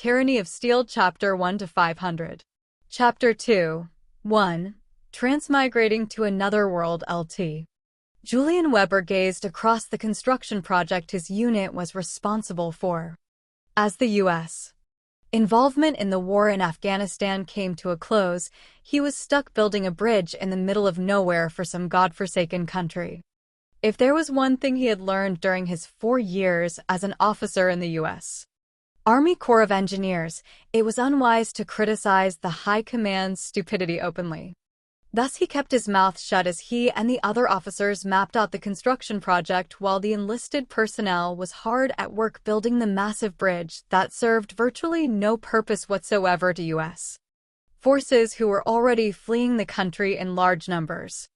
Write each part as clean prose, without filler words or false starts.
Tyranny of Steel Chapter 1 to 500. Chapter 2. 1. Transmigrating to Another World LT. Julian Weber gazed across the construction project his unit was responsible for. As the U.S. involvement in the war in Afghanistan came to a close, he was stuck building a bridge in the middle of nowhere for some godforsaken country. If there was one thing he had learned during his 4 years as an officer in the U.S. Army Corps of Engineers, it was unwise to criticize the High Command's stupidity openly. Thus he kept his mouth shut as he and the other officers mapped out the construction project while the enlisted personnel was hard at work building the massive bridge that served virtually no purpose whatsoever to U.S. forces who were already fleeing the country in large numbers.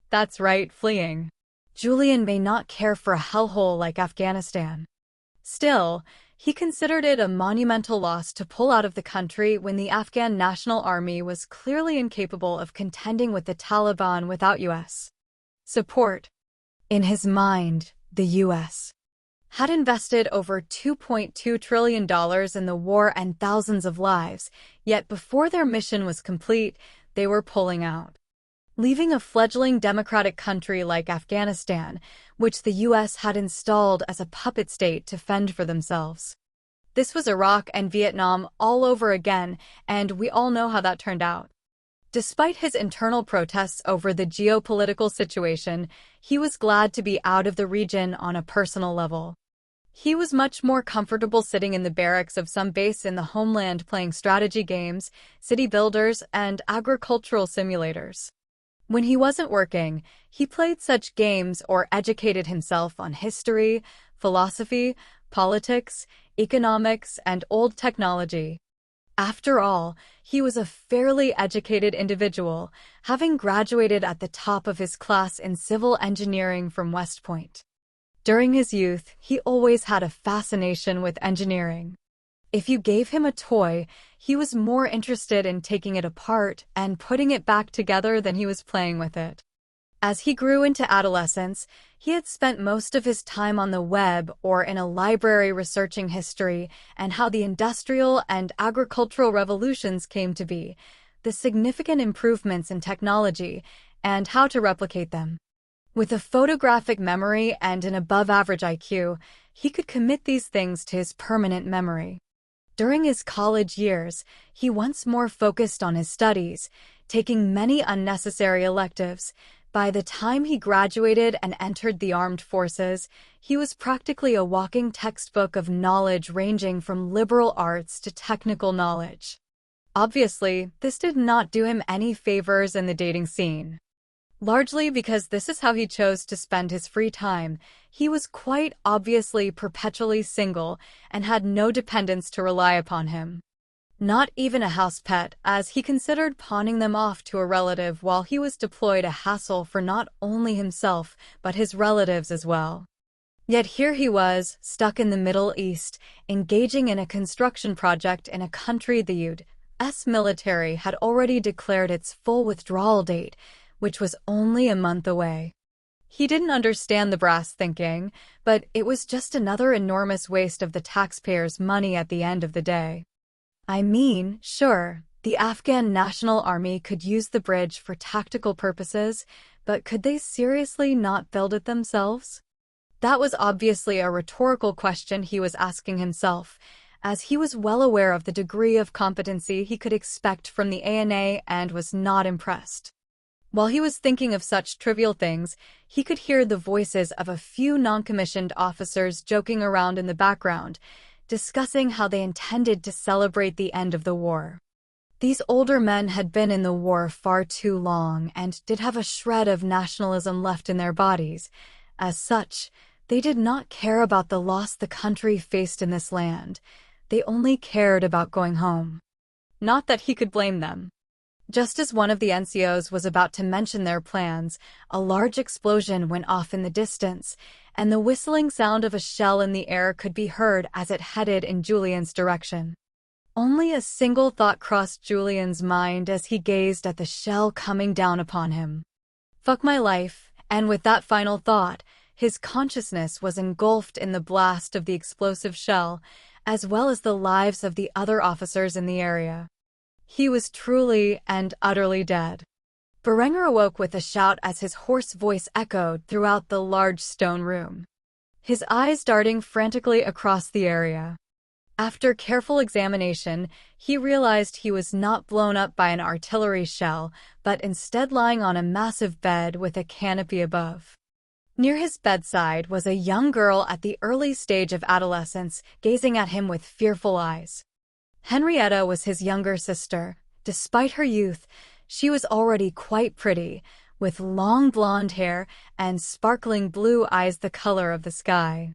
That's right, fleeing. Julian may not care for a hellhole like Afghanistan. Still, he considered it a monumental loss to pull out of the country when the Afghan National Army was clearly incapable of contending with the Taliban without U.S. support. In his mind, the U.S. had invested over $2.2 trillion in the war and thousands of lives, yet before their mission was complete, they were pulling out, leaving a fledgling democratic country like Afghanistan, which the U.S. had installed as a puppet state to fend for themselves. This was Iraq and Vietnam all over again, and we all know how that turned out. Despite his internal protests over the geopolitical situation, he was glad to be out of the region on a personal level. He was much more comfortable sitting in the barracks of some base in the homeland playing strategy games, city builders, and agricultural simulators. When he wasn't working, he played such games or educated himself on history, philosophy, politics, economics, and old technology. After all, he was a fairly educated individual, having graduated at the top of his class in civil engineering from West Point. During his youth, he always had a fascination with engineering. If you gave him a toy, he was more interested in taking it apart and putting it back together than he was playing with it. As he grew into adolescence, he had spent most of his time on the web or in a library researching history and how the industrial and agricultural revolutions came to be, the significant improvements in technology, and how to replicate them. With a photographic memory and an above-average IQ, he could commit these things to his permanent memory. During his college years, he once more focused on his studies, taking many unnecessary electives. By the time he graduated and entered the armed forces, he was practically a walking textbook of knowledge ranging from liberal arts to technical knowledge. Obviously, this did not do him any favors in the dating scene. Largely because this is how he chose to spend his free time, he was quite obviously perpetually single and had no dependents to rely upon him. Not even a house pet, as he considered pawning them off to a relative while he was deployed a hassle for not only himself, but his relatives as well. Yet here he was, stuck in the Middle East, engaging in a construction project in a country the U.S. military had already declared its full withdrawal date, which was only a month away. He didn't understand the brass thinking, but it was just another enormous waste of the taxpayers' money at the end of the day. I mean, sure, the Afghan National Army could use the bridge for tactical purposes, but could they seriously not build it themselves? That was obviously a rhetorical question he was asking himself, as he was well aware of the degree of competency he could expect from the ANA and was not impressed. While he was thinking of such trivial things, he could hear the voices of a few non-commissioned officers joking around in the background, discussing how they intended to celebrate the end of the war. These older men had been in the war far too long and did have a shred of nationalism left in their bodies. As such, they did not care about the loss the country faced in this land. They only cared about going home. Not that he could blame them. Just as one of the NCOs was about to mention their plans, a large explosion went off in the distance, and the whistling sound of a shell in the air could be heard as it headed in Julian's direction. Only a single thought crossed Julian's mind as he gazed at the shell coming down upon him. Fuck my life, and with that final thought, his consciousness was engulfed in the blast of the explosive shell, as well as the lives of the other officers in the area. He was truly and utterly dead. Berenger awoke with a shout as his hoarse voice echoed throughout the large stone room, his eyes darting frantically across the area. After careful examination, he realized he was not blown up by an artillery shell, but instead lying on a massive bed with a canopy above. Near his bedside was a young girl at the early stage of adolescence, gazing at him with fearful eyes. Henrietta was his younger sister. Despite her youth, she was already quite pretty, with long blonde hair and sparkling blue eyes the color of the sky.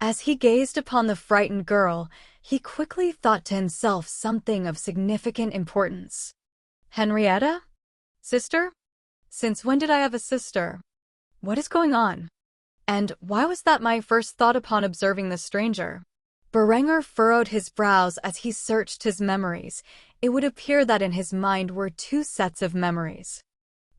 As he gazed upon the frightened girl, he quickly thought to himself something of significant importance. Henrietta? Sister? Since when did I have a sister? What is going on? And why was that my first thought upon observing the stranger? Berenger furrowed his brows as he searched his memories. It would appear that in his mind were two sets of memories.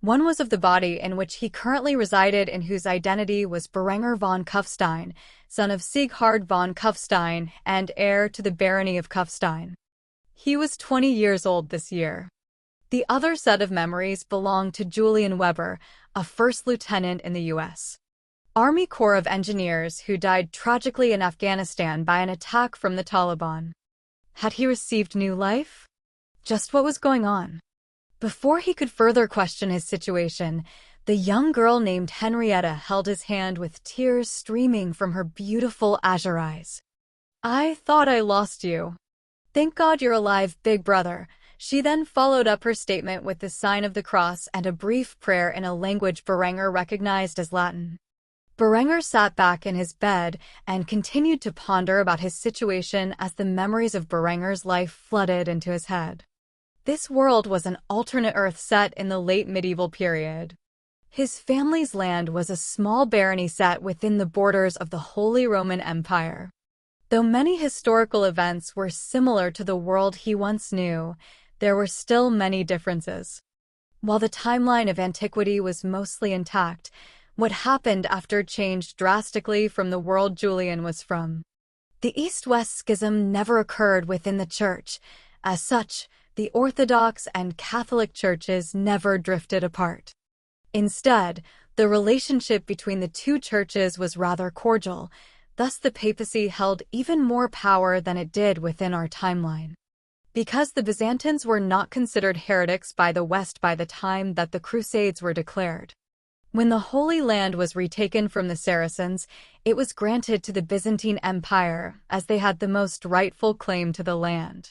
One was of the body in which he currently resided and whose identity was Berenger von Kufstein, son of Sieghard von Kufstein and heir to the barony of Kufstein. He was 20 years old this year. The other set of memories belonged to Julian Weber, a first lieutenant in the U.S. Army Corps of Engineers who died tragically in Afghanistan by an attack from the Taliban. Had he received new life? Just what was going on? Before he could further question his situation, the young girl named Henrietta held his hand with tears streaming from her beautiful azure eyes. "I thought I lost you. Thank God you're alive, big brother." She then followed up her statement with the sign of the cross and a brief prayer in a language Berenger recognized as Latin. Berenger sat back in his bed and continued to ponder about his situation as the memories of Berenger's life flooded into his head. This world was an alternate Earth set in the late medieval period. His family's land was a small barony set within the borders of the Holy Roman Empire. Though many historical events were similar to the world he once knew, there were still many differences. While the timeline of antiquity was mostly intact, what happened after changed drastically from the world Julian was from. The East-West schism never occurred within the Church. As such, the Orthodox and Catholic churches never drifted apart. Instead, the relationship between the two churches was rather cordial, thus the papacy held even more power than it did within our timeline. Because the Byzantines were not considered heretics by the West by the time that the Crusades were declared. When the Holy Land was retaken from the Saracens, it was granted to the Byzantine Empire, as they had the most rightful claim to the land.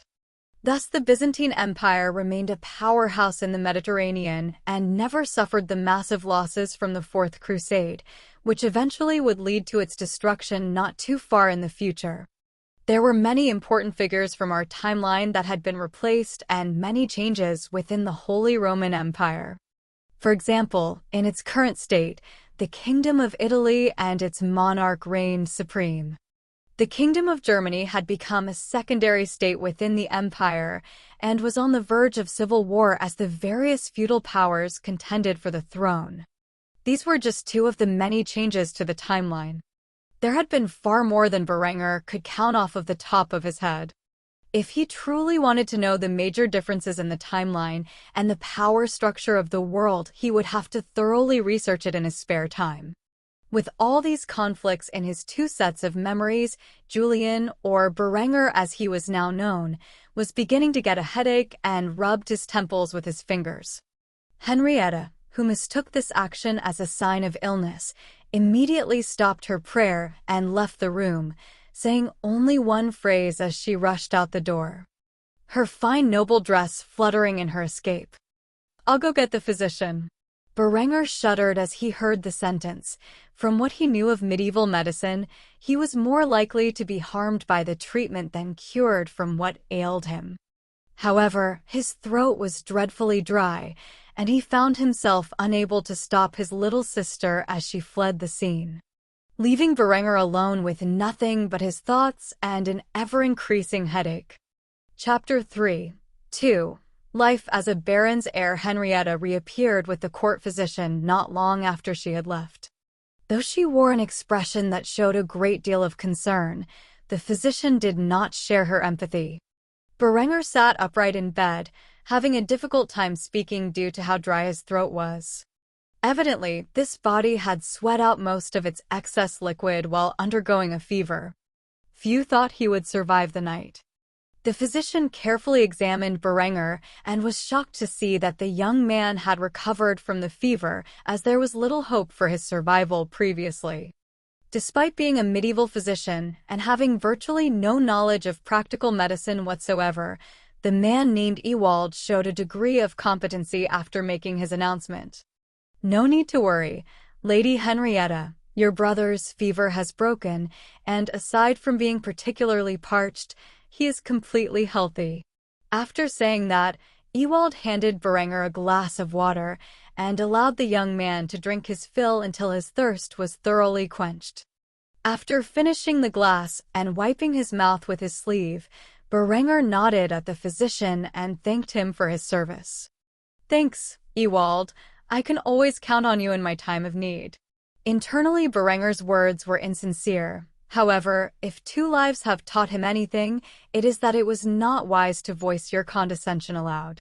Thus the Byzantine Empire remained a powerhouse in the Mediterranean and never suffered the massive losses from the Fourth Crusade, which eventually would lead to its destruction not too far in the future. There were many important figures from our timeline that had been replaced and many changes within the Holy Roman Empire. For example, in its current state, the Kingdom of Italy and its monarch reigned supreme. The Kingdom of Germany had become a secondary state within the empire and was on the verge of civil war as the various feudal powers contended for the throne. These were just two of the many changes to the timeline. There had been far more than Berenger could count off of the top of his head. If he truly wanted to know the major differences in the timeline and the power structure of the world, he would have to thoroughly research it in his spare time. With all these conflicts in his two sets of memories, Julian, or Berenger as he was now known, was beginning to get a headache and rubbed his temples with his fingers. Henrietta, who mistook this action as a sign of illness, immediately stopped her prayer and left the room, saying only one phrase as she rushed out the door, her fine noble dress fluttering in her escape. "I'll go get the physician." Berenger shuddered as he heard the sentence. From what he knew of medieval medicine, he was more likely to be harmed by the treatment than cured from what ailed him. However, his throat was dreadfully dry, and he found himself unable to stop his little sister as she fled the scene, leaving Berenger alone with nothing but his thoughts and an ever-increasing headache. Chapter 3:2 Life as a baron's heir. Henrietta reappeared with the court physician not long after she had left. Though she wore an expression that showed a great deal of concern, the physician did not share her empathy. Berenger sat upright in bed, having a difficult time speaking due to how dry his throat was. Evidently, this body had sweat out most of its excess liquid while undergoing a fever. Few thought he would survive the night. The physician carefully examined Berenger and was shocked to see that the young man had recovered from the fever, as there was little hope for his survival previously. Despite being a medieval physician and having virtually no knowledge of practical medicine whatsoever, the man named Ewald showed a degree of competency after making his announcement. "No need to worry, Lady Henrietta. Your brother's fever has broken, and aside from being particularly parched, he is completely healthy." After saying that, Ewald handed Berenger a glass of water and allowed the young man to drink his fill until his thirst was thoroughly quenched. After finishing the glass and wiping his mouth with his sleeve, Berenger nodded at the physician and thanked him for his service. "Thanks, Ewald. I can always count on you in my time of need." Internally, Berenger's words were insincere. However, if two lives have taught him anything, it is that it was not wise to voice your condescension aloud.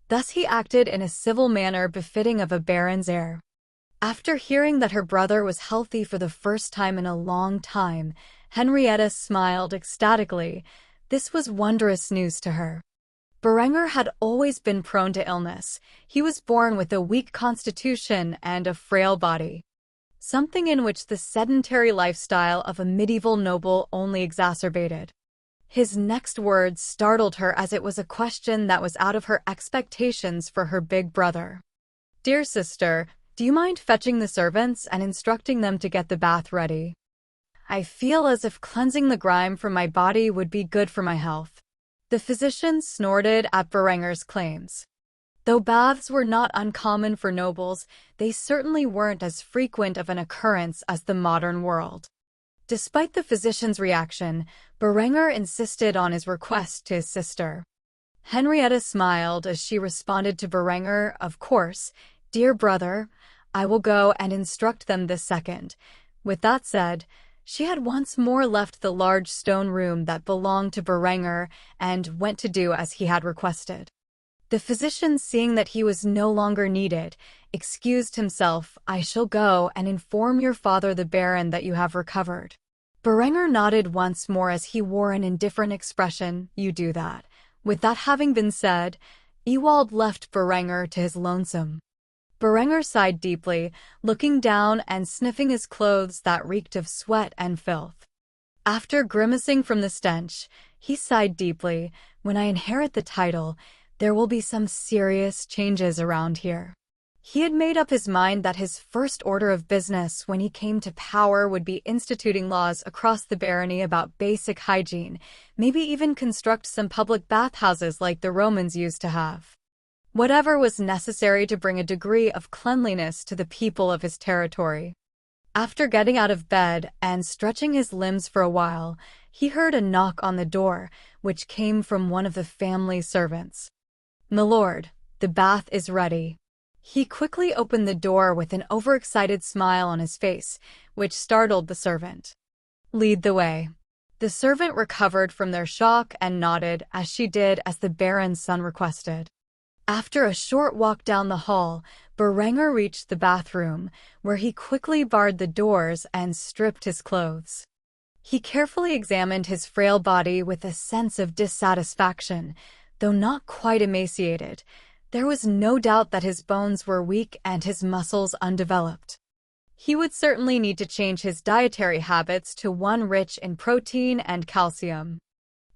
Thus he acted in a civil manner befitting of a baron's heir. After hearing that her brother was healthy for the first time in a long time, Henrietta smiled ecstatically. This was wondrous news to her. Berenger had always been prone to illness. He was born with a weak constitution and a frail body, something in which the sedentary lifestyle of a medieval noble only exacerbated. His next words startled her, as it was a question that was out of her expectations for her big brother. "Dear sister, do you mind fetching the servants and instructing them to get the bath ready? I feel as if cleansing the grime from my body would be good for my health." The physician snorted at Berenger's claims. Though baths were not uncommon for nobles, they certainly weren't as frequent of an occurrence as the modern world. Despite the physician's reaction, Berenger insisted on his request to his sister. Henrietta smiled as she responded to Berenger, "Of course, dear brother, I will go and instruct them this second." With that said, she had once more left the large stone room that belonged to Berenger and went to do as he had requested. The physician, seeing that he was no longer needed, excused himself. "I shall go and inform your father the Baron that you have recovered." Berenger nodded once more as he wore an indifferent expression. "You do that." With that having been said, Ewald left Berenger to his lonesome. Berenger sighed deeply, looking down and sniffing his clothes that reeked of sweat and filth. After grimacing from the stench, he sighed deeply. "When I inherit the title, there will be some serious changes around here." He had made up his mind that his first order of business when he came to power would be instituting laws across the barony about basic hygiene, maybe even construct some public bathhouses like the Romans used to have. Whatever was necessary to bring a degree of cleanliness to the people of his territory. After getting out of bed and stretching his limbs for a while, he heard a knock on the door, which came from one of the family servants. "My lord, the bath is ready." He quickly opened the door with an overexcited smile on his face, which startled the servant. "Lead the way." The servant recovered from their shock and nodded, as she did as the Baron's son requested. After a short walk down the hall, Berenger reached the bathroom, where he quickly barred the doors and stripped his clothes. He carefully examined his frail body with a sense of dissatisfaction. Though not quite emaciated, there was no doubt that his bones were weak and his muscles undeveloped. He would certainly need to change his dietary habits to one rich in protein and calcium.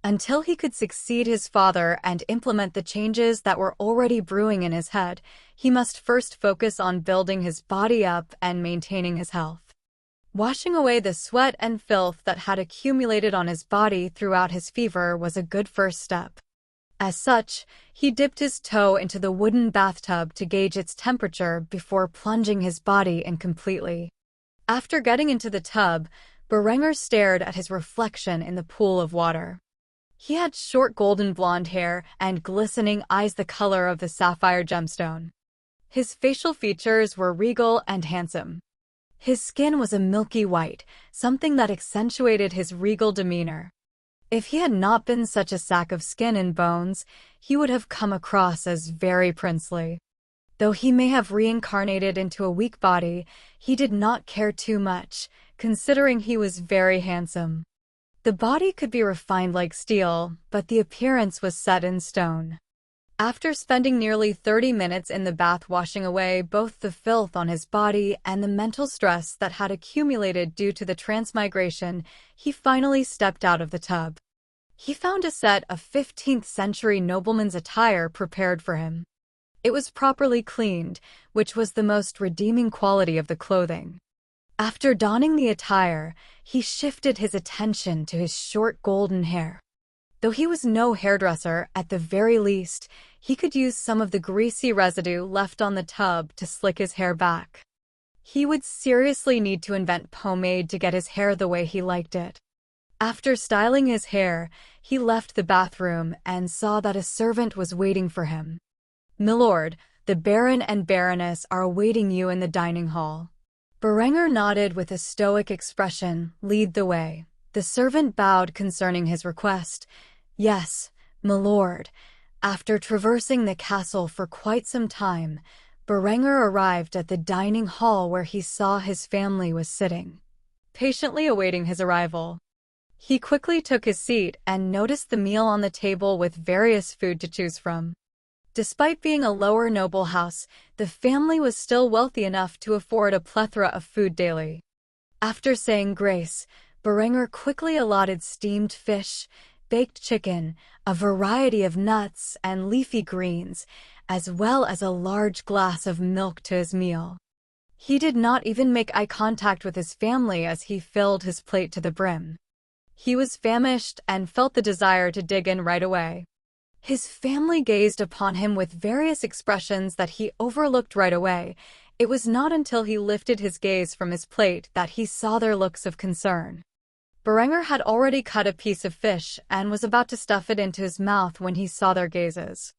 Until he could succeed his father and implement the changes that were already brewing in his head, he must first focus on building his body up and maintaining his health. Washing away the sweat and filth that had accumulated on his body throughout his fever was a good first step. As such, he dipped his toe into the wooden bathtub to gauge its temperature before plunging his body in completely. After getting into the tub, Berenger stared at his reflection in the pool of water. He had short golden blonde hair and glistening eyes the color of the sapphire gemstone. His facial features were regal and handsome. His skin was a milky white, something that accentuated his regal demeanor. If he had not been such a sack of skin and bones, he would have come across as very princely. Though he may have reincarnated into a weak body, he did not care too much, considering he was very handsome. The body could be refined like steel, but the appearance was set in stone. After spending nearly 30 minutes in the bath washing away both the filth on his body and the mental stress that had accumulated due to the transmigration, he finally stepped out of the tub. He found a set of 15th century nobleman's attire prepared for him. It was properly cleaned, which was the most redeeming quality of the clothing. After donning the attire, he shifted his attention to his short golden hair. Though he was no hairdresser, at the very least, he could use some of the greasy residue left on the tub to slick his hair back. He would seriously need to invent pomade to get his hair the way he liked it. After styling his hair, he left the bathroom and saw that a servant was waiting for him. "Milord, the Baron and Baroness are awaiting you in the dining hall." Berenger nodded with a stoic expression. "Lead the way." The servant bowed concerning his request. "Yes, milord." After traversing the castle for quite some time, Berenger arrived at the dining hall where he saw his family was sitting, patiently awaiting his arrival. He quickly took his seat and noticed the meal on the table with various food to choose from. Despite being a lower noble house, the family was still wealthy enough to afford a plethora of food daily. After saying grace, Berenger quickly allotted steamed fish, baked chicken, a variety of nuts and leafy greens, as well as a large glass of milk to his meal. He did not even make eye contact with his family as he filled his plate to the brim. He was famished and felt the desire to dig in right away. His family gazed upon him with various expressions that he overlooked right away. It was not until he lifted his gaze from his plate that he saw their looks of concern. Berenger had already cut a piece of fish and was about to stuff it into his mouth when he saw their gazes.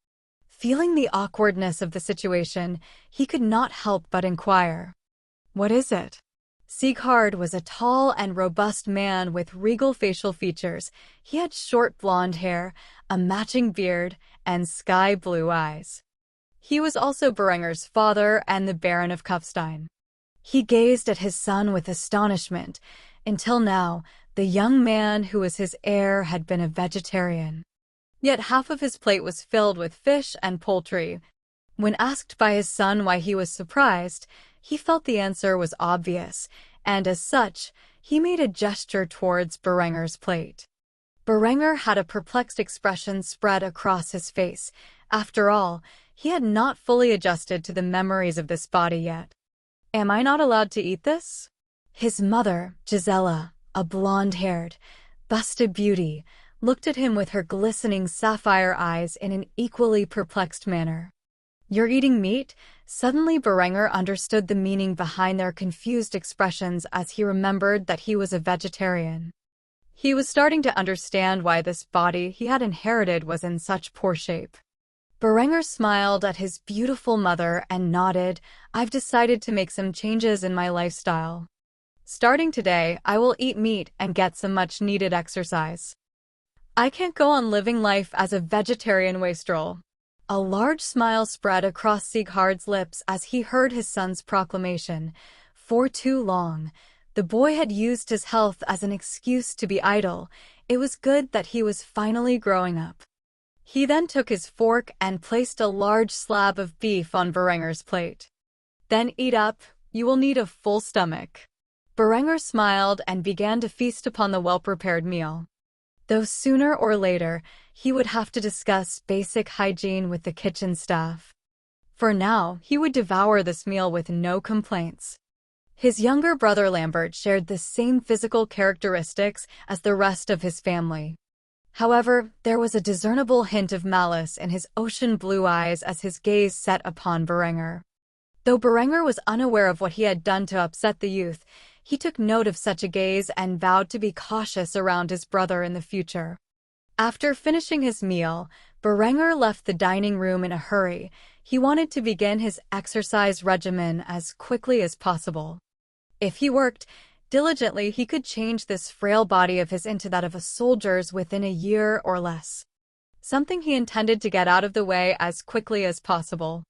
Feeling the awkwardness of the situation, he could not help but inquire, "What is it?" Sieghard was a tall and robust man with regal facial features. He had short blonde hair, a matching beard, and sky-blue eyes. He was also Berenger's father and the Baron of Kufstein. He gazed at his son with astonishment. Until now, the young man who was his heir had been a vegetarian. Yet half of his plate was filled with fish and poultry. When asked by his son why he was surprised, he felt the answer was obvious, and as such, he made a gesture towards Berenger's plate. Berenger had a perplexed expression spread across his face. After all, he had not fully adjusted to the memories of this body yet. "Am I not allowed to eat this?" His mother, Gisela, a blonde-haired, busted beauty, looked at him with her glistening sapphire eyes in an equally perplexed manner. "You're eating meat?" Suddenly Berenger understood the meaning behind their confused expressions as he remembered that he was a vegetarian. He was starting to understand why this body he had inherited was in such poor shape. Berenger smiled at his beautiful mother and nodded. "I've decided to make some changes in my lifestyle. Starting today, I will eat meat and get some much-needed exercise. I can't go on living life as a vegetarian wastrel." A large smile spread across Sieghard's lips as he heard his son's proclamation. For too long, the boy had used his health as an excuse to be idle. It was good that he was finally growing up. He then took his fork and placed a large slab of beef on Berenger's plate. "Then eat up, you will need a full stomach." Berenger smiled and began to feast upon the well-prepared meal. Though sooner or later, he would have to discuss basic hygiene with the kitchen staff. For now, he would devour this meal with no complaints. His younger brother Lambert shared the same physical characteristics as the rest of his family. However, there was a discernible hint of malice in his ocean blue eyes as his gaze set upon Berenger. Though Berenger was unaware of what he had done to upset the youth, he took note of such a gaze and vowed to be cautious around his brother in the future. After finishing his meal, Berenger left the dining room in a hurry. He wanted to begin his exercise regimen as quickly as possible. If he worked diligently, he could change this frail body of his into that of a soldier's within a year or less, something he intended to get out of the way as quickly as possible.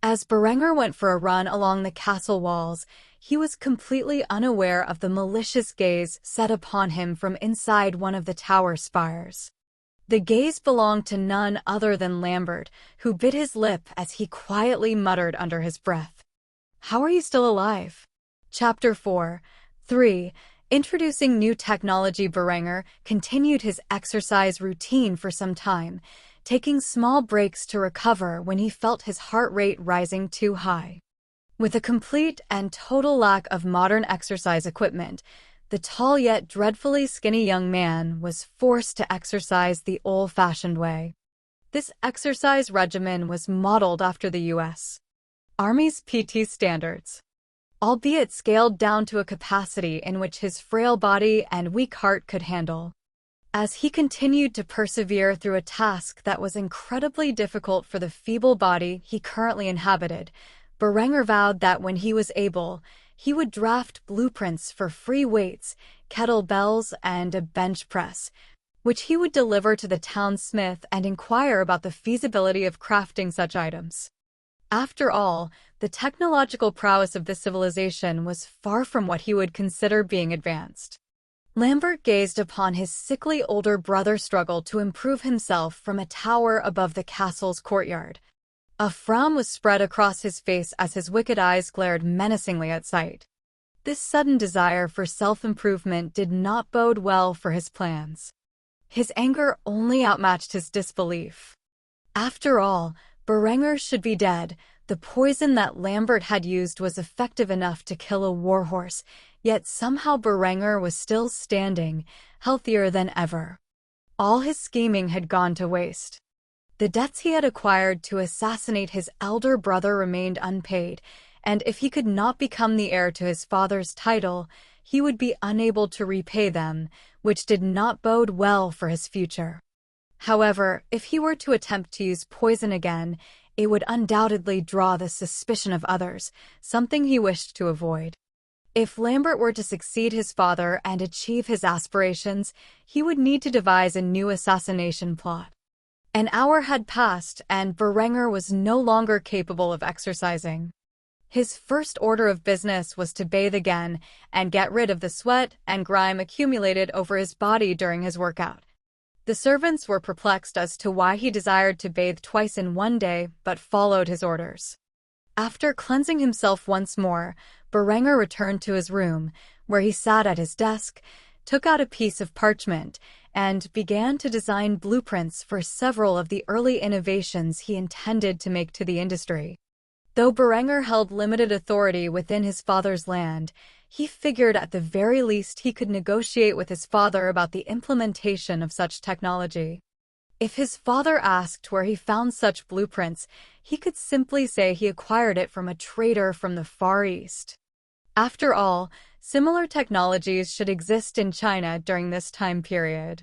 As Berenger went for a run along the castle walls, he was completely unaware of the malicious gaze set upon him from inside one of the tower spires. The gaze belonged to none other than Lambert, who bit his lip as he quietly muttered under his breath, "How are you still alive?" Chapter 4. 3. Introducing new technology. Berenger continued his exercise routine for some time, taking small breaks to recover when he felt his heart rate rising too high. With a complete and total lack of modern exercise equipment, the tall yet dreadfully skinny young man was forced to exercise the old-fashioned way. This exercise regimen was modeled after the U.S. Army's PT standards, albeit scaled down to a capacity in which his frail body and weak heart could handle. As he continued to persevere through a task that was incredibly difficult for the feeble body he currently inhabited, Berenger vowed that when he was able, he would draft blueprints for free weights, kettlebells, and a bench press, which he would deliver to the town smith and inquire about the feasibility of crafting such items. After all, the technological prowess of this civilization was far from what he would consider being advanced. Lambert gazed upon his sickly older brother struggle to improve himself from a tower above the castle's courtyard. A frown was spread across his face as his wicked eyes glared menacingly at sight. This sudden desire for self-improvement did not bode well for his plans. His anger only outmatched his disbelief. After all, Berenger should be dead. The poison that Lambert had used was effective enough to kill a warhorse, yet somehow Berenger was still standing, healthier than ever. All his scheming had gone to waste. The debts he had acquired to assassinate his elder brother remained unpaid, and if he could not become the heir to his father's title, he would be unable to repay them, which did not bode well for his future. However, if he were to attempt to use poison again, it would undoubtedly draw the suspicion of others, something he wished to avoid. If Lambert were to succeed his father and achieve his aspirations, he would need to devise a new assassination plot. An hour had passed, and Berenger was no longer capable of exercising. His first order of business was to bathe again and get rid of the sweat and grime accumulated over his body during his workout. The servants were perplexed as to why he desired to bathe twice in one day, but followed his orders. After cleansing himself once more, Berenger returned to his room, where he sat at his desk, took out a piece of parchment, and began to design blueprints for several of the early innovations he intended to make to the industry. Though Berenger held limited authority within his father's land, he figured at the very least he could negotiate with his father about the implementation of such technology. If his father asked where he found such blueprints, he could simply say he acquired it from a trader from the Far East. After all, similar technologies should exist in China during this time period.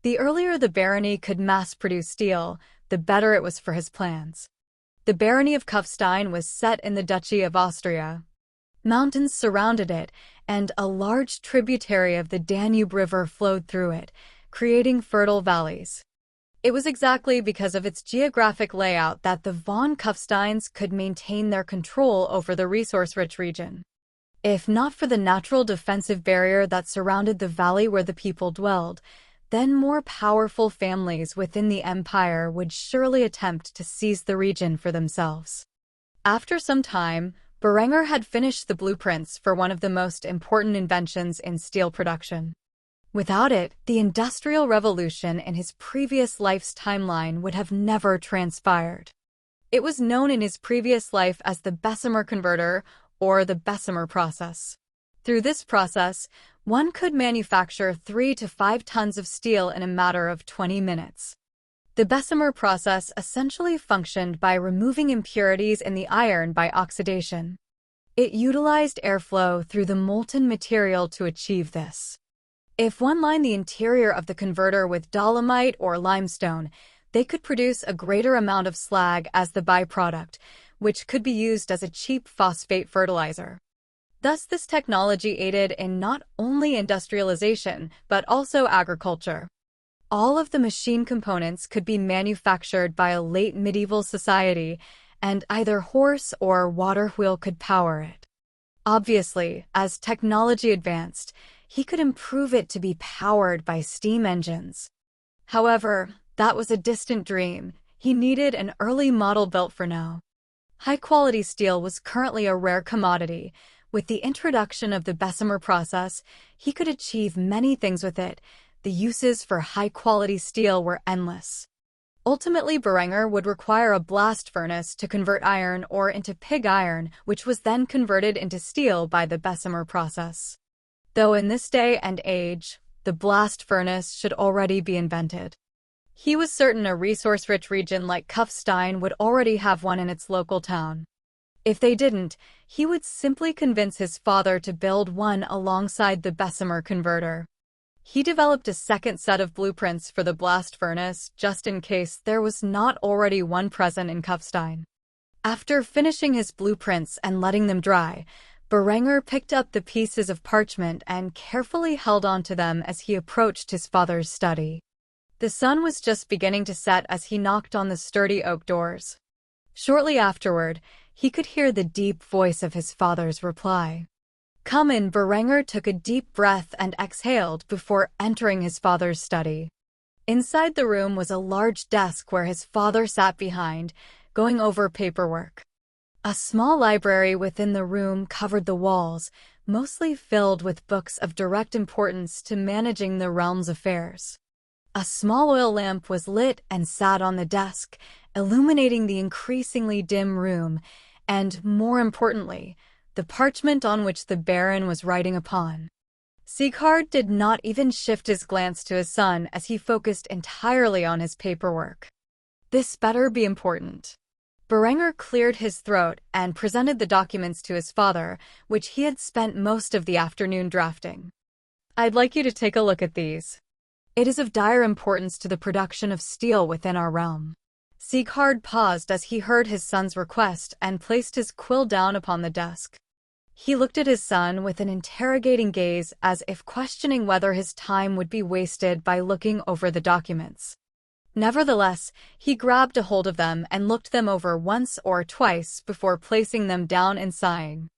The earlier the barony could mass-produce steel, the better it was for his plans. The barony of Kufstein was set in the Duchy of Austria. Mountains surrounded it, and a large tributary of the Danube River flowed through it, creating fertile valleys. It was exactly because of its geographic layout that the von Kufsteins could maintain their control over the resource-rich region. If not for the natural defensive barrier that surrounded the valley where the people dwelled, then more powerful families within the empire would surely attempt to seize the region for themselves. After some time, Berenger had finished the blueprints for one of the most important inventions in steel production. Without it, the Industrial Revolution in his previous life's timeline would have never transpired. It was known in his previous life as the Bessemer converter, or the Bessemer process. Through this process, one could manufacture 3 to 5 tons of steel in a matter of 20 minutes. The Bessemer process essentially functioned by removing impurities in the iron by oxidation. It utilized airflow through the molten material to achieve this. If one lined the interior of the converter with dolomite or limestone, they could produce a greater amount of slag as the byproduct, which could be used as a cheap phosphate fertilizer. Thus, this technology aided in not only industrialization, but also agriculture. All of the machine components could be manufactured by a late medieval society, and either horse or water wheel could power it. Obviously, as technology advanced, he could improve it to be powered by steam engines. However, that was a distant dream. He needed an early model built for now. High-quality steel was currently a rare commodity. With the introduction of the Bessemer process, he could achieve many things with it. The uses for high-quality steel were endless. Ultimately, Berenger would require a blast furnace to convert iron ore into pig iron, which was then converted into steel by the Bessemer process. Though in this day and age, the blast furnace should already be invented. He was certain a resource-rich region like Kufstein would already have one in its local town. If they didn't, he would simply convince his father to build one alongside the Bessemer converter. He developed a second set of blueprints for the blast furnace just in case there was not already one present in Kufstein. After finishing his blueprints and letting them dry, Berenger picked up the pieces of parchment and carefully held onto them as he approached his father's study. The sun was just beginning to set as he knocked on the sturdy oak doors. Shortly afterward, he could hear the deep voice of his father's reply. "Come in." Berenger took a deep breath and exhaled before entering his father's study. Inside the room was a large desk where his father sat behind, going over paperwork. A small library within the room covered the walls, mostly filled with books of direct importance to managing the realm's affairs. A small oil lamp was lit and sat on the desk, illuminating the increasingly dim room, and, more importantly, the parchment on which the Baron was writing upon. Sieghard did not even shift his glance to his son as he focused entirely on his paperwork. This better be important. Berenger cleared his throat and presented the documents to his father, which he had spent most of the afternoon drafting. "I'd like you to take a look at these. It is of dire importance to the production of steel within our realm." Sieghard paused as he heard his son's request and placed his quill down upon the desk. He looked at his son with an interrogating gaze as if questioning whether his time would be wasted by looking over the documents. Nevertheless, he grabbed a hold of them and looked them over once or twice before placing them down and sighing.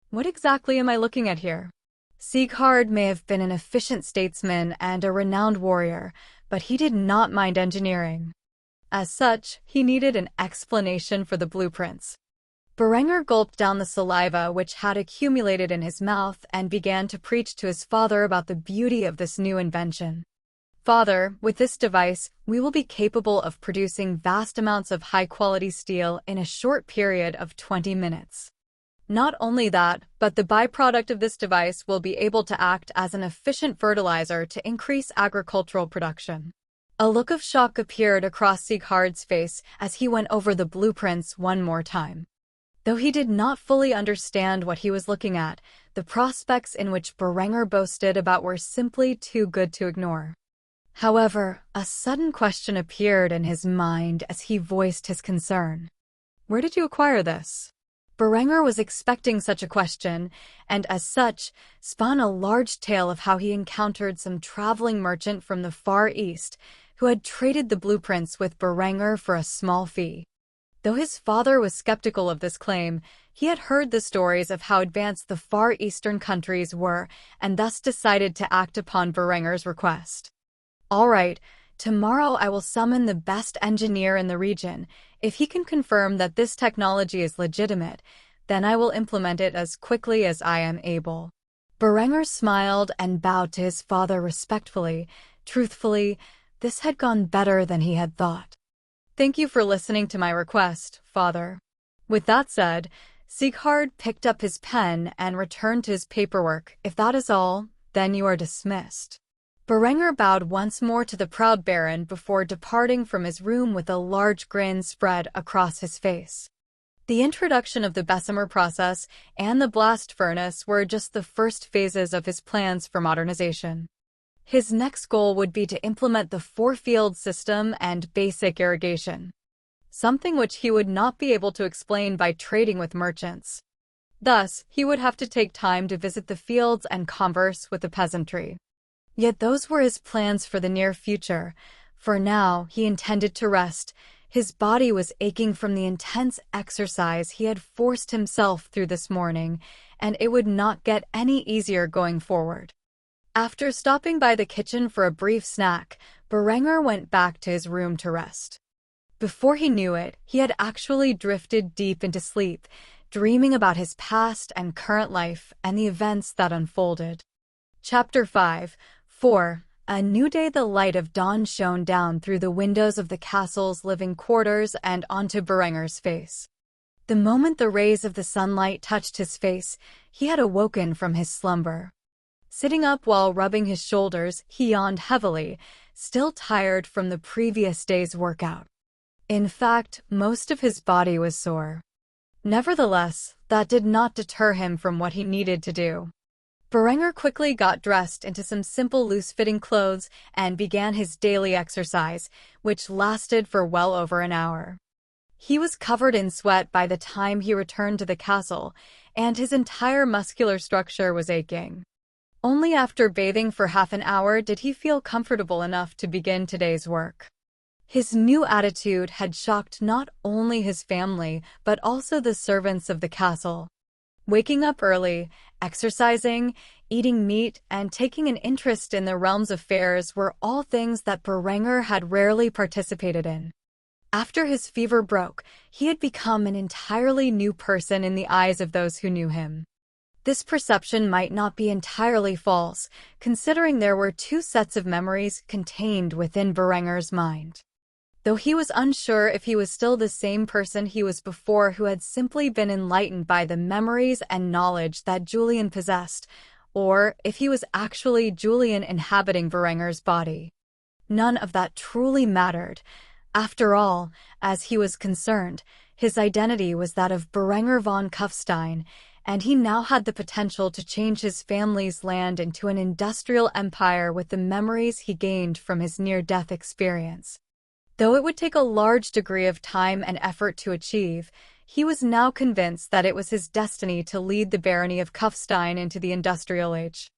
"What exactly am I looking at here?" Sieghard may have been an efficient statesman and a renowned warrior, but he did not mind engineering. As such, he needed an explanation for the blueprints. Berenger gulped down the saliva which had accumulated in his mouth and began to preach to his father about the beauty of this new invention. "Father, with this device, we will be capable of producing vast amounts of high-quality steel in a short period of 20 minutes. Not only that, but the byproduct of this device will be able to act as an efficient fertilizer to increase agricultural production." A look of shock appeared across Sieghard's face as he went over the blueprints one more time. Though he did not fully understand what he was looking at, the prospects in which Berenger boasted about were simply too good to ignore. However, a sudden question appeared in his mind as he voiced his concern. "Where did you acquire this?" Berenger was expecting such a question, and as such, spun a large tale of how he encountered some traveling merchant from the Far East who had traded the blueprints with Berenger for a small fee. Though his father was skeptical of this claim, he had heard the stories of how advanced the Far Eastern countries were and thus decided to act upon Berenger's request. "All right, tomorrow I will summon the best engineer in the region. If he can confirm that this technology is legitimate, then I will implement it as quickly as I am able." Berenger smiled and bowed to his father respectfully. Truthfully, this had gone better than he had thought. "Thank you for listening to my request, Father." With that said, Sieghard picked up his pen and returned to his paperwork. "If that is all, then you are dismissed." Berenger bowed once more to the proud Baron before departing from his room with a large grin spread across his face. The introduction of the Bessemer process and the blast furnace were just the first phases of his plans for modernization. His next goal would be to implement the four-field system and basic irrigation, something which he would not be able to explain by trading with merchants. Thus, he would have to take time to visit the fields and converse with the peasantry. Yet those were his plans for the near future. For now, he intended to rest. His body was aching from the intense exercise he had forced himself through this morning, and it would not get any easier going forward. After stopping by the kitchen for a brief snack, Berenger went back to his room to rest. Before he knew it, he had actually drifted deep into sleep, dreaming about his past and current life and the events that unfolded. Chapter 5. 4. A new day. The light of dawn shone down through the windows of the castle's living quarters and onto Berenger's face. The moment the rays of the sunlight touched his face, he had awoken from his slumber. Sitting up while rubbing his shoulders, he yawned heavily, still tired from the previous day's workout. In fact, most of his body was sore. Nevertheless, that did not deter him from what he needed to do. Berenger quickly got dressed into some simple loose-fitting clothes and began his daily exercise, which lasted for well over an hour. He was covered in sweat by the time he returned to the castle, and his entire muscular structure was aching. Only after bathing for half an hour did he feel comfortable enough to begin today's work. His new attitude had shocked not only his family, but also the servants of the castle. Waking up early, exercising, eating meat, and taking an interest in the realm's affairs were all things that Berenger had rarely participated in. After his fever broke, he had become an entirely new person in the eyes of those who knew him. This perception might not be entirely false, considering there were two sets of memories contained within Berenger's mind. Though he was unsure if he was still the same person he was before, who had simply been enlightened by the memories and knowledge that Julian possessed, or if he was actually Julian inhabiting Berenger's body. None of that truly mattered. After all, as he was concerned, his identity was that of Berenger von Kufstein, and he now had the potential to change his family's land into an industrial empire with the memories he gained from his near-death experience. Though it would take a large degree of time and effort to achieve, he was now convinced that it was his destiny to lead the barony of Kufstein into the industrial age.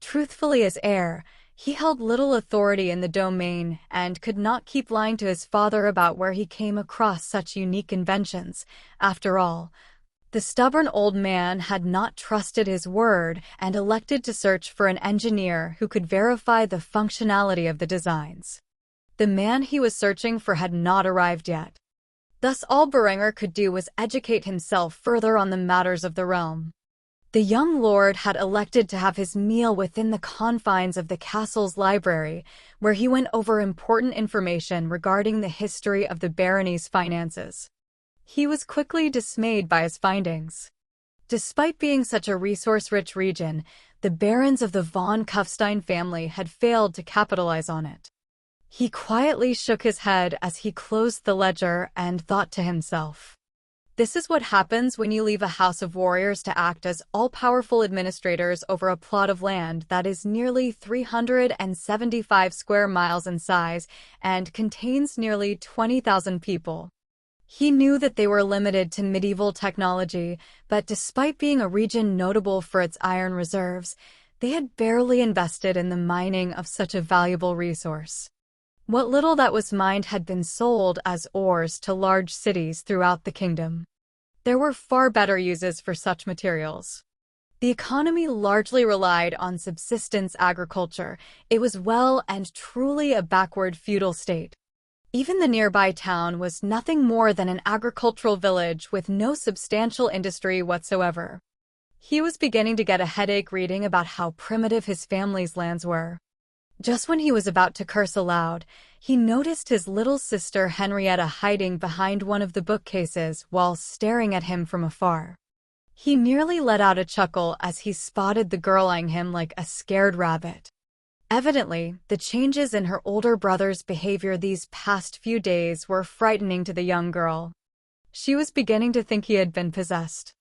Truthfully, as heir, he held little authority in the domain and could not keep lying to his father about where he came across such unique inventions. After all, the stubborn old man had not trusted his word and elected to search for an engineer who could verify the functionality of the designs. The man he was searching for had not arrived yet. Thus all Berenger could do was educate himself further on the matters of the realm. The young lord had elected to have his meal within the confines of the castle's library, where he went over important information regarding the history of the barony's finances. He was quickly dismayed by his findings. Despite being such a resource-rich region, the barons of the von Kufstein family had failed to capitalize on it. He quietly shook his head as he closed the ledger and thought to himself, "This is what happens when you leave a house of warriors to act as all-powerful administrators over a plot of land that is nearly 375 square miles in size and contains nearly 20,000 people." He knew that they were limited to medieval technology, but despite being a region notable for its iron reserves, they had barely invested in the mining of such a valuable resource. What little that was mined had been sold as ores to large cities throughout the kingdom. There were far better uses for such materials. The economy largely relied on subsistence agriculture. It was well and truly a backward feudal state. Even the nearby town was nothing more than an agricultural village with no substantial industry whatsoever. He was beginning to get a headache reading about how primitive his family's lands were. Just when he was about to curse aloud, he noticed his little sister Henrietta hiding behind one of the bookcases while staring at him from afar. He nearly let out a chuckle as he spotted the girl eyeing him like a scared rabbit. Evidently, the changes in her older brother's behavior these past few days were frightening to the young girl. She was beginning to think he had been possessed.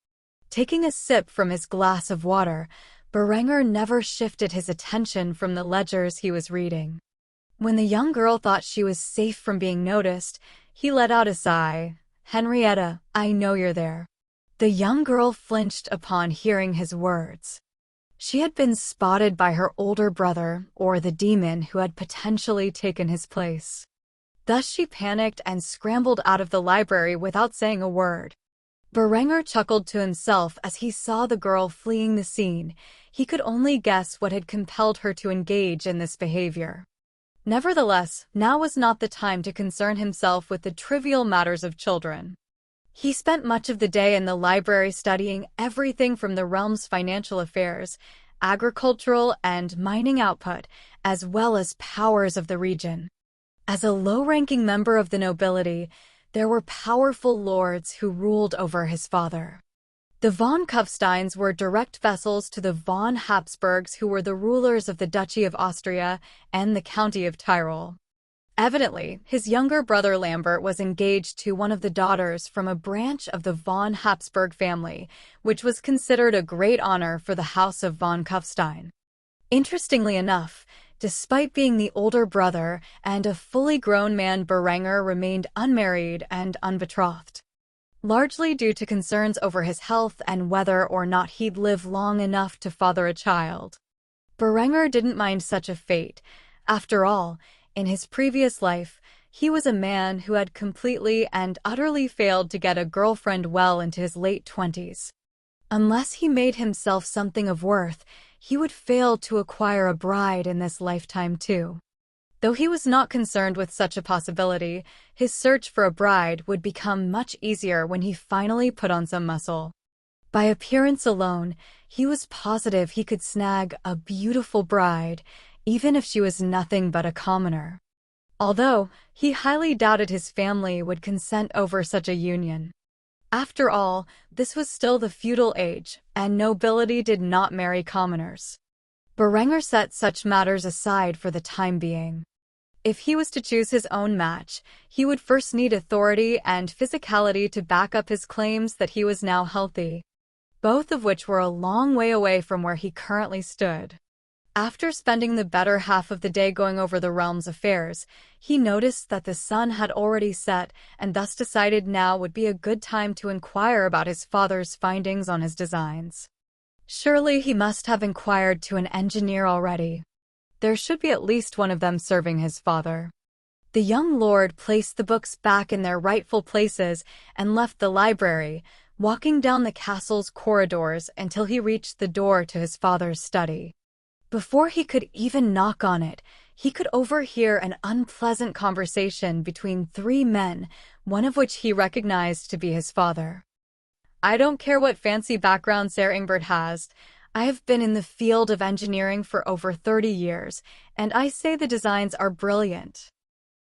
Taking a sip from his glass of water, Berenger never shifted his attention from the ledgers he was reading. When the young girl thought she was safe from being noticed, he let out a sigh. "Henrietta, I know you're there." The young girl flinched upon hearing his words. She had been spotted by her older brother, or the demon who had potentially taken his place. Thus she panicked and scrambled out of the library without saying a word. Berenger chuckled to himself as he saw the girl fleeing the scene. He could only guess what had compelled her to engage in this behavior. Nevertheless, now was not the time to concern himself with the trivial matters of children. He spent much of the day in the library studying everything from the realm's financial affairs, agricultural and mining output, as well as powers of the region. As a low-ranking member of the nobility, there were powerful lords who ruled over his father. The von Kufsteins were direct vassals to the von Habsburgs, who were the rulers of the Duchy of Austria and the County of Tyrol. Evidently, his younger brother Lambert was engaged to one of the daughters from a branch of the von Habsburg family, which was considered a great honor for the House of von Kufstein. Interestingly enough, despite being the older brother and a fully grown man, Berenger remained unmarried and unbetrothed. Largely due to concerns over his health and whether or not he'd live long enough to father a child. Berenger didn't mind such a fate. After all, in his previous life, he was a man who had completely and utterly failed to get a girlfriend well into his late 20s. Unless he made himself something of worth, he would fail to acquire a bride in this lifetime too. Though he was not concerned with such a possibility, his search for a bride would become much easier when he finally put on some muscle. By appearance alone, he was positive he could snag a beautiful bride, even if she was nothing but a commoner. Although, he highly doubted his family would consent over such a union. After all, this was still the feudal age, and nobility did not marry commoners. Berenger set such matters aside for the time being. If he was to choose his own match, he would first need authority and physicality to back up his claims that he was now healthy, both of which were a long way away from where he currently stood. After spending the better half of the day going over the realm's affairs, he noticed that the sun had already set and thus decided now would be a good time to inquire about his father's findings on his designs. Surely he must have inquired to an engineer already. There should be at least one of them serving his father. The young lord placed the books back in their rightful places and left the library, walking down the castle's corridors until he reached the door to his father's study. Before he could even knock on it, he could overhear an unpleasant conversation between three men, one of which he recognized to be his father. "I don't care what fancy background Sir Ingbert has. I have been in the field of engineering for over 30 years, and I say the designs are brilliant.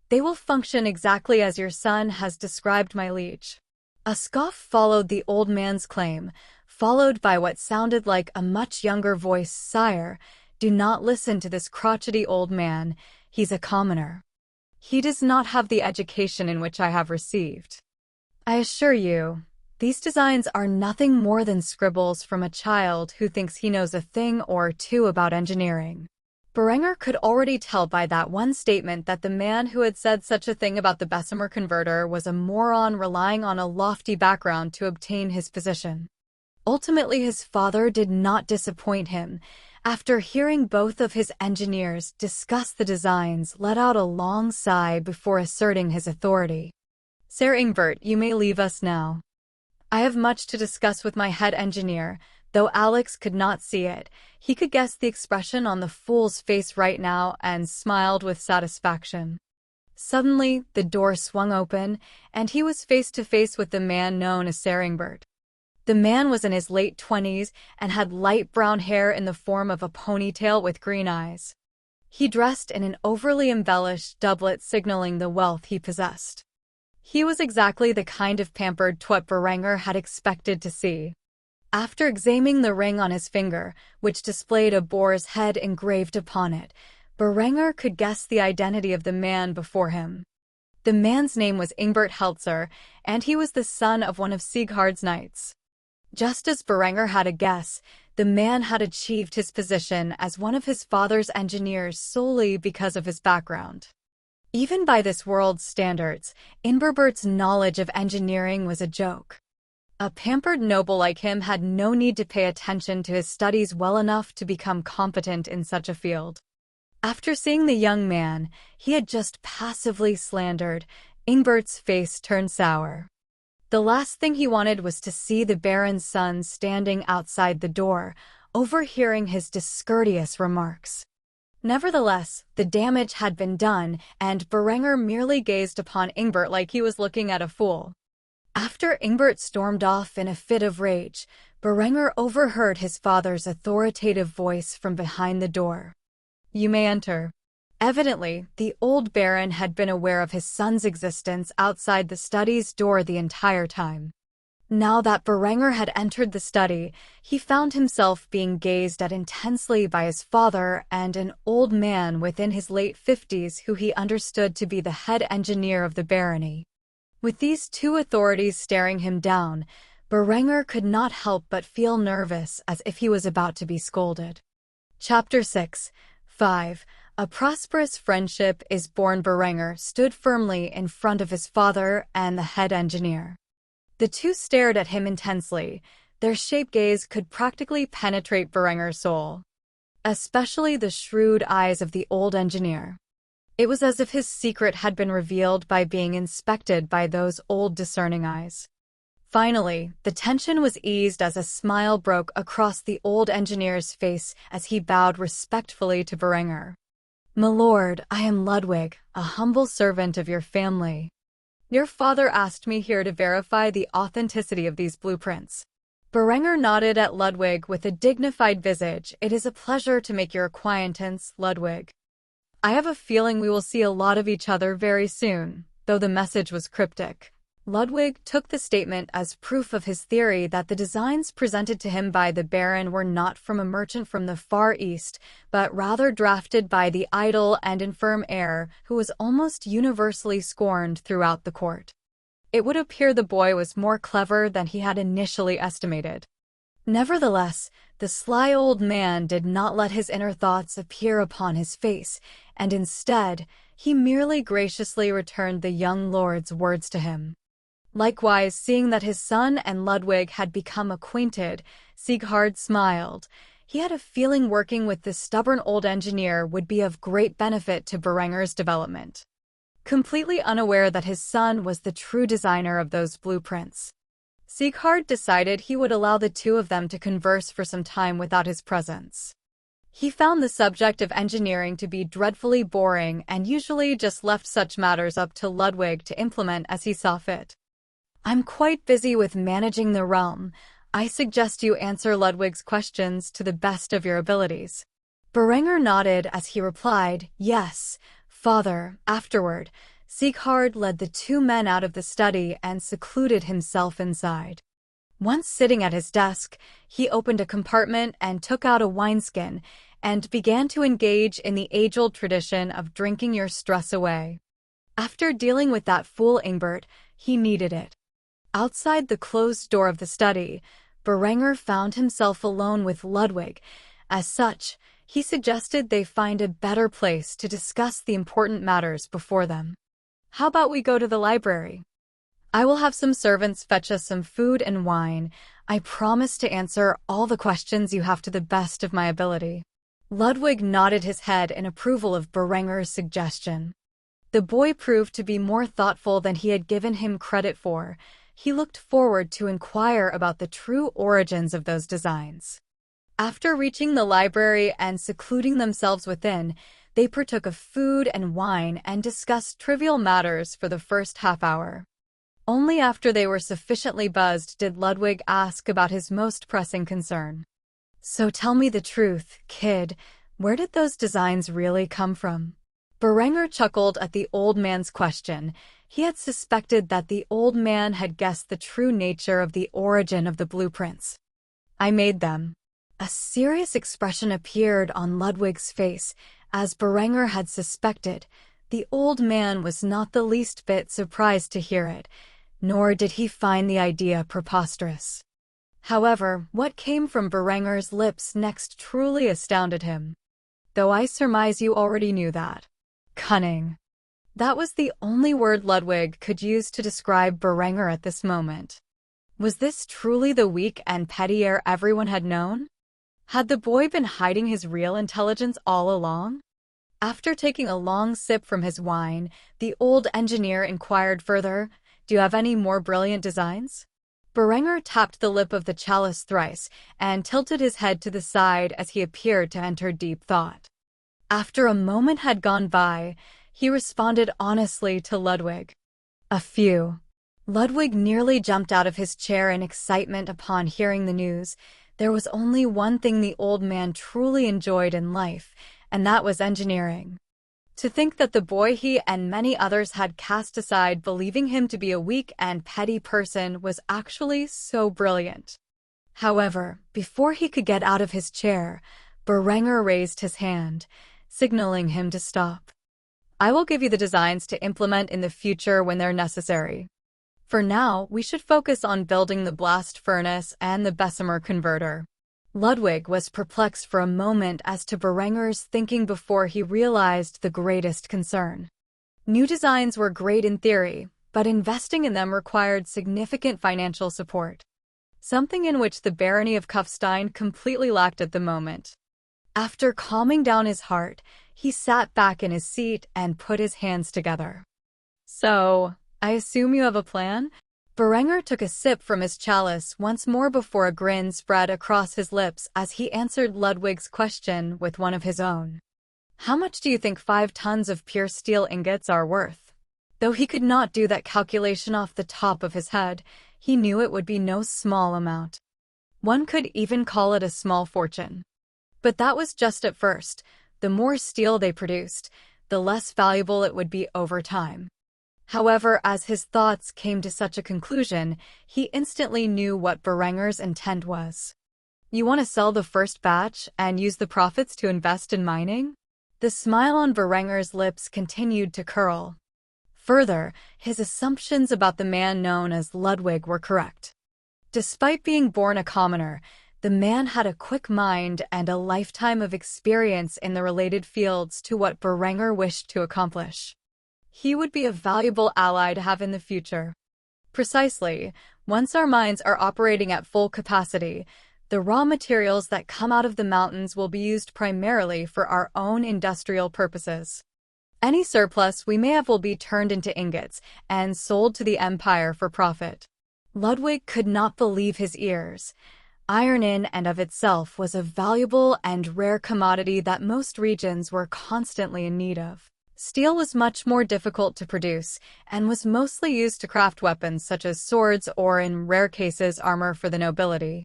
They will function exactly as your son has described, my liege." A scoff followed the old man's claim, followed by what sounded like a much younger voice. "Sire, do not listen to this crotchety old man. He's a commoner. He does not have the education in which I have received. I assure you, these designs are nothing more than scribbles from a child who thinks he knows a thing or two about engineering." Berenger could already tell by that one statement that the man who had said such a thing about the Bessemer converter was a moron relying on a lofty background to obtain his position. Ultimately, his father did not disappoint him. After hearing both of his engineers discuss the designs, let out a long sigh before asserting his authority. "Sir Ingbert, you may leave us now. I have much to discuss with my head engineer." Though Alex could not see it, he could guess the expression on the fool's face right now and smiled with satisfaction. Suddenly, the door swung open, and he was face to face with the man known as Sir Ingbert. The man was in his late 20s and had light brown hair in the form of a ponytail with green eyes. He dressed in an overly embellished doublet signaling the wealth he possessed. He was exactly the kind of pampered twat Berenger had expected to see. After examining the ring on his finger, which displayed a boar's head engraved upon it, Berenger could guess the identity of the man before him. The man's name was Ingbert Heltzer, and he was the son of one of Sieghard's knights. Just as Berenger had a guess, the man had achieved his position as one of his father's engineers solely because of his background. Even by this world's standards, Inberbert's knowledge of engineering was a joke. A pampered noble like him had no need to pay attention to his studies well enough to become competent in such a field. After seeing the young man he had just passively slandered, Ingbert's face turned sour. The last thing he wanted was to see the Baron's son standing outside the door, overhearing his discourteous remarks. Nevertheless, the damage had been done, and Berenger merely gazed upon Ingbert like he was looking at a fool. After Ingbert stormed off in a fit of rage, Berenger overheard his father's authoritative voice from behind the door. "You may enter." Evidently, the old Baron had been aware of his son's existence outside the study's door the entire time. Now that Berenger had entered the study, he found himself being gazed at intensely by his father and an old man within his late 50s who he understood to be the head engineer of the barony. With these two authorities staring him down, Berenger could not help but feel nervous as if he was about to be scolded. Chapter 6. 5. A prosperous friendship is born. Berenger stood firmly in front of his father and the head engineer. The two stared at him intensely. Their sharp gaze could practically penetrate Berenger's soul. Especially the shrewd eyes of the old engineer. It was as if his secret had been revealed by being inspected by those old discerning eyes. Finally, the tension was eased as a smile broke across the old engineer's face as he bowed respectfully to Berenger. "My lord, I am Ludwig, a humble servant of your family. Your father asked me here to verify the authenticity of these blueprints." Berenger nodded at Ludwig with a dignified visage. "It is a pleasure to make your acquaintance, Ludwig. I have a feeling we will see a lot of each other very soon," though the message was cryptic. Ludwig took the statement as proof of his theory that the designs presented to him by the Baron were not from a merchant from the Far East, but rather drafted by the idle and infirm heir who was almost universally scorned throughout the court. It would appear the boy was more clever than he had initially estimated. Nevertheless, the sly old man did not let his inner thoughts appear upon his face, and instead, he merely graciously returned the young lord's words to him. Likewise, seeing that his son and Ludwig had become acquainted, Sighard smiled. He had a feeling working with this stubborn old engineer would be of great benefit to Berenger's development. Completely unaware that his son was the true designer of those blueprints, Sighard decided he would allow the two of them to converse for some time without his presence. He found the subject of engineering to be dreadfully boring and usually just left such matters up to Ludwig to implement as he saw fit. "I'm quite busy with managing the realm. I suggest you answer Ludwig's questions to the best of your abilities." Berenger nodded as he replied, "Yes, father." Afterward, Sighard led the two men out of the study and secluded himself inside. Once sitting at his desk, he opened a compartment and took out a wineskin and began to engage in the age-old tradition of drinking your stress away. After dealing with that fool Ingbert, he needed it. Outside the closed door of the study, Berenger found himself alone with Ludwig. As such, he suggested they find a better place to discuss the important matters before them. "How about we go to the library? I will have some servants fetch us some food and wine. I promise to answer all the questions you have to the best of my ability." Ludwig nodded his head in approval of Berenger's suggestion. The boy proved to be more thoughtful than he had given him credit for. He looked forward to inquire about the true origins of those designs. After reaching the library and secluding themselves within, they partook of food and wine and discussed trivial matters for the first half-hour. Only after they were sufficiently buzzed did Ludwig ask about his most pressing concern. "So tell me the truth, kid, where did those designs really come from?" Berenger chuckled at the old man's question. He had suspected that the old man had guessed the true nature of the origin of the blueprints. "I made them." A serious expression appeared on Ludwig's face. As Berenger had suspected, the old man was not the least bit surprised to hear it, nor did he find the idea preposterous. However, what came from Berenger's lips next truly astounded him. "Though I surmise you already knew that." Cunning. That was the only word Ludwig could use to describe Berenger at this moment. Was this truly the weak and petty heir everyone had known? Had the boy been hiding his real intelligence all along? After taking a long sip from his wine, the old engineer inquired further, "Do you have any more brilliant designs?" Berenger tapped the lip of the chalice thrice and tilted his head to the side as he appeared to enter deep thought. After a moment had gone by, he responded honestly to Ludwig. "A few." Ludwig nearly jumped out of his chair in excitement upon hearing the news. There was only one thing the old man truly enjoyed in life, and that was engineering. To think that the boy he and many others had cast aside, believing him to be a weak and petty person, was actually so brilliant. However, before he could get out of his chair, Berenger raised his hand, signaling him to stop. "I will give you the designs to implement in the future when they're necessary. For now, we should focus on building the blast furnace and the Bessemer converter." Ludwig was perplexed for a moment as to Berenger's thinking before he realized the greatest concern. New designs were great in theory, but investing in them required significant financial support, something in which the barony of Kufstein completely lacked at the moment. After calming down his heart, he sat back in his seat and put his hands together. "So, I assume you have a plan?" Berenger took a sip from his chalice once more before a grin spread across his lips as he answered Ludwig's question with one of his own. "How much do you think 5 tons of pure steel ingots are worth?" Though he could not do that calculation off the top of his head, he knew it would be no small amount. One could even call it a small fortune. But that was just at first. The more steel they produced, the less valuable it would be over time. However, as his thoughts came to such a conclusion, he instantly knew what Berenger's intent was. "You want to sell the first batch and use the profits to invest in mining?" The smile on Berenger's lips continued to curl. Further, his assumptions about the man known as Ludwig were correct. Despite being born a commoner, the man had a quick mind and a lifetime of experience in the related fields to what Berenger wished to accomplish. He would be a valuable ally to have in the future. Precisely, once our mines are operating at full capacity, the raw materials that come out of the mountains will be used primarily for our own industrial purposes. Any surplus we may have will be turned into ingots and sold to the Empire for profit. Ludwig could not believe his ears. Iron in and of itself was a valuable and rare commodity that most regions were constantly in need of. Steel was much more difficult to produce and was mostly used to craft weapons such as swords or, in rare cases, armor for the nobility.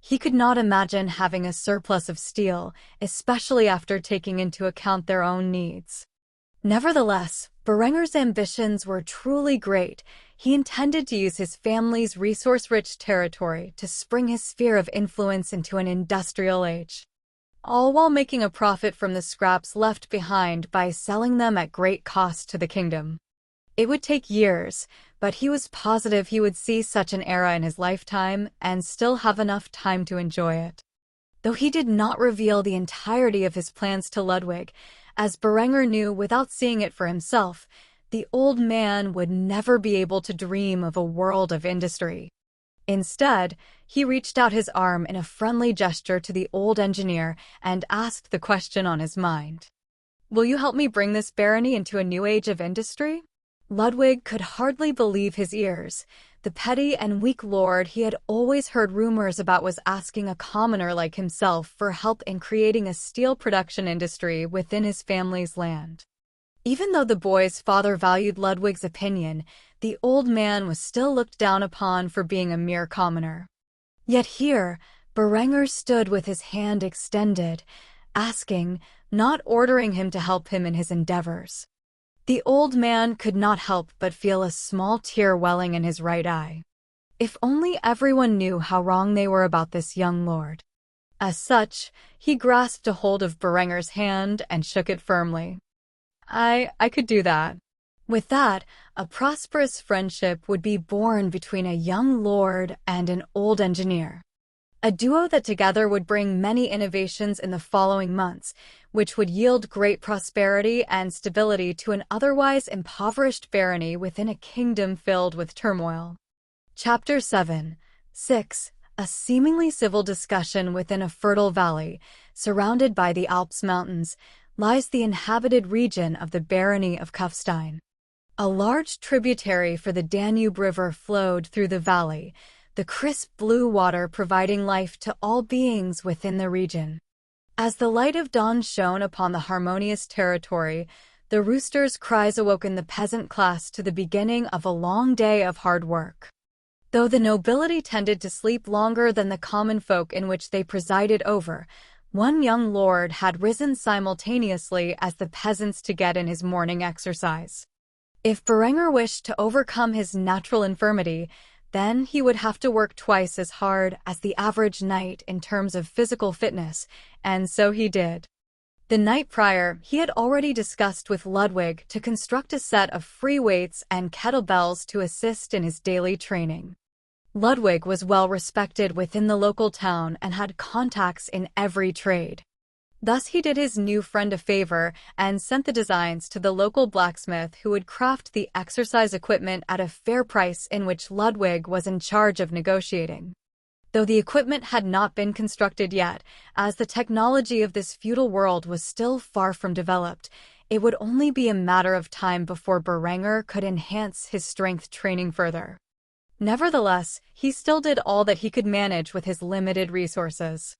He could not imagine having a surplus of steel, especially after taking into account their own needs. Nevertheless, Berenger's ambitions were truly great. He intended to use his family's resource-rich territory to spring his sphere of influence into an industrial age, all while making a profit from the scraps left behind by selling them at great cost to the kingdom. It would take years, but he was positive he would see such an era in his lifetime and still have enough time to enjoy it. Though he did not reveal the entirety of his plans to Ludwig, as Berenger knew without seeing it for himself, the old man would never be able to dream of a world of industry. Instead, he reached out his arm in a friendly gesture to the old engineer and asked the question on his mind. "Will you help me bring this barony into a new age of industry?" Ludwig could hardly believe his ears. The petty and weak lord he had always heard rumors about was asking a commoner like himself for help in creating a steel production industry within his family's land. Even though the boy's father valued Ludwig's opinion, the old man was still looked down upon for being a mere commoner. Yet here, Berenger stood with his hand extended, asking, not ordering him to help him in his endeavors. The old man could not help but feel a small tear welling in his right eye. If only everyone knew how wrong they were about this young lord. As such, he grasped a hold of Berenger's hand and shook it firmly. I could do that." With that, a prosperous friendship would be born between a young lord and an old engineer. A duo that together would bring many innovations in the following months, which would yield great prosperity and stability to an otherwise impoverished barony within a kingdom filled with turmoil. Chapter 7. 6. A seemingly civil discussion within a fertile valley, surrounded by the Alps mountains, lies the inhabited region of the Barony of Kufstein. A large tributary for the Danube River flowed through the valley, the crisp blue water providing life to all beings within the region. As the light of dawn shone upon the harmonious territory, the rooster's cries awoken the peasant class to the beginning of a long day of hard work. Though the nobility tended to sleep longer than the common folk in which they presided over, one young lord had risen simultaneously as the peasants to get in his morning exercise. If Berenger wished to overcome his natural infirmity, then he would have to work twice as hard as the average knight in terms of physical fitness, and so he did. The night prior, he had already discussed with Ludwig to construct a set of free weights and kettlebells to assist in his daily training. Ludwig was well respected within the local town and had contacts in every trade. Thus he did his new friend a favor and sent the designs to the local blacksmith who would craft the exercise equipment at a fair price in which Ludwig was in charge of negotiating. Though the equipment had not been constructed yet, as the technology of this feudal world was still far from developed, it would only be a matter of time before Berenger could enhance his strength training further. Nevertheless, he still did all that he could manage with his limited resources.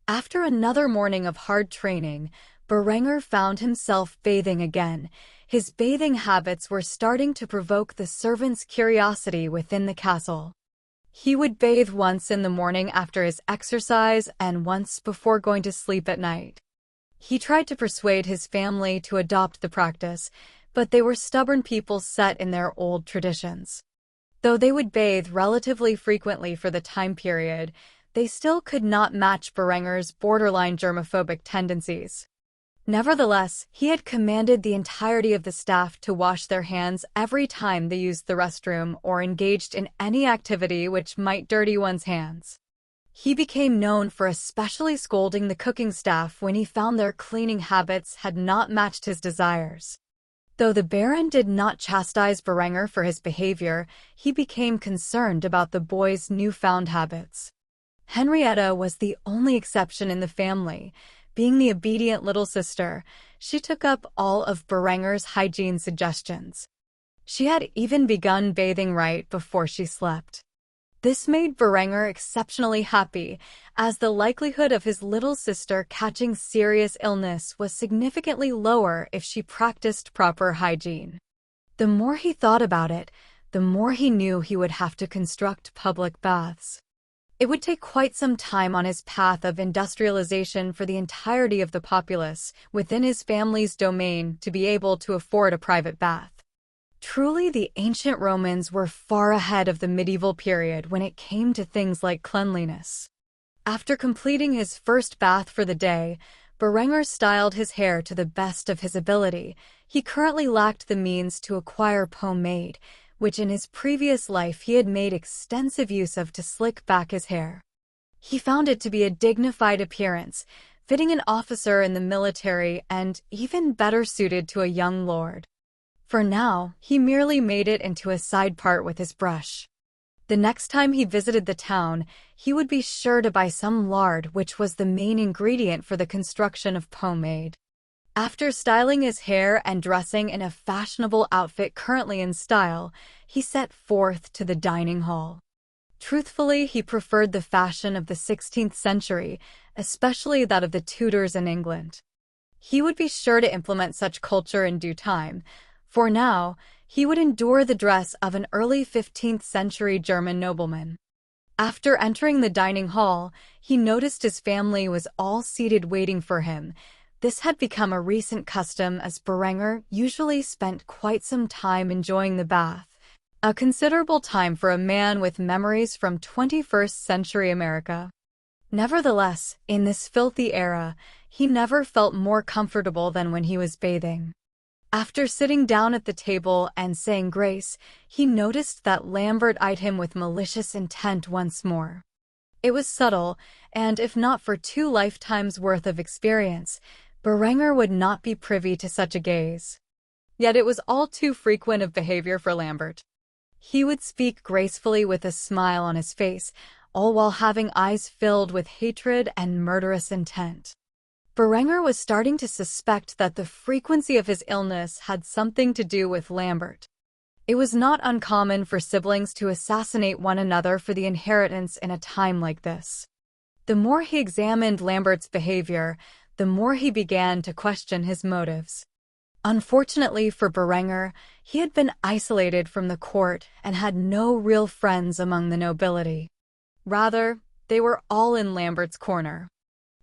After another morning of hard training, Berenger found himself bathing again. His bathing habits were starting to provoke the servants' curiosity within the castle. He would bathe once in the morning after his exercise and once before going to sleep at night. He tried to persuade his family to adopt the practice, but they were stubborn people set in their old traditions. Though they would bathe relatively frequently for the time period, they still could not match Berenger's borderline germophobic tendencies. Nevertheless, he had commanded the entirety of the staff to wash their hands every time they used the restroom or engaged in any activity which might dirty one's hands. He became known for especially scolding the cooking staff when he found their cleaning habits had not matched his desires. Though the Baron did not chastise Berenger for his behavior, he became concerned about the boy's newfound habits. Henrietta was the only exception in the family. Being the obedient little sister, she took up all of Berenger's hygiene suggestions. She had even begun bathing right before she slept. This made Berenger exceptionally happy, as the likelihood of his little sister catching serious illness was significantly lower if she practiced proper hygiene. The more he thought about it, the more he knew he would have to construct public baths. It would take quite some time on his path of industrialization for the entirety of the populace within his family's domain to be able to afford a private bath. Truly, the ancient Romans were far ahead of the medieval period when it came to things like cleanliness. After completing his first bath for the day, Berenger styled his hair to the best of his ability. He currently lacked the means to acquire pomade, which in his previous life he had made extensive use of to slick back his hair. He found it to be a dignified appearance, fitting an officer in the military and even better suited to a young lord. For now, he merely made it into a side part with his brush. The next time he visited the town, he would be sure to buy some lard, which was the main ingredient for the construction of pomade. After styling his hair and dressing in a fashionable outfit currently in style, he set forth to the dining hall. Truthfully, he preferred the fashion of the 16th century, especially that of the Tudors in England. He would be sure to implement such culture in due time. For now, he would endure the dress of an early 15th century German nobleman. After entering the dining hall, he noticed his family was all seated waiting for him. This had become a recent custom as Berenger usually spent quite some time enjoying the bath, a considerable time for a man with memories from 21st century America. Nevertheless, in this filthy era, he never felt more comfortable than when he was bathing. After sitting down at the table and saying grace, he noticed that Lambert eyed him with malicious intent once more. It was subtle, and if not for 2 lifetimes' worth of experience, Berenger would not be privy to such a gaze. Yet it was all too frequent of behavior for Lambert. He would speak gracefully with a smile on his face, all while having eyes filled with hatred and murderous intent. Berenger was starting to suspect that the frequency of his illness had something to do with Lambert. It was not uncommon for siblings to assassinate one another for the inheritance in a time like this. The more he examined Lambert's behavior, the more he began to question his motives. Unfortunately for Berenger, he had been isolated from the court and had no real friends among the nobility. Rather, they were all in Lambert's corner.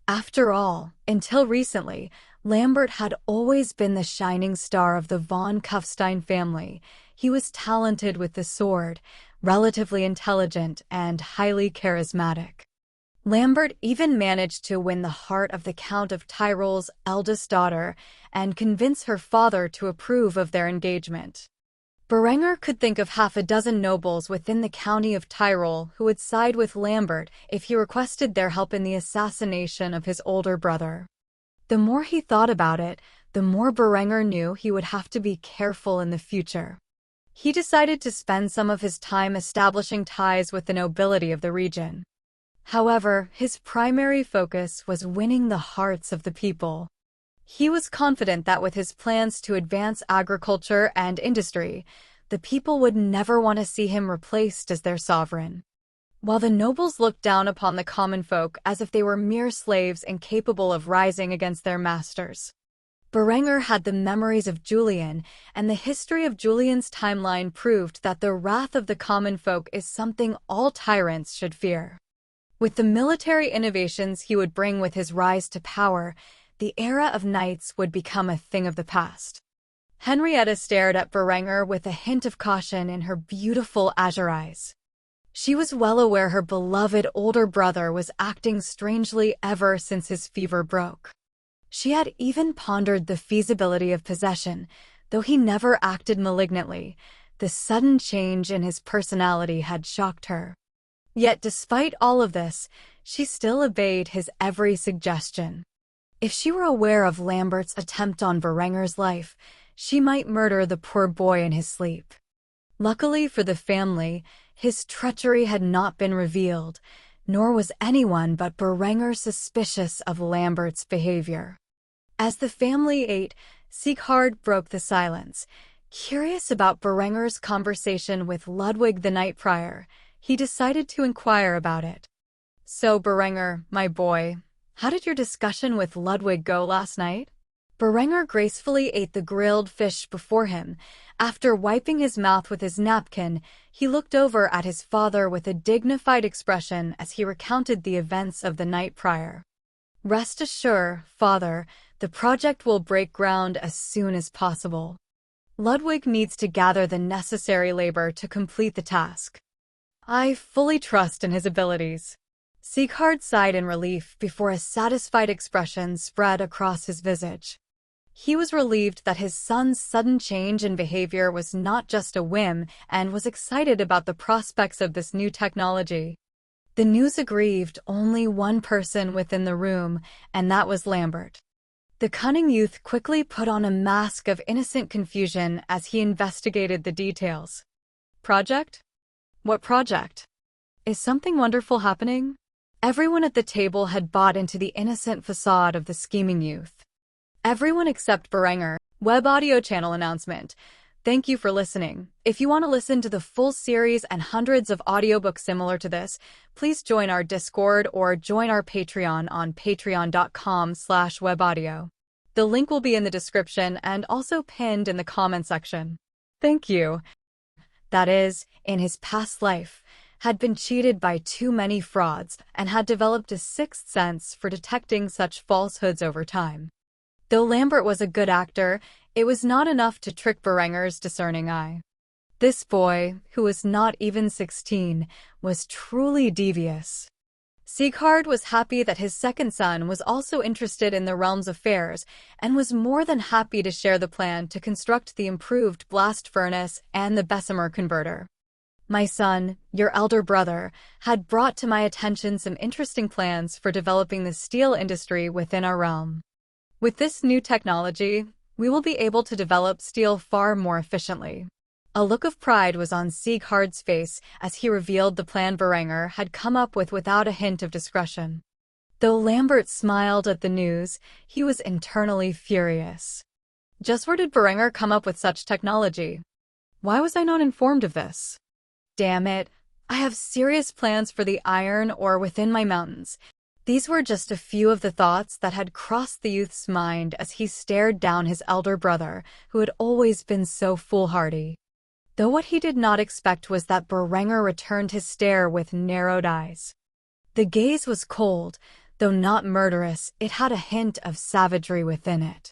After all, until recently, Lambert had always been the shining star of the von Kufstein family. He was talented with the sword, relatively intelligent, and highly charismatic. Lambert even managed to win the heart of the Count of Tyrol's eldest daughter and convince her father to approve of their engagement. Berenger could think of half a dozen nobles within the county of Tyrol who would side with Lambert if he requested their help in the assassination of his older brother. The more he thought about it, the more Berenger knew he would have to be careful in the future. He decided to spend some of his time establishing ties with the nobility of the region. However, his primary focus was winning the hearts of the people. He was confident that with his plans to advance agriculture and industry, the people would never want to see him replaced as their sovereign. While the nobles looked down upon the common folk as if they were mere slaves incapable of rising against their masters, Berenger had the memories of Julian, and the history of Julian's timeline proved that the wrath of the common folk is something all tyrants should fear. With the military innovations he would bring with his rise to power, the era of knights would become a thing of the past. Henrietta stared at Berenger with a hint of caution in her beautiful azure eyes. She was well aware her beloved older brother was acting strangely ever since his fever broke. She had even pondered the feasibility of possession, though he never acted malignantly. The sudden change in his personality had shocked her. Yet despite all of this, she still obeyed his every suggestion. If she were aware of Lambert's attempt on Berenger's life, she might murder the poor boy in his sleep. Luckily for the family, his treachery had not been revealed, nor was anyone but Berenger suspicious of Lambert's behavior. As the family ate, Sieghard broke the silence. Curious about Berenger's conversation with Ludwig the night prior, he decided to inquire about it. "So, Berenger, my boy, how did your discussion with Ludwig go last night?" Berenger gracefully ate the grilled fish before him. After wiping his mouth with his napkin, he looked over at his father with a dignified expression as he recounted the events of the night prior. "Rest assured, father, the project will break ground as soon as possible. Ludwig needs to gather the necessary labor to complete the task. I fully trust in his abilities." Sieghard sighed in relief before a satisfied expression spread across his visage. He was relieved that his son's sudden change in behavior was not just a whim and was excited about the prospects of this new technology. The news aggrieved only one person within the room, and that was Lambert. The cunning youth quickly put on a mask of innocent confusion as he investigated the details. "Project? What project? Is something wonderful happening?" Everyone at the table had bought into the innocent facade of the scheming youth. Everyone except Berenger. Web audio channel announcement. Thank you for listening. If you want to listen to the full series and hundreds of audiobooks similar to this, please join our Discord or join our Patreon on patreon.com/webaudio. The link will be in the description and also pinned in the comment section. Thank you. That is, in his past life, had been cheated by too many frauds and had developed a sixth sense for detecting such falsehoods over time. Though Lambert was a good actor, it was not enough to trick Berenger's discerning eye. This boy, who was not even 16, was truly devious. Sieghard was happy that his second son was also interested in the realm's affairs and was more than happy to share the plan to construct the improved blast furnace and the Bessemer converter. "My son, your elder brother, had brought to my attention some interesting plans for developing the steel industry within our realm. With this new technology, we will be able to develop steel far more efficiently. A look of pride was on Sieghard's face as he revealed the plan Berenger had come up with without a hint of discretion. Though Lambert smiled at the news, he was internally furious. Just where did Berenger come up with such technology? Why was I not informed of this? Damn it, I have serious plans for the iron ore within my mountains. These were just a few of the thoughts that had crossed the youth's mind as he stared down his elder brother, who had always been so foolhardy. Though what he did not expect was that Berenger returned his stare with narrowed eyes. The gaze was cold, though not murderous, it had a hint of savagery within it.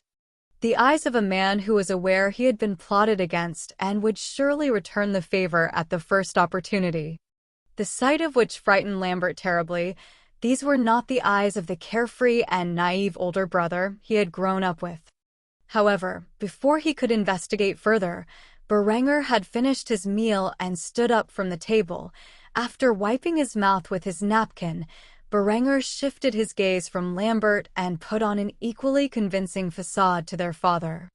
The eyes of a man who was aware he had been plotted against and would surely return the favor at the first opportunity. The sight of which frightened Lambert terribly. These were not the eyes of the carefree and naive older brother he had grown up with. However, before he could investigate further, Berenger had finished his meal and stood up from the table. After wiping his mouth with his napkin, Berenger shifted his gaze from Lambert and put on an equally convincing facade to their father.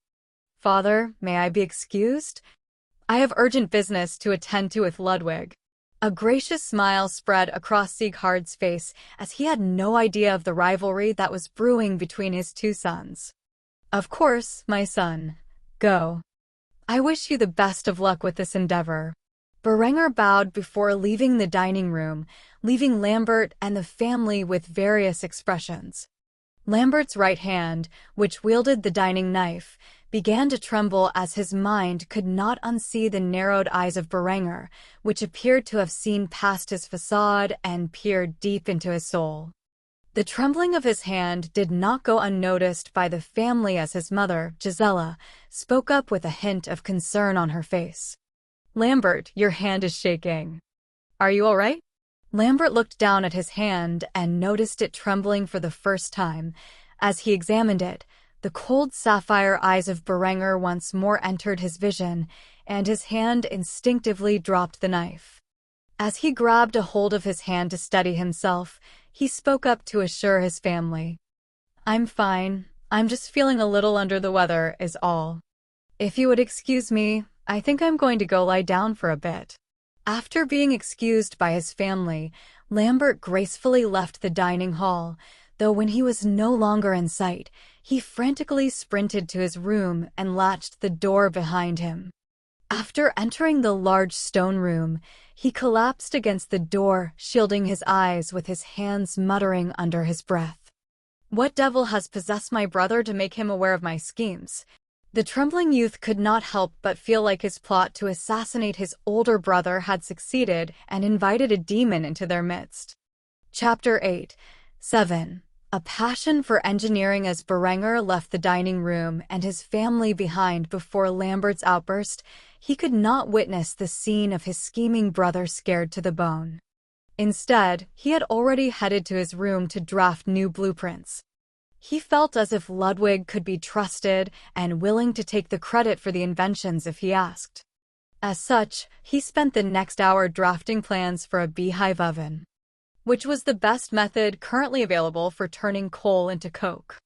"Father, may I be excused? I have urgent business to attend to with Ludwig." A gracious smile spread across Sieghard's face as he had no idea of the rivalry that was brewing between his two sons. "Of course, my son. Go. I wish you the best of luck with this endeavor." Berenger bowed before leaving the dining room, leaving Lambert and the family with various expressions. Lambert's right hand, which wielded the dining knife, began to tremble as his mind could not unsee the narrowed eyes of Berenger, which appeared to have seen past his facade and peered deep into his soul. The trembling of his hand did not go unnoticed by the family as his mother, Gisela, spoke up with a hint of concern on her face. "Lambert, your hand is shaking. Are you all right?" Lambert looked down at his hand and noticed it trembling for the first time. As he examined it, the cold sapphire eyes of Berenger once more entered his vision, and his hand instinctively dropped the knife. As he grabbed a hold of his hand to steady himself, he spoke up to assure his family. "I'm fine. I'm just feeling a little under the weather, is all. If you would excuse me, I think I'm going to go lie down for a bit." After being excused by his family, Lambert gracefully left the dining hall, though when he was no longer in sight, he frantically sprinted to his room and latched the door behind him. After entering the large stone room, he collapsed against the door, shielding his eyes with his hands, muttering under his breath. "What devil has possessed my brother to make him aware of my schemes?" The trembling youth could not help but feel like his plot to assassinate his older brother had succeeded and invited a demon into their midst. Chapter 8. 7. A passion for engineering. As Berenger left the dining room and his family behind before Lambert's outburst, he could not witness the scene of his scheming brother scared to the bone. Instead, he had already headed to his room to draft new blueprints. He felt as if Ludwig could be trusted and willing to take the credit for the inventions if he asked. As such, he spent the next hour drafting plans for a beehive oven, which was the best method currently available for turning coal into coke,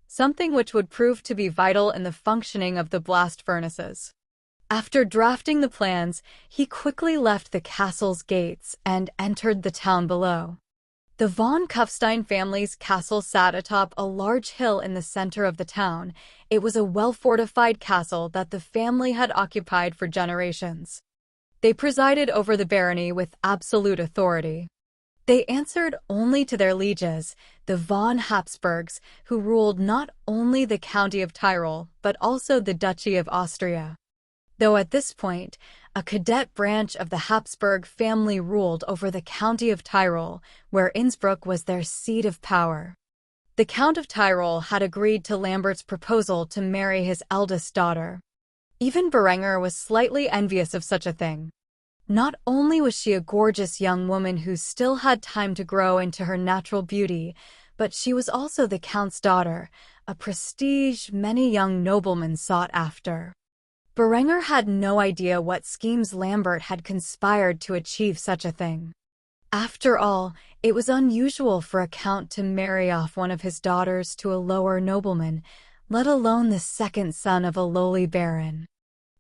something which would prove to be vital in the functioning of the blast furnaces. After drafting the plans, he quickly left the castle's gates and entered the town below. The von Kufstein family's castle sat atop a large hill in the center of the town. It was a well-fortified castle that the family had occupied for generations. They presided over the barony with absolute authority. They answered only to their lieges, the von Habsburgs, who ruled not only the county of Tyrol, but also the Duchy of Austria. Though at this point, a cadet branch of the Habsburg family ruled over the county of Tyrol, where Innsbruck was their seat of power. The Count of Tyrol had agreed to Lambert's proposal to marry his eldest daughter. Even Berenger was slightly envious of such a thing. Not only was she a gorgeous young woman who still had time to grow into her natural beauty, but she was also the Count's daughter, a prestige many young noblemen sought after. Berenger had no idea what schemes Lambert had conspired to achieve such a thing. After all, it was unusual for a count to marry off one of his daughters to a lower nobleman, let alone the second son of a lowly baron.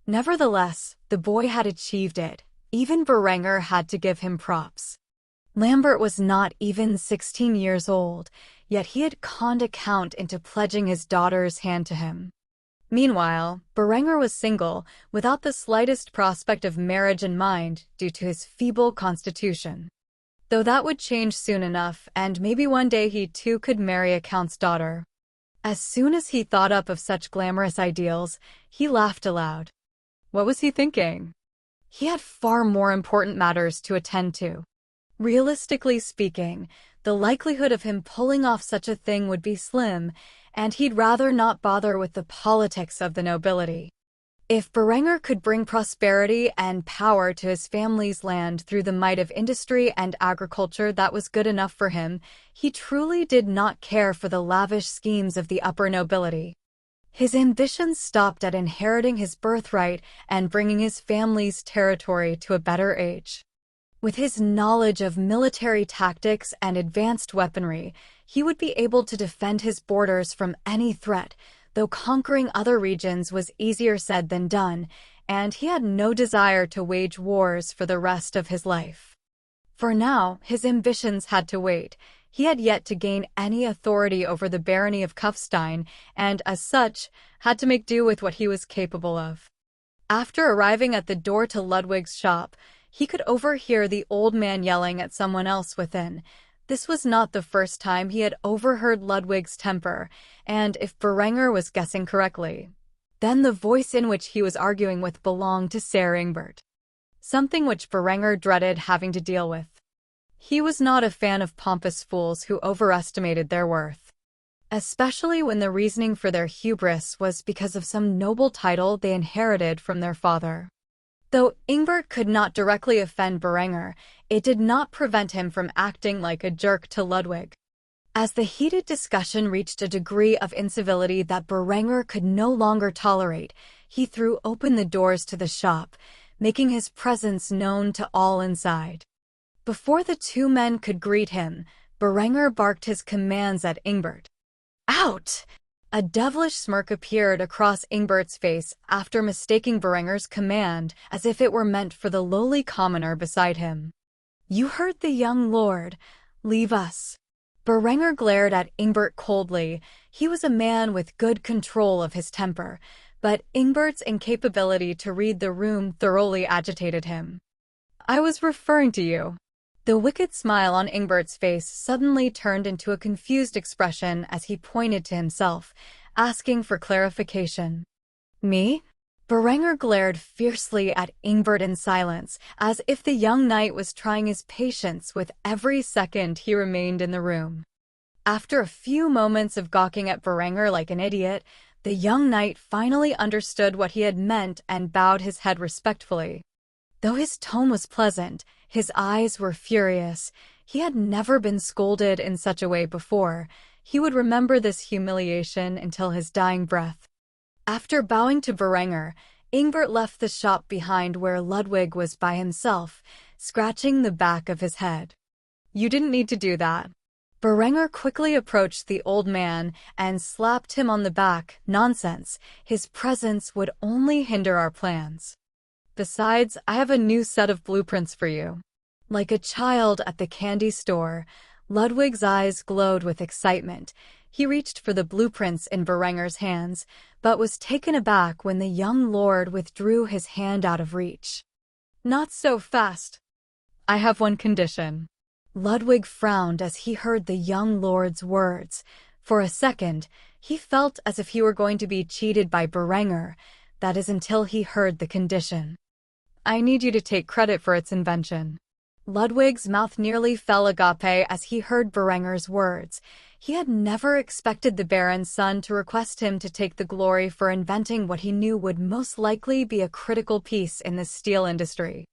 Nevertheless, the boy had achieved it. Even Berenger had to give him props. Lambert was not even 16 years old, yet he had conned a count into pledging his daughter's hand to him. Meanwhile, Berenger was single, without the slightest prospect of marriage in mind due to his feeble constitution. Though that would change soon enough, and maybe one day he too could marry a count's daughter. As soon as he thought up of such glamorous ideals, he laughed aloud. What was he thinking? He had far more important matters to attend to. Realistically speaking, the likelihood of him pulling off such a thing would be slim, and he'd rather not bother with the politics of the nobility. If Berenger could bring prosperity and power to his family's land through the might of industry and agriculture, that was good enough for him. He truly did not care for the lavish schemes of the upper nobility. His ambitions stopped at inheriting his birthright and bringing his family's territory to a better age. With his knowledge of military tactics and advanced weaponry, he would be able to defend his borders from any threat, though conquering other regions was easier said than done, and he had no desire to wage wars for the rest of his life. For now, his ambitions had to wait. He had yet to gain any authority over the barony of Kufstein, and as such, had to make do with what he was capable of. After arriving at the door to Ludwig's shop, he could overhear the old man yelling at someone else within. This was not the first time he had overheard Ludwig's temper, and if Berenger was guessing correctly, then the voice in which he was arguing with belonged to Sir Ingbert. Something which Berenger dreaded having to deal with. He was not a fan of pompous fools who overestimated their worth, especially when the reasoning for their hubris was because of some noble title they inherited from their father. Though Ingbert could not directly offend Berenger, it did not prevent him from acting like a jerk to Ludwig. As the heated discussion reached a degree of incivility that Berenger could no longer tolerate, he threw open the doors to the shop, making his presence known to all inside. Before the two men could greet him, Berenger barked his commands at Ingbert. Out! A devilish smirk appeared across Ingbert's face after mistaking Berenger's command as if it were meant for the lowly commoner beside him. You heard the young lord. Leave us. Berenger glared at Ingbert coldly. He was a man with good control of his temper, but Ingbert's incapability to read the room thoroughly agitated him. I was referring to you. The wicked smile on Ingbert's face suddenly turned into a confused expression as he pointed to himself, asking for clarification. Me? Berenger glared fiercely at Ingbert in silence, as if the young knight was trying his patience with every second he remained in the room. After a few moments of gawking at Berenger like an idiot, the young knight finally understood what he had meant and bowed his head respectfully. Though his tone was pleasant, his eyes were furious. He had never been scolded in such a way before. He would remember this humiliation until his dying breath. After bowing to Berenger, Ingbert left the shop behind where Ludwig was by himself, scratching the back of his head. You didn't need to do that. Berenger quickly approached the old man and slapped him on the back. Nonsense. His presence would only hinder our plans. Besides, I have a new set of blueprints for you. Like a child at the candy store, Ludwig's eyes glowed with excitement. He reached for the blueprints in Berenger's hands, but was taken aback when the young lord withdrew his hand out of reach. Not so fast. I have one condition. Ludwig frowned as he heard the young lord's words. For a second, he felt as if he were going to be cheated by Berenger. That is until he heard the condition. I need you to take credit for its invention. Ludwig's mouth nearly fell agape as he heard Berenger's words. He had never expected the Baron's son to request him to take the glory for inventing what he knew would most likely be a critical piece in the steel industry.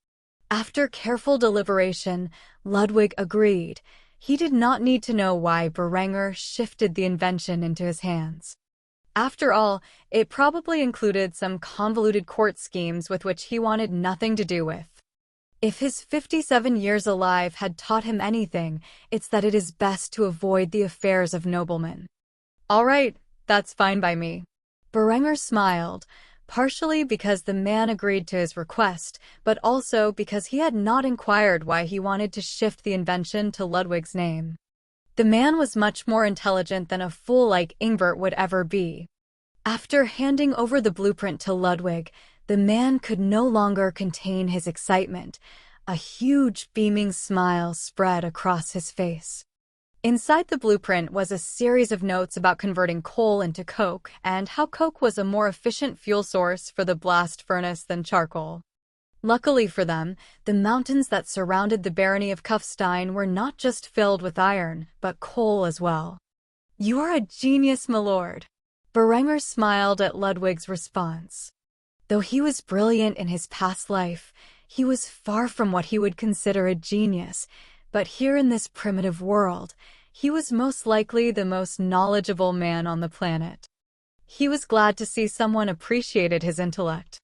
After careful deliberation, Ludwig agreed. He did not need to know why Berenger shifted the invention into his hands. After all, it probably included some convoluted court schemes with which he wanted nothing to do with. If his 57 years alive had taught him anything, it's that it is best to avoid the affairs of noblemen. All right, that's fine by me. Berenger smiled, partially because the man agreed to his request, but also because he had not inquired why he wanted to shift the invention to Ludwig's name. The man was much more intelligent than a fool like Ingbert would ever be. After handing over the blueprint to Ludwig, the man could no longer contain his excitement. A huge, beaming smile spread across his face. Inside the blueprint was a series of notes about converting coal into coke and how coke was a more efficient fuel source for the blast furnace than charcoal. Luckily for them, the mountains that surrounded the barony of Kufstein were not just filled with iron, but coal as well. "You are a genius, my lord." Berenger smiled at Ludwig's response. Though he was brilliant in his past life, he was far from what he would consider a genius. But here in this primitive world, he was most likely the most knowledgeable man on the planet. He was glad to see someone appreciated his intellect.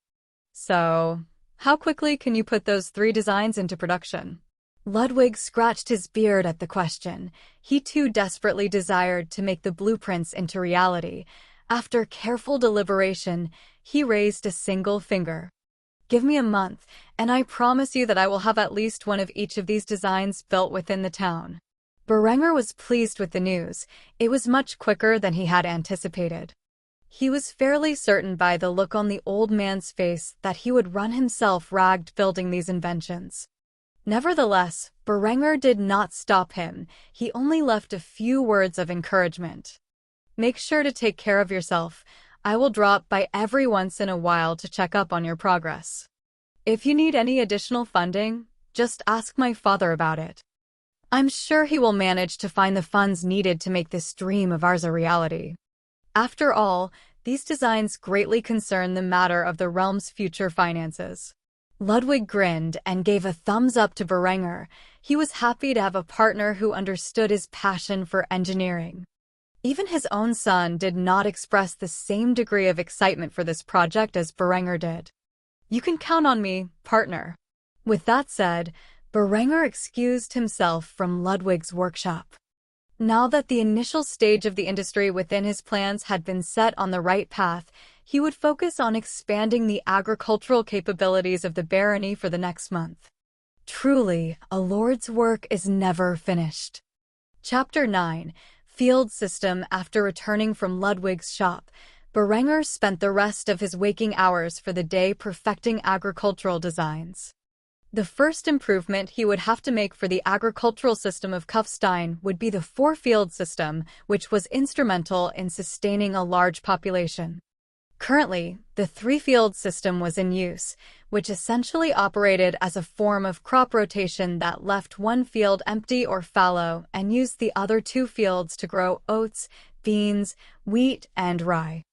"So, how quickly can you put those 3 designs into production?" Ludwig scratched his beard at the question. He too desperately desired to make the blueprints into reality. After careful deliberation, he raised a single finger. "Give me a month, and I promise you that I will have at least one of each of these designs built within the town." Berenger was pleased with the news. It was much quicker than he had anticipated. He was fairly certain by the look on the old man's face that he would run himself ragged building these inventions. Nevertheless, Berenger did not stop him. He only left a few words of encouragement. "Make sure to take care of yourself. I will drop by every once in a while to check up on your progress. If you need any additional funding, just ask my father about it. I'm sure he will manage to find the funds needed to make this dream of ours a reality." After all, these designs greatly concern the matter of the realm's future finances. Ludwig grinned and gave a thumbs up to Berenger. He was happy to have a partner who understood his passion for engineering. Even his own son did not express the same degree of excitement for this project as Berenger did. "You can count on me, partner." With that said, Berenger excused himself from Ludwig's workshop. Now that the initial stage of the industry within his plans had been set on the right path, he would focus on expanding the agricultural capabilities of the barony for the next month. Truly, a lord's work is never finished. Chapter 9. Field System. After returning from Ludwig's shop, Berenger spent the rest of his waking hours for the day perfecting agricultural designs. The first improvement he would have to make for the agricultural system of Kufstein would be the 4-field system, which was instrumental in sustaining a large population. Currently, the 3-field system was in use, which essentially operated as a form of crop rotation that left one field empty or fallow and used the other 2 fields to grow oats, beans, wheat, and rye.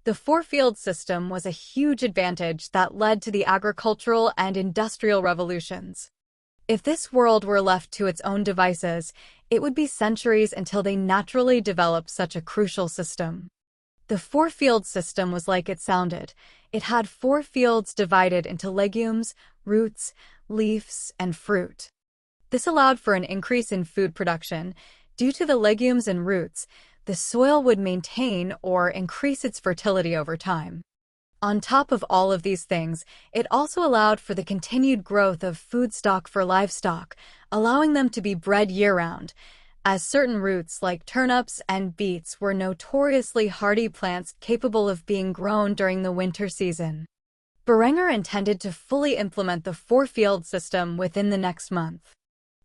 The 4-field system was a huge advantage that led to the agricultural and industrial revolutions. If this world were left to its own devices, it would be centuries until they naturally developed such a crucial system. The 4-field system was like it sounded. It had 4 fields divided into legumes, roots, leaves, and fruit. This allowed for an increase in food production. Due to the legumes and roots, the soil would maintain or increase its fertility over time. On top of all of these things, it also allowed for the continued growth of food stock for livestock, allowing them to be bred year-round, as certain roots like turnips and beets were notoriously hardy plants capable of being grown during the winter season. Berenger intended to fully implement the 4-field system within the next month,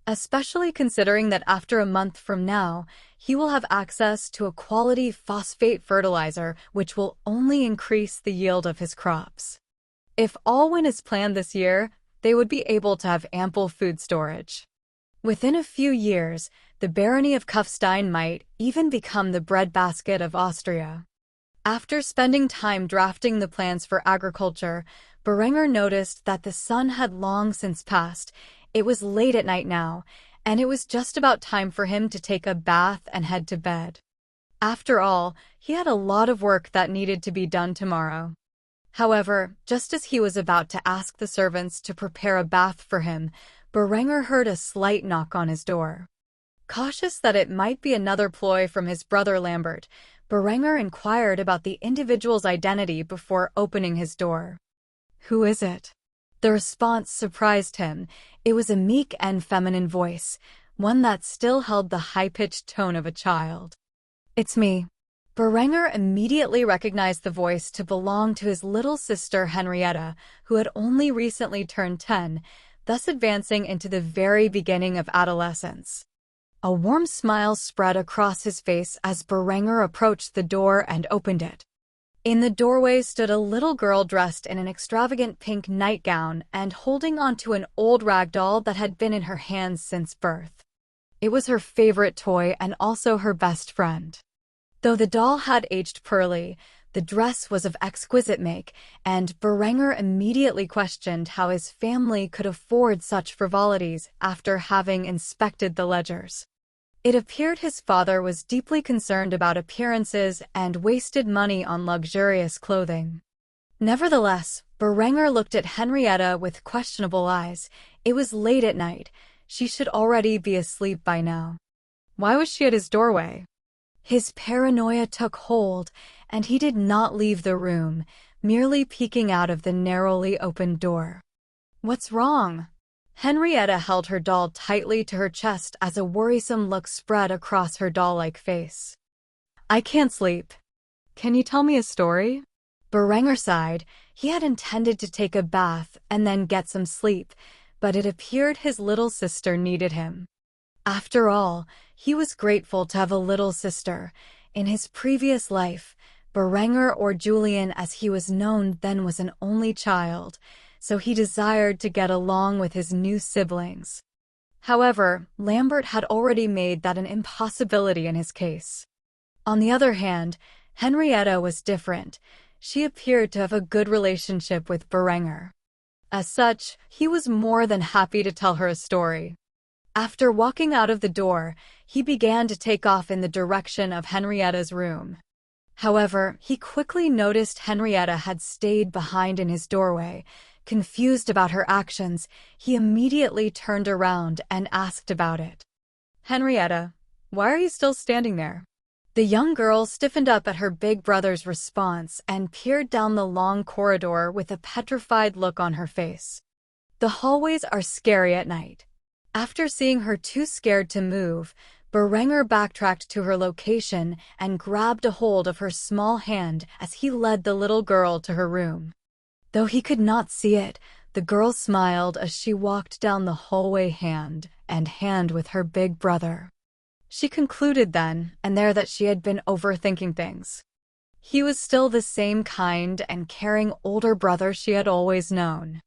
especially considering that after a month from now, he will have access to a quality phosphate fertilizer which will only increase the yield of his crops. If all went as planned this year, they would be able to have ample food storage. Within a few years, the barony of Kufstein might even become the breadbasket of Austria. After spending time drafting the plans for agriculture, Berenger noticed that the sun had long since passed. It was late at night now, and it was just about time for him to take a bath and head to bed. After all, he had a lot of work that needed to be done tomorrow. However, just as he was about to ask the servants to prepare a bath for him, Berenger heard a slight knock on his door. Cautious that it might be another ploy from his brother Lambert, Berenger inquired about the individual's identity before opening his door. "Who is it?" The response surprised him. It was a meek and feminine voice, one that still held the high-pitched tone of a child. "It's me." Berenger immediately recognized the voice to belong to his little sister Henrietta, who had only recently turned 10, thus advancing into the very beginning of adolescence. A warm smile spread across his face as Berenger approached the door and opened it. In the doorway stood a little girl dressed in an extravagant pink nightgown and holding onto an old rag doll that had been in her hands since birth. It was her favorite toy and also her best friend. Though the doll had aged poorly, the dress was of exquisite make, and Berenger immediately questioned how his family could afford such frivolities after having inspected the ledgers. It appeared his father was deeply concerned about appearances and wasted money on luxurious clothing. Nevertheless, Berenger looked at Henrietta with questionable eyes. It was late at night. She should already be asleep by now. Why was she at his doorway? His paranoia took hold, and he did not leave the room, merely peeking out of the narrowly opened door. "What's wrong?" Henrietta held her doll tightly to her chest as a worrisome look spread across her doll-like face. "I can't sleep. Can you tell me a story?" Berenger sighed. He had intended to take a bath and then get some sleep, but it appeared his little sister needed him. After all, he was grateful to have a little sister. In his previous life, Berenger, or Julian as he was known then, was an only child, so he desired to get along with his new siblings. However, Lambert had already made that an impossibility in his case. On the other hand, Henrietta was different. She appeared to have a good relationship with Berenger. As such, he was more than happy to tell her a story. After walking out of the door, he began to take off in the direction of Henrietta's room. However, he quickly noticed Henrietta had stayed behind in his doorway. Confused about her actions, he immediately turned around and asked about it. "Henrietta, why are you still standing there?" The young girl stiffened up at her big brother's response and peered down the long corridor with a petrified look on her face. The hallways are scary at night. After seeing her too scared to move, Berenger backtracked to her location and grabbed a hold of her small hand as he led the little girl to her room. Though he could not see it, the girl smiled as she walked down the hallway hand in hand with her big brother. She concluded then and there that she had been overthinking things. He was still the same kind and caring older brother she had always known.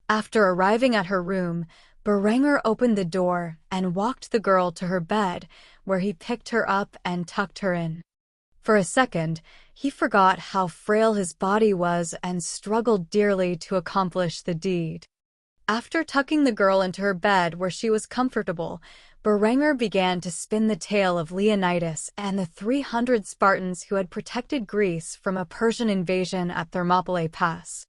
After arriving at her room, Berenger opened the door and walked the girl to her bed, where he picked her up and tucked her in. For a second, he forgot how frail his body was and struggled dearly to accomplish the deed. After tucking the girl into her bed where she was comfortable, Berenger began to spin the tale of Leonidas and the 300 Spartans who had protected Greece from a Persian invasion at Thermopylae Pass.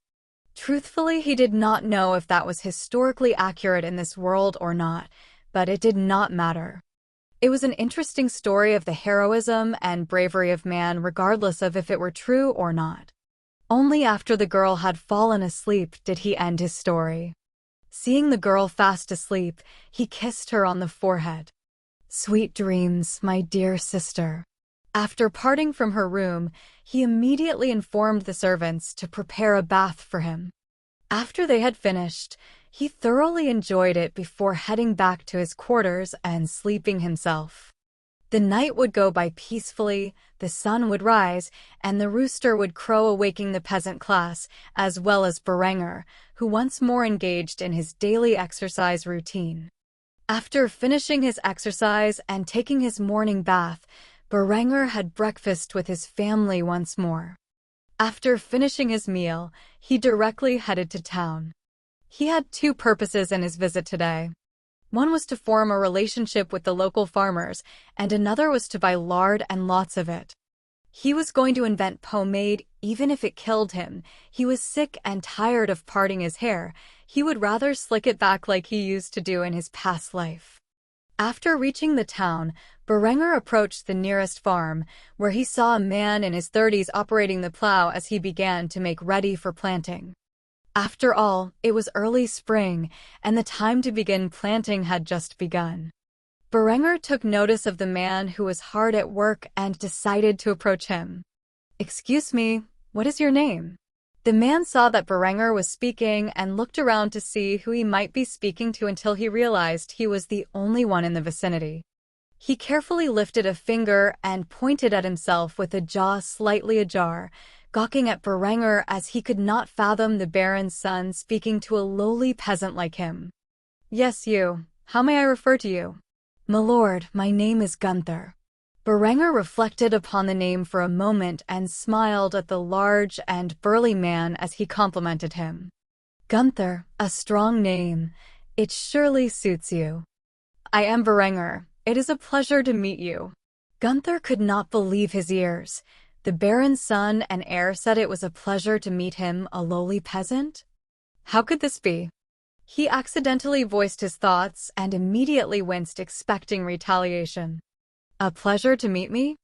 Truthfully, he did not know if that was historically accurate in this world or not, but it did not matter. It was an interesting story of the heroism and bravery of man, regardless of if it were true or not. Only after the girl had fallen asleep did he end his story. Seeing the girl fast asleep, he kissed her on the forehead. "Sweet dreams, my dear sister." After parting from her room, he immediately informed the servants to prepare a bath for him. After they had finished, he thoroughly enjoyed it before heading back to his quarters and sleeping himself. The night would go by peacefully, the sun would rise, and the rooster would crow, awaking the peasant class, as well as Berenger, who once more engaged in his daily exercise routine. After finishing his exercise and taking his morning bath, Berenger had breakfast with his family once more. After finishing his meal, he directly headed to town. He had two purposes in his visit today. One was to form a relationship with the local farmers, and another was to buy lard and lots of it. He was going to invent pomade even if it killed him. He was sick and tired of parting his hair. He would rather slick it back like he used to do in his past life. After reaching the town, Berenger approached the nearest farm, where he saw a man in his 30s operating the plow as he began to make ready for planting. After all, it was early spring, and the time to begin planting had just begun. Berenger took notice of the man who was hard at work and decided to approach him. "Excuse me, what is your name?" The man saw that Berenger was speaking and looked around to see who he might be speaking to until he realized he was the only one in the vicinity. He carefully lifted a finger and pointed at himself with a jaw slightly ajar, gawking at Berenger as he could not fathom the Baron's son speaking to a lowly peasant like him. "Yes, you. How may I refer to you?" "My lord, my name is Gunther." Berenger reflected upon the name for a moment and smiled at the large and burly man as he complimented him. "Gunther, a strong name. It surely suits you." "I am Berenger. It is a pleasure to meet you." Gunther could not believe his ears. The Baron's son and heir said it was a pleasure to meet him, a lowly peasant? How could this be? He accidentally voiced his thoughts and immediately winced, expecting retaliation. "A pleasure to meet me?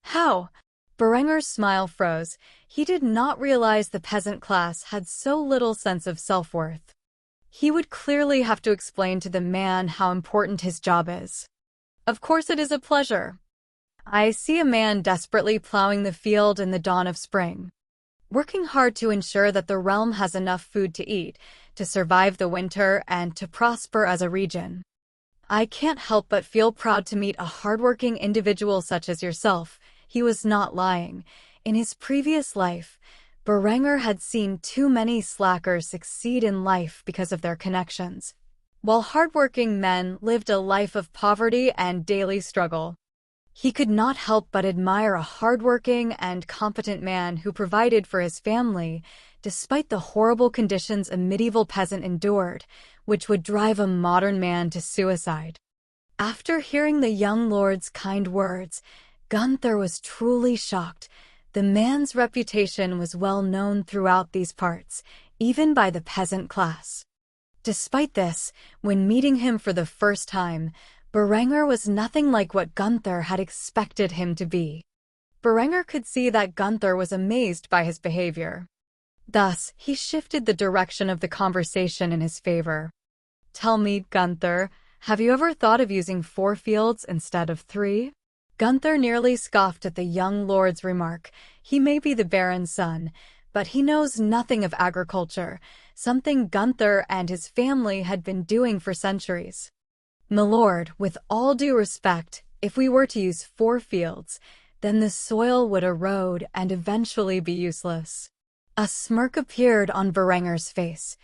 How?" Berenger's smile froze. He did not realize the peasant class had so little sense of self-worth. He would clearly have to explain to the man how important his job is. "Of course it is a pleasure. I see a man desperately plowing the field in the dawn of spring, working hard to ensure that the realm has enough food to eat, to survive the winter, and to prosper as a region. I can't help but feel proud to meet a hardworking individual such as yourself." He was not lying. In his previous life, Berenger had seen too many slackers succeed in life because of their connections, while hardworking men lived a life of poverty and daily struggle. He could not help but admire a hardworking and competent man who provided for his family, despite the horrible conditions a medieval peasant endured, which would drive a modern man to suicide. After hearing the young lord's kind words, Gunther was truly shocked. The man's reputation was well known throughout these parts, even by the peasant class. Despite this, when meeting him for the first time, Berenger was nothing like what Gunther had expected him to be. Berenger could see that Gunther was amazed by his behavior. Thus, he shifted the direction of the conversation in his favor. "Tell me, Gunther, have you ever thought of using 4 fields instead of 3? Gunther nearly scoffed at the young lord's remark. He may be the Baron's son, but he knows nothing of agriculture, something Gunther and his family had been doing for centuries. "My lord, with all due respect, if we were to use 4 fields, then the soil would erode and eventually be useless." A smirk appeared on Berenger's face.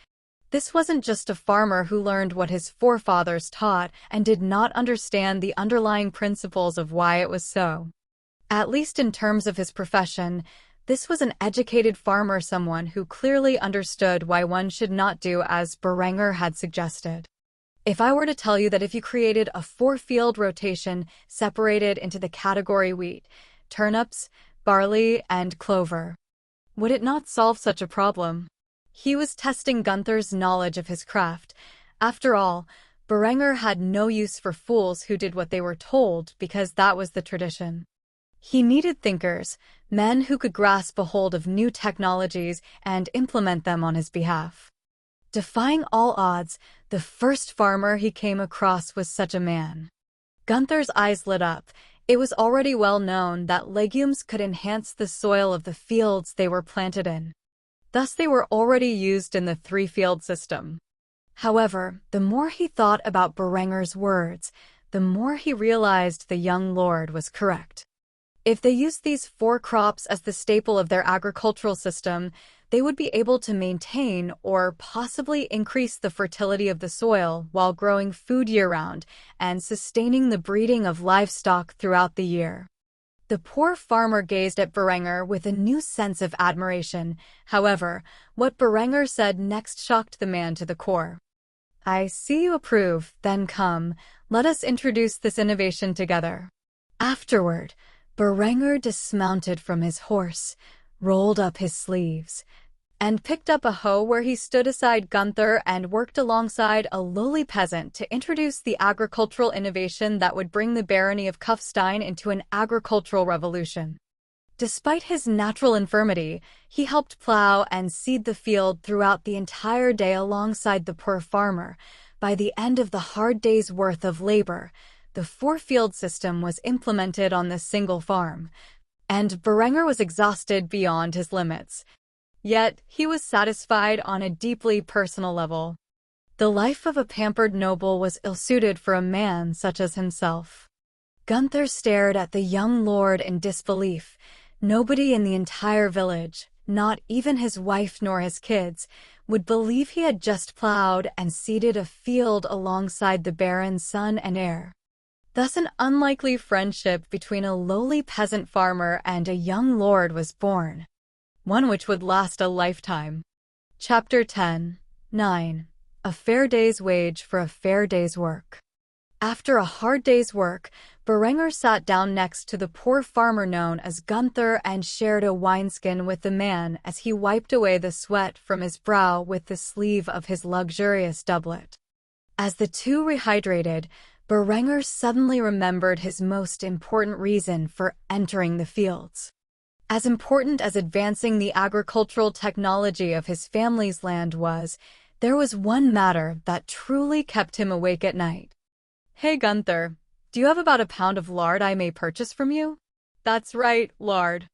This wasn't just a farmer who learned what his forefathers taught and did not understand the underlying principles of why it was so. At least in terms of his profession, this was an educated farmer, someone who clearly understood why one should not do as Berenger had suggested. If I were to tell you that if you created a 4-field rotation separated into the category wheat, turnips, barley, and clover, would it not solve such a problem? He was testing Gunther's knowledge of his craft. After all, Berenger had no use for fools who did what they were told because that was the tradition. He needed thinkers, men who could grasp a hold of new technologies and implement them on his behalf. Defying all odds, the first farmer he came across was such a man. Gunther's eyes lit up. It was already well known that legumes could enhance the soil of the fields they were planted in. Thus they were already used in the 3-field system. However, the more he thought about Berenger's words, the more he realized the young lord was correct. If they used these 4 crops as the staple of their agricultural system, they would be able to maintain or possibly increase the fertility of the soil while growing food year-round and sustaining the breeding of livestock throughout the year. The poor farmer gazed at Berenger with a new sense of admiration. However, what Berenger said next shocked the man to the core. "I see you approve, then come, let us introduce this innovation together." Afterward, Berenger dismounted from his horse, rolled up his sleeves, and picked up a hoe where he stood aside Gunther and worked alongside a lowly peasant to introduce the agricultural innovation that would bring the barony of Kufstein into an agricultural revolution. Despite his natural infirmity, he helped plow and seed the field throughout the entire day alongside the poor farmer. By the end of the hard day's worth of labor, the four-field system was implemented on this single farm, and Berenger was exhausted beyond his limits. Yet, he was satisfied on a deeply personal level. The life of a pampered noble was ill-suited for a man such as himself. Gunther stared at the young lord in disbelief. Nobody in the entire village, not even his wife nor his kids, would believe he had just plowed and seeded a field alongside the baron's son and heir. Thus an unlikely friendship between a lowly peasant farmer and a young lord was born, one which would last a lifetime. Chapter 10. 9. A fair day's wage for a fair day's work. After a hard day's work, Berenger sat down next to the poor farmer known as Gunther and shared a wineskin with the man as he wiped away the sweat from his brow with the sleeve of his luxurious doublet. As the two rehydrated, Berenger suddenly remembered his most important reason for entering the fields. As important as advancing the agricultural technology of his family's land was, there was one matter that truly kept him awake at night. "Hey Gunther, do you have about a pound of lard I may purchase from you?" "That's right, lard."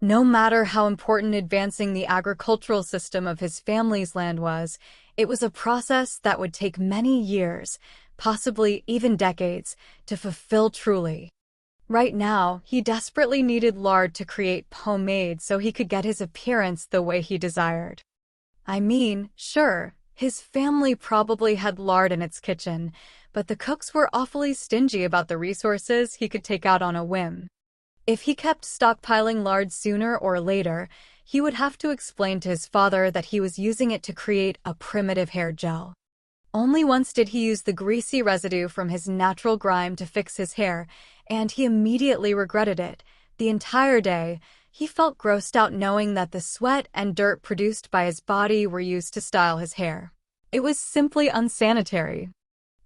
No matter how important advancing the agricultural system of his family's land was, it was a process that would take many years, possibly even decades, to fulfill truly. Right now, he desperately needed lard to create pomade so he could get his appearance the way he desired. I mean, sure, his family probably had lard in its kitchen, but the cooks were awfully stingy about the resources he could take out on a whim. If he kept stockpiling lard sooner or later, he would have to explain to his father that he was using it to create a primitive hair gel. Only once did he use the greasy residue from his natural grime to fix his hair, and he immediately regretted it. The entire day, he felt grossed out knowing that the sweat and dirt produced by his body were used to style his hair. It was simply unsanitary.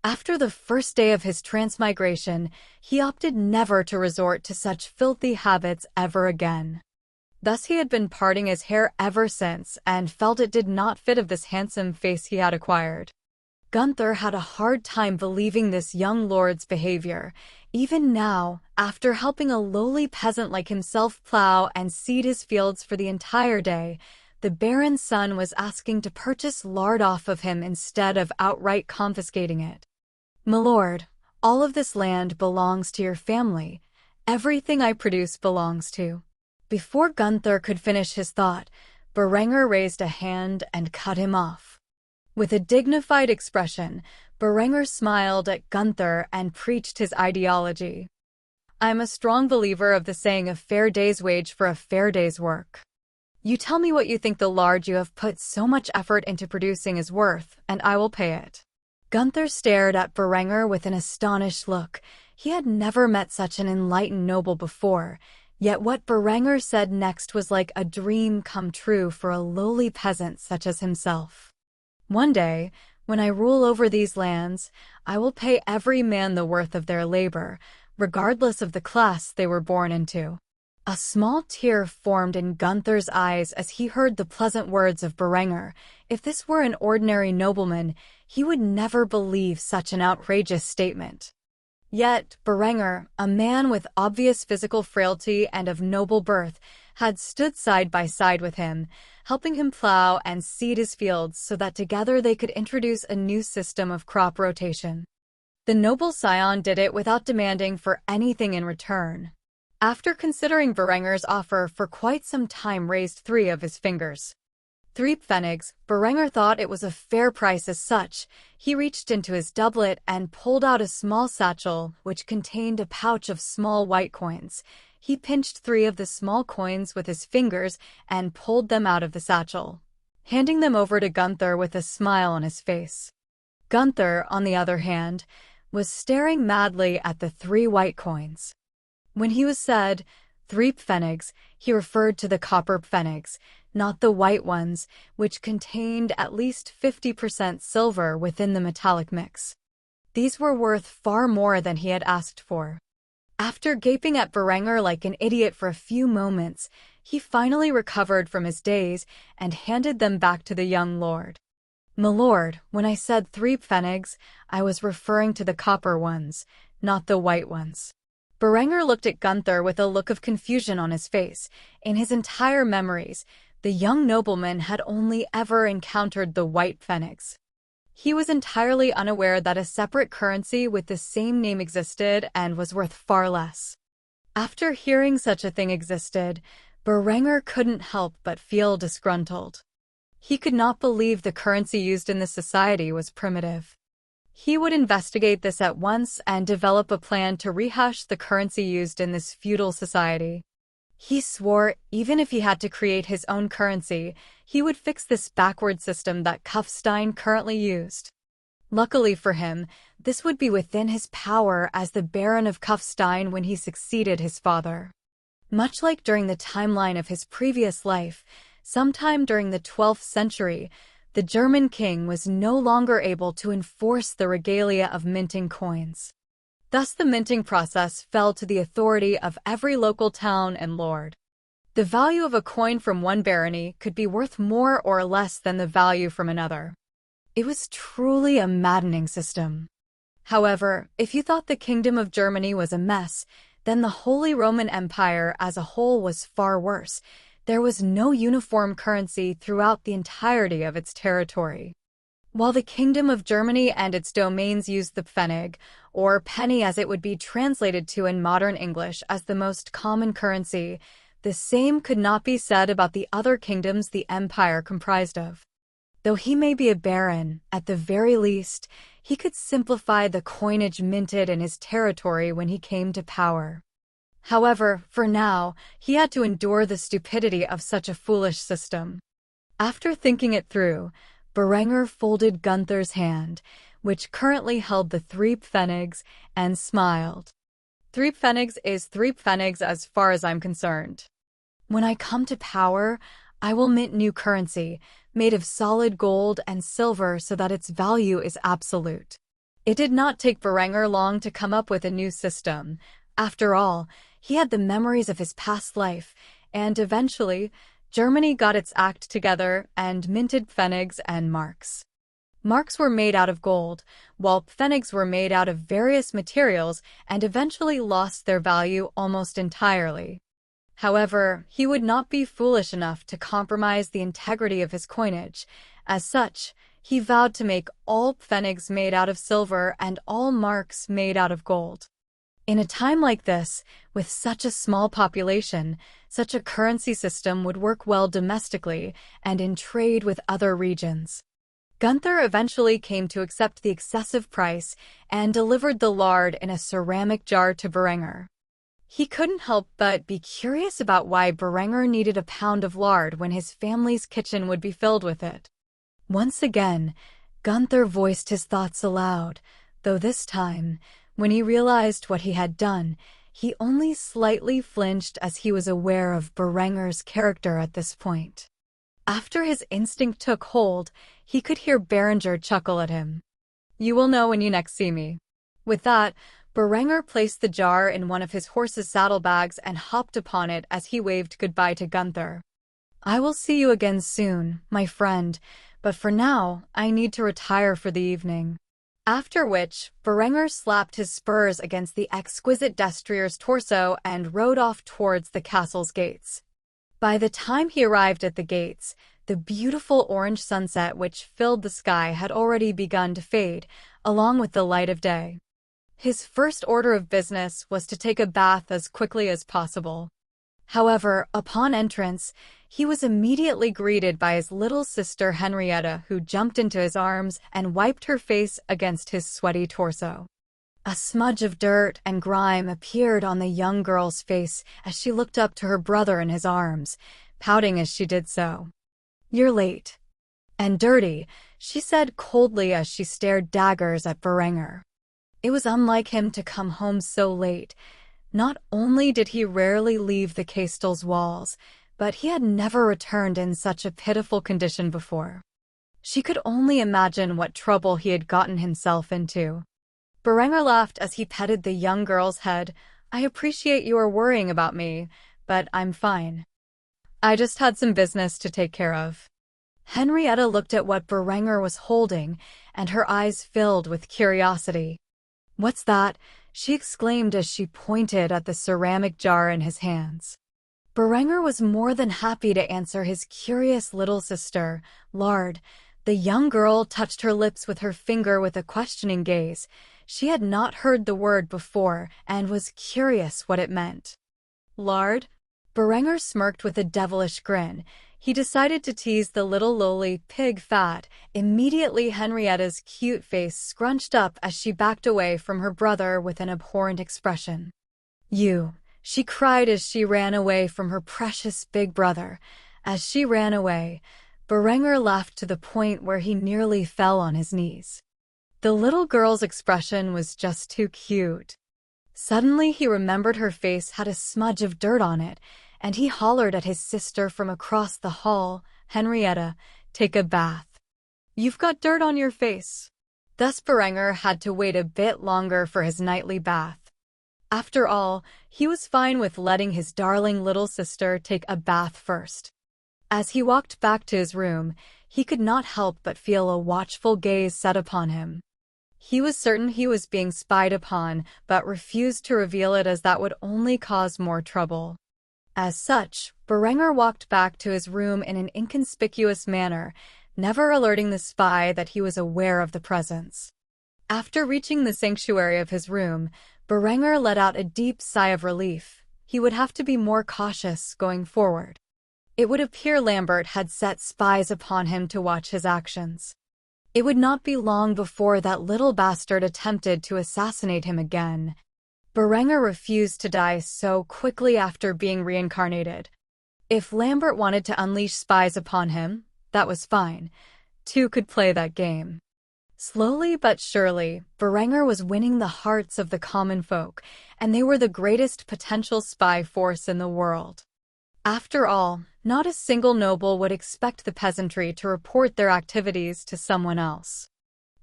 After the first day of his transmigration, he opted never to resort to such filthy habits ever again. Thus he had been parting his hair ever since and felt it did not fit of this handsome face he had acquired. Gunther had a hard time believing this young lord's behavior. Even now, after helping a lowly peasant like himself plow and seed his fields for the entire day, the baron's son was asking to purchase lard off of him instead of outright confiscating it. "My lord, all of this land belongs to your family. Everything I produce belongs to." Before Gunther could finish his thought, Berenger raised a hand and cut him off. With a dignified expression, Berenger smiled at Gunther and preached his ideology. "I'm a strong believer of the saying a fair day's wage for a fair day's work. You tell me what you think the lard you have put so much effort into producing is worth, and I will pay it." Gunther stared at Berenger with an astonished look. He had never met such an enlightened noble before, yet what Berenger said next was like a dream come true for a lowly peasant such as himself. "One day, when I rule over these lands, I will pay every man the worth of their labor, regardless of the class they were born into." A small tear formed in Gunther's eyes as he heard the pleasant words of Berenger. If this were an ordinary nobleman, he would never believe such an outrageous statement. Yet, Berenger, a man with obvious physical frailty and of noble birth, had stood side by side with him, helping him plow and seed his fields so that together they could introduce a new system of crop rotation. The noble scion did it without demanding for anything in return. After considering Berenger's offer for quite some time, raised 3 of his fingers. 3 pfennigs. Berenger thought it was a fair price as such. He reached into his doublet and pulled out a small satchel which contained a pouch of small white coins. He pinched 3 of the small coins with his fingers and pulled them out of the satchel, handing them over to Gunther with a smile on his face. Gunther, on the other hand, was staring madly at the 3 white coins. When he was said 3 pfennigs, he referred to the copper pfennigs. not the white ones, which contained at least 50% silver within the metallic mix. These were worth far more than he had asked for. After gaping at Berenger like an idiot for a few moments, he finally recovered from his daze and handed them back to the young lord. "Milord, when I said 3 pfennigs, I was referring to the copper ones, not the white ones." Berenger looked at Gunther with a look of confusion on his face. In his entire memories, the young nobleman had only ever encountered the white pfennigs. He was entirely unaware that a separate currency with the same name existed and was worth far less. After hearing such a thing existed, Berenger couldn't help but feel disgruntled. He could not believe the currency used in this society was primitive. He would investigate this at once and develop a plan to rehash the currency used in this feudal society. He swore even if he had to create his own currency, he would fix this backward system that Kufstein currently used. Luckily for him, this would be within his power as the Baron of Kufstein when he succeeded his father. Much like during the timeline of his previous life, sometime during the 12th century, the German king was no longer able to enforce the regalia of minting coins. Thus the minting process fell to the authority of every local town and lord. The value of a coin from one barony could be worth more or less than the value from another. It was truly a maddening system. However, if you thought the Kingdom of Germany was a mess, then the Holy Roman Empire as a whole was far worse. There was no uniform currency throughout the entirety of its territory. While the Kingdom of Germany and its domains used the pfennig, or penny as it would be translated to in modern English as the most common currency, the same could not be said about the other kingdoms the empire comprised of. Though he may be a baron, at the very least, he could simplify the coinage minted in his territory when he came to power. However, for now, he had to endure the stupidity of such a foolish system. After thinking it through, Berenger folded Gunther's hand, which currently held the 3 pfennigs, and smiled. 3 pfennigs is 3 pfennigs as far as I'm concerned. When I come to power, I will mint new currency, made of solid gold and silver so that its value is absolute. It did not take Berenger long to come up with a new system. After all, he had the memories of his past life, and eventually, Germany got its act together and minted pfennigs and marks. Marks were made out of gold, while pfennigs were made out of various materials and eventually lost their value almost entirely. However, he would not be foolish enough to compromise the integrity of his coinage. As such, he vowed to make all pfennigs made out of silver and all marks made out of gold. In a time like this, with such a small population, such a currency system would work well domestically and in trade with other regions. Gunther eventually came to accept the excessive price and delivered the lard in a ceramic jar to Berenger. He couldn't help but be curious about why Berenger needed a pound of lard when his family's kitchen would be filled with it. Once again, Gunther voiced his thoughts aloud, though this time, when he realized what he had done, he only slightly flinched as he was aware of Berenger's character at this point. After his instinct took hold, he could hear Berenger chuckle at him. "You will know when you next see me." With that, Berenger placed the jar in one of his horse's saddlebags and hopped upon it as he waved goodbye to Gunther. "I will see you again soon, my friend, but for now, I need to retire for the evening." After which, Berenger slapped his spurs against the exquisite destrier's torso and rode off towards the castle's gates. By the time he arrived at the gates, the beautiful orange sunset which filled the sky had already begun to fade, along with the light of day. His first order of business was to take a bath as quickly as possible. However, upon entrance, he was immediately greeted by his little sister Henrietta, who jumped into his arms and wiped her face against his sweaty torso. A smudge of dirt and grime appeared on the young girl's face as she looked up to her brother in his arms, pouting as she did so. "You're late. And dirty," she said coldly as she stared daggers at Berenger. It was unlike him to come home so late. Not only did he rarely leave the Castel's walls, but he had never returned in such a pitiful condition before. She could only imagine what trouble he had gotten himself into. Berenger laughed as he petted the young girl's head. "I appreciate you are worrying about me, but I'm fine. I just had some business to take care of." Henrietta looked at what Berenger was holding, and her eyes filled with curiosity. "What's that?" she exclaimed as she pointed at the ceramic jar in his hands. Berenger was more than happy to answer his curious little sister. "Lard." The young girl touched her lips with her finger with a questioning gaze. She had not heard the word before and was curious what it meant. "Lard?" Berenger smirked with a devilish grin. He decided to tease the little lowly pig fat. Immediately Henrietta's cute face scrunched up as she backed away from her brother with an abhorrent expression. "You!" she cried as she ran away from her precious big brother. As she ran away, Berenger laughed to the point where he nearly fell on his knees. The little girl's expression was just too cute. Suddenly he remembered her face had a smudge of dirt on it, and he hollered at his sister from across the hall, "Henrietta, take a bath. You've got dirt on your face." Thus Berenger had to wait a bit longer for his nightly bath. After all, he was fine with letting his darling little sister take a bath first. As he walked back to his room, he could not help but feel a watchful gaze set upon him. He was certain he was being spied upon, but refused to reveal it as that would only cause more trouble. As such, Berenger walked back to his room in an inconspicuous manner, never alerting the spy that he was aware of the presence. After reaching the sanctuary of his room, Berenger let out a deep sigh of relief. He would have to be more cautious going forward. It would appear Lambert had set spies upon him to watch his actions. It would not be long before that little bastard attempted to assassinate him again. Berenger refused to die so quickly after being reincarnated. If Lambert wanted to unleash spies upon him, that was fine. Two could play that game. Slowly but surely, Berenger was winning the hearts of the common folk, and they were the greatest potential spy force in the world. After all, not a single noble would expect the peasantry to report their activities to someone else.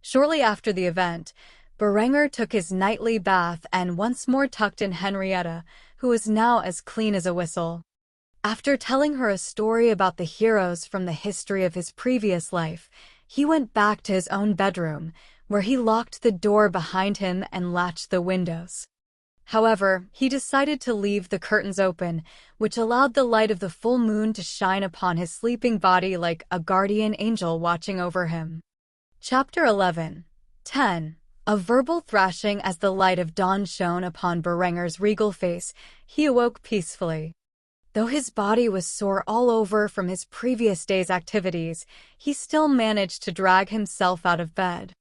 Shortly after the event, Berenger took his nightly bath and once more tucked in Henrietta, who was now as clean as a whistle. After telling her a story about the heroes from the history of his previous life, he went back to his own bedroom, where he locked the door behind him and latched the windows. However, he decided to leave the curtains open, which allowed the light of the full moon to shine upon his sleeping body like a guardian angel watching over him. Chapter 11. 10. A verbal thrashing. As the light of dawn shone upon Berenger's regal face, he awoke peacefully. Though his body was sore all over from his previous day's activities, he still managed to drag himself out of bed.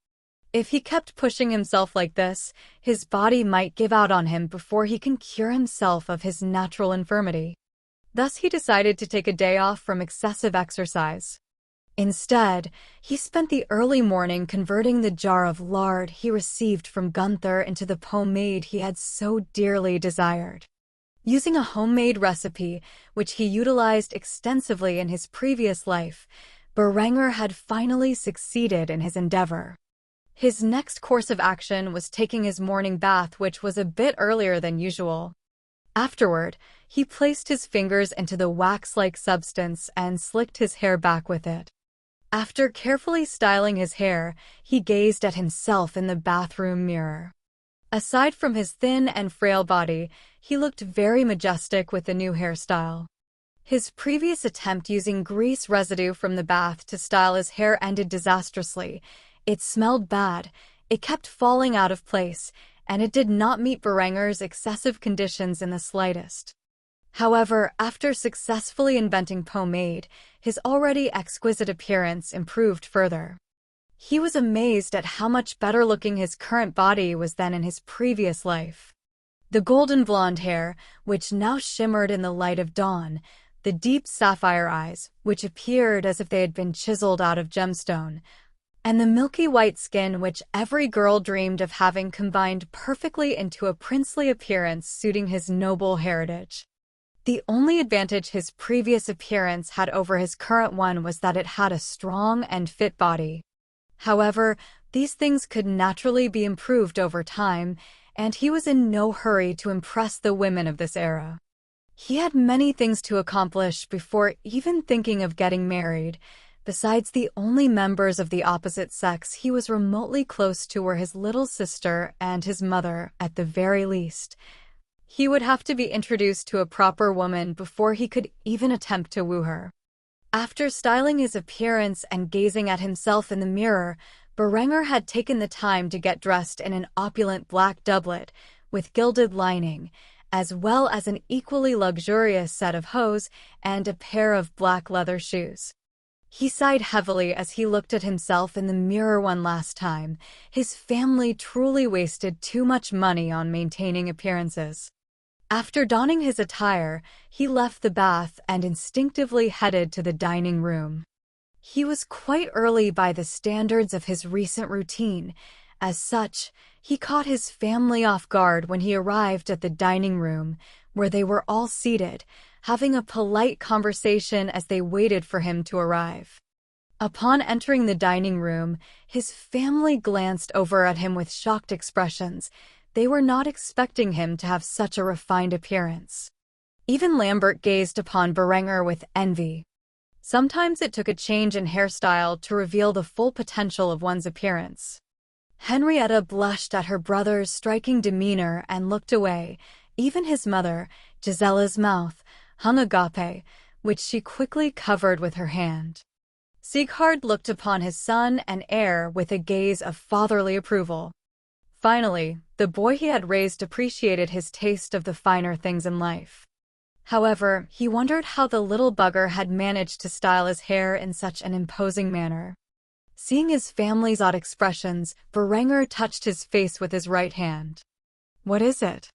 If he kept pushing himself like this, his body might give out on him before he can cure himself of his natural infirmity. Thus he decided to take a day off from excessive exercise. Instead, he spent the early morning converting the jar of lard he received from Gunther into the pomade he had so dearly desired. Using a homemade recipe, which he utilized extensively in his previous life, Berenger had finally succeeded in his endeavor. His next course of action was taking his morning bath, which was a bit earlier than usual. Afterward, he placed his fingers into the wax-like substance and slicked his hair back with it. After carefully styling his hair, he gazed at himself in the bathroom mirror. Aside from his thin and frail body, he looked very majestic with the new hairstyle. His previous attempt using grease residue from the bath to style his hair ended disastrously. It smelled bad, it kept falling out of place, and it did not meet Berenger's excessive conditions in the slightest. However, after successfully inventing pomade, his already exquisite appearance improved further. He was amazed at how much better looking his current body was than in his previous life. The golden blonde hair, which now shimmered in the light of dawn, the deep sapphire eyes, which appeared as if they had been chiseled out of gemstone, and the milky white skin which every girl dreamed of having combined perfectly into a princely appearance suiting his noble heritage. The only advantage his previous appearance had over his current one was that it had a strong and fit body. However, these things could naturally be improved over time, and he was in no hurry to impress the women of this era. He had many things to accomplish before even thinking of getting married. Besides the only members of the opposite sex he was remotely close to were his little sister and his mother, at the very least. He would have to be introduced to a proper woman before he could even attempt to woo her. After styling his appearance and gazing at himself in the mirror, Berenger had taken the time to get dressed in an opulent black doublet with gilded lining, as well as an equally luxurious set of hose and a pair of black leather shoes. He sighed heavily as he looked at himself in the mirror one last time. His family truly wasted too much money on maintaining appearances. After donning his attire, he left the bath and instinctively headed to the dining room. He was quite early by the standards of his recent routine. As such, he caught his family off guard when he arrived at the dining room, where they were all seated, having a polite conversation as they waited for him to arrive. Upon entering the dining room, his family glanced over at him with shocked expressions. They were not expecting him to have such a refined appearance. Even Lambert gazed upon Berenger with envy. Sometimes it took a change in hairstyle to reveal the full potential of one's appearance. Henrietta blushed at her brother's striking demeanor and looked away. Even his mother, Gisella's mouth, hung agape, which she quickly covered with her hand. Sieghard looked upon his son and heir with a gaze of fatherly approval. Finally, the boy he had raised appreciated his taste of the finer things in life. However, he wondered how the little bugger had managed to style his hair in such an imposing manner. Seeing his family's odd expressions, Berenger touched his face with his right hand. "What is it?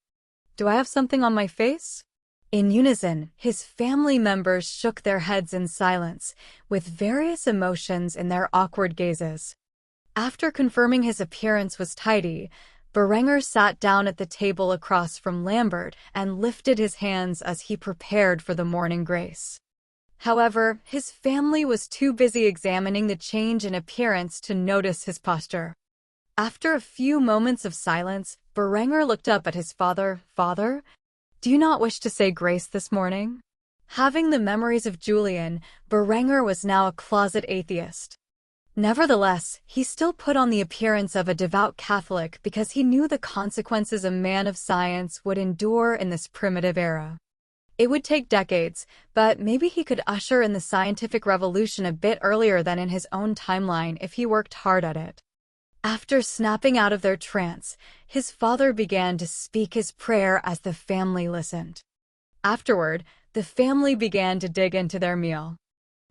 Do I have something on my face?" In unison, his family members shook their heads in silence, with various emotions in their awkward gazes. After confirming his appearance was tidy, Berenger sat down at the table across from Lambert and lifted his hands as he prepared for the morning grace. However, his family was too busy examining the change in appearance to notice his posture. After a few moments of silence, Berenger looked up at his father. "Father, do you not wish to say grace this morning?" Having the memories of Julian, Berenger was now a closet atheist. Nevertheless, he still put on the appearance of a devout Catholic because he knew the consequences a man of science would endure in this primitive era. It would take decades, but maybe he could usher in the scientific revolution a bit earlier than in his own timeline if he worked hard at it. After snapping out of their trance, his father began to speak his prayer as the family listened. Afterward, the family began to dig into their meal.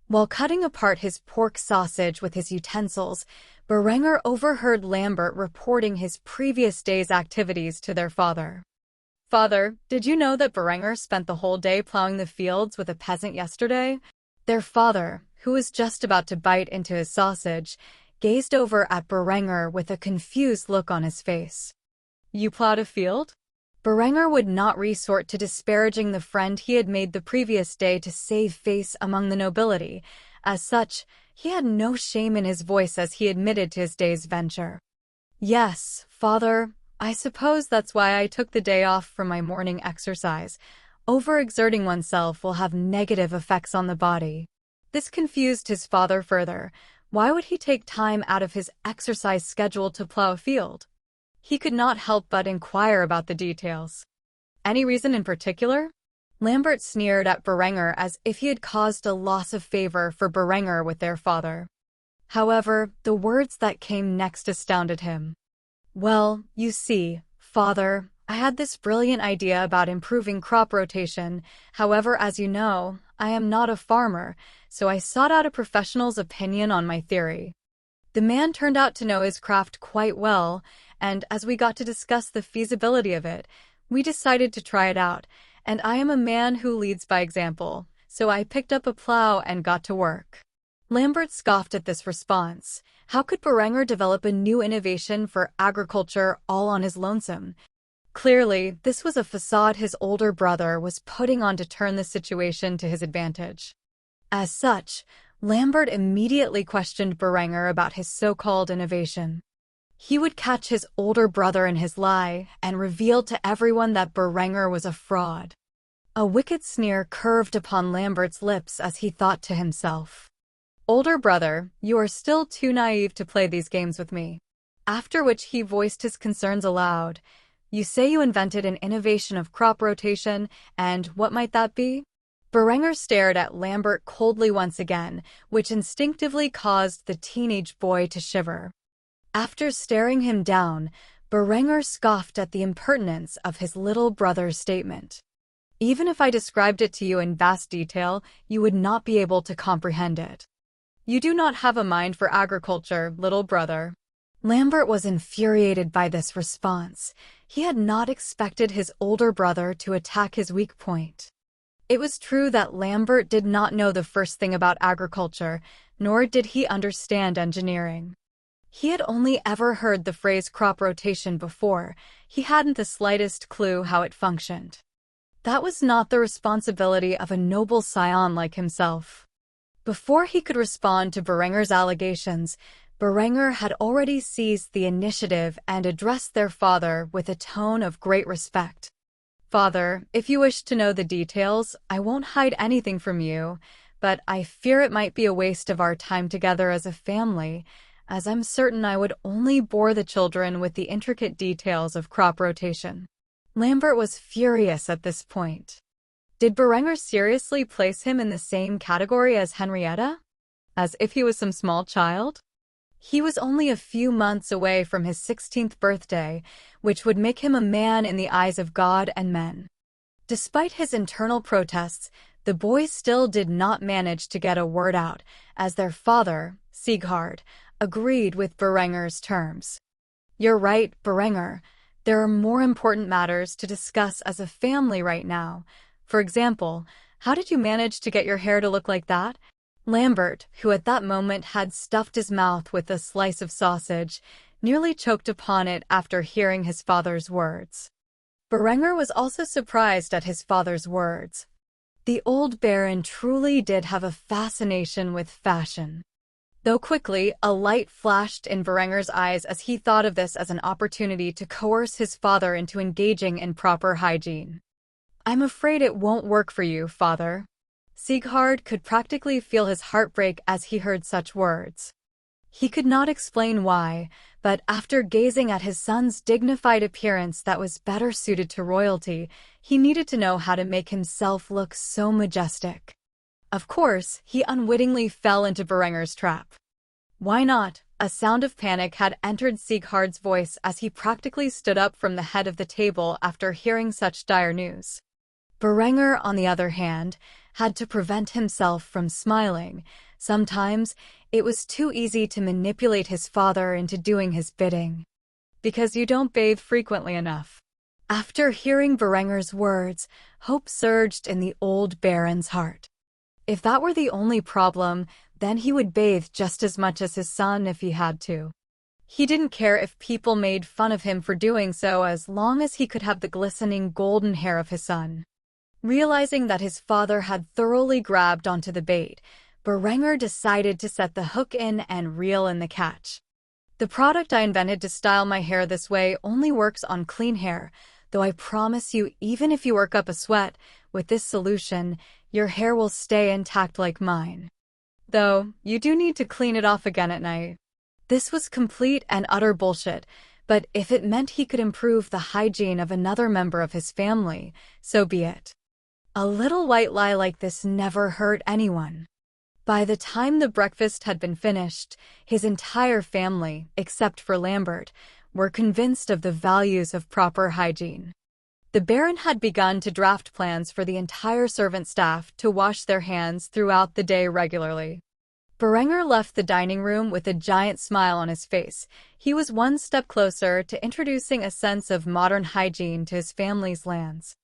While cutting apart his pork sausage with his utensils, Berenger overheard Lambert reporting his previous day's activities to their father. "Father, did you know that Berenger spent the whole day plowing the fields with a peasant yesterday?" Their father, who was just about to bite into his sausage, gazed over at Berenger with a confused look on his face. "You plowed a field?" Berenger would not resort to disparaging the friend he had made the previous day to save face among the nobility. As such, he had no shame in his voice as he admitted to his day's venture. "Yes, father, I suppose that's why I took the day off from my morning exercise. Overexerting oneself will have negative effects on the body." This confused his father further. Why would he take time out of his exercise schedule to plow a field? He could not help but inquire about the details. "Any reason in particular?" Lambert sneered at Berenger as if he had caused a loss of favor for Berenger with their father. However, the words that came next astounded him. "Well, you see, father, I had this brilliant idea about improving crop rotation. However, as you know, I am not a farmer, so I sought out a professional's opinion on my theory. The man turned out to know his craft quite well, and as we got to discuss the feasibility of it, we decided to try it out, and I am a man who leads by example, so I picked up a plow and got to work." Lambert scoffed at this response. How could Berenger develop a new innovation for agriculture all on his lonesome? Clearly, this was a facade his older brother was putting on to turn the situation to his advantage. As such, Lambert immediately questioned Berenger about his so-called innovation. He would catch his older brother in his lie and reveal to everyone that Berenger was a fraud. A wicked sneer curved upon Lambert's lips as he thought to himself, "Older brother, you are still too naive to play these games with me." After which he voiced his concerns aloud. "You say you invented an innovation of crop rotation, and what might that be?" Berenger stared at Lambert coldly once again, which instinctively caused the teenage boy to shiver. After staring him down, Berenger scoffed at the impertinence of his little brother's statement. "Even if I described it to you in vast detail, you would not be able to comprehend it. You do not have a mind for agriculture, little brother." Lambert was infuriated by this response. He had not expected his older brother to attack his weak point. It was true that Lambert did not know the first thing about agriculture, nor did he understand engineering. He had only ever heard the phrase crop rotation before. He hadn't the slightest clue how it functioned. That was not the responsibility of a noble scion like himself. Before he could respond to Berenger's allegations, Berenger had already seized the initiative and addressed their father with a tone of great respect. "Father, if you wish to know the details, I won't hide anything from you, but I fear it might be a waste of our time together as a family, as I'm certain I would only bore the children with the intricate details of crop rotation." Lambert was furious at this point. Did Berenger seriously place him in the same category as Henrietta? As if he was some small child? He was only a few months away from his 16th birthday, which would make him a man in the eyes of God and men. Despite his internal protests, the boys still did not manage to get a word out, as their father, Sieghard, agreed with Berenger's terms. "You're right, Berenger. There are more important matters to discuss as a family right now. For example, how did you manage to get your hair to look like that?" Lambert, who at that moment had stuffed his mouth with a slice of sausage, nearly choked upon it after hearing his father's words. Berenger was also surprised at his father's words. The old baron truly did have a fascination with fashion. Though quickly, a light flashed in Berenger's eyes as he thought of this as an opportunity to coerce his father into engaging in proper hygiene. "I'm afraid it won't work for you, father." Sieghard could practically feel his heart break as he heard such words. He could not explain why, but after gazing at his son's dignified appearance that was better suited to royalty, he needed to know how to make himself look so majestic. Of course, he unwittingly fell into Berenger's trap. "Why not?" A sound of panic had entered Sieghard's voice as he practically stood up from the head of the table after hearing such dire news. Berenger, on the other hand, had to prevent himself from smiling. Sometimes, it was too easy to manipulate his father into doing his bidding. "Because you don't bathe frequently enough." After hearing Berenger's words, hope surged in the old baron's heart. If that were the only problem, then he would bathe just as much as his son if he had to. He didn't care if people made fun of him for doing so as long as he could have the glistening golden hair of his son. Realizing that his father had thoroughly grabbed onto the bait, Berenger decided to set the hook in and reel in the catch. "The product I invented to style my hair this way only works on clean hair, though I promise you, even if you work up a sweat, with this solution, your hair will stay intact like mine. Though, you do need to clean it off again at night." This was complete and utter bullshit, but if it meant he could improve the hygiene of another member of his family, so be it. A little white lie like this never hurt anyone. By the time the breakfast had been finished, his entire family, except for Lambert, were convinced of the values of proper hygiene. The Baron had begun to draft plans for the entire servant staff to wash their hands throughout the day regularly. Berenger left the dining room with a giant smile on his face. He was one step closer to introducing a sense of modern hygiene to his family's lands.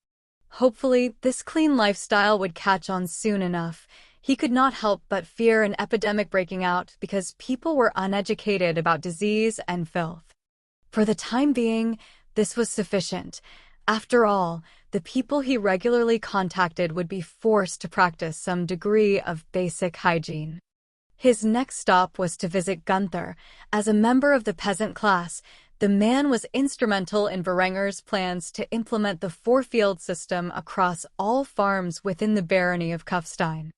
Hopefully, this clean lifestyle would catch on soon enough. He could not help but fear an epidemic breaking out because people were uneducated about disease and filth. For the time being, This was sufficient. After all, the people he regularly contacted would be forced to practice some degree of basic hygiene. His next stop was to visit Gunther. As a member of the peasant class, the man was instrumental in Berenger's plans to implement the four-field system across all farms within the barony of Kufstein.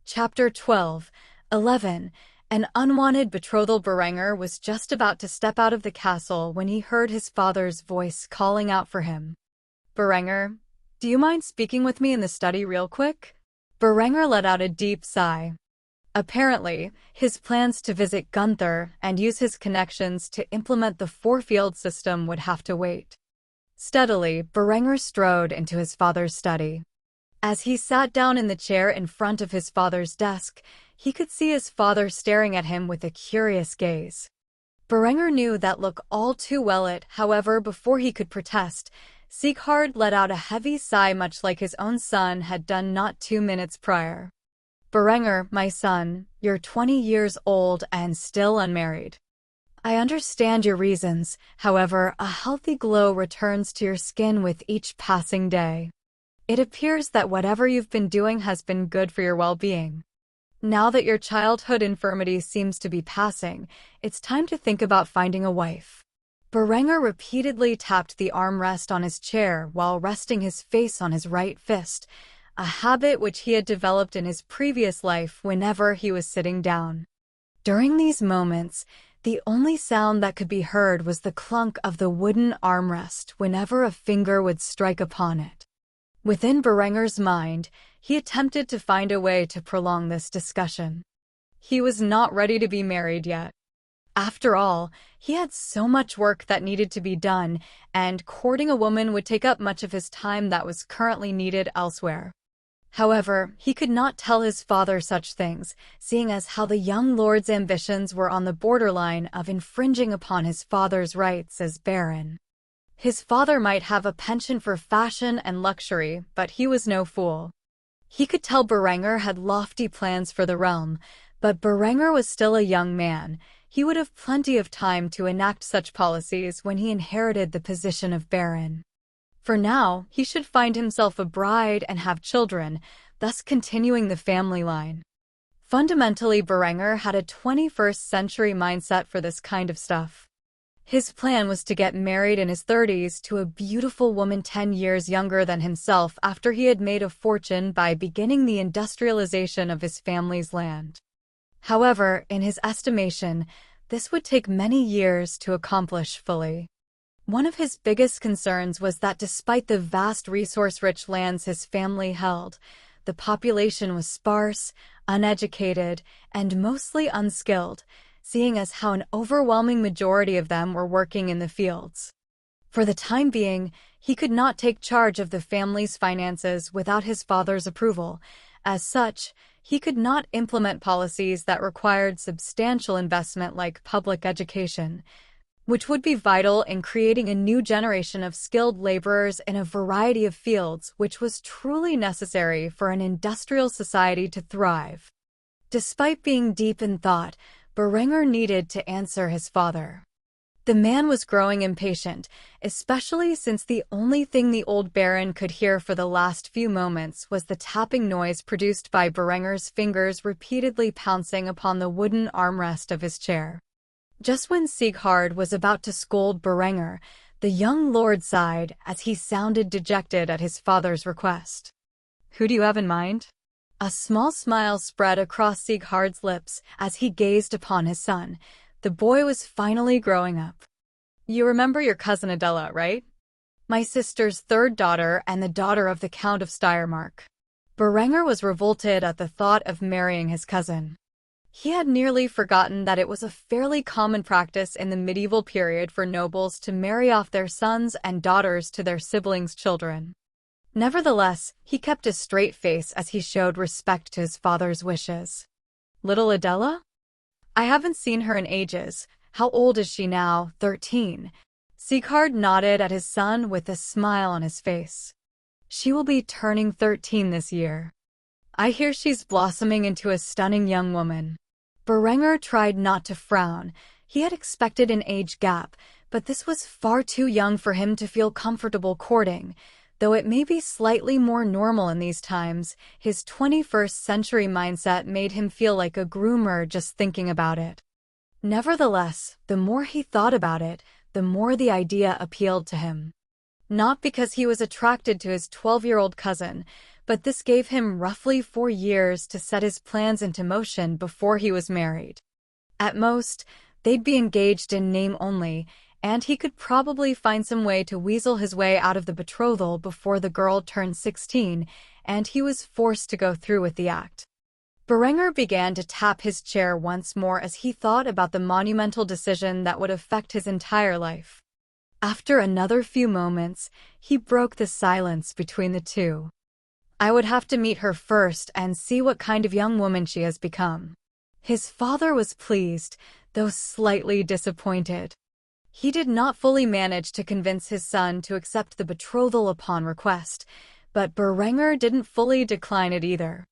Chapter 12:11. An unwanted betrothal. Berenger was just about to step out of the castle when he heard his father's voice calling out for him. "Berenger, do you mind speaking with me in the study real quick?" Berenger let out a deep sigh. Apparently, his plans to visit Gunther and use his connections to implement the four-field system would have to wait. Steadily, Berenger strode into his father's study. As he sat down in the chair in front of his father's desk, he could see his father staring at him with a curious gaze. Berenger knew that look all too well. However, before he could protest, Sieghard let out a heavy sigh, much like his own son had done not 2 minutes prior. "Berenger, my son, you're 20 years old and still unmarried. I understand your reasons, however, a healthy glow returns to your skin with each passing day. It appears that whatever you've been doing has been good for your well-being. Now that your childhood infirmity seems to be passing, it's time to think about finding a wife." Berenger repeatedly tapped the armrest on his chair while resting his face on his right fist, a habit which he had developed in his previous life whenever he was sitting down. During these moments, the only sound that could be heard was the clunk of the wooden armrest whenever a finger would strike upon it. Within Berenger's mind, he attempted to find a way to prolong this discussion. He was not ready to be married yet. After all, he had so much work that needed to be done, and courting a woman would take up much of his time that was currently needed elsewhere. However, he could not tell his father such things, seeing as how the young lord's ambitions were on the borderline of infringing upon his father's rights as baron. His father might have a penchant for fashion and luxury, but he was no fool. He could tell Berenger had lofty plans for the realm, but Berenger was still a young man. He would have plenty of time to enact such policies when he inherited the position of baron. For now, he should find himself a bride and have children, thus continuing the family line. Fundamentally, Berenger had a 21st century mindset for this kind of stuff. His plan was to get married in his 30s to a beautiful woman 10 years younger than himself after he had made a fortune by beginning the industrialization of his family's land. However, in his estimation, this would take many years to accomplish fully. One of his biggest concerns was that despite the vast resource-rich lands his family held, the population was sparse, uneducated, and mostly unskilled, seeing as how an overwhelming majority of them were working in the fields. For the time being, he could not take charge of the family's finances without his father's approval. As such, he could not implement policies that required substantial investment like public education, which would be vital in creating a new generation of skilled laborers in a variety of fields, which was truly necessary for an industrial society to thrive. Despite being deep in thought, Berenger needed to answer his father. The man was growing impatient, especially since the only thing the old baron could hear for the last few moments was the tapping noise produced by Berenger's fingers repeatedly pouncing upon the wooden armrest of his chair. Just when Sieghard was about to scold Berenger, the young lord sighed as he sounded dejected at his father's request. "Who do you have in mind?" A small smile spread across Sieghard's lips as he gazed upon his son. The boy was finally growing up. "You remember your cousin Adela, right? My sister's third daughter and the daughter of the Count of Steiermark." Berenger was revolted at the thought of marrying his cousin. He had nearly forgotten that it was a fairly common practice in the medieval period for nobles to marry off their sons and daughters to their siblings' children. Nevertheless, he kept a straight face as he showed respect to his father's wishes. "Little Adela? I haven't seen her in ages. How old is she now? 13. Sieghard nodded at his son with a smile on his face. "She will be turning 13 this year. I hear she's blossoming into a stunning young woman." Berenger tried not to frown. He had expected an age gap, but this was far too young for him to feel comfortable courting. Though it may be slightly more normal in these times, his 21st century mindset made him feel like a groomer just thinking about it. Nevertheless, the more he thought about it, the more the idea appealed to him. Not because he was attracted to his 12-year-old cousin, but this gave him roughly 4 years to set his plans into motion before he was married. At most, they'd be engaged in name only, and he could probably find some way to weasel his way out of the betrothal before the girl turned 16, and he was forced to go through with the act. Berenger began to tap his chair once more as he thought about the monumental decision that would affect his entire life. After another few moments, he broke the silence between the two. I would have to meet her first and see what kind of young woman she has become. His father was pleased, though slightly disappointed. He did not fully manage to convince his son to accept the betrothal upon request, but Berenger didn't fully decline it either.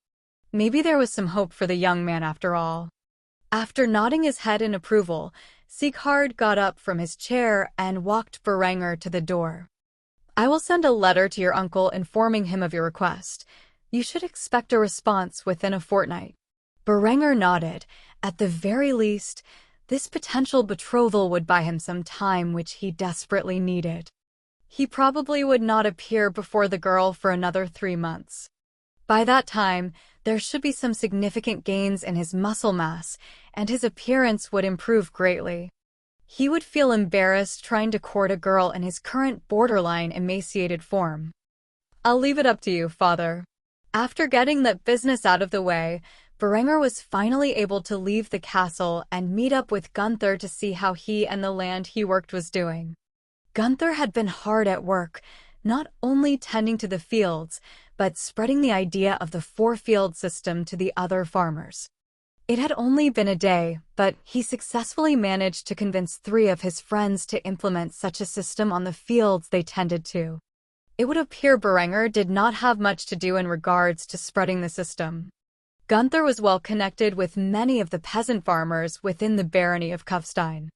Maybe there was some hope for the young man after all. After nodding his head in approval, Sieghard got up from his chair and walked Berenger to the door. I will send a letter to your uncle informing him of your request. You should expect a response within a fortnight. Berenger nodded. At the very least, this potential betrothal would buy him some time which he desperately needed. He probably would not appear before the girl for another 3 months. By that time, there should be some significant gains in his muscle mass, and his appearance would improve greatly. He would feel embarrassed trying to court a girl in his current borderline emaciated form. I'll leave it up to you, father. After getting that business out of the way, Berenger was finally able to leave the castle and meet up with Gunther to see how he and the land he worked was doing. Gunther had been hard at work, not only tending to the fields, but spreading the idea of the 4-field system to the other farmers. It had only been a day, but he successfully managed to convince 3 of his friends to implement such a system on the fields they tended to. It would appear Berenger did not have much to do in regards to spreading the system. Gunther was well connected with many of the peasant farmers within the barony of Kufstein.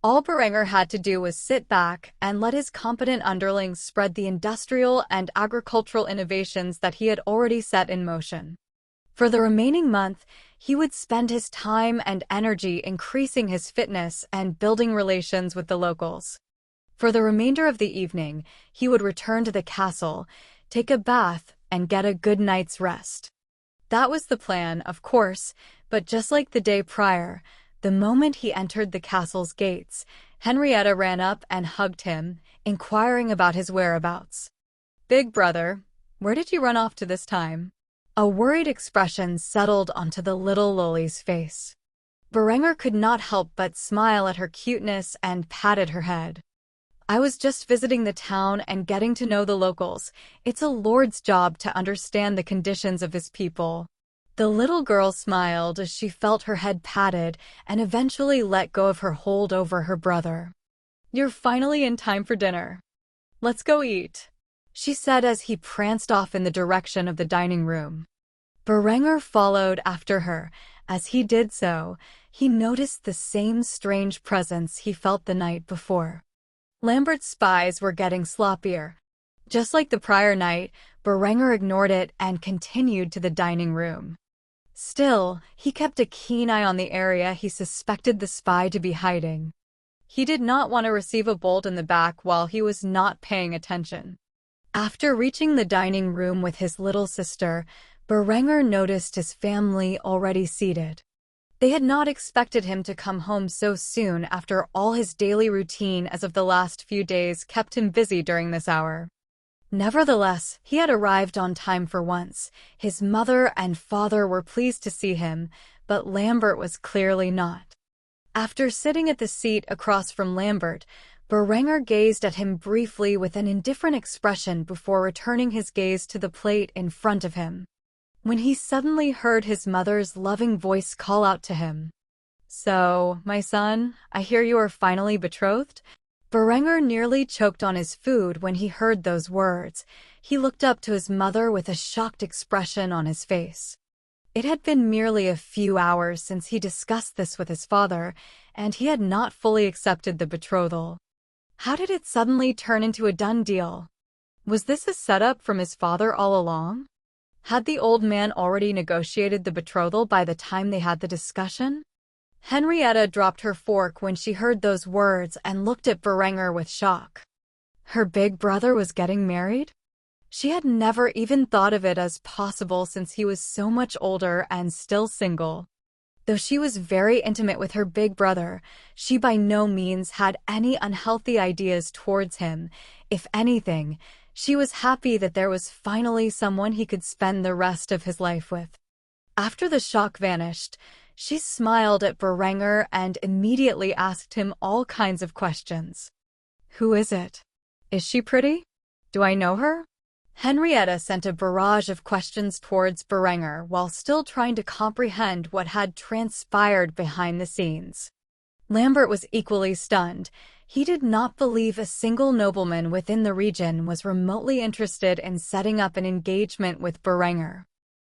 All Berenger had to do was sit back and let his competent underlings spread the industrial and agricultural innovations that he had already set in motion. For the remaining month, he would spend his time and energy increasing his fitness and building relations with the locals. For the remainder of the evening, he would return to the castle, take a bath, and get a good night's rest. That was the plan, of course, but just like the day prior, the moment he entered the castle's gates, Henrietta ran up and hugged him, inquiring about his whereabouts. "Big brother, where did you run off to this time?" A worried expression settled onto the little Loli's face. Berenger could not help but smile at her cuteness and patted her head. "I was just visiting the town and getting to know the locals. It's a lord's job to understand the conditions of his people." The little girl smiled as she felt her head patted and eventually let go of her hold over her brother. "You're finally in time for dinner. Let's go eat," she said as he pranced off in the direction of the dining room. Berenger followed after her. As he did so, he noticed the same strange presence he felt the night before. Lambert's spies were getting sloppier. Just like the prior night, Berenger ignored it and continued to the dining room. Still, he kept a keen eye on the area he suspected the spy to be hiding. He did not want to receive a bolt in the back while he was not paying attention. After reaching the dining room with his little sister, Berenger noticed his family already seated. They had not expected him to come home so soon after all his daily routine as of the last few days kept him busy during this hour. Nevertheless, he had arrived on time for once. His mother and father were pleased to see him, but Lambert was clearly not. After sitting at the seat across from Lambert, Berenger gazed at him briefly with an indifferent expression before returning his gaze to the plate in front of him. When he suddenly heard his mother's loving voice call out to him, "So, my son, I hear you are finally betrothed?" Berenger nearly choked on his food when he heard those words. He looked up to his mother with a shocked expression on his face. It had been merely a few hours since he discussed this with his father, and he had not fully accepted the betrothal. How did it suddenly turn into a done deal? Was this a setup from his father all along? Had the old man already negotiated the betrothal by the time they had the discussion? Henrietta dropped her fork when she heard those words and looked at Berenger with shock. Her big brother was getting married? She had never even thought of it as possible since he was so much older and still single. Though she was very intimate with her big brother, she by no means had any unhealthy ideas towards him. If anything, she was happy that there was finally someone he could spend the rest of his life with. After the shock vanished, she smiled at Berenger and immediately asked him all kinds of questions. Who is it? Is she pretty? Do I know her? Henrietta sent a barrage of questions towards Berenger while still trying to comprehend what had transpired behind the scenes. Lambert was equally stunned. He did not believe a single nobleman within the region was remotely interested in setting up an engagement with Berenger.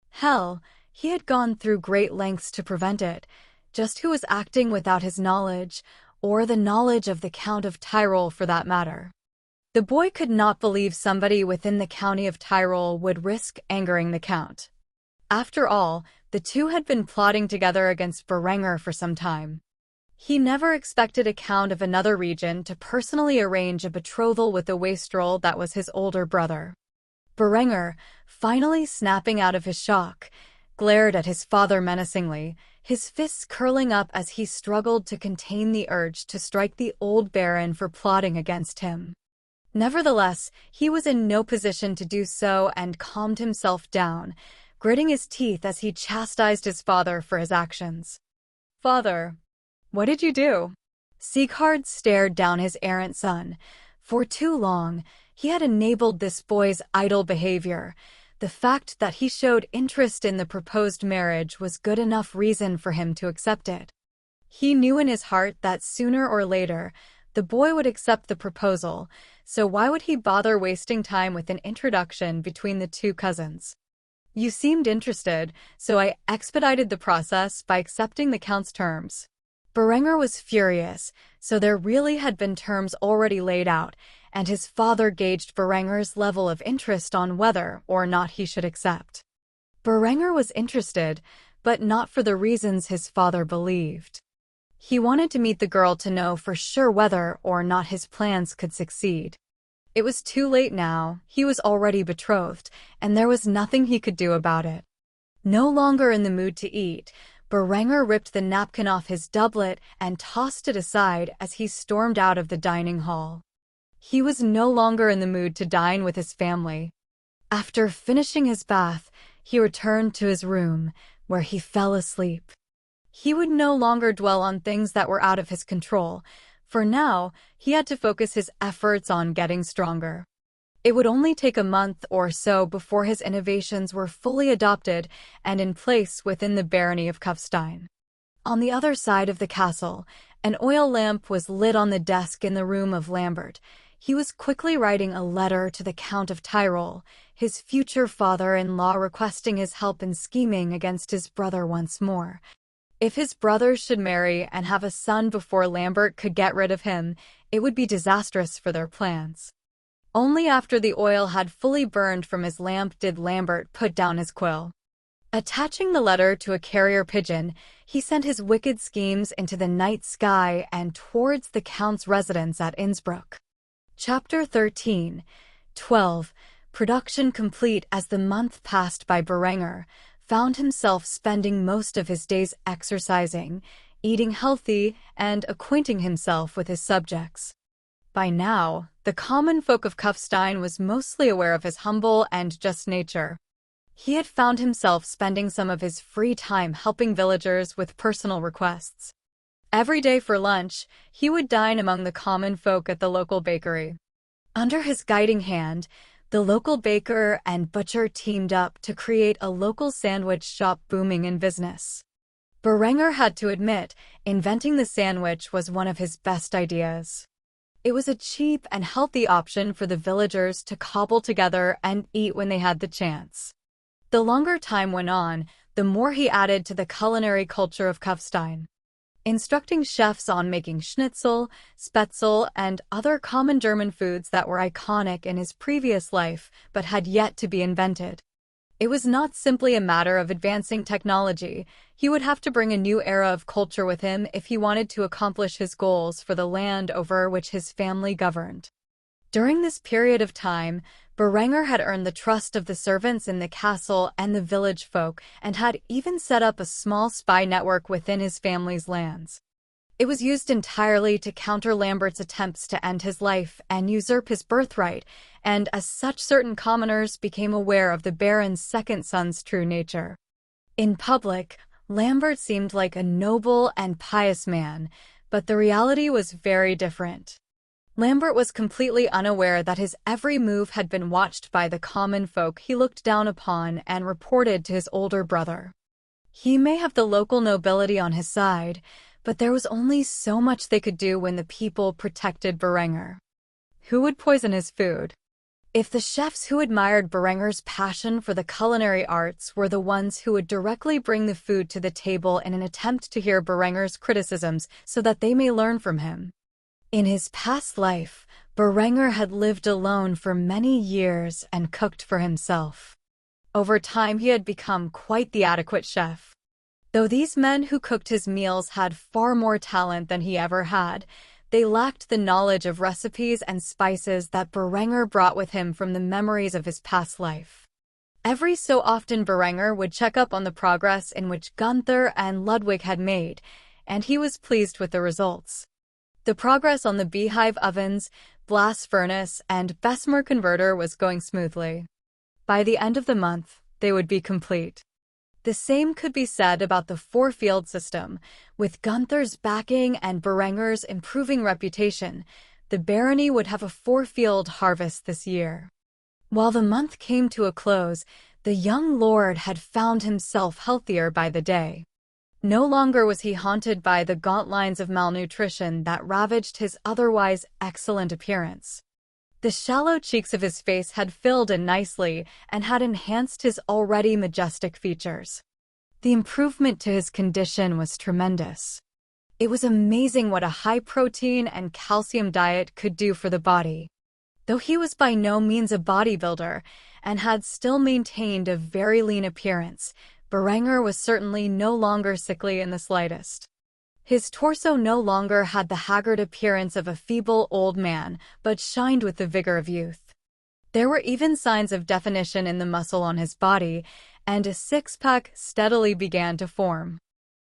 Hell, he had gone through great lengths to prevent it. Just who was acting without his knowledge, or the knowledge of the Count of Tyrol for that matter? The boy could not believe somebody within the county of Tyrol would risk angering the Count. After all, the two had been plotting together against Berenger for some time. He never expected a count of another region to personally arrange a betrothal with a wastrel that was his older brother. Berenger, finally snapping out of his shock, glared at his father menacingly, his fists curling up as he struggled to contain the urge to strike the old baron for plotting against him. Nevertheless, he was in no position to do so and calmed himself down, gritting his teeth as he chastised his father for his actions. "Father, what did you do?" Sieghard stared down his errant son. For too long, he had enabled this boy's idle behavior. The fact that he showed interest in the proposed marriage was good enough reason for him to accept it. He knew in his heart that sooner or later, the boy would accept the proposal, so why would he bother wasting time with an introduction between the two cousins? "You seemed interested, so I expedited the process by accepting the Count's terms." Berenger was furious, so there really had been terms already laid out, and his father gauged Berenger's level of interest on whether or not he should accept. Berenger was interested, but not for the reasons his father believed. He wanted to meet the girl to know for sure whether or not his plans could succeed. It was too late now, he was already betrothed, and there was nothing he could do about it. No longer in the mood to eat, Berenger ripped the napkin off his doublet and tossed it aside as he stormed out of the dining hall. He was no longer in the mood to dine with his family. After finishing his bath, he returned to his room, where he fell asleep. He would no longer dwell on things that were out of his control. For now, he had to focus his efforts on getting stronger. It would only take a month or so before his innovations were fully adopted and in place within the barony of Kufstein. On the other side of the castle, an oil lamp was lit on the desk in the room of Lambert. He was quickly writing a letter to the Count of Tyrol, his future father-in-law, requesting his help in scheming against his brother once more. If his brothers should marry and have a son before Lambert could get rid of him, it would be disastrous for their plans. Only after the oil had fully burned from his lamp did Lambert put down his quill. Attaching the letter to a carrier pigeon, he sent his wicked schemes into the night sky and towards the Count's residence at Innsbruck. Chapter 13. 12. Production complete. As the month passed by, Berenger found himself spending most of his days exercising, eating healthy, and acquainting himself with his subjects. By now, the common folk of Kufstein was mostly aware of his humble and just nature. He had found himself spending some of his free time helping villagers with personal requests. Every day for lunch, he would dine among the common folk at the local bakery. Under his guiding hand, the local baker and butcher teamed up to create a local sandwich shop booming in business. Berenger had to admit, inventing the sandwich was one of his best ideas. It was a cheap and healthy option for the villagers to cobble together and eat when they had the chance. The longer time went on, the more he added to the culinary culture of Kufstein. instructing chefs on making schnitzel, spätzle, and other common German foods that were iconic in his previous life but had yet to be invented. It was not simply a matter of advancing technology. He would have to bring a new era of culture with him if he wanted to accomplish his goals for the land over which his family governed. During this period of time, Berenger had earned the trust of the servants in the castle and the village folk, and had even set up a small spy network within his family's lands. It was used entirely to counter Lambert's attempts to end his life and usurp his birthright, and as such certain commoners became aware of the Baron's second son's true nature. In public, Lambert seemed like a noble and pious man, but the reality was very different. Lambert was completely unaware that his every move had been watched by the common folk he looked down upon and reported to his older brother. He may have the local nobility on his side, but there was only so much they could do when the people protected Berenger. Who would poison his food? If the chefs who admired Berenger's passion for the culinary arts were the ones who would directly bring the food to the table in an attempt to hear Berenger's criticisms so that they may learn from him. In his past life, Berenger had lived alone for many years and cooked for himself. Over time, he had become quite the adequate chef. Though these men who cooked his meals had far more talent than he ever had, they lacked the knowledge of recipes and spices that Berenger brought with him from the memories of his past life. Every so often Berenger would check up on the progress in which Gunther and Ludwig had made, and he was pleased with the results. The progress on the beehive ovens, blast furnace, and Bessemer converter was going smoothly. By the end of the month, they would be complete. The same could be said about the four-field system. With Gunther's backing and Berenger's improving reputation, the barony would have a four-field harvest this year. While the month came to a close, the young lord had found himself healthier by the day. No longer was he haunted by the gaunt lines of malnutrition that ravaged his otherwise excellent appearance. The shallow cheeks of his face had filled in nicely and had enhanced his already majestic features. The improvement to his condition was tremendous. It was amazing what a high-protein and calcium diet could do for the body. Though he was by no means a bodybuilder and had still maintained a very lean appearance, Berenger was certainly no longer sickly in the slightest. His torso no longer had the haggard appearance of a feeble old man, but shined with the vigor of youth. There were even signs of definition in the muscle on his body, and a six-pack steadily began to form.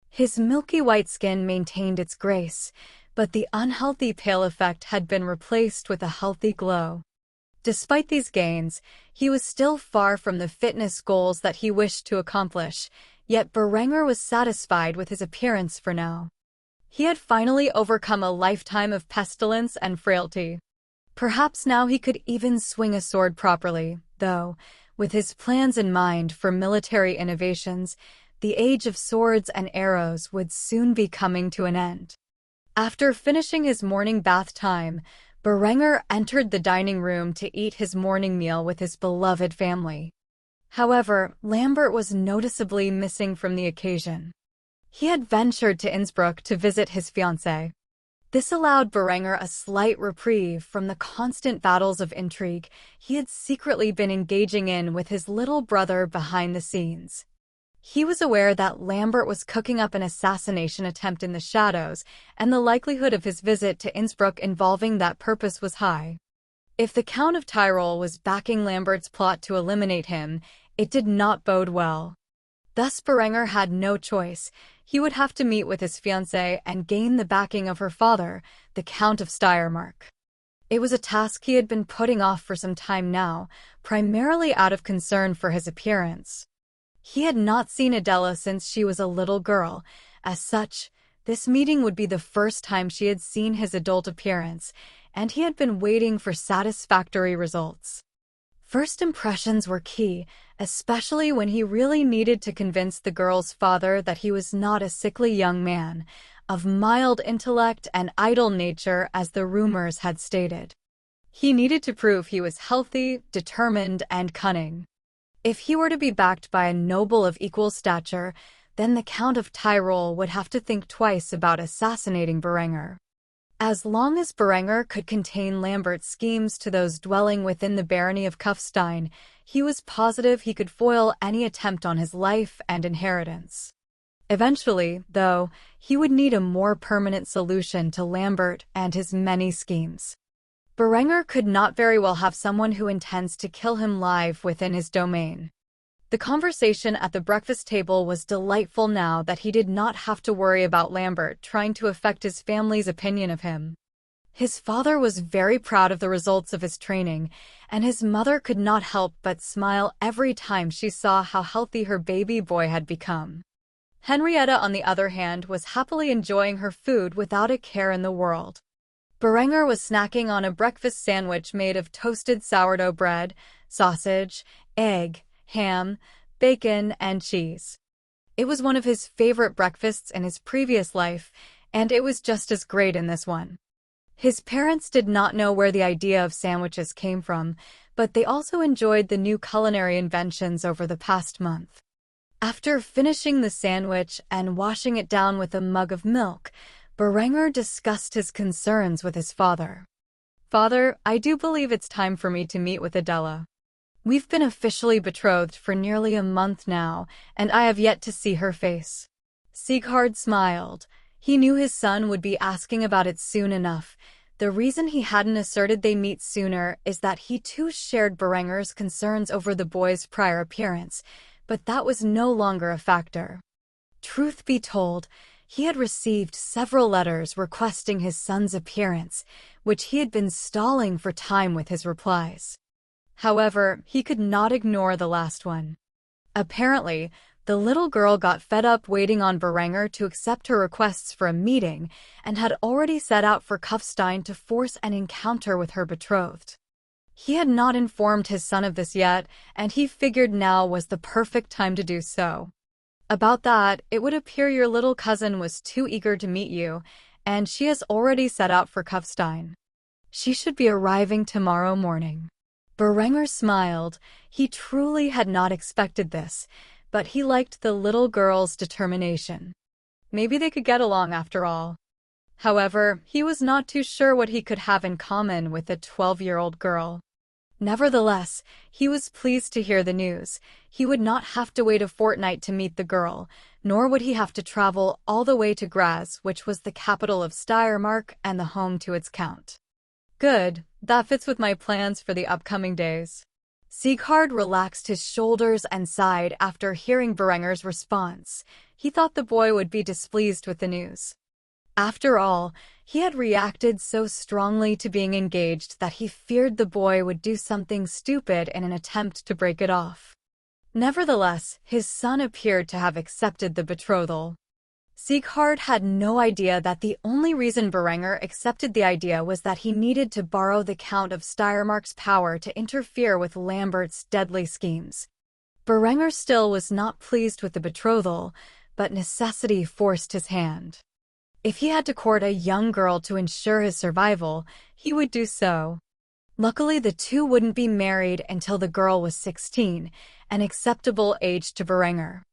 His milky white skin maintained its grace, but the unhealthy pale effect had been replaced with a healthy glow. Despite these gains, he was still far from the fitness goals that he wished to accomplish, yet Berenger was satisfied with his appearance for now. He had finally overcome a lifetime of pestilence and frailty. Perhaps now he could even swing a sword properly, though, with his plans in mind for military innovations, the age of swords and arrows would soon be coming to an end. After finishing his morning bath time, Berenger entered the dining room to eat his morning meal with his beloved family. However, Lambert was noticeably missing from the occasion. He had ventured to Innsbruck to visit his fiancée. This allowed Berenger a slight reprieve from the constant battles of intrigue he had secretly been engaging in with his little brother behind the scenes. He was aware that Lambert was cooking up an assassination attempt in the shadows, and the likelihood of his visit to Innsbruck involving that purpose was high. If the Count of Tyrol was backing Lambert's plot to eliminate him, it did not bode well. Thus Berenger had no choice. He would have to meet with his fiancée and gain the backing of her father, the Count of Steiermark. It was a task he had been putting off for some time now, primarily out of concern for his appearance. He had not seen Adela since she was a little girl. As such, this meeting would be the first time she had seen his adult appearance, and he had been waiting for satisfactory results. First impressions were key, especially when he really needed to convince the girl's father that he was not a sickly young man, of mild intellect and idle nature as the rumors had stated. He needed to prove he was healthy, determined, and cunning. If he were to be backed by a noble of equal stature, then the Count of Tyrol would have to think twice about assassinating Berenger. As long as Berenger could contain Lambert's schemes to those dwelling within the barony of Kufstein, he was positive he could foil any attempt on his life and inheritance. Eventually, though, he would need a more permanent solution to Lambert and his many schemes. Berenger could not very well have someone who intends to kill him live within his domain. The conversation at the breakfast table was delightful now that he did not have to worry about Lambert trying to affect his family's opinion of him. His father was very proud of the results of his training, and his mother could not help but smile every time she saw how healthy her baby boy had become. Henrietta, on the other hand, was happily enjoying her food without a care in the world. Berenger was snacking on a breakfast sandwich made of toasted sourdough bread, sausage, egg, ham, bacon, and cheese. It was one of his favorite breakfasts in his previous life, and it was just as great in this one. His parents did not know where the idea of sandwiches came from, but they also enjoyed the new culinary inventions over the past month. After finishing the sandwich and washing it down with a mug of milk, Berenger discussed his concerns with his father. "Father, I do believe it's time for me to meet with Adela. We've been officially betrothed for nearly a month now, and I have yet to see her face." Sieghard smiled. He knew his son would be asking about it soon enough. The reason he hadn't asserted they meet sooner is that he too shared Berenger's concerns over the boy's prior appearance, but that was no longer a factor. Truth be told, he had received several letters requesting his son's appearance, which he had been stalling for time with his replies. However, he could not ignore the last one. Apparently, the little girl got fed up waiting on Berenger to accept her requests for a meeting and had already set out for Kufstein to force an encounter with her betrothed. He had not informed his son of this yet, and he figured now was the perfect time to do so. "About that, it would appear your little cousin was too eager to meet you, and she has already set out for Kufstein. She should be arriving tomorrow morning." Berenger smiled. He truly had not expected this, but he liked the little girl's determination. Maybe they could get along after all. However, he was not too sure what he could have in common with a 12-year-old girl. Nevertheless, he was pleased to hear the news. He would not have to wait a fortnight to meet the girl, nor would he have to travel all the way to Graz, which was the capital of Steiermark and the home to its count. "Good, that fits with my plans for the upcoming days." Sieghard relaxed his shoulders and sighed after hearing Berenger's response. He thought the boy would be displeased with the news. After all, he had reacted so strongly to being engaged that he feared the boy would do something stupid in an attempt to break it off. Nevertheless, his son appeared to have accepted the betrothal. Sieghard had no idea that the only reason Berenger accepted the idea was that he needed to borrow the Count of Steiermark's power to interfere with Lambert's deadly schemes. Berenger still was not pleased with the betrothal, but necessity forced his hand. If he had to court a young girl to ensure his survival, he would do so. Luckily, the two wouldn't be married until the girl was 16, an acceptable age to Berenger.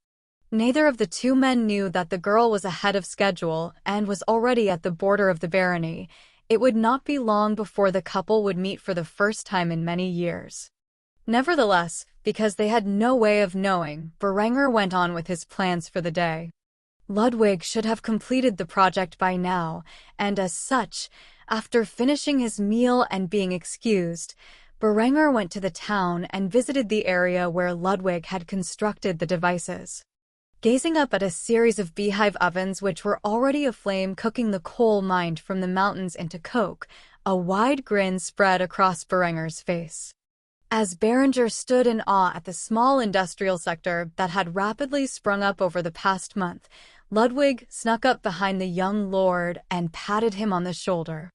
Neither of the two men knew that the girl was ahead of schedule and was already at the border of the barony. It would not be long before the couple would meet for the first time in many years. Nevertheless, because they had no way of knowing, Berenger went on with his plans for the day. Ludwig should have completed the project by now, and as such, after finishing his meal and being excused, Berenger went to the town and visited the area where Ludwig had constructed the devices. Gazing up at a series of beehive ovens which were already aflame cooking the coal mined from the mountains into coke, a wide grin spread across Berenger's face. As Berenger stood in awe at the small industrial sector that had rapidly sprung up over the past month, Ludwig snuck up behind the young lord and patted him on the shoulder.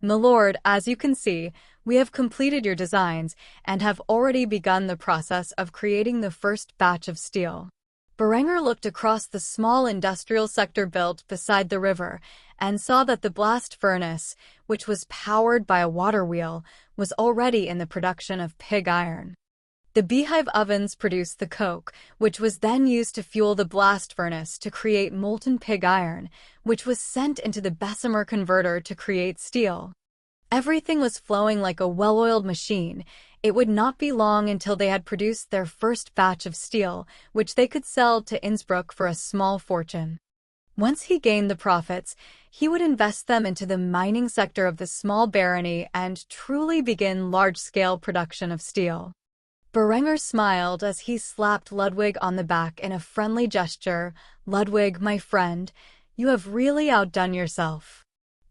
"My lord, as you can see, we have completed your designs and have already begun the process of creating the first batch of steel." Berenger looked across the small industrial sector built beside the river and saw that the blast furnace, which was powered by a water wheel, was already in the production of pig iron. The beehive ovens produced the coke, which was then used to fuel the blast furnace to create molten pig iron, which was sent into the Bessemer converter to create steel. Everything was flowing like a well-oiled machine. It would not be long until they had produced their first batch of steel, which they could sell to Innsbruck for a small fortune. Once he gained the profits, he would invest them into the mining sector of the small barony and truly begin large-scale production of steel. Berenger smiled as he slapped Ludwig on the back in a friendly gesture. "Ludwig, my friend, you have really outdone yourself."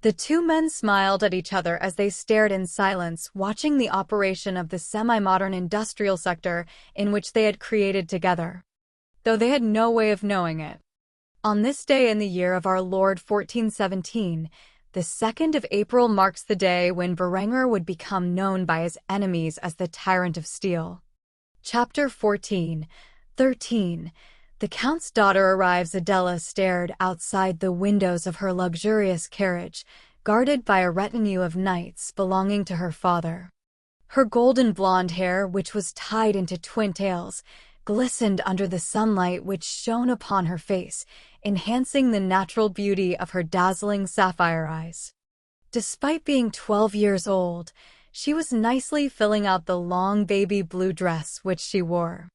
The two men smiled at each other as they stared in silence, watching the operation of the semi-modern industrial sector in which they had created together, though they had no way of knowing it. On this day in the year of our Lord 1417, the 2nd of April marks the day when Berenger would become known by his enemies as the Tyrant of Steel. Chapter 14:13. The Count's daughter arrives. Adela stared outside the windows of her luxurious carriage, guarded by a retinue of knights belonging to her father. Her golden blonde hair, which was tied into twin tails, glistened under the sunlight which shone upon her face, enhancing the natural beauty of her dazzling sapphire eyes. Despite being 12 years old, she was nicely filling out the long baby blue dress which she wore.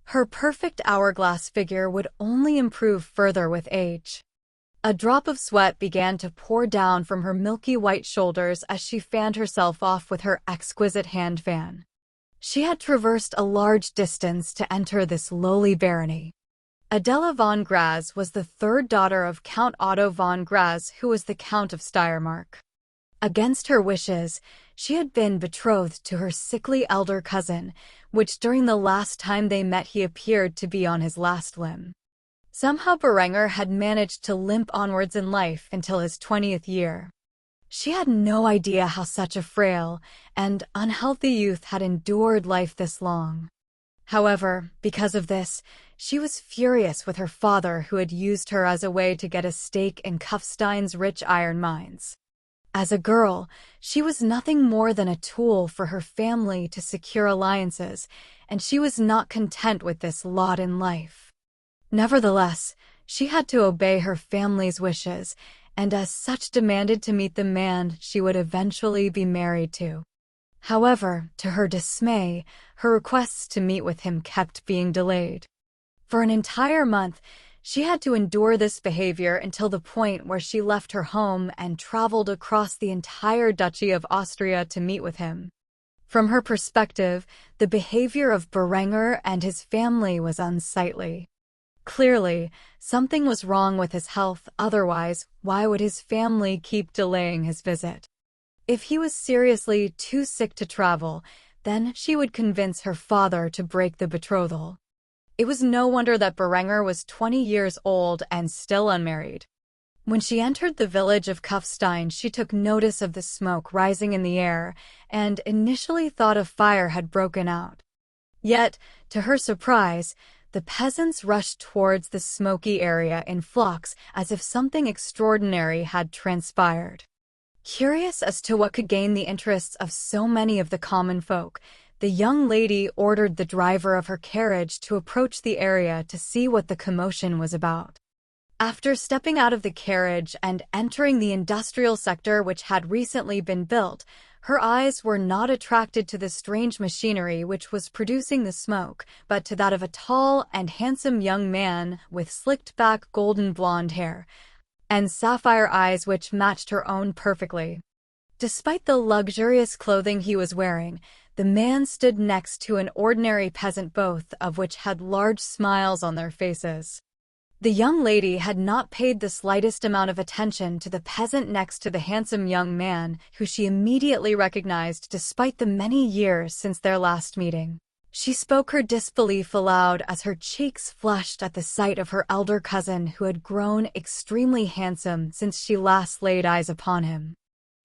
Her perfect hourglass figure would only improve further with age. A drop of sweat began to pour down from her milky white shoulders as she fanned herself off with her exquisite hand fan. She had traversed a large distance to enter this lowly barony. Adela von Graz was the third daughter of Count Otto von Graz, who was the Count of Steiermark. Against her wishes, she had been betrothed to her sickly elder cousin, which during the last time they met he appeared to be on his last limb. Somehow Berenger had managed to limp onwards in life until his 20th year. She had no idea how such a frail and unhealthy youth had endured life this long. However, because of this, she was furious with her father, who had used her as a way to get a stake in Kufstein's rich iron mines. As a girl, she was nothing more than a tool for her family to secure alliances, and she was not content with this lot in life. Nevertheless, she had to obey her family's wishes, and as such demanded to meet the man she would eventually be married to. However, to her dismay, her requests to meet with him kept being delayed. For an entire month, she had to endure this behavior until the point where she left her home and traveled across the entire Duchy of Austria to meet with him. From her perspective, the behavior of Berenger and his family was unsightly. Clearly, something was wrong with his health, otherwise, why would his family keep delaying his visit? If he was seriously too sick to travel, then she would convince her father to break the betrothal. It was no wonder that Berenger was 20 years old and still unmarried. When she entered the village of Kufstein, she took notice of the smoke rising in the air and initially thought a fire had broken out. Yet, to her surprise, the peasants rushed towards the smoky area in flocks as if something extraordinary had transpired. Curious as to what could gain the interests of so many of the common folk, the young lady ordered the driver of her carriage to approach the area to see what the commotion was about. After stepping out of the carriage and entering the industrial sector which had recently been built, her eyes were not attracted to the strange machinery which was producing the smoke, but to that of a tall and handsome young man with slicked-back golden blonde hair and sapphire eyes which matched her own perfectly. Despite the luxurious clothing he was wearing, the man stood next to an ordinary peasant, both of which had large smiles on their faces. The young lady had not paid the slightest amount of attention to the peasant next to the handsome young man, who she immediately recognized despite the many years since their last meeting. She spoke her disbelief aloud as her cheeks flushed at the sight of her elder cousin, who had grown extremely handsome since she last laid eyes upon him.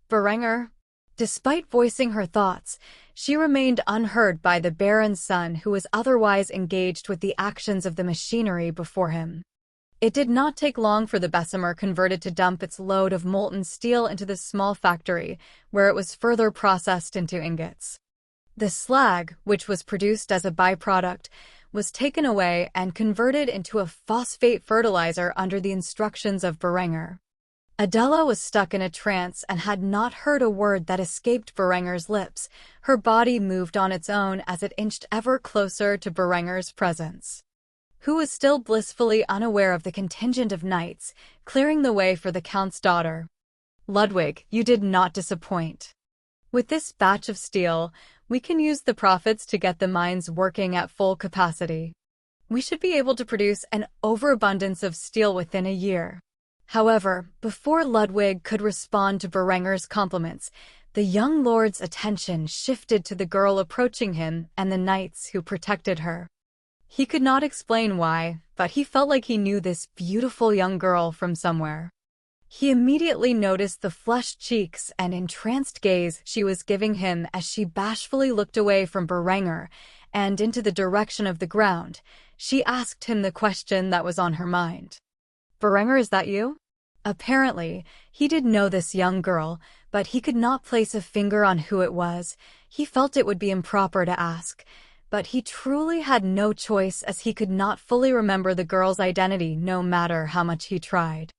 Berenger. Despite voicing her thoughts, she remained unheard by the Baron's son, who was otherwise engaged with the actions of the machinery before him. It did not take long for the Bessemer converted to dump its load of molten steel into the small factory, where it was further processed into ingots. The slag, which was produced as a byproduct, was taken away and converted into a phosphate fertilizer under the instructions of Berenger. Adela was stuck in a trance and had not heard a word that escaped Berenger's lips. Her body moved on its own as it inched ever closer to Berenger's presence, who was still blissfully unaware of the contingent of knights, clearing the way for the Count's daughter. Ludwig, you did not disappoint. With this batch of steel, we can use the profits to get the mines working at full capacity. We should be able to produce an overabundance of steel within a year. However, before Ludwig could respond to Berenger's compliments, the young lord's attention shifted to the girl approaching him and the knights who protected her. He could not explain why, but he felt like he knew this beautiful young girl from somewhere. He immediately noticed the flushed cheeks and entranced gaze she was giving him as she bashfully looked away from Berenger and into the direction of the ground. She asked him the question that was on her mind. "Berenger, is that you?" Apparently, he did know this young girl, but he could not place a finger on who it was. He felt it would be improper to ask, but he truly had no choice as he could not fully remember the girl's identity no matter how much he tried.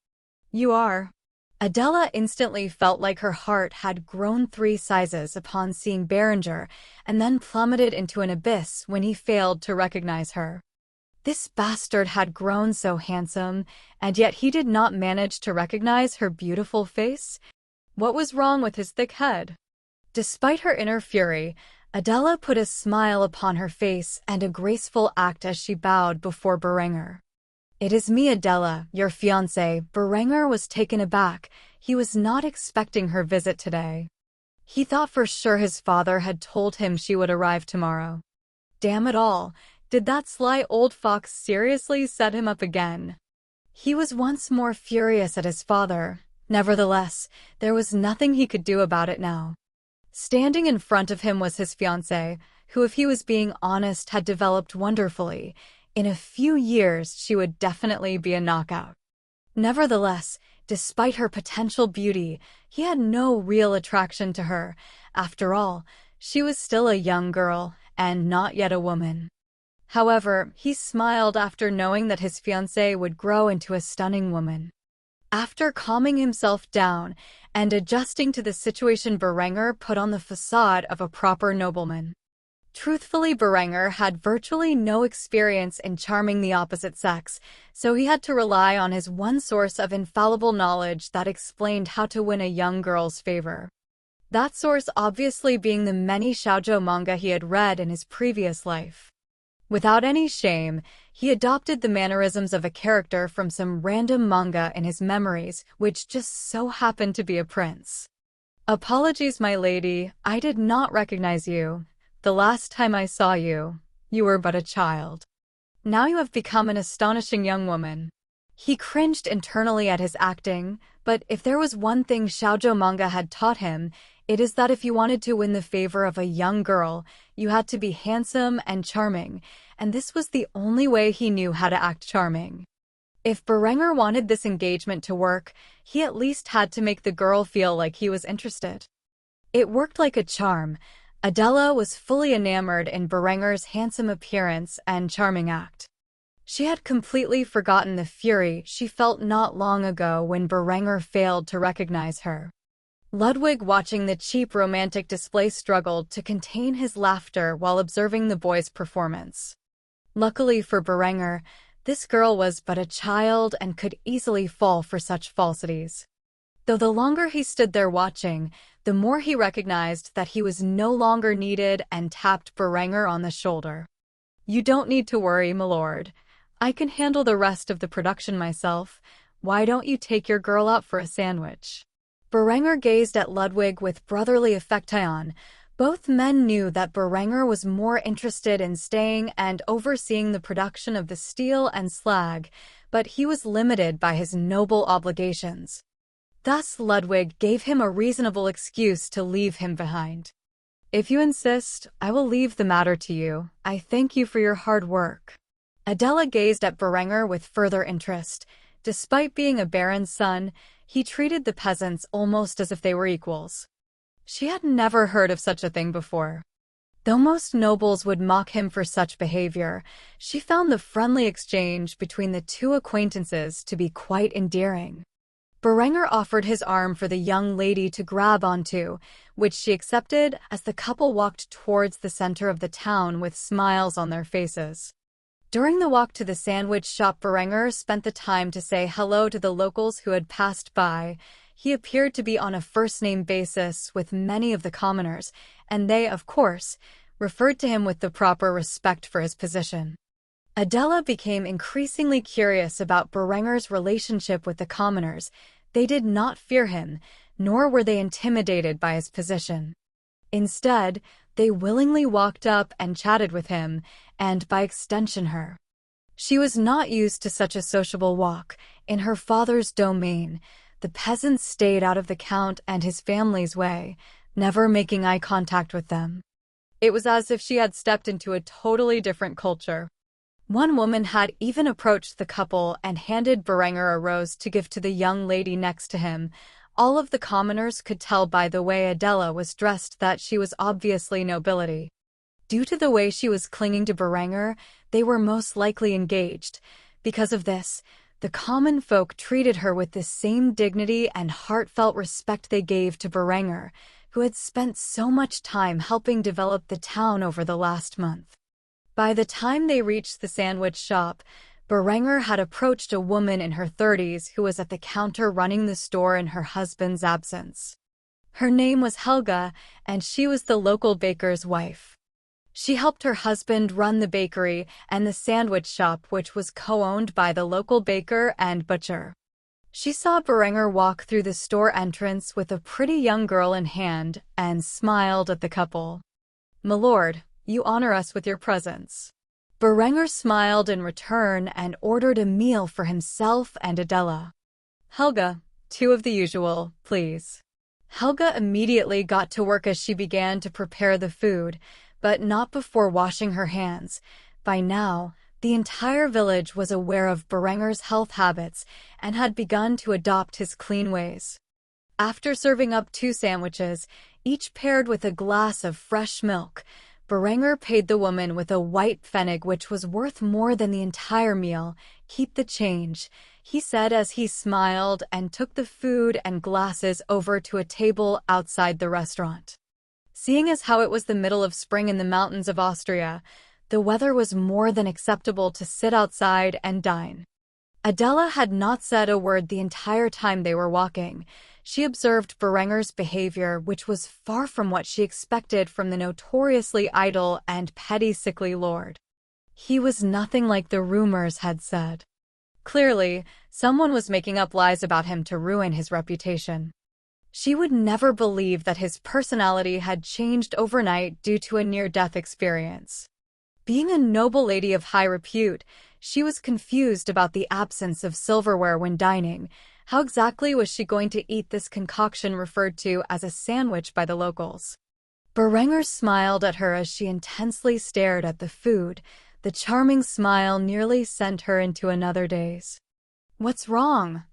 "You are." Adela instantly felt like her heart had grown 3 sizes upon seeing Berenger and then plummeted into an abyss when he failed to recognize her. This bastard had grown so handsome, and yet he did not manage to recognize her beautiful face. What was wrong with his thick head? Despite her inner fury, Adela put a smile upon her face and a graceful act as she bowed before Berenger. "It is me, Adela, your fiancé." Berenger was taken aback. He was not expecting her visit today. He thought for sure his father had told him she would arrive tomorrow. Damn it all. Did that sly old fox seriously set him up again? He was once more furious at his father. Nevertheless, there was nothing he could do about it now. Standing in front of him was his fiancée, who, if he was being honest, had developed wonderfully. In a few years, she would definitely be a knockout. Nevertheless, despite her potential beauty, he had no real attraction to her. After all, she was still a young girl, and not yet a woman. However, he smiled after knowing that his fiancée would grow into a stunning woman. After calming himself down and adjusting to the situation, Berenger put on the facade of a proper nobleman. Truthfully, Berenger had virtually no experience in charming the opposite sex, so he had to rely on his one source of infallible knowledge that explained how to win a young girl's favor. That source obviously being the many shoujo manga he had read in his previous life. Without any shame, he adopted the mannerisms of a character from some random manga in his memories, which just so happened to be a prince. "Apologies, my lady, I did not recognize you. The last time I saw you, you were but a child. Now you have become an astonishing young woman." He cringed internally at his acting, but if there was one thing shoujo manga had taught him, it is that if you wanted to win the favor of a young girl, you had to be handsome and charming, and this was the only way he knew how to act charming. If Berenger wanted this engagement to work, he at least had to make the girl feel like he was interested. It worked like a charm. Adela was fully enamored in Berenger's handsome appearance and charming act. She had completely forgotten the fury she felt not long ago when Berenger failed to recognize her. Ludwig, watching the cheap romantic display, struggled to contain his laughter while observing the boy's performance. Luckily for Berenger, this girl was but a child and could easily fall for such falsities. Though the longer he stood there watching, the more he recognized that he was no longer needed and tapped Berenger on the shoulder. "You don't need to worry, my lord. I can handle the rest of the production myself. Why don't you take your girl out for a sandwich?" Berenger gazed at Ludwig with brotherly affection. Both men knew that Berenger was more interested in staying and overseeing the production of the steel and slag, but he was limited by his noble obligations. Thus, Ludwig gave him a reasonable excuse to leave him behind. "If you insist, I will leave the matter to you. I thank you for your hard work." Adela gazed at Berenger with further interest. Despite being a baron's son, he treated the peasants almost as if they were equals. She had never heard of such a thing before. Though most nobles would mock him for such behavior, she found the friendly exchange between the two acquaintances to be quite endearing. Berenger offered his arm for the young lady to grab onto, which she accepted as the couple walked towards the center of the town with smiles on their faces. During the walk to the sandwich shop, Berenger spent the time to say hello to the locals who had passed by. He appeared to be on a first-name basis with many of the commoners, and they, of course, referred to him with the proper respect for his position. Adela became increasingly curious about Berenger's relationship with the commoners. They did not fear him, nor were they intimidated by his position. Instead, they willingly walked up and chatted with him, and by extension her. She was not used to such a sociable walk. In her father's domain, the peasants stayed out of the count and his family's way, never making eye contact with them. It was as if she had stepped into a totally different culture. One woman had even approached the couple and handed Berenger a rose to give to the young lady next to him. All of the commoners could tell by the way Adela was dressed that she was obviously nobility. Due to the way she was clinging to Berenger, they were most likely engaged. Because of this, the common folk treated her with the same dignity and heartfelt respect they gave to Berenger, who had spent so much time helping develop the town over the last month. By the time they reached the sandwich shop, Berenger had approached a woman in her 30s who was at the counter running the store in her husband's absence. Her name was Helga, and she was the local baker's wife. She helped her husband run the bakery and the sandwich shop, which was co-owned by the local baker and butcher. She saw Berenger walk through the store entrance with a pretty young girl in hand and smiled at the couple. "My lord, you honor us with your presence." Berenger smiled in return and ordered a meal for himself and Adela. "Helga, 2 of the usual, please." Helga immediately got to work as she began to prepare the food, but not before washing her hands. By now, the entire village was aware of Berenger's health habits and had begun to adopt his clean ways. After serving up 2 sandwiches, each paired with a glass of fresh milk, Berenger paid the woman with a white pfennig, which was worth more than the entire meal. "Keep the change," he said as he smiled and took the food and glasses over to a table outside the restaurant. Seeing as how it was the middle of spring in the mountains of Austria, the weather was more than acceptable to sit outside and dine. Adela had not said a word the entire time they were walking. She observed Berenger's behavior, which was far from what she expected from the notoriously idle and petty sickly lord. He was nothing like the rumors had said. Clearly, someone was making up lies about him to ruin his reputation. She would never believe that his personality had changed overnight due to a near-death experience. Being a noble lady of high repute, she was confused about the absence of silverware when dining. How exactly was she going to eat this concoction referred to as a sandwich by the locals? Berenger smiled at her as she intensely stared at the food. The charming smile nearly sent her into another daze. "What's wrong?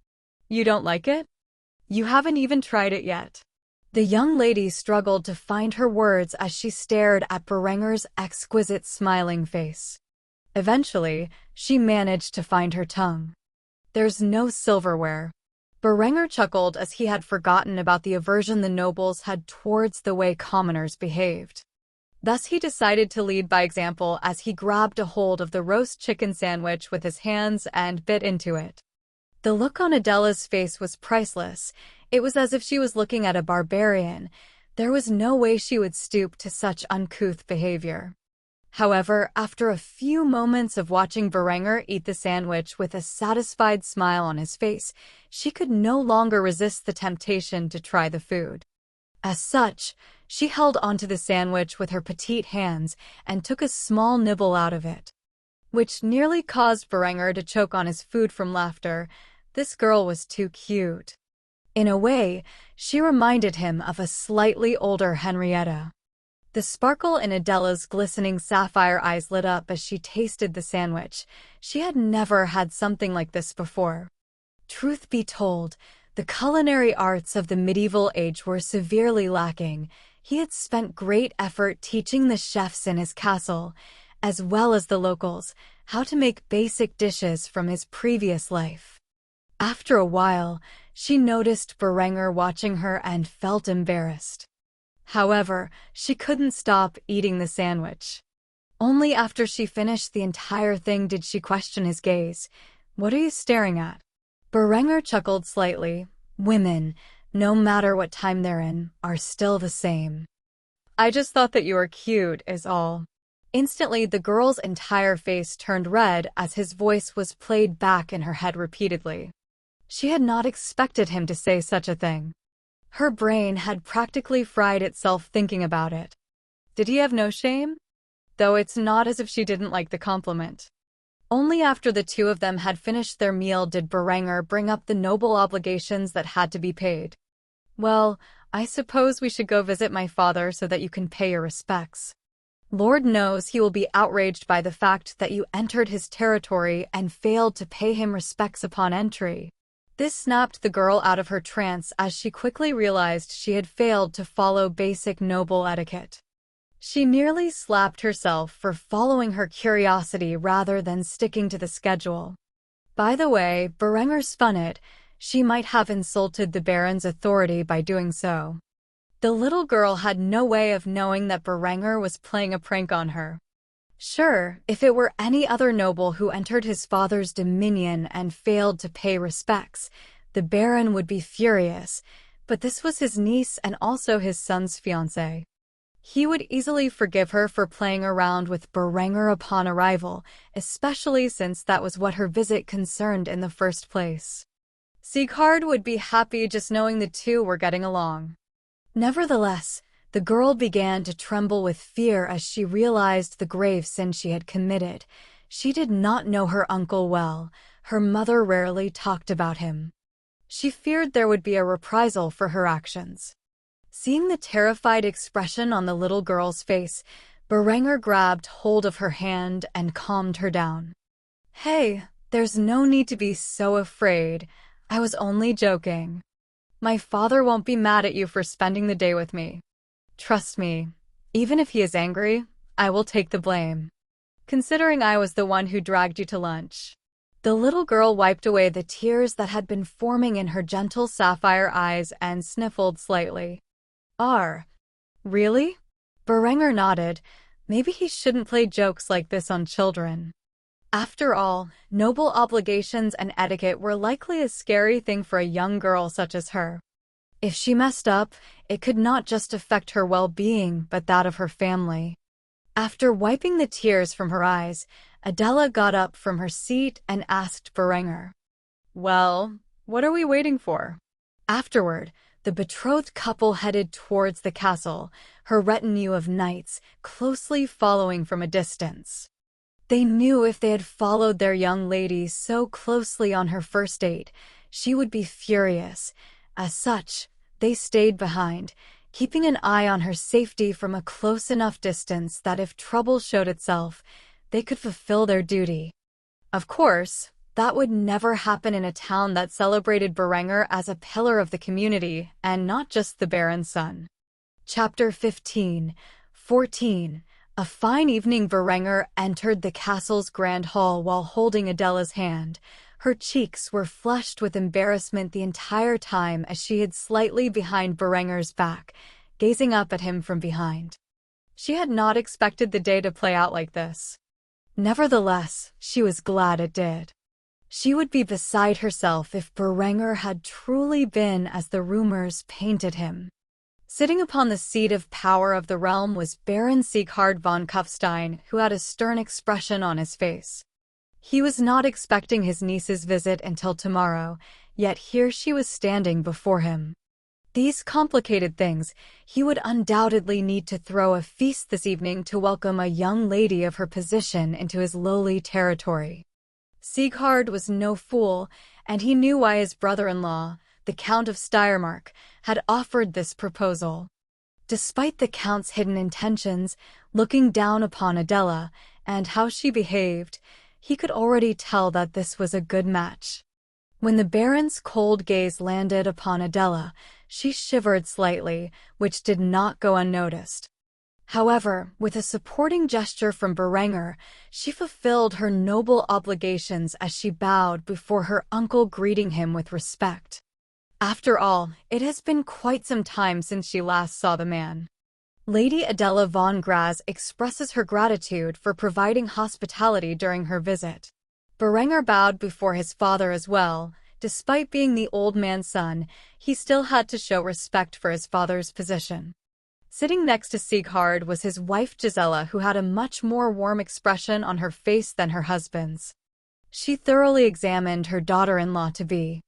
You don't like it? You haven't even tried it yet." The young lady struggled to find her words as she stared at Berenger's exquisite smiling face. Eventually, she managed to find her tongue. "There's no silverware." Berenger chuckled as he had forgotten about the aversion the nobles had towards the way commoners behaved. Thus he decided to lead by example as he grabbed a hold of the roast chicken sandwich with his hands and bit into it. The look on Adela's face was priceless. It was as if she was looking at a barbarian. There was no way she would stoop to such uncouth behavior. However, after a few moments of watching Berenger eat the sandwich with a satisfied smile on his face, she could no longer resist the temptation to try the food. As such, she held onto the sandwich with her petite hands and took a small nibble out of it, which nearly caused Berenger to choke on his food from laughter. This girl was too cute. In a way, she reminded him of a slightly older Henrietta. The sparkle in Adela's glistening sapphire eyes lit up as she tasted the sandwich. She had never had something like this before. Truth be told, the culinary arts of the medieval age were severely lacking, He had spent great effort teaching the chefs in his castle, as well as the locals, how to make basic dishes from his previous life. After a while, she noticed Berenger watching her and felt embarrassed. However, she couldn't stop eating the sandwich. Only after she finished the entire thing did she question his gaze. "What are you staring at?" Berenger chuckled slightly. "Women, no matter what time they're in, are still the same. I just thought that you were cute, is all." Instantly, the girl's entire face turned red as his voice was played back in her head repeatedly. She had not expected him to say such a thing. Her brain had practically fried itself thinking about it. Did he have no shame? Though it's not as if she didn't like the compliment. Only after the two of them had finished their meal did Berenger bring up the noble obligations that had to be paid. "Well, I suppose we should go visit my father so that you can pay your respects. Lord knows he will be outraged by the fact that you entered his territory and failed to pay him respects upon entry." This snapped the girl out of her trance as she quickly realized she had failed to follow basic noble etiquette. She nearly slapped herself for following her curiosity rather than sticking to the schedule. By the way, Berenger spun it. She might have insulted the Baron's authority by doing so. The little girl had no way of knowing that Berenger was playing a prank on her. Sure, if it were any other noble who entered his father's dominion and failed to pay respects, the Baron would be furious, but this was his niece and also his son's fiancée. He would easily forgive her for playing around with Berenger upon arrival, especially since that was what her visit concerned in the first place. Sieghard would be happy just knowing the two were getting along. Nevertheless, the girl began to tremble with fear as she realized the grave sin she had committed. She did not know her uncle well. Her mother rarely talked about him. She feared there would be a reprisal for her actions. Seeing the terrified expression on the little girl's face, Berenger grabbed hold of her hand and calmed her down. "Hey, there's no need to be so afraid. I was only joking. My father won't be mad at you for spending the day with me. Trust me, even if he is angry, I will take the blame, considering I was the one who dragged you to lunch." The little girl wiped away the tears that had been forming in her gentle sapphire eyes and sniffled slightly. Really?" Berenger nodded. Maybe he shouldn't play jokes like this on children. After all, noble obligations and etiquette were likely a scary thing for a young girl such as her. If she messed up, it could not just affect her well-being but that of her family. After wiping the tears from her eyes, Adela got up from her seat and asked Berenger, "Well, what are we waiting for?" Afterward, the betrothed couple headed towards the castle, her retinue of knights closely following from a distance. They knew if they had followed their young lady so closely on her first date, she would be furious. As such, they stayed behind, keeping an eye on her safety from a close enough distance that if trouble showed itself, they could fulfill their duty. Of course, that would never happen in a town that celebrated Berenger as a pillar of the community and not just the Baron's son. Chapter 14. A fine evening. Berenger entered the castle's grand hall while holding Adela's hand. Her cheeks were flushed with embarrassment the entire time as she hid slightly behind Berenger's back, gazing up at him from behind. She had not expected the day to play out like this. Nevertheless, she was glad it did. She would be beside herself if Berenger had truly been as the rumors painted him. Sitting upon the seat of power of the realm was Baron Sieghard von Kufstein, who had a stern expression on his face. He was not expecting his niece's visit until tomorrow, yet here she was standing before him. These complicated things, he would undoubtedly need to throw a feast this evening to welcome a young lady of her position into his lowly territory. Sieghard was no fool, and he knew why his brother-in-law, the Count of Steiermark, had offered this proposal. Despite the Count's hidden intentions, looking down upon Adela, and how she behaved, he could already tell that this was a good match. When the Baron's cold gaze landed upon Adela, she shivered slightly, which did not go unnoticed. However, with a supporting gesture from Berenger, she fulfilled her noble obligations as she bowed before her uncle, greeting him with respect. After all, it has been quite some time since she last saw the man. Lady Adela von Graz expresses her gratitude for providing hospitality during her visit. Berenger bowed before his father as well. Despite being the old man's son, he still had to show respect for his father's position. Sitting next to Sieghard was his wife Gisela, who had a much more warm expression on her face than her husband's. She thoroughly examined her daughter-in-law-to-be.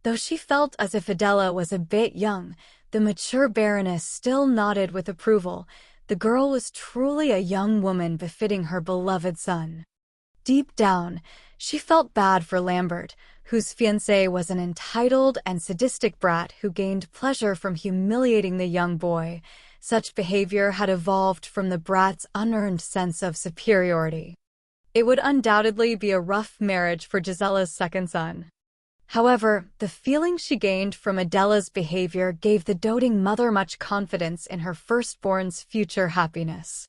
Though she felt as if Adela was a bit young, the mature Baroness still nodded with approval. The girl was truly a young woman befitting her beloved son. Deep down, she felt bad for Lambert, whose fiancé was an entitled and sadistic brat who gained pleasure from humiliating the young boy. Such behavior had evolved from the brat's unearned sense of superiority. It would undoubtedly be a rough marriage for Gisela's second son. However, the feeling she gained from Adela's behavior gave the doting mother much confidence in her firstborn's future happiness.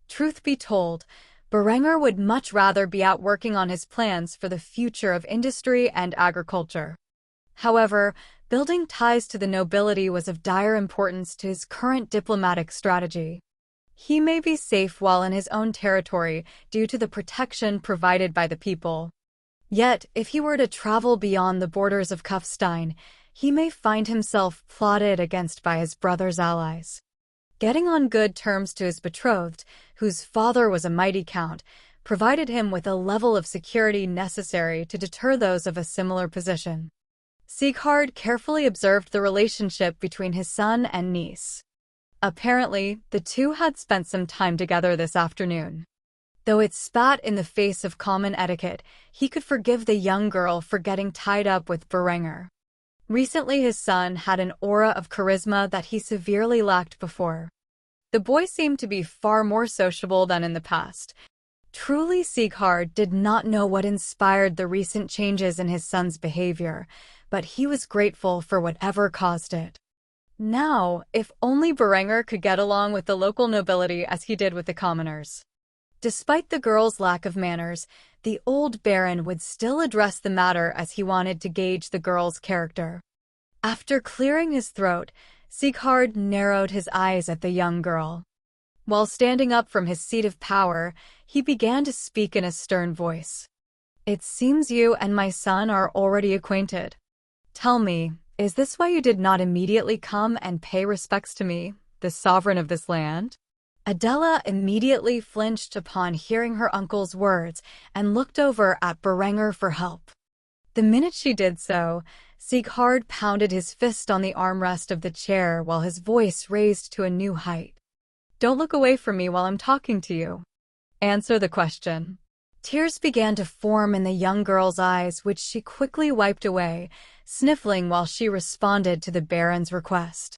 Truth be told, Berenger would much rather be out working on his plans for the future of industry and agriculture. However, building ties to the nobility was of dire importance to his current diplomatic strategy. He may be safe while in his own territory due to the protection provided by the people. Yet, if he were to travel beyond the borders of Kufstein, he may find himself plotted against by his brother's allies. Getting on good terms to his betrothed, whose father was a mighty count, provided him with a level of security necessary to deter those of a similar position. Sieghard carefully observed the relationship between his son and niece. Apparently, the two had spent some time together this afternoon. Though it spat in the face of common etiquette, he could forgive the young girl for getting tied up with Berenger. Recently his son had an aura of charisma that he severely lacked before. The boy seemed to be far more sociable than in the past. Truly, Sieghard did not know what inspired the recent changes in his son's behavior, but he was grateful for whatever caused it. Now, if only Berenger could get along with the local nobility as he did with the commoners. Despite the girl's lack of manners, the old baron would still address the matter as he wanted to gauge the girl's character. After clearing his throat, Sieghard narrowed his eyes at the young girl. While standing up from his seat of power, he began to speak in a stern voice. "It seems you and my son are already acquainted. Tell me, is this why you did not immediately come and pay respects to me, the sovereign of this land?" Adela immediately flinched upon hearing her uncle's words and looked over at Berenger for help. The minute she did so, Sieghard pounded his fist on the armrest of the chair while his voice raised to a new height. "Don't look away from me while I'm talking to you. Answer the question." Tears began to form in the young girl's eyes, which she quickly wiped away, sniffling while she responded to the Baron's request.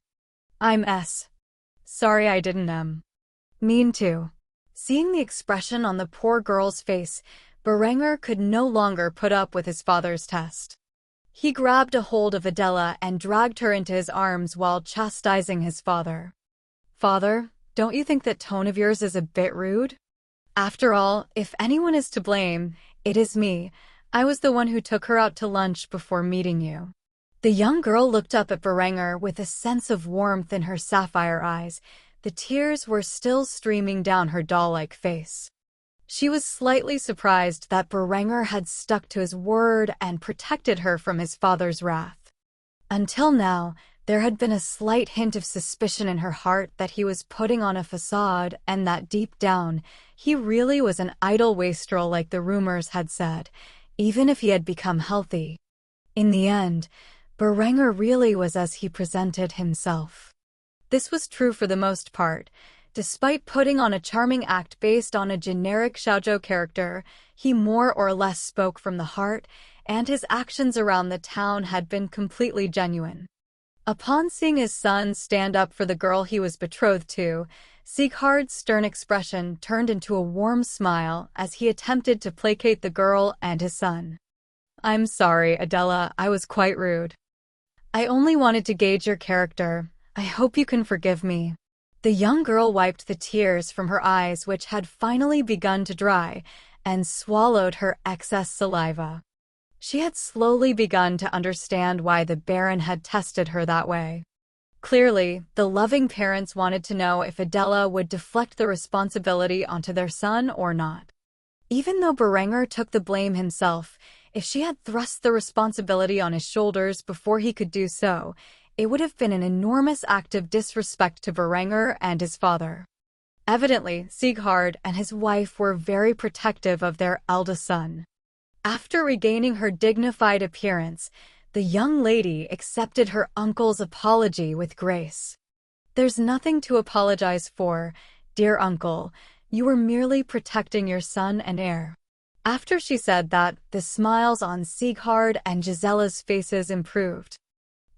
"I'm sorry I didn't mean to." Seeing the expression on the poor girl's face, Berenger could no longer put up with his father's test. He grabbed a hold of Adela and dragged her into his arms while chastising his father. "Father, don't you think that tone of yours is a bit rude? After all, if anyone is to blame, it is me. I was the one who took her out to lunch before meeting you." The young girl looked up at Berenger with a sense of warmth in her sapphire eyes. The tears were still streaming down her doll-like face. She was slightly surprised that Berenger had stuck to his word and protected her from his father's wrath. Until now, there had been a slight hint of suspicion in her heart that he was putting on a facade and that deep down, he really was an idle wastrel like the rumors had said, even if he had become healthy. In the end, Berenger really was as he presented himself. This was true for the most part. Despite putting on a charming act based on a generic shoujo character, he more or less spoke from the heart, and his actions around the town had been completely genuine. Upon seeing his son stand up for the girl he was betrothed to, Sieghard's stern expression turned into a warm smile as he attempted to placate the girl and his son. "I'm sorry, Adela, I was quite rude. I only wanted to gauge your character. I hope you can forgive me. The young girl wiped the tears from her eyes, which had finally begun to dry, and swallowed her excess saliva. She had slowly begun to understand why the Baron had tested her that way. Clearly, the loving parents wanted to know if Adela would deflect the responsibility onto their son or not. Even though Berenger took the blame himself, if she had thrust the responsibility on his shoulders before he could do so, it would have been an enormous act of disrespect to Berenger and his father. Evidently, Sieghard and his wife were very protective of their eldest son. After regaining her dignified appearance, the young lady accepted her uncle's apology with grace. There's nothing to apologize for, dear uncle. You were merely protecting your son and heir. After she said that, the smiles on Sieghard and Gisella's faces improved.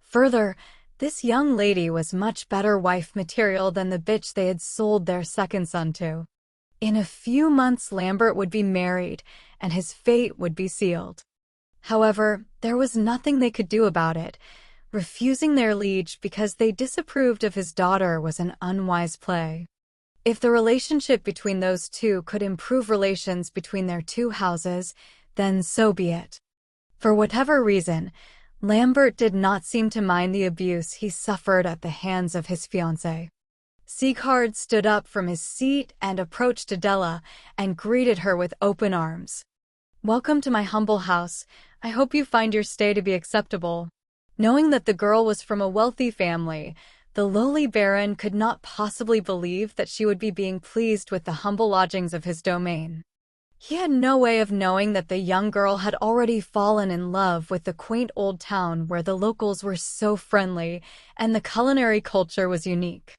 Further, this young lady was much better wife material than the bitch they had sold their second son to. In a few months Lambert would be married, and his fate would be sealed. However, there was nothing they could do about it. Refusing their liege because they disapproved of his daughter was an unwise play. If the relationship between those two could improve relations between their two houses, then so be it. For whatever reason, Lambert did not seem to mind the abuse he suffered at the hands of his fiancée. Sieghard stood up from his seat and approached Adela and greeted her with open arms. Welcome to my humble house. I hope you find your stay to be acceptable. Knowing that the girl was from a wealthy family, the lowly Baron could not possibly believe that she would be being pleased with the humble lodgings of his domain. He had no way of knowing that the young girl had already fallen in love with the quaint old town where the locals were so friendly and the culinary culture was unique.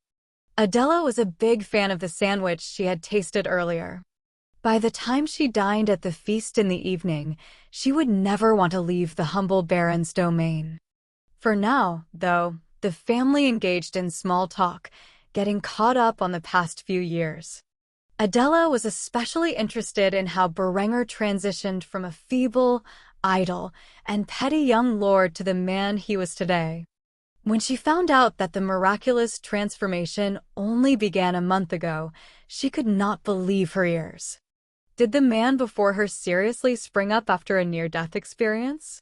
Adela was a big fan of the sandwich she had tasted earlier. By the time she dined at the feast in the evening, she would never want to leave the humble Baron's domain. For now, though, the family engaged in small talk, getting caught up on the past few years. Adela was especially interested in how Berenger transitioned from a feeble, idle, and petty young lord to the man he was today. When she found out that the miraculous transformation only began a month ago, she could not believe her ears. Did the man before her seriously spring up after a near-death experience?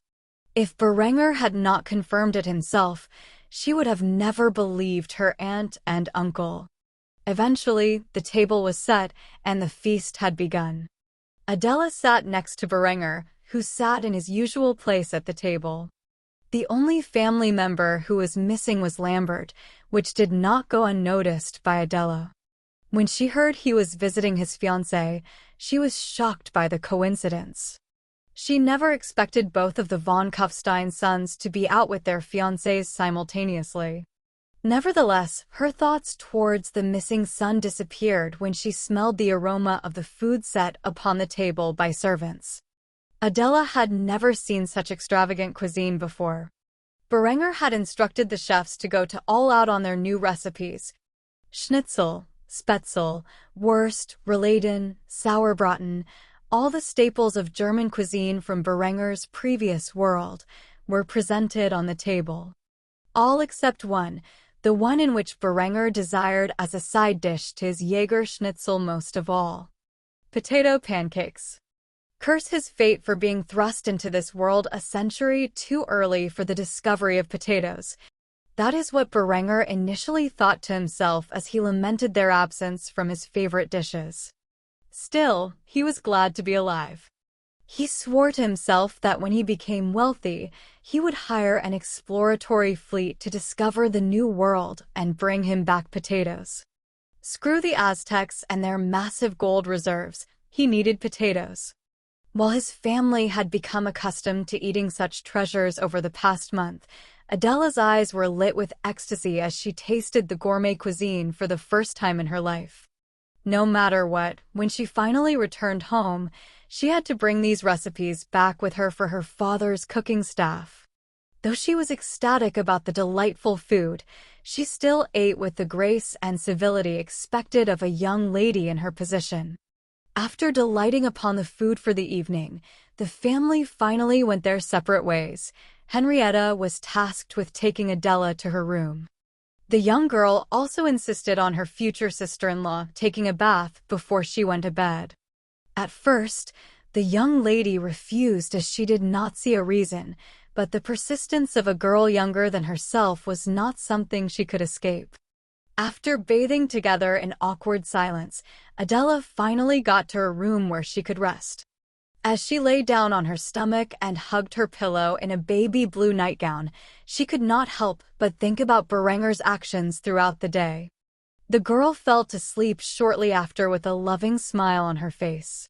If Berenger had not confirmed it himself, she would have never believed her aunt and uncle. Eventually, the table was set, and the feast had begun. Adela sat next to Berenger, who sat in his usual place at the table. The only family member who was missing was Lambert, which did not go unnoticed by Adela. When she heard he was visiting his fiancée, she was shocked by the coincidence. She never expected both of the von Kufstein sons to be out with their fiancés simultaneously. Nevertheless, her thoughts towards the missing son disappeared when she smelled the aroma of the food set upon the table by servants. Adela had never seen such extravagant cuisine before. Berenger had instructed the chefs to go all out on their new recipes. Schnitzel, Spätzle, Wurst, Rouladen, Sauerbraten, all the staples of German cuisine from Berenger's previous world, were presented on the table. All except one, the one in which Berenger desired as a side dish to his Jaeger schnitzel most of all. Potato pancakes. Curse his fate for being thrust into this world a century too early for the discovery of potatoes. That is what Berenger initially thought to himself as he lamented their absence from his favorite dishes. Still, he was glad to be alive. He swore to himself that when he became wealthy, he would hire an exploratory fleet to discover the new world and bring him back potatoes. Screw the Aztecs and their massive gold reserves, he needed potatoes. While his family had become accustomed to eating such treasures over the past month, Adela's eyes were lit with ecstasy as she tasted the gourmet cuisine for the first time in her life. No matter what, when she finally returned home, she had to bring these recipes back with her for her father's cooking staff. Though she was ecstatic about the delightful food, she still ate with the grace and civility expected of a young lady in her position. After delighting upon the food for the evening, the family finally went their separate ways, Henrietta was tasked with taking Adela to her room. The young girl also insisted on her future sister-in-law taking a bath before she went to bed. At first, the young lady refused as she did not see a reason, but the persistence of a girl younger than herself was not something she could escape. After bathing together in awkward silence, Adela finally got to her room where she could rest. As she lay down on her stomach and hugged her pillow in a baby blue nightgown, she could not help but think about Berenger's actions throughout the day. The girl fell to sleep shortly after with a loving smile on her face.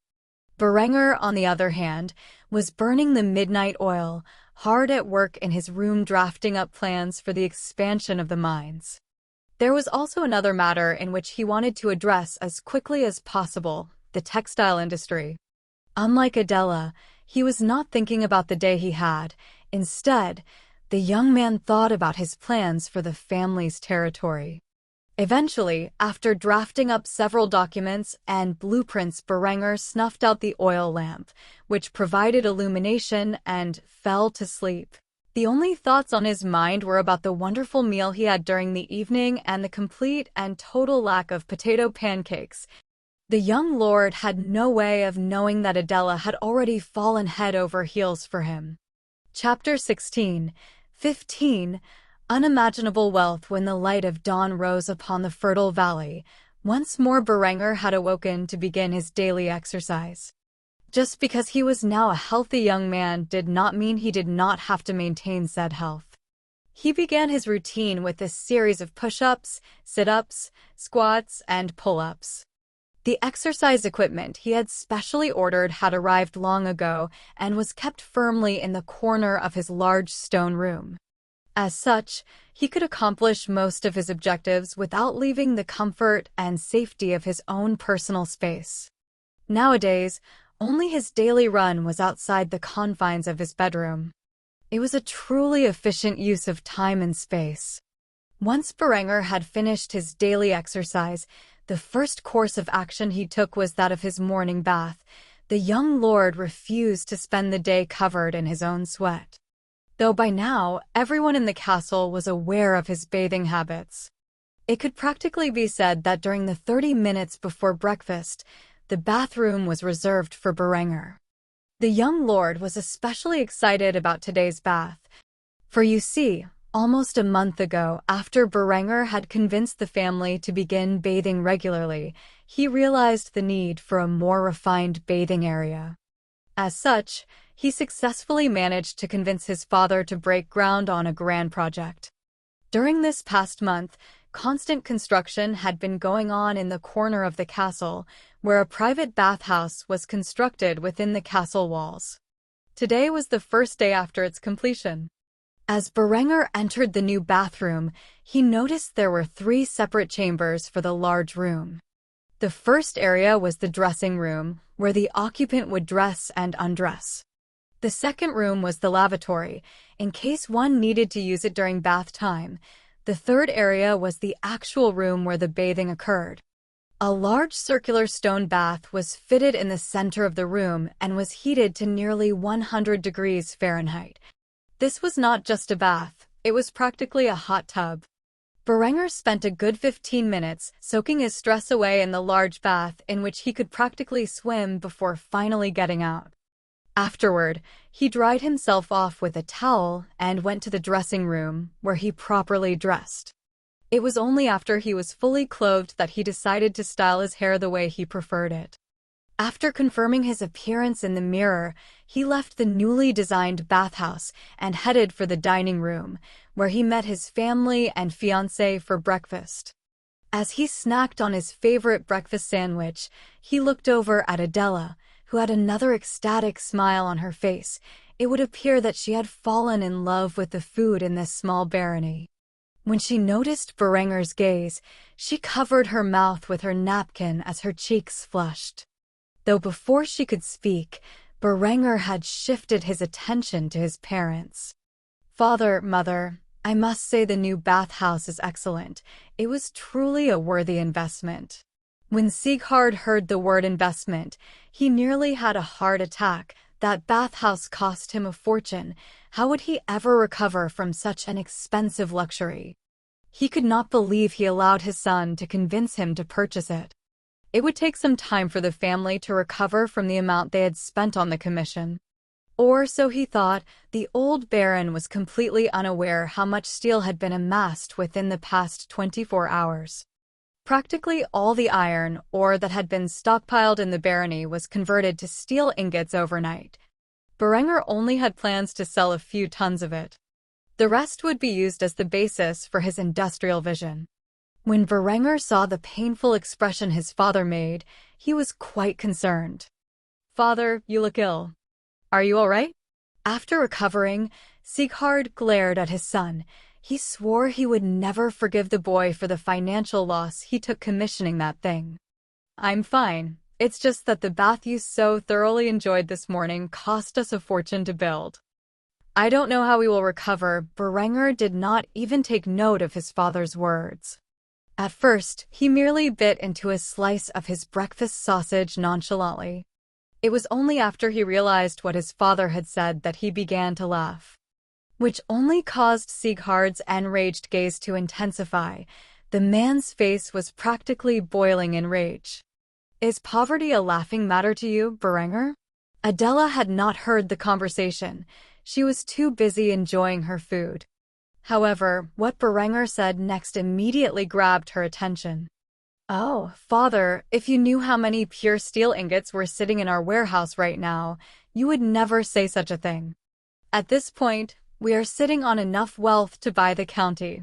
Berenger, on the other hand, was burning the midnight oil, hard at work in his room drafting up plans for the expansion of the mines. There was also another matter in which he wanted to address as quickly as possible: the textile industry. Unlike Adela, he was not thinking about the day he had. Instead, the young man thought about his plans for the family's territory. Eventually, after drafting up several documents and blueprints, Berenger snuffed out the oil lamp, which provided illumination, and fell to sleep. The only thoughts on his mind were about the wonderful meal he had during the evening and the complete and total lack of potato pancakes. The young lord had no way of knowing that Adela had already fallen head over heels for him. Chapter 16. 15. Unimaginable wealth. When the light of dawn rose upon the fertile valley, once more Berenger had awoken to begin his daily exercise. Just because he was now a healthy young man did not mean he did not have to maintain said health. He began his routine with a series of push-ups, sit-ups, squats, and pull-ups. The exercise equipment he had specially ordered had arrived long ago and was kept firmly in the corner of his large stone room. As such, he could accomplish most of his objectives without leaving the comfort and safety of his own personal space. Nowadays, only his daily run was outside the confines of his bedroom. It was a truly efficient use of time and space. Once Berenger had finished his daily exercise, the first course of action he took was that of his morning bath. The young lord refused to spend the day covered in his own sweat. Though by now, everyone in the castle was aware of his bathing habits. It could practically be said that during the 30 minutes before breakfast, the bathroom was reserved for Berenger. The young lord was especially excited about today's bath, for you see, almost a month ago, after Berenger had convinced the family to begin bathing regularly, he realized the need for a more refined bathing area. As such, he successfully managed to convince his father to break ground on a grand project. During this past month, constant construction had been going on in the corner of the castle, where a private bathhouse was constructed within the castle walls. Today was the first day after its completion. As Berenger entered the new bathroom, he noticed there were 3 separate chambers for the large room. The first area was the dressing room, where the occupant would dress and undress. The second room was the lavatory, in case one needed to use it during bath time. The third area was the actual room where the bathing occurred. A large circular stone bath was fitted in the center of the room and was heated to nearly 100 degrees Fahrenheit. This was not just a bath, it was practically a hot tub. Berenger spent a good 15 minutes soaking his stress away in the large bath in which he could practically swim before finally getting out. Afterward, he dried himself off with a towel and went to the dressing room, where he properly dressed. It was only after he was fully clothed that he decided to style his hair the way he preferred it. After confirming his appearance in the mirror, he left the newly designed bathhouse and headed for the dining room, where he met his family and fiancée for breakfast. As he snacked on his favorite breakfast sandwich, he looked over at Adela, who had another ecstatic smile on her face. It would appear that she had fallen in love with the food in this small barony. When she noticed Berenger's gaze, she covered her mouth with her napkin as her cheeks flushed. Though before she could speak, Berenger had shifted his attention to his parents. "Father, Mother, I must say the new bathhouse is excellent. It was truly a worthy investment." When Sieghard heard the word investment, he nearly had a heart attack. That bathhouse cost him a fortune. How would he ever recover from such an expensive luxury? He could not believe he allowed his son to convince him to purchase it. It would take some time for the family to recover from the amount they had spent on the commission. Or so he thought. The old baron was completely unaware how much steel had been amassed within the past 24 hours. Practically all the iron ore that had been stockpiled in the barony was converted to steel ingots overnight. Berenger only had plans to sell a few tons of it. The rest would be used as the basis for his industrial vision. When Berenger saw the painful expression his father made, he was quite concerned. "Father, you look ill. Are you all right?" After recovering, Sieghard glared at his son. He swore he would never forgive the boy for the financial loss he took commissioning that thing. "I'm fine. It's just that the bath you so thoroughly enjoyed this morning cost us a fortune to build. I don't know how we will recover." Berenger did not even take note of his father's words. At first, he merely bit into a slice of his breakfast sausage nonchalantly. It was only after he realized what his father had said that he began to laugh, which only caused Sieghard's enraged gaze to intensify. The man's face was practically boiling in rage. "Is poverty a laughing matter to you, Berenger?" Adela had not heard the conversation. She was too busy enjoying her food. However, what Berenger said next immediately grabbed her attention. "Oh, father, if you knew how many pure steel ingots were sitting in our warehouse right now, you would never say such a thing. At this point, we are sitting on enough wealth to buy the county."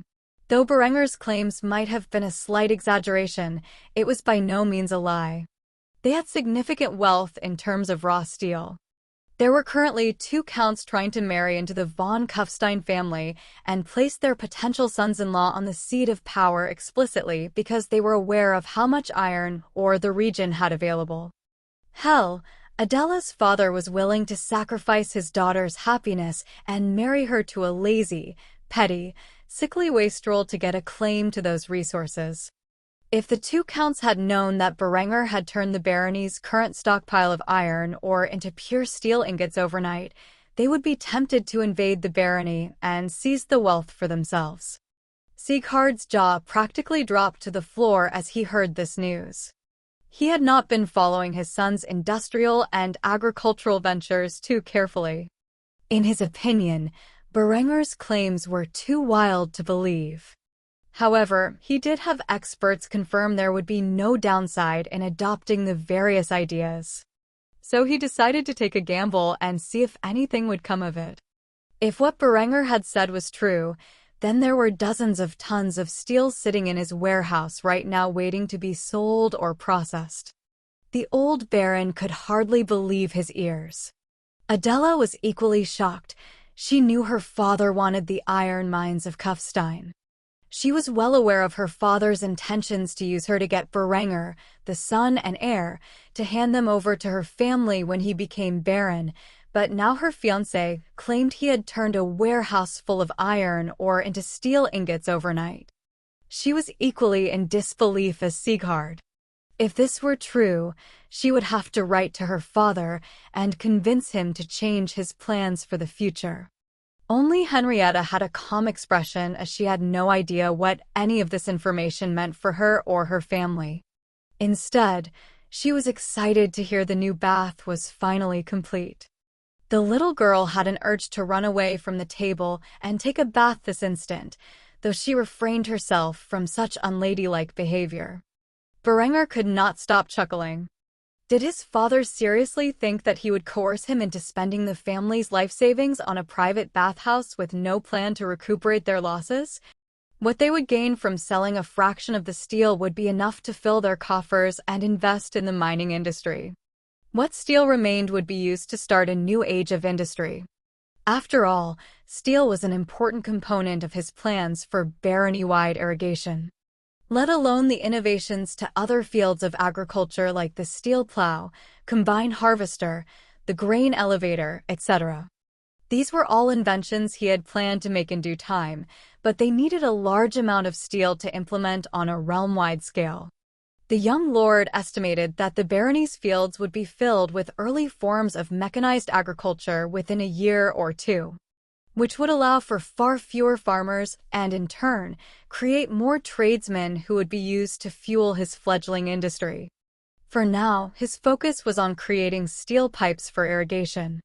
Though Berenger's claims might have been a slight exaggeration, it was by no means a lie. They had significant wealth in terms of raw steel. There were currently 2 counts trying to marry into the von Kufstein family and place their potential sons-in-law on the seat of power explicitly because they were aware of how much iron ore the region had available. Hell, Adela's father was willing to sacrifice his daughter's happiness and marry her to a lazy, petty, sickly wastrel to get a claim to those resources. If the 2 counts had known that Berenger had turned the barony's current stockpile of iron ore into pure steel ingots overnight, they would be tempted to invade the barony and seize the wealth for themselves. Sieghard's jaw practically dropped to the floor as he heard this news. He had not been following his son's industrial and agricultural ventures too carefully. In his opinion, Berenger's claims were too wild to believe. However, he did have experts confirm there would be no downside in adopting the various ideas. So he decided to take a gamble and see if anything would come of it. If what Berenger had said was true, then there were dozens of tons of steel sitting in his warehouse right now waiting to be sold or processed. The old baron could hardly believe his ears. Adela was equally shocked. She knew her father wanted the iron mines of Kufstein. She was well aware of her father's intentions to use her to get Berenger, the son and heir, to hand them over to her family when he became baron, but now her fiancé claimed he had turned a warehouse full of iron ore into steel ingots overnight. She was equally in disbelief as Sieghard. If this were true, she would have to write to her father and convince him to change his plans for the future. Only Henrietta had a calm expression as she had no idea what any of this information meant for her or her family. Instead, she was excited to hear the new bath was finally complete. The little girl had an urge to run away from the table and take a bath this instant, though she refrained herself from such unladylike behavior. Berenger could not stop chuckling. Did his father seriously think that he would coerce him into spending the family's life savings on a private bathhouse with no plan to recuperate their losses? What they would gain from selling a fraction of the steel would be enough to fill their coffers and invest in the mining industry. What steel remained would be used to start a new age of industry. After all, steel was an important component of his plans for barony-wide irrigation, let alone the innovations to other fields of agriculture like the steel plow, combine harvester, the grain elevator, etc. These were all inventions he had planned to make in due time, but they needed a large amount of steel to implement on a realm-wide scale. The young lord estimated that the barony's fields would be filled with early forms of mechanized agriculture within a year or two, which would allow for far fewer farmers and, in turn, create more tradesmen who would be used to fuel his fledgling industry. For now, his focus was on creating steel pipes for irrigation.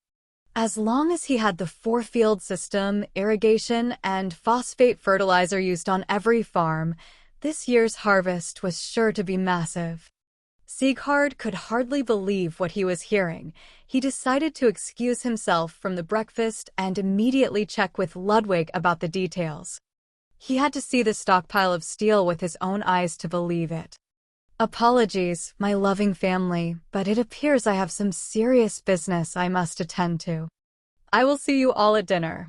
As long as he had the four-field system, irrigation, and phosphate fertilizer used on every farm, this year's harvest was sure to be massive. Sieghard could hardly believe what he was hearing. He decided to excuse himself from the breakfast and immediately check with Ludwig about the details. He had to see the stockpile of steel with his own eyes to believe it. "Apologies, my loving family, but it appears I have some serious business I must attend to. I will see you all at dinner."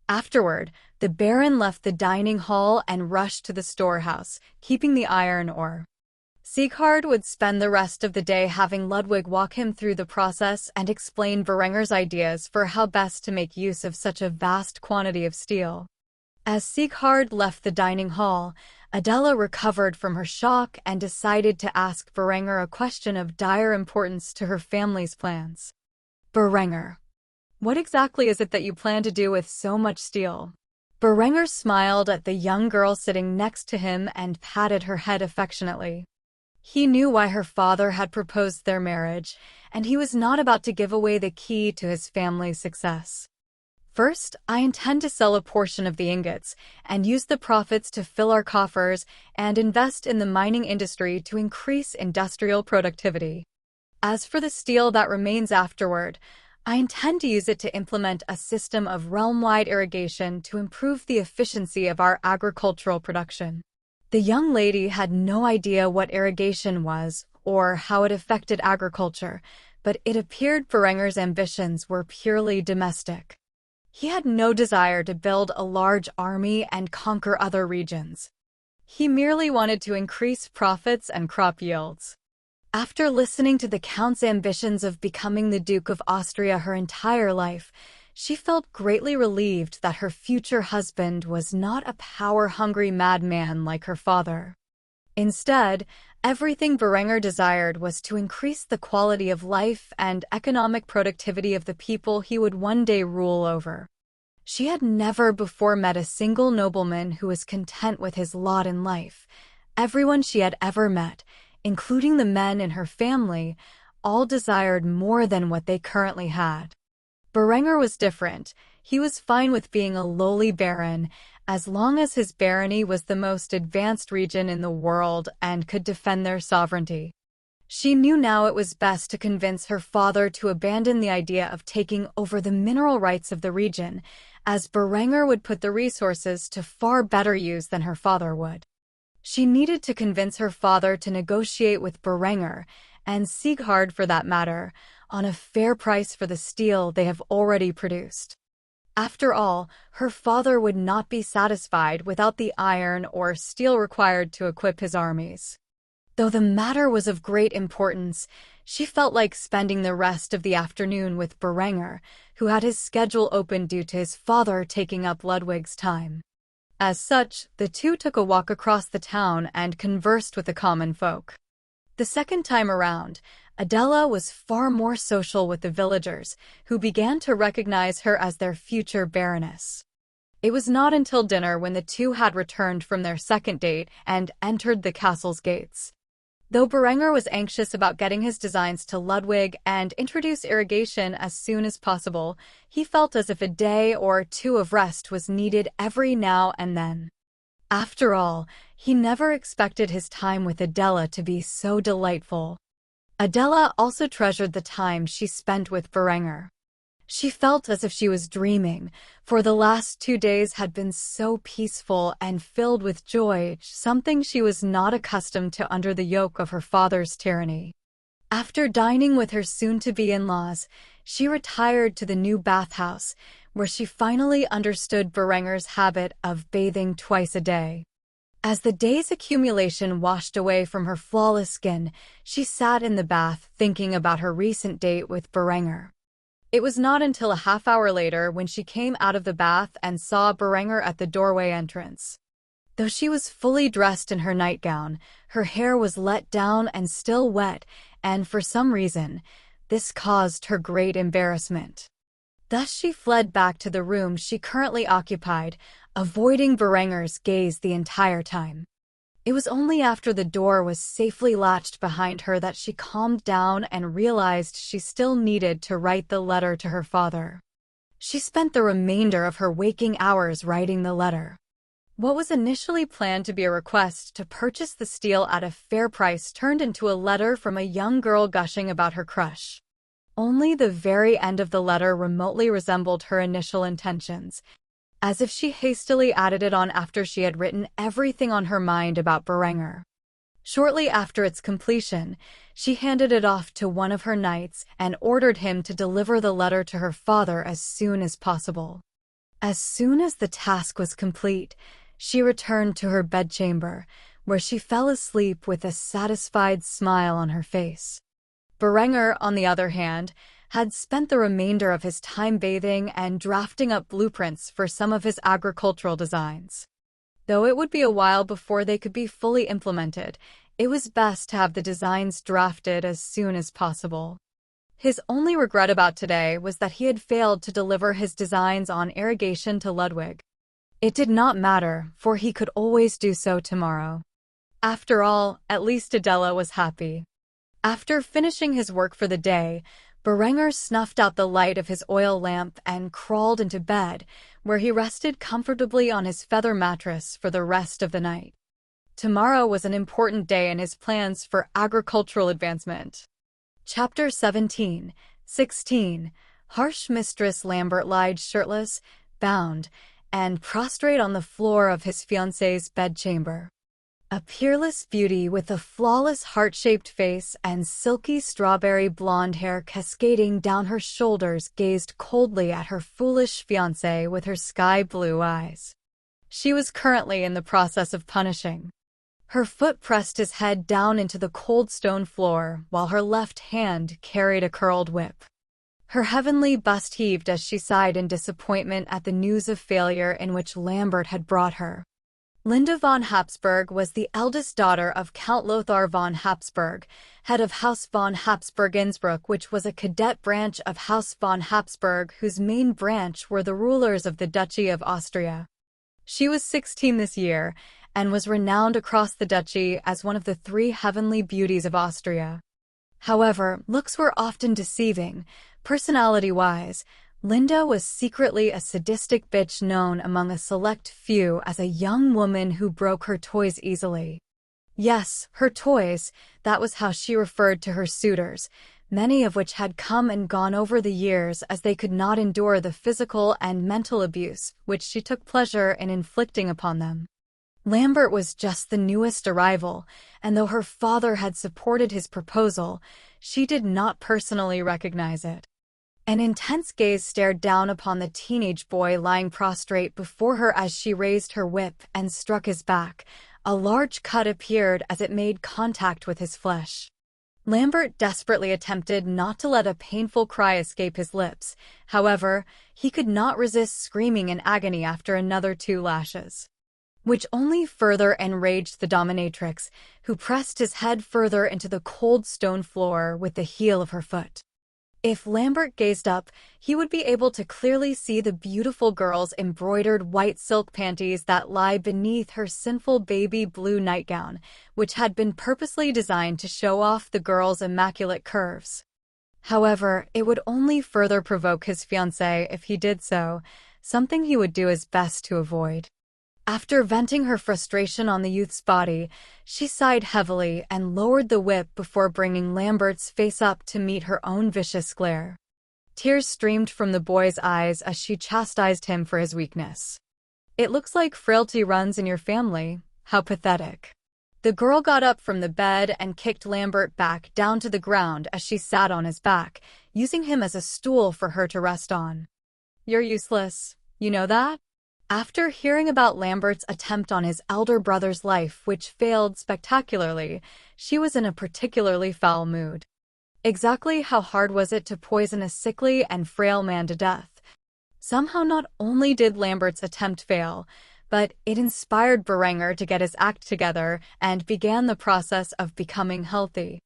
Afterward, the Baron left the dining hall and rushed to the storehouse, keeping the iron ore. Sieghard would spend the rest of the day having Ludwig walk him through the process and explain Berenger's ideas for how best to make use of such a vast quantity of steel. As Sieghard left the dining hall, Adela recovered from her shock and decided to ask Berenger a question of dire importance to her family's plans. "Berenger, what exactly is it that you plan to do with so much steel?" Berenger smiled at the young girl sitting next to him and patted her head affectionately. He knew why her father had proposed their marriage, and he was not about to give away the key to his family's success. "First, I intend to sell a portion of the ingots and use the profits to fill our coffers and invest in the mining industry to increase industrial productivity. As for the steel that remains afterward, I intend to use it to implement a system of realm-wide irrigation to improve the efficiency of our agricultural production." The young lady had no idea what irrigation was or how it affected agriculture, but it appeared Berenger's ambitions were purely domestic. He had no desire to build a large army and conquer other regions. He merely wanted to increase profits and crop yields. After listening to the Count's ambitions of becoming the Duke of Austria her entire life, she felt greatly relieved that her future husband was not a power-hungry madman like her father. Instead, everything Berenger desired was to increase the quality of life and economic productivity of the people he would one day rule over. She had never before met a single nobleman who was content with his lot in life. Everyone she had ever met, including the men in her family, all desired more than what they currently had. Berenger was different. He was fine with being a lowly baron, as long as his barony was the most advanced region in the world and could defend their sovereignty. She knew now it was best to convince her father to abandon the idea of taking over the mineral rights of the region, as Berenger would put the resources to far better use than her father would. She needed to convince her father to negotiate with Berenger, and Sieghard for that matter, on a fair price for the steel they have already produced. After all, her father would not be satisfied without the iron or steel required to equip his armies. Though the matter was of great importance, she felt like spending the rest of the afternoon with Berenger, who had his schedule open due to his father taking up Ludwig's time. As such, the two took a walk across the town and conversed with the common folk. The second time around, Adela was far more social with the villagers, who began to recognize her as their future baroness. It was not until dinner when the two had returned from their second date and entered the castle's gates. Though Berenger was anxious about getting his designs to Ludwig and introduce irrigation as soon as possible, he felt as if a day or two of rest was needed every now and then. After all, he never expected his time with Adela to be so delightful. Adela also treasured the time she spent with Berenger. She felt as if she was dreaming, for the last 2 days had been so peaceful and filled with joy, something she was not accustomed to under the yoke of her father's tyranny. After dining with her soon-to-be in-laws, she retired to the new bathhouse, where she finally understood Berenger's habit of bathing twice a day. As the day's accumulation washed away from her flawless skin, she sat in the bath thinking about her recent date with Berenger. It was not until a half-hour later when she came out of the bath and saw Berenger at the doorway entrance. Though she was fully dressed in her nightgown, her hair was let down and still wet, and for some reason, this caused her great embarrassment. Thus she fled back to the room she currently occupied, avoiding Berenger's gaze the entire time. It was only after the door was safely latched behind her that she calmed down and realized she still needed to write the letter to her father. She spent the remainder of her waking hours writing the letter. What was initially planned to be a request to purchase the steel at a fair price turned into a letter from a young girl gushing about her crush. Only the very end of the letter remotely resembled her initial intentions, as if she hastily added it on after she had written everything on her mind about Berenger. Shortly after its completion, she handed it off to one of her knights and ordered him to deliver the letter to her father as soon as possible. As soon as the task was complete, she returned to her bedchamber, where she fell asleep with a satisfied smile on her face. Berenger, on the other hand, had spent the remainder of his time bathing and drafting up blueprints for some of his agricultural designs. Though it would be a while before they could be fully implemented, it was best to have the designs drafted as soon as possible. His only regret about today was that he had failed to deliver his designs on irrigation to Ludwig. It did not matter, for he could always do so tomorrow. After all, at least Adela was happy. After finishing his work for the day, Berenger snuffed out the light of his oil lamp and crawled into bed, where he rested comfortably on his feather mattress for the rest of the night. Tomorrow was an important day in his plans for agricultural advancement. Chapter 17:16. Harsh Mistress Lambert lied shirtless, bound, and prostrate on the floor of his fiancée's bedchamber. A peerless beauty with a flawless heart-shaped face and silky strawberry blonde hair cascading down her shoulders gazed coldly at her foolish fiancé with her sky-blue eyes. She was currently in the process of punishing. Her foot pressed his head down into the cold stone floor, while her left hand carried a curled whip. Her heavenly bust heaved as she sighed in disappointment at the news of failure in which Lambert had brought her. Linda von Habsburg was the eldest daughter of Count Lothar von Habsburg, head of House von Habsburg-Innsbruck, which was a cadet branch of House von Habsburg whose main branch were the rulers of the Duchy of Austria. She was 16 this year, and was renowned across the duchy as one of the 3 heavenly beauties of Austria. However, looks were often deceiving. Personality-wise, Linda was secretly a sadistic bitch known among a select few as a young woman who broke her toys easily. Yes, her toys, that was how she referred to her suitors, many of which had come and gone over the years as they could not endure the physical and mental abuse which she took pleasure in inflicting upon them. Lambert was just the newest arrival, and though her father had supported his proposal, she did not personally recognize it. An intense gaze stared down upon the teenage boy lying prostrate before her as she raised her whip and struck his back. A large cut appeared as it made contact with his flesh. Lambert desperately attempted not to let a painful cry escape his lips. However, he could not resist screaming in agony after another 2 lashes, which only further enraged the dominatrix, who pressed his head further into the cold stone floor with the heel of her foot. If Lambert gazed up, he would be able to clearly see the beautiful girl's embroidered white silk panties that lie beneath her sinful baby blue nightgown, which had been purposely designed to show off the girl's immaculate curves. However, it would only further provoke his fiancée if he did so, something he would do his best to avoid. After venting her frustration on the youth's body, she sighed heavily and lowered the whip before bringing Lambert's face up to meet her own vicious glare. Tears streamed from the boy's eyes as she chastised him for his weakness. "It looks like frailty runs in your family. How pathetic." The girl got up from the bed and kicked Lambert back down to the ground as she sat on his back, using him as a stool for her to rest on. "You're useless. You know that?" After hearing about Lambert's attempt on his elder brother's life, which failed spectacularly, she was in a particularly foul mood. Exactly how hard was it to poison a sickly and frail man to death? Somehow not only did Lambert's attempt fail, but it inspired Berenger to get his act together and began the process of becoming healthy.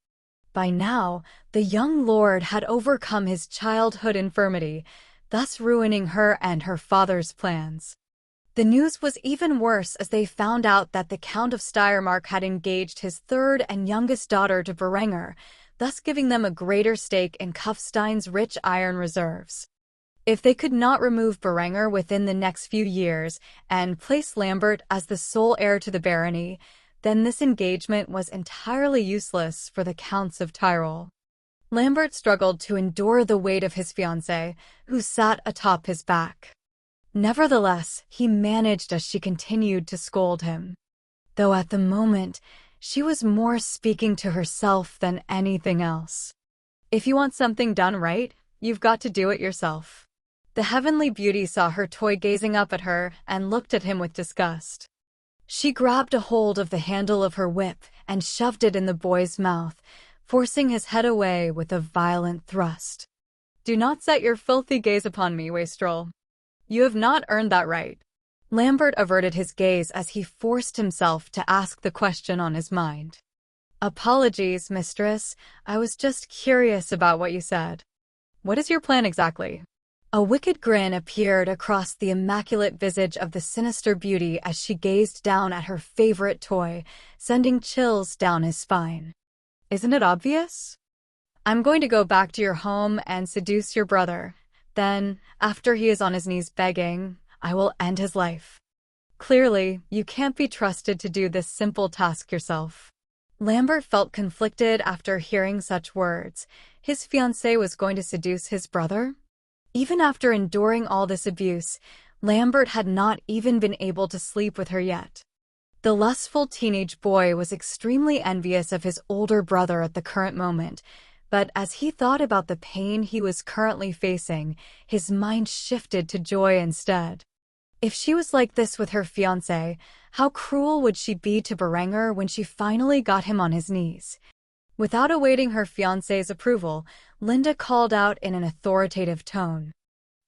By now, the young lord had overcome his childhood infirmity, thus ruining her and her father's plans. The news was even worse as they found out that the Count of Steiermark had engaged his third and youngest daughter to Berenger, thus giving them a greater stake in Kufstein's rich iron reserves. If they could not remove Berenger within the next few years and place Lambert as the sole heir to the barony, then this engagement was entirely useless for the Counts of Tyrol. Lambert struggled to endure the weight of his fiancée, who sat atop his back. Nevertheless, he managed as she continued to scold him. Though at the moment, she was more speaking to herself than anything else. If you want something done right, you've got to do it yourself. The heavenly beauty saw her toy gazing up at her and looked at him with disgust. She grabbed a hold of the handle of her whip and shoved it in the boy's mouth, forcing his head away with a violent thrust. "Do not set your filthy gaze upon me, wastrel. You have not earned that right." Lambert averted his gaze as he forced himself to ask the question on his mind. "Apologies, mistress. I was just curious about what you said. What is your plan exactly?" A wicked grin appeared across the immaculate visage of the sinister beauty as she gazed down at her favorite toy, sending chills down his spine. "Isn't it obvious? I'm going to go back to your home and seduce your brother. Then, after he is on his knees begging, I will end his life. Clearly, you can't be trusted to do this simple task yourself." Lambert felt conflicted after hearing such words. His fiancée was going to seduce his brother? Even after enduring all this abuse, Lambert had not even been able to sleep with her yet. The lustful teenage boy was extremely envious of his older brother at the current moment, but as he thought about the pain he was currently facing, his mind shifted to joy instead. If she was like this with her fiancé, how cruel would she be to Berenger when she finally got him on his knees? Without awaiting her fiancé's approval, Linda called out in an authoritative tone,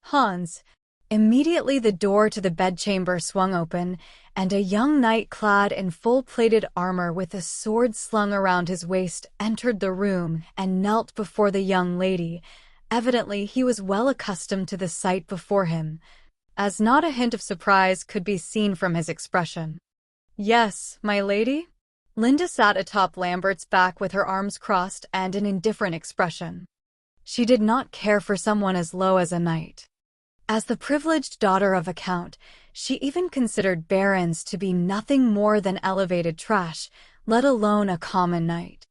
"Hans." Immediately the door to the bedchamber swung open, and a young knight clad in full-plated armor with a sword slung around his waist entered the room and knelt before the young lady. Evidently, he was well accustomed to the sight before him, as not a hint of surprise could be seen from his expression. "Yes, my lady?" Linda sat atop Lambert's back with her arms crossed and an indifferent expression. She did not care for someone as low as a knight. As the privileged daughter of a count, she even considered barons to be nothing more than elevated trash, let alone a common knight.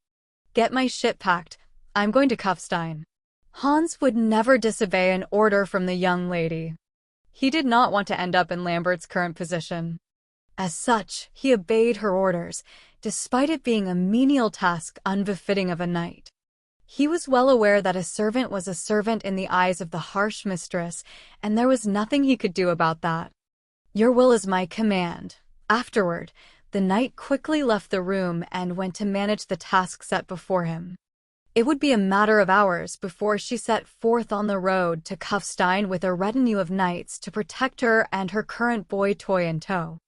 "Get my shit packed. I'm going to Kufstein." Hans would never disobey an order from the young lady. He did not want to end up in Lambert's current position. As such, he obeyed her orders, despite it being a menial task unbefitting of a knight. He was well aware that a servant was a servant in the eyes of the harsh mistress, and there was nothing he could do about that. "Your will is my command." Afterward, the knight quickly left the room and went to manage the task set before him. It would be a matter of hours before she set forth on the road to Kufstein with a retinue of knights to protect her and her current boy toy in tow.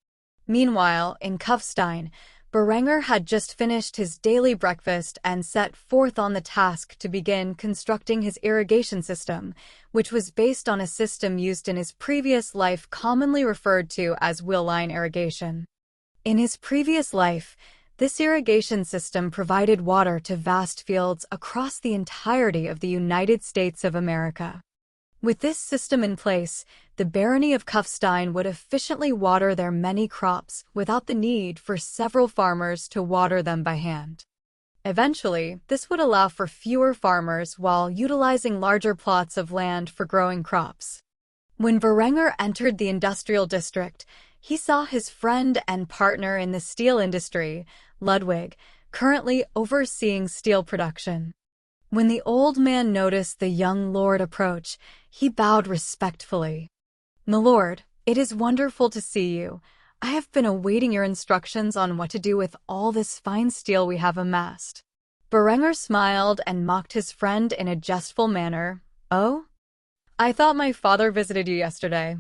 Meanwhile, in Kufstein, Berenger had just finished his daily breakfast and set forth on the task to begin constructing his irrigation system, which was based on a system used in his previous life commonly referred to as wheel line irrigation. In his previous life, this irrigation system provided water to vast fields across the entirety of the United States of America. With this system in place, the barony of Kufstein would efficiently water their many crops without the need for several farmers to water them by hand. Eventually, this would allow for fewer farmers while utilizing larger plots of land for growing crops. When Berenger entered the industrial district, he saw his friend and partner in the steel industry, Ludwig, currently overseeing steel production. When the old man noticed the young lord approach, he bowed respectfully. "My lord, it is wonderful to see you. I have been awaiting your instructions on what to do with all this fine steel we have amassed." Berenger smiled and mocked his friend in a jestful manner. "Oh? I thought my father visited you yesterday.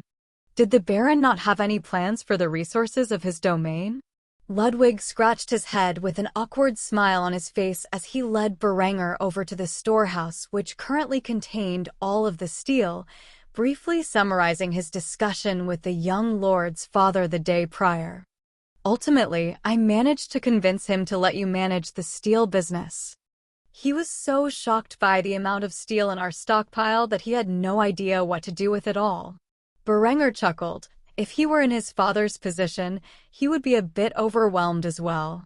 Did the Baron not have any plans for the resources of his domain? Ludwig scratched his head with an awkward smile on his face as he led Berenger over to the storehouse, which currently contained all of the steel, briefly summarizing his discussion with the young lord's father the day prior. Ultimately, I managed to convince him to let you manage the steel business. He was so shocked by the amount of steel in our stockpile that he had no idea what to do with it all. Berenger chuckled. If he were in his father's position, he would be a bit overwhelmed as well.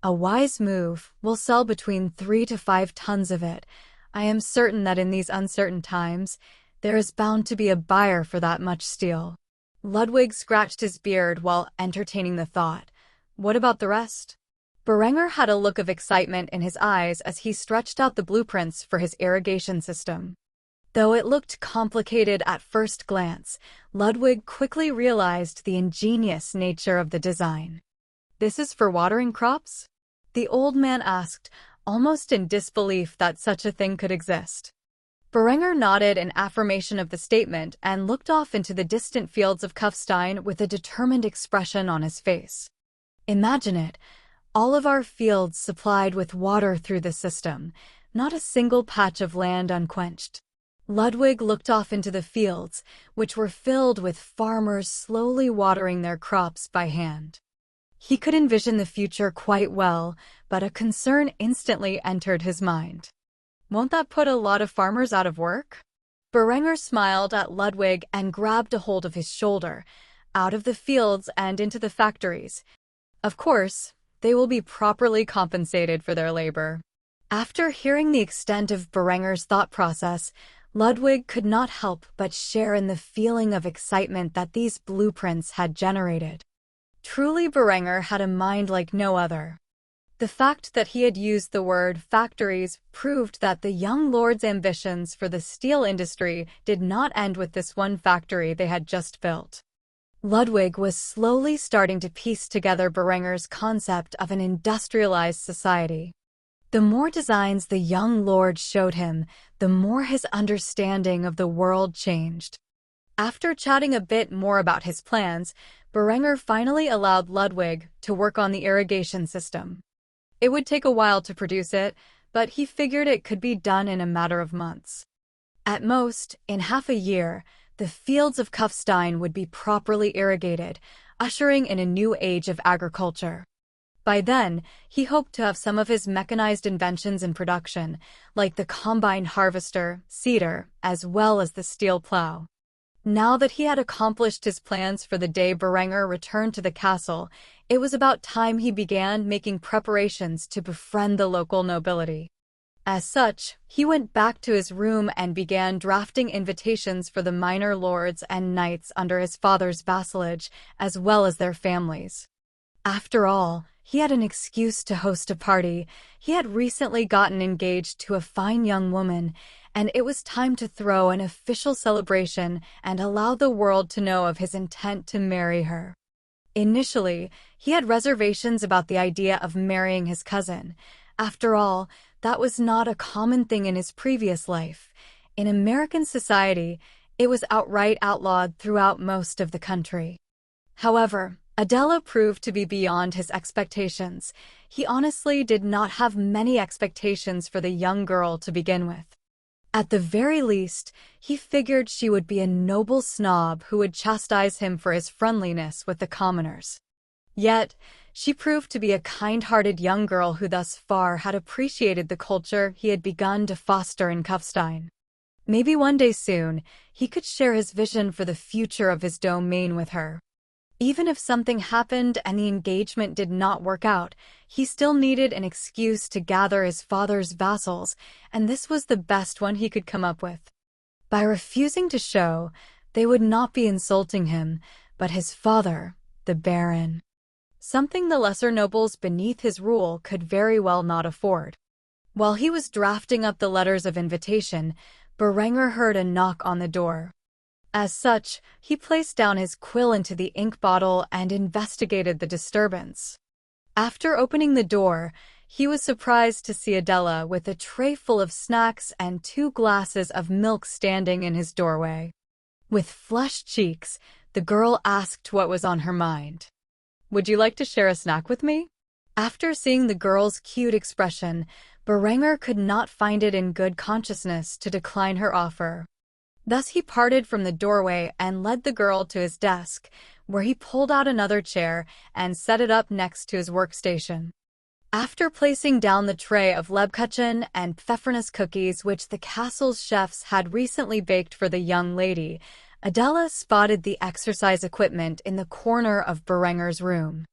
A wise move. We'll sell between 3 to 5 tons of it. I am certain that in these uncertain times, there is bound to be a buyer for that much steel. Ludwig scratched his beard while entertaining the thought. What about the rest? Berenger had a look of excitement in his eyes as he stretched out the blueprints for his irrigation system. Though it looked complicated at first glance, Ludwig quickly realized the ingenious nature of the design. This is for watering crops? The old man asked, almost in disbelief that such a thing could exist. Berenger nodded in affirmation of the statement and looked off into the distant fields of Kufstein with a determined expression on his face. Imagine it, all of our fields supplied with water through the system, not a single patch of land unquenched. Ludwig looked off into the fields, which were filled with farmers slowly watering their crops by hand. He could envision the future quite well, but a concern instantly entered his mind. Won't that put a lot of farmers out of work? Berenger smiled at Ludwig and grabbed a hold of his shoulder, out of the fields and into the factories. Of course, they will be properly compensated for their labor. After hearing the extent of Berenger's thought process, Ludwig could not help but share in the feeling of excitement that these blueprints had generated. Truly, Berenger had a mind like no other. The fact that he had used the word factories proved that the young lord's ambitions for the steel industry did not end with this one factory they had just built. Ludwig was slowly starting to piece together Berenger's concept of an industrialized society. The more designs the young lord showed him, the more his understanding of the world changed. After chatting a bit more about his plans, Berenger finally allowed Ludwig to work on the irrigation system. It would take a while to produce it, but he figured it could be done in a matter of months. At most, in half a year, the fields of Kufstein would be properly irrigated, ushering in a new age of agriculture. By then, he hoped to have some of his mechanized inventions in production, like the combine harvester, seeder, as well as the steel plow. Now that he had accomplished his plans for the day Berenger returned to the castle, it was about time he began making preparations to befriend the local nobility. As such, he went back to his room and began drafting invitations for the minor lords and knights under his father's vassalage, as well as their families. After all, he had an excuse to host a party. He had recently gotten engaged to a fine young woman, and it was time to throw an official celebration and allow the world to know of his intent to marry her. Initially, he had reservations about the idea of marrying his cousin. After all, that was not a common thing in his previous life. In American society, it was outright outlawed throughout most of the country. However, Adela proved to be beyond his expectations. He honestly did not have many expectations for the young girl to begin with. At the very least, he figured she would be a noble snob who would chastise him for his friendliness with the commoners. Yet, she proved to be a kind-hearted young girl who thus far had appreciated the culture he had begun to foster in Kufstein. Maybe one day soon, he could share his vision for the future of his domain with her. Even if something happened and the engagement did not work out, he still needed an excuse to gather his father's vassals, and this was the best one he could come up with. By refusing to show, they would not be insulting him, but his father, the Baron. Something the lesser nobles beneath his rule could very well not afford. While he was drafting up the letters of invitation, Berenger heard a knock on the door. As such, he placed down his quill into the ink bottle and investigated the disturbance. After opening the door, he was surprised to see Adela with a tray full of snacks and 2 glasses of milk standing in his doorway. With flushed cheeks, The girl asked what was on her mind. "Would you like to share a snack with me?" After seeing the girl's cute expression, Berenger could not find it in good consciousness to decline her offer. Thus he parted from the doorway and led the girl to his desk, where he pulled out another chair and set it up next to his workstation. After placing down the tray of Lebkuchen and pfeffernuss cookies which the castle's chefs had recently baked for the young lady, Adela spotted the exercise equipment in the corner of Berenger's room.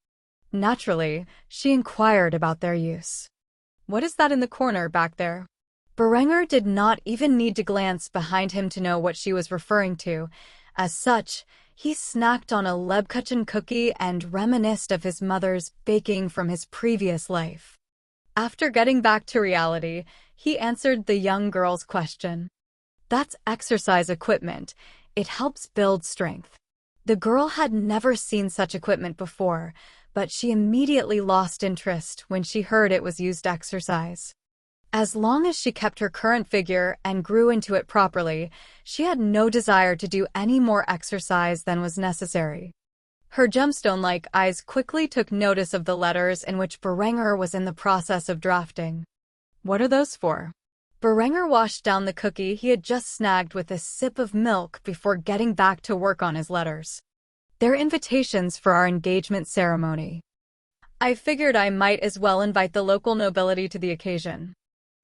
Naturally, she inquired about their use. "What is that in the corner back there?" Berenger did not even need to glance behind him to know what she was referring to. As such, he snacked on a Lebkuchen cookie and reminisced of his mother's baking from his previous life. After getting back to reality, he answered the young girl's question. "That's exercise equipment. It helps build strength." The girl had never seen such equipment before, but she immediately lost interest when she heard it was used to exercise. As long as she kept her current figure and grew into it properly, she had no desire to do any more exercise than was necessary. Her gemstone-like eyes quickly took notice of the letters in which Berenger was in the process of drafting. "What are those for?" Berenger washed down the cookie he had just snagged with a sip of milk before getting back to work on his letters. "They're invitations for our engagement ceremony. I figured I might as well invite the local nobility to the occasion.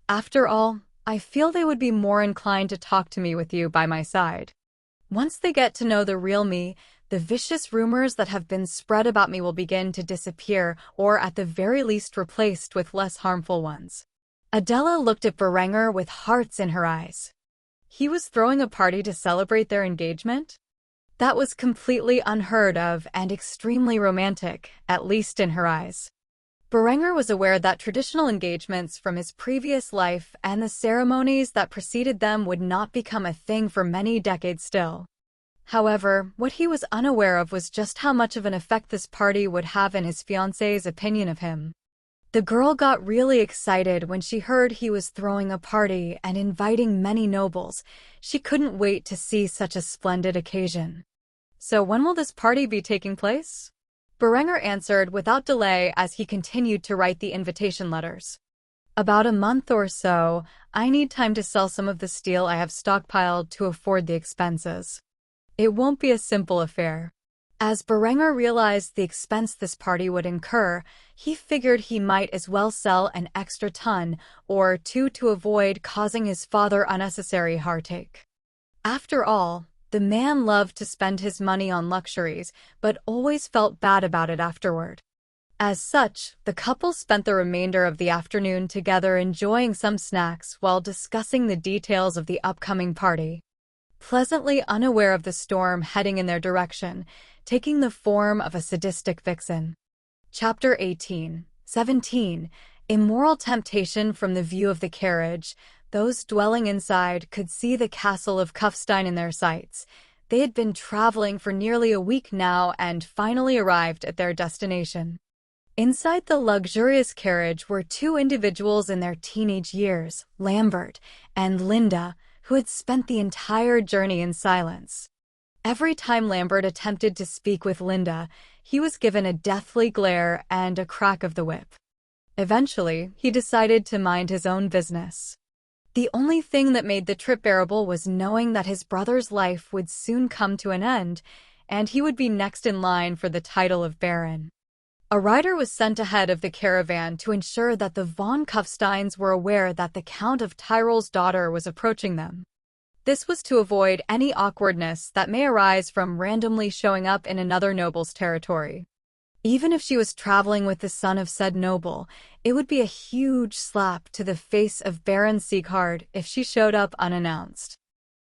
After all, I feel they would be more inclined to talk to me with you by my side. Once they get to know the real me, the vicious rumors that have been spread about me will begin to disappear, or at the very least replaced with less harmful ones." Adela looked at Berenger with hearts in her eyes. He was throwing a party to celebrate their engagement? That was completely unheard of and extremely romantic, at least in her eyes. Berenger was aware that traditional engagements from his previous life and the ceremonies that preceded them would not become a thing for many decades still. However, what he was unaware of was just how much of an effect this party would have in his fiancée's opinion of him. The girl got really excited when she heard he was throwing a party and inviting many nobles. She couldn't wait to see such a splendid occasion. "So when will this party be taking place?" Berenger answered without delay as he continued to write the invitation letters. "About a month or so. I need time to sell some of the steel I have stockpiled to afford the expenses. It won't be a simple affair." As Berenger realized the expense this party would incur, he figured he might as well sell an extra ton or two to avoid causing his father unnecessary heartache. After all, the man loved to spend his money on luxuries, but always felt bad about it afterward. As such, the couple spent the remainder of the afternoon together enjoying some snacks while discussing the details of the upcoming party. Pleasantly unaware of the storm heading in their direction, taking the form of a sadistic vixen. Chapter 17. Immoral temptation. From the view of the carriage, those dwelling inside could see the castle of Kufstein in their sights. They had been traveling for nearly a week now and finally arrived at their destination. Inside the luxurious carriage were two individuals in their teenage years, Lambert and Linda, who had spent the entire journey in silence. Every time Lambert attempted to speak with Linda, he was given a deathly glare and a crack of the whip. Eventually, he decided to mind his own business. The only thing that made the trip bearable was knowing that his brother's life would soon come to an end, and he would be next in line for the title of Baron. A rider was sent ahead of the caravan to ensure that the von Kufsteins were aware that the Count of Tyrol's daughter was approaching them. This was to avoid any awkwardness that may arise from randomly showing up in another noble's territory. Even if she was traveling with the son of said noble, it would be a huge slap to the face of Baron Sieghard if she showed up unannounced.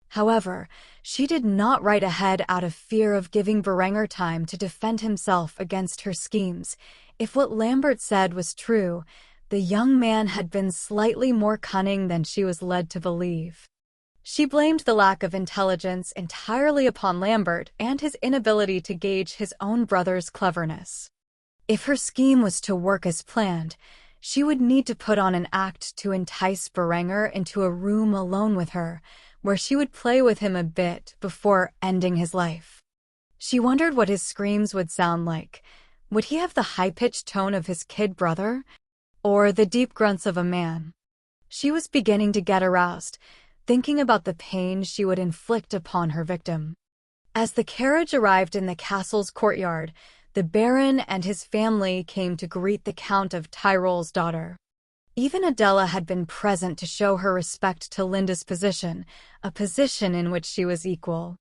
However, she did not ride ahead out of fear of giving Berenger time to defend himself against her schemes. If what Lambert said was true, the young man had been slightly more cunning than she was led to believe. She blamed the lack of intelligence entirely upon Lambert and his inability to gauge his own brother's cleverness. If her scheme was to work as planned, she would need to put on an act to entice Berenger into a room alone with her, where she would play with him a bit before ending his life. She wondered what his screams would sound like. Would he have the high-pitched tone of his kid brother, or the deep grunts of a man? She was beginning to get aroused, thinking about the pain she would inflict upon her victim. As the carriage arrived in the castle's courtyard, the Baron and his family came to greet the Count of Tyrole's daughter. Even Adela had been present to show her respect to Linda's position, a position in which she was equal.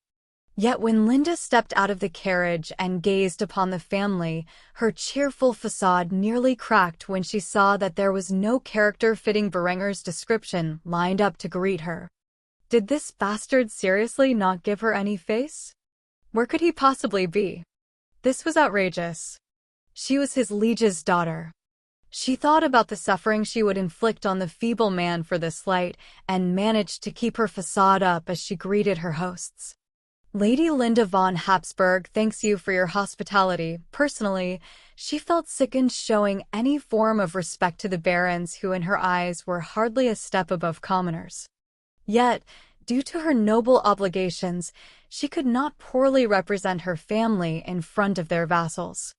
Yet when Linda stepped out of the carriage and gazed upon the family, her cheerful facade nearly cracked when she saw that there was no character fitting Berenger's description lined up to greet her. Did this bastard seriously not give her any face? Where could he possibly be? This was outrageous. She was his liege's daughter. She thought about the suffering she would inflict on the feeble man for this slight and managed to keep her facade up as she greeted her hosts. Lady Linda von Habsburg thanks you for your hospitality. Personally, she felt sickened showing any form of respect to the barons who in her eyes were hardly a step above commoners. Yet, due to her noble obligations, she could not poorly represent her family in front of their vassals.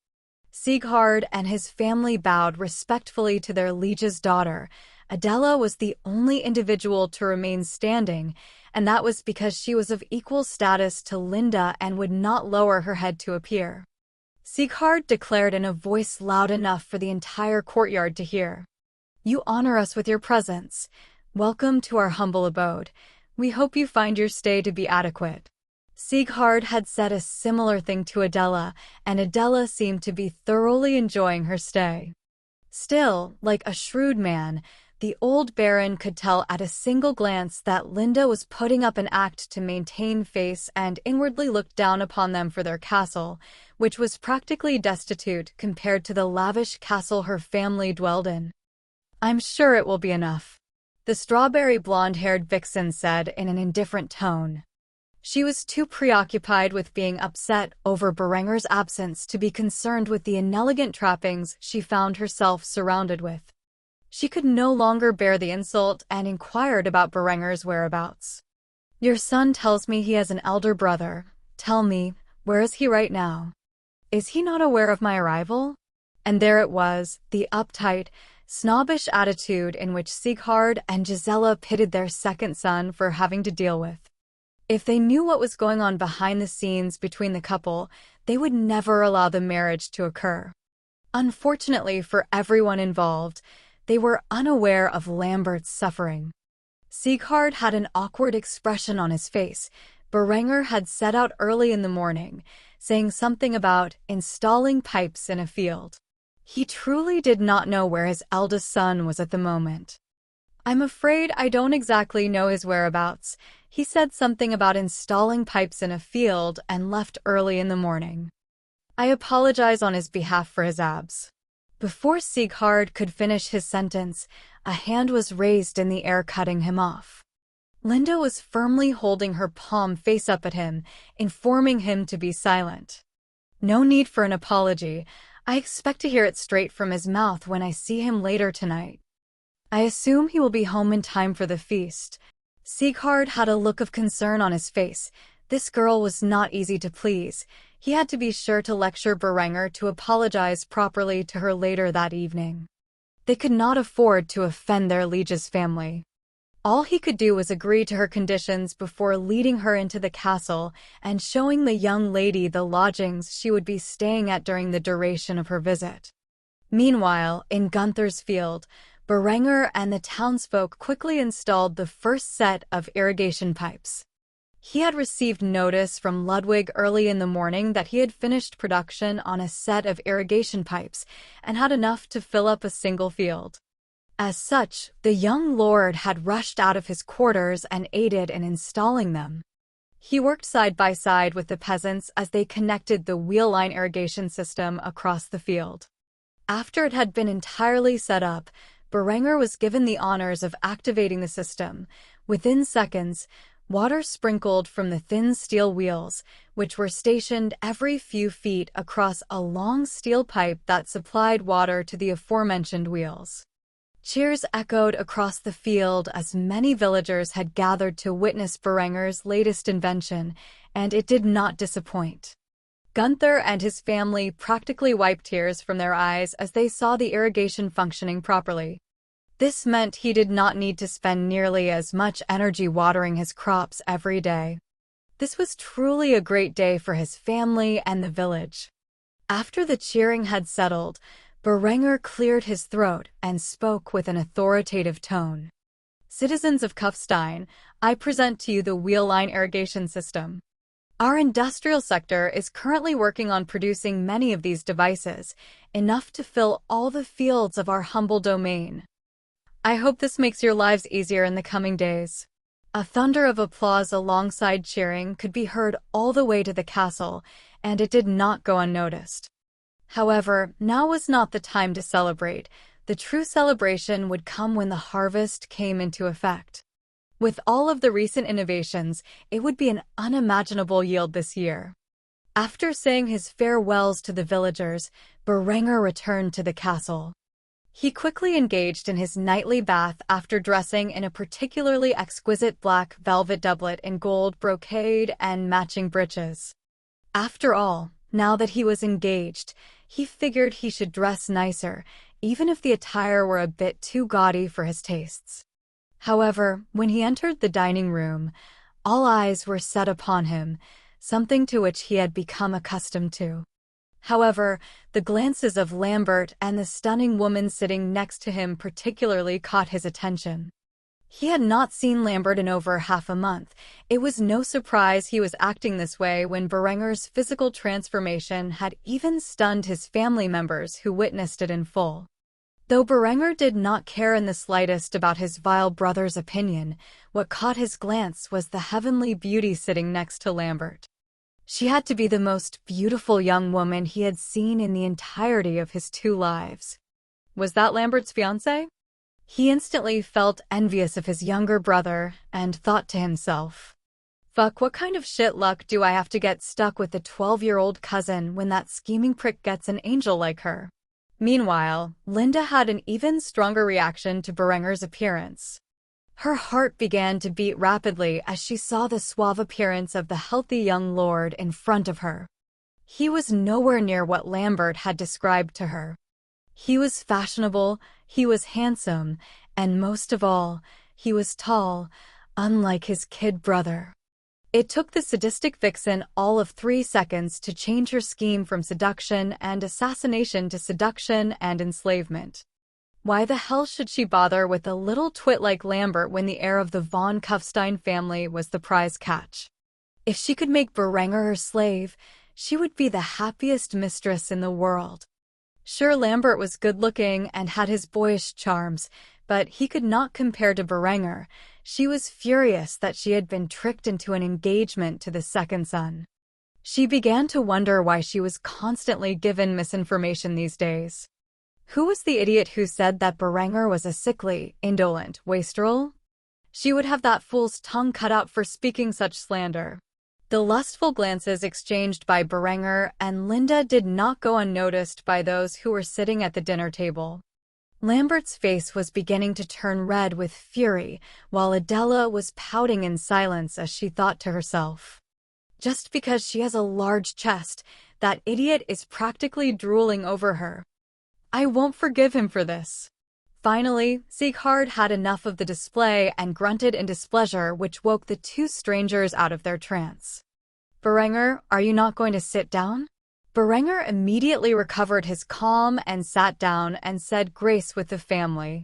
Sieghard and his family bowed respectfully to their liege's daughter. Adela was the only individual to remain standing, and that was because she was of equal status to Linda and would not lower her head to appear. Sieghard declared in a voice loud enough for the entire courtyard to hear. "You honor us with your presence. Welcome to our humble abode. We hope you find your stay to be adequate." Sieghard had said a similar thing to Adela, and Adela seemed to be thoroughly enjoying her stay. Still, like a shrewd man, the old baron could tell at a single glance that Linda was putting up an act to maintain face and inwardly looked down upon them for their castle, which was practically destitute compared to the lavish castle her family dwelled in. "I'm sure it will be enough," the strawberry blonde-haired vixen said in an indifferent tone. She was too preoccupied with being upset over Berenger's absence to be concerned with the inelegant trappings she found herself surrounded with. She could no longer bear the insult and inquired about Berenger's whereabouts. "Your son tells me he has an elder brother. Tell me, where is he right now? Is he not aware of my arrival?" And there it was, the uptight, snobbish attitude in which Sieghard and Gisela pitted their second son for having to deal with. If they knew what was going on behind the scenes between the couple, they would never allow the marriage to occur. Unfortunately for everyone involved, they were unaware of Lambert's suffering. Sieghard had an awkward expression on his face. Berenger had set out early in the morning, saying something about installing pipes in a field. He truly did not know where his eldest son was at the moment. "I'm afraid I don't exactly know his whereabouts. He said something about installing pipes in a field and left early in the morning. I apologize on his behalf for his abs." Before Sieghard could finish his sentence, a hand was raised in the air cutting him off. Linda was firmly holding her palm face up at him, informing him to be silent. "No need for an apology. I expect to hear it straight from his mouth when I see him later tonight. I assume he will be home in time for the feast." Sieghard had a look of concern on his face. This girl was not easy to please. He had to be sure to lecture Berenger to apologize properly to her later that evening. They could not afford to offend their liege's family. All he could do was agree to her conditions before leading her into the castle and showing the young lady the lodgings she would be staying at during the duration of her visit. Meanwhile, in Gunther's field, Berenger and the townsfolk quickly installed the first set of irrigation pipes. He had received notice from Ludwig early in the morning that he had finished production on a set of irrigation pipes and had enough to fill up a single field. As such, the young lord had rushed out of his quarters and aided in installing them. He worked side by side with the peasants as they connected the wheel-line irrigation system across the field. After it had been entirely set up, Berenger was given the honors of activating the system. Within seconds, water sprinkled from the thin steel wheels, which were stationed every few feet across a long steel pipe that supplied water to the aforementioned wheels. Cheers echoed across the field as many villagers had gathered to witness Berenger's latest invention, and it did not disappoint. Gunther and his family practically wiped tears from their eyes as they saw the irrigation functioning properly. This meant he did not need to spend nearly as much energy watering his crops every day. This was truly a great day for his family and the village. After the cheering had settled, Berenger cleared his throat and spoke with an authoritative tone. Citizens of Kufstein, I present to you the wheel line irrigation system. Our industrial sector is currently working on producing many of these devices, enough to fill all the fields of our humble domain. I hope this makes your lives easier in the coming days. A thunder of applause alongside cheering could be heard all the way to the castle, and it did not go unnoticed. However, now was not the time to celebrate. The true celebration would come when the harvest came into effect. With all of the recent innovations, it would be an unimaginable yield this year. After saying his farewells to the villagers, Berenger returned to the castle. He quickly engaged in his nightly bath after dressing in a particularly exquisite black velvet doublet in gold brocade and matching breeches. After all, now that he was engaged, he figured he should dress nicer, even if the attire were a bit too gaudy for his tastes. However, when he entered the dining room, all eyes were set upon him, something to which he had become accustomed to. However, the glances of Lambert and the stunning woman sitting next to him particularly caught his attention. He had not seen Lambert in over half a month. It was no surprise he was acting this way when Berenger's physical transformation had even stunned his family members who witnessed it in full. Though Berenger did not care in the slightest about his vile brother's opinion, what caught his glance was the heavenly beauty sitting next to Lambert. She had to be the most beautiful young woman he had seen in the entirety of his 2 lives. Was that Lambert's fiancée? He instantly felt envious of his younger brother and thought to himself, "Fuck, what kind of shit luck do I have to get stuck with a 12-year-old cousin when that scheming prick gets an angel like her?" Meanwhile, Linda had an even stronger reaction to Berenger's appearance. Her heart began to beat rapidly as she saw the suave appearance of the healthy young lord in front of her. He was nowhere near what Lambert had described to her. He was fashionable, he was handsome, and most of all, he was tall, unlike his kid brother. It took the sadistic vixen all of 3 seconds to change her scheme from seduction and assassination to seduction and enslavement. Why the hell should she bother with a little twit like Lambert when the heir of the von Kufstein family was the prize catch? If she could make Berenger her slave, she would be the happiest mistress in the world. Sure, Lambert was good-looking and had his boyish charms, but he could not compare to Berenger. She was furious that she had been tricked into an engagement to the second son. She began to wonder why she was constantly given misinformation these days. Who was the idiot who said that Berenger was a sickly, indolent wastrel? She would have that fool's tongue cut out for speaking such slander. The lustful glances exchanged by Berenger and Linda did not go unnoticed by those who were sitting at the dinner table. Lambert's face was beginning to turn red with fury, while Adela was pouting in silence as she thought to herself, "Just because she has a large chest, that idiot is practically drooling over her. I won't forgive him for this." Finally, Sieghard had enough of the display and grunted in displeasure, which woke the 2 strangers out of their trance. "Berenger, are you not going to sit down?" Berenger immediately recovered his calm and sat down and said grace with the family.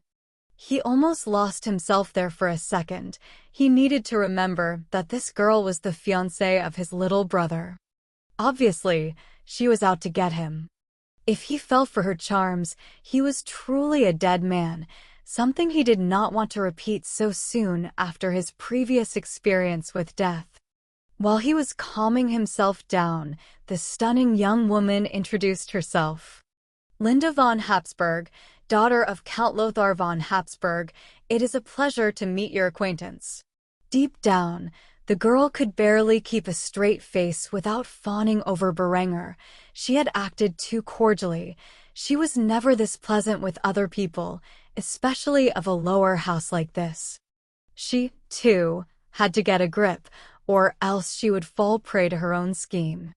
He almost lost himself there for a second. He needed to remember that this girl was the fiancée of his little brother. Obviously, she was out to get him. If he fell for her charms, he was truly a dead man, something he did not want to repeat so soon after his previous experience with death. While he was calming himself down, the stunning young woman introduced herself. "Linda von Habsburg, daughter of Count Lothar von Habsburg, it is a pleasure to meet your acquaintance." Deep down, the girl could barely keep a straight face without fawning over Berenger. She had acted too cordially. She was never this pleasant with other people, especially of a lower house like this. She, too, had to get a grip, or else she would fall prey to her own scheme.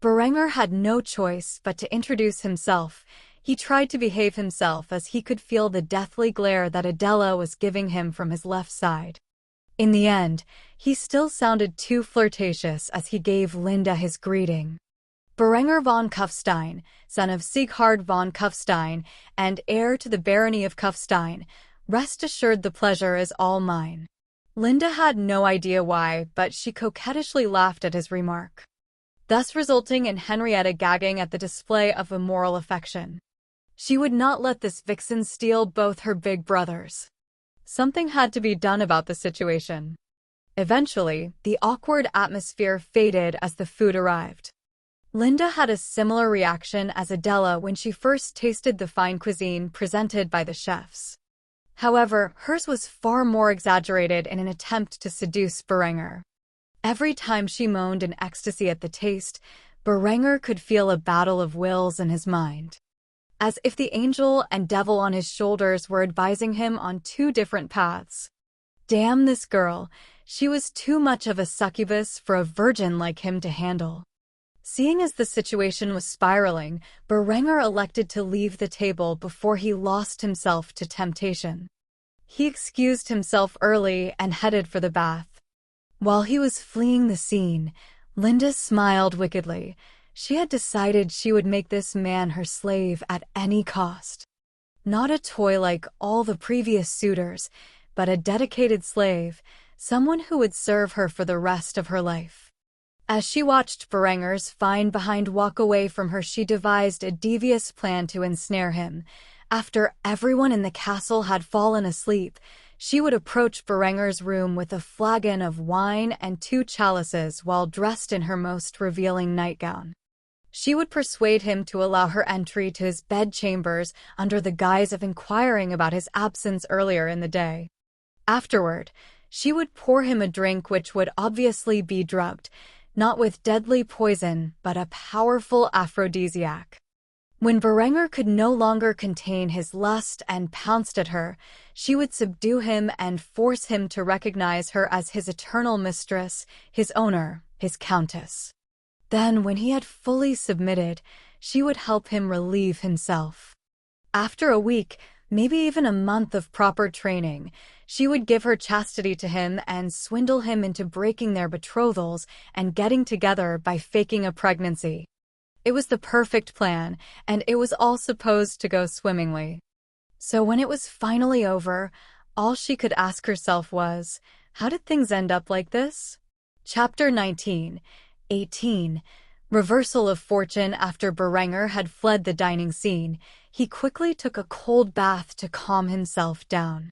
Berenger had no choice but to introduce himself. He tried to behave himself as he could feel the deathly glare that Adela was giving him from his left side. In the end, he still sounded too flirtatious as he gave Linda his greeting. Berenger von Kufstein, son of Sighard von Kufstein and heir to the barony of Kufstein, rest assured the pleasure is all mine. Linda had no idea why, but she coquettishly laughed at his remark, thus resulting in Henrietta gagging at the display of immoral affection. She would not let this vixen steal both her big brothers. Something had to be done about the situation. Eventually, the awkward atmosphere faded as the food arrived. Linda had a similar reaction as Adela when she first tasted the fine cuisine presented by the chefs. However, hers was far more exaggerated in an attempt to seduce Berenger. Every time she moaned in ecstasy at the taste, Berenger could feel a battle of wills in his mind, as if the angel and devil on his shoulders were advising him on two different paths. Damn this girl, she was too much of a succubus for a virgin like him to handle. Seeing as the situation was spiraling, Berenger elected to leave the table before he lost himself to temptation. He excused himself early and headed for the bath. While he was fleeing the scene, Linda smiled wickedly. She had decided she would make this man her slave at any cost. Not a toy like all the previous suitors, but a dedicated slave, someone who would serve her for the rest of her life. As she watched Berenger's fine behind walk away from her, she devised a devious plan to ensnare him. After everyone in the castle had fallen asleep, she would approach Berenger's room with a flagon of wine and 2 chalices while dressed in her most revealing nightgown. She would persuade him to allow her entry to his bedchambers under the guise of inquiring about his absence earlier in the day. Afterward, she would pour him a drink which would obviously be drugged, not with deadly poison, but a powerful aphrodisiac. When Berenger could no longer contain his lust and pounced at her, she would subdue him and force him to recognize her as his eternal mistress, his owner, his countess. Then, when he had fully submitted, she would help him relieve himself. After a week, maybe even a month of proper training, she would give her chastity to him and swindle him into breaking their betrothals and getting together by faking a pregnancy. It was the perfect plan, and it was all supposed to go swimmingly. So when it was finally over, all she could ask herself was, how did things end up like this? Chapter 19. 18. Reversal of fortune. After Berenger had fled the dining scene, he quickly took a cold bath to calm himself down.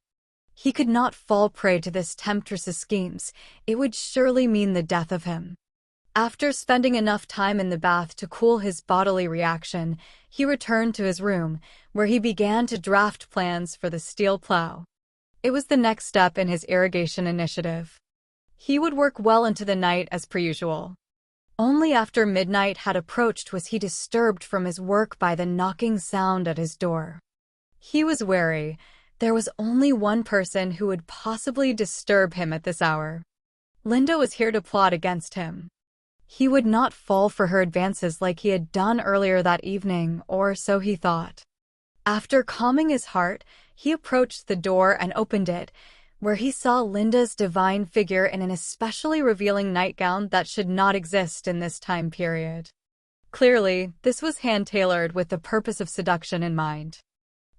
He could not fall prey to this temptress's schemes. It would surely mean the death of him. After spending enough time in the bath to cool his bodily reaction, he returned to his room, where he began to draft plans for the steel plow. It was the next step in his irrigation initiative. He would work well into the night as per usual. Only after midnight had approached was he disturbed from his work by the knocking sound at his door. He was wary. There was only one person who would possibly disturb him at this hour. Linda was here to plot against him. He would not fall for her advances like he had done earlier that evening, or so he thought. After calming his heart, he approached the door and opened it, where he saw Linda's divine figure in an especially revealing nightgown that should not exist in this time period. Clearly, this was hand-tailored with the purpose of seduction in mind.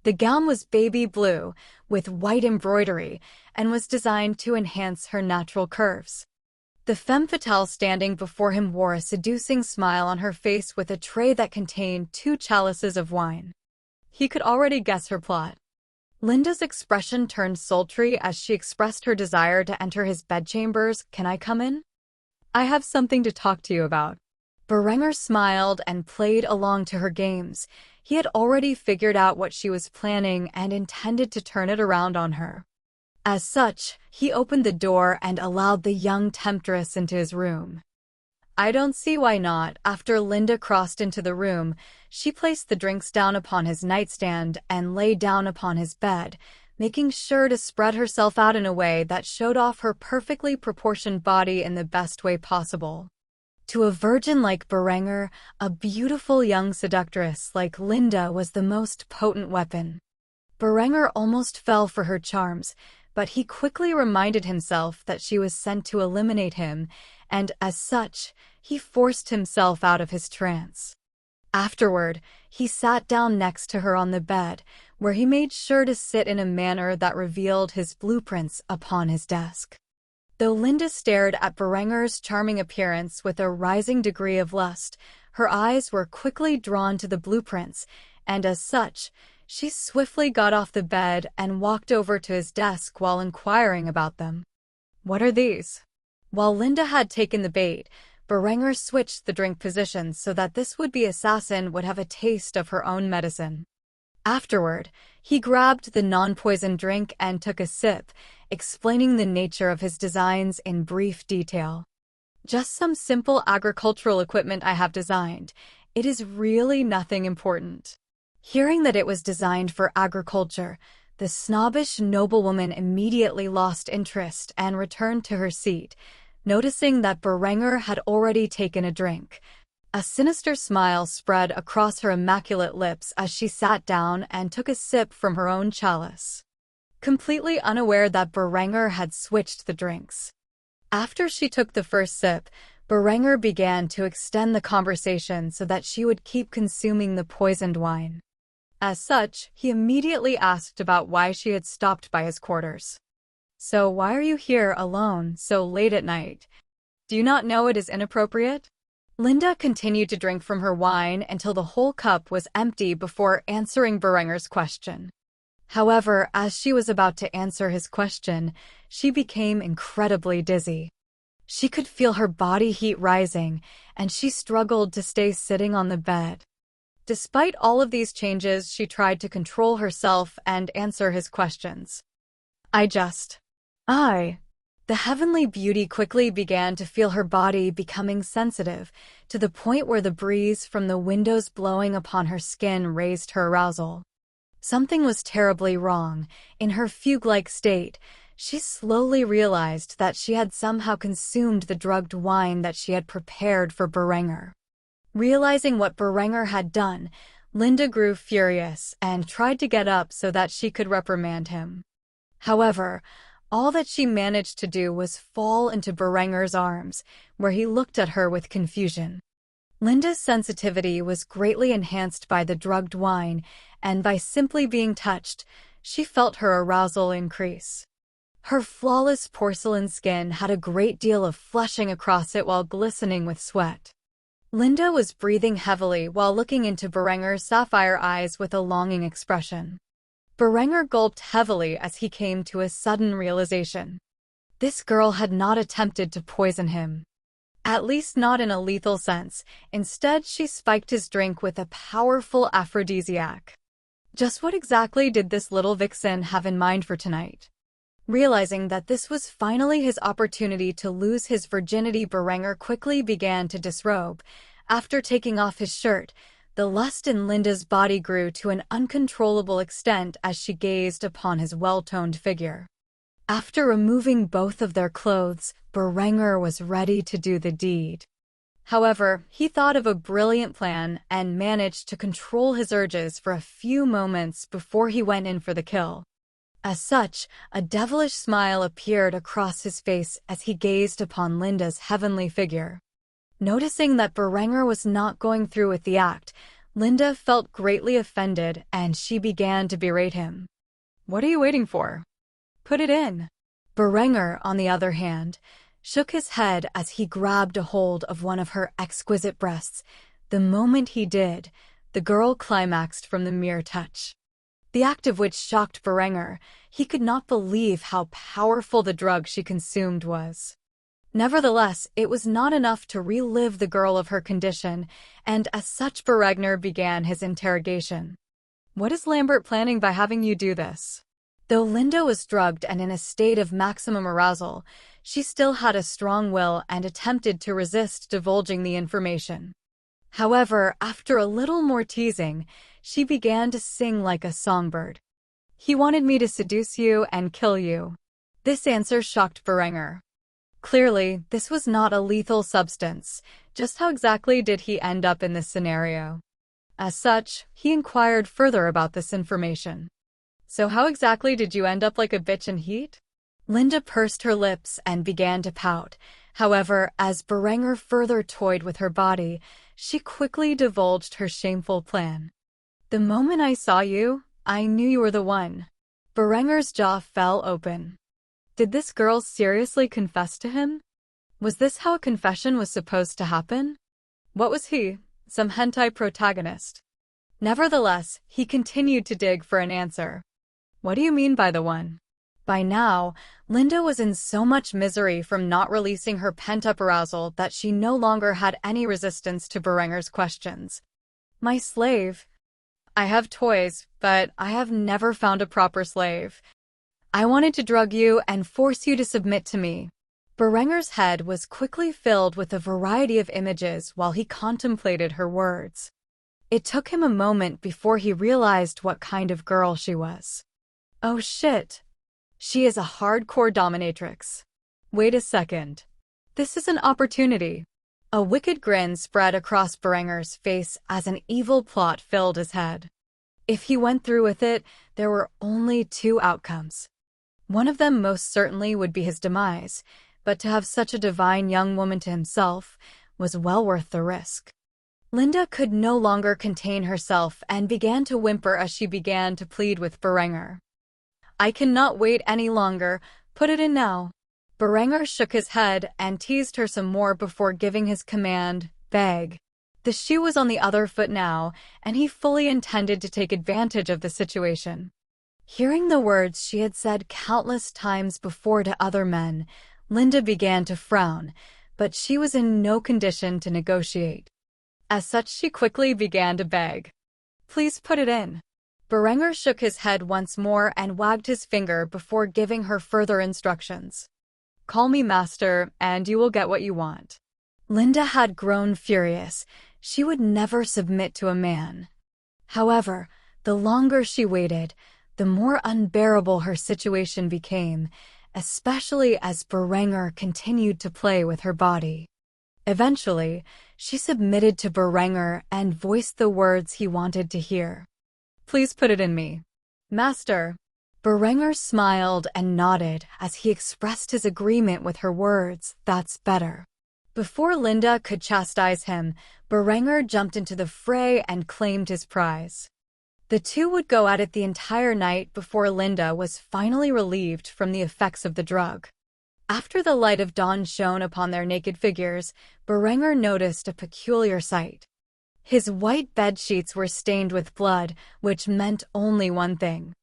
The gown was baby blue, with white embroidery, and was designed to enhance her natural curves. The femme fatale standing before him wore a seducing smile on her face with a tray that contained 2 chalices of wine. He could already guess her plot. Linda's expression turned sultry as she expressed her desire to enter his bedchambers. "Can I come in? I have something to talk to you about." Berenger smiled and played along to her games. He had already figured out what she was planning and intended to turn it around on her. As such, he opened the door and allowed the young temptress into his room. "I don't see why not." After Linda crossed into the room, she placed the drinks down upon his nightstand and lay down upon his bed, making sure to spread herself out in a way that showed off her perfectly proportioned body in the best way possible. To a virgin like Berenger, a beautiful young seductress like Linda was the most potent weapon. Berenger almost fell for her charms, but he quickly reminded himself that she was sent to eliminate him, and as such, he forced himself out of his trance. Afterward, he sat down next to her on the bed, where he made sure to sit in a manner that revealed his blueprints upon his desk. Though Linda stared at Berenger's charming appearance with a rising degree of lust, her eyes were quickly drawn to the blueprints, and as such, she swiftly got off the bed and walked over to his desk while inquiring about them. "What are these?" While Linda had taken the bait, Berenger switched the drink positions so that this would-be assassin would have a taste of her own medicine. Afterward, he grabbed the non-poison drink and took a sip, explaining the nature of his designs in brief detail. "Just some simple agricultural equipment I have designed. It is really nothing important." Hearing that it was designed for agriculture, the snobbish noblewoman immediately lost interest and returned to her seat, noticing that Berenger had already taken a drink. A sinister smile spread across her immaculate lips as she sat down and took a sip from her own chalice, completely unaware that Berenger had switched the drinks. After she took the first sip, Berenger began to extend the conversation so that she would keep consuming the poisoned wine. As such, he immediately asked about why she had stopped by his quarters. "So why are you here alone so late at night? Do you not know it is inappropriate?" Linda continued to drink from her wine until the whole cup was empty before answering Berenger's question. However, as she was about to answer his question, she became incredibly dizzy. She could feel her body heat rising, and she struggled to stay sitting on the bed. Despite all of these changes, she tried to control herself and answer his questions. The heavenly beauty quickly began to feel her body becoming sensitive, to the point where the breeze from the windows blowing upon her skin raised her arousal. Something was terribly wrong. In her fugue-like state, she slowly realized that she had somehow consumed the drugged wine that she had prepared for Berenger. Realizing what Berenger had done, Linda grew furious and tried to get up so that she could reprimand him. However, all that she managed to do was fall into Berenger's arms, where he looked at her with confusion. Linda's sensitivity was greatly enhanced by the drugged wine, and by simply being touched, she felt her arousal increase. Her flawless porcelain skin had a great deal of flushing across it while glistening with sweat. Linda was breathing heavily while looking into Berenger's sapphire eyes with a longing expression. Berenger gulped heavily as he came to a sudden realization. This girl had not attempted to poison him. At least not in a lethal sense. Instead, she spiked his drink with a powerful aphrodisiac. Just what exactly did this little vixen have in mind for tonight? Realizing that this was finally his opportunity to lose his virginity, Berenger quickly began to disrobe. After taking off his shirt, the lust in Linda's body grew to an uncontrollable extent as she gazed upon his well-toned figure. After removing both of their clothes, Berenger was ready to do the deed. However, he thought of a brilliant plan and managed to control his urges for a few moments before he went in for the kill. As such, a devilish smile appeared across his face as he gazed upon Linda's heavenly figure. Noticing that Berenger was not going through with the act, Linda felt greatly offended and she began to berate him. "What are you waiting for? Put it in." Berenger, on the other hand, shook his head as he grabbed a hold of one of her exquisite breasts. The moment he did, the girl climaxed from the mere touch. The act of which shocked Berenger. He could not believe how powerful the drug she consumed was. Nevertheless, it was not enough to relive the girl of her condition, and as such Berenger began his interrogation. "What is Lambert planning by having you do this?" Though Linda was drugged and in a state of maximum arousal, she still had a strong will and attempted to resist divulging the information. However, after a little more teasing, she began to sing like a songbird. "He wanted me to seduce you and kill you." This answer shocked Berenger. Clearly, this was not a lethal substance. Just how exactly did he end up in this scenario? As such, he inquired further about this information. So how exactly did you end up like a bitch in heat? Linda pursed her lips and began to pout. However, as Berenger further toyed with her body, she quickly divulged her shameful plan. The moment I saw you, I knew you were the one. Berenger's jaw fell open. Did this girl seriously confess to him? Was this how a confession was supposed to happen? What was he, some hentai protagonist? Nevertheless, he continued to dig for an answer. What do you mean by the one? By now, Linda was in so much misery from not releasing her pent-up arousal that she no longer had any resistance to Berenger's questions. My slave. I have toys, but I have never found a proper slave. I wanted to drug you and force you to submit to me. Berenger's head was quickly filled with a variety of images while he contemplated her words. It took him a moment before he realized what kind of girl she was. Oh shit. She is a hardcore dominatrix. Wait a second. This is an opportunity. A wicked grin spread across Berenger's face as an evil plot filled his head. If he went through with it, there were only two outcomes. One of them most certainly would be his demise, but to have such a divine young woman to himself was well worth the risk. Linda could no longer contain herself and began to whimper as she began to plead with Berenger. I cannot wait any longer. Put it in now. Berenger shook his head and teased her some more before giving his command, beg. The shoe was on the other foot now, and he fully intended to take advantage of the situation. Hearing the words she had said countless times before to other men, Linda began to frown, but she was in no condition to negotiate. As such, she quickly began to beg. Please put it in. Berenger shook his head once more and wagged his finger before giving her further instructions. Call me master, and you will get what you want. Linda had grown furious. She would never submit to a man. However, the longer she waited, the more unbearable her situation became, especially as Berenger continued to play with her body. Eventually, she submitted to Berenger and voiced the words he wanted to hear. Please put it in me. Master. Berenger smiled and nodded as he expressed his agreement with her words, that's better. Before Linda could chastise him, Berenger jumped into the fray and claimed his prize. The two would go at it the entire night before Linda was finally relieved from the effects of the drug. After the light of dawn shone upon their naked figures, Berenger noticed a peculiar sight. His white bedsheets were stained with blood, which meant only one thing.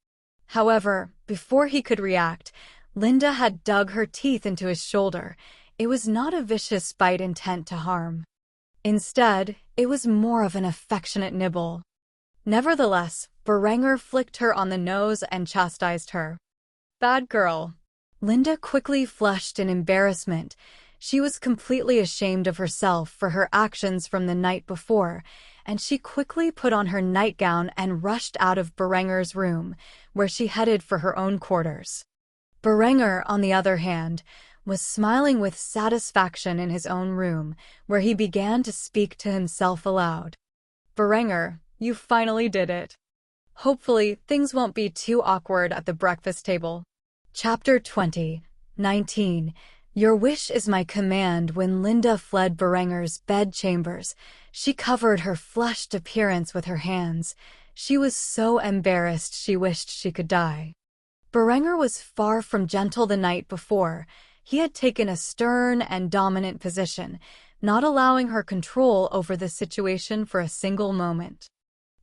However, before he could react, Linda had dug her teeth into his shoulder. It was not a vicious bite intent to harm. Instead, it was more of an affectionate nibble. Nevertheless, Berenger flicked her on the nose and chastised her. Bad girl. Linda quickly flushed in embarrassment. She was completely ashamed of herself for her actions from the night before, and she quickly put on her nightgown and rushed out of Berenger's room, where she headed for her own quarters. Berenger, on the other hand, was smiling with satisfaction in his own room, where he began to speak to himself aloud. Berenger, you finally did it. Hopefully, things won't be too awkward at the breakfast table. Chapter 20, 19. Your wish is my command. When Linda fled Berenger's bedchambers, she covered her flushed appearance with her hands. She was so embarrassed she wished she could die. Berenger was far from gentle the night before. He had taken a stern and dominant position, not allowing her control over the situation for a single moment.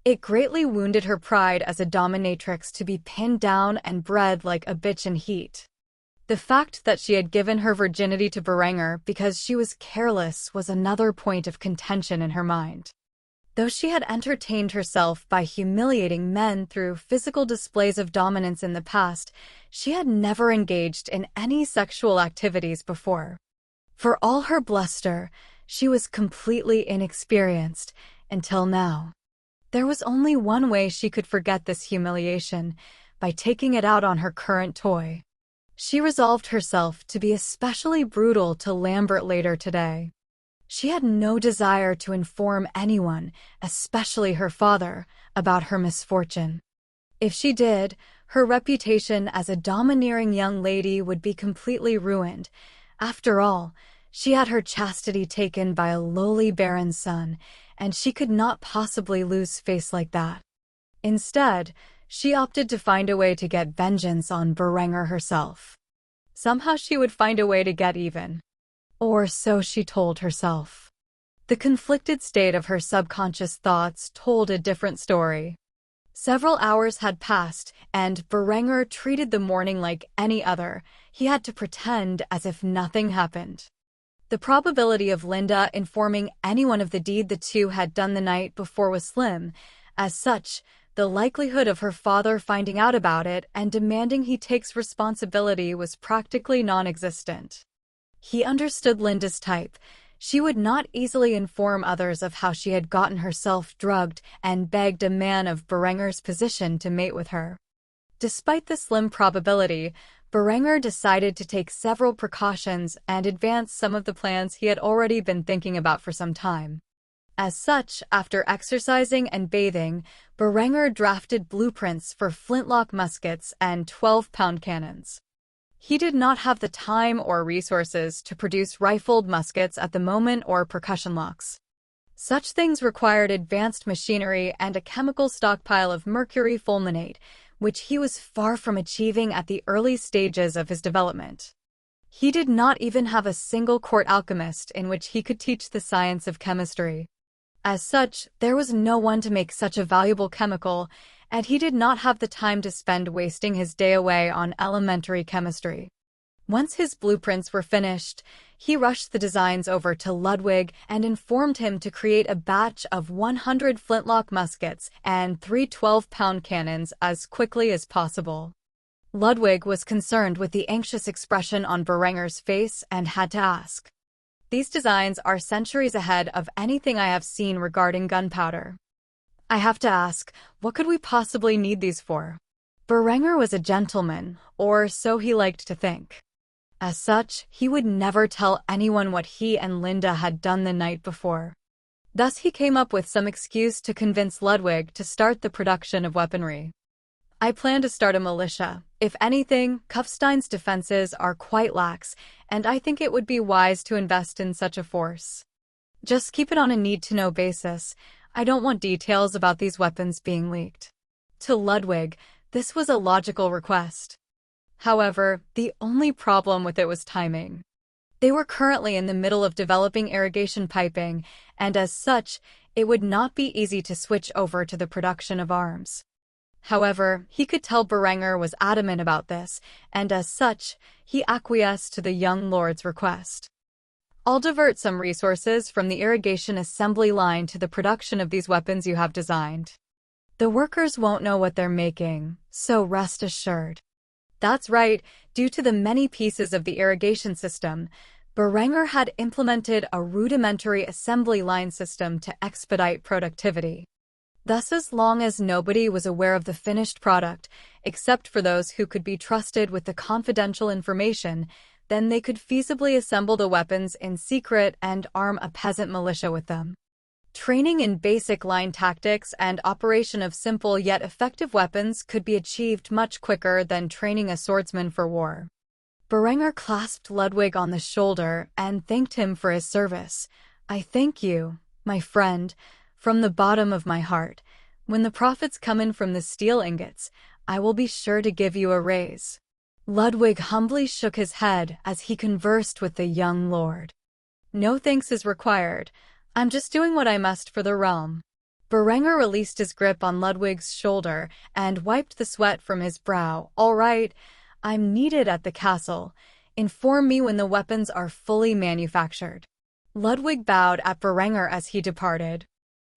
It greatly wounded her pride as a dominatrix to be pinned down and bred like a bitch in heat. The fact that she had given her virginity to Berenger because she was careless was another point of contention in her mind. Though she had entertained herself by humiliating men through physical displays of dominance in the past, she had never engaged in any sexual activities before. For all her bluster, she was completely inexperienced until now. There was only one way she could forget this humiliation, by taking it out on her current toy. She resolved herself to be especially brutal to Lambert later today. She had no desire to inform anyone, especially her father, about her misfortune. If she did, her reputation as a domineering young lady would be completely ruined. After all, she had her chastity taken by a lowly baron's son, and she could not possibly lose face like that. Instead, she opted to find a way to get vengeance on Berenger herself. Somehow she would find a way to get even. Or so she told herself. The conflicted state of her subconscious thoughts told a different story. Several hours had passed, and Berenger treated the morning like any other. He had to pretend as if nothing happened. The probability of Linda informing anyone of the deed the two had done the night before was slim. As such, the likelihood of her father finding out about it and demanding he takes responsibility was practically non-existent. He understood Linda's type. She would not easily inform others of how she had gotten herself drugged and begged a man of Berenger's position to mate with her. Despite the slim probability, Berenger decided to take several precautions and advance some of the plans he had already been thinking about for some time. As such, after exercising and bathing, Berenger drafted blueprints for flintlock muskets and 12-pound cannons. He did not have the time or resources to produce rifled muskets at the moment or percussion locks. Such things required advanced machinery and a chemical stockpile of mercury fulminate, which he was far from achieving at the early stages of his development. He did not even have a single court alchemist in which he could teach the science of chemistry. As such, there was no one to make such a valuable chemical, and he did not have the time to spend wasting his day away on elementary chemistry. Once his blueprints were finished, he rushed the designs over to Ludwig and informed him to create a batch of 100 flintlock muskets and 3 12-pound cannons as quickly as possible. Ludwig was concerned with the anxious expression on Berenger's face and had to ask. These designs are centuries ahead of anything I have seen regarding gunpowder. I have to ask, what could we possibly need these for? Berenger was a gentleman, or so he liked to think. As such, he would never tell anyone what he and Linda had done the night before. Thus he came up with some excuse to convince Ludwig to start the production of weaponry. I plan to start a militia. If anything, Kufstein's defenses are quite lax, and I think it would be wise to invest in such a force. Just keep it on a need-to-know basis. I don't want details about these weapons being leaked. To Ludwig, this was a logical request. However, the only problem with it was timing. They were currently in the middle of developing irrigation piping, and as such, it would not be easy to switch over to the production of arms. However, he could tell Berenger was adamant about this, and as such, he acquiesced to the young lord's request. I'll divert some resources from the irrigation assembly line to the production of these weapons you have designed. The workers won't know what they're making, so rest assured. That's right, due to the many pieces of the irrigation system, Berenger had implemented a rudimentary assembly line system to expedite productivity. Thus, as long as nobody was aware of the finished product, except for those who could be trusted with the confidential information, then they could feasibly assemble the weapons in secret and arm a peasant militia with them. Training in basic line tactics and operation of simple yet effective weapons could be achieved much quicker than training a swordsman for war. Berenger clasped Ludwig on the shoulder and thanked him for his service. I thank you, my friend, from the bottom of my heart. When the profits come in from the steel ingots, I will be sure to give you a raise. Ludwig humbly shook his head as he conversed with the young lord. No thanks is required. I'm just doing what I must for the realm. Berenger released his grip on Ludwig's shoulder and wiped the sweat from his brow. All right, I'm needed at the castle. Inform me when the weapons are fully manufactured. Ludwig bowed at Berenger as he departed.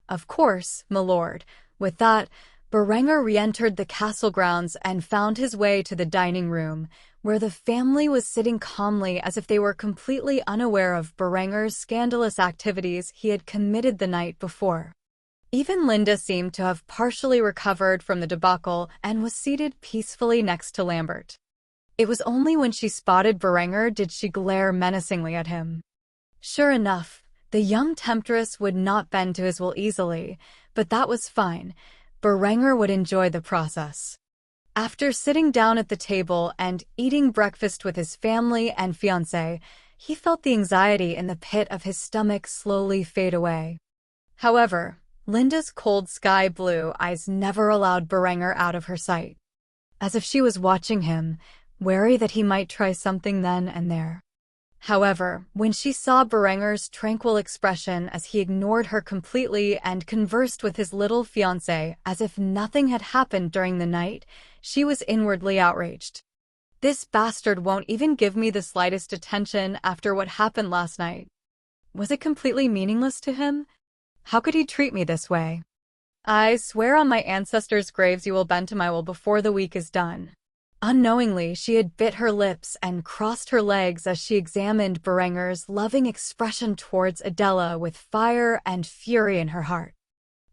Of course, my lord. With that, Berenger re-entered the castle grounds and found his way to the dining room, where the family was sitting calmly as if they were completely unaware of Berenger's scandalous activities he had committed the night before. Even Linda seemed to have partially recovered from the debacle and was seated peacefully next to Lambert. It was only when she spotted Berenger did she glare menacingly at him. Sure enough, The young temptress would not bend to his will easily, but that was fine. Berenger would enjoy the process. After sitting down at the table and eating breakfast with his family and fiancé, he felt the anxiety in the pit of his stomach slowly fade away. However, Linda's cold sky blue eyes never allowed Berenger out of her sight, as if she was watching him, wary that he might try something then and there. However, when she saw Berenger's tranquil expression as he ignored her completely and conversed with his little fiancé as if nothing had happened during the night, she was inwardly outraged. This bastard won't even give me the slightest attention after what happened last night. Was it completely meaningless to him? How could he treat me this way? I swear on my ancestors' graves you will bend to my will before the week is done. Unknowingly, she had bit her lips and crossed her legs as she examined Berenger's loving expression towards Adela with fire and fury in her heart.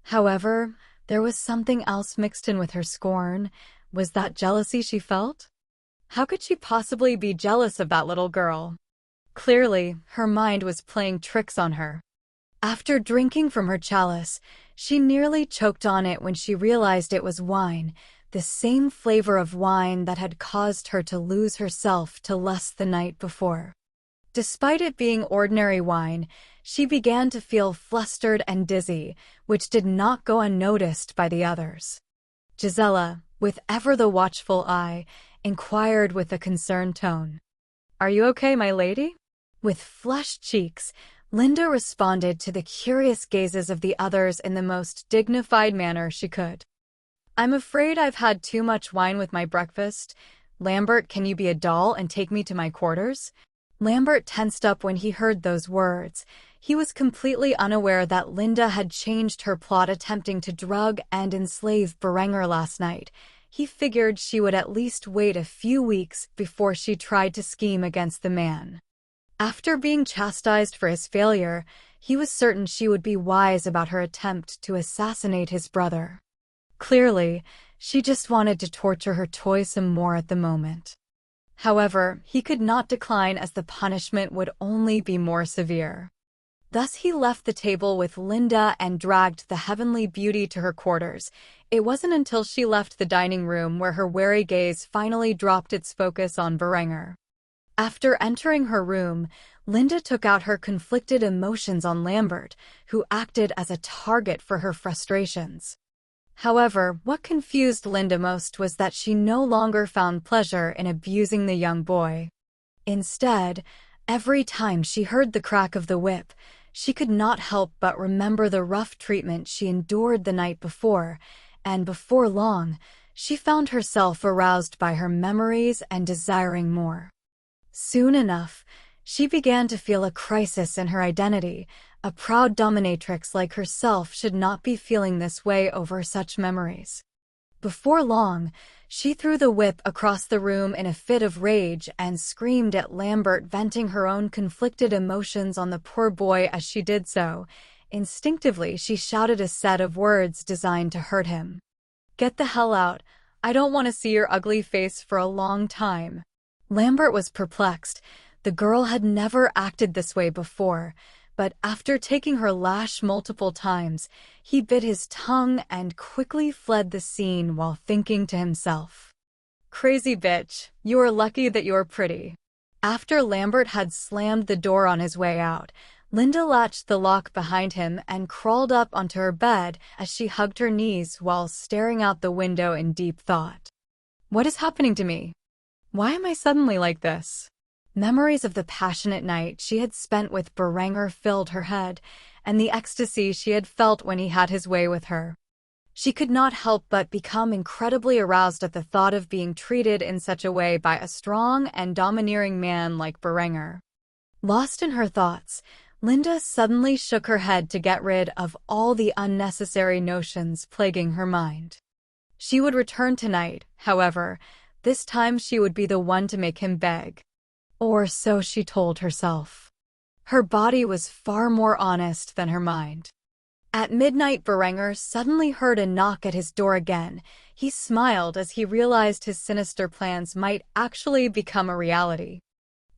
However, there was something else mixed in with her scorn. Was that jealousy she felt? How could she possibly be jealous of that little girl? Clearly, her mind was playing tricks on her. After drinking from her chalice, she nearly choked on it when she realized it was wine, the same flavor of wine that had caused her to lose herself to lust the night before. Despite it being ordinary wine, she began to feel flustered and dizzy, which did not go unnoticed by the others. Gisela, with ever the watchful eye, inquired with a concerned tone. "Are you okay, my lady?" With flushed cheeks, Linda responded to the curious gazes of the others in the most dignified manner she could. "I'm afraid I've had too much wine with my breakfast. Lambert, can you be a doll and take me to my quarters?" Lambert tensed up when he heard those words. He was completely unaware that Linda had changed her plot attempting to drug and enslave Berenger last night. He figured she would at least wait a few weeks before she tried to scheme against the man. After being chastised for his failure, he was certain she would be wise about her attempt to assassinate his brother. Clearly, she just wanted to torture her toy some more at the moment. However, he could not decline as the punishment would only be more severe. Thus he left the table with Linda and dragged the heavenly beauty to her quarters. It wasn't until she left the dining room where her wary gaze finally dropped its focus on Berenger. After entering her room, Linda took out her conflicted emotions on Lambert, who acted as a target for her frustrations. However, what confused Linda most was that she no longer found pleasure in abusing the young boy. Instead, every time she heard the crack of the whip, she could not help but remember the rough treatment she endured the night before, and before long, she found herself aroused by her memories and desiring more. Soon enough, she began to feel a crisis in her identity. A proud dominatrix like herself should not be feeling this way over such memories. Before long, she threw the whip across the room in a fit of rage and screamed at Lambert, venting her own conflicted emotions on the poor boy as she did so. Instinctively, she shouted a set of words designed to hurt him. "Get the hell out. I don't want to see your ugly face for a long time." Lambert was perplexed. The girl had never acted this way before, but after taking her lash multiple times, he bit his tongue and quickly fled the scene while thinking to himself, "Crazy bitch, you are lucky that you're pretty." After Lambert had slammed the door on his way out, Linda latched the lock behind him and crawled up onto her bed as she hugged her knees while staring out the window in deep thought. What is happening to me? Why am I suddenly like this? Memories of the passionate night she had spent with Berenger filled her head, and the ecstasy she had felt when he had his way with her. She could not help but become incredibly aroused at the thought of being treated in such a way by a strong and domineering man like Berenger. Lost in her thoughts, Linda suddenly shook her head to get rid of all the unnecessary notions plaguing her mind. She would return tonight, however. This time she would be the one to make him beg. Or so she told herself. Her body was far more honest than her mind. At midnight, Berenger suddenly heard a knock at his door again. He smiled as he realized his sinister plans might actually become a reality.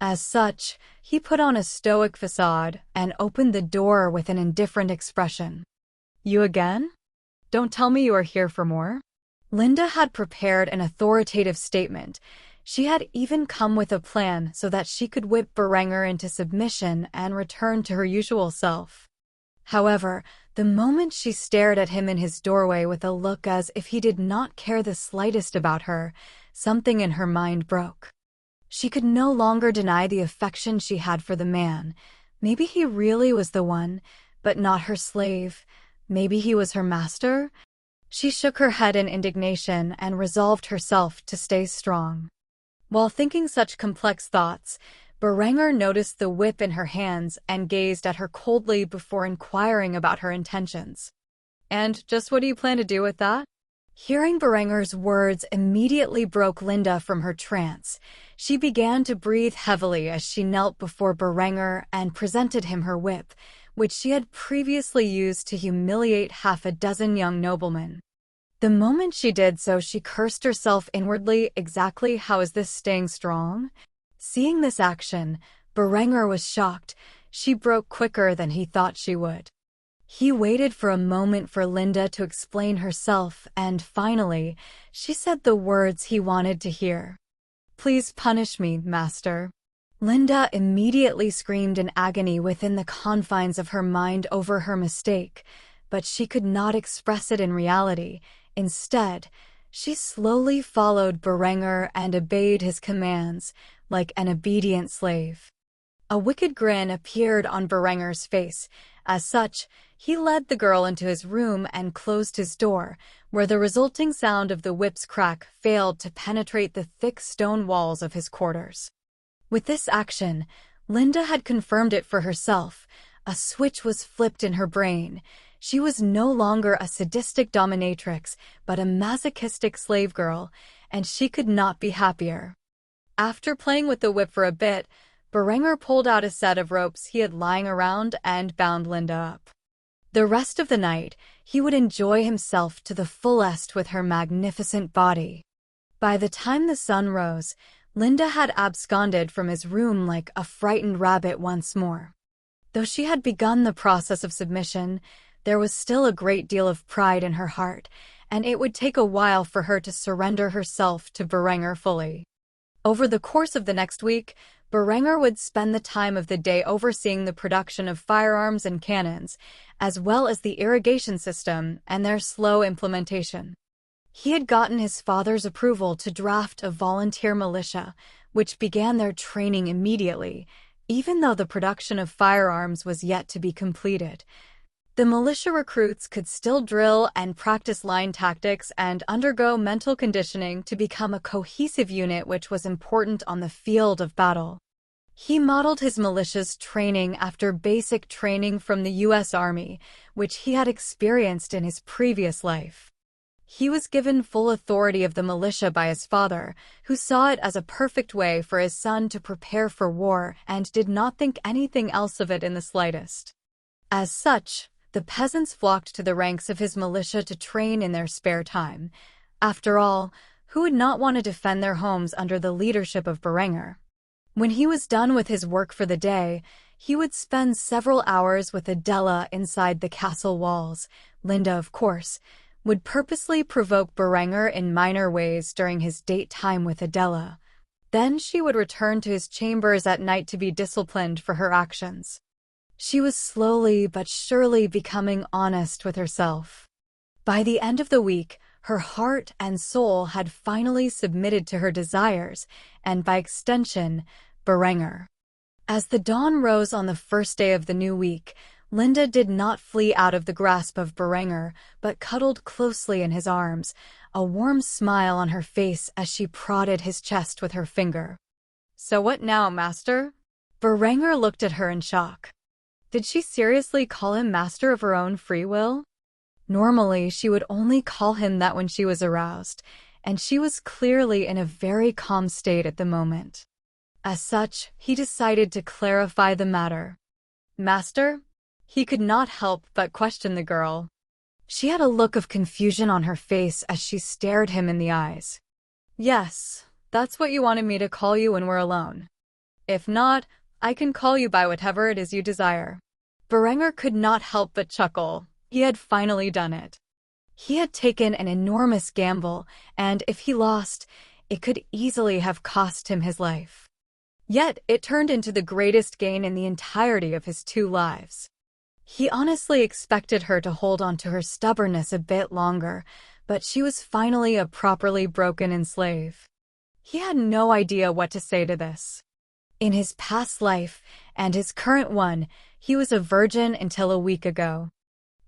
As such, he put on a stoic facade and opened the door with an indifferent expression. You again? Don't tell me you are here for more? Linda had prepared an authoritative statement. She had even come with a plan so that she could whip Berenger into submission and return to her usual self. However, the moment she stared at him in his doorway with a look as if he did not care the slightest about her, something in her mind broke. She could no longer deny the affection she had for the man. Maybe he really was the one, but not her slave. Maybe he was her master? She shook her head in indignation and resolved herself to stay strong. While thinking such complex thoughts, Berenger noticed the whip in her hands and gazed at her coldly before inquiring about her intentions. And just what do you plan to do with that? Hearing Berenger's words immediately broke Linda from her trance. She began to breathe heavily as she knelt before Berenger and presented him her whip, which she had previously used to humiliate half a dozen young noblemen. The moment she did so, she cursed herself inwardly. Exactly how is this staying strong? Seeing this action, Berenger was shocked. She broke quicker than he thought she would. He waited for a moment for Linda to explain herself, and finally, she said the words he wanted to hear. Please punish me, master. Linda immediately screamed in agony within the confines of her mind over her mistake, but she could not express it in reality. Instead, she slowly followed Berenger and obeyed his commands, like an obedient slave. A wicked grin appeared on Berenger's face. As such, he led the girl into his room and closed his door, where the resulting sound of the whip's crack failed to penetrate the thick stone walls of his quarters. With this action, Linda had confirmed it for herself. A switch was flipped in her brain. She was no longer a sadistic dominatrix, but a masochistic slave girl, and she could not be happier. After playing with the whip for a bit, Berenger pulled out a set of ropes he had lying around and bound Linda up. The rest of the night, he would enjoy himself to the fullest with her magnificent body. By the time the sun rose, Linda had absconded from his room like a frightened rabbit once more. Though she had begun the process of submission, there was still a great deal of pride in her heart, and it would take a while for her to surrender herself to Berenger fully. Over the course of the next week, Berenger would spend the time of the day overseeing the production of firearms and cannons, as well as the irrigation system and their slow implementation. He had gotten his father's approval to draft a volunteer militia, which began their training immediately, even though the production of firearms was yet to be completed. The militia recruits could still drill and practice line tactics and undergo mental conditioning to become a cohesive unit, which was important on the field of battle. He modeled his militia's training after basic training from the U.S. Army, which he had experienced in his previous life. He was given full authority of the militia by his father, who saw it as a perfect way for his son to prepare for war and did not think anything else of it in the slightest. As such, the peasants flocked to the ranks of his militia to train in their spare time. After all, who would not want to defend their homes under the leadership of Berenger? When he was done with his work for the day, he would spend several hours with Adela inside the castle walls. Linda, of course, would purposely provoke Berenger in minor ways during his date time with Adela. Then she would return to his chambers at night to be disciplined for her actions. She was slowly but surely becoming honest with herself. By the end of the week, her heart and soul had finally submitted to her desires, and by extension, Berenger. As the dawn rose on the first day of the new week, Linda did not flee out of the grasp of Berenger, but cuddled closely in his arms, a warm smile on her face as she prodded his chest with her finger. So what now, master? Berenger looked at her in shock. Did she seriously call him master of her own free will? Normally, she would only call him that when she was aroused, and she was clearly in a very calm state at the moment. As such, he decided to clarify the matter. Master? He could not help but question the girl. She had a look of confusion on her face as she stared him in the eyes. Yes, that's what you wanted me to call you when we're alone. If not, I can call you by whatever it is you desire. Berenger could not help but chuckle. He had finally done it. He had taken an enormous gamble, and if he lost, it could easily have cost him his life. Yet, it turned into the greatest gain in the entirety of his 2 lives. He honestly expected her to hold on to her stubbornness a bit longer, but she was finally a properly broken-in slave. He had no idea what to say to this. In his past life, and his current one, he was a virgin until a week ago.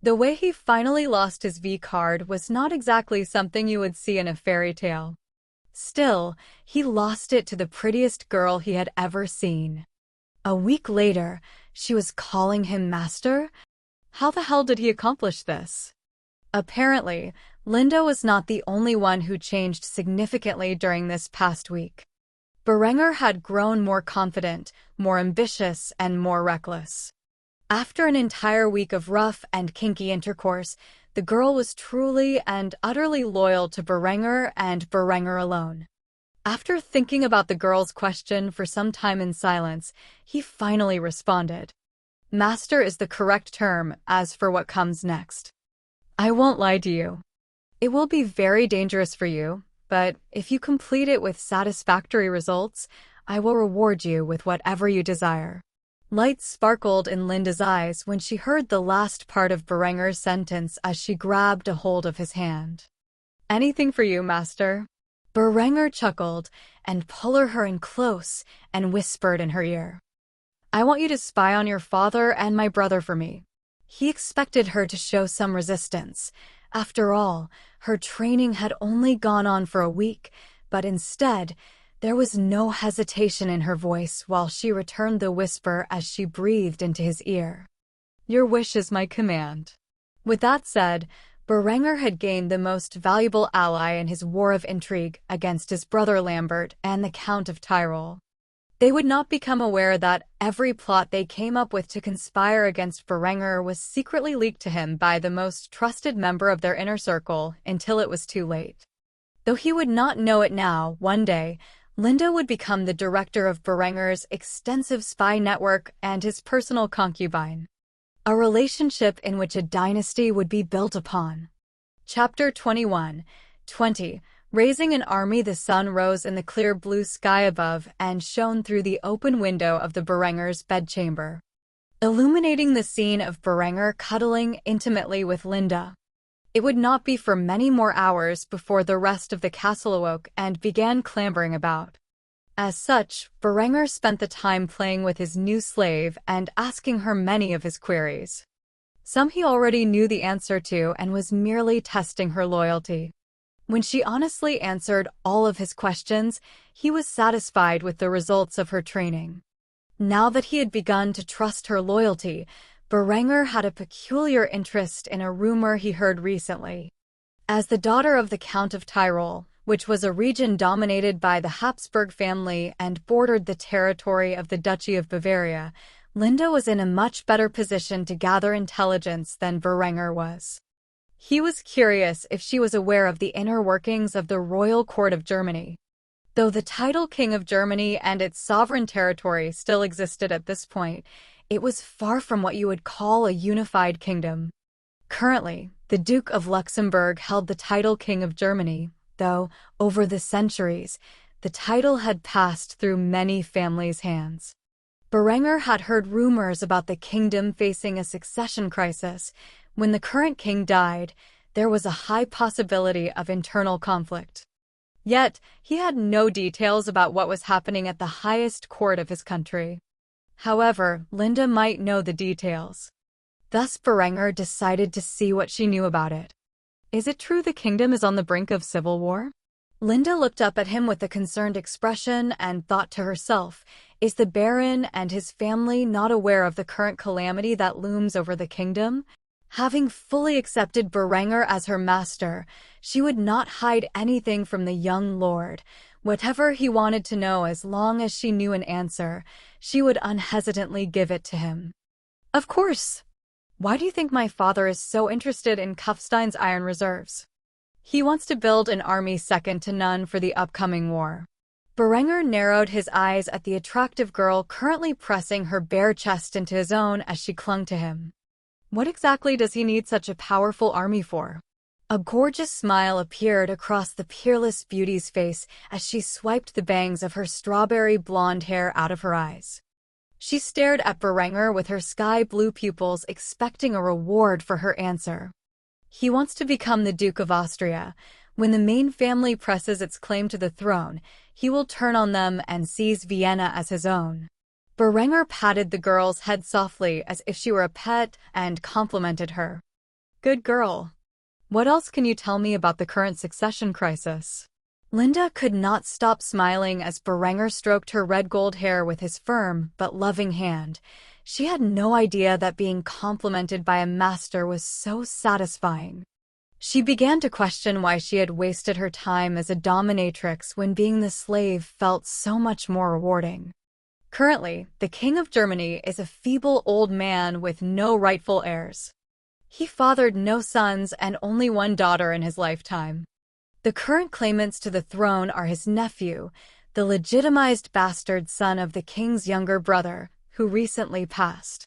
The way he finally lost his V-card was not exactly something you would see in a fairy tale. Still, he lost it to the prettiest girl he had ever seen. A week later, she was calling him master? How the hell did he accomplish this? Apparently, Linda was not the only one who changed significantly during this past week. Berenger had grown more confident, more ambitious, and more reckless. After an entire week of rough and kinky intercourse, the girl was truly and utterly loyal to Berenger and Berenger alone. After thinking about the girl's question for some time in silence, he finally responded. Master is the correct term. As for what comes next, I won't lie to you. It will be very dangerous for you, but if you complete it with satisfactory results, I will reward you with whatever you desire. Light sparkled in Linda's eyes when she heard the last part of Berenger's sentence as she grabbed a hold of his hand. Anything for you, master. Berenger chuckled and pulled her in close and whispered in her ear. I want you to spy on your father and my brother for me. He expected her to show some resistance. After all, her training had only gone on for a week, but instead, there was no hesitation in her voice while she returned the whisper as she breathed into his ear. Your wish is my command. With that said, Berenger had gained the most valuable ally in his war of intrigue against his brother Lambert and the Count of Tyrol. They would not become aware that every plot they came up with to conspire against Berenger was secretly leaked to him by the most trusted member of their inner circle until it was too late. Though he would not know it now, one day, Linda would become the director of Berenger's extensive spy network and his personal concubine. A relationship in which a dynasty would be built upon. Chapter 21:20. Raising an army. The sun rose in the clear blue sky above and shone through the open window of the Berenger's bedchamber, illuminating the scene of Berenger cuddling intimately with Linda. It would not be for many more hours before the rest of the castle awoke and began clambering about. As such, Berenger spent the time playing with his new slave and asking her many of his queries. Some he already knew the answer to and was merely testing her loyalty. When she honestly answered all of his questions, he was satisfied with the results of her training. Now that he had begun to trust her loyalty, Berenger had a peculiar interest in a rumor he heard recently. As the daughter of the Count of Tyrol, which was a region dominated by the Habsburg family and bordered the territory of the Duchy of Bavaria, Linda was in a much better position to gather intelligence than Berenger was. He was curious if she was aware of the inner workings of the royal court of Germany. Though the title King of Germany and its sovereign territory still existed at this point, it was far from what you would call a unified kingdom. Currently, the Duke of Luxembourg held the title King of Germany, though, over the centuries, the title had passed through many families' hands. Berenger had heard rumors about the kingdom facing a succession crisis. When the current king died, there was a high possibility of internal conflict. Yet, he had no details about what was happening at the highest court of his country. However, Linda might know the details. Thus, Berenger decided to see what she knew about it. Is it true the kingdom is on the brink of civil war? Linda looked up at him with a concerned expression and thought to herself, is the Baron and his family not aware of the current calamity that looms over the kingdom? Having fully accepted Berenger as her master, she would not hide anything from the young lord. Whatever he wanted to know, as long as she knew an answer, she would unhesitantly give it to him. Of course. Why do you think my father is so interested in Kufstein's iron reserves? He wants to build an army second to none for the upcoming war. Berenger narrowed his eyes at the attractive girl currently pressing her bare chest into his own as she clung to him. What exactly does he need such a powerful army for? A gorgeous smile appeared across the peerless beauty's face as she swiped the bangs of her strawberry blonde hair out of her eyes. She stared at Berenger with her sky-blue pupils, expecting a reward for her answer. He wants to become the Duke of Austria. When the main family presses its claim to the throne, he will turn on them and seize Vienna as his own. Berenger patted the girl's head softly as if she were a pet and complimented her. Good girl. What else can you tell me about the current succession crisis? Linda could not stop smiling as Berenger stroked her red gold hair with his firm but loving hand. She had no idea that being complimented by a master was so satisfying. She began to question why she had wasted her time as a dominatrix when being the slave felt so much more rewarding. Currently, the King of Germany is a feeble old man with no rightful heirs. He fathered no sons and only one daughter in his lifetime. The current claimants to the throne are his nephew, the legitimized bastard son of the king's younger brother, who recently passed.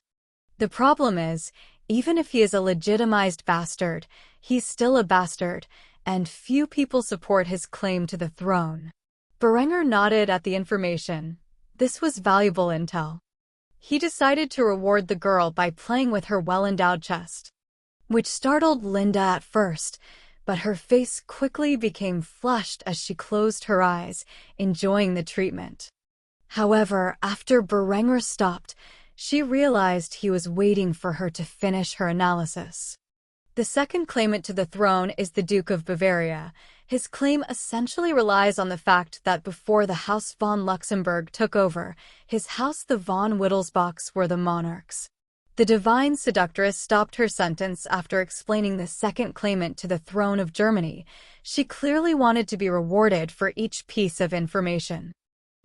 The problem is, even if he is a legitimized bastard, he's still a bastard, and few people support his claim to the throne. Berenger nodded at the information. This was valuable intel. He decided to reward the girl by playing with her well-endowed chest, which startled Linda at first, but her face quickly became flushed as she closed her eyes, enjoying the treatment. However, after Berenger stopped, she realized he was waiting for her to finish her analysis. The second claimant to the throne is the Duke of Bavaria. His claim essentially relies on the fact that before the House von Luxembourg took over, his house the von Wittelsbachs were the monarchs. The divine seductress stopped her sentence after explaining the second claimant to the throne of Germany. She clearly wanted to be rewarded for each piece of information.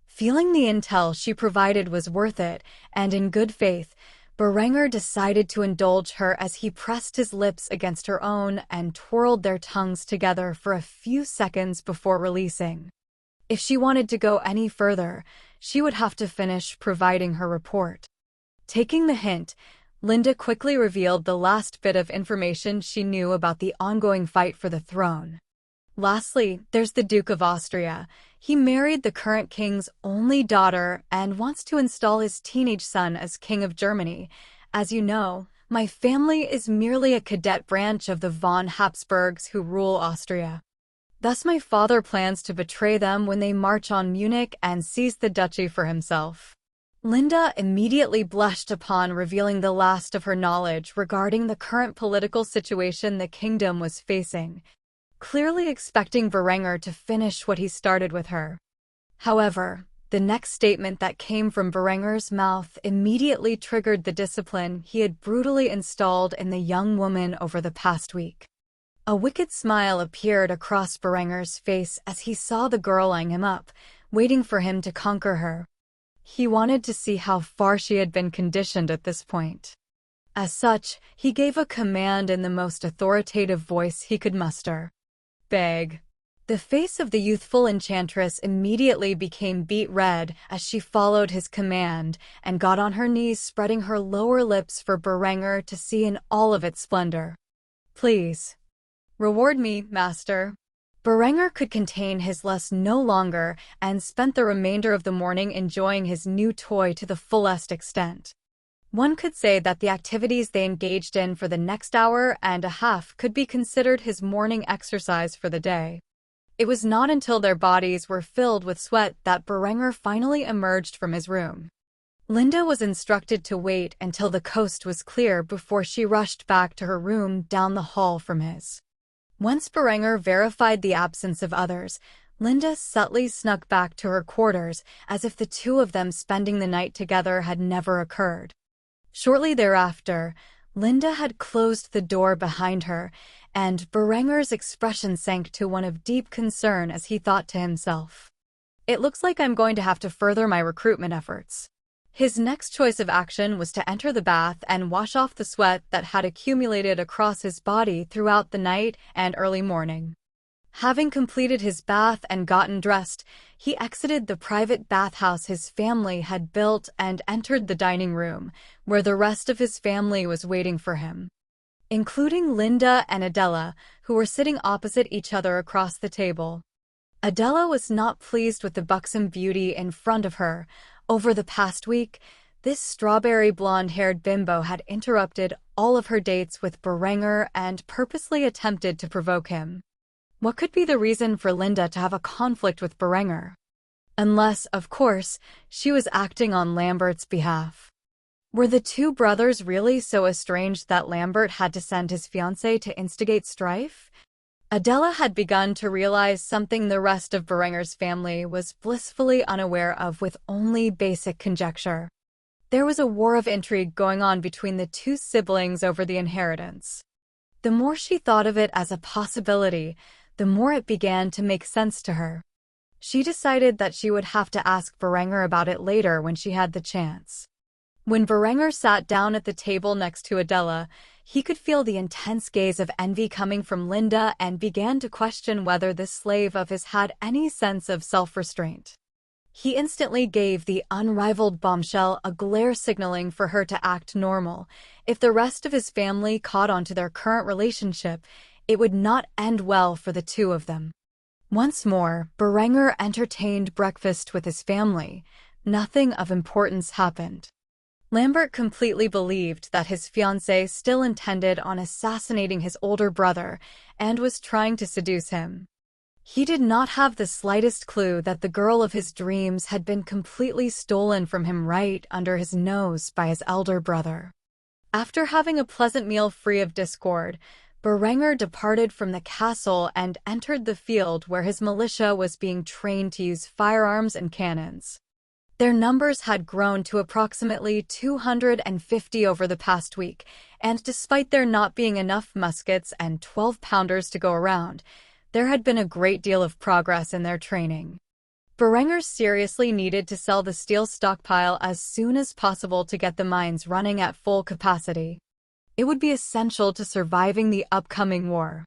Feeling the intel she provided was worth it, and in good faith, Berenger decided to indulge her as he pressed his lips against her own and twirled their tongues together for a few seconds before releasing. If she wanted to go any further, she would have to finish providing her report. Taking the hint, Linda quickly revealed the last bit of information she knew about the ongoing fight for the throne. Lastly, there's the Duke of Austria. He married the current king's only daughter and wants to install his teenage son as King of Germany. As you know, my family is merely a cadet branch of the von Habsburgs who rule Austria. Thus my father plans to betray them when they march on Munich and seize the duchy for himself. Linda immediately blushed upon revealing the last of her knowledge regarding the current political situation the kingdom was facing, clearly expecting Berenger to finish what he started with her. However, the next statement that came from Berenger's mouth immediately triggered the discipline he had brutally installed in the young woman over the past week. A wicked smile appeared across Berenger's face as he saw the girl eyeing him up, waiting for him to conquer her. He wanted to see how far she had been conditioned at this point. As such, he gave a command in the most authoritative voice he could muster. Beg. The face of the youthful enchantress immediately became beet red as she followed his command and got on her knees, spreading her lower lips for Berenger to see in all of its splendor. Please. Reward me, master. Berenger could contain his lust no longer and spent the remainder of the morning enjoying his new toy to the fullest extent. One could say that the activities they engaged in for the next hour and a half could be considered his morning exercise for the day. It was not until their bodies were filled with sweat that Berenger finally emerged from his room. Linda was instructed to wait until the coast was clear before she rushed back to her room down the hall from his. Once Berenger verified the absence of others, Linda subtly snuck back to her quarters as if the two of them spending the night together had never occurred. Shortly thereafter, Linda had closed the door behind her, and Berenger's expression sank to one of deep concern as he thought to himself, "It looks like I'm going to have to further my recruitment efforts." His next choice of action was to enter the bath and wash off the sweat that had accumulated across his body throughout the night and early morning. Having completed his bath and gotten dressed, he exited the private bathhouse his family had built and entered the dining room, where the rest of his family was waiting for him, including Linda and Adela, who were sitting opposite each other across the table. Adela was not pleased with the buxom beauty in front of her. Over the past week, this strawberry blonde-haired bimbo had interrupted all of her dates with Berenger and purposely attempted to provoke him. What could be the reason for Linda to have a conflict with Berenger? Unless, of course, she was acting on Lambert's behalf. Were the two brothers really so estranged that Lambert had to send his fiancée to instigate strife? Adela had begun to realize something the rest of Berenger's family was blissfully unaware of with only basic conjecture. There was a war of intrigue going on between the two siblings over the inheritance. The more she thought of it as a possibility, the more it began to make sense to her. She decided that she would have to ask Berenger about it later when she had the chance. When Berenger sat down at the table next to Adela, he could feel the intense gaze of envy coming from Linda and began to question whether this slave of his had any sense of self-restraint. He instantly gave the unrivaled bombshell a glare signaling for her to act normal. If the rest of his family caught on to their current relationship, it would not end well for the two of them. Once more, Berenger entertained breakfast with his family. Nothing of importance happened. Lambert completely believed that his fiancée still intended on assassinating his older brother and was trying to seduce him. He did not have the slightest clue that the girl of his dreams had been completely stolen from him right under his nose by his elder brother. After having a pleasant meal free of discord, Berenger departed from the castle and entered the field where his militia was being trained to use firearms and cannons. Their numbers had grown to approximately 250 over the past week, and despite there not being enough muskets and 12-pounders to go around, there had been a great deal of progress in their training. Berenger seriously needed to sell the steel stockpile as soon as possible to get the mines running at full capacity. It would be essential to surviving the upcoming war.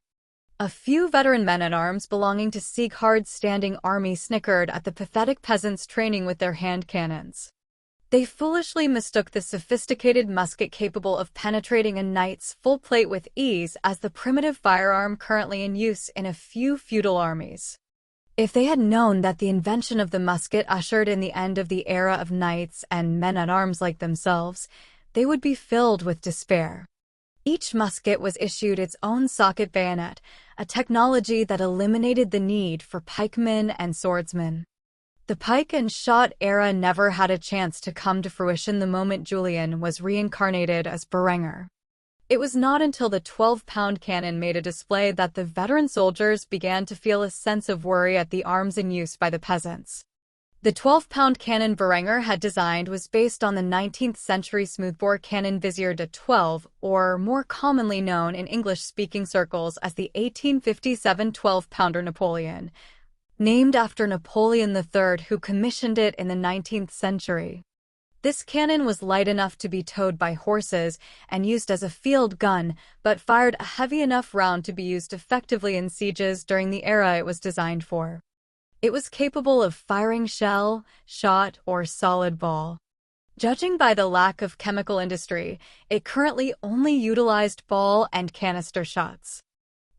A few veteran men-at-arms belonging to Sieghard's standing army snickered at the pathetic peasants training with their hand cannons. They foolishly mistook the sophisticated musket capable of penetrating a knight's full plate with ease as the primitive firearm currently in use in a few feudal armies. If they had known that the invention of the musket ushered in the end of the era of knights and men-at-arms like themselves, they would be filled with despair. Each musket was issued its own socket bayonet, a technology that eliminated the need for pikemen and swordsmen. The pike and shot era never had a chance to come to fruition the moment Julian was reincarnated as Berenger. It was not until the 12-pound cannon made a display that the veteran soldiers began to feel a sense of worry at the arms in use by the peasants. The 12-pound cannon Berenger had designed was based on the 19th-century smoothbore cannon Vizier de 12, or more commonly known in English-speaking circles as the 1857 12-pounder Napoleon, named after Napoleon III, who commissioned it in the 19th century. This cannon was light enough to be towed by horses and used as a field gun, but fired a heavy enough round to be used effectively in sieges during the era it was designed for. It was capable of firing shell, shot, or solid ball. Judging by the lack of chemical industry, it currently only utilized ball and canister shots.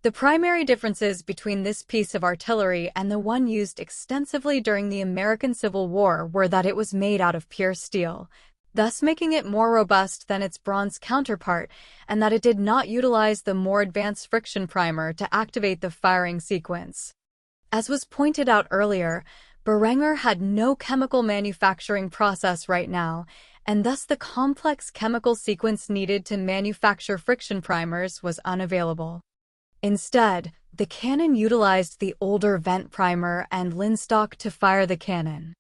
The primary differences between this piece of artillery and the one used extensively during the American Civil War were that it was made out of pure steel, thus making it more robust than its bronze counterpart, and that it did not utilize the more advanced friction primer to activate the firing sequence. As was pointed out earlier, Berenger had no chemical manufacturing process right now, and thus the complex chemical sequence needed to manufacture friction primers was unavailable. Instead, the cannon utilized the older vent primer and linstock to fire the cannon.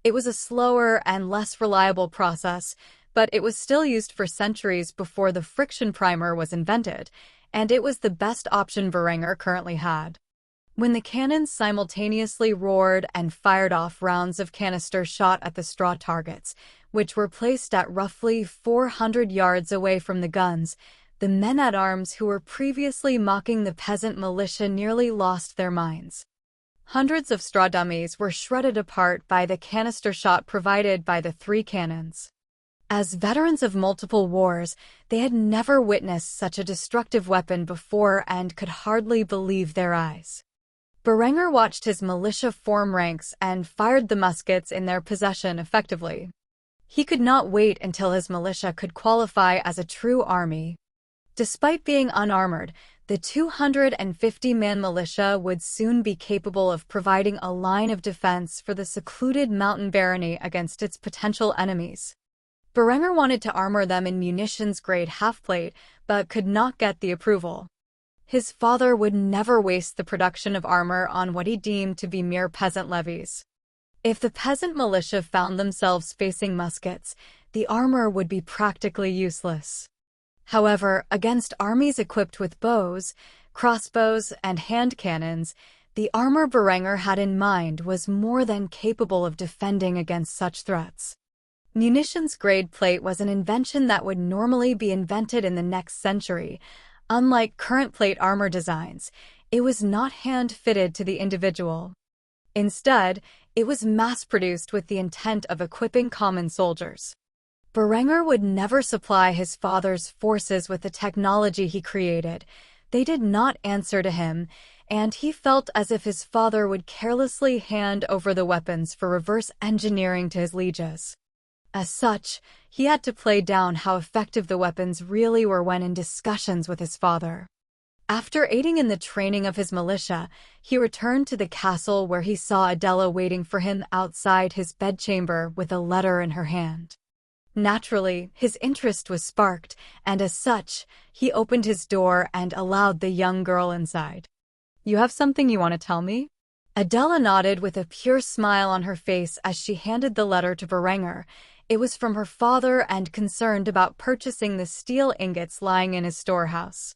It was a slower and less reliable process, but it was still used for centuries before the friction primer was invented, and it was the best option Berenger currently had. When the cannons simultaneously roared and fired off rounds of canister shot at the straw targets, which were placed at roughly 400 yards away from the guns, The men-at-arms who were previously mocking the peasant militia nearly lost their minds. Hundreds of straw dummies were shredded apart by the canister shot provided by the 3 cannons. As veterans of multiple wars, they had never witnessed such a destructive weapon before and could hardly believe their eyes. Berenger watched his militia form ranks and fired the muskets in their possession effectively. He could not wait until his militia could qualify as a true army. Despite being unarmored, the 250-man militia would soon be capable of providing a line of defense for the secluded mountain barony against its potential enemies. Berenger wanted to armor them in munitions-grade half-plate, but could not get the approval. His father would never waste the production of armor on what he deemed to be mere peasant levies. If the peasant militia found themselves facing muskets, the armor would be practically useless. However, against armies equipped with bows, crossbows, and hand cannons, the armor Berenger had in mind was more than capable of defending against such threats. Munitions-grade plate was an invention that would normally be invented in the next century. Unlike current plate armor designs, it was not hand-fitted to the individual. Instead, it was mass-produced with the intent of equipping common soldiers. Berenger would never supply his father's forces with the technology he created. They did not answer to him, and he felt as if his father would carelessly hand over the weapons for reverse engineering to his lieges. As such, he had to play down how effective the weapons really were when in discussions with his father. After aiding in the training of his militia, he returned to the castle where he saw Adela waiting for him outside his bedchamber with a letter in her hand. Naturally, his interest was sparked, and as such, he opened his door and allowed the young girl inside. "You have something you want to tell me?" Adela nodded with a pure smile on her face as she handed the letter to Berenger. It was from her father and concerned about purchasing the steel ingots lying in his storehouse.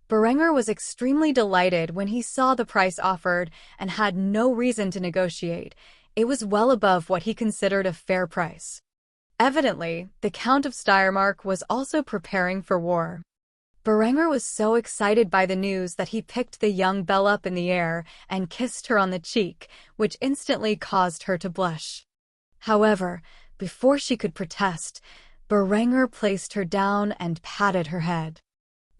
Berenger was extremely delighted when he saw the price offered and had no reason to negotiate. It was well above what he considered a fair price. Evidently, the Count of Steiermark was also preparing for war. Berenger was so excited by the news that he picked the young belle up in the air and kissed her on the cheek, which instantly caused her to blush. However, before she could protest, Berenger placed her down and patted her head.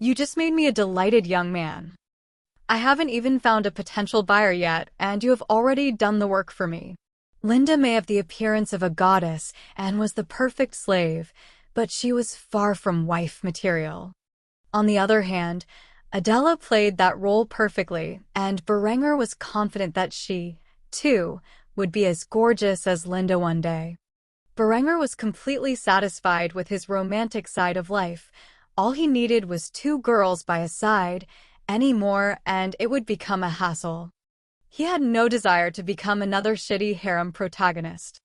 "You just made me a delighted young man. I haven't even found a potential buyer yet, and you have already done the work for me." Linda may have the appearance of a goddess and was the perfect slave, but she was far from wife material. On the other hand, Adela played that role perfectly, and Berenger was confident that she, too, would be as gorgeous as Linda one day. Berenger was completely satisfied with his romantic side of life. All he needed was 2 girls by his side, any more, and it would become a hassle. He had no desire to become another shitty harem protagonist.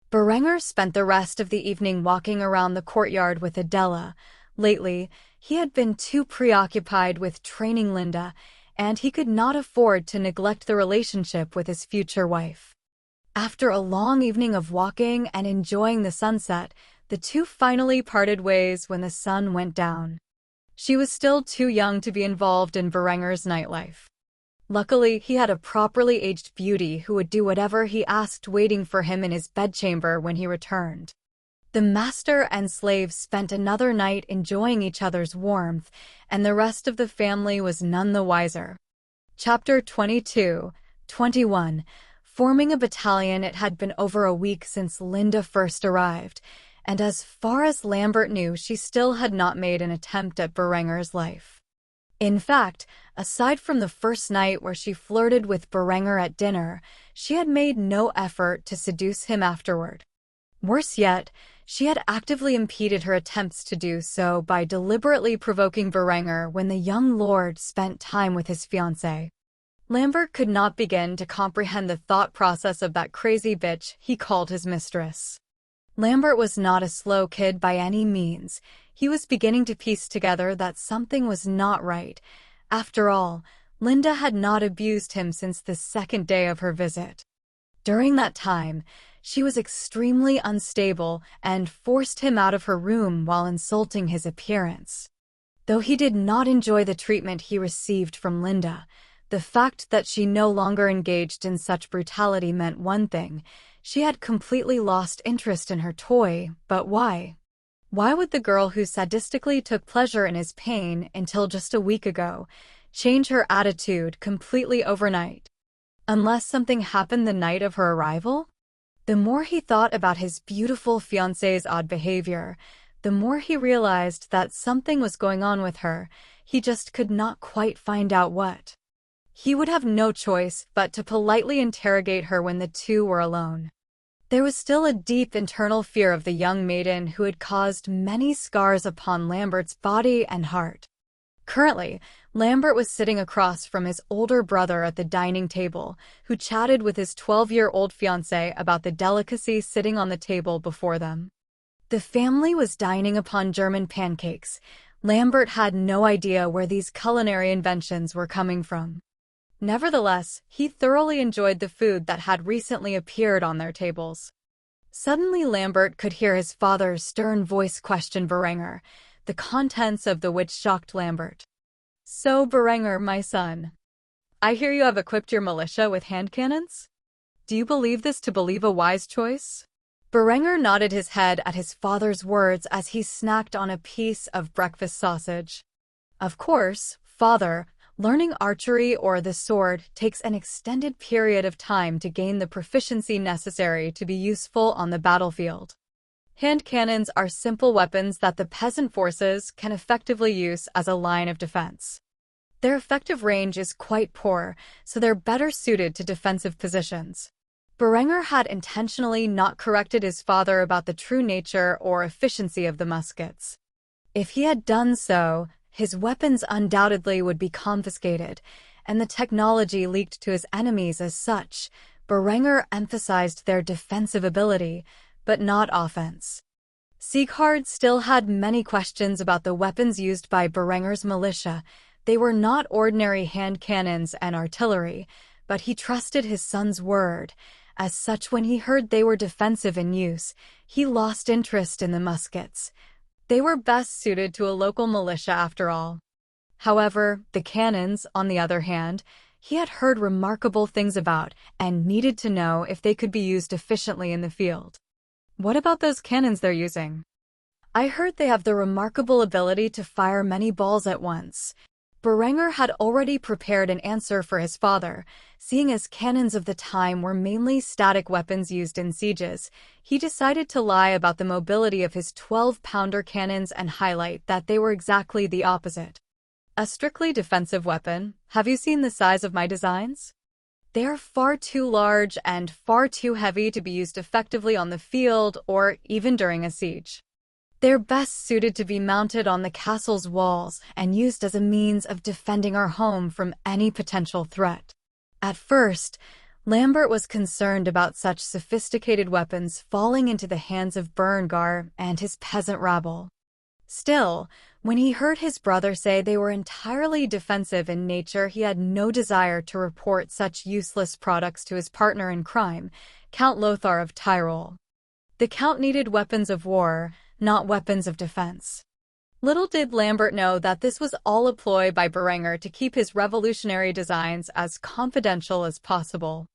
Berenger spent the rest of the evening walking around the courtyard with Adela. Lately, he had been too preoccupied with training Linda, and he could not afford to neglect the relationship with his future wife. After a long evening of walking and enjoying the sunset, the two finally parted ways when the sun went down. She was still too young to be involved in Berenger's nightlife. Luckily, he had a properly aged beauty who would do whatever he asked waiting for him in his bedchamber when he returned. The master and slave spent another night enjoying each other's warmth, and the rest of the family was none the wiser. Chapter 22-21. Forming a battalion. It had been over a week since Linda first arrived, and as far as Lambert knew, she still had not made an attempt at Berenger's life. In fact, aside from the first night where she flirted with Berenger at dinner, she had made no effort to seduce him afterward. Worse yet, she had actively impeded her attempts to do so by deliberately provoking Berenger when the young lord spent time with his fiancée. Lambert could not begin to comprehend the thought process of that crazy bitch he called his mistress. Lambert was not a slow kid by any means. He was beginning to piece together that something was not right. After all, Linda had not abused him since the second day of her visit. During that time, she was extremely unstable and forced him out of her room while insulting his appearance. Though he did not enjoy the treatment he received from Linda, the fact that she no longer engaged in such brutality meant one thing: she had completely lost interest in her toy. But why? Why would the girl who sadistically took pleasure in his pain until just a week ago change her attitude completely overnight? Unless something happened the night of her arrival? The more he thought about his beautiful fiancée's odd behavior, the more he realized that something was going on with her. He just could not quite find out what. He would have no choice but to politely interrogate her when the two were alone. There was still a deep internal fear of the young maiden who had caused many scars upon Lambert's body and heart. Currently, Lambert was sitting across from his older brother at the dining table, who chatted with his 12-year-old fiancée about the delicacy sitting on the table before them. The family was dining upon German pancakes. Lambert had no idea where these culinary inventions were coming from. Nevertheless, he thoroughly enjoyed the food that had recently appeared on their tables. Suddenly Lambert could hear his father's stern voice question Berenger, the contents of which shocked Lambert. "So, Berenger, my son, I hear you have equipped your militia with hand cannons? Do you believe this to believe a wise choice?" Berenger nodded his head at his father's words as he snacked on a piece of breakfast sausage. "Of course, father. Learning archery or the sword takes an extended period of time to gain the proficiency necessary to be useful on the battlefield. Hand cannons are simple weapons that the peasant forces can effectively use as a line of defense. Their effective range is quite poor, so they're better suited to defensive positions." Berenger had intentionally not corrected his father about the true nature or efficiency of the muskets. If he had done so, his weapons undoubtedly would be confiscated, and the technology leaked to his enemies as such. Berenger emphasized their defensive ability, but not offense. Sieghard still had many questions about the weapons used by Berenger's militia. They were not ordinary hand cannons and artillery, but he trusted his son's word. As such, when he heard they were defensive in use, he lost interest in the muskets. They were best suited to a local militia after all. However, the cannons, on the other hand, he had heard remarkable things about and needed to know if they could be used efficiently in the field. "What about those cannons they're using?" "I heard they have the remarkable ability to fire many balls at once." Berenger had already prepared an answer for his father. Seeing as cannons of the time were mainly static weapons used in sieges, he decided to lie about the mobility of his 12-pounder cannons and highlight that they were exactly the opposite. "A strictly defensive weapon. Have you seen the size of my designs? They are far too large and far too heavy to be used effectively on the field or even during a siege. They're best suited to be mounted on the castle's walls and used as a means of defending our home from any potential threat." At first, Lambert was concerned about such sophisticated weapons falling into the hands of Berengar and his peasant rabble. Still, when he heard his brother say they were entirely defensive in nature, he had no desire to report such useless products to his partner in crime, Count Lothar of Tyrol. The Count needed weapons of war, not weapons of defense. Little did Lambert know that this was all a ploy by Berenger to keep his revolutionary designs as confidential as possible.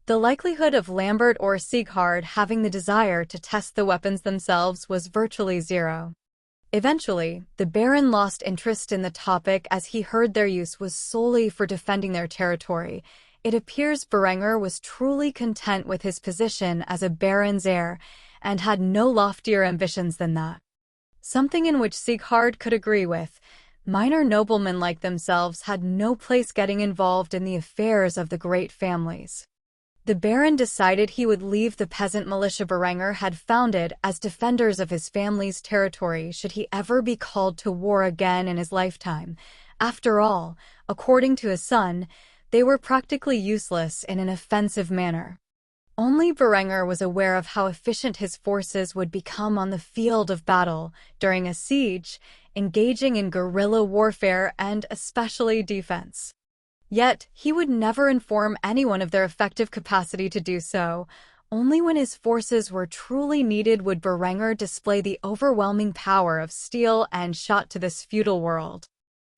The likelihood of Lambert or Sieghard having the desire to test the weapons themselves was virtually zero. Eventually, the Baron lost interest in the topic as he heard their use was solely for defending their territory. It appears Berenger was truly content with his position as a Baron's heir and had no loftier ambitions than that. Something in which Sieghard could agree with. Minor noblemen like themselves had no place getting involved in the affairs of the great families. The Baron decided he would leave the peasant militia Berenger had founded as defenders of his family's territory should he ever be called to war again in his lifetime. After all, according to his son, they were practically useless in an offensive manner. Only Berenger was aware of how efficient his forces would become on the field of battle during a siege, engaging in guerrilla warfare and especially defense. Yet, he would never inform anyone of their effective capacity to do so. Only when his forces were truly needed would Berenger display the overwhelming power of steel and shot to this feudal world.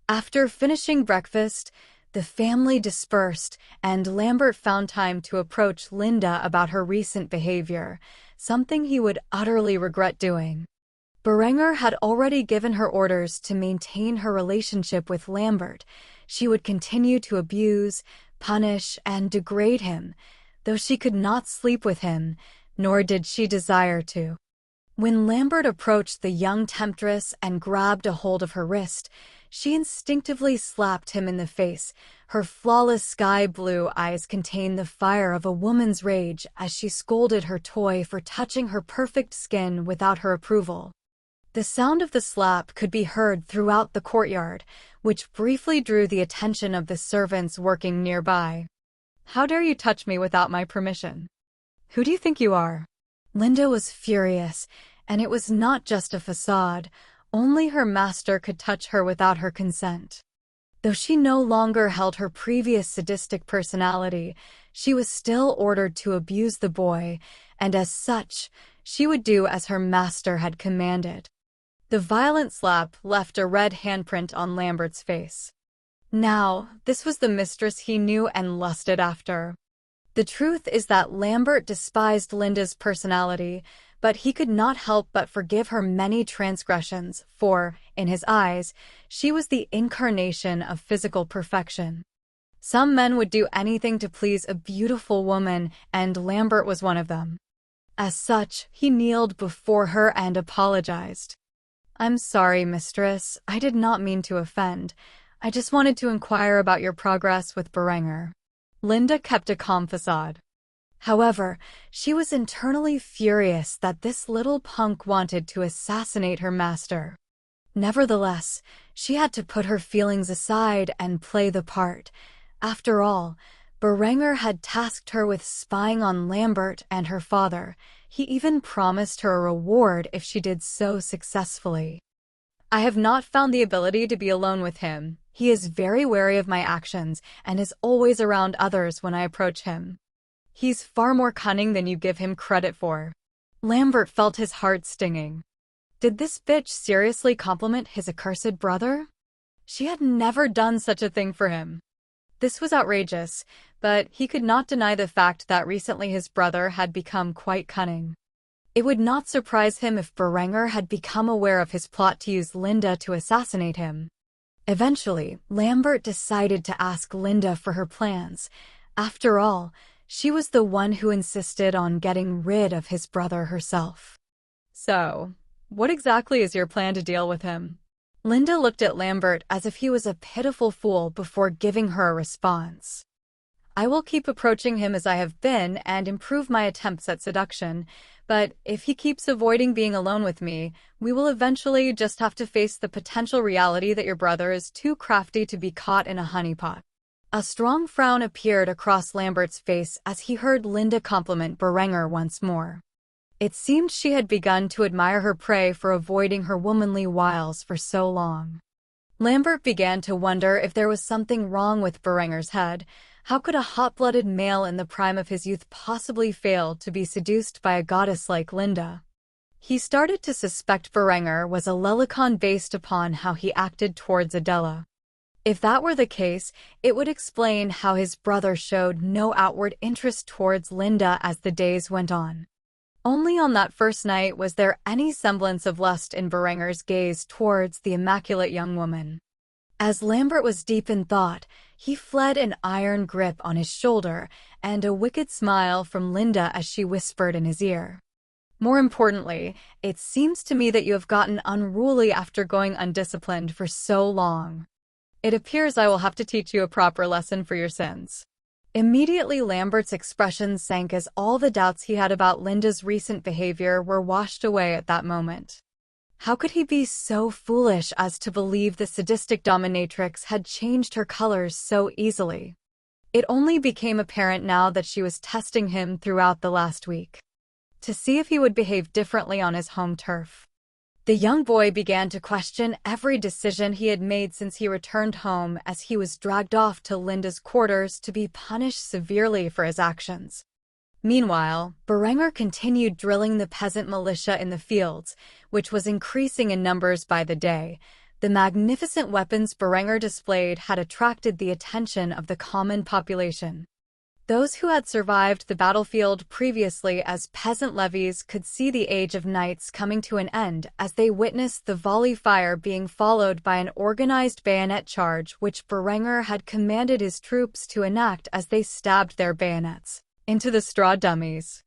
After finishing breakfast, the family dispersed, and Lambert found time to approach Linda about her recent behavior, something he would utterly regret doing. Berenger had already given her orders to maintain her relationship with Lambert. She would continue to abuse, punish, and degrade him, though she could not sleep with him, nor did she desire to. When Lambert approached the young temptress and grabbed a hold of her wrist, she instinctively slapped him in the face. Her flawless sky-blue eyes contained the fire of a woman's rage as she scolded her toy for touching her perfect skin without her approval. The sound of the slap could be heard throughout the courtyard, which briefly drew the attention of the servants working nearby. "How dare you touch me without my permission? Who do you think you are?" Linda was furious, and it was not just a facade. Only her master could touch her without her consent. Though she no longer held her previous sadistic personality, she was still ordered to abuse the boy, and as such, she would do as her master had commanded. The violent slap left a red handprint on Lambert's face. Now, this was the mistress he knew and lusted after. The truth is that Lambert despised Linda's personality, but he could not help but forgive her many transgressions, for, in his eyes, she was the incarnation of physical perfection. Some men would do anything to please a beautiful woman, and Lambert was one of them. As such, he kneeled before her and apologized. "I'm sorry, mistress. I did not mean to offend. I just wanted to inquire about your progress with Berenger." Linda kept a calm facade. However, she was internally furious that this little punk wanted to assassinate her master. Nevertheless, she had to put her feelings aside and play the part. After all, Berenger had tasked her with spying on Lambert and her father. He even promised her a reward if she did so successfully. "I have not found the ability to be alone with him. He is very wary of my actions and is always around others when I approach him. He's far more cunning than you give him credit for." Lambert felt his heart stinging. Did this bitch seriously compliment his accursed brother? She had never done such a thing for him. This was outrageous, but he could not deny the fact that recently his brother had become quite cunning. It would not surprise him if Berenger had become aware of his plot to use Linda to assassinate him. Eventually, Lambert decided to ask Linda for her plans. After all, she was the one who insisted on getting rid of his brother herself. "So, what exactly is your plan to deal with him?" Linda looked at Lambert as if he was a pitiful fool before giving her a response. "I will keep approaching him as I have been and improve my attempts at seduction, but if he keeps avoiding being alone with me, we will eventually just have to face the potential reality that your brother is too crafty to be caught in a honeypot." A strong frown appeared across Lambert's face as he heard Linda compliment Berenger once more. It seemed she had begun to admire her prey for avoiding her womanly wiles for so long. Lambert began to wonder if there was something wrong with Berenger's head. How could a hot-blooded male in the prime of his youth possibly fail to be seduced by a goddess like Linda? He started to suspect Berenger was a leprechaun based upon how he acted towards Adela. If that were the case, it would explain how his brother showed no outward interest towards Linda as the days went on. Only on that first night was there any semblance of lust in Berenger's gaze towards the immaculate young woman. As Lambert was deep in thought, he fled an iron grip on his shoulder and a wicked smile from Linda as she whispered in his ear. "More importantly, it seems to me that you have gotten unruly after going undisciplined for so long. It appears I will have to teach you a proper lesson for your sins." Immediately Lambert's expression sank as all the doubts he had about Linda's recent behavior were washed away at that moment. How could he be so foolish as to believe the sadistic dominatrix had changed her colors so easily? It only became apparent now that she was testing him throughout the last week, to see if he would behave differently on his home turf. The young boy began to question every decision he had made since he returned home as he was dragged off to Linda's quarters to be punished severely for his actions. Meanwhile, Berenger continued drilling the peasant militia in the fields, which was increasing in numbers by the day. The magnificent weapons Berenger displayed had attracted the attention of the common population. Those who had survived the battlefield previously as peasant levies could see the age of knights coming to an end as they witnessed the volley fire being followed by an organized bayonet charge which Berenger had commanded his troops to enact as they stabbed their bayonets into the straw dummies.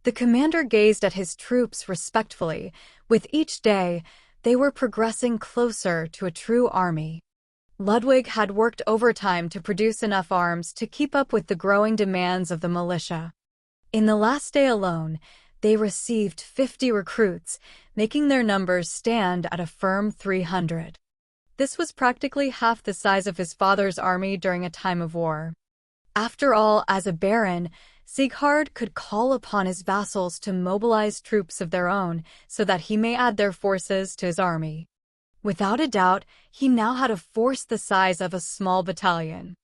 The commander gazed at his troops respectfully. With each day, they were progressing closer to a true army. Ludwig had worked overtime to produce enough arms to keep up with the growing demands of the militia. In the last day alone, they received 50 recruits, making their numbers stand at a firm 300. This was practically half the size of his father's army during a time of war. After all, as a baron, Sieghard could call upon his vassals to mobilize troops of their own so that he may add their forces to his army. Without a doubt, he now had a force the size of a small battalion.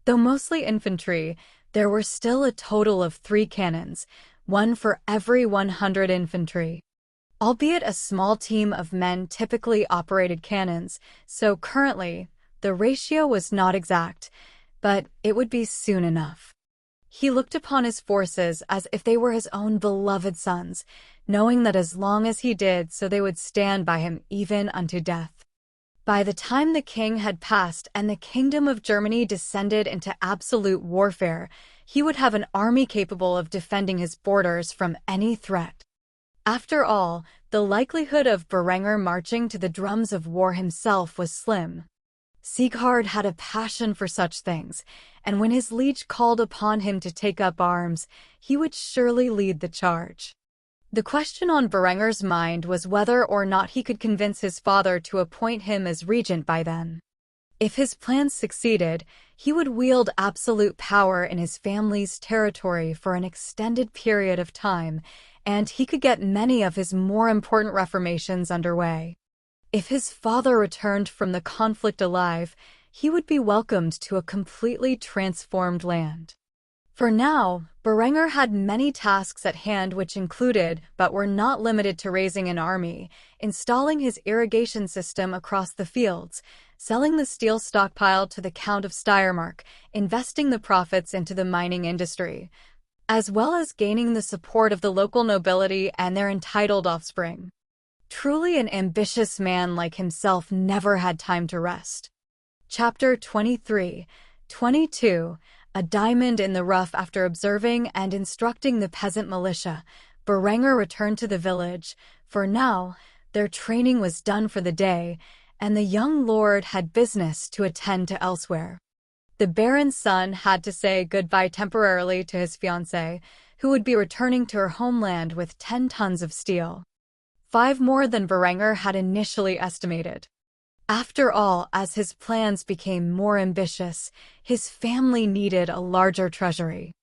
Though mostly infantry, there were still a total of 3 cannons, one for every 100 infantry. Albeit a small team of men typically operated cannons, so currently, the ratio was not exact, but it would be soon enough. He looked upon his forces as if they were his own beloved sons, knowing that as long as he did so they would stand by him even unto death. By the time the king had passed and the kingdom of Germany descended into absolute warfare, he would have an army capable of defending his borders from any threat. After all, the likelihood of Berenger marching to the drums of war himself was slim. Sieghard had a passion for such things, and when his liege called upon him to take up arms, he would surely lead the charge. The question on Berenger's mind was whether or not he could convince his father to appoint him as regent by then. If his plans succeeded, he would wield absolute power in his family's territory for an extended period of time, and he could get many of his more important reformations underway. If his father returned from the conflict alive, he would be welcomed to a completely transformed land. For now, Berenger had many tasks at hand which included, but were not limited to raising an army, installing his irrigation system across the fields, selling the steel stockpile to the Count of Steiermark, investing the profits into the mining industry, as well as gaining the support of the local nobility and their entitled offspring. Truly an ambitious man like himself never had time to rest. Chapter 23-22 A diamond in the rough. After observing and instructing the peasant militia, Berenger returned to the village. For now, their training was done for the day, and the young lord had business to attend to elsewhere. The baron's son had to say goodbye temporarily to his fiancée, who would be returning to her homeland with 10 tons of steel. 5 more than Berenger had initially estimated. After all, as his plans became more ambitious, his family needed a larger treasury.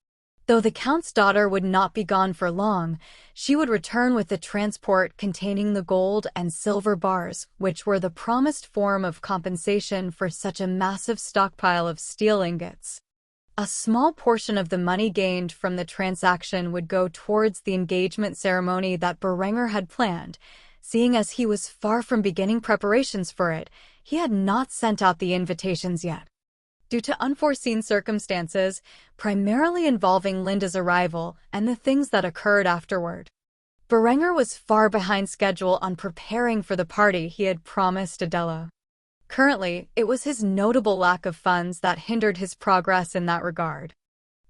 Though the Count's daughter would not be gone for long, she would return with the transport containing the gold and silver bars, which were the promised form of compensation for such a massive stockpile of steel ingots. A small portion of the money gained from the transaction would go towards the engagement ceremony that Berenger had planned. Seeing as he was far from beginning preparations for it, he had not sent out the invitations yet. Due to unforeseen circumstances, primarily involving Linda's arrival and the things that occurred afterward, Berenger was far behind schedule on preparing for the party he had promised Adela. Currently, it was his notable lack of funds that hindered his progress in that regard.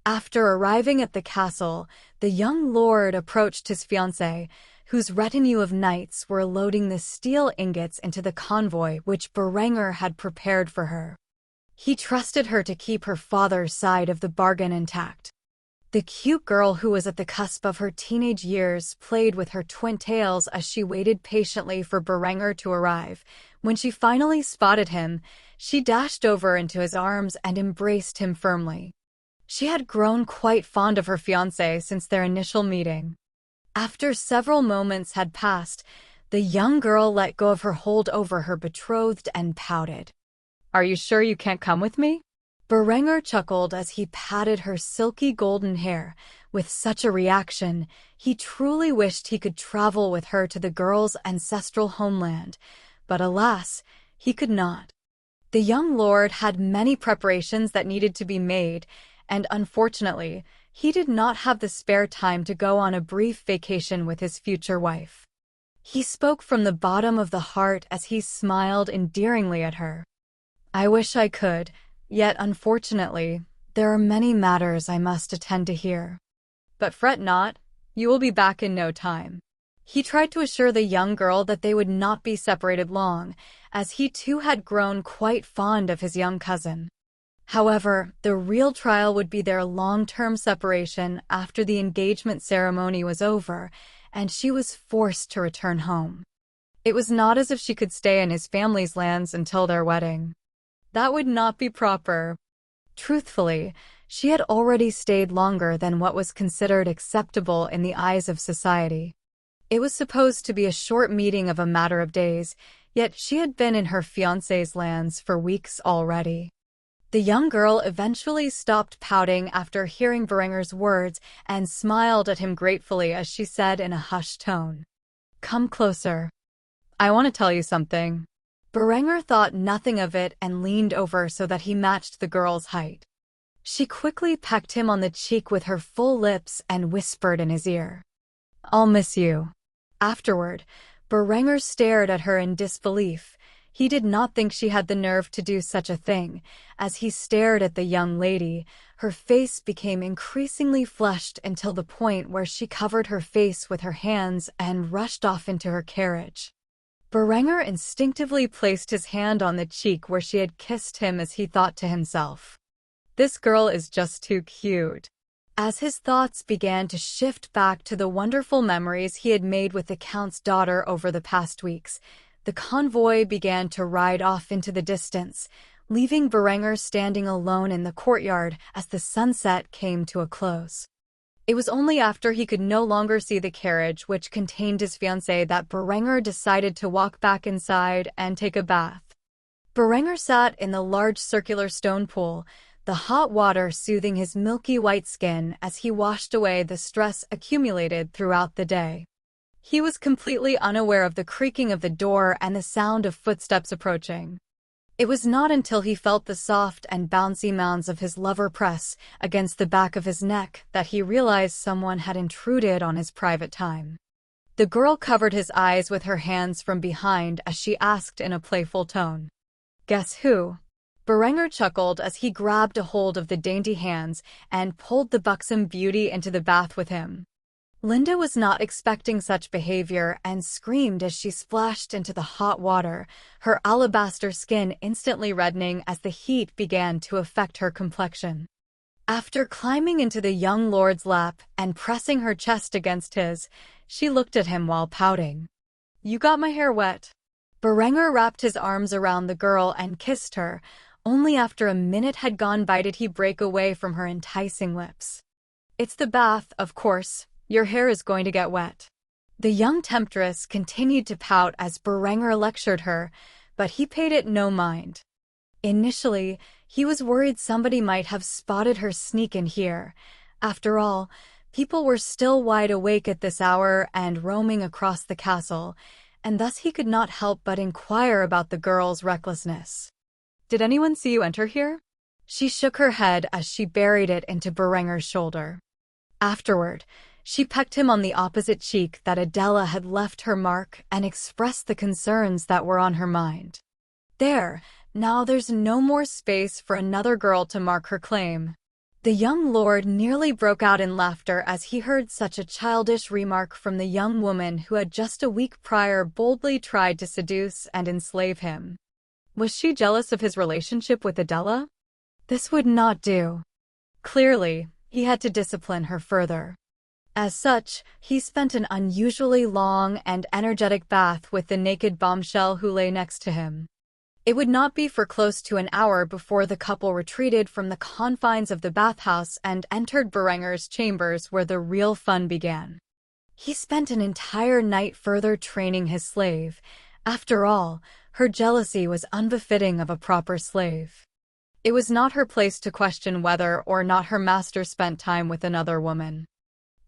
After arriving at the castle, the young lord approached his fiancée, whose retinue of knights were loading the steel ingots into the convoy which Berenger had prepared for her. He trusted her to keep her father's side of the bargain intact. The cute girl who was at the cusp of her teenage years played with her twin tails as she waited patiently for Berenger to arrive. When she finally spotted him, she dashed over into his arms and embraced him firmly. She had grown quite fond of her fiancé since their initial meeting. After several moments had passed, the young girl let go of her hold over her betrothed and pouted. "Are you sure you can't come with me?" Berenger chuckled as he patted her silky golden hair, With such a reaction, he truly wished he could travel with her to the girl's ancestral homeland, but alas, he could not. The young lord had many preparations that needed to be made, and unfortunately, he did not have the spare time to go on a brief vacation with his future wife. He spoke from the bottom of the heart as he smiled endearingly at her. "I wish I could, yet unfortunately, there are many matters I must attend to here. But fret not, you will be back in no time." He tried to assure the young girl that they would not be separated long, as he too had grown quite fond of his young cousin. However, the real trial would be their long-term separation after the engagement ceremony was over, and she was forced to return home. It was not as if she could stay in his family's lands until their wedding. That would not be proper. Truthfully, she had already stayed longer than what was considered acceptable in the eyes of society. It was supposed to be a short meeting of a matter of days, yet she had been in her fiancé's lands for weeks already. The young girl eventually stopped pouting after hearing Berenger's words and smiled at him gratefully as she said in a hushed tone, "Come closer. I want to tell you something." Berenger thought nothing of it and leaned over so that he matched the girl's height. She quickly pecked him on the cheek with her full lips and whispered in his ear, "I'll miss you." Afterward, Berenger stared at her in disbelief. He did not think she had the nerve to do such a thing. As he stared at the young lady, her face became increasingly flushed until the point where she covered her face with her hands and rushed off into her carriage. Berenger instinctively placed his hand on the cheek where she had kissed him as he thought to himself, "This girl is just too cute." As his thoughts began to shift back to the wonderful memories he had made with the Count's daughter over the past weeks, the convoy began to ride off into the distance, leaving Berenger standing alone in the courtyard as the sunset came to a close. It was only after he could no longer see the carriage which contained his fiancée that Berenger decided to walk back inside and take a bath. Berenger sat in the large circular stone pool, the hot water soothing his milky white skin as he washed away the stress accumulated throughout the day. He was completely unaware of the creaking of the door and the sound of footsteps approaching. It was not until he felt the soft and bouncy mounds of his lover press against the back of his neck that he realized someone had intruded on his private time. The girl covered his eyes with her hands from behind as she asked in a playful tone, "Guess who?" Berenger chuckled as he grabbed a hold of the dainty hands and pulled the buxom beauty into the bath with him. Linda was not expecting such behavior and screamed as she splashed into the hot water, her alabaster skin instantly reddening as the heat began to affect her complexion. After climbing into the young lord's lap and pressing her chest against his, she looked at him while pouting. "You got my hair wet." Berenger wrapped his arms around the girl and kissed her. Only after a minute had gone by did he break away from her enticing lips. "It's the bath, of course. Your hair is going to get wet." The young temptress continued to pout as Berenger lectured her, but he paid it no mind. Initially, he was worried somebody might have spotted her sneak in here. After all, people were still wide awake at this hour and roaming across the castle, and thus he could not help but inquire about the girl's recklessness. "Did anyone see you enter here?" She shook her head as she buried it into Berenger's shoulder. Afterward, she pecked him on the opposite cheek that Adela had left her mark and expressed the concerns that were on her mind. "There, now there's no more space for another girl to mark her claim." The young lord nearly broke out in laughter as he heard such a childish remark from the young woman who had just a week prior boldly tried to seduce and enslave him. Was she jealous of his relationship with Adela? This would not do. Clearly, he had to discipline her further. As such, he spent an unusually long and energetic bath with the naked bombshell who lay next to him. It would not be for close to an hour before the couple retreated from the confines of the bathhouse and entered Berenger's chambers where the real fun began. He spent an entire night further training his slave. After all, her jealousy was unbefitting of a proper slave. It was not her place to question whether or not her master spent time with another woman.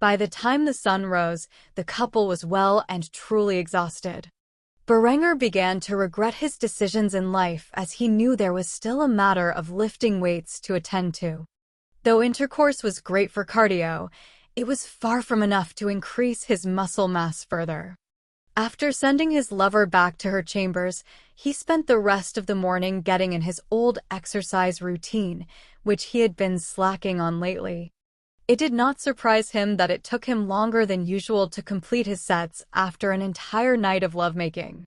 By the time the sun rose, the couple was well and truly exhausted. Berenger began to regret his decisions in life as he knew there was still a matter of lifting weights to attend to. Though intercourse was great for cardio, it was far from enough to increase his muscle mass further. After sending his lover back to her chambers, he spent the rest of the morning getting in his old exercise routine, which he had been slacking on lately. It did not surprise him that it took him longer than usual to complete his sets after an entire night of lovemaking.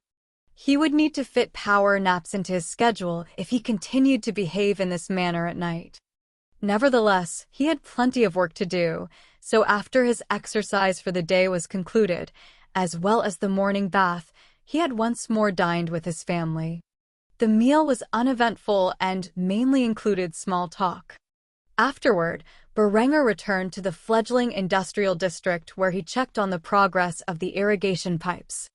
He would need to fit power naps into his schedule if he continued to behave in this manner at night. Nevertheless, he had plenty of work to do, so after his exercise for the day was concluded, as well as the morning bath, he had once more dined with his family. The meal was uneventful and mainly included small talk. Afterward, Berenger returned to the fledgling industrial district where he checked on the progress of the irrigation pipes.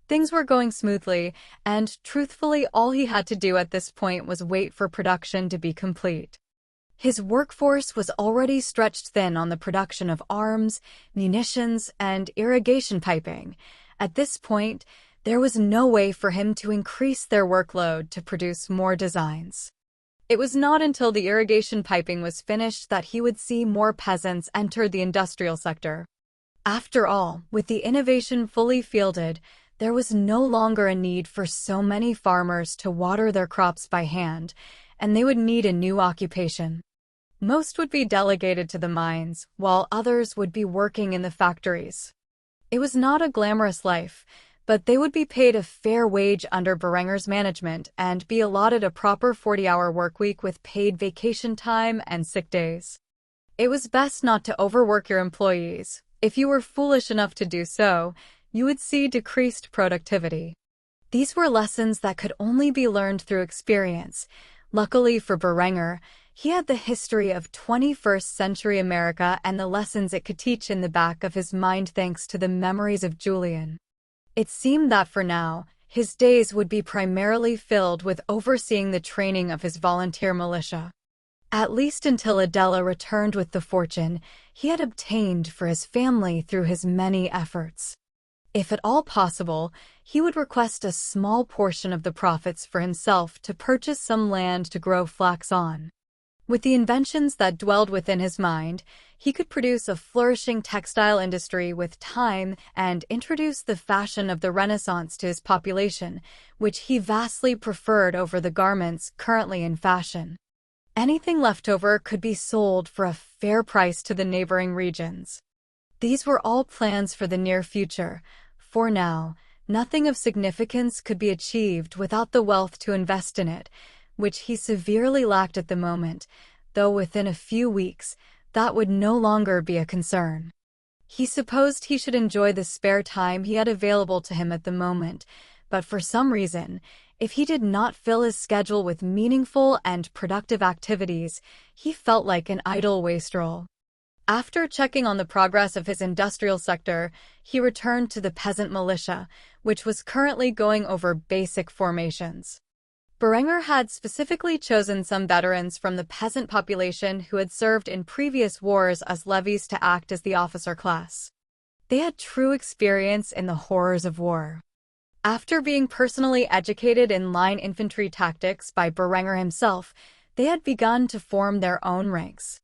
Things were going smoothly, and truthfully all he had to do at this point was wait for production to be complete. His workforce was already stretched thin on the production of arms, munitions, and irrigation piping. At this point, there was no way for him to increase their workload to produce more designs. It was not until the irrigation piping was finished that he would see more peasants enter the industrial sector. After all, with the innovation fully fielded, there was no longer a need for so many farmers to water their crops by hand, and they would need a new occupation. Most would be delegated to the mines, while others would be working in the factories. It was not a glamorous life, but they would be paid a fair wage under Berenger's management and be allotted a proper 40-hour workweek with paid vacation time and sick days. It was best not to overwork your employees. If you were foolish enough to do so, you would see decreased productivity. These were lessons that could only be learned through experience. Luckily for Berenger, he had the history of 21st century America and the lessons it could teach in the back of his mind thanks to the memories of Julian. It seemed that for now, his days would be primarily filled with overseeing the training of his volunteer militia. At least until Adela returned with the fortune he had obtained for his family through his many efforts. If at all possible, he would request a small portion of the profits for himself to purchase some land to grow flax on. With the inventions that dwelled within his mind, he could produce a flourishing textile industry with time and introduce the fashion of the Renaissance to his population, which he vastly preferred over the garments currently in fashion. Anything left over could be sold for a fair price to the neighboring regions. These were all plans for the near future. For now, nothing of significance could be achieved without the wealth to invest in it, which he severely lacked at the moment, though within a few weeks, that would no longer be a concern. He supposed he should enjoy the spare time he had available to him at the moment, but for some reason, if he did not fill his schedule with meaningful and productive activities, he felt like an idle wastrel. After checking on the progress of his industrial sector, he returned to the peasant militia, which was currently going over basic formations. Berenger had specifically chosen some veterans from the peasant population who had served in previous wars as levies to act as the officer class. They had true experience in the horrors of war. After being personally educated in line infantry tactics by Berenger himself, they had begun to form their own ranks.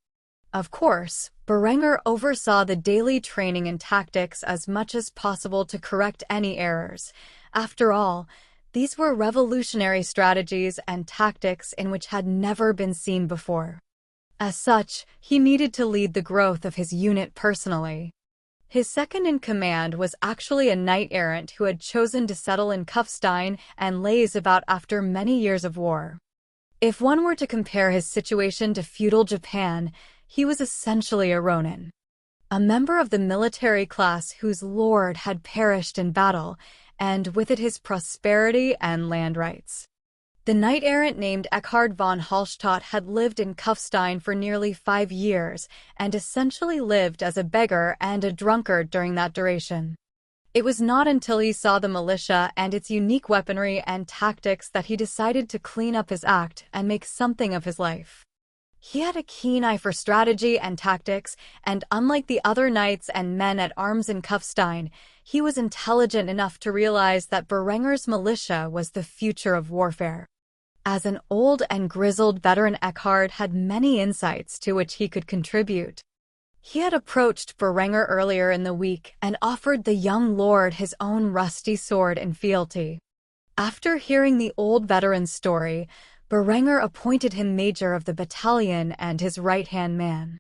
Of course, Berenger oversaw the daily training in tactics as much as possible to correct any errors. After all, these were revolutionary strategies and tactics in which had never been seen before. As such, he needed to lead the growth of his unit personally. His second-in-command was actually a knight-errant who had chosen to settle in Kufstein and lays about after many years of war. If one were to compare his situation to feudal Japan, he was essentially a ronin, a member of the military class whose lord had perished in battle, and with it his prosperity and land rights. The knight-errant named Eckhard von Hallstatt had lived in Kufstein for nearly 5 years, and essentially lived as a beggar and a drunkard during that duration. It was not until he saw the militia and its unique weaponry and tactics that he decided to clean up his act and make something of his life. He had a keen eye for strategy and tactics, and unlike the other knights and men at arms in Kufstein, he was intelligent enough to realize that Berenger's militia was the future of warfare. As an old and grizzled veteran, Eckhard had many insights to which he could contribute. He had approached Berenger earlier in the week and offered the young lord his own rusty sword in fealty. After hearing the old veteran's story, Berenger appointed him major of the battalion and his right-hand man.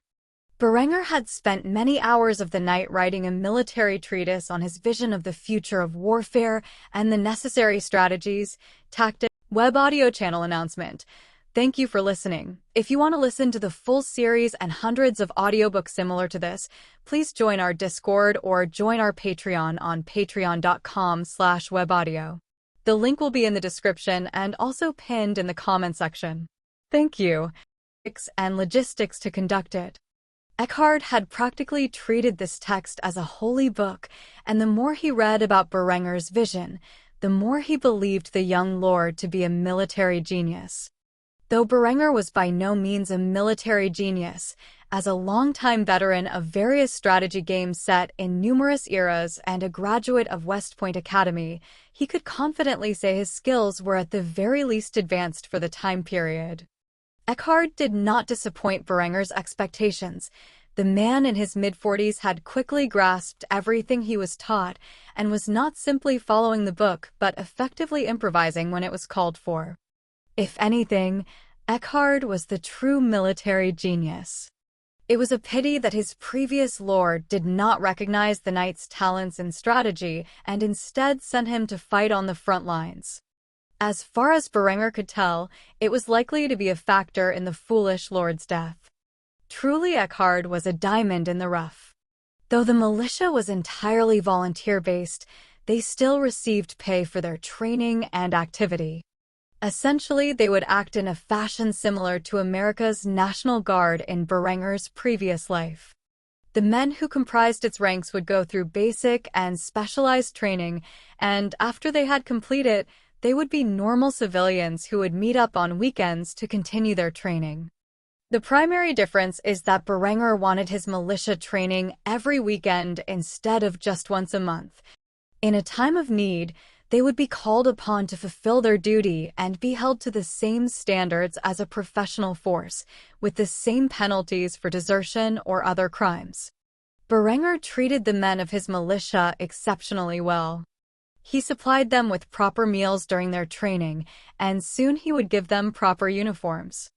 Berenger had spent many hours of the night writing a military treatise on his vision of the future of warfare and the necessary strategies, tactics. Web audio channel announcement. Thank you for listening. If you want to listen to the full series and hundreds of audiobooks similar to this, please join our Discord or join our Patreon on patreon.com/webaudio. The link will be in the description and also pinned in the comment section. Thank you. And logistics to conduct it. Eckhard had practically treated this text as a holy book, and the more he read about Berenger's vision, the more he believed the young lord to be a military genius. Though Berenger was by no means a military genius, as a longtime veteran of various strategy games set in numerous eras and a graduate of West Point Academy, he could confidently say his skills were at the very least advanced for the time period. Eckhard did not disappoint Berenger's expectations. The man in his mid-40s had quickly grasped everything he was taught and was not simply following the book but effectively improvising when it was called for. If anything, Eckhard was the true military genius. It was a pity that his previous lord did not recognize the knight's talents in strategy and instead sent him to fight on the front lines. As far as Berenger could tell, it was likely to be a factor in the foolish lord's death. Truly, Eckhard was a diamond in the rough. Though the militia was entirely volunteer-based, they still received pay for their training and activity. Essentially, they would act in a fashion similar to America's National Guard in Berenger's previous life. The men who comprised its ranks would go through basic and specialized training, and after they had completed it, they would be normal civilians who would meet up on weekends to continue their training. The primary difference is that Berenger wanted his militia training every weekend instead of just once a month. In a time of need, they would be called upon to fulfill their duty and be held to the same standards as a professional force, with the same penalties for desertion or other crimes. Berenger treated the men of his militia exceptionally well. He supplied them with proper meals during their training, and soon he would give them proper uniforms.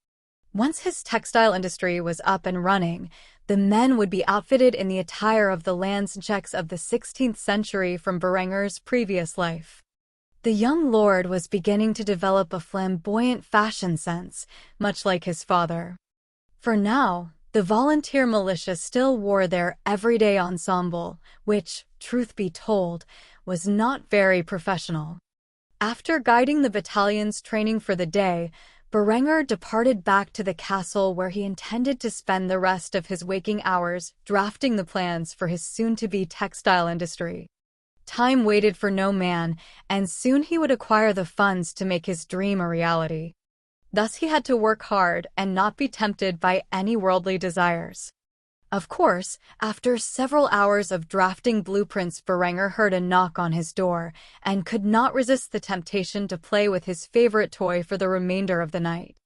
Once his textile industry was up and running, the men would be outfitted in the attire of the Landsknechts of the 16th century from Berenger's previous life. The young lord was beginning to develop a flamboyant fashion sense, much like his father. For now, the volunteer militia still wore their everyday ensemble, which, truth be told, was not very professional. After guiding the battalion's training for the day, Berenger departed back to the castle where he intended to spend the rest of his waking hours drafting the plans for his soon-to-be textile industry. Time waited for no man, and soon he would acquire the funds to make his dream a reality. Thus he had to work hard and not be tempted by any worldly desires. Of course, after several hours of drafting blueprints, Berenger heard a knock on his door and could not resist the temptation to play with his favorite toy for the remainder of the night.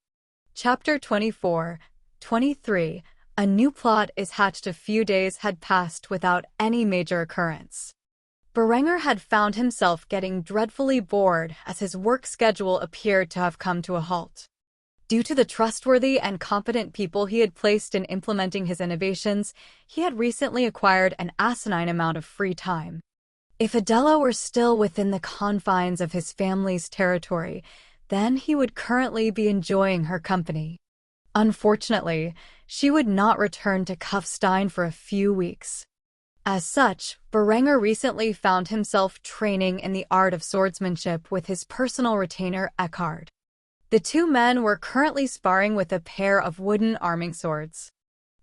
Chapter 24-23. A new plot is hatched. A few days had passed without any major occurrence. Berenger had found himself getting dreadfully bored as his work schedule appeared to have come to a halt. Due to the trustworthy and competent people he had placed in implementing his innovations, he had recently acquired an asinine amount of free time. If Adela were still within the confines of his family's territory, then he would currently be enjoying her company. Unfortunately, she would not return to Kufstein for a few weeks. As such, Berenger recently found himself training in the art of swordsmanship with his personal retainer Eckhard. The two men were currently sparring with a pair of wooden arming swords,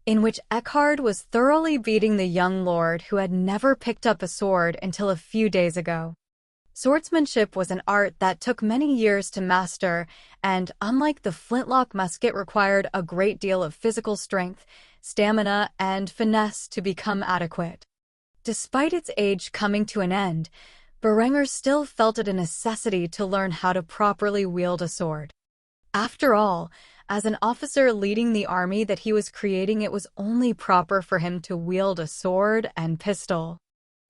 in which Eckhard was thoroughly beating the young lord who had never picked up a sword until a few days ago. Swordsmanship was an art that took many years to master, and unlike the flintlock musket, required a great deal of physical strength, stamina, and finesse to become adequate. Despite its age coming to an end, Berenger still felt it a necessity to learn how to properly wield a sword. After all, as an officer leading the army that he was creating, it was only proper for him to wield a sword and pistol.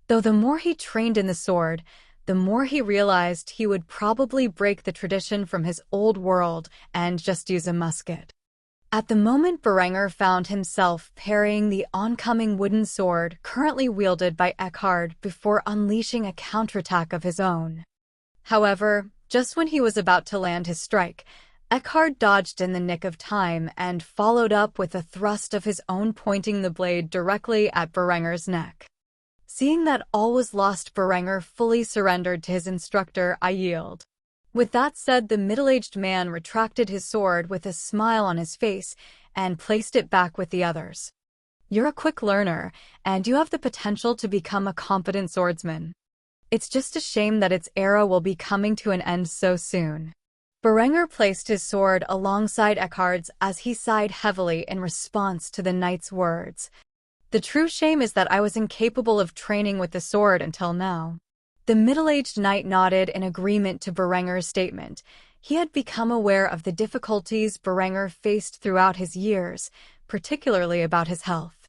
Though the more he trained in the sword, the more he realized he would probably break the tradition from his old world and just use a musket. At the moment, Berenger found himself parrying the oncoming wooden sword currently wielded by Eckhard before unleashing a counterattack of his own. However, just when he was about to land his strike, Eckhard dodged in the nick of time and followed up with a thrust of his own, pointing the blade directly at Berenger's neck. Seeing that all was lost, Berenger fully surrendered to his instructor. "I yield." With that said, the middle-aged man retracted his sword with a smile on his face and placed it back with the others. "You're a quick learner, and you have the potential to become a competent swordsman. It's just a shame that its era will be coming to an end so soon." Berenger placed his sword alongside Eckhard's as he sighed heavily in response to the knight's words. "The true shame is that I was incapable of training with the sword until now." The middle-aged knight nodded in agreement to Berenger's statement. He had become aware of the difficulties Berenger faced throughout his years, particularly about his health.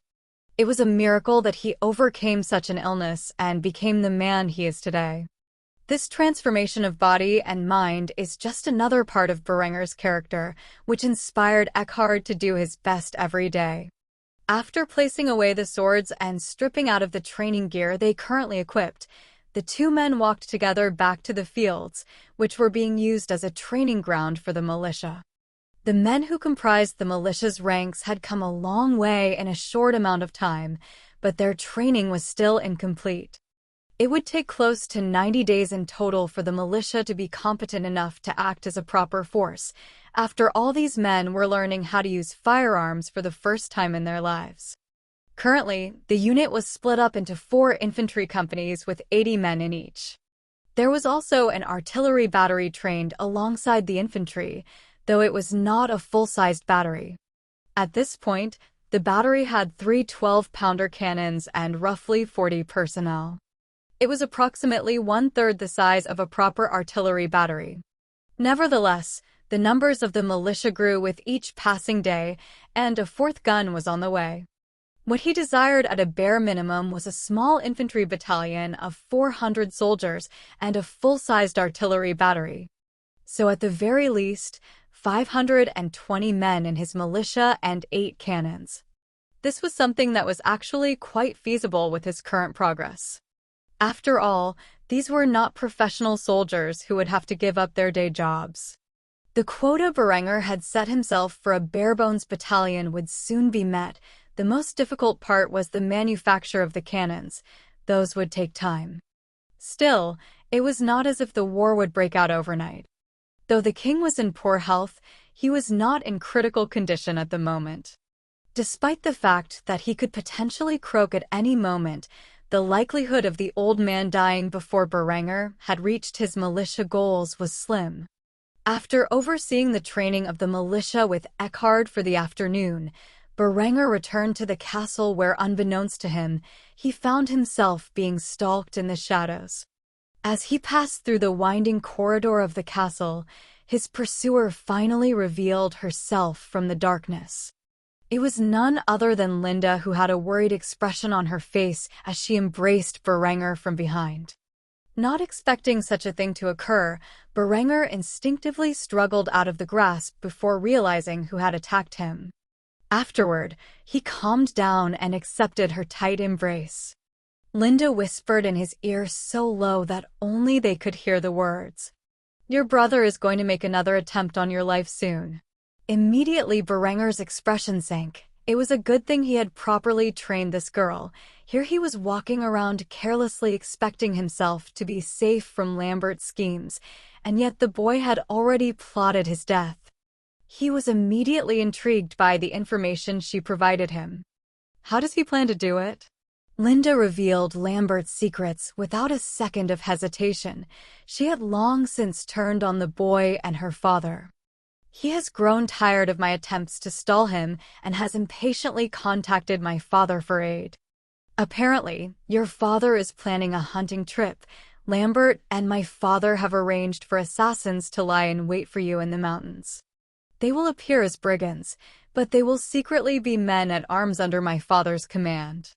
It was a miracle that he overcame such an illness and became the man he is today. This transformation of body and mind is just another part of Berenger's character, which inspired Eckhard to do his best every day. After placing away the swords and stripping out of the training gear they currently equipped, the two men walked together back to the fields, which were being used as a training ground for the militia. The men who comprised the militia's ranks had come a long way in a short amount of time, but their training was still incomplete. It would take close to 90 days in total for the militia to be competent enough to act as a proper force. After all, these men were learning how to use firearms for the first time in their lives. Currently, the unit was split up into 4 infantry companies with 80 men in each. There was also an artillery battery trained alongside the infantry, though it was not a full-sized battery. At this point, the battery had 3 12-pounder cannons and roughly 40 personnel. It was approximately 1/3 the size of a proper artillery battery. Nevertheless, the numbers of the militia grew with each passing day, and a 4th gun was on the way. What he desired at a bare minimum was a small infantry battalion of 400 soldiers and a full-sized artillery battery. So at the very least, 520 men in his militia and 8 cannons. This was something that was actually quite feasible with his current progress. After all, these were not professional soldiers who would have to give up their day jobs. The quota Berenger had set himself for a bare-bones battalion would soon be met. The most difficult part was the manufacture of the cannons. Those would take time. Still, it was not as if the war would break out overnight. Though the king was in poor health, he was not in critical condition at the moment. Despite the fact that he could potentially croak at any moment, the likelihood of the old man dying before Berenger had reached his militia goals was slim. After overseeing the training of the militia with Eckhard for the afternoon, Berenger returned to the castle where, unbeknownst to him, he found himself being stalked in the shadows. As he passed through the winding corridor of the castle, his pursuer finally revealed herself from the darkness. It was none other than Linda, who had a worried expression on her face as she embraced Berenger from behind. Not expecting such a thing to occur, Berenger instinctively struggled out of the grasp before realizing who had attacked him. Afterward, he calmed down and accepted her tight embrace. Linda whispered in his ear so low that only they could hear the words, "Your brother is going to make another attempt on your life soon." Immediately, Berenger's expression sank. It was a good thing he had properly trained this girl. Here he was walking around carelessly, expecting himself to be safe from Lambert's schemes, and yet the boy had already plotted his death. He was immediately intrigued by the information she provided him. How does he plan to do it? Linda revealed Lambert's secrets without a second of hesitation. She had long since turned on the boy and her father. He has grown tired of my attempts to stall him and has impatiently contacted my father for aid. Apparently, your father is planning a hunting trip. Lambert and my father have arranged for assassins to lie in wait for you in the mountains. They will appear as brigands, but they will secretly be men at arms under my father's command.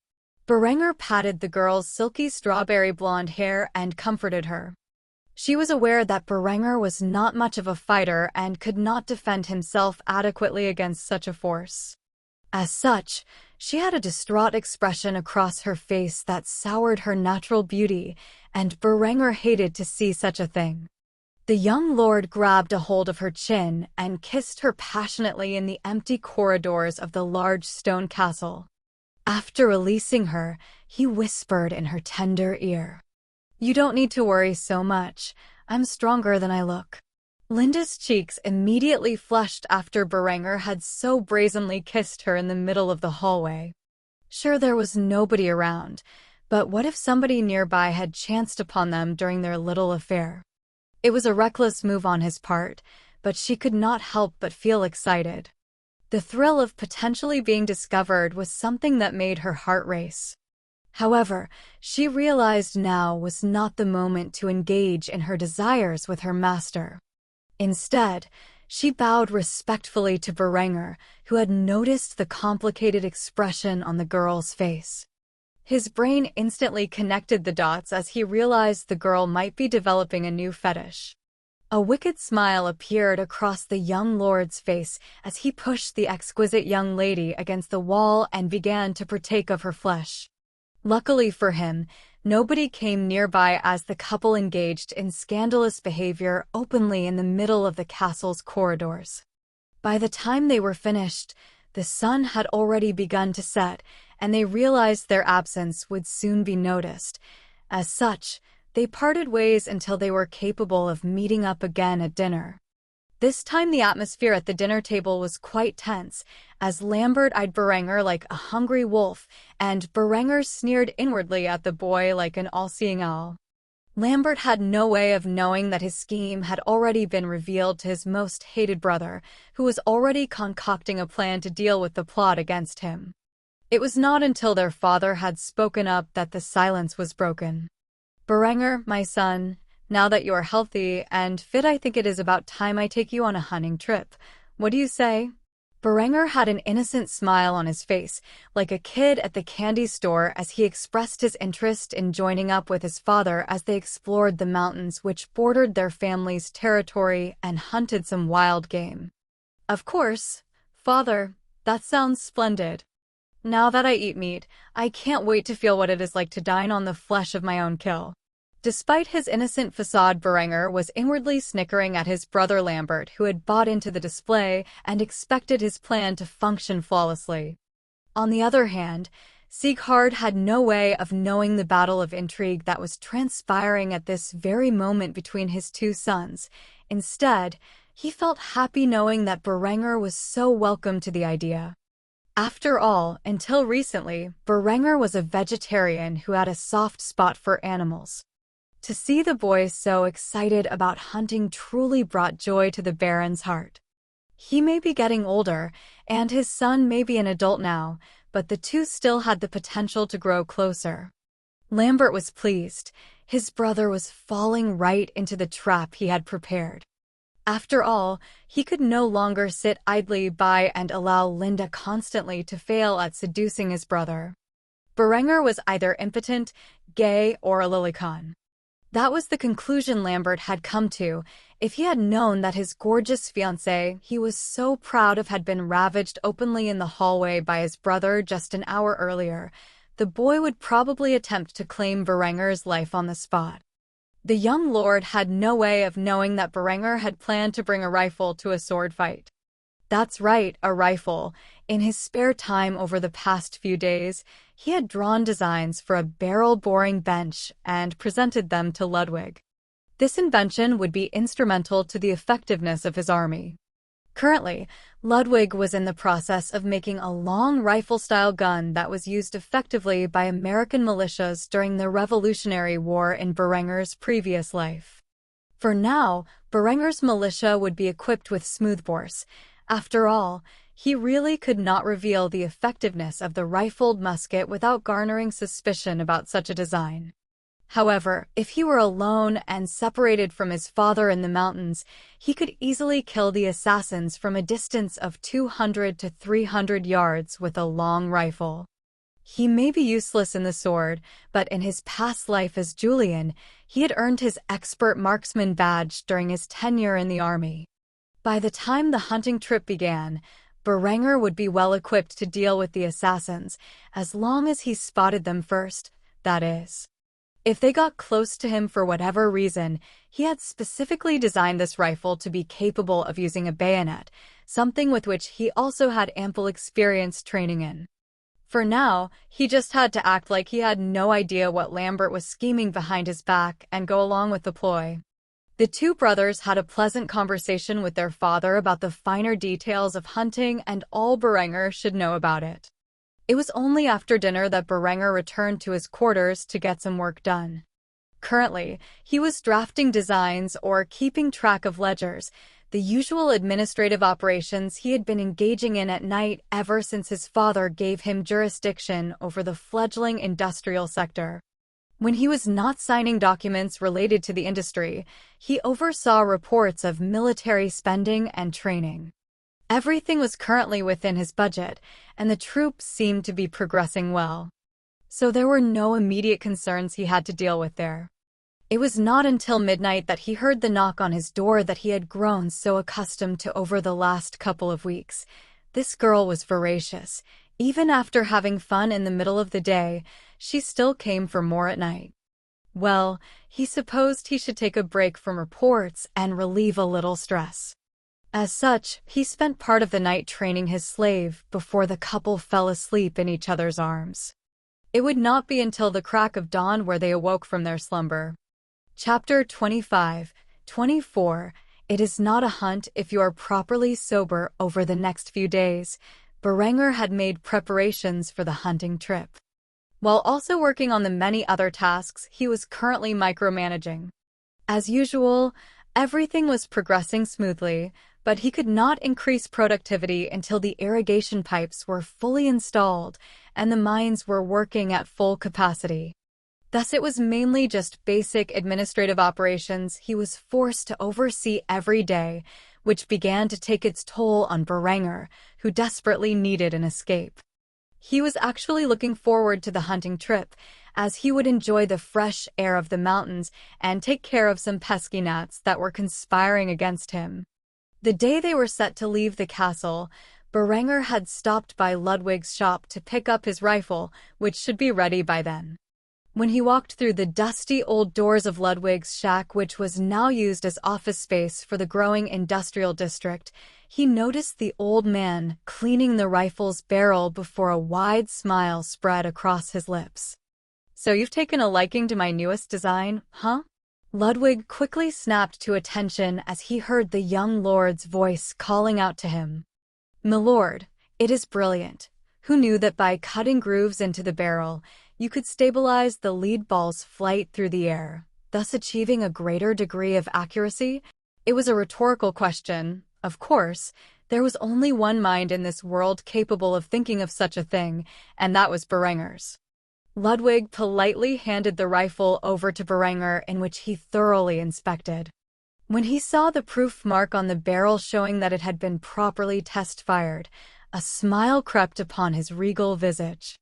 Berenger patted the girl's silky strawberry blonde hair and comforted her. She was aware that Berenger was not much of a fighter and could not defend himself adequately against such a force. As such, she had a distraught expression across her face that soured her natural beauty, and Berenger hated to see such a thing. The young lord grabbed a hold of her chin and kissed her passionately in the empty corridors of the large stone castle. After releasing her, he whispered in her tender ear, "You don't need to worry so much. I'm stronger than I look." Linda's cheeks immediately flushed after Berenger had so brazenly kissed her in the middle of the hallway. Sure, there was nobody around, but what if somebody nearby had chanced upon them during their little affair? It was a reckless move on his part, but she could not help but feel excited. The thrill of potentially being discovered was something that made her heart race. However, she realized now was not the moment to engage in her desires with her master. Instead, she bowed respectfully to Berenger, who had noticed the complicated expression on the girl's face. His brain instantly connected the dots as he realized the girl might be developing a new fetish. A wicked smile appeared across the young lord's face as he pushed the exquisite young lady against the wall and began to partake of her flesh. Luckily for him, nobody came nearby as the couple engaged in scandalous behavior openly in the middle of the castle's corridors. By the time they were finished, the sun had already begun to set, and they realized their absence would soon be noticed. As such, they parted ways until they were capable of meeting up again at dinner. This time the atmosphere at the dinner table was quite tense, as Lambert eyed Berenger like a hungry wolf, and Berenger sneered inwardly at the boy like an all-seeing owl. Lambert had no way of knowing that his scheme had already been revealed to his most hated brother, who was already concocting a plan to deal with the plot against him. It was not until their father had spoken up that the silence was broken. "Berenger, my son, now that you are healthy and fit, I think it is about time I take you on a hunting trip. What do you say?" Berenger had an innocent smile on his face, like a kid at the candy store, as he expressed his interest in joining up with his father as they explored the mountains which bordered their family's territory and hunted some wild game. "Of course, father, that sounds splendid. Now that I eat meat, I can't wait to feel what it is like to dine on the flesh of my own kill." Despite his innocent facade, Berenger was inwardly snickering at his brother Lambert, who had bought into the display and expected his plan to function flawlessly. On the other hand, Sieghard had no way of knowing the battle of intrigue that was transpiring at this very moment between his two sons. Instead, he felt happy knowing that Berenger was so welcome to the idea. After all, until recently, Berenger was a vegetarian who had a soft spot for animals. To see the boys so excited about hunting truly brought joy to the Baron's heart. He may be getting older, and his son may be an adult now, but the two still had the potential to grow closer. Lambert was pleased. His brother was falling right into the trap he had prepared. After all, he could no longer sit idly by and allow Linda constantly to fail at seducing his brother. Berenger was either impotent, gay, or a lilycon. That was the conclusion Lambert had come to. If he had known that his gorgeous fiancée he was so proud of had been ravaged openly in the hallway by his brother just an hour earlier, the boy would probably attempt to claim Berenger's life on the spot. The young lord had no way of knowing that Berenger had planned to bring a rifle to a sword fight. That's right, a rifle. In his spare time over the past few days, he had drawn designs for a barrel-boring bench and presented them to Ludwig. This invention would be instrumental to the effectiveness of his army. Currently, Ludwig was in the process of making a long rifle-style gun that was used effectively by American militias during the Revolutionary War in Berenger's previous life. For now, Berenger's militia would be equipped with smoothbores. After all, he really could not reveal the effectiveness of the rifled musket without garnering suspicion about such a design. However, if he were alone and separated from his father in the mountains, he could easily kill the assassins from a distance of 200 to 300 yards with a long rifle. He may be useless in the sword, but in his past life as Julian, he had earned his expert marksman badge during his tenure in the army. By the time the hunting trip began, Berenger would be well equipped to deal with the assassins, as long as he spotted them first, that is. If they got close to him for whatever reason, he had specifically designed this rifle to be capable of using a bayonet, something with which he also had ample experience training in. For now, he just had to act like he had no idea what Lambert was scheming behind his back and go along with the ploy. The two brothers had a pleasant conversation with their father about the finer details of hunting and all Berenger should know about it. It was only after dinner that Berenger returned to his quarters to get some work done. Currently, he was drafting designs or keeping track of ledgers, the usual administrative operations he had been engaging in at night ever since his father gave him jurisdiction over the fledgling industrial sector. When he was not signing documents related to the industry, he oversaw reports of military spending and training. Everything was currently within his budget, and the troops seemed to be progressing well. So there were no immediate concerns he had to deal with there. It was not until midnight that he heard the knock on his door that he had grown so accustomed to over the last couple of weeks. This girl was voracious. Even after having fun in the middle of the day, she still came for more at night. Well, he supposed he should take a break from reports and relieve a little stress. As such, he spent part of the night training his slave before the couple fell asleep in each other's arms. It would not be until the crack of dawn where they awoke from their slumber. Chapter 25-24 It is not a hunt if you are properly sober over the next few days. Berenger had made preparations for the hunting trip, while also working on the many other tasks he was currently micromanaging. As usual, everything was progressing smoothly, but he could not increase productivity until the irrigation pipes were fully installed and the mines were working at full capacity. Thus it was mainly just basic administrative operations he was forced to oversee every day, which began to take its toll on Berenger, who desperately needed an escape. He was actually looking forward to the hunting trip, as he would enjoy the fresh air of the mountains and take care of some pesky gnats that were conspiring against him. The day they were set to leave the castle, Berenger had stopped by Ludwig's shop to pick up his rifle, which should be ready by then. When he walked through the dusty old doors of Ludwig's shack, which was now used as office space for the growing industrial district, he noticed the old man cleaning the rifle's barrel before a wide smile spread across his lips. "So you've taken a liking to my newest design, huh?" Ludwig quickly snapped to attention as he heard the young lord's voice calling out to him. "Milord, it is brilliant. Who knew that by cutting grooves into the barrel, you could stabilize the lead ball's flight through the air, thus achieving a greater degree of accuracy?" It was a rhetorical question. Of course, there was only one mind in this world capable of thinking of such a thing, and that was Berenger's. Ludwig politely handed the rifle over to Berenger, in which he thoroughly inspected. When he saw the proof mark on the barrel showing that it had been properly test-fired, a smile crept upon his regal visage.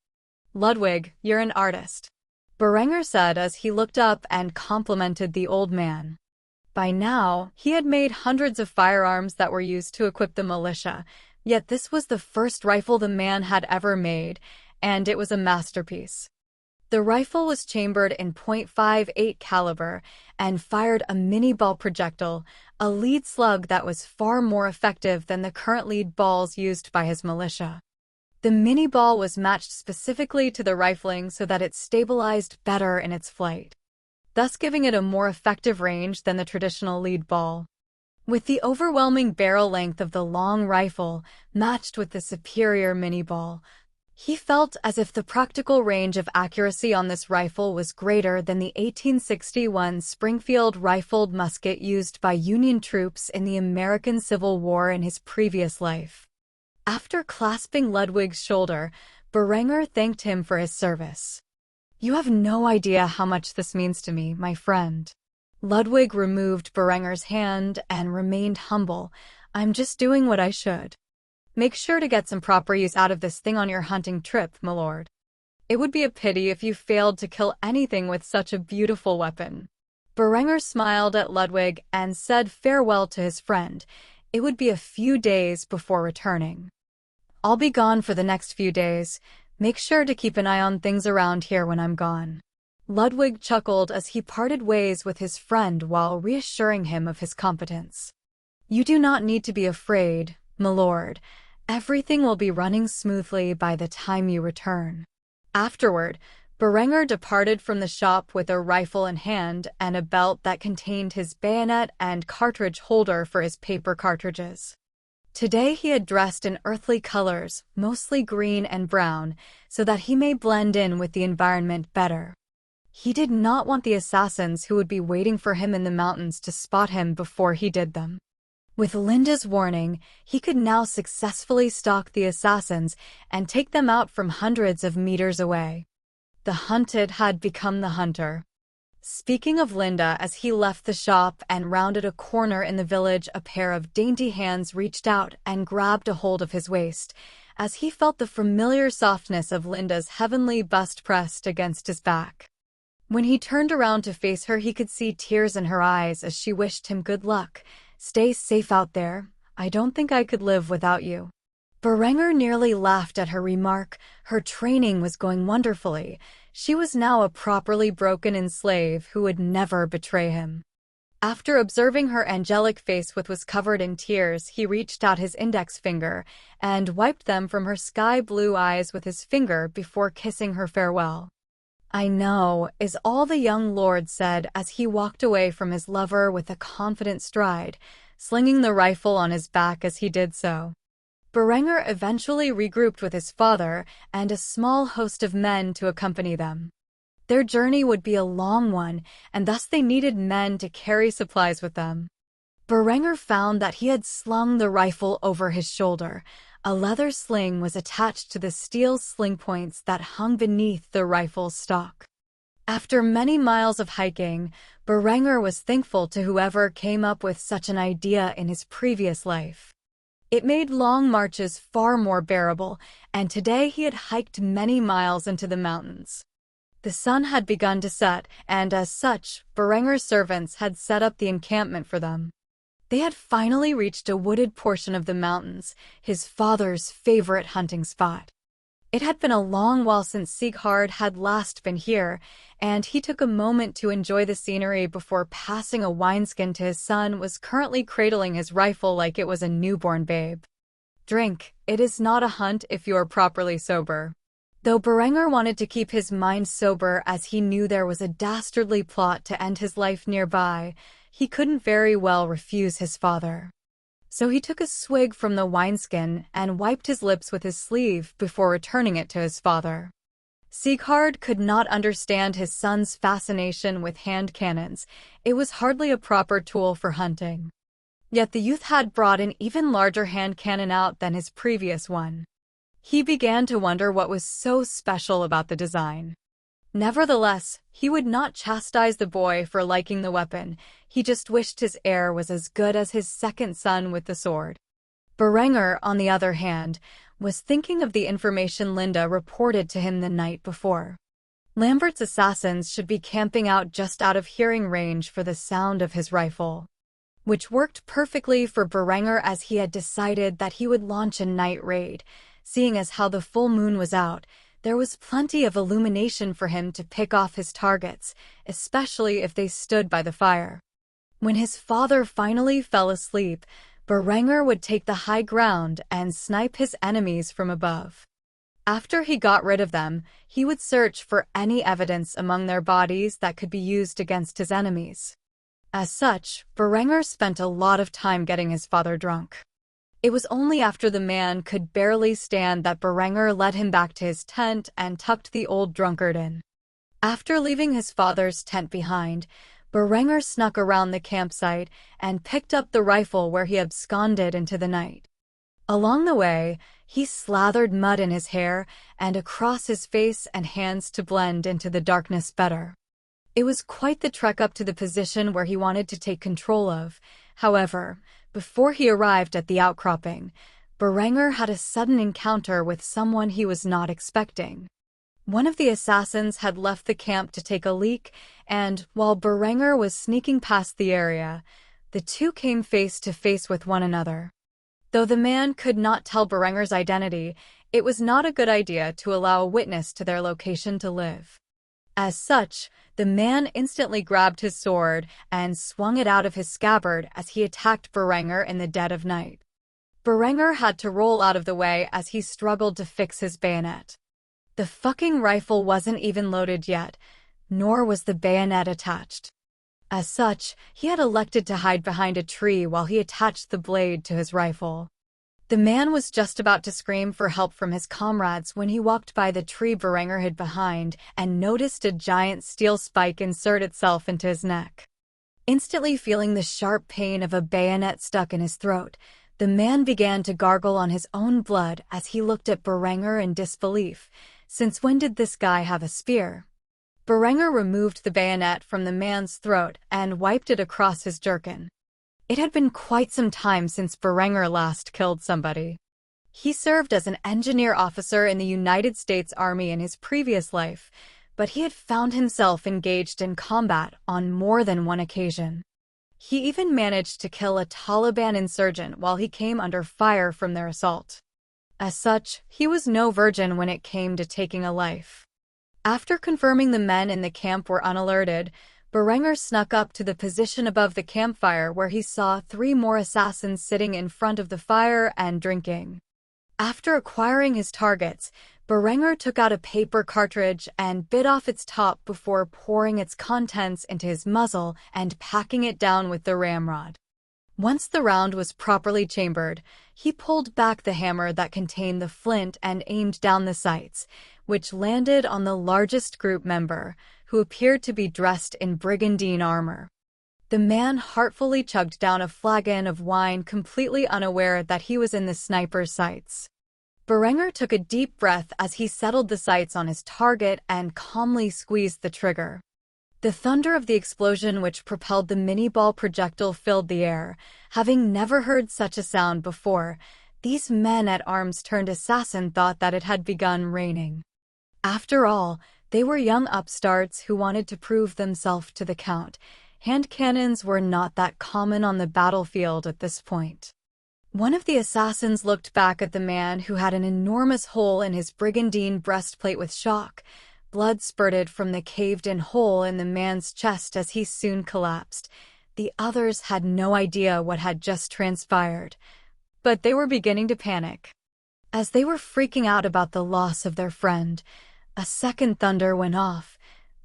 "Ludwig, you're an artist," Berenger said as he looked up and complimented the old man. By now, he had made hundreds of firearms that were used to equip the militia, yet this was the first rifle the man had ever made, and it was a masterpiece. The rifle was chambered in .58 caliber and fired a mini-ball projectile, a lead slug that was far more effective than the current lead balls used by his militia. The mini-ball was matched specifically to the rifling so that it stabilized better in its flight, thus giving it a more effective range than the traditional lead ball. With the overwhelming barrel length of the long rifle matched with the superior mini-ball, he felt as if the practical range of accuracy on this rifle was greater than the 1861 Springfield rifled musket used by Union troops in the American Civil War in his previous life. After clasping Ludwig's shoulder, Berenger thanked him for his service. "You have no idea how much this means to me, my friend." Ludwig removed Berenger's hand and remained humble. "I'm just doing what I should. Make sure to get some proper use out of this thing on your hunting trip, my lord. It would be a pity if you failed to kill anything with such a beautiful weapon." Berenger smiled at Ludwig and said farewell to his friend. It would be a few days before returning. "I'll be gone for the next few days. Make sure to keep an eye on things around here when I'm gone." Ludwig chuckled as he parted ways with his friend while reassuring him of his competence. "You do not need to be afraid, my lord. Everything will be running smoothly by the time you return." Afterward, Berenger departed from the shop with a rifle in hand and a belt that contained his bayonet and cartridge holder for his paper cartridges. Today he had dressed in earthly colors, mostly green and brown, so that he may blend in with the environment better. He did not want the assassins who would be waiting for him in the mountains to spot him before he did them. With Linda's warning, he could now successfully stalk the assassins and take them out from hundreds of meters away. The hunted had become the hunter. Speaking of Linda, as he left the shop and rounded a corner in the village, a pair of dainty hands reached out and grabbed a hold of his waist, as he felt the familiar softness of Linda's heavenly bust pressed against his back. When he turned around to face her, he could see tears in her eyes as she wished him good luck. "Stay safe out there. I don't think I could live without you." Berenger nearly laughed at her remark. Her training was going wonderfully. She was now a properly broken-in slave who would never betray him. After observing her angelic face, which was covered in tears, he reached out his index finger and wiped them from her sky-blue eyes with his finger before kissing her farewell. "I know," is all the young lord said as he walked away from his lover with a confident stride, slinging the rifle on his back as he did so. Berenger eventually regrouped with his father and a small host of men to accompany them. Their journey would be a long one, and thus they needed men to carry supplies with them. Berenger found that he had slung the rifle over his shoulder. A leather sling was attached to the steel sling points that hung beneath the rifle's stock. After many miles of hiking, Berenger was thankful to whoever came up with such an idea in his previous life. It made long marches far more bearable, and today he had hiked many miles into the mountains. The sun had begun to set, and as such, Berenger's servants had set up the encampment for them. They had finally reached a wooded portion of the mountains, his father's favorite hunting spot. It had been a long while since Sieghard had last been here, and he took a moment to enjoy the scenery before passing a wineskin to his son, who was currently cradling his rifle like it was a newborn babe. "Drink. It is not a hunt if you are properly sober." Though Berenger wanted to keep his mind sober as he knew there was a dastardly plot to end his life nearby, he couldn't very well refuse his father. So he took a swig from the wineskin and wiped his lips with his sleeve before returning it to his father. Sieghard could not understand his son's fascination with hand cannons. It was hardly a proper tool for hunting. Yet the youth had brought an even larger hand cannon out than his previous one. He began to wonder what was so special about the design. Nevertheless, he would not chastise the boy for liking the weapon. He just wished his heir was as good as his second son with the sword. Berenger, on the other hand, was thinking of the information Linda reported to him the night before. Lambert's assassins should be camping out just out of hearing range for the sound of his rifle, which worked perfectly for Berenger as he had decided that he would launch a night raid. Seeing as how the full moon was out, there was plenty of illumination for him to pick off his targets, especially if they stood by the fire. When his father finally fell asleep, Berenger would take the high ground and snipe his enemies from above. After he got rid of them, he would search for any evidence among their bodies that could be used against his enemies. As such, Berenger spent a lot of time getting his father drunk. It was only after the man could barely stand that Berenger led him back to his tent and tucked the old drunkard in. After leaving his father's tent behind, Berenger snuck around the campsite and picked up the rifle where he absconded into the night. Along the way, he slathered mud in his hair and across his face and hands to blend into the darkness better. It was quite the trek up to the position where he wanted to take control of. However, before he arrived at the outcropping, Berenger had a sudden encounter with someone he was not expecting. One of the assassins had left the camp to take a leak, and while Berenger was sneaking past the area, the two came face to face with one another. Though the man could not tell Berenger's identity, it was not a good idea to allow a witness to their location to live. As such, the man instantly grabbed his sword and swung it out of his scabbard as he attacked Berenger in the dead of night. Berenger had to roll out of the way as he struggled to fix his bayonet. The fucking rifle wasn't even loaded yet, nor was the bayonet attached. As such, he had elected to hide behind a tree while he attached the blade to his rifle. The man was just about to scream for help from his comrades when he walked by the tree Berenger hid behind and noticed a giant steel spike insert itself into his neck. Instantly feeling the sharp pain of a bayonet stuck in his throat, the man began to gargle on his own blood as he looked at Berenger in disbelief. Since when did this guy have a spear? Berenger removed the bayonet from the man's throat and wiped it across his jerkin. It had been quite some time since Berenger last killed somebody. He served as an engineer officer in the United States Army in his previous life, but he had found himself engaged in combat on more than one occasion. He even managed to kill a Taliban insurgent while he came under fire from their assault. As such, he was no virgin when it came to taking a life. After confirming the men in the camp were unalerted, Berenger snuck up to the position above the campfire where he saw 3 more assassins sitting in front of the fire and drinking. After acquiring his targets, Berenger took out a paper cartridge and bit off its top before pouring its contents into his muzzle and packing it down with the ramrod. Once the round was properly chambered, he pulled back the hammer that contained the flint and aimed down the sights, which landed on the largest group member, who appeared to be dressed in brigandine armor. The man heartfully chugged down a flagon of wine, completely unaware that he was in the sniper's sights. Berenger took a deep breath as he settled the sights on his target and calmly squeezed the trigger. The thunder of the explosion which propelled the mini-ball projectile filled the air. Having never heard such a sound before, these men-at-arms turned assassin thought that it had begun raining. After all, they were young upstarts who wanted to prove themselves to the Count. Hand cannons were not that common on the battlefield at this point. One of the assassins looked back at the man who had an enormous hole in his brigandine breastplate with shock. Blood spurted from the caved-in hole in the man's chest as he soon collapsed. The others had no idea what had just transpired, but they were beginning to panic. As they were freaking out about the loss of their friend, a second thunder went off.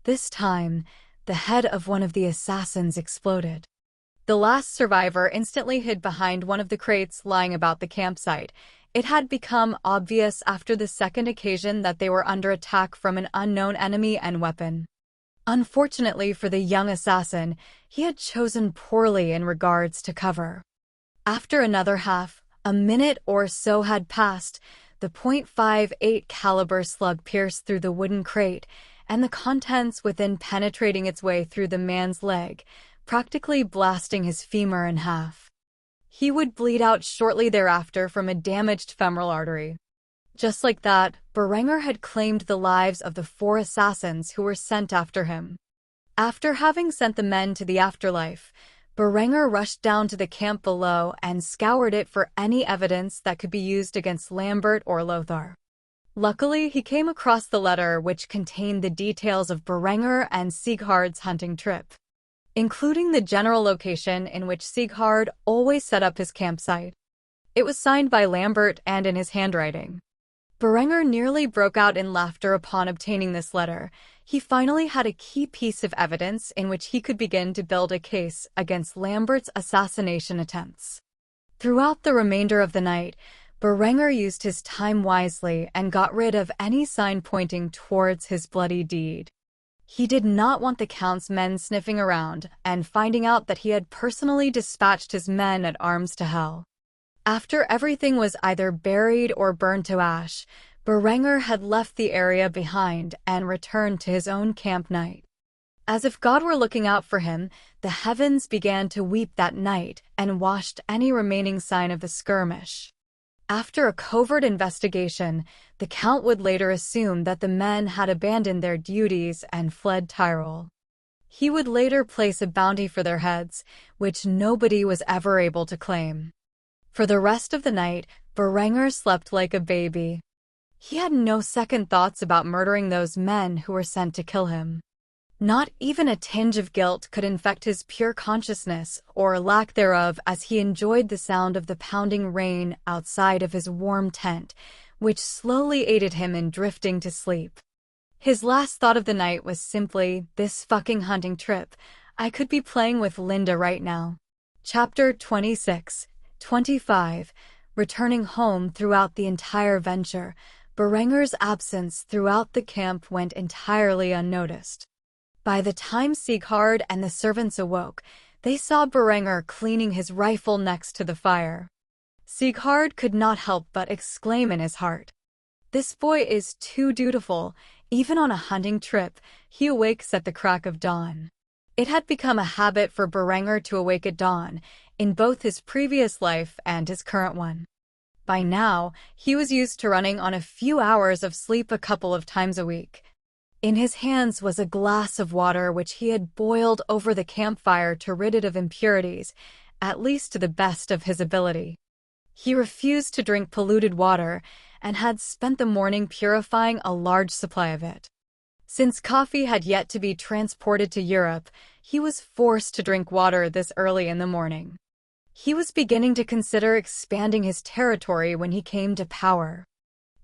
This time, the head of one of the assassins exploded. The last survivor instantly hid behind one of the crates lying about the campsite. It had become obvious after the second occasion that they were under attack from an unknown enemy and weapon. Unfortunately for the young assassin, he had chosen poorly in regards to cover. After another a minute or so had passed, the .58 caliber slug pierced through the wooden crate, and the contents within penetrating its way through the man's leg, practically blasting his femur in half. He would bleed out shortly thereafter from a damaged femoral artery. Just like that, Berenger had claimed the lives of the 4 assassins who were sent after him. After having sent the men to the afterlife, Berenger rushed down to the camp below and scoured it for any evidence that could be used against Lambert or Lothar. Luckily, he came across the letter which contained the details of Berenger and Sieghard's hunting trip, including the general location in which Sieghard always set up his campsite. It was signed by Lambert and in his handwriting. Berenger nearly broke out in laughter upon obtaining this letter. He finally had a key piece of evidence in which he could begin to build a case against Lambert's assassination attempts. Throughout the remainder of the night, Berenger used his time wisely and got rid of any sign pointing towards his bloody deed. He did not want the Count's men sniffing around and finding out that he had personally dispatched his men at arms to hell. After everything was either buried or burned to ash, Berenger had left the area behind and returned to his own camp night. As if God were looking out for him, the heavens began to weep that night and washed any remaining sign of the skirmish. After a covert investigation, the Count would later assume that the men had abandoned their duties and fled Tyrol. He would later place a bounty for their heads, which nobody was ever able to claim. For the rest of the night, Berenger slept like a baby. He had no second thoughts about murdering those men who were sent to kill him. Not even a tinge of guilt could infect his pure consciousness, or lack thereof, as he enjoyed the sound of the pounding rain outside of his warm tent, which slowly aided him in drifting to sleep. His last thought of the night was simply, this fucking hunting trip. I could be playing with Linda right now. Chapter 26. 25. Returning home throughout the entire venture, Berenger's absence throughout the camp went entirely unnoticed. By the time Sieghard and the servants awoke, they saw Berenger cleaning his rifle next to the fire. Sieghard could not help but exclaim in his heart, "This boy is too dutiful. Even on a hunting trip, he awakes at the crack of dawn." It had become a habit for Berenger to awake at dawn, in both his previous life and his current one. By now, he was used to running on a few hours of sleep a couple of times a week. In his hands was a glass of water which he had boiled over the campfire to rid it of impurities, at least to the best of his ability. He refused to drink polluted water and had spent the morning purifying a large supply of it. Since coffee had yet to be transported to Europe, he was forced to drink water this early in the morning. He was beginning to consider expanding his territory when he came to power.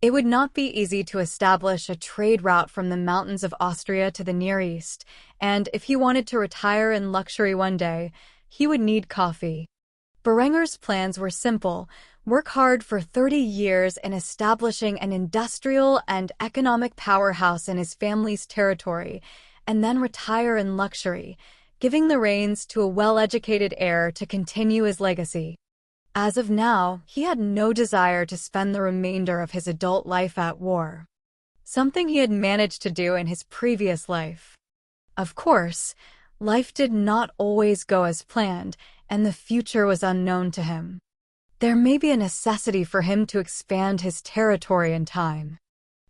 It would not be easy to establish a trade route from the mountains of Austria to the Near East, and if he wanted to retire in luxury one day, he would need coffee. Berenger's plans were simple: work hard for 30 years in establishing an industrial and economic powerhouse in his family's territory, and then retire in luxury, giving the reins to a well-educated heir to continue his legacy. As of now, he had no desire to spend the remainder of his adult life at war, something he had managed to do in his previous life. Of course, life did not always go as planned, and the future was unknown to him. There may be a necessity for him to expand his territory in time.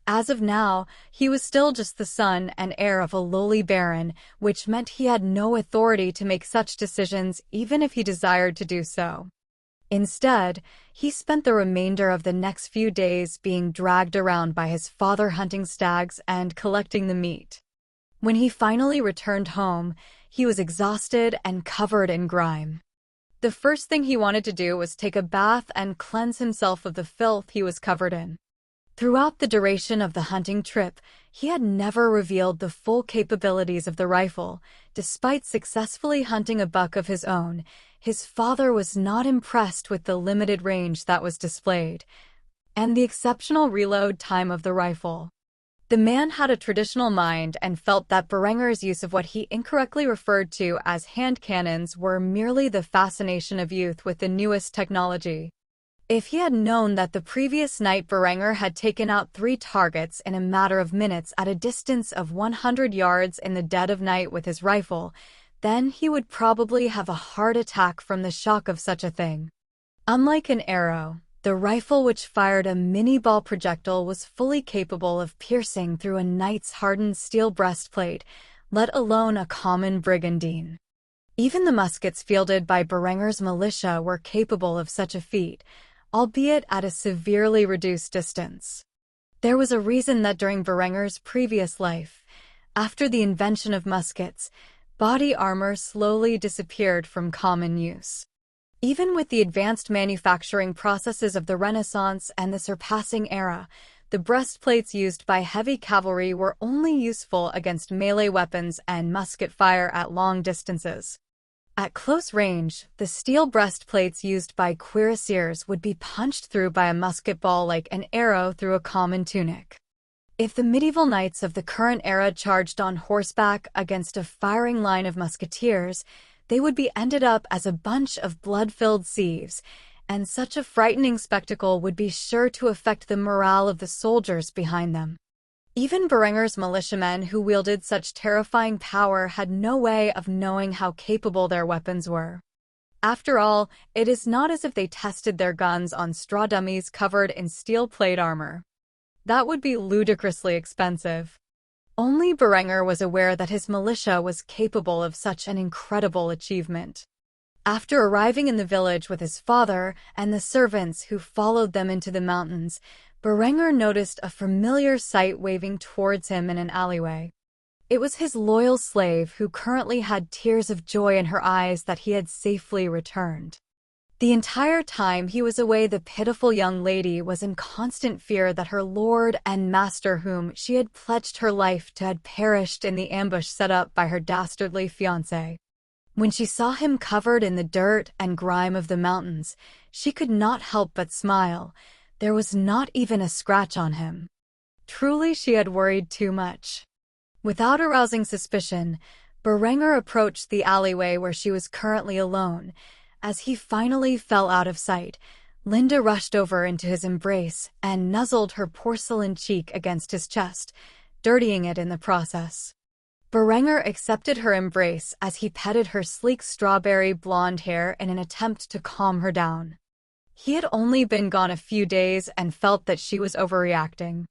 As of now, he was still just the son and heir of a lowly baron, which meant he had no authority to make such decisions even if he desired to do so. Instead, he spent the remainder of the next few days being dragged around by his father hunting stags and collecting the meat. When he finally returned home, he was exhausted and covered in grime. The first thing he wanted to do was take a bath and cleanse himself of the filth he was covered in. Throughout the duration of the hunting trip, he had never revealed the full capabilities of the rifle. Despite successfully hunting a buck of his own, his father was not impressed with the limited range that was displayed, and the exceptional reload time of the rifle. The man had a traditional mind and felt that Berenger's use of what he incorrectly referred to as hand cannons were merely the fascination of youth with the newest technology. If he had known that the previous night Berenger had taken out 3 targets in a matter of minutes at a distance of 100 yards in the dead of night with his rifle, then he would probably have a heart attack from the shock of such a thing. Unlike an arrow, the rifle which fired a mini-ball projectile was fully capable of piercing through a knight's hardened steel breastplate, let alone a common brigandine. Even the muskets fielded by Berenger's militia were capable of such a feat, albeit at a severely reduced distance. There was a reason that during Berenger's previous life, after the invention of muskets, body armor slowly disappeared from common use. Even with the advanced manufacturing processes of the Renaissance and the surpassing era, the breastplates used by heavy cavalry were only useful against melee weapons and musket fire at long distances. At close range, the steel breastplates used by cuirassiers would be punched through by a musket ball like an arrow through a common tunic. If the medieval knights of the current era charged on horseback against a firing line of musketeers, they would be ended up as a bunch of blood-filled sieves, and such a frightening spectacle would be sure to affect the morale of the soldiers behind them. Even Berenger's militiamen who wielded such terrifying power had no way of knowing how capable their weapons were. After all, it is not as if they tested their guns on straw dummies covered in steel plate armor. That would be ludicrously expensive. Only Berenger was aware that his militia was capable of such an incredible achievement. After arriving in the village with his father and the servants who followed them into the mountains, Berenger noticed a familiar sight waving towards him in an alleyway. It was his loyal slave who currently had tears of joy in her eyes that he had safely returned. The entire time he was away, the pitiful young lady was in constant fear that her lord and master, whom she had pledged her life to, had perished in the ambush set up by her dastardly fiancé. When she saw him covered in the dirt and grime of the mountains, she could not help but smile. There was not even a scratch on him. Truly, she had worried too much. Without arousing suspicion, Berenger approached the alleyway where she was currently alone. As he finally fell out of sight, Linda rushed over into his embrace and nuzzled her porcelain cheek against his chest, dirtying it in the process. Berenger accepted her embrace as he petted her sleek strawberry blonde hair in an attempt to calm her down. He had only been gone a few days and felt that she was overreacting.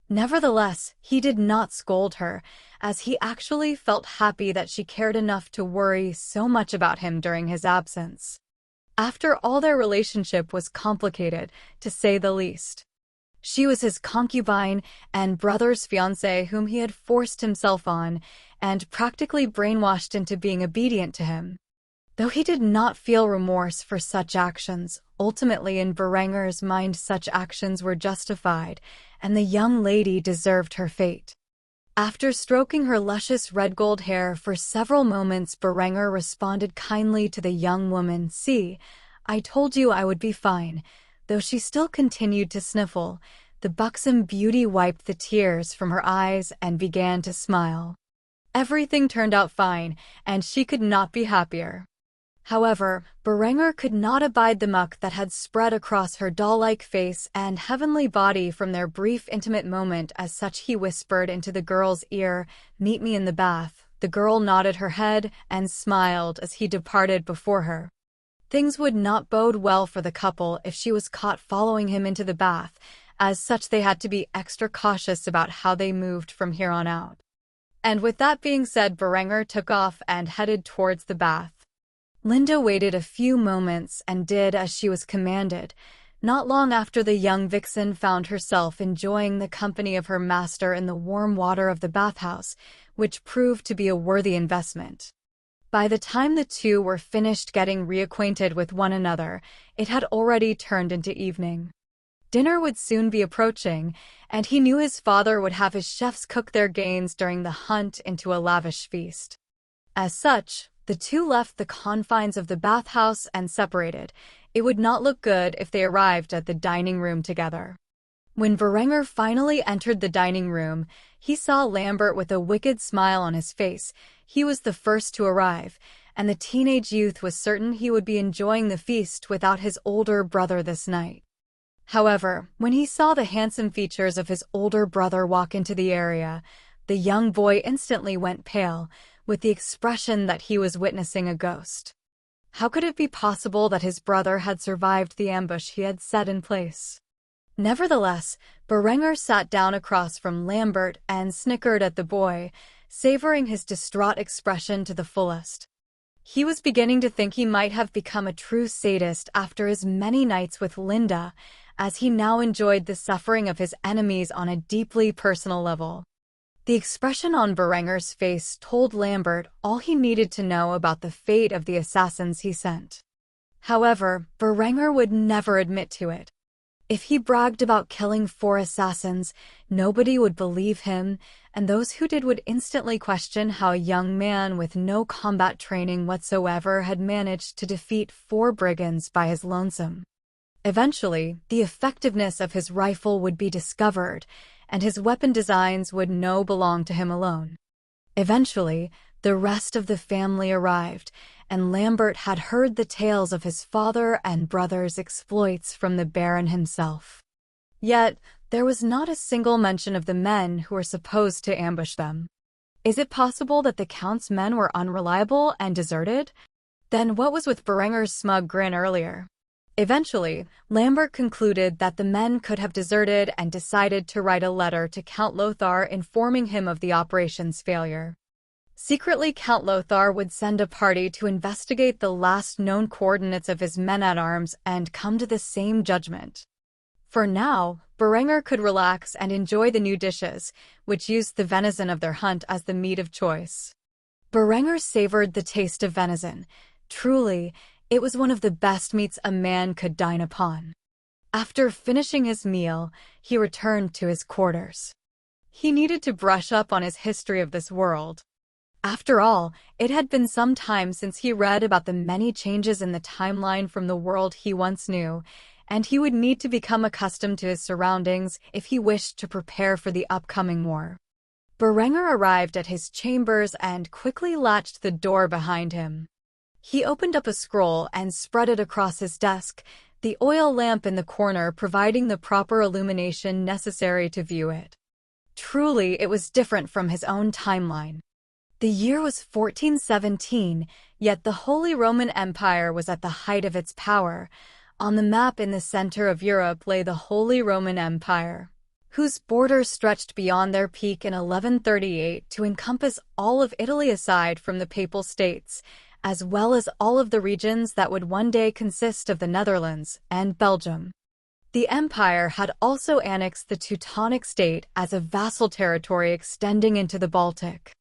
Nevertheless, he did not scold her, as he actually felt happy that she cared enough to worry so much about him during his absence. After all, their relationship was complicated, to say the least. She was his concubine and brother's fiancée whom he had forced himself on and practically brainwashed into being obedient to him. Though he did not feel remorse for such actions, ultimately in Berenger's mind such actions were justified, and the young lady deserved her fate. After stroking her luscious red gold hair for several moments, Berenger responded kindly to the young woman. "See, I told you I would be fine." Though she still continued to sniffle, the buxom beauty wiped the tears from her eyes and began to smile. Everything turned out fine, and she could not be happier. However, Berenger could not abide the muck that had spread across her doll-like face and heavenly body from their brief intimate moment. As such, he whispered into the girl's ear, "Meet me in the bath." The girl nodded her head and smiled as he departed before her. Things would not bode well for the couple if she was caught following him into the bath. As such, they had to be extra cautious about how they moved from here on out. And with that being said, Berenger took off and headed towards the bath. Linda waited a few moments and did as she was commanded. Not long after, the young vixen found herself enjoying the company of her master in the warm water of the bathhouse, which proved to be a worthy investment. By the time the two were finished getting reacquainted with one another, it had already turned into evening. Dinner would soon be approaching, and he knew his father would have his chefs cook their gains during the hunt into a lavish feast. As such, the two left the confines of the bathhouse and separated. It would not look good if they arrived at the dining room together. When Berenger finally entered the dining room, he saw Lambert with a wicked smile on his face. He was the first to arrive, and the teenage youth was certain he would be enjoying the feast without his older brother this night. However, when he saw the handsome features of his older brother walk into the area, the young boy instantly went pale, with the expression that he was witnessing a ghost. How could it be possible that his brother had survived the ambush he had set in place? Nevertheless, Berenger sat down across from Lambert and snickered at the boy, savoring his distraught expression to the fullest. He was beginning to think he might have become a true sadist after his many nights with Linda, as he now enjoyed the suffering of his enemies on a deeply personal level. The expression on Berenger's face told Lambert all he needed to know about the fate of the assassins he sent. However, Berenger would never admit to it. If he bragged about killing 4 assassins, nobody would believe him, and those who did would instantly question how a young man with no combat training whatsoever had managed to defeat 4 brigands by his lonesome. Eventually, the effectiveness of his rifle would be discovered, and his weapon designs would no belong to him alone. Eventually, the rest of the family arrived, and Lambert had heard the tales of his father and brother's exploits from the Baron himself. Yet, there was not a single mention of the men who were supposed to ambush them. Is it possible that the Count's men were unreliable and deserted? Then what was with Berenger's smug grin earlier? Eventually, Lambert concluded that the men could have deserted and decided to write a letter to Count Lothar informing him of the operation's failure. Secretly, Count Lothar would send a party to investigate the last known coordinates of his men-at-arms and come to the same judgment. For now, Berenger could relax and enjoy the new dishes, which used the venison of their hunt as the meat of choice. Berenger savored the taste of venison. Truly, it was one of the best meats a man could dine upon. After finishing his meal, he returned to his quarters. He needed to brush up on his history of this world. After all, it had been some time since he read about the many changes in the timeline from the world he once knew, and he would need to become accustomed to his surroundings if he wished to prepare for the upcoming war. Berenger arrived at his chambers and quickly latched the door behind him. He opened up a scroll and spread it across his desk, the oil lamp in the corner providing the proper illumination necessary to view it. Truly, it was different from his own timeline. The year was 1417, yet the Holy Roman Empire was at the height of its power. On the map in the center of Europe lay the Holy Roman Empire, whose borders stretched beyond their peak in 1138 to encompass all of Italy aside from the Papal States, as well as all of the regions that would one day consist of the Netherlands and Belgium. The empire had also annexed the Teutonic State as a vassal territory extending into the Baltic.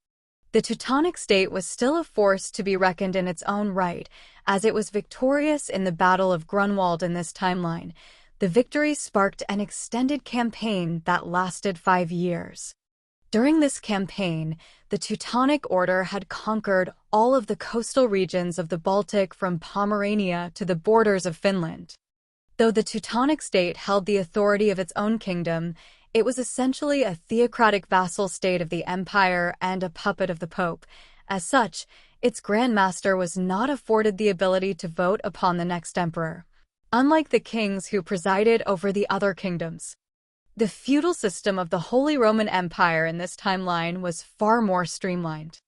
The Teutonic State was still a force to be reckoned in its own right, as it was victorious in the Battle of Grunwald in this timeline. The victory sparked an extended campaign that lasted 5 years. During this campaign, the Teutonic Order had conquered all of the coastal regions of the Baltic from Pomerania to the borders of Finland. Though the Teutonic State held the authority of its own kingdom, it was essentially a theocratic vassal state of the empire and a puppet of the Pope. As such, its Grand Master was not afforded the ability to vote upon the next emperor, unlike the kings who presided over the other kingdoms. The feudal system of the Holy Roman Empire in this timeline was far more streamlined,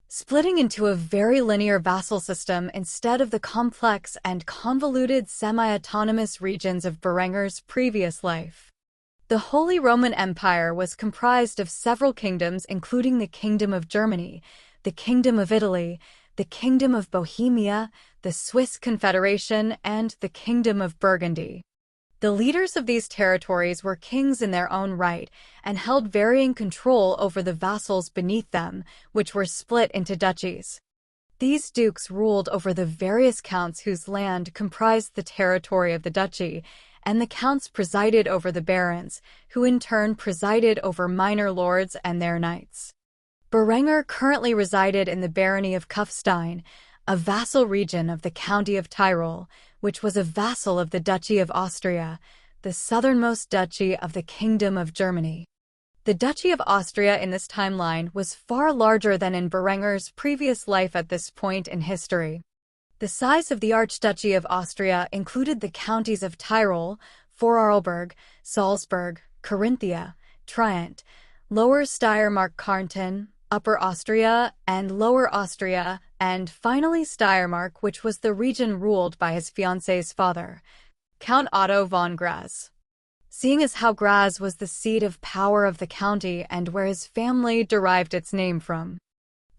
splitting into a very linear vassal system instead of the complex and convoluted semi-autonomous regions of Berenger's previous life. The Holy Roman Empire was comprised of several kingdoms including the Kingdom of Germany, the Kingdom of Italy, the Kingdom of Bohemia, the Swiss Confederation, and the Kingdom of Burgundy. The leaders of these territories were kings in their own right and held varying control over the vassals beneath them, which were split into duchies. These dukes ruled over the various counts whose land comprised the territory of the duchy, and the counts presided over the barons, who in turn presided over minor lords and their knights. Berenger currently resided in the barony of Kufstein, a vassal region of the county of Tyrol, which was a vassal of the Duchy of Austria, the southernmost duchy of the Kingdom of Germany. The Duchy of Austria in this timeline was far larger than in Berenger's previous life at this point in history. The size of the Archduchy of Austria included the counties of Tyrol, Vorarlberg, Salzburg, Carinthia, Trient, Lower Steiermark-Kärnten, Upper Austria, and Lower Austria, and finally Steiermark, which was the region ruled by his fiancée's father, Count Otto von Graz. Seeing as how Graz was the seat of power of the county and where his family derived its name from.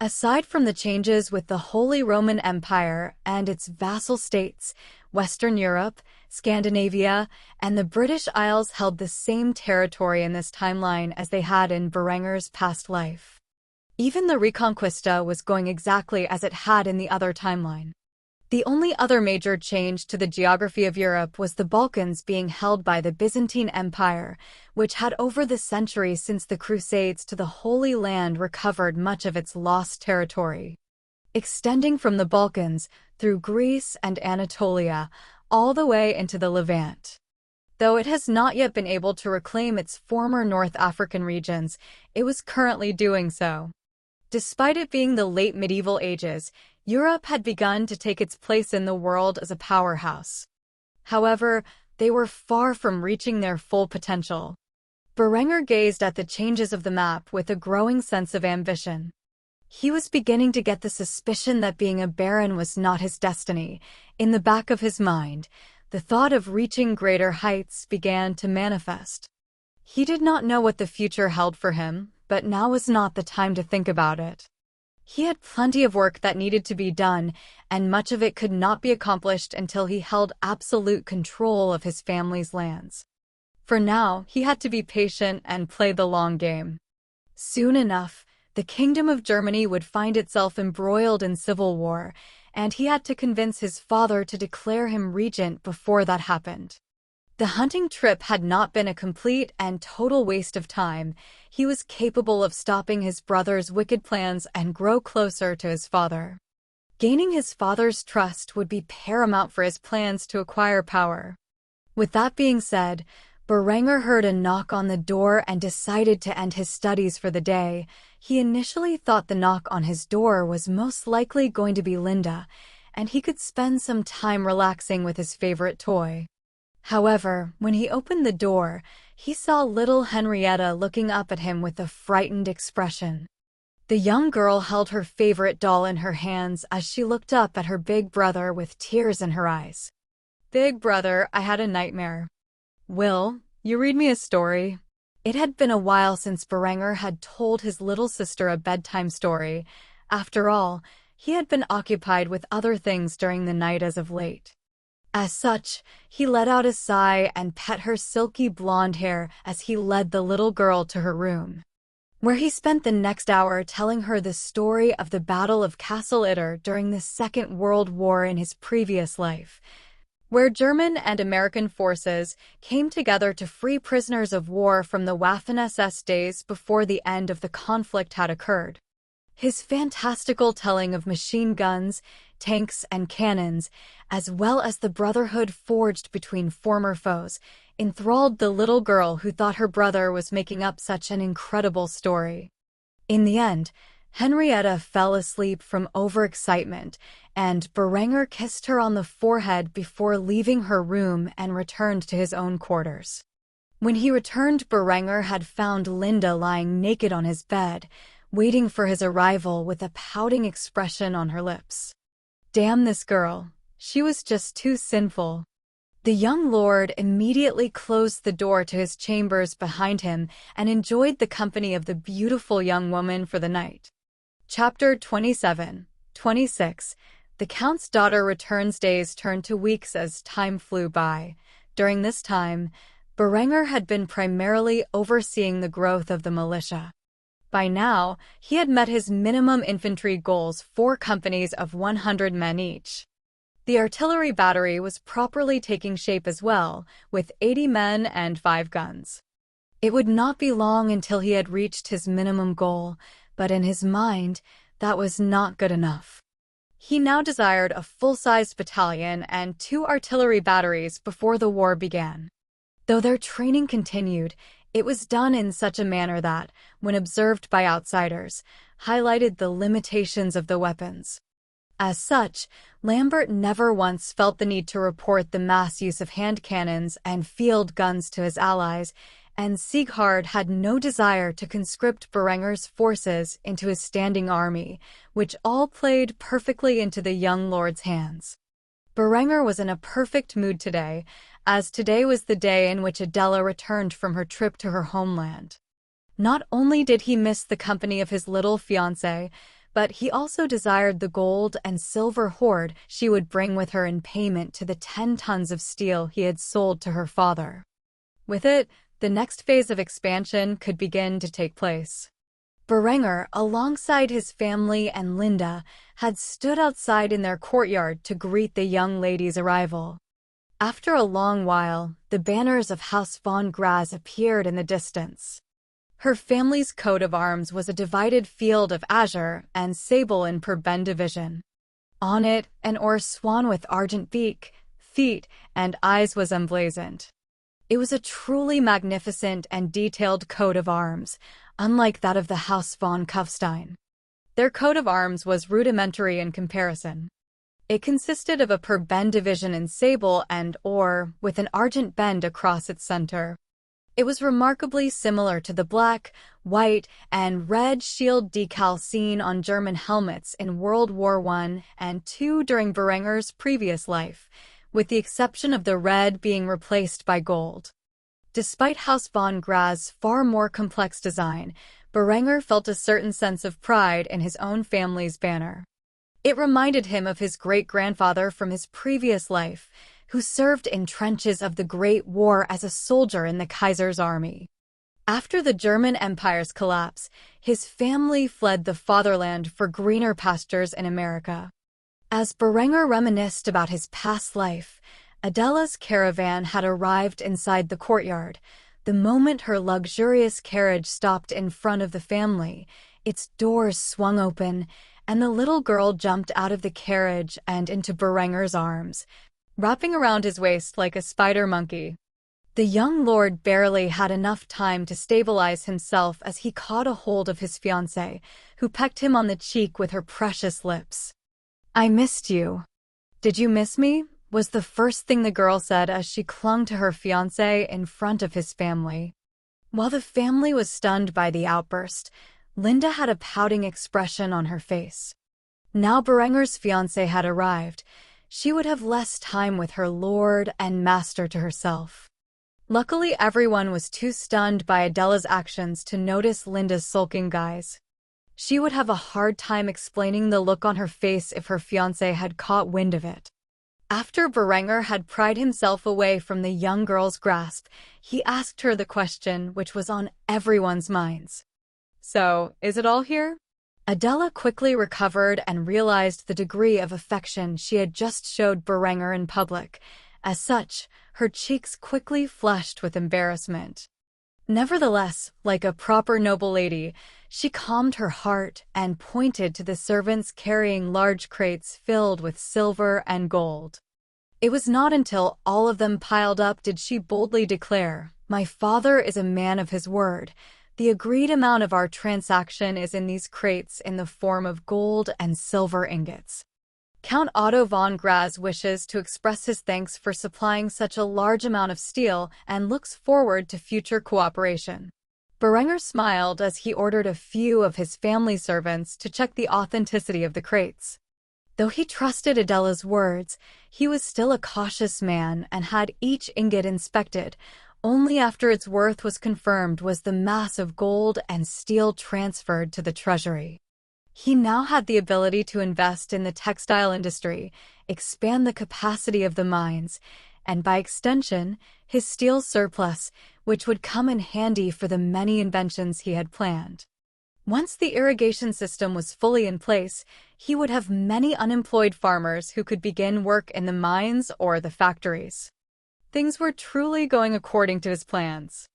Aside from the changes with the Holy Roman Empire and its vassal states, Western Europe, Scandinavia, and the British Isles held the same territory in this timeline as they had in Berenger's past life. Even the Reconquista was going exactly as it had in the other timeline. The only other major change to the geography of Europe was the Balkans being held by the Byzantine Empire, which had over the centuries since the Crusades to the Holy Land recovered much of its lost territory. Extending from the Balkans, through Greece and Anatolia, all the way into the Levant. Though it has not yet been able to reclaim its former North African regions, it was currently doing so. Despite it being the late medieval ages, Europe had begun to take its place in the world as a powerhouse. However, they were far from reaching their full potential. Berenger gazed at the changes of the map with a growing sense of ambition. He was beginning to get the suspicion that being a baron was not his destiny. In the back of his mind, the thought of reaching greater heights began to manifest. He did not know what the future held for him, but now was not the time to think about it. He had plenty of work that needed to be done, and much of it could not be accomplished until he held absolute control of his family's lands. For now, he had to be patient and play the long game. Soon enough, the Kingdom of Germany would find itself embroiled in civil war, and he had to convince his father to declare him regent before that happened. The hunting trip had not been a complete and total waste of time. He was capable of stopping his brother's wicked plans and grow closer to his father. Gaining his father's trust would be paramount for his plans to acquire power. With that being said, Berenger heard a knock on the door and decided to end his studies for the day. He initially thought the knock on his door was most likely going to be Linda, and he could spend some time relaxing with his favorite toy. However, when he opened the door, he saw little Henrietta looking up at him with a frightened expression. The young girl held her favorite doll in her hands as she looked up at her big brother with tears in her eyes. "Big brother, I had a nightmare. Will, you read me a story?" It had been a while since Berenger had told his little sister a bedtime story. After all, he had been occupied with other things during the night as of late. As such, he let out a sigh and pet her silky blonde hair as he led the little girl to her room, where he spent the next hour telling her the story of the Battle of Castle Itter during the Second World War in his previous life, where German and American forces came together to free prisoners of war from the Waffen-SS days before the end of the conflict had occurred. His fantastical telling of machine guns, tanks, and cannons, as well as the brotherhood forged between former foes, enthralled the little girl who thought her brother was making up such an incredible story. In the end, Henrietta fell asleep from overexcitement, and Berenger kissed her on the forehead before leaving her room and returned to his own quarters. When he returned, Berenger had found Linda lying naked on his bed, waiting for his arrival with a pouting expression on her lips. Damn this girl. She was just too sinful. The young lord immediately closed the door to his chambers behind him and enjoyed the company of the beautiful young woman for the night. Chapter 27-26. The Count's daughter returns. Days turned to weeks as time flew by. During this time, Berenger had been primarily overseeing the growth of the militia. By now, he had met his minimum infantry goals, 4 companies of 100 men each. The artillery battery was properly taking shape as well, with 80 men and 5 guns. It would not be long until he had reached his minimum goal, but in his mind, that was not good enough. He now desired a full-sized battalion and 2 artillery batteries before the war began. Though their training continued, it was done in such a manner that, when observed by outsiders, highlighted the limitations of the weapons. As such, Lambert never once felt the need to report the mass use of hand cannons and field guns to his allies, and Sieghard had no desire to conscript Berenger's forces into his standing army, which all played perfectly into the young lord's hands. Berenger was in a perfect mood today, as today was the day in which Adela returned from her trip to her homeland. Not only did he miss the company of his little fiancé, but he also desired the gold and silver hoard she would bring with her in payment to the 10 tons of steel he had sold to her father. With it, the next phase of expansion could begin to take place. Berenger, alongside his family and Linda, had stood outside in their courtyard to greet the young lady's arrival. After a long while, the banners of House von Graz appeared in the distance. Her family's coat of arms was a divided field of azure and sable in per Ben division. On it, an or swan with argent beak, feet, and eyes was emblazoned. It was a truly magnificent and detailed coat of arms, unlike that of the House von Kufstein. Their coat of arms was rudimentary in comparison. It consisted of a per Ben division in sable and or, with an argent bend across its center. It was remarkably similar to the black, white, and red shield decal seen on German helmets in World War I and II during Berenger's previous life, with the exception of the red being replaced by gold. Despite House von Graz's far more complex design, Berenger felt a certain sense of pride in his own family's banner. It reminded him of his great-grandfather from his previous life, who served in trenches of the Great War as a soldier in the Kaiser's army. After the German Empire's collapse, his family fled the fatherland for greener pastures in America. As Berenger reminisced about his past life, Adela's caravan had arrived inside the courtyard. The moment her luxurious carriage stopped in front of the family, its doors swung open, and the little girl jumped out of the carriage and into Berenger's arms, wrapping around his waist like a spider monkey. The young lord barely had enough time to stabilize himself as he caught a hold of his fiancée, who pecked him on the cheek with her precious lips. "I missed you." "Did you miss me?" was the first thing the girl said as she clung to her fiancé in front of his family. While the family was stunned by the outburst, Linda had a pouting expression on her face. Now Berenger's fiancé had arrived. She would have less time with her lord and master to herself. Luckily, everyone was too stunned by Adela's actions to notice Linda's sulking guise. She would have a hard time explaining the look on her face if her fiancé had caught wind of it. After Berenger had pried himself away from the young girl's grasp, he asked her the question which was on everyone's minds. "So, is it all here?" Adela quickly recovered and realized the degree of affection she had just showed Berenger in public. As such, her cheeks quickly flushed with embarrassment. Nevertheless, like a proper noble lady, she calmed her heart and pointed to the servants carrying large crates filled with silver and gold. It was not until all of them piled up did she boldly declare, "My father is a man of his word. The agreed amount of our transaction is in these crates in the form of gold and silver ingots." Count Otto von Graz wishes to express his thanks for supplying such a large amount of steel and looks forward to future cooperation. Berenger smiled as he ordered a few of his family servants to check the authenticity of the crates. Though he trusted Adela's words, he was still a cautious man and had each ingot inspected. Only after its worth was confirmed was the mass of gold and steel transferred to the treasury. He now had the ability to invest in the textile industry, expand the capacity of the mines, and by extension, his steel surplus, which would come in handy for the many inventions he had planned. Once the irrigation system was fully in place, he would have many unemployed farmers who could begin work in the mines or the factories. Things were truly going according to his plans.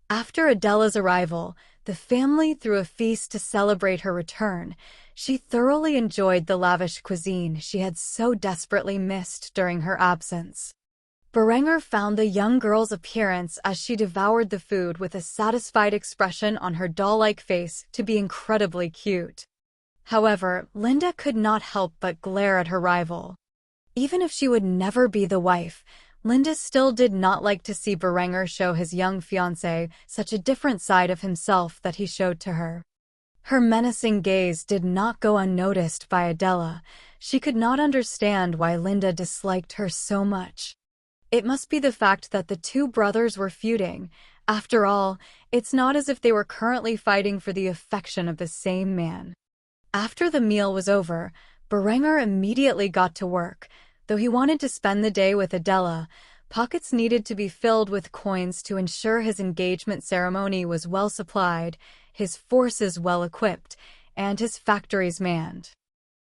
After Adela's arrival, the family threw a feast to celebrate her return. She thoroughly enjoyed the lavish cuisine she had so desperately missed during her absence. Berenger found the young girl's appearance as she devoured the food with a satisfied expression on her doll-like face to be incredibly cute. However, Linda could not help but glare at her rival. Even if she would never be the wife, Linda still did not like to see Berenger show his young fiancé such a different side of himself that he showed to her. Her menacing gaze did not go unnoticed by Adela. She could not understand why Linda disliked her so much. It must be the fact that the two brothers were feuding. After all, it's not as if they were currently fighting for the affection of the same man. After the meal was over, Berenger immediately got to work. Though he wanted to spend the day with Adela, pockets needed to be filled with coins to ensure his engagement ceremony was well supplied. his forces well-equipped, and his factories manned.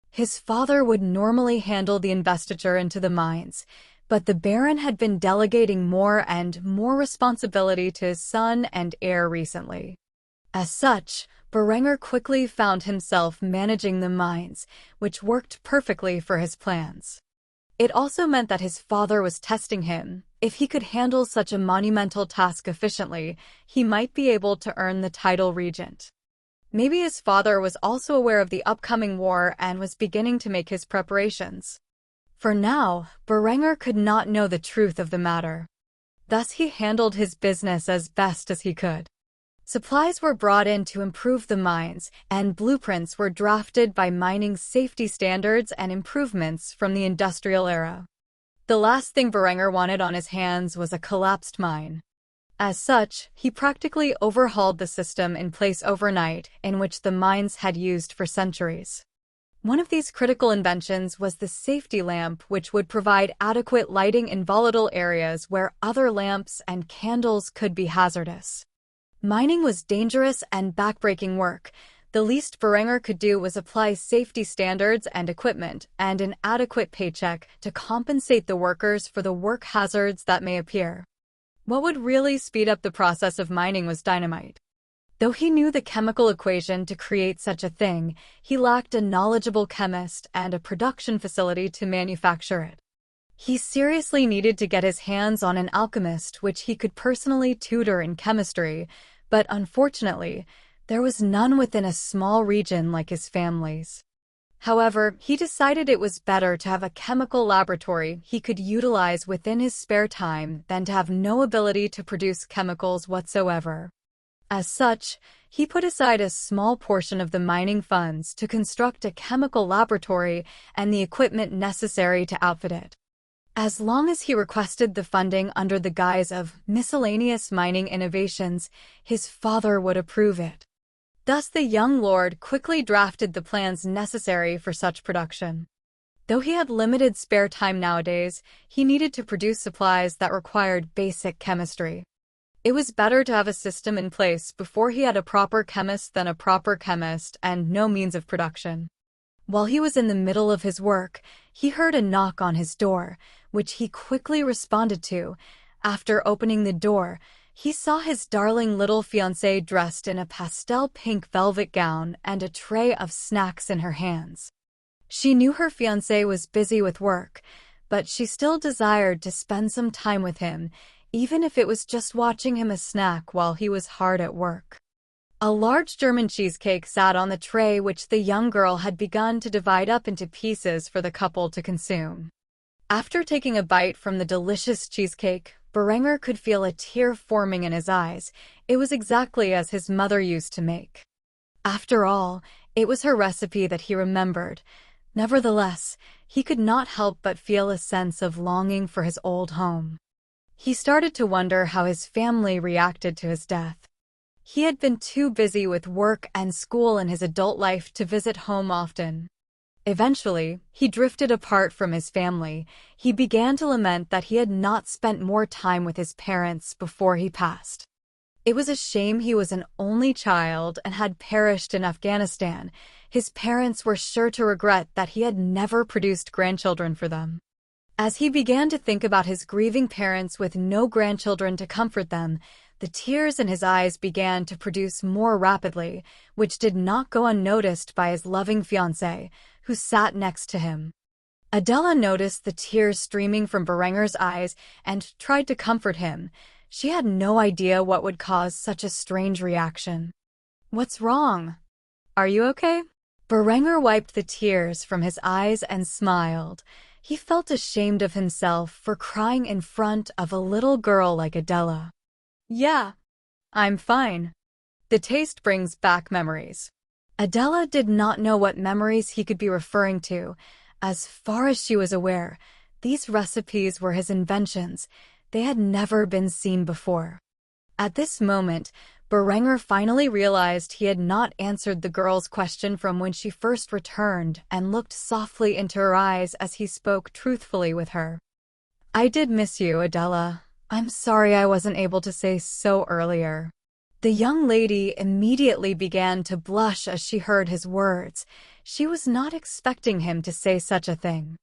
His father would normally handle the investiture into the mines, but the Baron had been delegating more and more responsibility to his son and heir recently. As such, Berenger quickly found himself managing the mines, which worked perfectly for his plans. It also meant that his father was testing him. If he could handle such a monumental task efficiently, he might be able to earn the title regent. Maybe his father was also aware of the upcoming war and was beginning to make his preparations. For now, Berenger could not know the truth of the matter. Thus he handled his business as best as he could. Supplies were brought in to improve the mines, and blueprints were drafted by mining safety standards and improvements from the industrial era. The last thing Berenger wanted on his hands was a collapsed mine. As such, he practically overhauled the system in place overnight, in which the mines had used for centuries. One of these critical inventions was the safety lamp, which would provide adequate lighting in volatile areas where other lamps and candles could be hazardous. Mining was dangerous and backbreaking work. The least Berenger could do was apply safety standards and equipment and an adequate paycheck to compensate the workers for the work hazards that may appear. What would really speed up the process of mining was dynamite. Though he knew the chemical equation to create such a thing, he lacked a knowledgeable chemist and a production facility to manufacture it. He seriously needed to get his hands on an alchemist which he could personally tutor in chemistry, but unfortunately, there was none within a small region like his family's. However, he decided it was better to have a chemical laboratory he could utilize within his spare time than to have no ability to produce chemicals whatsoever. As such, he put aside a small portion of the mining funds to construct a chemical laboratory and the equipment necessary to outfit it. As long as he requested the funding under the guise of miscellaneous mining innovations, his father would approve it. Thus the young lord quickly drafted the plans necessary for such production. Though he had limited spare time nowadays, he needed to produce supplies that required basic chemistry. It was better to have a system in place before he had a proper chemist than a proper chemist and no means of production. While he was in the middle of his work, he heard a knock on his door, which he quickly responded to. After opening the door, he saw his darling little fiancée dressed in a pastel pink velvet gown and a tray of snacks in her hands. She knew her fiancé was busy with work, but she still desired to spend some time with him, even if it was just watching him a snack while he was hard at work. A large German cheesecake sat on the tray which the young girl had begun to divide up into pieces for the couple to consume. After taking a bite from the delicious cheesecake, Berenger could feel a tear forming in his eyes. It was exactly as his mother used to make. After all, it was her recipe that he remembered. Nevertheless, he could not help but feel a sense of longing for his old home. He started to wonder how his family reacted to his death. He had been too busy with work and school in his adult life to visit home often. Eventually, he drifted apart from his family. He began to lament that he had not spent more time with his parents before he passed. It was a shame he was an only child and had perished in Afghanistan. His parents were sure to regret that he had never produced grandchildren for them. As he began to think about his grieving parents with no grandchildren to comfort them, the tears in his eyes began to produce more rapidly, which did not go unnoticed by his loving fiancée, who sat next to him. Adela noticed the tears streaming from Berenger's eyes and tried to comfort him. She had no idea what would cause such a strange reaction. "What's wrong? Are you okay?" Berenger wiped the tears from his eyes and smiled. He felt ashamed of himself for crying in front of a little girl like Adela. "Yeah, I'm fine." The taste brings back memories. Adela did not know what memories he could be referring to. As far as she was aware, these recipes were his inventions. They had never been seen before. At this moment, Berenger finally realized he had not answered the girl's question from when she first returned and looked softly into her eyes as he spoke truthfully with her. "I did miss you, Adela. I'm sorry I wasn't able to say so earlier." The young lady immediately began to blush as she heard his words. She was not expecting him to say such a thing.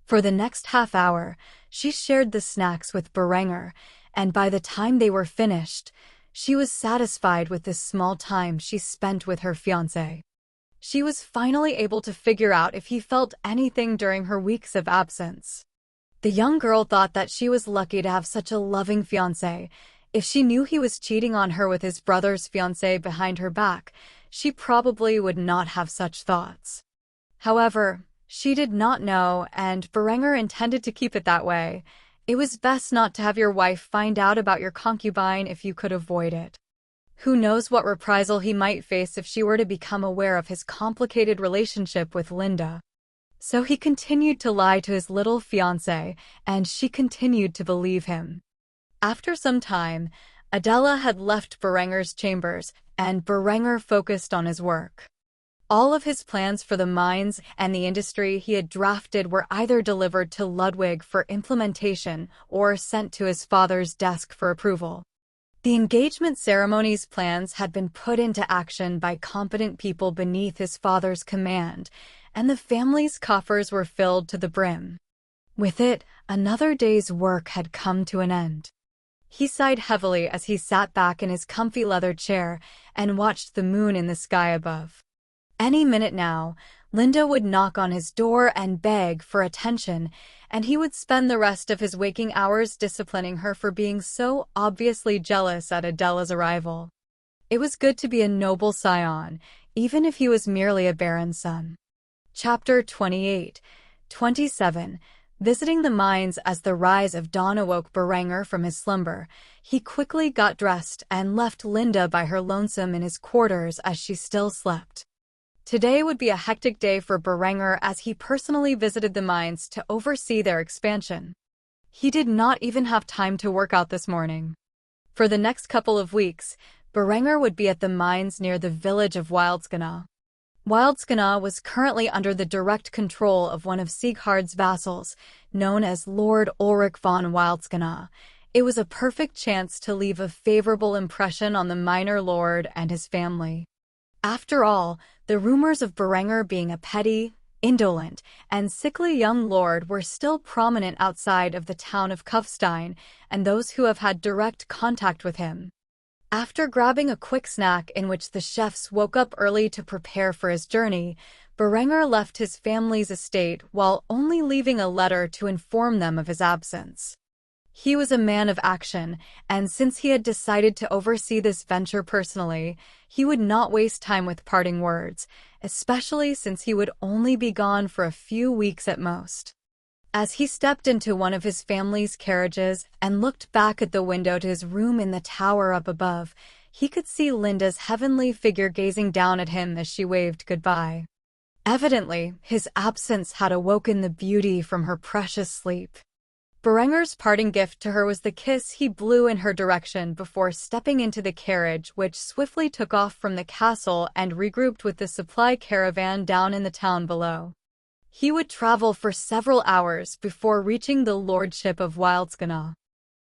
For the next half hour, she shared the snacks with Berenger, and by the time they were finished, she was satisfied with the small time she spent with her fiancé. She was finally able to figure out if he felt anything during her weeks of absence. The young girl thought that she was lucky to have such a loving fiancé. If she knew he was cheating on her with his brother's fiancé behind her back, she probably would not have such thoughts. However, she did not know, and Berenger intended to keep it that way. It was best not to have your wife find out about your concubine if you could avoid it. Who knows what reprisal he might face if she were to become aware of his complicated relationship with Linda. So he continued to lie to his little fiancée, and she continued to believe him. After some time, Adela had left Berenger's chambers, and Berenger focused on his work. All of his plans for the mines and the industry he had drafted were either delivered to Ludwig for implementation or sent to his father's desk for approval. The engagement ceremony's plans had been put into action by competent people beneath his father's command, and the family's coffers were filled to the brim. With it, another day's work had come to an end. He sighed heavily as he sat back in his comfy leather chair and watched the moon in the sky above. Any minute now, Linda would knock on his door and beg for attention, and he would spend the rest of his waking hours disciplining her for being so obviously jealous at Adela's arrival. It was good to be a noble scion, even if he was merely a baron's son. Chapter 28-27. Visiting the mines. As the rise of dawn awoke Berenger from his slumber, he quickly got dressed and left Linda by her lonesome in his quarters as she still slept. Today would be a hectic day for Berenger as he personally visited the mines to oversee their expansion. He did not even have time to work out this morning. For the next couple of weeks, Berenger would be at the mines near the village of Wildskana. Wildskana was currently under the direct control of one of Sieghard's vassals, known as Lord Ulrich von Wildskana. It was a perfect chance to leave a favorable impression on the minor lord and his family. After all, the rumors of Berenger being a petty, indolent, and sickly young lord were still prominent outside of the town of Kufstein and those who have had direct contact with him. After grabbing a quick snack in which the chefs woke up early to prepare for his journey, Berenger left his family's estate while only leaving a letter to inform them of his absence. He was a man of action, and since he had decided to oversee this venture personally, he would not waste time with parting words, especially since he would only be gone for a few weeks at most. As he stepped into one of his family's carriages and looked back at the window to his room in the tower up above, he could see Linda's heavenly figure gazing down at him as she waved goodbye. Evidently, his absence had awoken the beauty from her precious sleep. Berenger's parting gift to her was the kiss he blew in her direction before stepping into the carriage, which swiftly took off from the castle and regrouped with the supply caravan down in the town below. He would travel for several hours before reaching the lordship of Wildskana.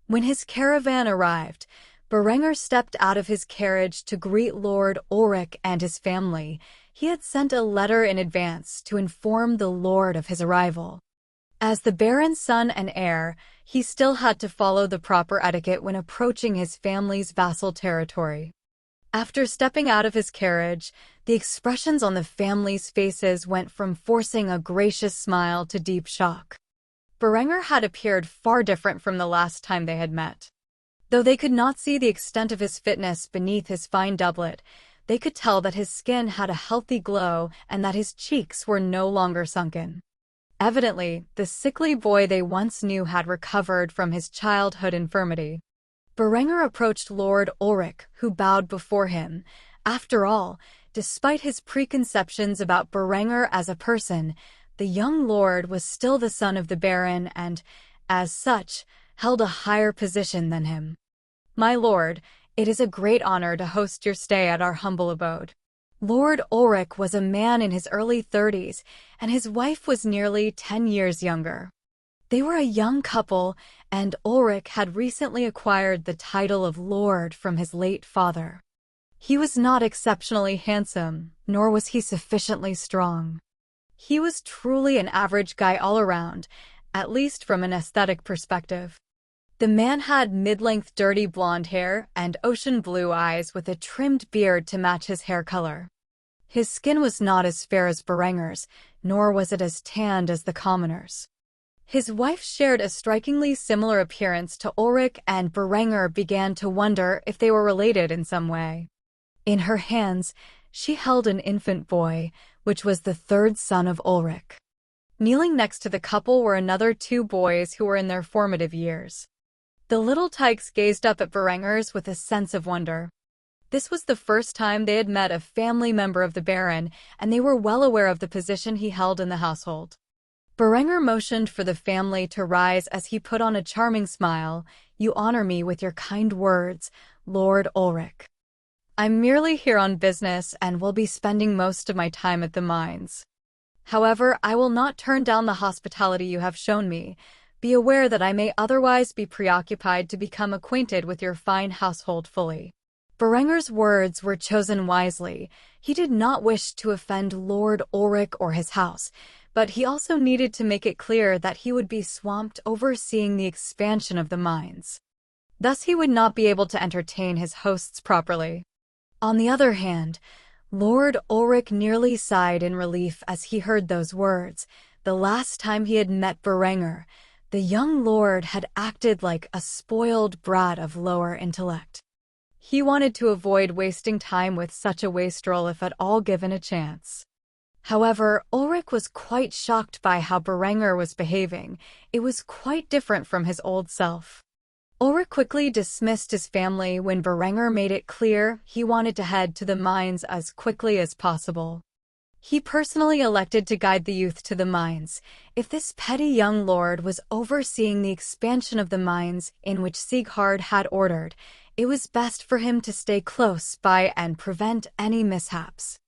When his caravan arrived, Berenger stepped out of his carriage to greet Lord Ulrich and his family. He had sent a letter in advance to inform the lord of his arrival. As the baron's son and heir, he still had to follow the proper etiquette when approaching his family's vassal territory. After stepping out of his carriage, the expressions on the family's faces went from forcing a gracious smile to deep shock. Berenger had appeared far different from the last time they had met. Though they could not see the extent of his fitness beneath his fine doublet, they could tell that his skin had a healthy glow and that his cheeks were no longer sunken. Evidently, the sickly boy they once knew had recovered from his childhood infirmity. Berenger approached Lord Ulrich, who bowed before him. After all, despite his preconceptions about Berenger as a person, the young lord was still the son of the baron and, as such, held a higher position than him. "My lord, it is a great honor to host your stay at our humble abode." Lord Ulrich was a man in his early 30s, and his wife was nearly 10 years younger. They were a young couple, and Ulrich had recently acquired the title of lord from his late father. He was not exceptionally handsome, nor was he sufficiently strong. He was truly an average guy all around, at least from an aesthetic perspective. The man had mid-length dirty blonde hair and ocean blue eyes with a trimmed beard to match his hair color. His skin was not as fair as Berenger's, nor was it as tanned as the commoners. His wife shared a strikingly similar appearance to Ulrich, and Berenger began to wonder if they were related in some way. In her hands, she held an infant boy, which was the third son of Ulrich. Kneeling next to the couple were another two boys who were in their formative years. The little tykes gazed up at Berenger's with a sense of wonder. This was the first time they had met a family member of the Baron, and they were well aware of the position he held in the household. Berenger motioned for the family to rise as he put on a charming smile. "You honor me with your kind words, Lord Ulrich. I'm merely here on business and will be spending most of my time at the mines. However, I will not turn down the hospitality you have shown me. Be aware that I may otherwise be preoccupied to become acquainted with your fine household fully." Berenger's words were chosen wisely. He did not wish to offend Lord Ulrich or his house, but he also needed to make it clear that he would be swamped overseeing the expansion of the mines. Thus he would not be able to entertain his hosts properly. On the other hand, Lord Ulrich nearly sighed in relief as he heard those words. The last time he had met Berenger, the young lord had acted like a spoiled brat of lower intellect. He wanted to avoid wasting time with such a wastrel if at all given a chance. However, Ulrich was quite shocked by how Berenger was behaving. It was quite different from his old self. Ulrich quickly dismissed his family when Berenger made it clear he wanted to head to the mines as quickly as possible. He personally elected to guide the youth to the mines. If this petty young lord was overseeing the expansion of the mines in which Sieghard had ordered, it was best for him to stay close by and prevent any mishaps.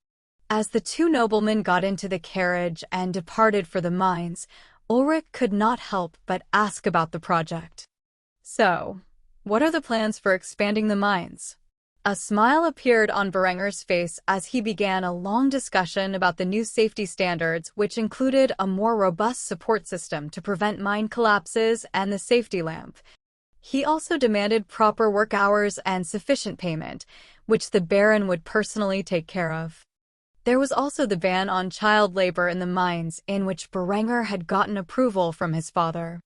As the two noblemen got into the carriage and departed for the mines, Ulrich could not help but ask about the project. "So, what are the plans for expanding the mines?" A smile appeared on Berenger's face as he began a long discussion about the new safety standards, which included a more robust support system to prevent mine collapses and the safety lamp. He also demanded proper work hours and sufficient payment, which the Baron would personally take care of. There was also the ban on child labor in the mines, in which Berenger had gotten approval from his father.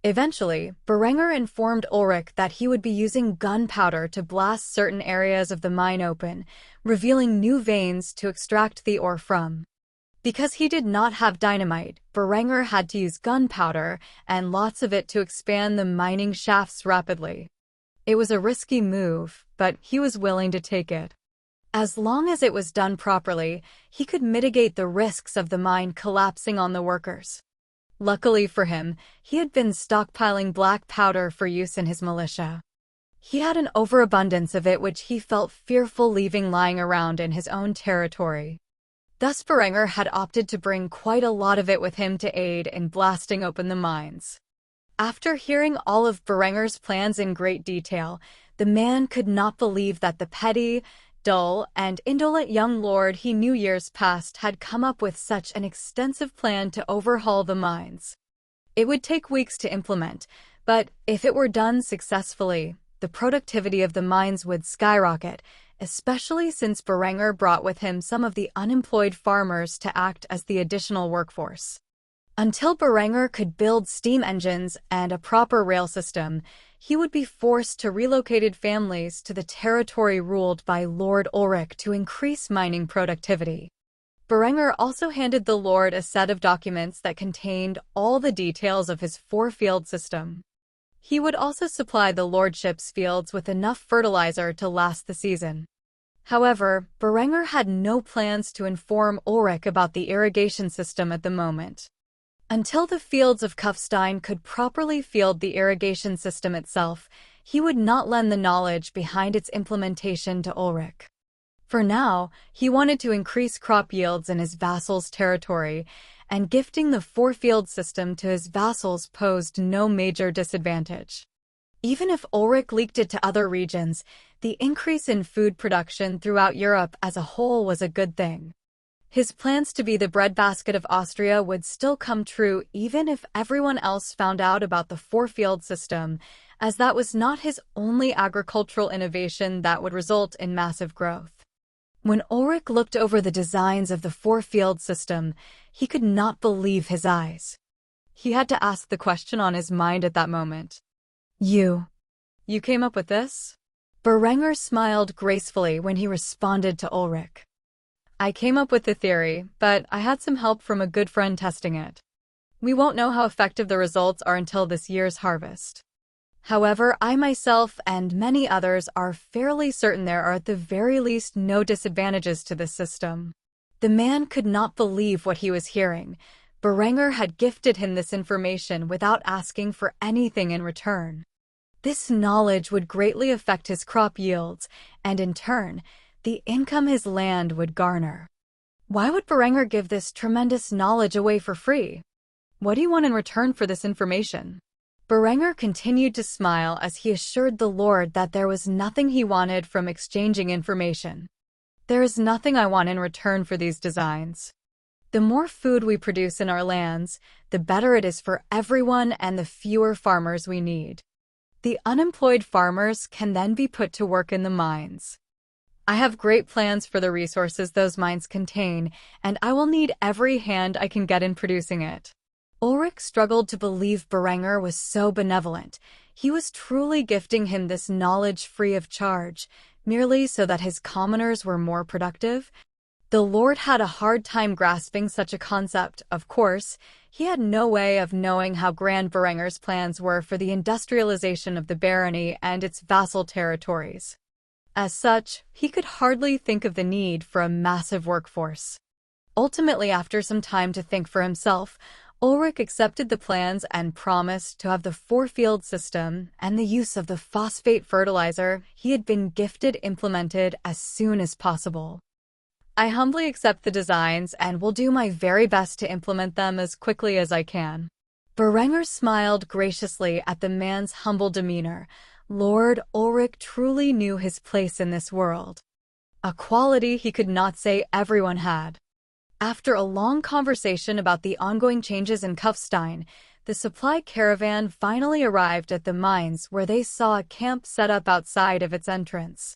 Eventually, Berenger informed Ulrich that he would be using gunpowder to blast certain areas of the mine open, revealing new veins to extract the ore from. Because he did not have dynamite, Berenger had to use gunpowder and lots of it to expand the mining shafts rapidly. It was a risky move, but he was willing to take it. As long as it was done properly, he could mitigate the risks of the mine collapsing on the workers. Luckily for him, he had been stockpiling black powder for use in his militia. He had an overabundance of it which he felt fearful leaving lying around in his own territory. Thus Berenger had opted to bring quite a lot of it with him to aid in blasting open the mines. After hearing all of Berenger's plans in great detail, the man could not believe that the petty, dull, and indolent young lord he knew years past had come up with such an extensive plan to overhaul the mines. It would take weeks to implement, but if it were done successfully, the productivity of the mines would skyrocket, especially since Berenger brought with him some of the unemployed farmers to act as the additional workforce. Until Berenger could build steam engines and a proper rail system, he would be forced to relocate families to the territory ruled by Lord Ulrich to increase mining productivity. Berenger also handed the Lord a set of documents that contained all the details of his four-field system. He would also supply the lordship's fields with enough fertilizer to last the season. However, Berenger had no plans to inform Ulrich about the irrigation system at the moment. Until the fields of Kufstein could properly field the irrigation system itself, he would not lend the knowledge behind its implementation to Ulrich. For now, he wanted to increase crop yields in his vassal's territory, and gifting the four-field system to his vassals posed no major disadvantage. Even if Ulrich leaked it to other regions, the increase in food production throughout Europe as a whole was a good thing. His plans to be the breadbasket of Austria would still come true even if everyone else found out about the four-field system, as that was not his only agricultural innovation that would result in massive growth. When Ulrich looked over the designs of the four-field system, he could not believe his eyes. He had to ask the question on his mind at that moment. You came up with this? Berenger smiled gracefully when he responded to Ulrich. I came up with the theory, but I had some help from a good friend testing it. We won't know how effective the results are until this year's harvest. However, I myself and many others are fairly certain there are at the very least no disadvantages to this system. The man could not believe what he was hearing. Berenger had gifted him this information without asking for anything in return. This knowledge would greatly affect his crop yields, and in turn, the income his land would garner. Why would Berenger give this tremendous knowledge away for free? What do you want in return for this information? Berenger continued to smile as he assured the Lord that there was nothing he wanted from exchanging information. There is nothing I want in return for these designs. The more food we produce in our lands, the better it is for everyone and the fewer farmers we need. The unemployed farmers can then be put to work in the mines. I have great plans for the resources those mines contain, and I will need every hand I can get in producing it. Ulrich struggled to believe Berenger was so benevolent. He was truly gifting him this knowledge free of charge, merely so that his commoners were more productive. The Lord had a hard time grasping such a concept, of course. He had no way of knowing how grand Berenger's plans were for the industrialization of the barony and its vassal territories. As such, he could hardly think of the need for a massive workforce. Ultimately, after some time to think for himself, Ulrich accepted the plans and promised to have the four-field system and the use of the phosphate fertilizer he had been gifted implemented as soon as possible. I humbly accept the designs and will do my very best to implement them as quickly as I can. Berenger smiled graciously at the man's humble demeanor. Lord Ulrich truly knew his place in this world, a quality he could not say everyone had. After a long conversation about the ongoing changes in Kufstein, the supply caravan finally arrived at the mines where they saw a camp set up outside of its entrance.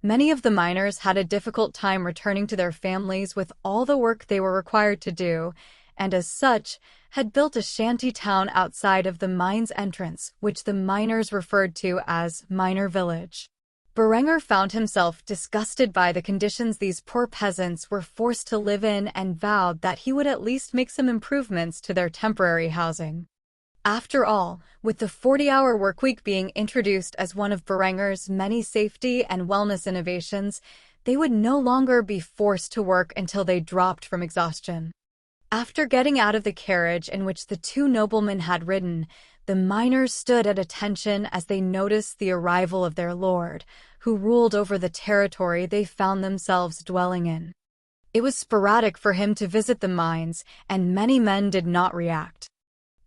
Many of the miners had a difficult time returning to their families with all the work they were required to do, and as such, had built a shanty town outside of the mine's entrance, which the miners referred to as Miner Village. Berenger found himself disgusted by the conditions these poor peasants were forced to live in and vowed that he would at least make some improvements to their temporary housing. After all, with the 40-hour workweek being introduced as one of Berenger's many safety and wellness innovations, they would no longer be forced to work until they dropped from exhaustion. After getting out of the carriage in which the two noblemen had ridden, the miners stood at attention as they noticed the arrival of their lord, who ruled over the territory they found themselves dwelling in. It was sporadic for him to visit the mines, and many men did not react.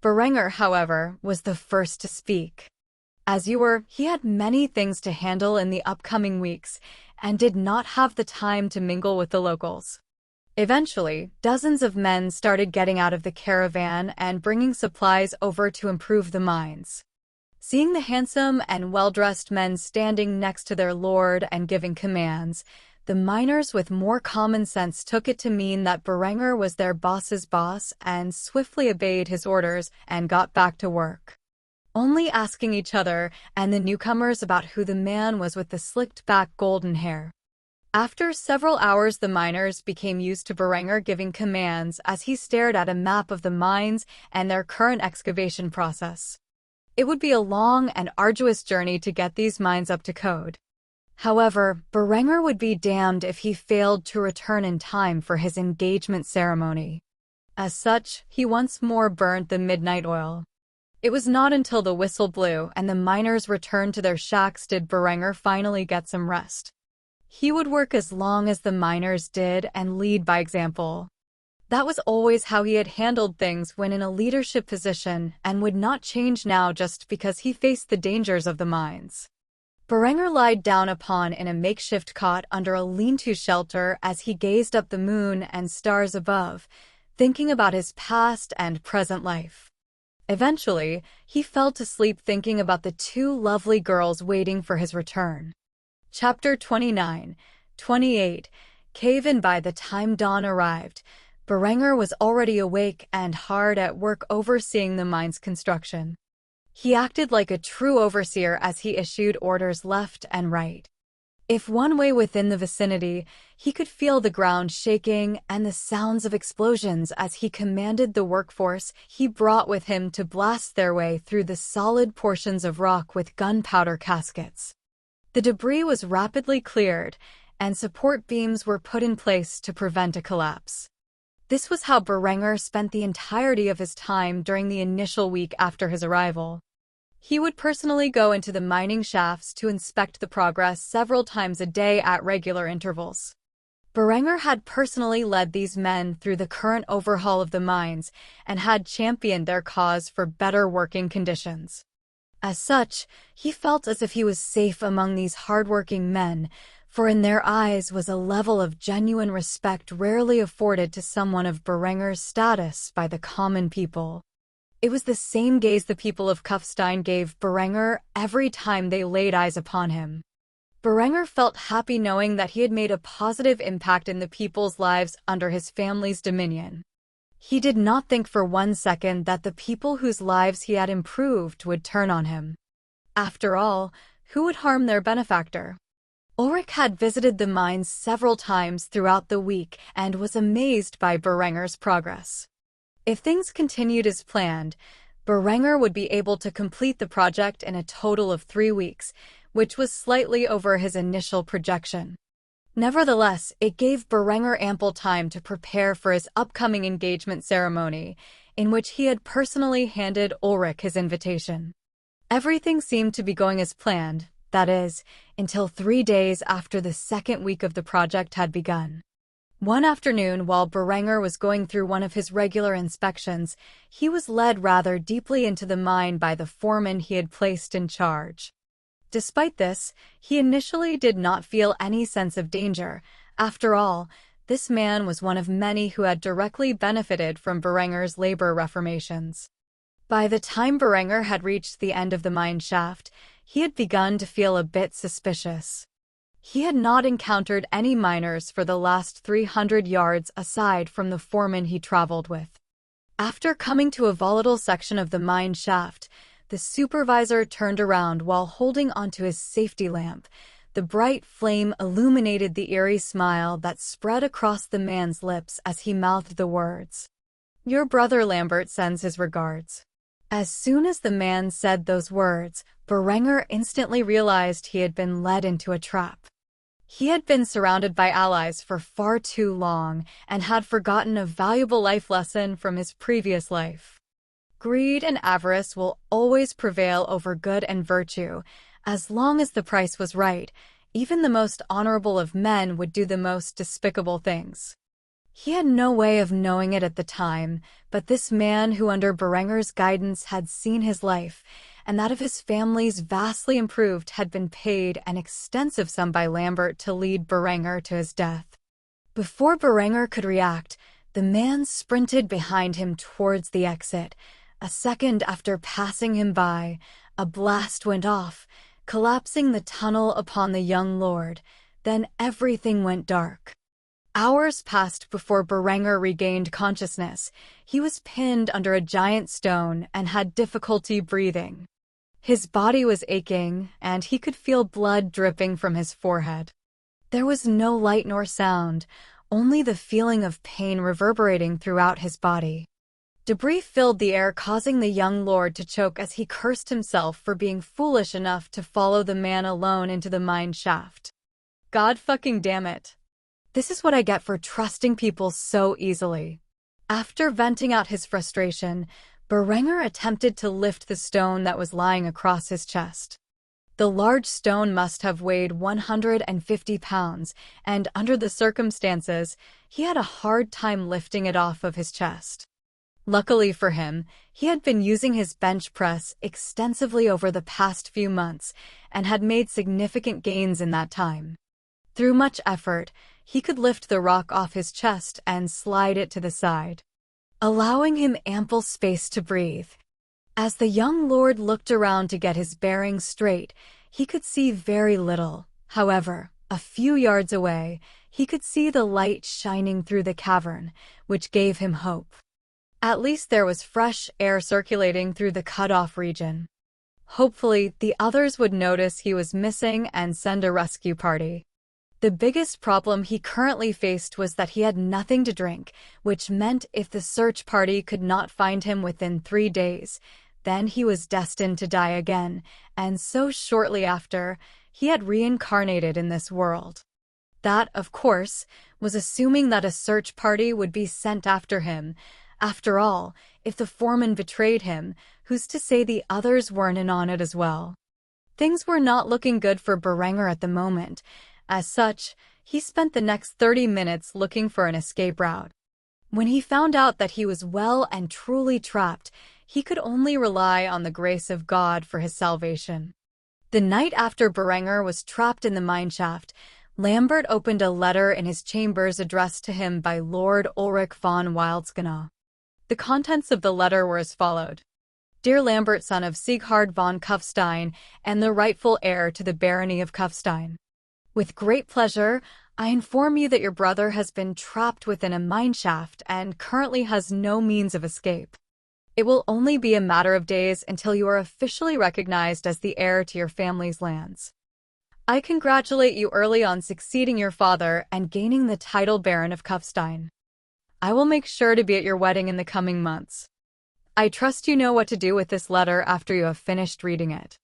Berenger, however, was the first to speak. As you were, he had many things to handle in the upcoming weeks, and did not have the time to mingle with the locals. Eventually, dozens of men started getting out of the caravan and bringing supplies over to improve the mines. Seeing the handsome and well-dressed men standing next to their lord and giving commands, the miners with more common sense took it to mean that Berenger was their boss's boss and swiftly obeyed his orders and got back to work, only asking each other and the newcomers about who the man was with the slicked-back golden hair. After several hours, the miners became used to Berenger giving commands as he stared at a map of the mines and their current excavation process. It would be a long and arduous journey to get these mines up to code. However, Berenger would be damned if he failed to return in time for his engagement ceremony. As such, he once more burnt the midnight oil. It was not until the whistle blew and the miners returned to their shacks did Berenger finally get some rest. He would work as long as the miners did and lead by example. That was always how he had handled things when in a leadership position and would not change now just because he faced the dangers of the mines. Berenger lied down upon in a makeshift cot under a lean-to shelter as he gazed up the moon and stars above, thinking about his past and present life. Eventually, he fell to sleep thinking about the two lovely girls waiting for his return. Chapter 29, 28, Cave-in. By the time dawn arrived, Berenger was already awake and hard at work overseeing the mine's construction. He acted like a true overseer as he issued orders left and right. If one way within the vicinity, he could feel the ground shaking and the sounds of explosions as he commanded the workforce he brought with him to blast their way through the solid portions of rock with gunpowder caskets. The debris was rapidly cleared, and support beams were put in place to prevent a collapse. This was how Berenger spent the entirety of his time during the initial week after his arrival. He would personally go into the mining shafts to inspect the progress several times a day at regular intervals. Berenger had personally led these men through the current overhaul of the mines and had championed their cause for better working conditions. As such, he felt as if he was safe among these hardworking men, for in their eyes was a level of genuine respect rarely afforded to someone of Berenger's status by the common people. It was the same gaze the people of Kufstein gave Berenger every time they laid eyes upon him. Berenger felt happy knowing that he had made a positive impact in the people's lives under his family's dominion. He did not think for one second that the people whose lives he had improved would turn on him. After all, who would harm their benefactor? Ulrich had visited the mines several times throughout the week and was amazed by Berenger's progress. If things continued as planned, Berenger would be able to complete the project in a total of 3 weeks, which was slightly over his initial projection. Nevertheless, it gave Berenger ample time to prepare for his upcoming engagement ceremony, in which he had personally handed Ulrich his invitation. Everything seemed to be going as planned, that is, until 3 days after the second week of the project had begun. One afternoon, while Berenger was going through one of his regular inspections, he was led rather deeply into the mine by the foreman he had placed in charge. Despite this, he initially did not feel any sense of danger. After all, this man was one of many who had directly benefited from Berenger's labor reformations. By the time Berenger had reached the end of the mine shaft, he had begun to feel a bit suspicious. He had not encountered any miners for the last 300 yards aside from the foreman he traveled with. After coming to a volatile section of the mine shaft, the supervisor turned around while holding onto his safety lamp. The bright flame illuminated the eerie smile that spread across the man's lips as he mouthed the words, "Your brother Lambert sends his regards." As soon as the man said those words, Berenger instantly realized he had been led into a trap. He had been surrounded by allies for far too long and had forgotten a valuable life lesson from his previous life. Greed and avarice will always prevail over good and virtue. As long as the price was right, even the most honorable of men would do the most despicable things. He had no way of knowing it at the time, but this man who under Berenger's guidance had seen his life, and that of his family's vastly improved, had been paid an extensive sum by Lambert to lead Berenger to his death. Before Berenger could react, the man sprinted behind him towards the exit. A second after passing him by, a blast went off, collapsing the tunnel upon the young lord. Then everything went dark. Hours passed before Berenger regained consciousness. He was pinned under a giant stone and had difficulty breathing. His body was aching, and he could feel blood dripping from his forehead. There was no light nor sound, only the feeling of pain reverberating throughout his body. Debris filled the air, causing the young lord to choke as he cursed himself for being foolish enough to follow the man alone into the mine shaft. God fucking damn it. This is what I get for trusting people so easily. After venting out his frustration, Berenger attempted to lift the stone that was lying across his chest. The large stone must have weighed 150 pounds, and under the circumstances, he had a hard time lifting it off of his chest. Luckily for him, he had been using his bench press extensively over the past few months and had made significant gains in that time. Through much effort, he could lift the rock off his chest and slide it to the side, allowing him ample space to breathe. As the young lord looked around to get his bearings straight, he could see very little. However, a few yards away, he could see the light shining through the cavern, which gave him hope. At least there was fresh air circulating through the cut-off region. Hopefully, the others would notice he was missing and send a rescue party. The biggest problem he currently faced was that he had nothing to drink, which meant if the search party could not find him within 3 days, then he was destined to die again, and so shortly after, he had reincarnated in this world. That, of course, was assuming that a search party would be sent after him. After all, if the foreman betrayed him, who's to say the others weren't in on it as well? Things were not looking good for Berenger at the moment. As such, he spent the next 30 minutes looking for an escape route. When he found out that he was well and truly trapped, he could only rely on the grace of God for his salvation. The night after Berenger was trapped in the mineshaft, Lambert opened a letter in his chambers addressed to him by Lord Ulrich von Wildskana. The contents of the letter were as followed. Dear Lambert, son of Sieghard von Kufstein and the rightful heir to the barony of Kufstein. With great pleasure, I inform you that your brother has been trapped within a mineshaft and currently has no means of escape. It will only be a matter of days until you are officially recognized as the heir to your family's lands. I congratulate you early on succeeding your father and gaining the title Baron of Kufstein. I will make sure to be at your wedding in the coming months. I trust you know what to do with this letter after you have finished reading it.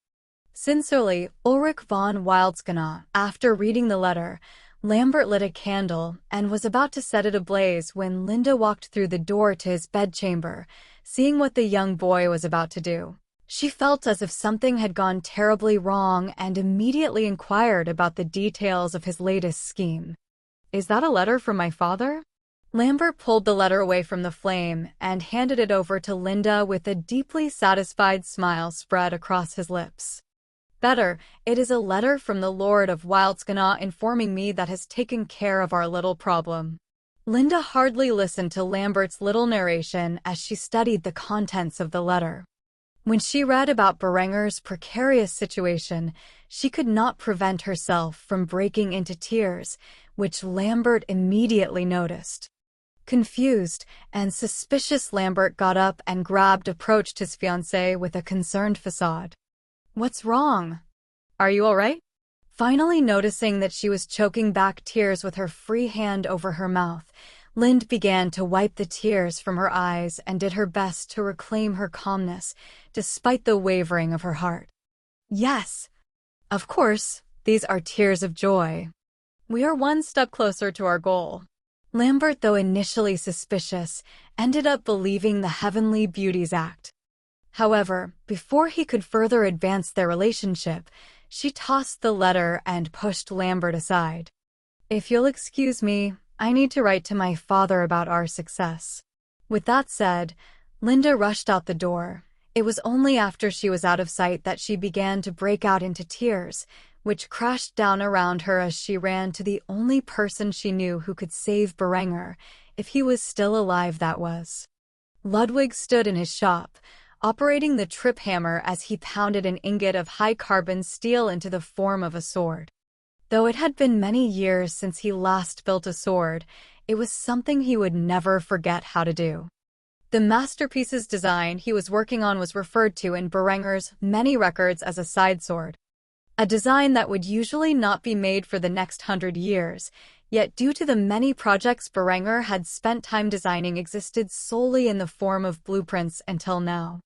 Sincerely, Ulrich von Wildskana. After reading the letter, Lambert lit a candle and was about to set it ablaze when Linda walked through the door to his bedchamber, seeing what the young boy was about to do. She felt as if something had gone terribly wrong and immediately inquired about the details of his latest scheme. Is that a letter from my father? Lambert pulled the letter away from the flame and handed it over to Linda with a deeply satisfied smile spread across his lips. Better, it is a letter from the Lord of Wildskana informing me that has taken care of our little problem. Linda hardly listened to Lambert's little narration as she studied the contents of the letter. When she read about Berenger's precarious situation, she could not prevent herself from breaking into tears, which Lambert immediately noticed. Confused and suspicious, Lambert got up and approached his fiancée with a concerned facade. What's wrong? Are you all right? Finally noticing that she was choking back tears with her free hand over her mouth, Lind began to wipe the tears from her eyes and did her best to reclaim her calmness, despite the wavering of her heart. Yes, of course, these are tears of joy. We are one step closer to our goal. Lambert, though initially suspicious, ended up believing the Heavenly Beauties Act. However, before he could further advance their relationship, she tossed the letter and pushed Lambert aside. If you'll excuse me, I need to write to my father about our success. With that said, Linda rushed out the door. It was only after she was out of sight that she began to break out into tears, which crashed down around her as she ran to the only person she knew who could save Berenger, if he was still alive, that was. Ludwig stood in his shop, operating the trip hammer as he pounded an ingot of high-carbon steel into the form of a sword. Though it had been many years since he last built a sword, it was something he would never forget how to do. The masterpiece's design he was working on was referred to in Berenger's many records as a side sword, a design that would usually not be made for the next 100 years, yet due to the many projects Berenger had spent time designing existed solely in the form of blueprints until now.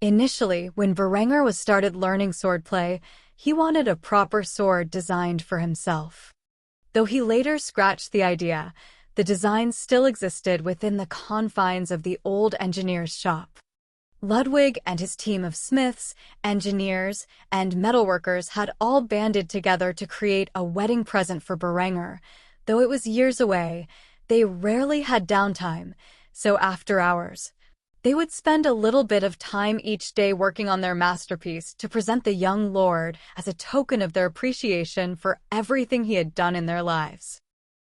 Initially, when Berenger was started learning swordplay, he wanted a proper sword designed for himself. Though he later scratched the idea, the design still existed within the confines of the old engineer's shop. Ludwig and his team of smiths, engineers, and metalworkers had all banded together to create a wedding present for Berenger. Though it was years away, they rarely had downtime, so after hours, they would spend a little bit of time each day working on their masterpiece to present the young lord as a token of their appreciation for everything he had done in their lives.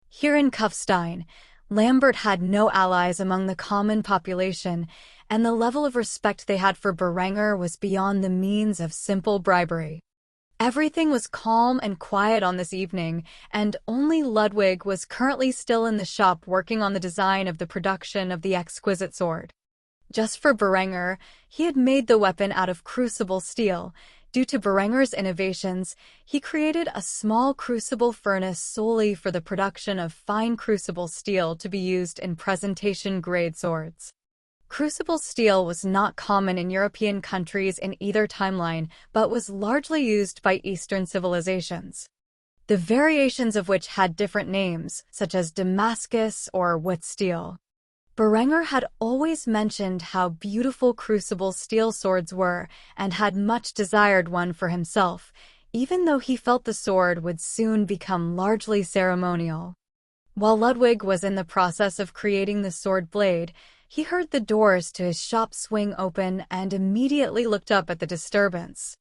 Here in Kufstein, Lambert had no allies among the common population, and the level of respect they had for Berenger was beyond the means of simple bribery. Everything was calm and quiet on this evening, and only Ludwig was currently still in the shop working on the design of the production of the exquisite sword. Just for Berenger, he had made the weapon out of crucible steel. Due to Berenger's innovations, he created a small crucible furnace solely for the production of fine crucible steel to be used in presentation-grade swords. Crucible steel was not common in European countries in either timeline, but was largely used by Eastern civilizations, the variations of which had different names, such as Damascus or wood steel. Berenger had always mentioned how beautiful crucible steel swords were and had much desired one for himself, even though he felt the sword would soon become largely ceremonial. While Ludwig was in the process of creating the sword blade, he heard the doors to his shop swing open and immediately looked up at the disturbance.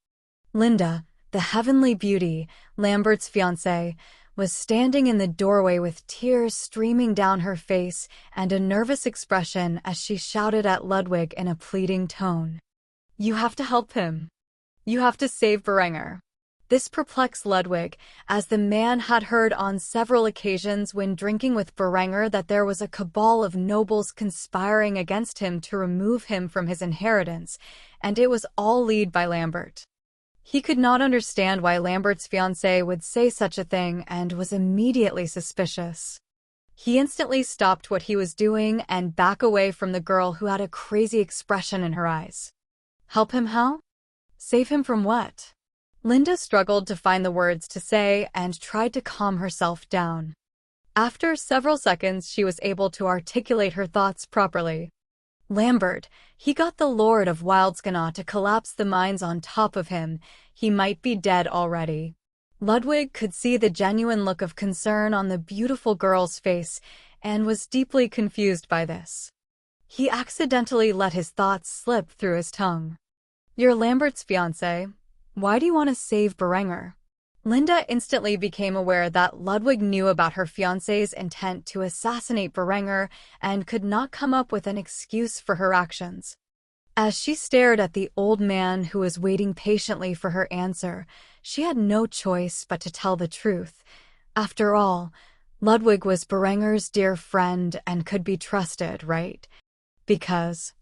Linda, the heavenly beauty, Lambert's fiancée, was standing in the doorway with tears streaming down her face and a nervous expression as she shouted at Ludwig in a pleading tone. "You have to help him. You have to save Berenger." This perplexed Ludwig, as the man had heard on several occasions when drinking with Berenger that there was a cabal of nobles conspiring against him to remove him from his inheritance, and it was all led by Lambert. He could not understand why Lambert's fiancée would say such a thing and was immediately suspicious. He instantly stopped what he was doing and backed away from the girl who had a crazy expression in her eyes. Help him how? Save him from what? Linda struggled to find the words to say and tried to calm herself down. After several seconds, she was able to articulate her thoughts properly. Lambert, he got the Lord of Wildskana to collapse the mines on top of him. He might be dead already. Ludwig could see the genuine look of concern on the beautiful girl's face and was deeply confused by this. He accidentally let his thoughts slip through his tongue. "You're Lambert's fiancé. Why do you want to save Berenger?" Linda instantly became aware that Ludwig knew about her fiancé's intent to assassinate Berenger and could not come up with an excuse for her actions. As she stared at the old man who was waiting patiently for her answer, she had no choice but to tell the truth. After all, Ludwig was Berenger's dear friend and could be trusted, right? Because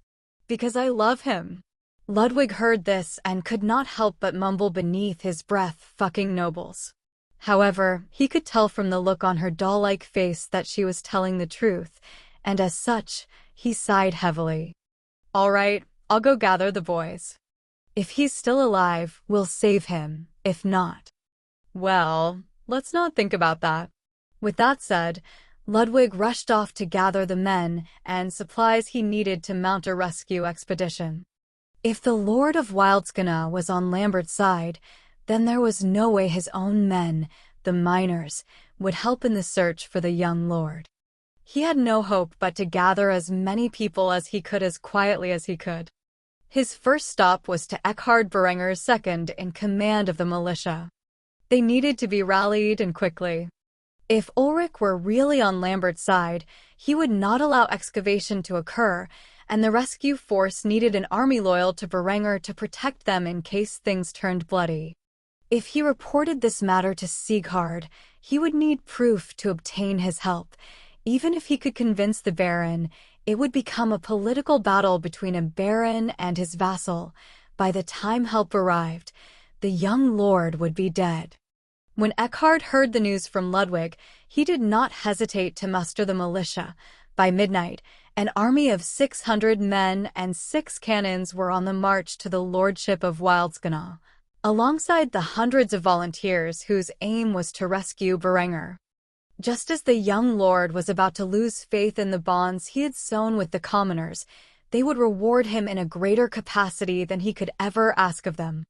I love him. Ludwig heard this and could not help but mumble beneath his breath, "Fucking nobles." However, he could tell from the look on her doll-like face that she was telling the truth, and as such, he sighed heavily. "All right, I'll go gather the boys. If he's still alive, we'll save him. If not, well, let's not think about that." With that said, Ludwig rushed off to gather the men and supplies he needed to mount a rescue expedition. If the Lord of Wildskana was on Lambert's side, then there was no way his own men, the miners, would help in the search for the young lord. He had no hope but to gather as many people as he could as quietly as he could. His first stop was to Eckhard Berenger's second in command of the militia. They needed to be rallied and quickly. If Ulrich were really on Lambert's side, he would not allow excavation to occur, and the rescue force needed an army loyal to Berenger to protect them in case things turned bloody. If he reported this matter to Sieghard, he would need proof to obtain his help. Even if he could convince the Baron, it would become a political battle between a Baron and his vassal. By the time help arrived, the young lord would be dead. When Eckhard heard the news from Ludwig, he did not hesitate to muster the militia. By midnight, an army of 600 men and 6 cannons were on the march to the lordship of Wildskana, alongside the hundreds of volunteers whose aim was to rescue Berenger. Just as the young lord was about to lose faith in the bonds he had sewn with the commoners, they would reward him in a greater capacity than he could ever ask of them.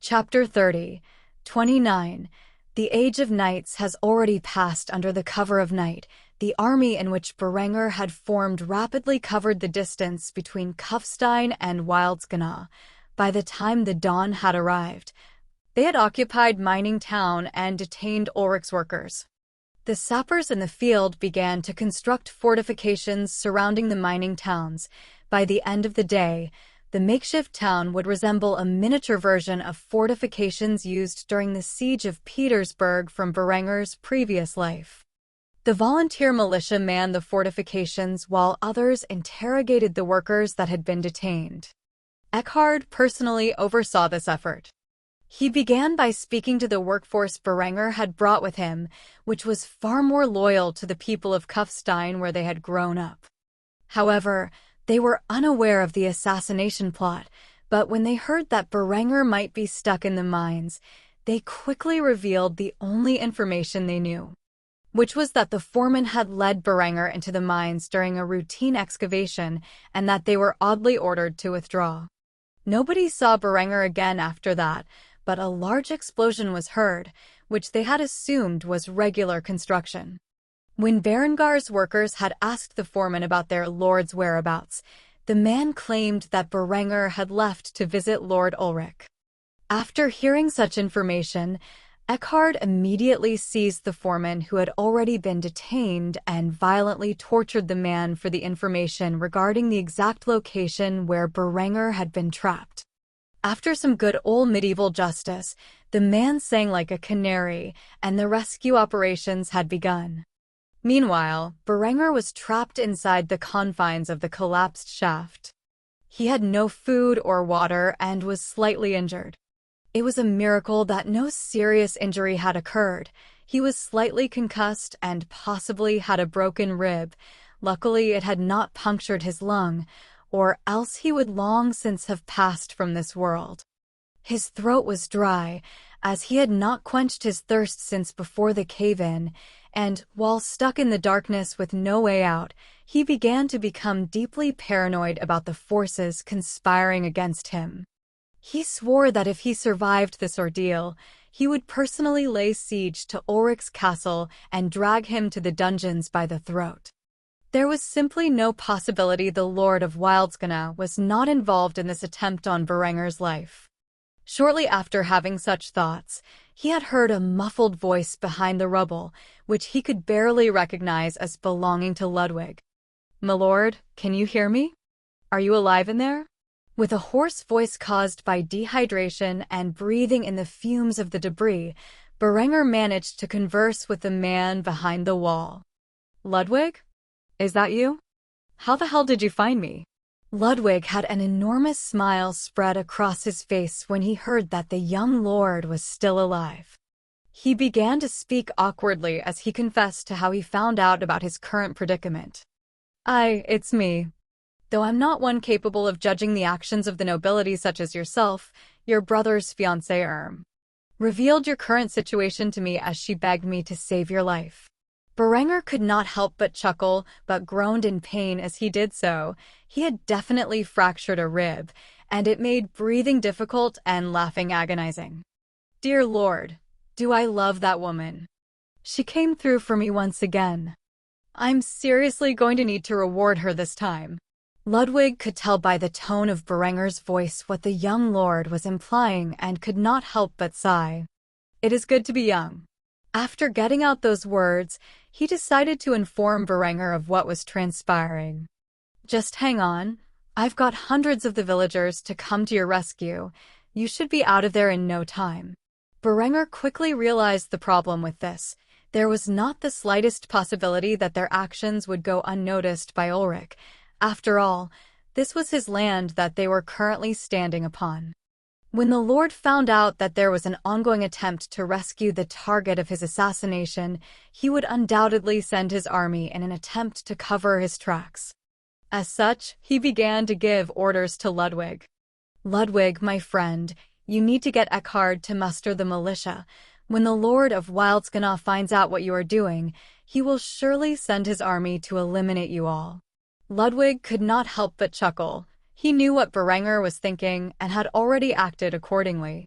Chapter 30, 29. The age of knights has already passed under the cover of night. The army in which Berenger had formed rapidly covered the distance between Kufstein and Wildskana. By the time the dawn had arrived, they had occupied Mining Town and detained Ulrich's workers. The sappers in the field began to construct fortifications surrounding the mining towns. By the end of the day, the makeshift town would resemble a miniature version of fortifications used during the siege of Petersburg from Berenger's previous life. The volunteer militia manned the fortifications while others interrogated the workers that had been detained. Eckhard personally oversaw this effort. He began by speaking to the workforce Berenger had brought with him, which was far more loyal to the people of Kufstein where they had grown up. However, they were unaware of the assassination plot, but when they heard that Berenger might be stuck in the mines, they quickly revealed the only information they knew, which was that the foreman had led Berenger into the mines during a routine excavation and that they were oddly ordered to withdraw. Nobody saw Berenger again after that, but a large explosion was heard, which they had assumed was regular construction. When Berengar's workers had asked the foreman about their lord's whereabouts, the man claimed that Berenger had left to visit Lord Ulrich. After hearing such information, Eckhard immediately seized the foreman who had already been detained and violently tortured the man for the information regarding the exact location where Berenger had been trapped. After some good old medieval justice, the man sang like a canary, and the rescue operations had begun. Meanwhile, Berenger was trapped inside the confines of the collapsed shaft. He had no food or water and was slightly injured. It was a miracle that no serious injury had occurred. He was slightly concussed and possibly had a broken rib. Luckily, it had not punctured his lung, or else he would long since have passed from this world. His throat was dry, as he had not quenched his thirst since before the cave-in, and, while stuck in the darkness with no way out, he began to become deeply paranoid about the forces conspiring against him. He swore that if he survived this ordeal, he would personally lay siege to Ulrich's castle and drag him to the dungeons by the throat. There was simply no possibility the Lord of Wildskana was not involved in this attempt on Berenger's life. Shortly after having such thoughts, he had heard a muffled voice behind the rubble, which he could barely recognize as belonging to Ludwig. "My lord, can you hear me? Are you alive in there?" With a hoarse voice caused by dehydration and breathing in the fumes of the debris, Berenger managed to converse with the man behind the wall. "Ludwig? Is that you? How the hell did you find me?" Ludwig had an enormous smile spread across his face when he heard that the young lord was still alive. He began to speak awkwardly as he confessed to how he found out about his current predicament. It's me. Though I'm not one capable of judging the actions of the nobility such as yourself, your brother's fiancée revealed your current situation to me as she begged me to save your life." Berenger could not help but chuckle, but groaned in pain as he did so. He had definitely fractured a rib, and it made breathing difficult and laughing agonizing. "Dear Lord, do I love that woman. She came through for me once again. I'm seriously going to need to reward her this time." Ludwig could tell by the tone of Berenger's voice what the young lord was implying and could not help but sigh. It is good to be young. After getting out those words, he decided to inform Berenger of what was transpiring. "Just hang on. I've got hundreds of the villagers to come to your rescue. You should be out of there in no time." Berenger quickly realized the problem with this. There was not the slightest possibility that their actions would go unnoticed by Ulrich. After all, this was his land that they were currently standing upon. When the Lord found out that there was an ongoing attempt to rescue the target of his assassination, he would undoubtedly send his army in an attempt to cover his tracks. As such, he began to give orders to Ludwig. "Ludwig, my friend, you need to get Eckhard to muster the militia. When the Lord of Wildskana finds out what you are doing, he will surely send his army to eliminate you all." Ludwig could not help but chuckle. He knew what Berenger was thinking and had already acted accordingly.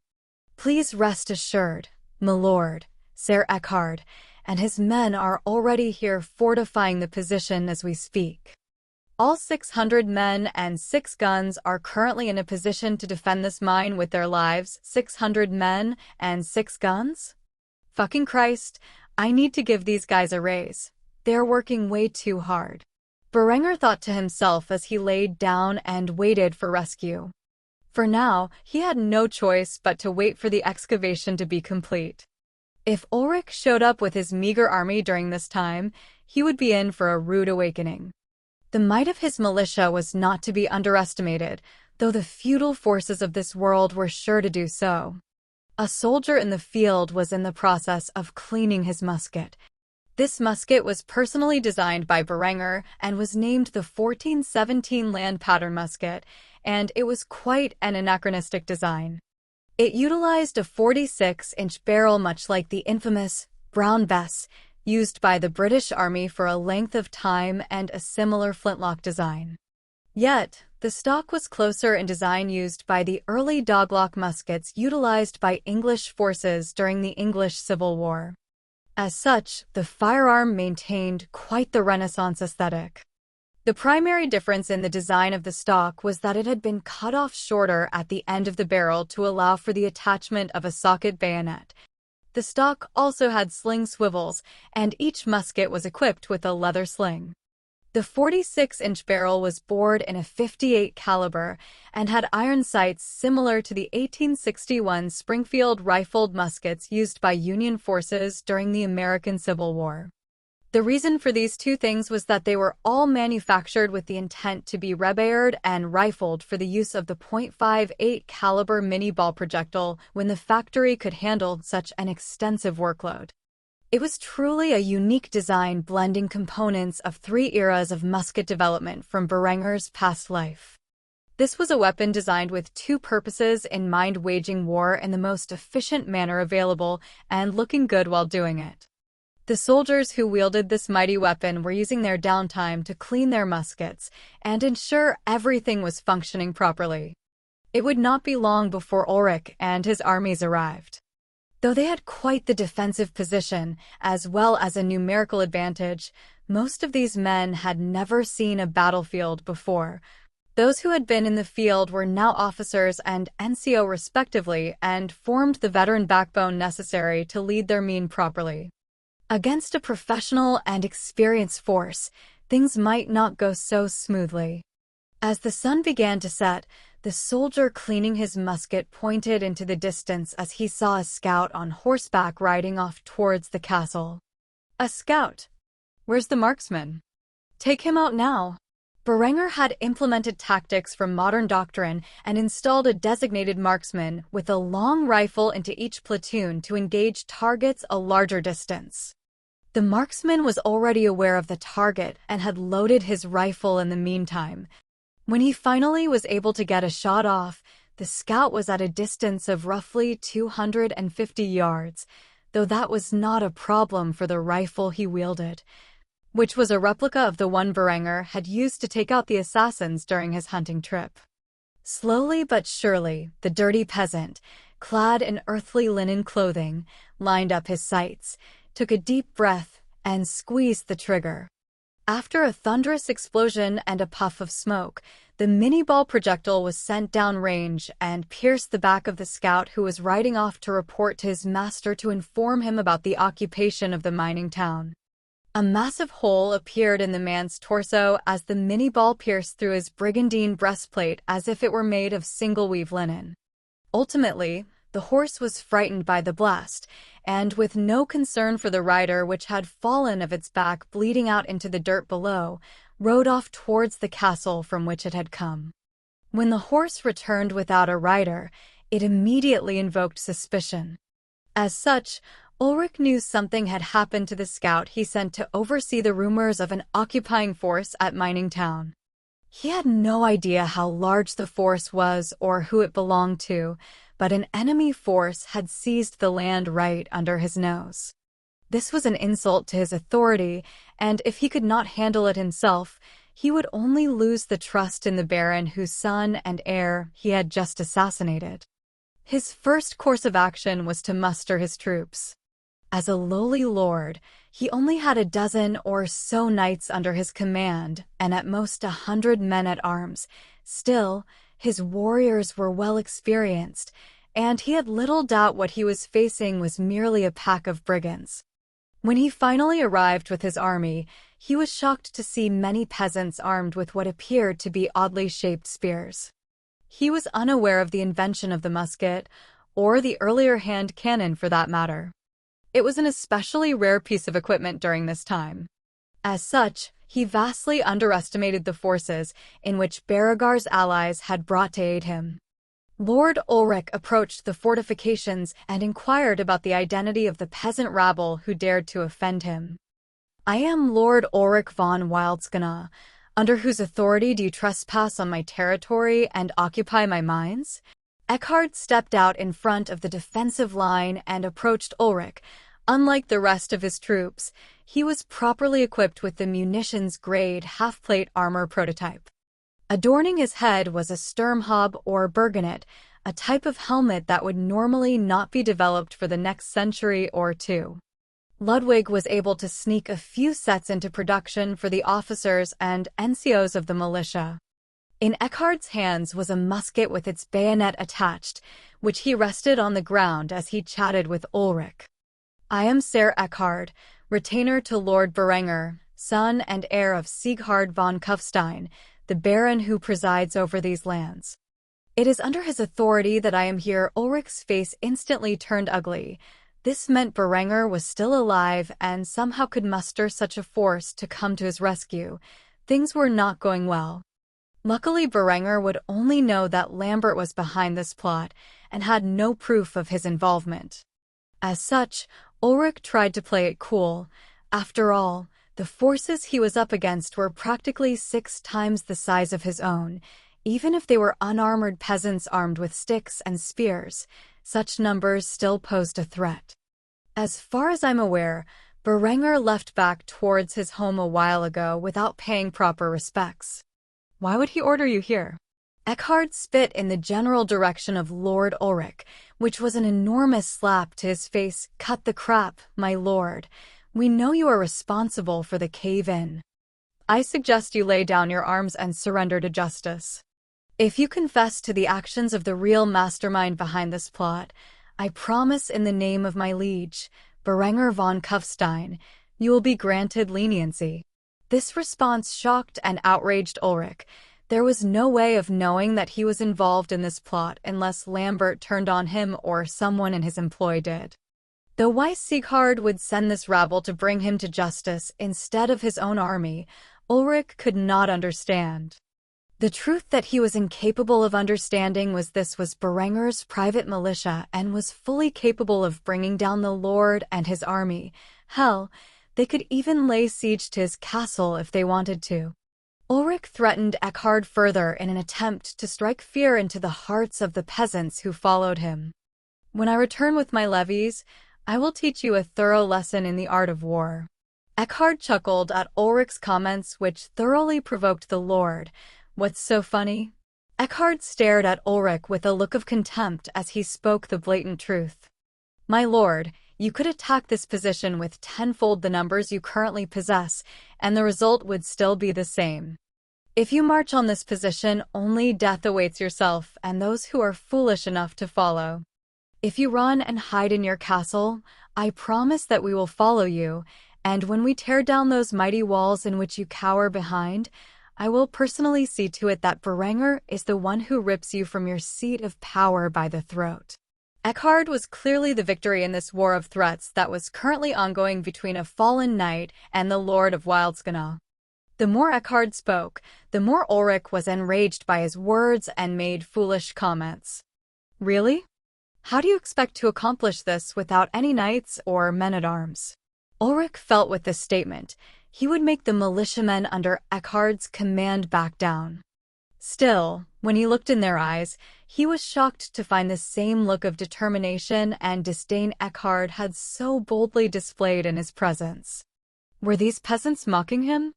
"Please rest assured, milord, Sir Eckhard and his men are already here fortifying the position as we speak. All 600 men and 6 guns are currently in a position to defend this mine with their lives. 600 men and 6 guns? Fucking Christ, I need to give these guys a raise. They're working way too hard." Berenger thought to himself as he laid down and waited for rescue. For now, he had no choice but to wait for the excavation to be complete. If Ulrich showed up with his meager army during this time, he would be in for a rude awakening. The might of his militia was not to be underestimated, though the feudal forces of this world were sure to do so. A soldier in the field was in the process of cleaning his musket. This musket was personally designed by Berenger and was named the 1417 Land Pattern Musket, and it was quite an anachronistic design. It utilized a 46-inch barrel much like the infamous Brown Bess, used by the British Army for a length of time, and a similar flintlock design. Yet, the stock was closer in design used by the early doglock muskets utilized by English forces during the English Civil War. As such, the firearm maintained quite the Renaissance aesthetic. The primary difference in the design of the stock was that it had been cut off shorter at the end of the barrel to allow for the attachment of a socket bayonet. The stock also had sling swivels, and each musket was equipped with a leather sling. The 46-inch barrel was bored in a .58 caliber and had iron sights similar to the 1861 Springfield rifled muskets used by Union forces during the American Civil War. The reason for these two things was that they were all manufactured with the intent to be rebaired and rifled for the use of the .58 caliber mini ball projectile when the factory could handle such an extensive workload. It was truly a unique design blending components of 3 eras of musket development from Berenger's past life. This was a weapon designed with 2 purposes in mind: waging war in the most efficient manner available and looking good while doing it. The soldiers who wielded this mighty weapon were using their downtime to clean their muskets and ensure everything was functioning properly. It would not be long before Ulrich and his armies arrived. Though they had quite the defensive position, as well as a numerical advantage, most of these men had never seen a battlefield before. Those who had been in the field were now officers and NCO respectively and formed the veteran backbone necessary to lead their men properly. Against a professional and experienced force, things might not go so smoothly. As the sun began to set, the soldier cleaning his musket pointed into the distance as he saw a scout on horseback riding off towards the castle. A scout? Where's the marksman? Take him out now. Berenger had implemented tactics from modern doctrine and installed a designated marksman with a long rifle into each platoon to engage targets a larger distance. The marksman was already aware of the target and had loaded his rifle in the meantime. When he finally was able to get a shot off, the scout was at a distance of roughly 250 yards, though that was not a problem for the rifle he wielded, which was a replica of the one Berenger had used to take out the assassins during his hunting trip. Slowly but surely, the dirty peasant, clad in earthly linen clothing, lined up his sights, took a deep breath, and squeezed the trigger. After a thunderous explosion and a puff of smoke, the mini-ball projectile was sent downrange and pierced the back of the scout who was riding off to report to his master to inform him about the occupation of the mining town. A massive hole appeared in the man's torso as the mini-ball pierced through his brigandine breastplate as if it were made of single-weave linen. Ultimately, the horse was frightened by the blast, and with no concern for the rider which had fallen of its back bleeding out into the dirt below, rode off towards the castle from which it had come. When the horse returned without a rider, it immediately invoked suspicion. As such, Ulrich knew something had happened to the scout he sent to oversee the rumors of an occupying force at Mining Town. He had no idea how large the force was or who it belonged to, but an enemy force had seized the land right under his nose. This was an insult to his authority, and if he could not handle it himself, he would only lose the trust in the Baron whose son and heir he had just assassinated. His first course of action was to muster his troops. As a lowly lord, he only had a dozen or so knights under his command and at most 100 men-at-arms. Still, his warriors were well experienced, and he had little doubt what he was facing was merely a pack of brigands. When he finally arrived with his army, he was shocked to see many peasants armed with what appeared to be oddly shaped spears. He was unaware of the invention of the musket, or the earlier hand cannon for that matter. It was an especially rare piece of equipment during this time. As such, he vastly underestimated the forces in which Berengar's allies had brought to aid him. Lord Ulrich approached the fortifications and inquired about the identity of the peasant rabble who dared to offend him. "I am Lord Ulrich von Wildskana. Under whose authority do you trespass on my territory and occupy my mines?" Eckhard stepped out in front of the defensive line and approached Ulrich. Unlike the rest of his troops, he was properly equipped with the munitions-grade half-plate armor prototype. Adorning his head was a Sturmhaube or Bergonet, a type of helmet that would normally not be developed for the next century or two. Ludwig was able to sneak a few sets into production for the officers and NCOs of the militia. In Eckhard's hands was a musket with its bayonet attached, which he rested on the ground as he chatted with Ulrich. "I am Ser Eckhard, retainer to Lord Berenger, son and heir of Sieghard von Kufstein, the Baron who presides over these lands. It is under his authority that I am here." Ulrich's face instantly turned ugly. This meant Berenger was still alive and somehow could muster such a force to come to his rescue. Things were not going well. Luckily, Berenger would only know that Lambert was behind this plot and had no proof of his involvement. As such, Ulrich tried to play it cool. After all, the forces he was up against were practically 6 times the size of his own. Even if they were unarmored peasants armed with sticks and spears, such numbers still posed a threat. "As far as I'm aware, Berenger left back towards his home a while ago without paying proper respects." "Why would he order you here?" Eckhard spit in the general direction of Lord Ulrich, which was an enormous slap to his face. "Cut the crap, my lord. We know you are responsible for the cave-in. I suggest you lay down your arms and surrender to justice. If you confess to the actions of the real mastermind behind this plot, I promise in the name of my liege, Berenger von Kufstein, you will be granted leniency." This response shocked and outraged Ulrich. There was no way of knowing that he was involved in this plot unless Lambert turned on him or someone in his employ did. Though why Sieghard would send this rabble to bring him to justice instead of his own army, Ulrich could not understand. The truth that he was incapable of understanding was this was Berenger's private militia and was fully capable of bringing down the Lord and his army. Hell, they could even lay siege to his castle if they wanted to. Ulrich threatened Eckhard further in an attempt to strike fear into the hearts of the peasants who followed him. "When I return with my levies, I will teach you a thorough lesson in the art of war." Eckhard chuckled at Ulrich's comments, which thoroughly provoked the lord. "What's so funny?" Eckhard stared at Ulrich with a look of contempt as he spoke the blatant truth. "My lord, you could attack this position with tenfold the numbers you currently possess, and the result would still be the same. If you march on this position, only death awaits yourself and those who are foolish enough to follow. If you run and hide in your castle, I promise that we will follow you, and when we tear down those mighty walls in which you cower behind, I will personally see to it that Berenger is the one who rips you from your seat of power by the throat." Eckhard was clearly the victory in this war of threats that was currently ongoing between a fallen knight and the Lord of Wildskana. The more Eckhard spoke, the more Ulrich was enraged by his words and made foolish comments. "Really? How do you expect to accomplish this without any knights or men-at-arms?" Ulrich felt with this statement, he would make the militiamen under Eckhard's command back down. Still, when he looked in their eyes, he was shocked to find the same look of determination and disdain Eckhard had so boldly displayed in his presence. Were these peasants mocking him?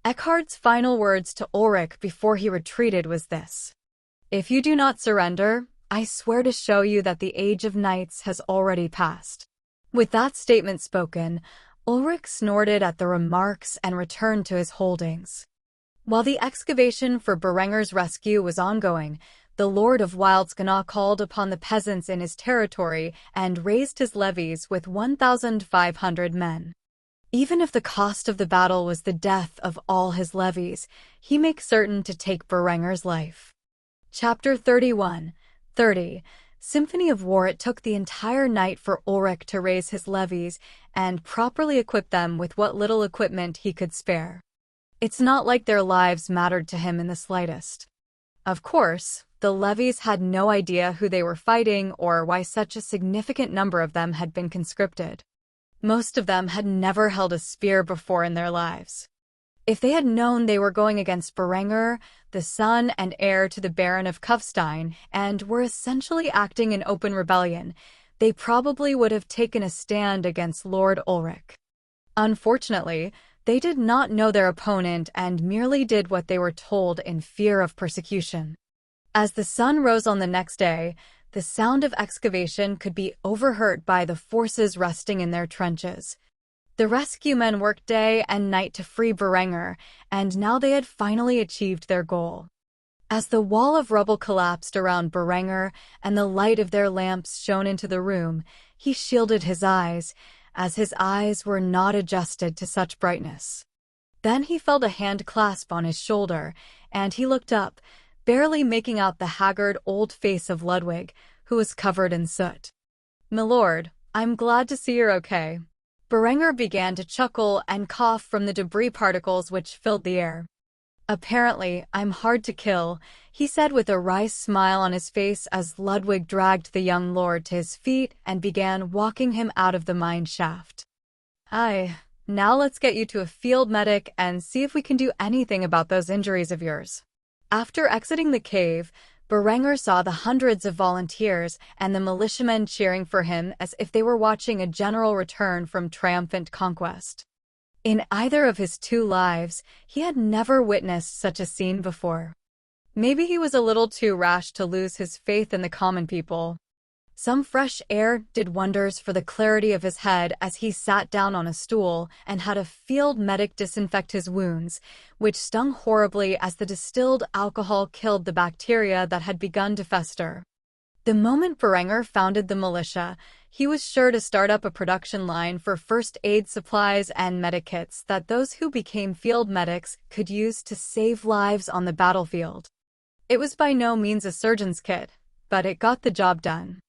Eckhard's final words to Ulrich before he retreated was this: "If you do not surrender, I swear to show you that the age of knights has already passed." With that statement spoken, Ulrich snorted at the remarks and returned to his holdings. While the excavation for Berenger's rescue was ongoing, the Lord of Wildskana called upon the peasants in his territory and raised his levies with 1,500 men. Even if the cost of the battle was the death of all his levies, he makes certain to take Berenger's life. Chapter 31, 30. Symphony of War. It took the entire night for Ulrich to raise his levies and properly equip them with what little equipment he could spare. It's not like their lives mattered to him in the slightest. Of course, the levies had no idea who they were fighting or why such a significant number of them had been conscripted. Most of them had never held a spear before in their lives. If they had known they were going against Berenger, the son and heir to the Baron of Kufstein, and were essentially acting in open rebellion, they probably would have taken a stand against Lord Ulrich. Unfortunately, they did not know their opponent and merely did what they were told in fear of persecution. As the sun rose on the next day, the sound of excavation could be overheard by the forces resting in their trenches. The rescue men worked day and night to free Berenger, and now they had finally achieved their goal. As the wall of rubble collapsed around Berenger and the light of their lamps shone into the room, he shielded his eyes, as his eyes were not adjusted to such brightness. Then he felt a hand clasp on his shoulder, and he looked up, barely making out the haggard old face of Ludwig, who was covered in soot. "Milord, I'm glad to see you're okay." Berenger began to chuckle and cough from the debris particles which filled the air. "Apparently, I'm hard to kill," he said with a wry smile on his face as Ludwig dragged the young lord to his feet and began walking him out of the mine shaft. Now let's get you to a field medic and see if we can do anything about those injuries of yours." After exiting the cave, Berenger saw the hundreds of volunteers and the militiamen cheering for him as if they were watching a general return from triumphant conquest. In either of his two lives, he had never witnessed such a scene before. Maybe he was a little too rash to lose his faith in the common people. Some fresh air did wonders for the clarity of his head as he sat down on a stool and had a field medic disinfect his wounds, which stung horribly as the distilled alcohol killed the bacteria that had begun to fester. The moment Berenger founded the militia, he was sure to start up a production line for first aid supplies and medikits that those who became field medics could use to save lives on the battlefield. It was by no means a surgeon's kit, but it got the job done.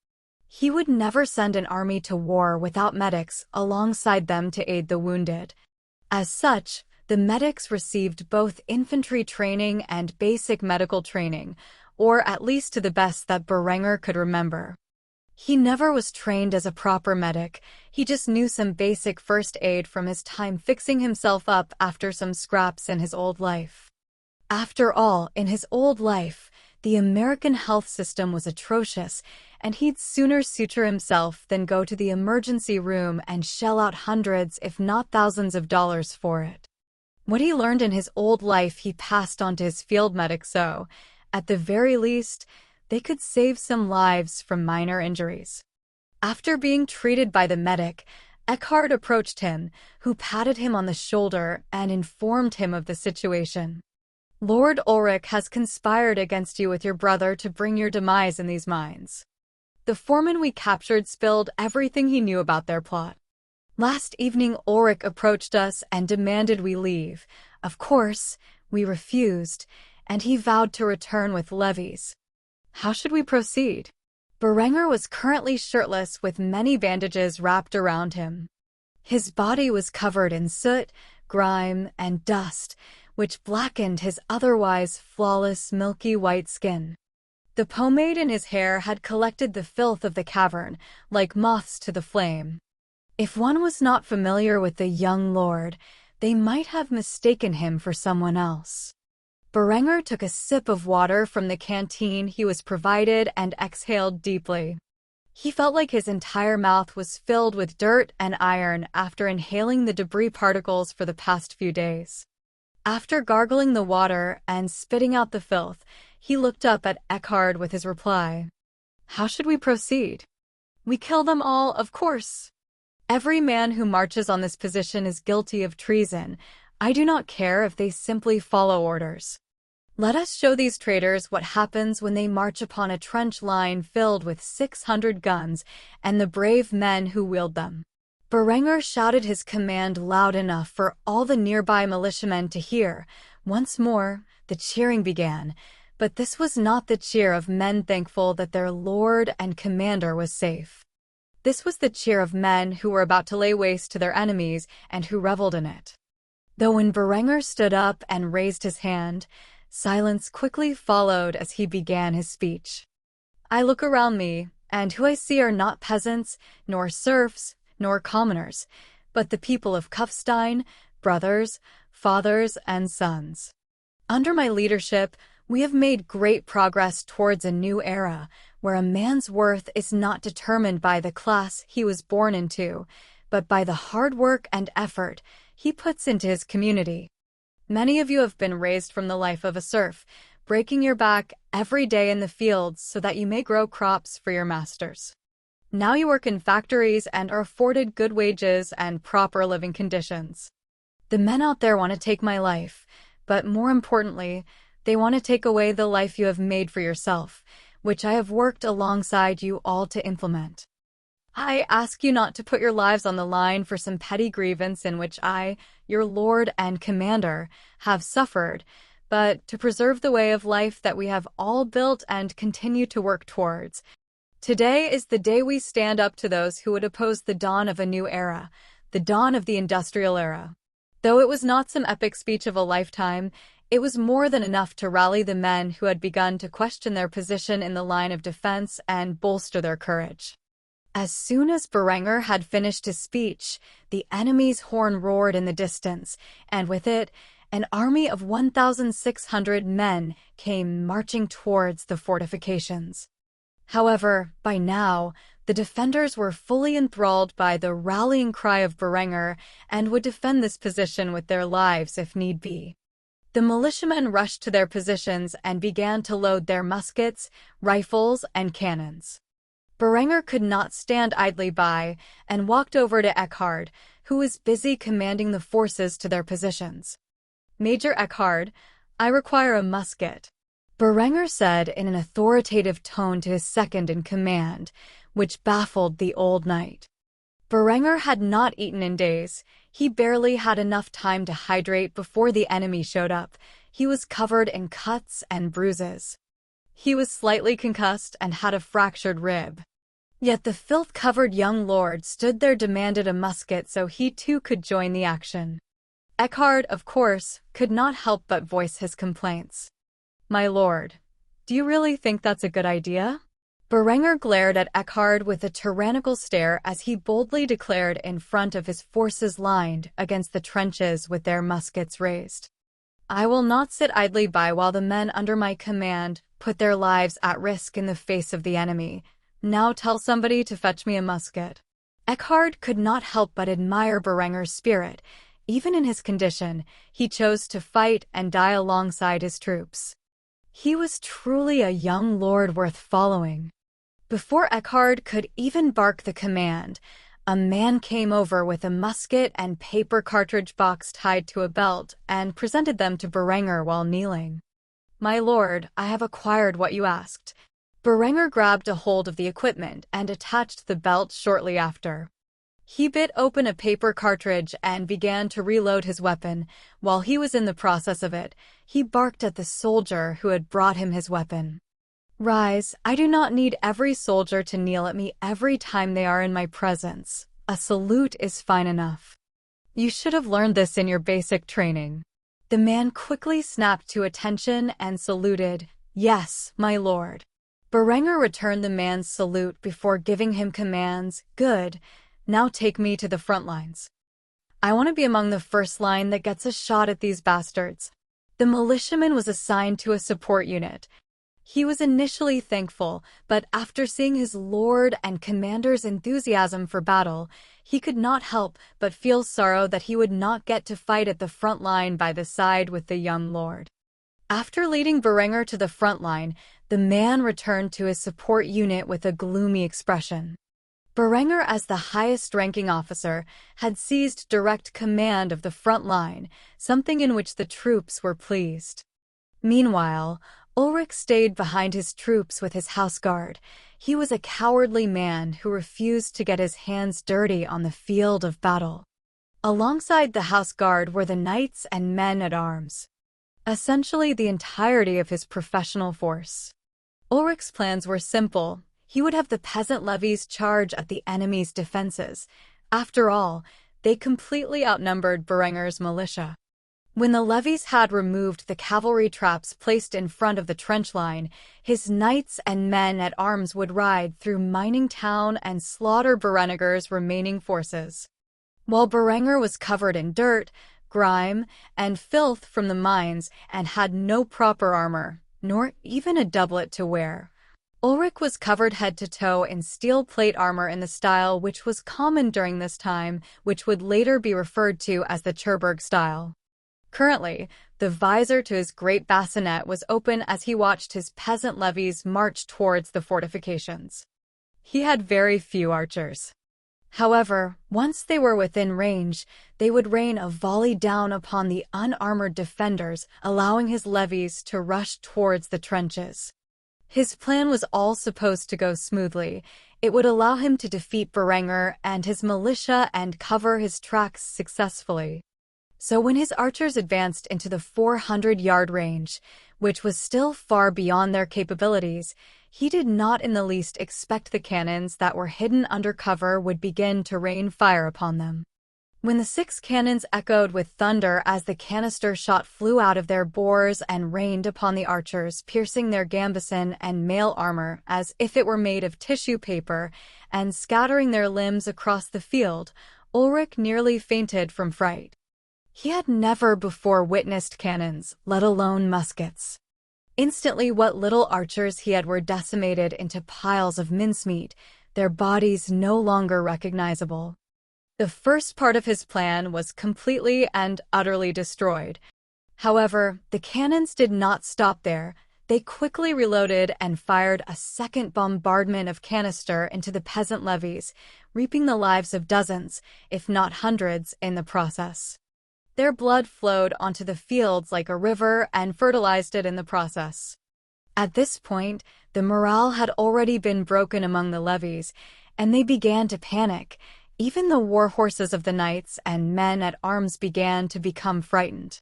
He would never send an army to war without medics alongside them to aid the wounded. As such, the medics received both infantry training and basic medical training, or at least to the best that Berenger could remember. He never was trained as a proper medic, he just knew some basic first aid from his time fixing himself up after some scraps in his old life. After all, in his old life, the American health system was atrocious, and he'd sooner suture himself than go to the emergency room and shell out hundreds if not thousands of dollars for it. What he learned in his old life he passed on to his field medics, so, at the very least, they could save some lives from minor injuries. After being treated by the medic, Eckhard approached him, who patted him on the shoulder and informed him of the situation. "Lord Ulrich has conspired against you with your brother to bring your demise in these mines. The foreman we captured spilled everything he knew about their plot. Last evening Ulrich approached us and demanded we leave. Of course, we refused, and he vowed to return with levies. How should we proceed?" Berenger was currently shirtless with many bandages wrapped around him. His body was covered in soot, grime, and dust, which blackened his otherwise flawless milky white skin. The pomade in his hair had collected the filth of the cavern, like moths to the flame. If one was not familiar with the young lord, they might have mistaken him for someone else. Berenger took a sip of water from the canteen he was provided and exhaled deeply. He felt like his entire mouth was filled with dirt and iron after inhaling the debris particles for the past few days. After gargling the water and spitting out the filth, he looked up at Eckhard with his reply. How should we proceed? We kill them all, of course. Every man who marches on this position is guilty of treason. I do not care if they simply follow orders. Let us show these traitors what happens when they march upon a trench line filled with 600 guns and the brave men who wield them. Berenger shouted his command loud enough for all the nearby militiamen to hear. Once more, the cheering began, but this was not the cheer of men thankful that their lord and commander was safe. This was the cheer of men who were about to lay waste to their enemies and who reveled in it. Though when Berenger stood up and raised his hand, silence quickly followed as he began his speech. I look around me, and who I see are not peasants, nor serfs, nor commoners, but the people of Kufstein, brothers, fathers, and sons. Under my leadership, we have made great progress towards a new era, where a man's worth is not determined by the class he was born into, but by the hard work and effort he puts into his community. Many of you have been raised from the life of a serf, breaking your back every day in the fields so that you may grow crops for your masters. Now you work in factories and are afforded good wages and proper living conditions. The men out there want to take my life, but more importantly, they want to take away the life you have made for yourself, which I have worked alongside you all to implement. I ask you not to put your lives on the line for some petty grievance in which I, your lord and commander, have suffered, but to preserve the way of life that we have all built and continue to work towards. Today is the day we stand up to those who would oppose the dawn of a new era, the dawn of the industrial era. Though it was not some epic speech of a lifetime, it was more than enough to rally the men who had begun to question their position in the line of defense and bolster their courage. As soon as Berenger had finished his speech, the enemy's horn roared in the distance, and with it, an army of 1,600 men came marching towards the fortifications. However, by now, the defenders were fully enthralled by the rallying cry of Berenger and would defend this position with their lives if need be. The militiamen rushed to their positions and began to load their muskets, rifles, and cannons. Berenger could not stand idly by and walked over to Eckhard, who was busy commanding the forces to their positions. Major Eckhard, I require a musket, Berenger said in an authoritative tone to his second-in-command, which baffled the old knight. Berenger had not eaten in days. He barely had enough time to hydrate before the enemy showed up. He was covered in cuts and bruises. He was slightly concussed and had a fractured rib. Yet the filth-covered young lord stood there, demanded a musket so he too could join the action. Eckhard, of course, could not help but voice his complaints. My lord, do you really think that's a good idea? Berenger glared at Eckhard with a tyrannical stare as he boldly declared in front of his forces lined against the trenches with their muskets raised. I will not sit idly by while the men under my command put their lives at risk in the face of the enemy. Now tell somebody to fetch me a musket. Eckhard could not help but admire Berenger's spirit. Even in his condition, he chose to fight and die alongside his troops. He was truly a young lord worth following. Before Eckhard could even bark the command, a man came over with a musket and paper cartridge box tied to a belt and presented them to Berenger while kneeling. My lord, I have acquired what you asked. Berenger grabbed a hold of the equipment and attached the belt shortly after. He bit open a paper cartridge and began to reload his weapon. While he was in the process of it, he barked at the soldier who had brought him his weapon. Rise, I do not need every soldier to kneel at me every time they are in my presence. A salute is fine enough. You should have learned this in your basic training. The man quickly snapped to attention and saluted. Yes, my lord. Berenger returned the man's salute before giving him commands. Good. Now take me to the front lines. I want to be among the first line that gets a shot at these bastards. The militiaman was assigned to a support unit. He was initially thankful, but after seeing his lord and commander's enthusiasm for battle, he could not help but feel sorrow that he would not get to fight at the front line by the side with the young lord. After leading Berenger to the front line, the man returned to his support unit with a gloomy expression. Berenger, as the highest-ranking officer, had seized direct command of the front line, something in which the troops were pleased. Meanwhile, Ulrich stayed behind his troops with his house guard. He was a cowardly man who refused to get his hands dirty on the field of battle. Alongside the house guard were the knights and men-at-arms, essentially the entirety of his professional force. Ulrich's plans were simple. He would have the peasant levies charge at the enemy's defenses. After all, they completely outnumbered Berenger's militia. When the levies had removed the cavalry traps placed in front of the trench line, his knights and men-at-arms would ride through Mining Town and slaughter Berenger's remaining forces. While Berenger was covered in dirt, grime, and filth from the mines and had no proper armor, nor even a doublet to wear, Ulrich was covered head to toe in steel plate armor in the style which was common during this time, which would later be referred to as the Cherbourg style. Currently, the visor to his great bassinet was open as he watched his peasant levies march towards the fortifications. He had very few archers. However, once they were within range, they would rain a volley down upon the unarmored defenders, allowing his levies to rush towards the trenches. His plan was all supposed to go smoothly. It would allow him to defeat Berenger and his militia and cover his tracks successfully. So when his archers advanced into the 400-yard range, which was still far beyond their capabilities, he did not in the least expect the cannons that were hidden under cover would begin to rain fire upon them. When the 6 cannons echoed with thunder as the canister shot flew out of their bores and rained upon the archers, piercing their gambeson and mail armor as if it were made of tissue paper, and scattering their limbs across the field, Ulrich nearly fainted from fright. He had never before witnessed cannons, let alone muskets. Instantly, what little archers he had were decimated into piles of mincemeat, their bodies no longer recognizable. The first part of his plan was completely and utterly destroyed. However, the cannons did not stop there. They quickly reloaded and fired a second bombardment of canister into the peasant levies, reaping the lives of dozens, if not hundreds, in the process. Their blood flowed onto the fields like a river and fertilized it in the process. At this point, the morale had already been broken among the levies, and they began to panic. Even the war horses of the knights and men-at-arms began to become frightened.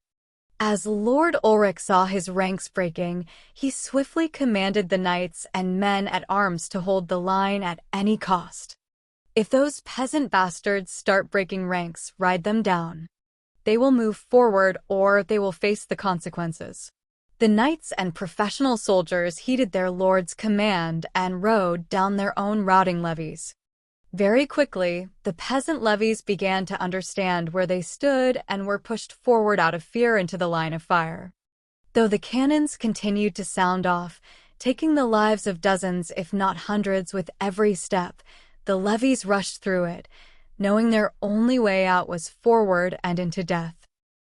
As Lord Ulrich saw his ranks breaking, he swiftly commanded the knights and men-at-arms to hold the line at any cost. If those peasant bastards start breaking ranks, ride them down. They will move forward or they will face the consequences. The knights and professional soldiers heeded their lord's command and rode down their own routing levies. Very quickly, the peasant levies began to understand where they stood and were pushed forward out of fear into the line of fire. Though the cannons continued to sound off, taking the lives of dozens if not hundreds with every step, the levies rushed through it, knowing their only way out was forward and into death.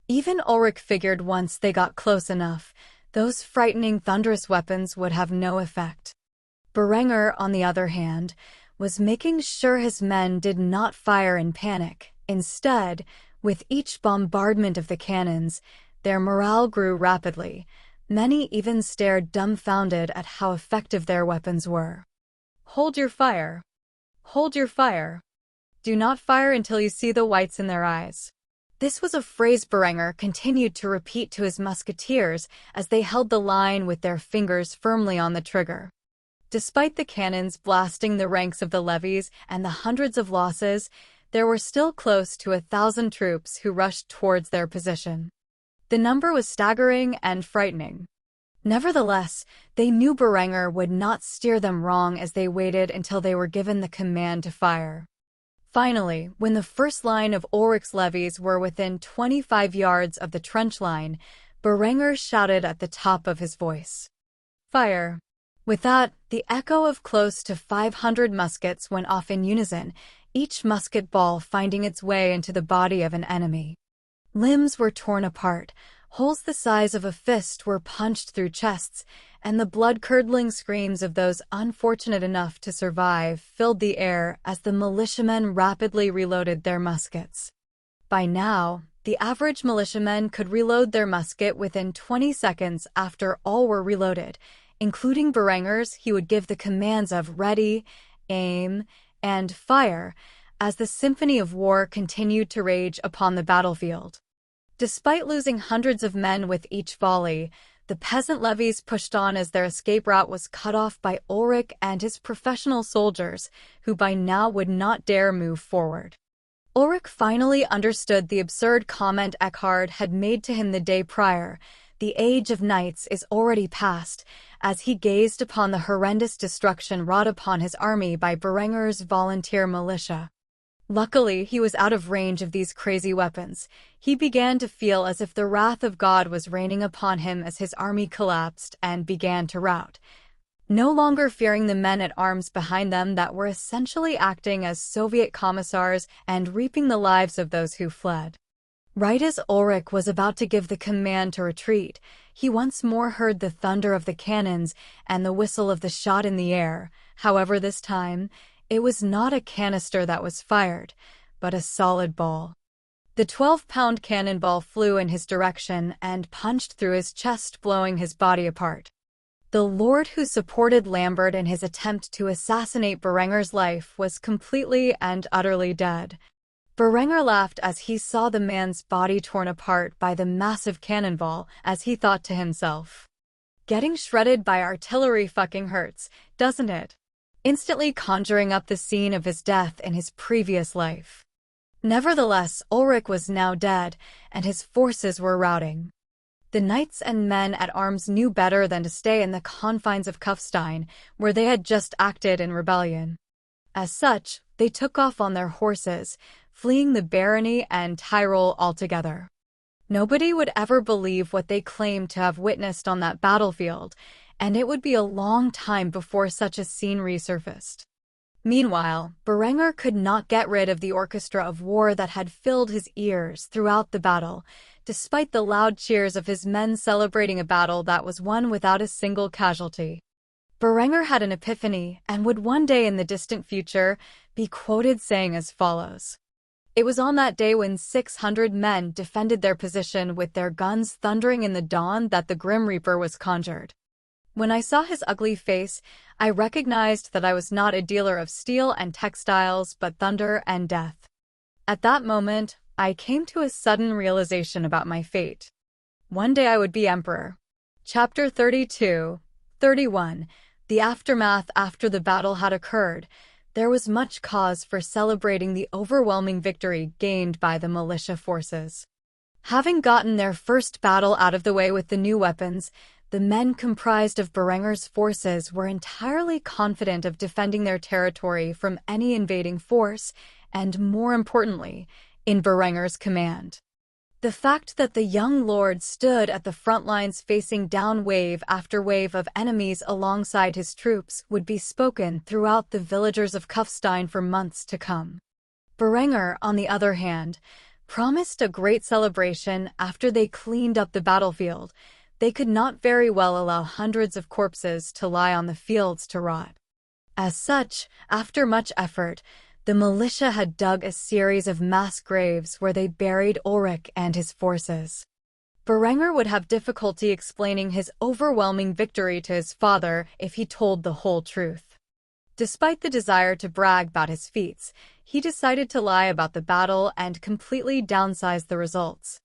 Even Ulrich figured once they got close enough, those frightening thunderous weapons would have no effect. Berenger, on the other hand, was making sure his men did not fire in panic. Instead, with each bombardment of the cannons, their morale grew rapidly. Many even stared dumbfounded at how effective their weapons were. "Hold your fire. Hold your fire. Do not fire until you see the whites in their eyes." This was a phrase Berenger continued to repeat to his musketeers as they held the line with their fingers firmly on the trigger. Despite the cannons blasting the ranks of the levies and the hundreds of losses, there were still close to 1,000 troops who rushed towards their position. The number was staggering and frightening. Nevertheless, they knew Berenger would not steer them wrong as they waited until they were given the command to fire. Finally, when the first line of Ulrich's levies were within 25 yards of the trench line, Berenger shouted at the top of his voice, Fire. With that, the echo of close to 500 muskets went off in unison, each musket ball finding its way into the body of an enemy. Limbs were torn apart, holes the size of a fist were punched through chests, and the blood-curdling screams of those unfortunate enough to survive filled the air as the militiamen rapidly reloaded their muskets. By now, the average militiaman could reload their musket within 20 seconds after all were reloaded, including Berengur's. He would give the commands of ready, aim, and fire as the symphony of war continued to rage upon the battlefield. Despite losing hundreds of men with each volley, the peasant levies pushed on as their escape route was cut off by Ulrich and his professional soldiers, who by now would not dare move forward. Ulrich finally understood the absurd comment Eckhard had made to him the day prior. The age of knights is already past, as he gazed upon the horrendous destruction wrought upon his army by Berengur's volunteer militia. Luckily, he was out of range of these crazy weapons. He began to feel as if the wrath of God was raining upon him as his army collapsed and began to rout. No longer fearing the men at arms behind them that were essentially acting as Soviet commissars and reaping the lives of those who fled. Right as Ulrich was about to give the command to retreat, he once more heard the thunder of the cannons and the whistle of the shot in the air. However, this time, it was not a canister that was fired, but a solid ball. The 12-pound cannonball flew in his direction and punched through his chest, blowing his body apart. The lord who supported Lambert in his attempt to assassinate Berengur's life was completely and utterly dead. Berengur laughed as he saw the man's body torn apart by the massive cannonball, as he thought to himself, "Getting shredded by artillery fucking hurts, doesn't it?" Instantly conjuring up the scene of his death in his previous life. Nevertheless, Ulrich was now dead, and his forces were routing. The knights and men at arms knew better than to stay in the confines of Kufstein, where they had just acted in rebellion. As such, they took off on their horses, fleeing the barony and Tyrol altogether. Nobody would ever believe what they claimed to have witnessed on that battlefield, and it would be a long time before such a scene resurfaced. Meanwhile, Berengur could not get rid of the orchestra of war that had filled his ears throughout the battle, despite the loud cheers of his men celebrating a battle that was won without a single casualty. Berengur had an epiphany and would one day in the distant future be quoted saying as follows: "It was on that day when 600 men defended their position with their guns thundering in the dawn that the Grim Reaper was conjured. When I saw his ugly face, I recognized that I was not a dealer of steel and textiles, but thunder and death. At that moment, I came to a sudden realization about my fate. One day I would be emperor." Chapter 32-31. The aftermath. After the battle had occurred, there was much cause for celebrating the overwhelming victory gained by the militia forces. Having gotten their first battle out of the way with the new weapons, the men comprised of Berengur's forces were entirely confident of defending their territory from any invading force, and more importantly, in Berengur's command. The fact that the young lord stood at the front lines facing down wave after wave of enemies alongside his troops would be spoken throughout the villagers of Kufstein for months to come. Berengur, on the other hand, promised a great celebration after they cleaned up the battlefield. They could not very well allow hundreds of corpses to lie on the fields to rot. As such, after much effort, the militia had dug a series of mass graves where they buried Ulrich and his forces. Berengur would have difficulty explaining his overwhelming victory to his father if he told the whole truth. Despite the desire to brag about his feats, he decided to lie about the battle and completely downsize the results.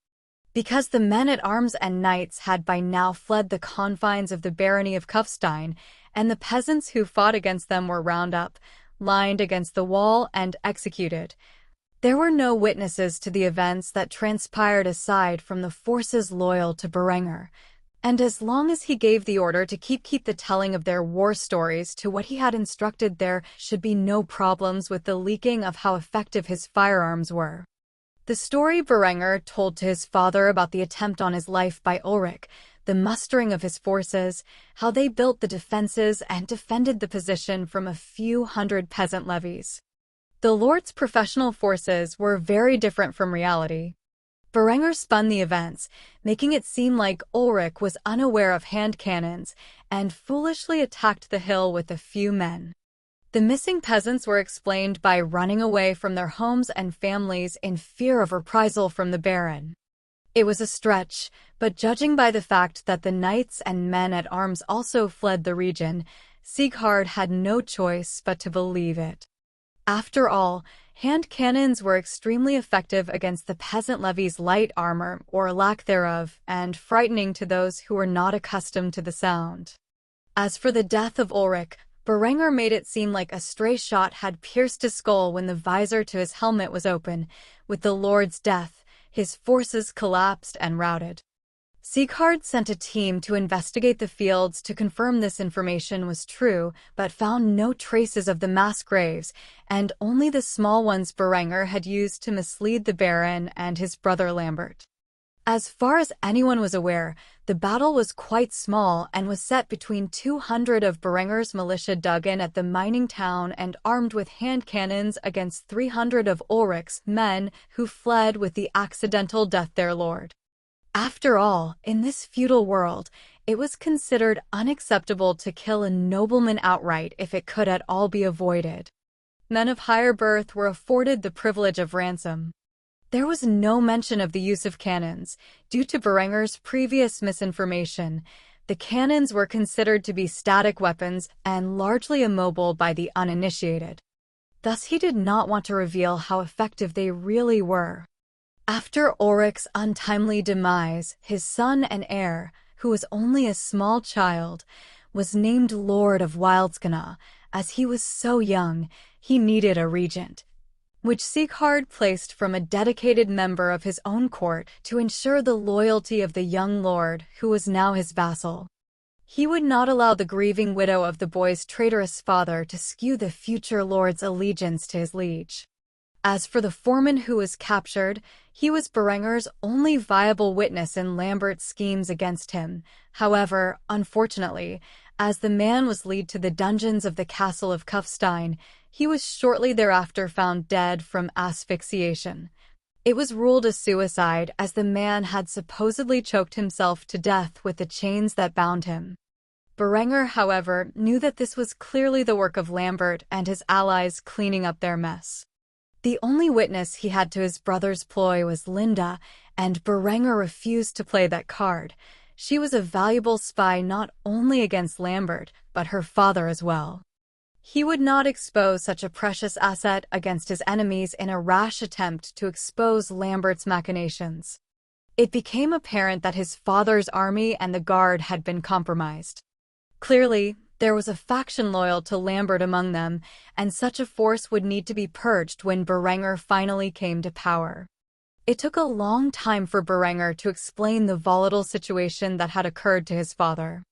Because the men at arms and knights had by now fled the confines of the barony of Kufstein, and the peasants who fought against them were round up, lined against the wall, and executed. There were no witnesses to the events that transpired aside from the forces loyal to Berengur, and as long as he gave the order to keep the telling of their war stories to what he had instructed, there should be no problems with the leaking of how effective his firearms were. The story Berengur told to his father about the attempt on his life by Ulrich, the mustering of his forces, how they built the defenses and defended the position from a few hundred peasant levies. The Lord's professional forces were very different from reality. Berenger spun the events, making it seem like Ulrich was unaware of hand cannons and foolishly attacked the hill with a few men. The missing peasants were explained by running away from their homes and families in fear of reprisal from the Baron. It was a stretch, but judging by the fact that the knights and men-at-arms also fled the region, Sieghard had no choice but to believe it. After all, hand cannons were extremely effective against the peasant levy's light armor or lack thereof, and frightening to those who were not accustomed to the sound. As for the death of Ulrich, Berenger made it seem like a stray shot had pierced his skull when the visor to his helmet was open. With the Lord's death, his forces collapsed and routed. Sieghard sent a team to investigate the fields to confirm this information was true, but found no traces of the mass graves, and only the small ones Berenger had used to mislead the Baron and his brother Lambert. As far as anyone was aware, the battle was quite small and was set between 200 of Berenger's militia dug in at the mining town and armed with hand cannons against 300 of Ulrich's men who fled with the accidental death their lord. After all, in this feudal world, it was considered unacceptable to kill a nobleman outright if it could at all be avoided. Men of higher birth were afforded the privilege of ransom. There was no mention of the use of cannons. Due to Berenger's previous misinformation, the cannons were considered to be static weapons and largely immobile by the uninitiated. Thus he did not want to reveal how effective they really were. After Ulrich's untimely demise, his son and heir, who was only a small child, was named Lord of Wildskana. As he was so young, he needed a regent, which Sieghard placed from a dedicated member of his own court to ensure the loyalty of the young lord who was now his vassal. He would not allow the grieving widow of the boy's traitorous father to skew the future lord's allegiance to his liege. As for the foreman who was captured, he was Berenger's only viable witness in Lambert's schemes against him. However, unfortunately, as the man was led to the dungeons of the castle of Kufstein, he was shortly thereafter found dead from asphyxiation. It was ruled a suicide as the man had supposedly choked himself to death with the chains that bound him. Berenger, however, knew that this was clearly the work of Lambert and his allies cleaning up their mess. The only witness he had to his brother's ploy was Linda, and Berenger refused to play that card. She was a valuable spy not only against Lambert, but her father as well. He would not expose such a precious asset against his enemies in a rash attempt to expose Lambert's machinations. It became apparent that his father's army and the guard had been compromised. Clearly, there was a faction loyal to Lambert among them, and such a force would need to be purged when Berenger finally came to power. It took a long time for Berenger to explain the volatile situation that had occurred to his father.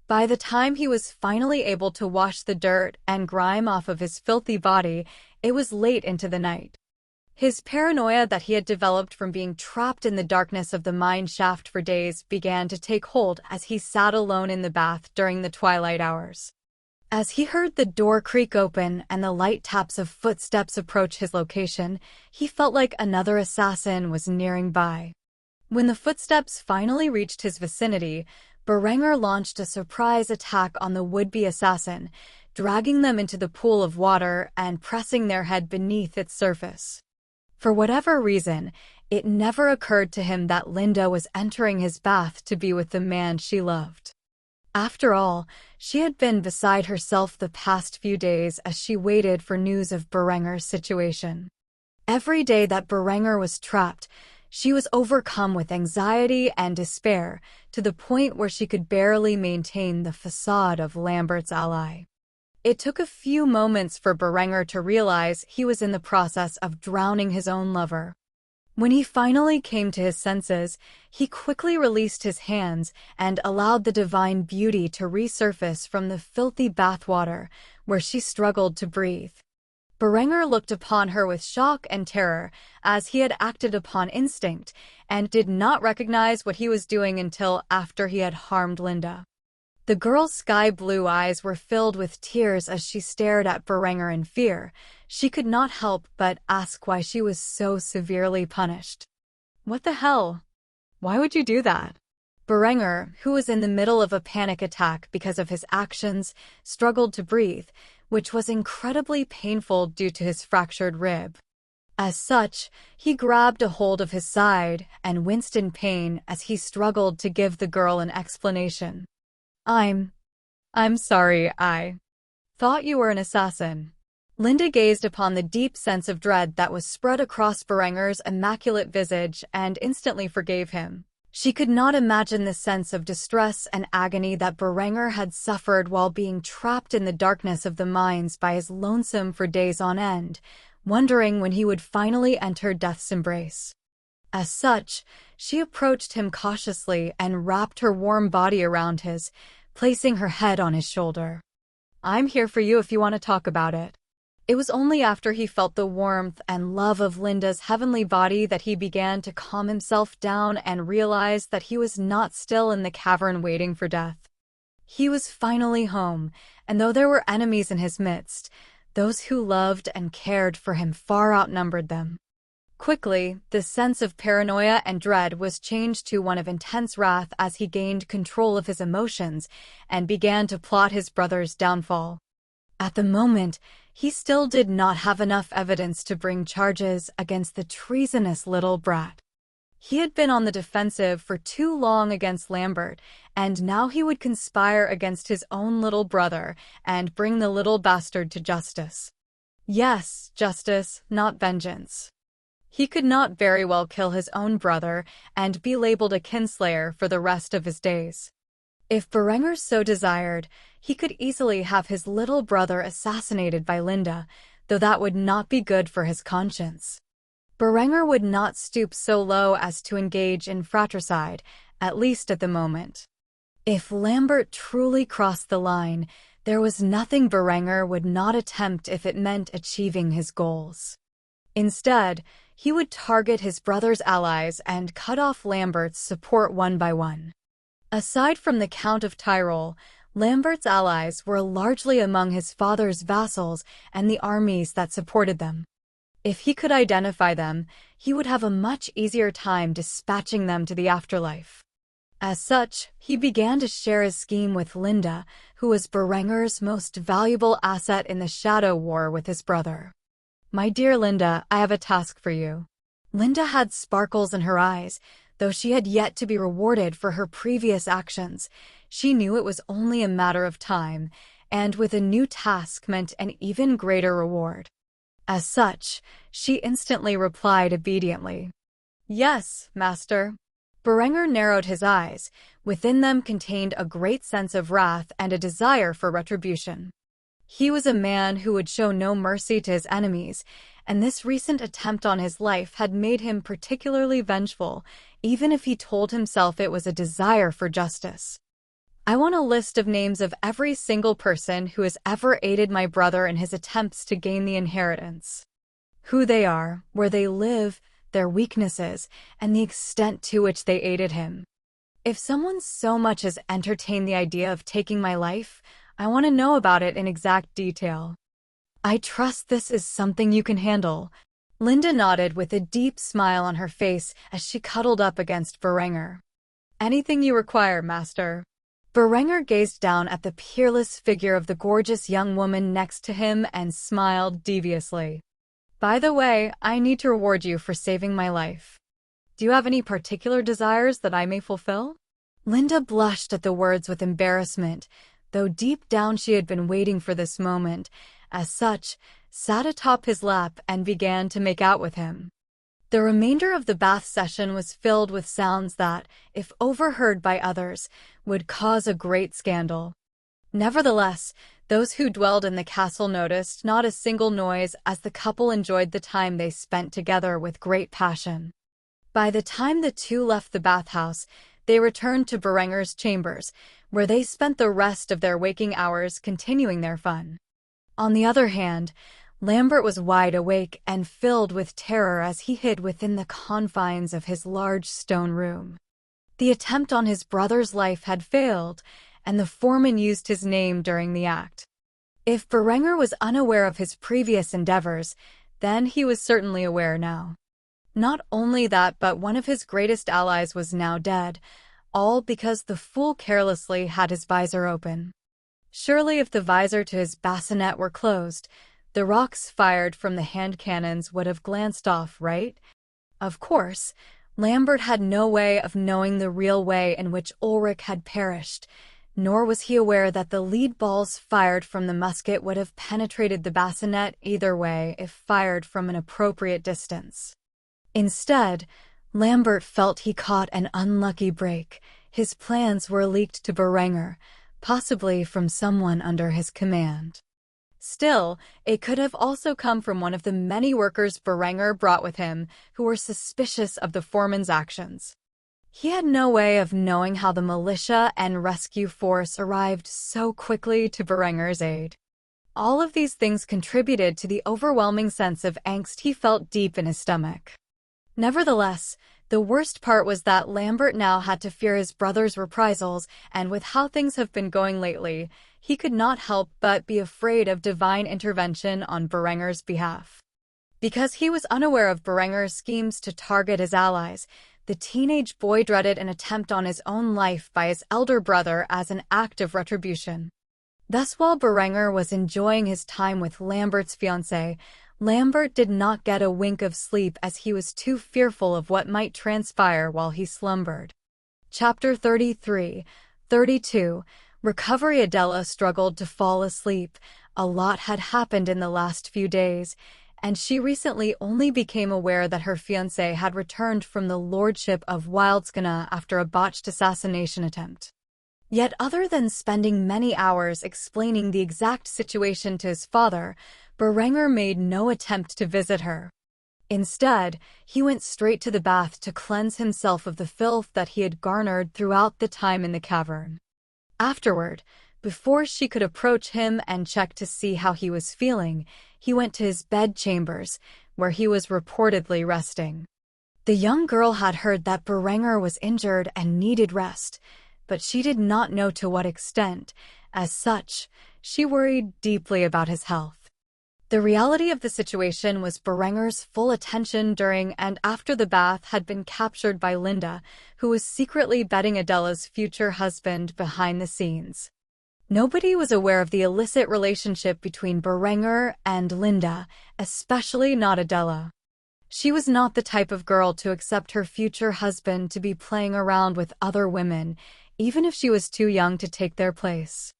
By the time he was finally able to wash the dirt and grime off of his filthy body, it was late into the night. His paranoia that he had developed from being trapped in the darkness of the mine shaft for days began to take hold as he sat alone in the bath during the twilight hours. As he heard the door creak open and the light taps of footsteps approach his location, he felt like another assassin was nearing by. When the footsteps finally reached his vicinity, Berenger launched a surprise attack on the would-be assassin, dragging them into the pool of water and pressing their head beneath its surface. For whatever reason, it never occurred to him that Linda was entering his bath to be with the man she loved. After all, she had been beside herself the past few days as she waited for news of Berenger's situation. Every day that Berenger was trapped, she was overcome with anxiety and despair, to the point where she could barely maintain the facade of Lambert's ally. It took a few moments for Berenger to realize he was in the process of drowning his own lover. When he finally came to his senses, he quickly released his hands and allowed the divine beauty to resurface from the filthy bathwater, where she struggled to breathe. Berenger looked upon her with shock and terror, as he had acted upon instinct, and did not recognize what he was doing until after he had harmed Linda. The girl's sky-blue eyes were filled with tears as she stared at Berenger in fear. She could not help but ask why she was so severely punished. "What the hell? Why would you do that?" Berenger, who was in the middle of a panic attack because of his actions, struggled to breathe, which was incredibly painful due to his fractured rib. As such, he grabbed a hold of his side and winced in pain as he struggled to give the girl an explanation. I'm sorry, I thought you were an assassin." Linda gazed upon the deep sense of dread that was spread across Berenger's immaculate visage and instantly forgave him. She could not imagine the sense of distress and agony that Berenger had suffered while being trapped in the darkness of the mines by his lonesome for days on end, wondering when he would finally enter death's embrace. As such, she approached him cautiously and wrapped her warm body around his, placing her head on his shoulder. "I'm here for you if you want to talk about it." It was only after he felt the warmth and love of Linda's heavenly body that he began to calm himself down and realized that he was not still in the cavern waiting for death. He was finally home, and though there were enemies in his midst, those who loved and cared for him far outnumbered them. Quickly, the sense of paranoia and dread was changed to one of intense wrath as he gained control of his emotions and began to plot his brother's downfall. At the moment, he still did not have enough evidence to bring charges against the treasonous little brat. He had been on the defensive for too long against Lambert, and now he would conspire against his own little brother and bring the little bastard to justice. Yes, justice, not vengeance. He could not very well kill his own brother and be labeled a kinslayer for the rest of his days. If Berenger so desired, he could easily have his little brother assassinated by Linda, though that would not be good for his conscience. Berenger would not stoop so low as to engage in fratricide, at least at the moment. If Lambert truly crossed the line, there was nothing Berenger would not attempt if it meant achieving his goals. Instead, he would target his brother's allies and cut off Lambert's support one by one. Aside from the Count of Tyrol, Lambert's allies were largely among his father's vassals and the armies that supported them. If he could identify them, he would have a much easier time dispatching them to the afterlife. As such, he began to share his scheme with Linda, who was Berenger's most valuable asset in the shadow war with his brother. "My dear Linda, I have a task for you." Linda had sparkles in her eyes, though she had yet to be rewarded for her previous actions. She knew it was only a matter of time, and with a new task meant an even greater reward. As such, she instantly replied obediently. "Yes, master." Berenger narrowed his eyes. Within them contained a great sense of wrath and a desire for retribution. He was a man who would show no mercy to his enemies, and this recent attempt on his life had made him particularly vengeful, even if he told himself it was a desire for justice. "I want a list of names of every single person who has ever aided my brother in his attempts to gain the inheritance. Who they are, where they live, their weaknesses, and the extent to which they aided him. If someone so much as entertained the idea of taking my life, I want to know about it in exact detail." "I trust this is something you can handle." Linda nodded with a deep smile on her face as she cuddled up against Berenger. "Anything you require, master." Berenger gazed down at the peerless figure of the gorgeous young woman next to him and smiled deviously. "By the way, I need to reward you for saving my life. Do you have any particular desires that I may fulfill?" Linda blushed at the words with embarrassment, though deep down she had been waiting for this moment. As such, sat atop his lap and began to make out with him. The remainder of the bath session was filled with sounds that, if overheard by others, would cause a great scandal. Nevertheless, those who dwelled in the castle noticed not a single noise as the couple enjoyed the time they spent together with great passion. By the time the two left the bathhouse, they returned to Berenger's chambers, where they spent the rest of their waking hours continuing their fun. On the other hand, Lambert was wide awake and filled with terror as he hid within the confines of his large stone room. The attempt on his brother's life had failed, and the foreman used his name during the act. If Berenger was unaware of his previous endeavors, then he was certainly aware now. Not only that, but one of his greatest allies was now dead, all because the fool carelessly had his visor open. Surely if the visor to his bassinet were closed, the rocks fired from the hand cannons would have glanced off, right? Of course, Lambert had no way of knowing the real way in which Ulrich had perished, nor was he aware that the lead balls fired from the musket would have penetrated the bassinet either way if fired from an appropriate distance. Instead, Lambert felt he caught an unlucky break. His plans were leaked to Berenger, possibly from someone under his command. Still, it could have also come from one of the many workers Berenger brought with him who were suspicious of the foreman's actions. He had no way of knowing how the militia and rescue force arrived so quickly to Berenger's aid. All of these things contributed to the overwhelming sense of angst he felt deep in his stomach. Nevertheless, the worst part was that Lambert now had to fear his brother's reprisals, and with how things have been going lately, he could not help but be afraid of divine intervention on Berenger's behalf. Because he was unaware of Berenger's schemes to target his allies, the teenage boy dreaded an attempt on his own life by his elder brother as an act of retribution. Thus, while Berenger was enjoying his time with Lambert's fiancée, Lambert did not get a wink of sleep as he was too fearful of what might transpire while he slumbered. Chapter 33, 32. Recovery. Adela struggled to fall asleep. A lot had happened in the last few days, and she recently only became aware that her fiancé had returned from the lordship of Wildskana after a botched assassination attempt. Yet other than spending many hours explaining the exact situation to his father, Berenger made no attempt to visit her. Instead, he went straight to the bath to cleanse himself of the filth that he had garnered throughout the time in the cavern. Afterward, before she could approach him and check to see how he was feeling, he went to his bedchambers, where he was reportedly resting. The young girl had heard that Berenger was injured and needed rest, but she did not know to what extent. As such, she worried deeply about his health. The reality of the situation was Berenger's full attention during and after the bath had been captured by Linda, who was secretly betting Adela's future husband behind the scenes. Nobody was aware of the illicit relationship between Berenger and Linda, especially not Adela. She was not the type of girl to accept her future husband to be playing around with other women, even if she was too young to take their place.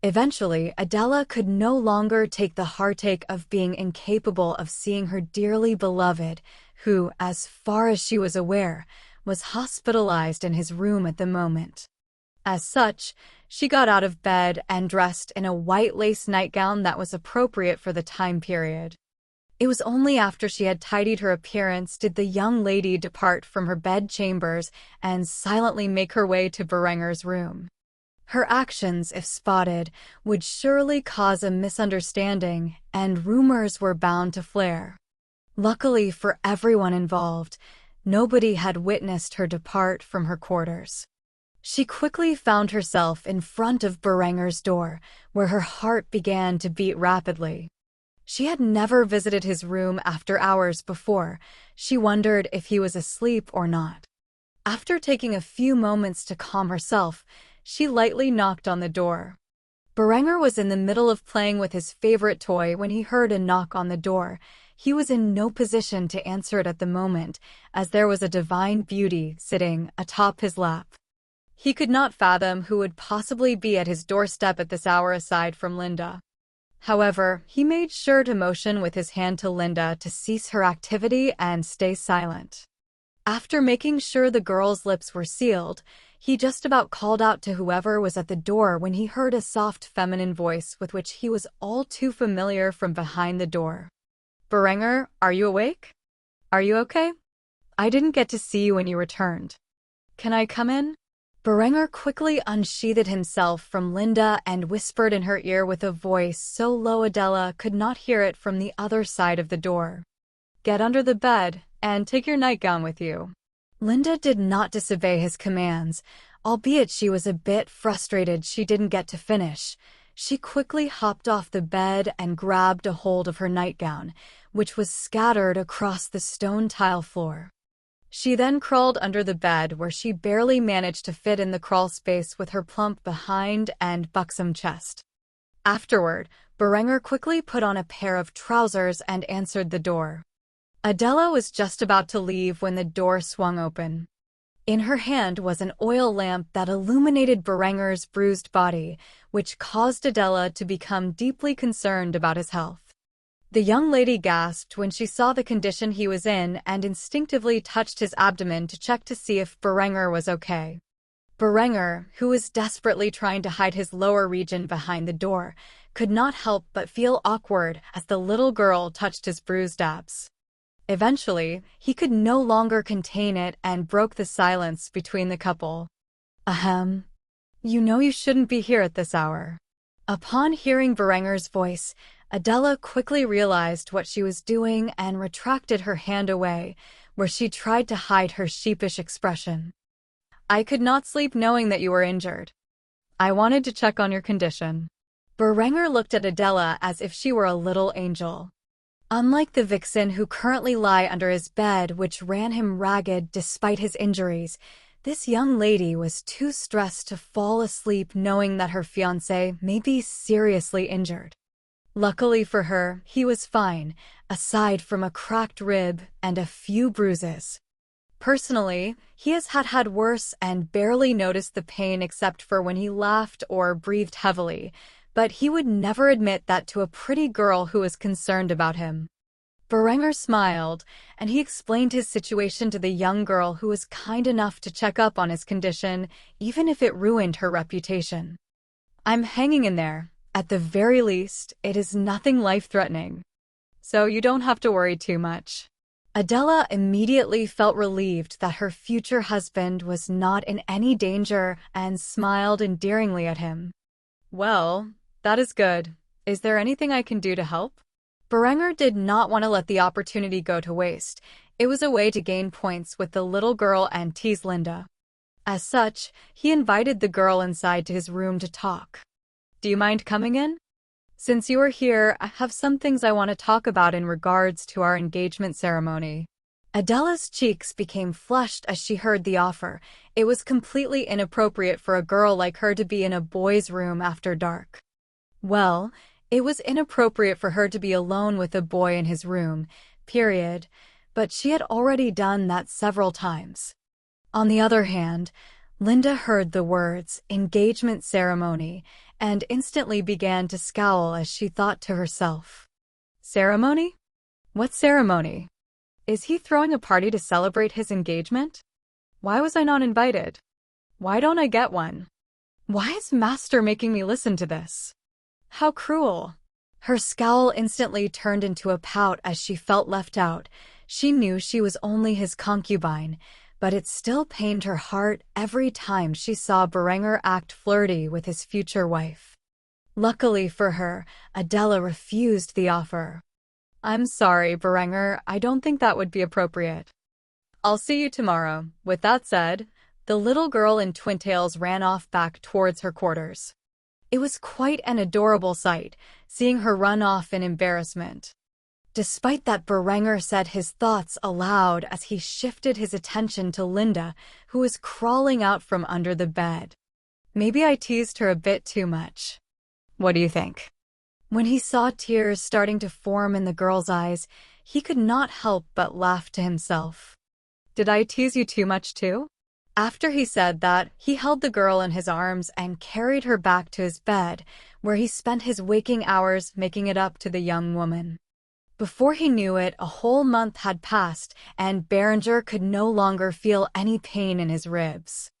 Eventually, Adela could no longer take the heartache of being incapable of seeing her dearly beloved, who, as far as she was aware, was hospitalized in his room at the moment. As such, she got out of bed and dressed in a white lace nightgown that was appropriate for the time period. It was only after she had tidied her appearance did the young lady depart from her bedchambers and silently make her way to Berenger's room. Her actions, if spotted, would surely cause a misunderstanding, and rumors were bound to flare. Luckily for everyone involved, nobody had witnessed her depart from her quarters. She quickly found herself in front of Berenger's door, where her heart began to beat rapidly. She had never visited his room after hours before. She wondered if he was asleep or not. After taking a few moments to calm herself, she lightly knocked on the door. Berenger was in the middle of playing with his favorite toy when he heard a knock on the door. He was in no position to answer it at the moment, as there was a divine beauty sitting atop his lap. He could not fathom who would possibly be at his doorstep at this hour aside from Linda. However, he made sure to motion with his hand to Linda to cease her activity and stay silent. After making sure the girl's lips were sealed, he just about called out to whoever was at the door when he heard a soft feminine voice with which he was all too familiar from behind the door. "Berenger, are you awake? Are you okay? I didn't get to see you when you returned. Can I come in?" Berenger quickly unsheathed himself from Linda and whispered in her ear with a voice so low Adela could not hear it from the other side of the door. "Get under the bed, and take your nightgown with you." Linda did not disobey his commands, albeit she was a bit frustrated she didn't get to finish. She quickly hopped off the bed and grabbed a hold of her nightgown, which was scattered across the stone tile floor. She then crawled under the bed where she barely managed to fit in the crawl space with her plump behind and buxom chest. Afterward, Berenger quickly put on a pair of trousers and answered the door. Adela was just about to leave when the door swung open. In her hand was an oil lamp that illuminated Berenger's bruised body, which caused Adela to become deeply concerned about his health. The young lady gasped when she saw the condition he was in and instinctively touched his abdomen to check to see if Berenger was okay. Berenger, who was desperately trying to hide his lower region behind the door, could not help but feel awkward as the little girl touched his bruised abs. Eventually, he could no longer contain it and broke the silence between the couple. "Ahem. You know you shouldn't be here at this hour." Upon hearing Berenger's voice, Adela quickly realized what she was doing and retracted her hand away, where she tried to hide her sheepish expression. "I could not sleep knowing that you were injured. I wanted to check on your condition." Berenger looked at Adela as if she were a little angel. Unlike the vixen who currently lay under his bed, which ran him ragged despite his injuries, this young lady was too stressed to fall asleep knowing that her fiancé may be seriously injured. Luckily for her, he was fine, aside from a cracked rib and a few bruises. Personally, he has had worse and barely noticed the pain except for when he laughed or breathed heavily, but he would never admit that to a pretty girl who was concerned about him. Berenger smiled, and he explained his situation to the young girl who was kind enough to check up on his condition, even if it ruined her reputation. "I'm hanging in there. At the very least, it is nothing life-threatening. So you don't have to worry too much." Adela immediately felt relieved that her future husband was not in any danger and smiled endearingly at him. "Well, that is good. Is there anything I can do to help?" Berenger did not want to let the opportunity go to waste. It was a way to gain points with the little girl and tease Linda. As such, he invited the girl inside to his room to talk. "Do you mind coming in? Since you are here, I have some things I want to talk about in regards to our engagement ceremony." Adela's cheeks became flushed as she heard the offer. It was completely inappropriate for a girl like her to be in a boy's room after dark. Well, it was inappropriate for her to be alone with a boy in his room, period, but she had already done that several times. On the other hand, Linda heard the words engagement ceremony and instantly began to scowl as she thought to herself, "Ceremony? What ceremony? Is he throwing a party to celebrate his engagement? Why was I not invited? Why don't I get one? Why is Master making me listen to this? How cruel." Her scowl instantly turned into a pout as she felt left out. She knew she was only his concubine, but it still pained her heart every time she saw Berenger act flirty with his future wife. Luckily for her, Adela refused the offer. "I'm sorry, Berenger, I don't think that would be appropriate. I'll see you tomorrow." With that said, the little girl in Twintails ran off back towards her quarters. It was quite an adorable sight, seeing her run off in embarrassment. Despite that, Berenger said his thoughts aloud as he shifted his attention to Linda, who was crawling out from under the bed. "Maybe I teased her a bit too much. What do you think?" When he saw tears starting to form in the girl's eyes, he could not help but laugh to himself. "Did I tease you too much too?" After he said that, he held the girl in his arms and carried her back to his bed, where he spent his waking hours making it up to the young woman. Before he knew it, a whole month had passed, and Berenger could no longer feel any pain in his ribs.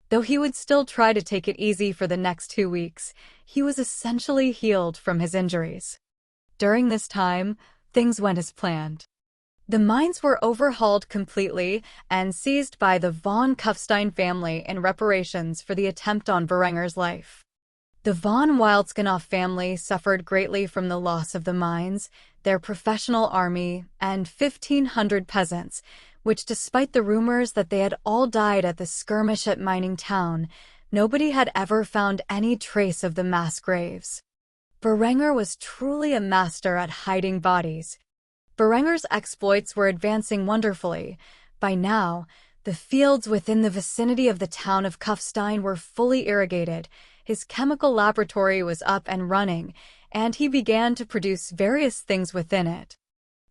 Though he would still try to take it easy for the next 2 weeks, he was essentially healed from his injuries. During this time, things went as planned. The mines were overhauled completely and seized by the von Kufstein family in reparations for the attempt on Berenger's life. The von Wildskanoff family suffered greatly from the loss of the mines, their professional army, and 1,500 peasants, which, despite the rumors that they had all died at the skirmish at Mining Town, nobody had ever found any trace of the mass graves. Berenger was truly a master at hiding bodies. Berenger's exploits were advancing wonderfully. By now, the fields within the vicinity of the town of Kufstein were fully irrigated, his chemical laboratory was up and running, and he began to produce various things within it.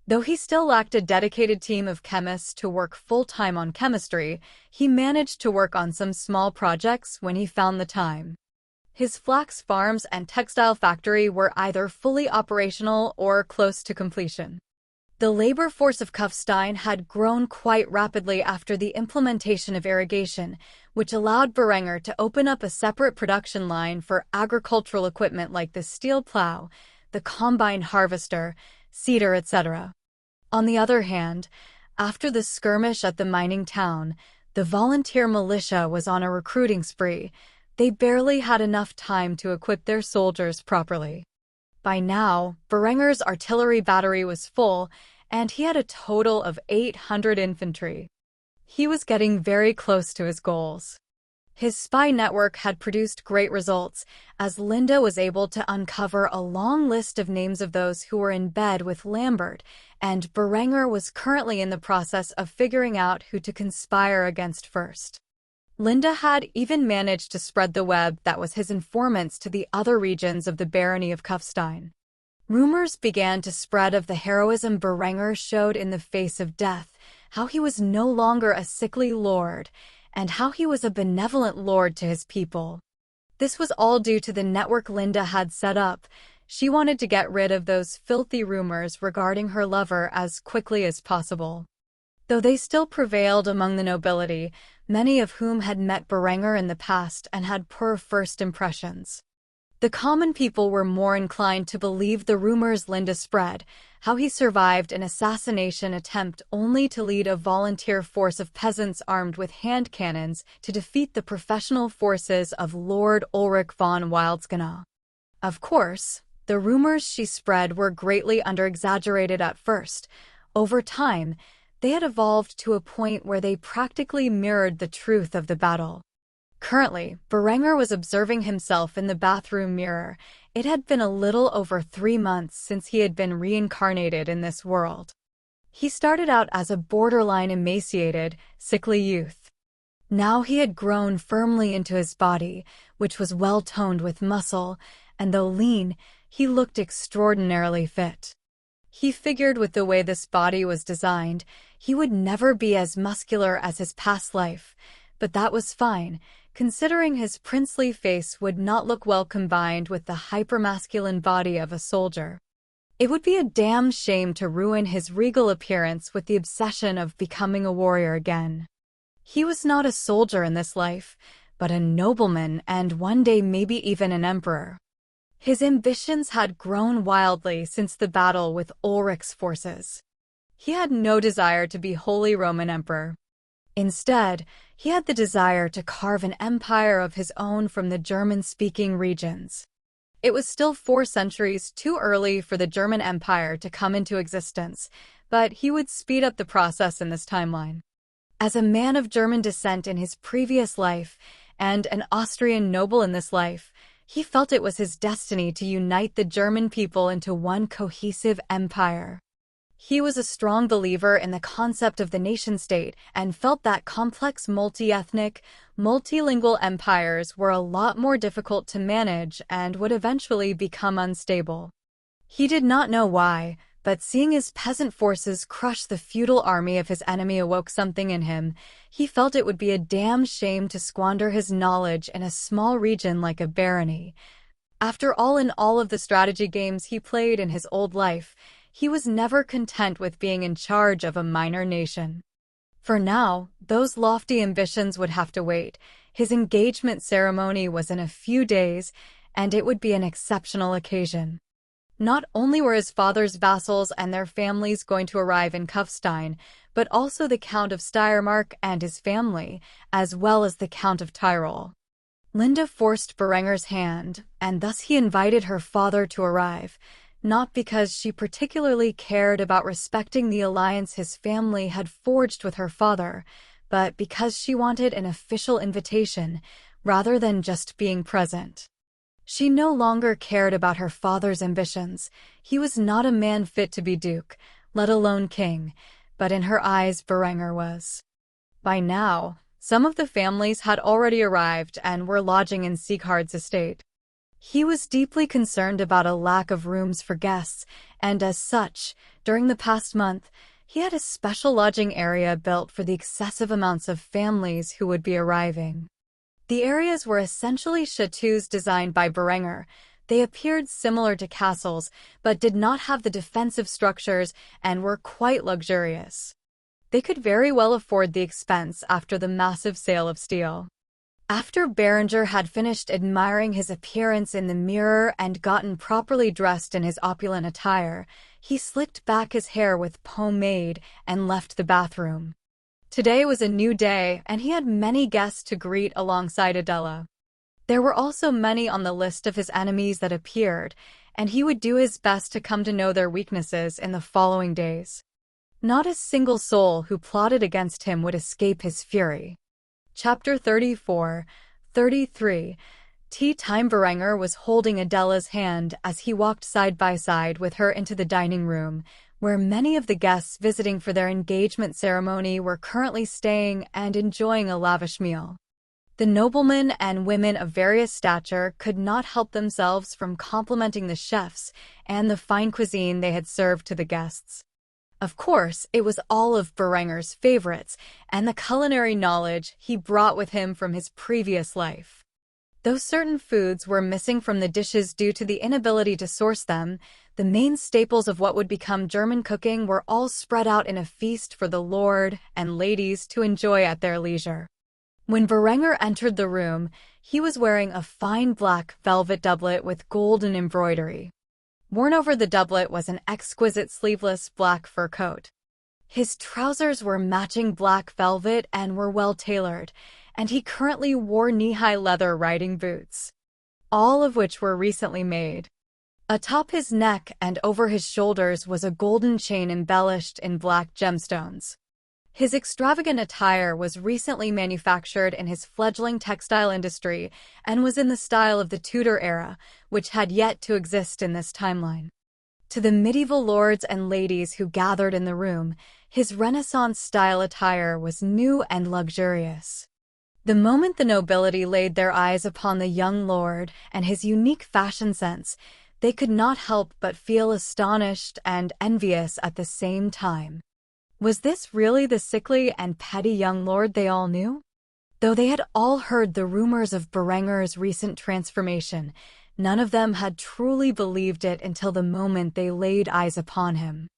Though he still lacked a dedicated team of chemists to work full-time on chemistry, he managed to work on some small projects when he found the time. His flax farms and textile factory were either fully operational or close to completion. The labor force of Kufstein had grown quite rapidly after the implementation of irrigation, which allowed Berenger to open up a separate production line for agricultural equipment like the steel plow, the combine harvester, seeder, etc. On the other hand, after the skirmish at the mining town, the volunteer militia was on a recruiting spree. They barely had enough time to equip their soldiers properly. By now, Berenger's artillery battery was full, and he had a total of 800 infantry. He was getting very close to his goals. His spy network had produced great results, as Linda was able to uncover a long list of names of those who were in bed with Lambert, and Berenger was currently in the process of figuring out who to conspire against first. Linda had even managed to spread the web that was his informants to the other regions of the barony of Kufstein. Rumors began to spread of the heroism Berenger showed in the face of death, how he was no longer a sickly lord, and how he was a benevolent lord to his people. This was all due to the network Linda had set up. She wanted to get rid of those filthy rumors regarding her lover as quickly as possible. Though they still prevailed among the nobility, many of whom had met Berenger in the past and had poor first impressions. The common people were more inclined to believe the rumors Linda spread, how he survived an assassination attempt only to lead a volunteer force of peasants armed with hand cannons to defeat the professional forces of Lord Ulrich von Wildskanoff. Of course, the rumors she spread were greatly under-exaggerated at first. Over time, they had evolved to a point where they practically mirrored the truth of the battle. Currently, Berenger was observing himself in the bathroom mirror. It had been a little over 3 months since he had been reincarnated in this world. He started out as a borderline emaciated, sickly youth. Now he had grown firmly into his body, which was well-toned with muscle, and though lean, he looked extraordinarily fit. He figured with the way this body was designed, he would never be as muscular as his past life, but that was fine, considering his princely face would not look well combined with the hypermasculine body of a soldier. It would be a damn shame to ruin his regal appearance with the obsession of becoming a warrior again. He was not a soldier in this life, but a nobleman and one day maybe even an emperor. His ambitions had grown wildly since the battle with Ulrich's forces. He had no desire to be Holy Roman Emperor. Instead, he had the desire to carve an empire of his own from the German-speaking regions. It was still 4 centuries too early for the German Empire to come into existence, but he would speed up the process in this timeline. As a man of German descent in his previous life, and an Austrian noble in this life, he felt it was his destiny to unite the German people into one cohesive empire. He was a strong believer in the concept of the nation-state and felt that complex multi-ethnic, multilingual empires were a lot more difficult to manage and would eventually become unstable. He did not know why, but seeing his peasant forces crush the feudal army of his enemy awoke something in him. He felt it would be a damn shame to squander his knowledge in a small region like a barony. After all, in all of the strategy games he played in his old life, he was never content with being in charge of a minor nation. For now, those lofty ambitions would have to wait. His engagement ceremony was in a few days, and it would be an exceptional occasion. Not only were his father's vassals and their families going to arrive in Kufstein, but also the Count of Steiermark and his family, as well as the Count of Tyrol. Linda forced Berenger's hand, and thus he invited her father to arrive, not because she particularly cared about respecting the alliance his family had forged with her father, but because she wanted an official invitation, rather than just being present. She no longer cared about her father's ambitions. He was not a man fit to be duke, let alone king, but in her eyes Berenger was. By now, some of the families had already arrived and were lodging in Sieghard's estate. He was deeply concerned about a lack of rooms for guests, and as such, during the past month, he had a special lodging area built for the excessive amounts of families who would be arriving. The areas were essentially chateaux designed by Berenger. They appeared similar to castles, but did not have the defensive structures and were quite luxurious. They could very well afford the expense after the massive sale of steel. After Berenger had finished admiring his appearance in the mirror and gotten properly dressed in his opulent attire, he slicked back his hair with pomade and left the bathroom. Today was a new day, and he had many guests to greet alongside Adela. There were also many on the list of his enemies that appeared, and he would do his best to come to know their weaknesses in the following days. Not a single soul who plotted against him would escape his fury. Chapter 34, 33. Tea time. Berenger was holding Adela's hand as he walked side by side with her into the dining room, where many of the guests visiting for their engagement ceremony were currently staying and enjoying a lavish meal. The noblemen and women of various stature could not help themselves from complimenting the chefs and the fine cuisine they had served to the guests. Of course, it was all of Berenger's favorites and the culinary knowledge he brought with him from his previous life. Though certain foods were missing from the dishes due to the inability to source them, the main staples of what would become German cooking were all spread out in a feast for the lord and ladies to enjoy at their leisure. When Berenger entered the room, he was wearing a fine black velvet doublet with golden embroidery. Worn over the doublet was an exquisite sleeveless black fur coat. His trousers were matching black velvet and were well tailored, and he currently wore knee-high leather riding boots, all of which were recently made. Atop his neck and over his shoulders was a golden chain embellished in black gemstones. His extravagant attire was recently manufactured in his fledgling textile industry and was in the style of the Tudor era, which had yet to exist in this timeline. To the medieval lords and ladies who gathered in the room, his Renaissance-style attire was new and luxurious. The moment the nobility laid their eyes upon the young lord and his unique fashion sense, they could not help but feel astonished and envious at the same time. Was this really the sickly and petty young lord they all knew? Though they had all heard the rumors of Berenger's recent transformation, none of them had truly believed it until the moment they laid eyes upon him.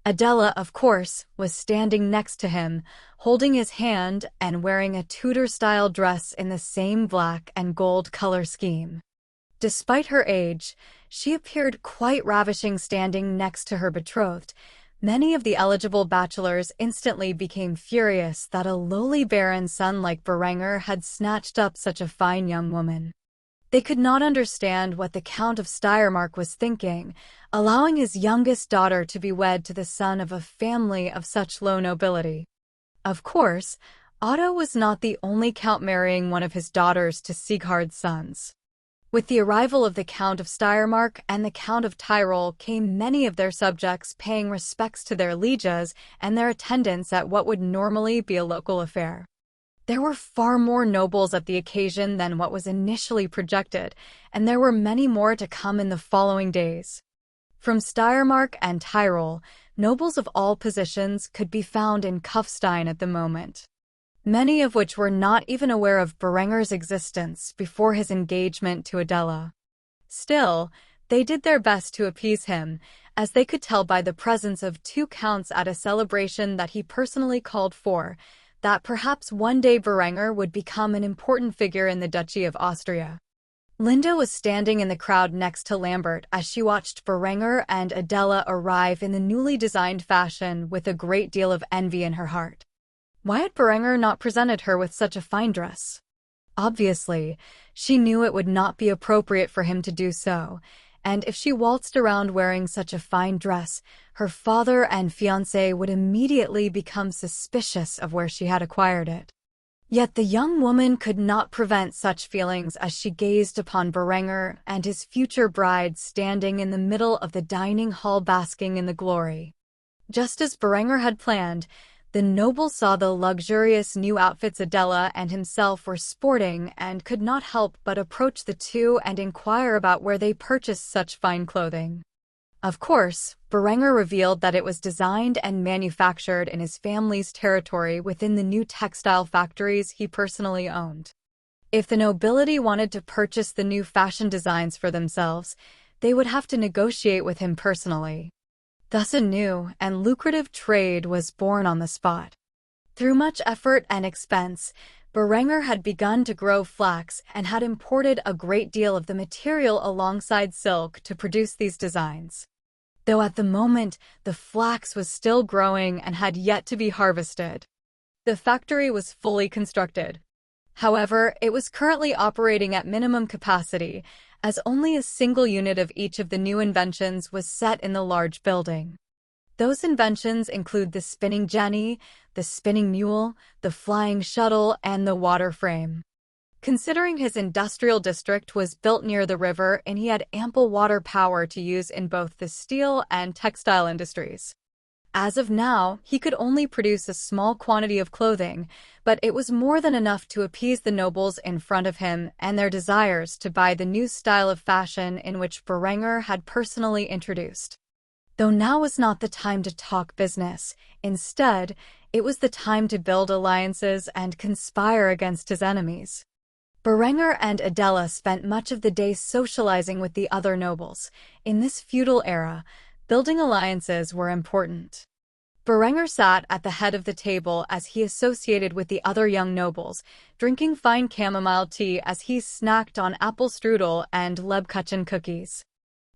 Adela, of course, was standing next to him, holding his hand and wearing a Tudor-style dress in the same black and gold color scheme. Despite her age, she appeared quite ravishing standing next to her betrothed. Many of the eligible bachelors instantly became furious that a lowly baron's son like Berenger had snatched up such a fine young woman. They could not understand what the Count of Steiermark was thinking, allowing his youngest daughter to be wed to the son of a family of such low nobility. Of course, Otto was not the only count marrying one of his daughters to Sieghard's sons. With the arrival of the Count of Steiermark and the Count of Tyrol came many of their subjects paying respects to their lieges and their attendance at what would normally be a local affair. There were far more nobles at the occasion than what was initially projected, and there were many more to come in the following days. From Steiermark and Tyrol, nobles of all positions could be found in Kufstein at the moment, many of which were not even aware of Berenger's existence before his engagement to Adela. Still, they did their best to appease him, as they could tell by the presence of two counts at a celebration that he personally called for, that perhaps one day Berenger would become an important figure in the Duchy of Austria. Linda was standing in the crowd next to Lambert as she watched Berenger and Adela arrive in the newly designed fashion with a great deal of envy in her heart. Why had Berenger not presented her with such a fine dress? Obviously, she knew it would not be appropriate for him to do so, and if she waltzed around wearing such a fine dress, her father and fiancé would immediately become suspicious of where she had acquired it. Yet the young woman could not prevent such feelings as she gazed upon Berenger and his future bride standing in the middle of the dining hall basking in the glory. Just as Berenger had planned, the noble saw the luxurious new outfits Adela and himself were sporting and could not help but approach the two and inquire about where they purchased such fine clothing. Of course, Berenger revealed that it was designed and manufactured in his family's territory within the new textile factories he personally owned. If the nobility wanted to purchase the new fashion designs for themselves, they would have to negotiate with him personally. Thus a new and lucrative trade was born on the spot. Through much effort and expense, Berenger had begun to grow flax and had imported a great deal of the material alongside silk to produce these designs. Though at the moment the flax was still growing and had yet to be harvested. The factory was fully constructed. However, it was currently operating at minimum capacity, as only a single unit of each of the new inventions was set in the large building. Those inventions include the spinning jenny, the spinning mule, the flying shuttle, and the water frame. Considering his industrial district was built near the river and he had ample water power to use in both the steel and textile industries. As of now, he could only produce a small quantity of clothing, but it was more than enough to appease the nobles in front of him and their desires to buy the new style of fashion in which Berenger had personally introduced. Though now was not the time to talk business, instead, it was the time to build alliances and conspire against his enemies. Berenger and Adela spent much of the day socializing with the other nobles. In this feudal era, building alliances were important. Berenger sat at the head of the table as he associated with the other young nobles, drinking fine chamomile tea as he snacked on apple strudel and Lebkuchen cookies.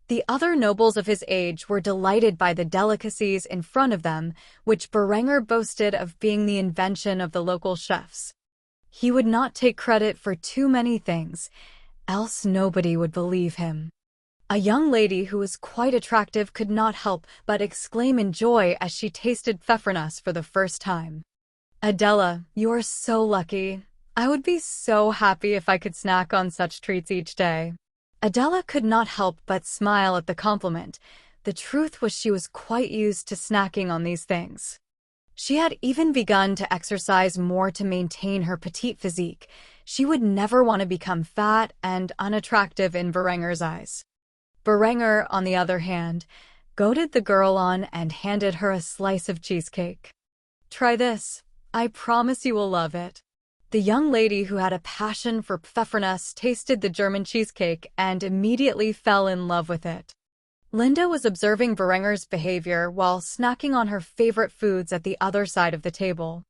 The other nobles of his age were delighted by the delicacies in front of them, which Berenger boasted of being the invention of the local chefs. He would not take credit for too many things, else nobody would believe him. A young lady who was quite attractive could not help but exclaim in joy as she tasted pfeffernuss for the first time. Adela, you are so lucky. I would be so happy if I could snack on such treats each day. Adela could not help but smile at the compliment. The truth was she was quite used to snacking on these things. She had even begun to exercise more to maintain her petite physique. She would never want to become fat and unattractive in Berenger's eyes. Berenger, on the other hand, goaded the girl on and handed her a slice of cheesecake. Try this. I promise you will love it. The young lady who had a passion for pfeffernuss tasted the German cheesecake and immediately fell in love with it. Linda was observing Berenger's behavior while snacking on her favorite foods at the other side of the table.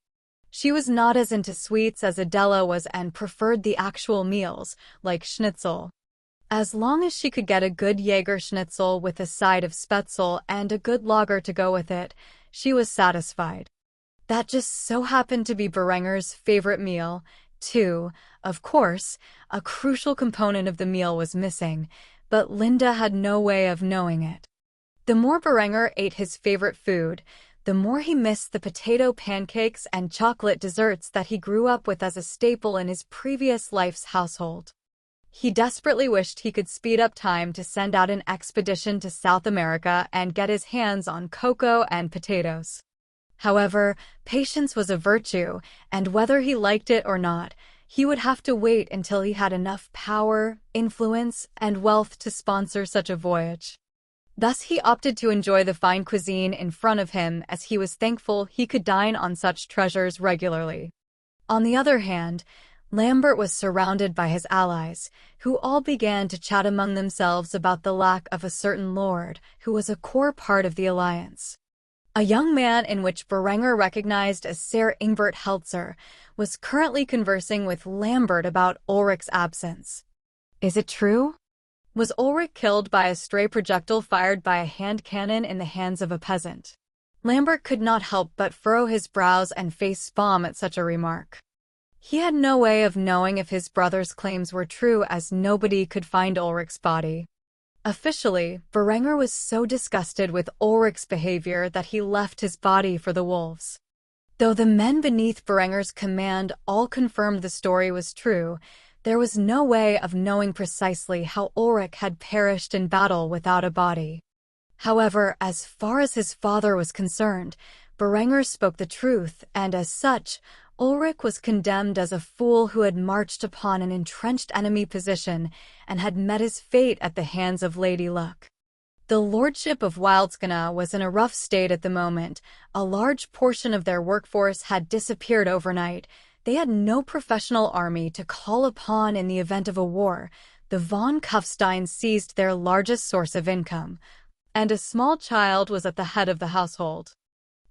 She was not as into sweets as Adela was and preferred the actual meals, like schnitzel. As long as she could get a good Jaeger schnitzel with a side of spätzle and a good lager to go with it, she was satisfied. That just so happened to be Berenger's favorite meal, too. Of course, a crucial component of the meal was missing, but Linda had no way of knowing it. The more Berenger ate his favorite food, the more he missed the potato pancakes and chocolate desserts that he grew up with as a staple in his previous life's household. He desperately wished he could speed up time to send out an expedition to South America and get his hands on cocoa and potatoes. However, patience was a virtue, and whether he liked it or not, he would have to wait until he had enough power, influence, and wealth to sponsor such a voyage. Thus he opted to enjoy the fine cuisine in front of him as he was thankful he could dine on such treasures regularly. On the other hand, Lambert was surrounded by his allies, who all began to chat among themselves about the lack of a certain lord who was a core part of the alliance. A young man in which Berenger recognized as Sir Ingbert Heltzer was currently conversing with Lambert about Ulrich's absence. Is it true? Was Ulrich killed by a stray projectile fired by a hand cannon in the hands of a peasant? Lambert could not help but furrow his brows and face spasm at such a remark. He had no way of knowing if his brother's claims were true, as nobody could find Ulrich's body. Officially, Berenger was so disgusted with Ulrich's behavior that he left his body for the wolves. Though the men beneath Berenger's command all confirmed the story was true, there was no way of knowing precisely how Ulrich had perished in battle without a body. However, as far as his father was concerned, Berenger spoke the truth, and as such, Ulrich was condemned as a fool who had marched upon an entrenched enemy position and had met his fate at the hands of Lady Luck. The lordship of Wildskana was in a rough state at the moment. A large portion of their workforce had disappeared overnight. They had no professional army to call upon in the event of a war. The von Kufsteins seized their largest source of income, and a small child was at the head of the household.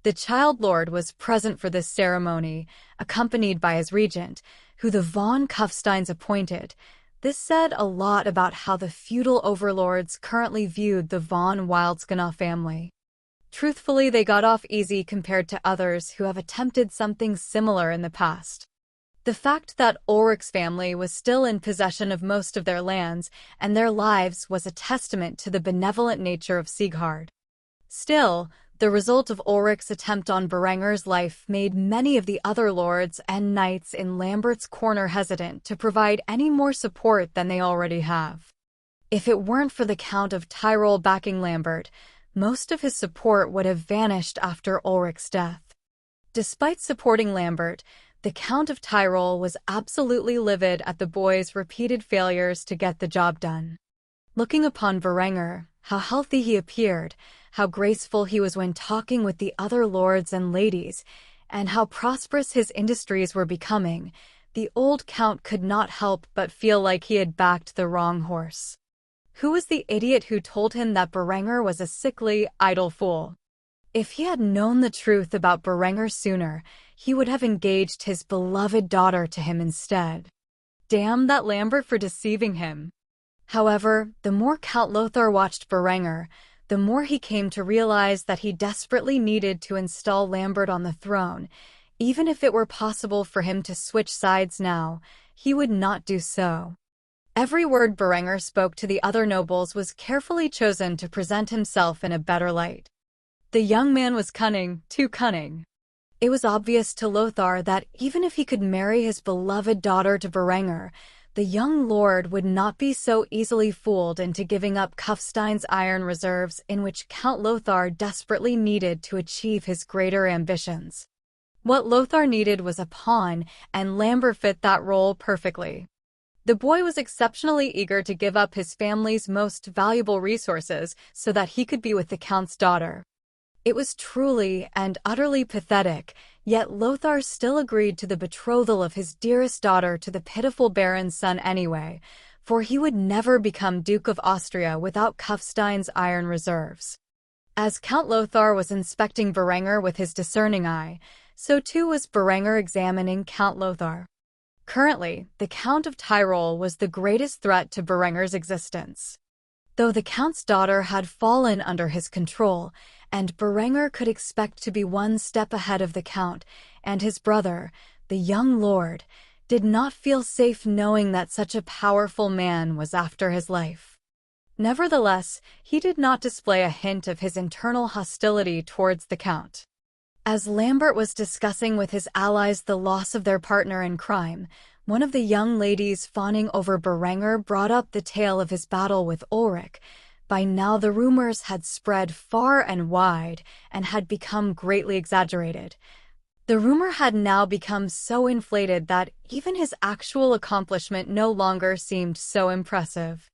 The child lord was present for this ceremony, accompanied by his regent, who the von Kufsteins appointed. This said a lot about how the feudal overlords currently viewed the von Wildskana family. Truthfully, they got off easy compared to others who have attempted something similar in the past. The fact that Ulrich's family was still in possession of most of their lands and their lives was a testament to the benevolent nature of Sieghard. Still, the result of Ulrich's attempt on Berenger's life made many of the other lords and knights in Lambert's corner hesitant to provide any more support than they already have. If it weren't for the Count of Tyrol backing Lambert, most of his support would have vanished after Ulrich's death. Despite supporting Lambert, the Count of Tyrol was absolutely livid at the boy's repeated failures to get the job done. Looking upon Berenger, how healthy he appeared, how graceful he was when talking with the other lords and ladies, and how prosperous his industries were becoming, the old count could not help but feel like he had backed the wrong horse. Who was the idiot who told him that Berenger was a sickly, idle fool? If he had known the truth about Berenger sooner, he would have engaged his beloved daughter to him instead. Damn that Lambert for deceiving him. However, the more Count Lothar watched Berenger, the more he came to realize that he desperately needed to install Lambert on the throne. Even if it were possible for him to switch sides now, he would not do so. Every word Berenger spoke to the other nobles was carefully chosen to present himself in a better light. The young man was cunning, too cunning. It was obvious to Lothar that even if he could marry his beloved daughter to Berenger, the young lord would not be so easily fooled into giving up Kufstein's iron reserves, in which Count Lothar desperately needed to achieve his greater ambitions. What Lothar needed was a pawn, and Lambert fit that role perfectly. The boy was exceptionally eager to give up his family's most valuable resources so that he could be with the Count's daughter. It was truly and utterly pathetic, yet Lothar still agreed to the betrothal of his dearest daughter to the pitiful baron's son anyway, for he would never become Duke of Austria without Kufstein's iron reserves. As Count Lothar was inspecting Berenger with his discerning eye, so too was Berenger examining Count Lothar. Currently, the Count of Tyrol was the greatest threat to Berenger's existence. Though the Count's daughter had fallen under his control, and Berenger could expect to be one step ahead of the Count, and his brother, the young lord, did not feel safe knowing that such a powerful man was after his life. Nevertheless, he did not display a hint of his internal hostility towards the Count. As Lambert was discussing with his allies the loss of their partner in crime, one of the young ladies fawning over Berenger brought up the tale of his battle with Ulrich. By now the rumors had spread far and wide and had become greatly exaggerated. The rumor had now become so inflated that even his actual accomplishment no longer seemed so impressive.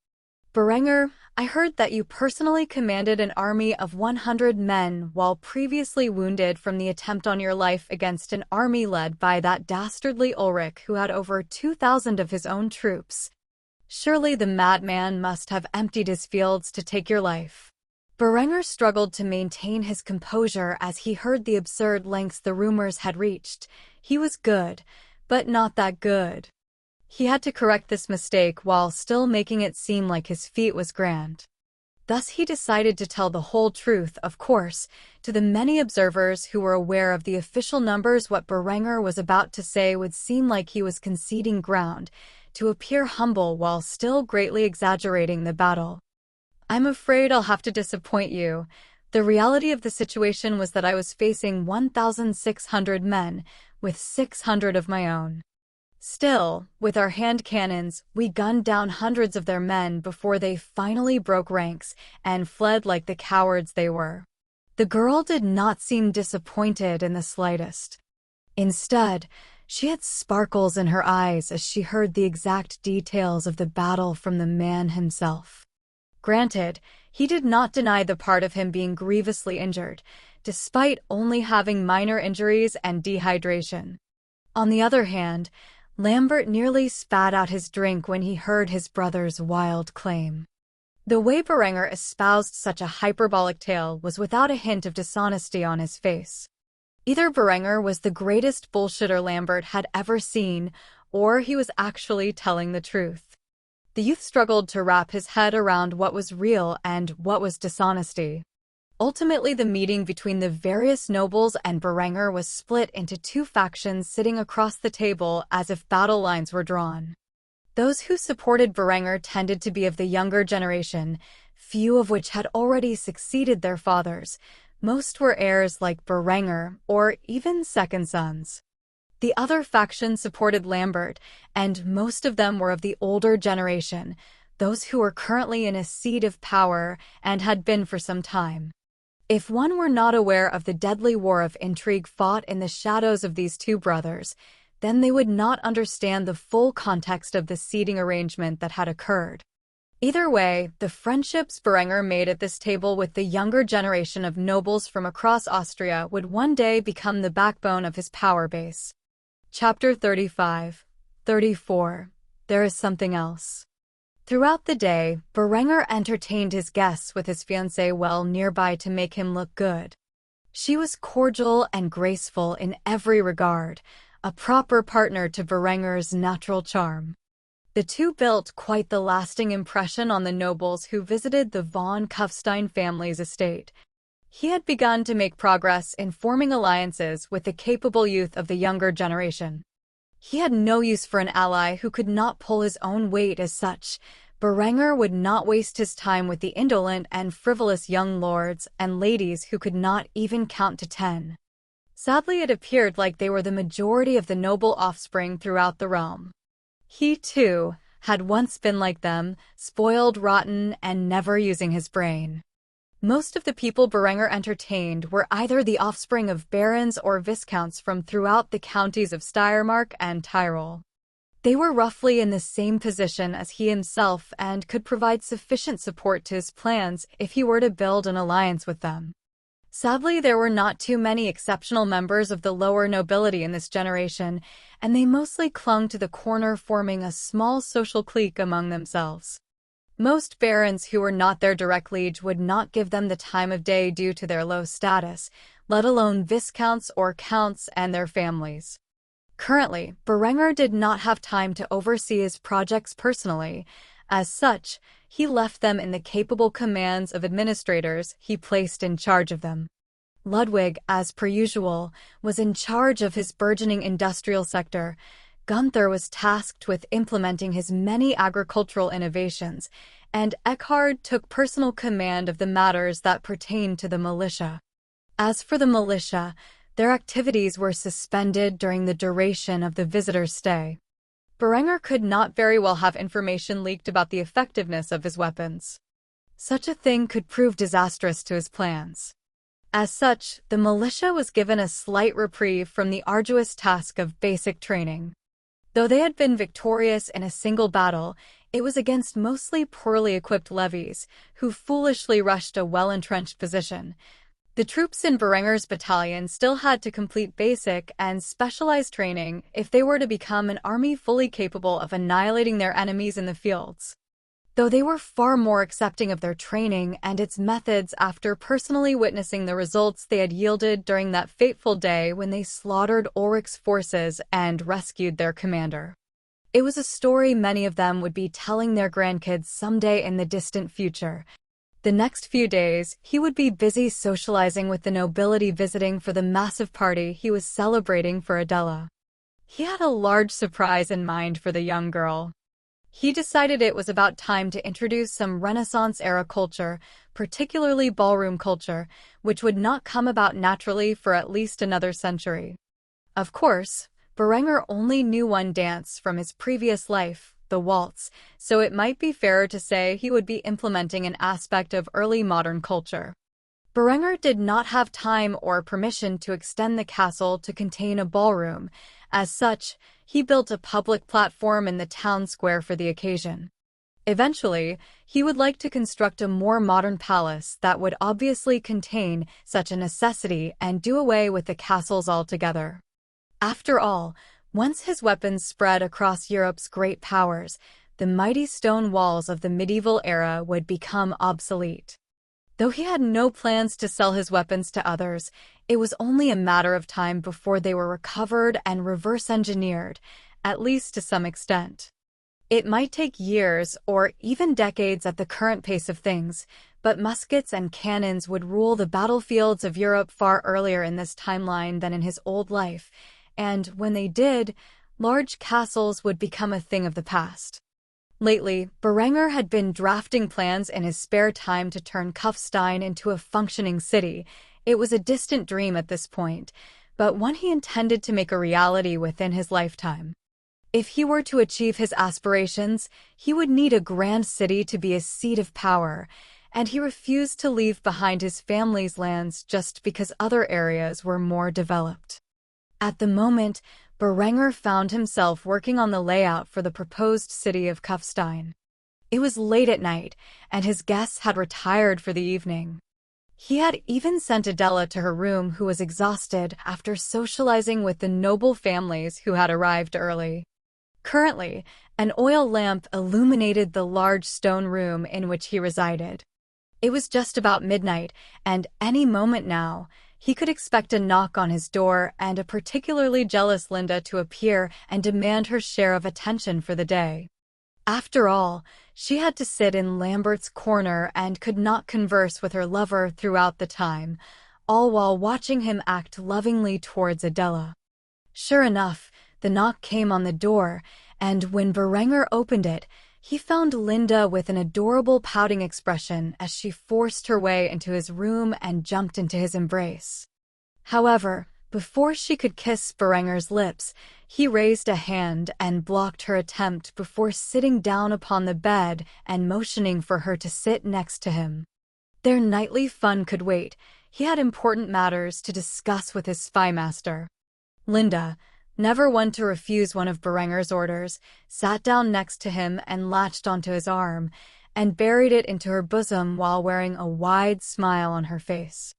Berenger, I heard that you personally commanded an army of 100 men while previously wounded from the attempt on your life against an army led by that dastardly Ulrich who had over 2,000 of his own troops. Surely the madman must have emptied his fields to take your life. Berenger struggled to maintain his composure as he heard the absurd lengths the rumors had reached. He was good, but not that good. He had to correct this mistake while still making it seem like his feat was grand. Thus he decided to tell the whole truth, of course, to the many observers who were aware of the official numbers. What Berenger was about to say would seem like he was conceding ground, to appear humble while still greatly exaggerating the battle. "I'm afraid I'll have to disappoint you. The reality of the situation was that I was facing 1,600 men, with 600 of my own. Still, with our hand cannons, we gunned down hundreds of their men before they finally broke ranks and fled like the cowards they were." The girl did not seem disappointed in the slightest. Instead, she had sparkles in her eyes as she heard the exact details of the battle from the man himself. Granted, he did not deny the part of him being grievously injured, despite only having minor injuries and dehydration. On the other hand, Lambert nearly spat out his drink when he heard his brother's wild claim. The way Berenger espoused such a hyperbolic tale was without a hint of dishonesty on his face. Either Berenger was the greatest bullshitter Lambert had ever seen, or he was actually telling the truth. The youth struggled to wrap his head around what was real and what was dishonesty. Ultimately, the meeting between the various nobles and Berenger was split into two factions sitting across the table as if battle lines were drawn. Those who supported Berenger tended to be of the younger generation, few of which had already succeeded their fathers. Most were heirs like Berenger, or even second sons. The other faction supported Lambert, and most of them were of the older generation, those who were currently in a seat of power and had been for some time. If one were not aware of the deadly war of intrigue fought in the shadows of these two brothers, then they would not understand the full context of the seating arrangement that had occurred. Either way, the friendships Berenger made at this table with the younger generation of nobles from across Austria would one day become the backbone of his power base. Chapter 35-34. There is something else. Throughout the day, Berenger entertained his guests with his fiancée well nearby to make him look good. She was cordial and graceful in every regard, a proper partner to Berenger's natural charm. The two built quite the lasting impression on the nobles who visited the von Kufstein family's estate. He had begun to make progress in forming alliances with the capable youth of the younger generation. He had no use for an ally who could not pull his own weight. As such, Berenger would not waste his time with the indolent and frivolous young lords and ladies who could not even count to 10. Sadly, it appeared like they were the majority of the noble offspring throughout the realm. He, too, had once been like them, spoiled, rotten, and never using his brain. Most of the people Berenger entertained were either the offspring of barons or viscounts from throughout the counties of Steiermark and Tyrol. They were roughly in the same position as he himself and could provide sufficient support to his plans if he were to build an alliance with them. Sadly, there were not too many exceptional members of the lower nobility in this generation, and they mostly clung to the corner, forming a small social clique among themselves. Most barons who were not their direct liege would not give them the time of day due to their low status, let alone viscounts or counts and their families. Currently, Berenger did not have time to oversee his projects personally. As such, he left them in the capable commands of administrators he placed in charge of them. Ludwig, as per usual, was in charge of his burgeoning industrial sector. Gunther was tasked with implementing his many agricultural innovations, and Eckhard took personal command of the matters that pertained to the militia. As for the militia, their activities were suspended during the duration of the visitor's stay. Berenger could not very well have information leaked about the effectiveness of his weapons. Such a thing could prove disastrous to his plans. As such, the militia was given a slight reprieve from the arduous task of basic training. Though they had been victorious in a single battle, it was against mostly poorly equipped levies, who foolishly rushed a well-entrenched position. The troops in Berenger's battalion still had to complete basic and specialized training if they were to become an army fully capable of annihilating their enemies in the fields. Though they were far more accepting of their training and its methods after personally witnessing the results they had yielded during that fateful day when they slaughtered Ulrich's forces and rescued their commander. It was a story many of them would be telling their grandkids someday in the distant future. The next few days, he would be busy socializing with the nobility visiting for the massive party he was celebrating for Adela. He had a large surprise in mind for the young girl. He decided it was about time to introduce some Renaissance-era culture, particularly ballroom culture, which would not come about naturally for at least another century. Of course, Berenger only knew one dance from his previous life, the waltz, so it might be fairer to say he would be implementing an aspect of early modern culture. Berenger did not have time or permission to extend the castle to contain a ballroom. As such, he built a public platform in the town square for the occasion. Eventually, he would like to construct a more modern palace that would obviously contain such a necessity and do away with the castles altogether. After all, once his weapons spread across Europe's great powers, the mighty stone walls of the medieval era would become obsolete. Though he had no plans to sell his weapons to others, it was only a matter of time before they were recovered and reverse-engineered, at least to some extent. It might take years or even decades at the current pace of things, but muskets and cannons would rule the battlefields of Europe far earlier in this timeline than in his old life, and when they did, large castles would become a thing of the past. Lately, Berenger had been drafting plans in his spare time to turn Kufstein into a functioning city. It was a distant dream at this point, but one he intended to make a reality within his lifetime. If he were to achieve his aspirations, he would need a grand city to be a seat of power, and he refused to leave behind his family's lands just because other areas were more developed. At the moment, Berenger found himself working on the layout for the proposed city of Kufstein. It was late at night, and his guests had retired for the evening. He had even sent Adela to her room, who was exhausted after socializing with the noble families who had arrived early. Currently, an oil lamp illuminated the large stone room in which he resided. It was just about midnight, and any moment now, he could expect a knock on his door and a particularly jealous Linda to appear and demand her share of attention for the day. After all, she had to sit in Lambert's corner and could not converse with her lover throughout the time, all while watching him act lovingly towards Adela. Sure enough, the knock came on the door, and when Berenger opened it, he found Linda with an adorable pouting expression as she forced her way into his room and jumped into his embrace. However, before she could kiss Berenger's lips, he raised a hand and blocked her attempt before sitting down upon the bed and motioning for her to sit next to him. Their nightly fun could wait. He had important matters to discuss with his spymaster. Linda, never one to refuse one of Berenger's orders, sat down next to him and latched onto his arm, and buried it into her bosom while wearing a wide smile on her face.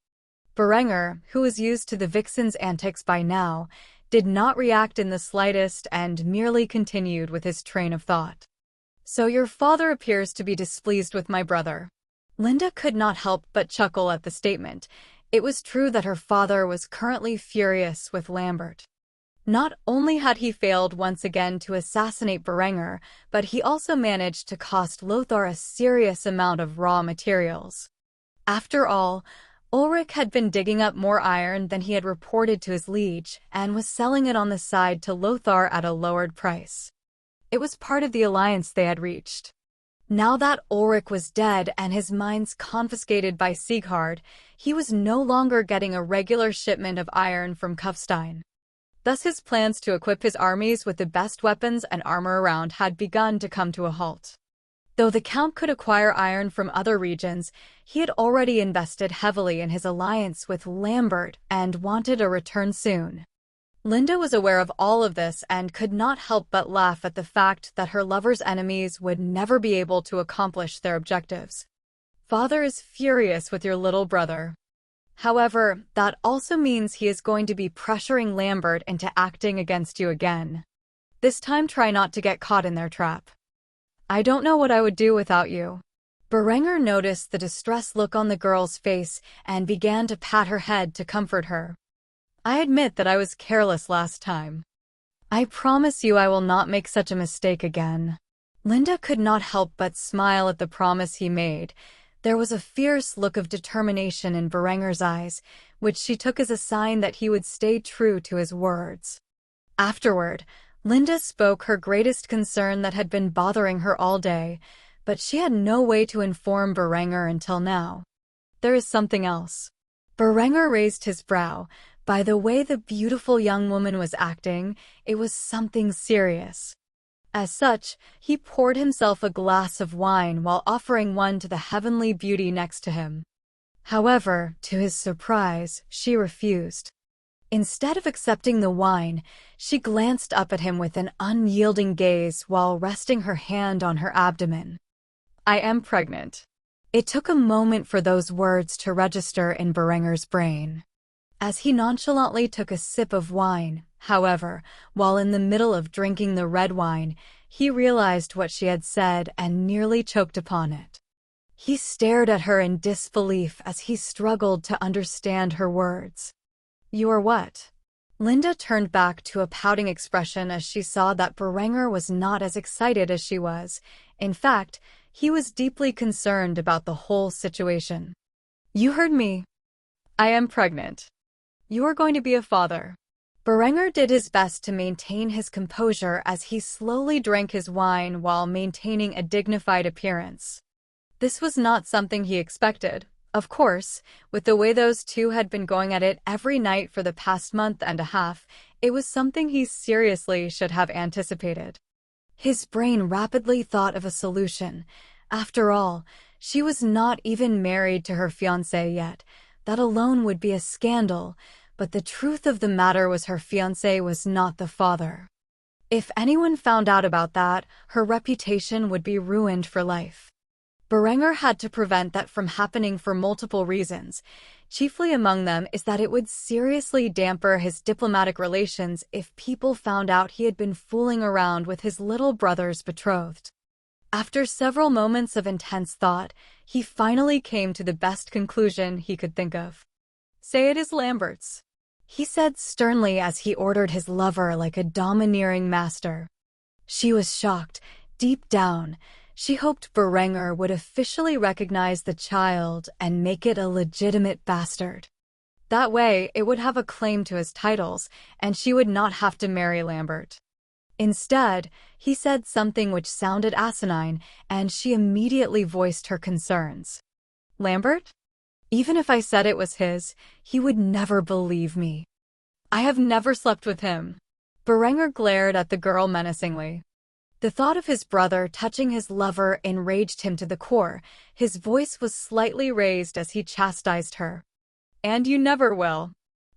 Berenger, who was used to the vixen's antics by now, did not react in the slightest and merely continued with his train of thought. "So your father appears to be displeased with my brother." Linda could not help but chuckle at the statement. It was true that her father was currently furious with Lambert. Not only had he failed once again to assassinate Berenger, but he also managed to cost Lothar a serious amount of raw materials. After all, Ulrich had been digging up more iron than he had reported to his liege and was selling it on the side to Lothar at a lowered price. It was part of the alliance they had reached. Now that Ulrich was dead and his mines confiscated by Sieghard, he was no longer getting a regular shipment of iron from Kufstein. Thus his plans to equip his armies with the best weapons and armor around had begun to come to a halt. Though the Count could acquire iron from other regions, he had already invested heavily in his alliance with Lambert and wanted a return soon. Linda was aware of all of this and could not help but laugh at the fact that her lover's enemies would never be able to accomplish their objectives. "Father is furious with your little brother. However, that also means he is going to be pressuring Lambert into acting against you again. This time try not to get caught in their trap. I don't know what I would do without you." Berenger noticed the distressed look on the girl's face and began to pat her head to comfort her. "I admit that I was careless last time. I promise you I will not make such a mistake again. Linda could not help but smile at the promise he made. There was a fierce look of determination in Berenger's eyes, which she took as a sign that he would stay true to his words. Afterward, Linda spoke her greatest concern that had been bothering her all day, but she had no way to inform Berenger until now. There is something else. Berenger raised his brow. By the way the beautiful young woman was acting, it was something serious. As such, he poured himself a glass of wine while offering one to the heavenly beauty next to him. However, to his surprise, she refused. Instead of accepting the wine, she glanced up at him with an unyielding gaze while resting her hand on her abdomen. I am pregnant. It took a moment for those words to register in Berenger's brain. As he nonchalantly took a sip of wine, however, while in the middle of drinking the red wine, he realized what she had said and nearly choked upon it. He stared at her in disbelief as he struggled to understand her words. You are what? Linda turned back to a pouting expression as she saw that Berenger was not as excited as she was. In fact, he was deeply concerned about the whole situation. You heard me. I am pregnant. You are going to be a father. Berenger did his best to maintain his composure as he slowly drank his wine while maintaining a dignified appearance. This was not something he expected. Of course, with the way those two had been going at it every night for the past month and a half, it was something he seriously should have anticipated. His brain rapidly thought of a solution. After all, she was not even married to her fiancé yet. That alone would be a scandal, but the truth of the matter was her fiancé was not the father. If anyone found out about that, her reputation would be ruined for life. Berenger had to prevent that from happening for multiple reasons. Chiefly among them is that it would seriously damper his diplomatic relations if people found out he had been fooling around with his little brother's betrothed. After several moments of intense thought, he finally came to the best conclusion he could think of. Say it is Lambert's, he said sternly as he ordered his lover like a domineering master. She was shocked. Deep down, she hoped Berenger would officially recognize the child and make it a legitimate bastard. That way, it would have a claim to his titles, and she would not have to marry Lambert. Instead, he said something which sounded asinine, and she immediately voiced her concerns. Lambert? Even if I said it was his, he would never believe me. I have never slept with him. Berenger glared at the girl menacingly. The thought of his brother touching his lover enraged him to the core. His voice was slightly raised as he chastised her. And you never will.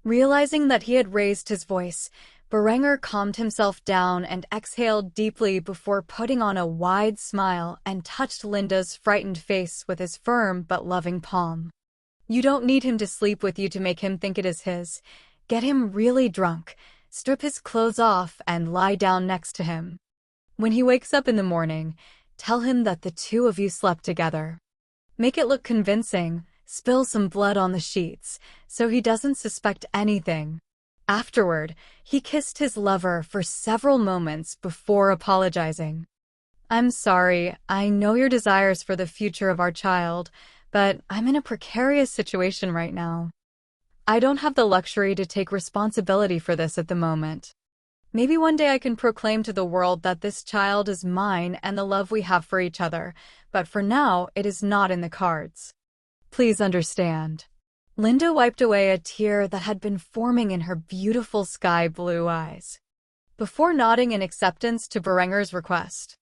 Realizing that he had raised his voice, Berenger calmed himself down and exhaled deeply before putting on a wide smile and touched Linda's frightened face with his firm but loving palm. You don't need him to sleep with you to make him think it is his. Get him really drunk, strip his clothes off, and lie down next to him. When he wakes up in the morning, tell him that the two of you slept together. Make it look convincing, spill some blood on the sheets, so he doesn't suspect anything. Afterward, he kissed his lover for several moments before apologizing. I'm sorry, I know your desires for the future of our child, but I'm in a precarious situation right now. I don't have the luxury to take responsibility for this at the moment. Maybe one day I can proclaim to the world that this child is mine and the love we have for each other, but for now, it is not in the cards. Please understand. Linda wiped away a tear that had been forming in her beautiful sky blue eyes, before nodding in acceptance to Berenger's request.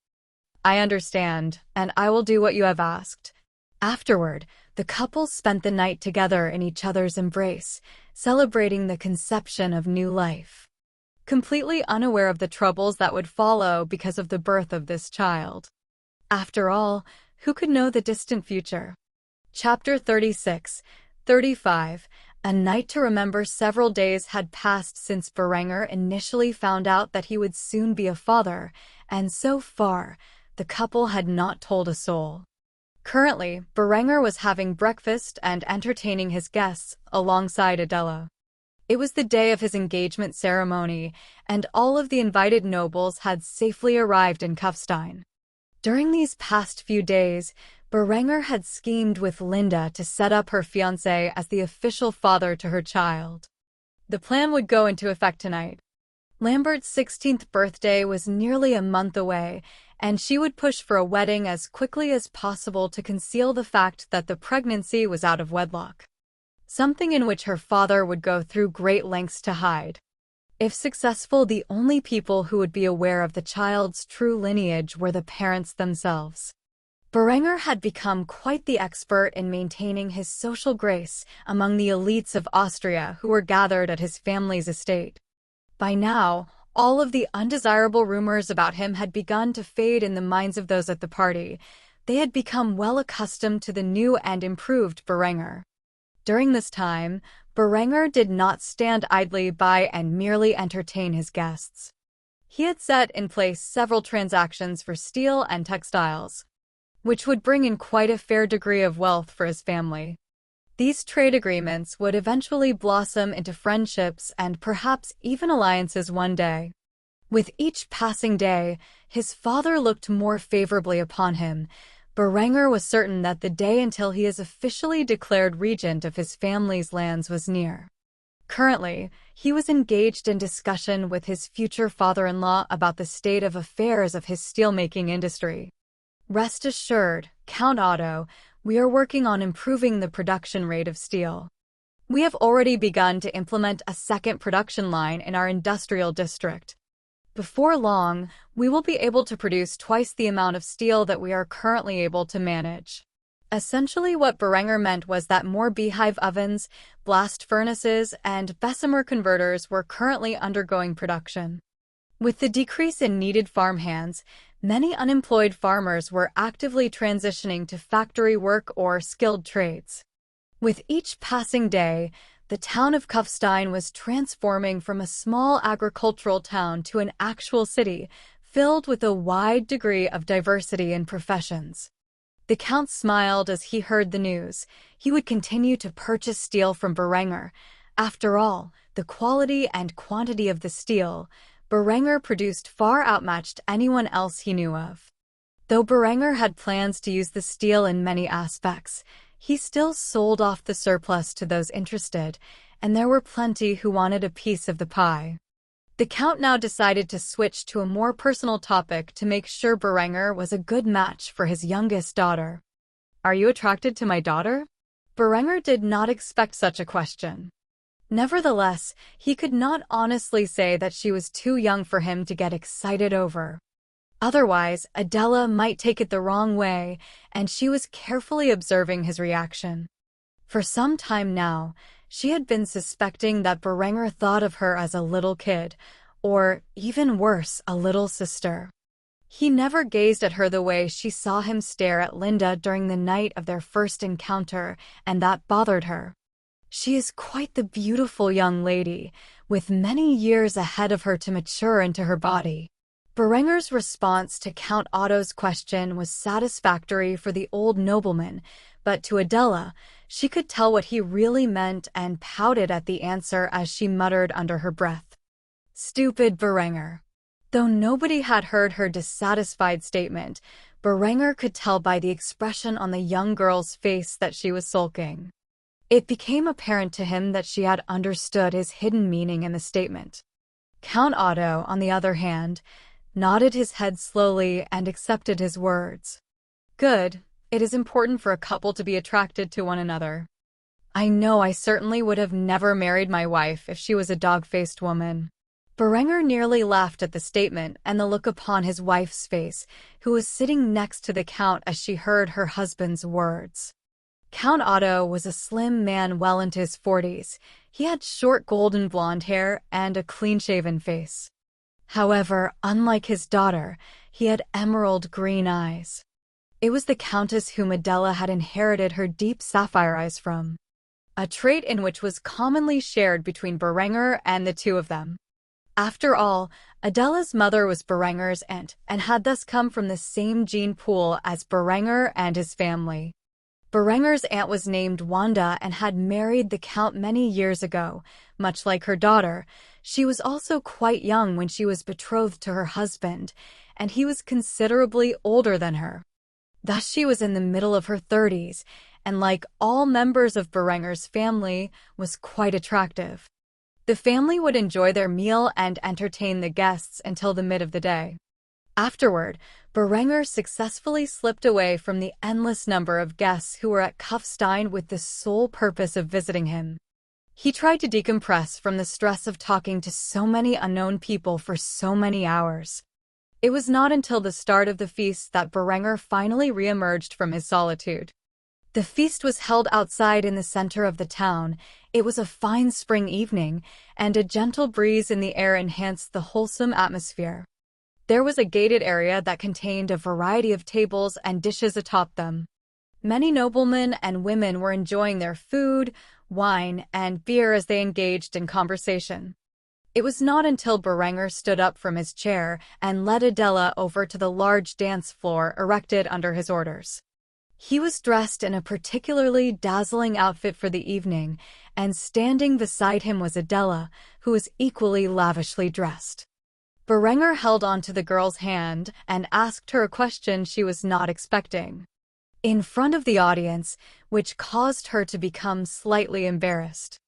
I understand, and I will do what you have asked. Afterward, the couple spent the night together in each other's embrace, celebrating the conception of new life, completely unaware of the troubles that would follow because of the birth of this child. After all, who could know the distant future? Chapter 36, 35. A night to remember. Several days had passed since Berenger initially found out that he would soon be a father, and so far, the couple had not told a soul. Currently, Berenger was having breakfast and entertaining his guests alongside Adela. It was the day of his engagement ceremony, and all of the invited nobles had safely arrived in Kufstein. During these past few days, Berenger had schemed with Linda to set up her fiancé as the official father to her child. The plan would go into effect tonight. Lambert's 16th birthday was nearly a month away, and she would push for a wedding as quickly as possible to conceal the fact that the pregnancy was out of wedlock. Something in which her father would go through great lengths to hide. If successful, the only people who would be aware of the child's true lineage were the parents themselves. Berenger had become quite the expert in maintaining his social grace among the elites of Austria who were gathered at his family's estate. By now, all of the undesirable rumors about him had begun to fade in the minds of those at the party. They had become well accustomed to the new and improved Berenger. During this time, Berenger did not stand idly by and merely entertain his guests. He had set in place several transactions for steel and textiles, which would bring in quite a fair degree of wealth for his family. These trade agreements would eventually blossom into friendships and perhaps even alliances one day. With each passing day, his father looked more favorably upon him. Berenger was certain that the day until he is officially declared regent of his family's lands was near. Currently, he was engaged in discussion with his future father-in-law about the state of affairs of his steelmaking industry. Rest assured, Count Otto, we are working on improving the production rate of steel. We have already begun to implement a second production line in our industrial district. Before long, we will be able to produce twice the amount of steel that we are currently able to manage. Essentially, what Berenger meant was that more beehive ovens, blast furnaces, and Bessemer converters were currently undergoing production. With the decrease in needed farm hands, many unemployed farmers were actively transitioning to factory work or skilled trades. With each passing day, the town of Kufstein was transforming from a small agricultural town to an actual city, filled with a wide degree of diversity in professions. The Count smiled as he heard the news. He would continue to purchase steel from Berenger. After all, the quality and quantity of the steel Berenger produced far outmatched anyone else he knew of. Though Berenger had plans to use the steel in many aspects, he still sold off the surplus to those interested, and there were plenty who wanted a piece of the pie. The Count now decided to switch to a more personal topic to make sure Berenger was a good match for his youngest daughter. "Are you attracted to my daughter?" Berenger did not expect such a question. Nevertheless, he could not honestly say that she was too young for him to get excited over. Otherwise, Adela might take it the wrong way, and she was carefully observing his reaction. For some time now, she had been suspecting that Berenger thought of her as a little kid, or, even worse, a little sister. He never gazed at her the way she saw him stare at Linda during the night of their first encounter, and that bothered her. She is quite the beautiful young lady, with many years ahead of her to mature into her body. Berenger's response to Count Otto's question was satisfactory for the old nobleman, but to Adela, she could tell what he really meant and pouted at the answer as she muttered under her breath. Stupid Berenger. Though nobody had heard her dissatisfied statement, Berenger could tell by the expression on the young girl's face that she was sulking. It became apparent to him that she had understood his hidden meaning in the statement. Count Otto, on the other hand, nodded his head slowly and accepted his words. Good, it is important for a couple to be attracted to one another. I know I certainly would have never married my wife if she was a dog-faced woman. Berenger nearly laughed at the statement and the look upon his wife's face, who was sitting next to the Count as she heard her husband's words. Count Otto was a slim man well into his 40s. He had short golden blonde hair and a clean-shaven face. However, unlike his daughter, he had emerald green eyes. It was the Countess whom Adela had inherited her deep sapphire eyes from, a trait in which was commonly shared between Berenger and the two of them. After all, Adela's mother was Berenger's aunt and had thus come from the same gene pool as Berenger and his family. Berenger's aunt was named Wanda and had married the Count many years ago. Much like her daughter, she was also quite young when she was betrothed to her husband, and he was considerably older than her. Thus she was in the middle of her 30s, and like all members of Berenger's family, was quite attractive. The family would enjoy their meal and entertain the guests until the mid of the day. Afterward, Berenger successfully slipped away from the endless number of guests who were at Kufstein with the sole purpose of visiting him. He tried to decompress from the stress of talking to so many unknown people for so many hours. It was not until the start of the feast that Berenger finally re-emerged from his solitude. The feast was held outside in the center of the town. It was a fine spring evening, and a gentle breeze in the air enhanced the wholesome atmosphere. There was a gated area that contained a variety of tables and dishes atop them. Many noblemen and women were enjoying their food, wine, and beer as they engaged in conversation. It was not until Berenger stood up from his chair and led Adela over to the large dance floor erected under his orders. He was dressed in a particularly dazzling outfit for the evening, and standing beside him was Adela, who was equally lavishly dressed. Berenger held onto the girl's hand and asked her a question she was not expecting, in front of the audience, which caused her to become slightly embarrassed.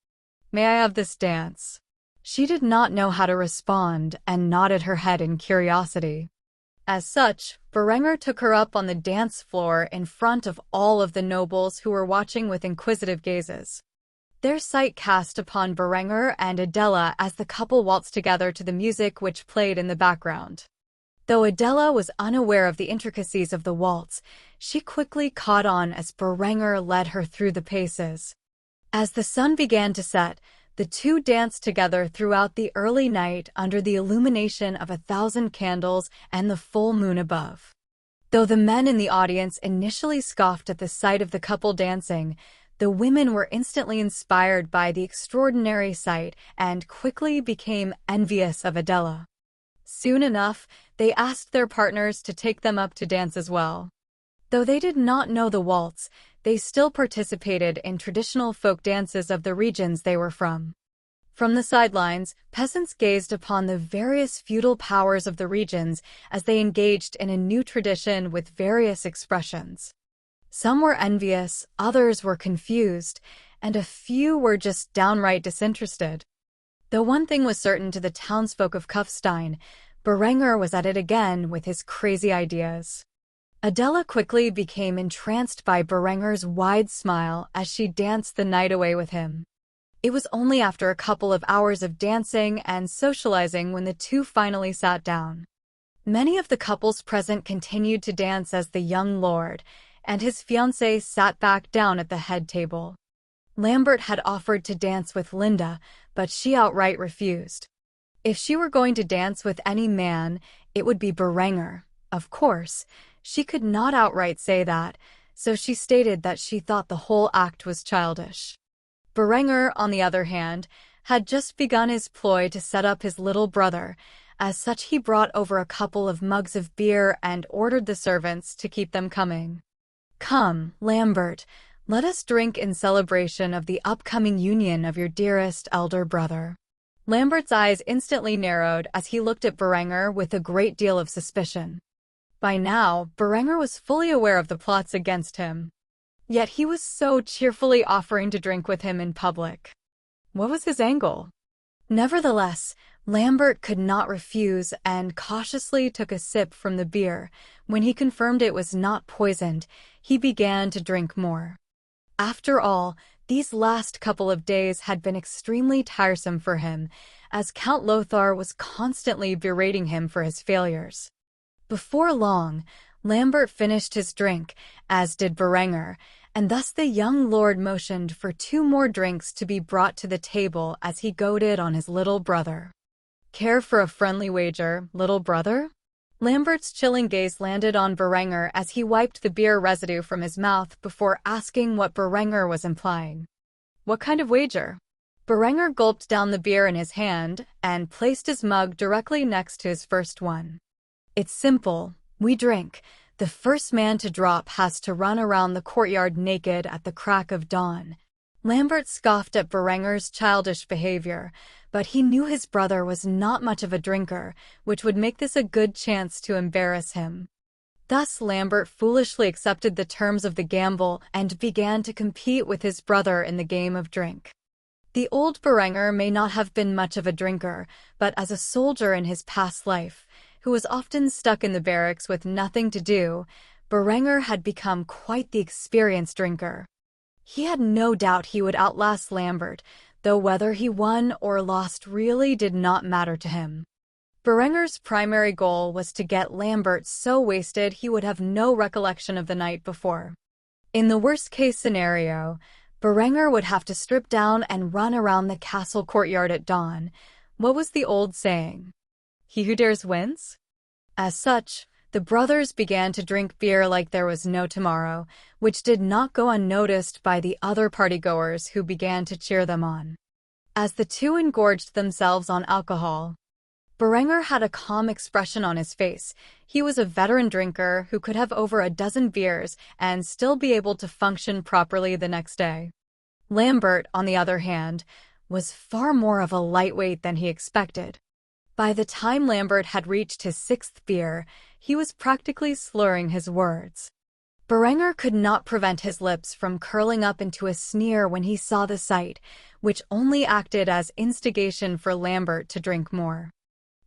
"May I have this dance?" She did not know how to respond and nodded her head in curiosity. As such, Berenger took her up on the dance floor in front of all of the nobles who were watching with inquisitive gazes. Their sight cast upon Berenger and Adela as the couple waltzed together to the music which played in the background. Though Adela was unaware of the intricacies of the waltz, she quickly caught on as Berenger led her through the paces. As the sun began to set, the two danced together throughout the early night under the illumination of 1,000 candles and the full moon above. Though the men in the audience initially scoffed at the sight of the couple dancing, the women were instantly inspired by the extraordinary sight and quickly became envious of Adela. Soon enough, they asked their partners to take them up to dance as well. Though they did not know the waltz, they still participated in traditional folk dances of the regions they were from. From the sidelines, peasants gazed upon the various feudal powers of the regions as they engaged in a new tradition with various expressions. Some were envious, others were confused, and a few were just downright disinterested. Though one thing was certain to the townsfolk of Kufstein, Berenger was at it again with his crazy ideas. Adela quickly became entranced by Berenger's wide smile as she danced the night away with him. It was only after a couple of hours of dancing and socializing when the two finally sat down. Many of the couples present continued to dance as the young lord and his fiancée sat back down at the head table. Lambert had offered to dance with Linda, but she outright refused. If she were going to dance with any man, it would be Berenger. Of course, she could not outright say that, so she stated that she thought the whole act was childish. Berenger, on the other hand, had just begun his ploy to set up his little brother. As such, he brought over a couple of mugs of beer and ordered the servants to keep them coming. "Come, Lambert, let us drink in celebration of the upcoming union of your dearest elder brother." Lambert's eyes instantly narrowed as he looked at Berenger with a great deal of suspicion. By now, Berenger was fully aware of the plots against him. Yet he was so cheerfully offering to drink with him in public. What was his angle? Nevertheless, Lambert could not refuse and cautiously took a sip from the beer. When he confirmed it was not poisoned, he began to drink more. After all, these last couple of days had been extremely tiresome for him, as Count Lothar was constantly berating him for his failures. Before long, Lambert finished his drink, as did Berenger, and thus the young lord motioned for 2 more drinks to be brought to the table as he goaded on his little brother. "Care for a friendly wager, little brother?" Lambert's chilling gaze landed on Berenger as he wiped the beer residue from his mouth before asking what Berenger was implying. "What kind of wager?" Berenger gulped down the beer in his hand and placed his mug directly next to his first one. "It's simple. We drink The first man to drop has to run around the courtyard naked at the crack of dawn. Lambert scoffed at Berenger's childish behavior, but he knew his brother was not much of a drinker, which would make this a good chance to embarrass him. Thus Lambert foolishly accepted the terms of the gamble and began to compete with his brother in the game of drink. The old Berenger may not have been much of a drinker, but as a soldier in his past life, who was often stuck in the barracks with nothing to do, Berenger had become quite the experienced drinker. He had no doubt he would outlast Lambert, though whether he won or lost really did not matter to him. Berenger's primary goal was to get Lambert so wasted he would have no recollection of the night before. In the worst-case scenario, Berenger would have to strip down and run around the castle courtyard at dawn. What was the old saying? He who dares wins? As such, the brothers began to drink beer like there was no tomorrow, which did not go unnoticed by the other partygoers who began to cheer them on. As the two engorged themselves on alcohol, Berenger had a calm expression on his face. He was a veteran drinker who could have over a dozen beers and still be able to function properly the next day. Lambert, on the other hand, was far more of a lightweight than he expected. By the time Lambert had reached his sixth beer, he was practically slurring his words. Berenger could not prevent his lips from curling up into a sneer when he saw the sight, which only acted as instigation for Lambert to drink more.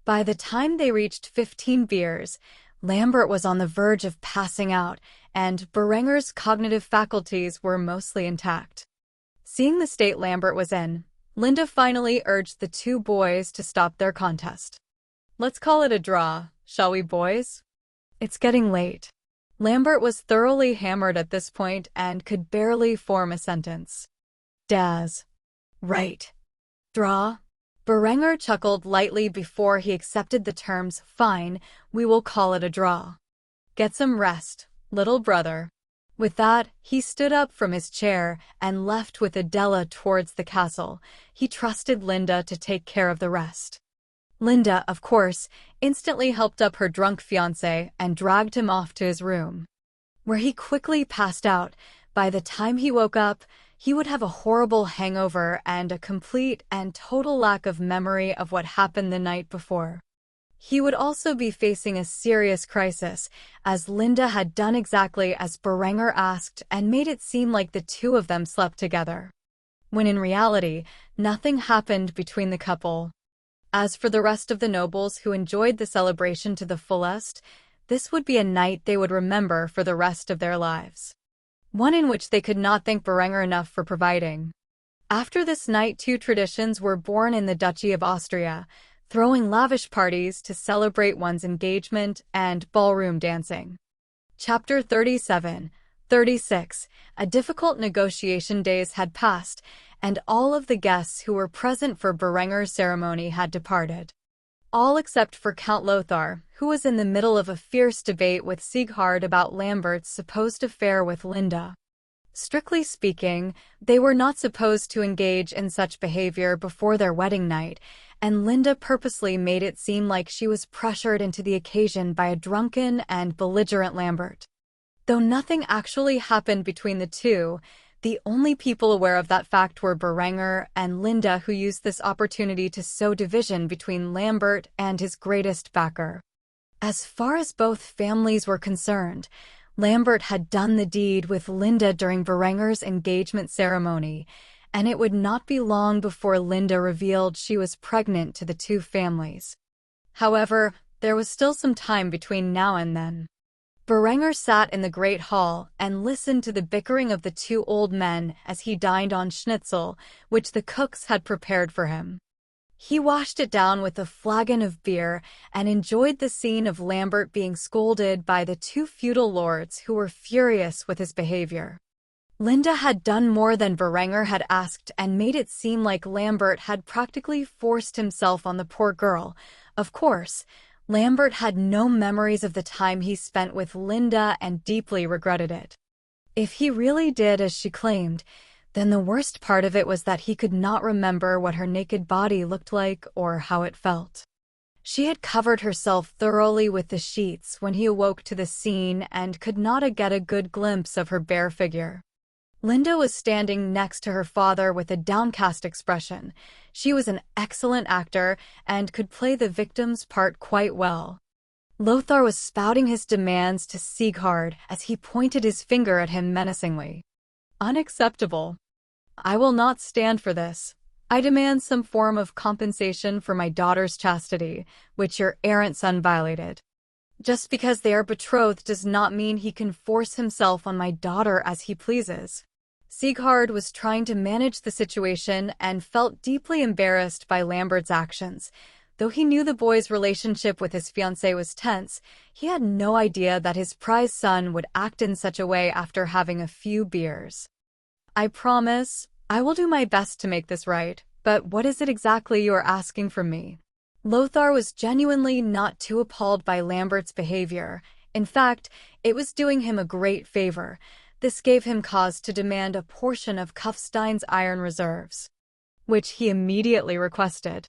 By the time they reached 15 beers, Lambert was on the verge of passing out, and Berenger's cognitive faculties were mostly intact. Seeing the state Lambert was in, Linda finally urged the two boys to stop their contest. "Let's call it a draw, shall we, boys? It's getting late." Lambert was thoroughly hammered at this point and could barely form a sentence. "Daz." "Right. Draw?" Berenger chuckled lightly before he accepted the terms. "Fine, we will call it a draw. Get some rest, little brother." With that, he stood up from his chair and left with Adela towards the castle. He trusted Linda to take care of the rest. Linda, of course, instantly helped up her drunk fiancé and dragged him off to his room, where he quickly passed out. By the time he woke up, he would have a horrible hangover and a complete and total lack of memory of what happened the night before. He would also be facing a serious crisis, as Linda had done exactly as Berenger asked and made it seem like the two of them slept together, when in reality, nothing happened between the couple. As for the rest of the nobles who enjoyed the celebration to the fullest, this would be a night they would remember for the rest of their lives. One in which they could not thank Berenger enough for providing. After this night, two traditions were born in the Duchy of Austria: throwing lavish parties to celebrate one's engagement and ballroom dancing. Chapter 37-36. A difficult negotiation days had passed, and all of the guests who were present for Berenger's ceremony had departed. All except for Count Lothar, who was in the middle of a fierce debate with Sieghard about Lambert's supposed affair with Linda. Strictly speaking, they were not supposed to engage in such behavior before their wedding night, and Linda purposely made it seem like she was pressured into the occasion by a drunken and belligerent Lambert. Though nothing actually happened between the two, the only people aware of that fact were Berenger and Linda, who used this opportunity to sow division between Lambert and his greatest backer. As far as both families were concerned, Lambert had done the deed with Linda during Berenger's engagement ceremony, and it would not be long before Linda revealed she was pregnant to the two families. However, there was still some time between now and then. Berenger sat in the great hall and listened to the bickering of the two old men as he dined on schnitzel, which the cooks had prepared for him. He washed it down with a flagon of beer and enjoyed the scene of Lambert being scolded by the two feudal lords who were furious with his behavior. Linda had done more than Berenger had asked and made it seem like Lambert had practically forced himself on the poor girl. Of course, Lambert had no memories of the time he spent with Linda and deeply regretted it. If he really did as she claimed, then the worst part of it was that he could not remember what her naked body looked like or how it felt. She had covered herself thoroughly with the sheets when he awoke to the scene and could not get a good glimpse of her bare figure. Linda was standing next to her father with a downcast expression. She was an excellent actor and could play the victim's part quite well. Lothar was spouting his demands to Sieghard as he pointed his finger at him menacingly. Unacceptable. I will not stand for this. I demand some form of compensation for my daughter's chastity, which your errant son violated. Just because they are betrothed does not mean he can force himself on my daughter as he pleases. Sieghard was trying to manage the situation and felt deeply embarrassed by Lambert's actions. Though he knew the boy's relationship with his fiancée was tense, he had no idea that his prize son would act in such a way after having a few beers. I promise, I will do my best to make this right, but what is it exactly you are asking from me? Lothar was genuinely not too appalled by Lambert's behavior. In fact, it was doing him a great favor. This gave him cause to demand a portion of Kufstein's iron reserves, which he immediately requested.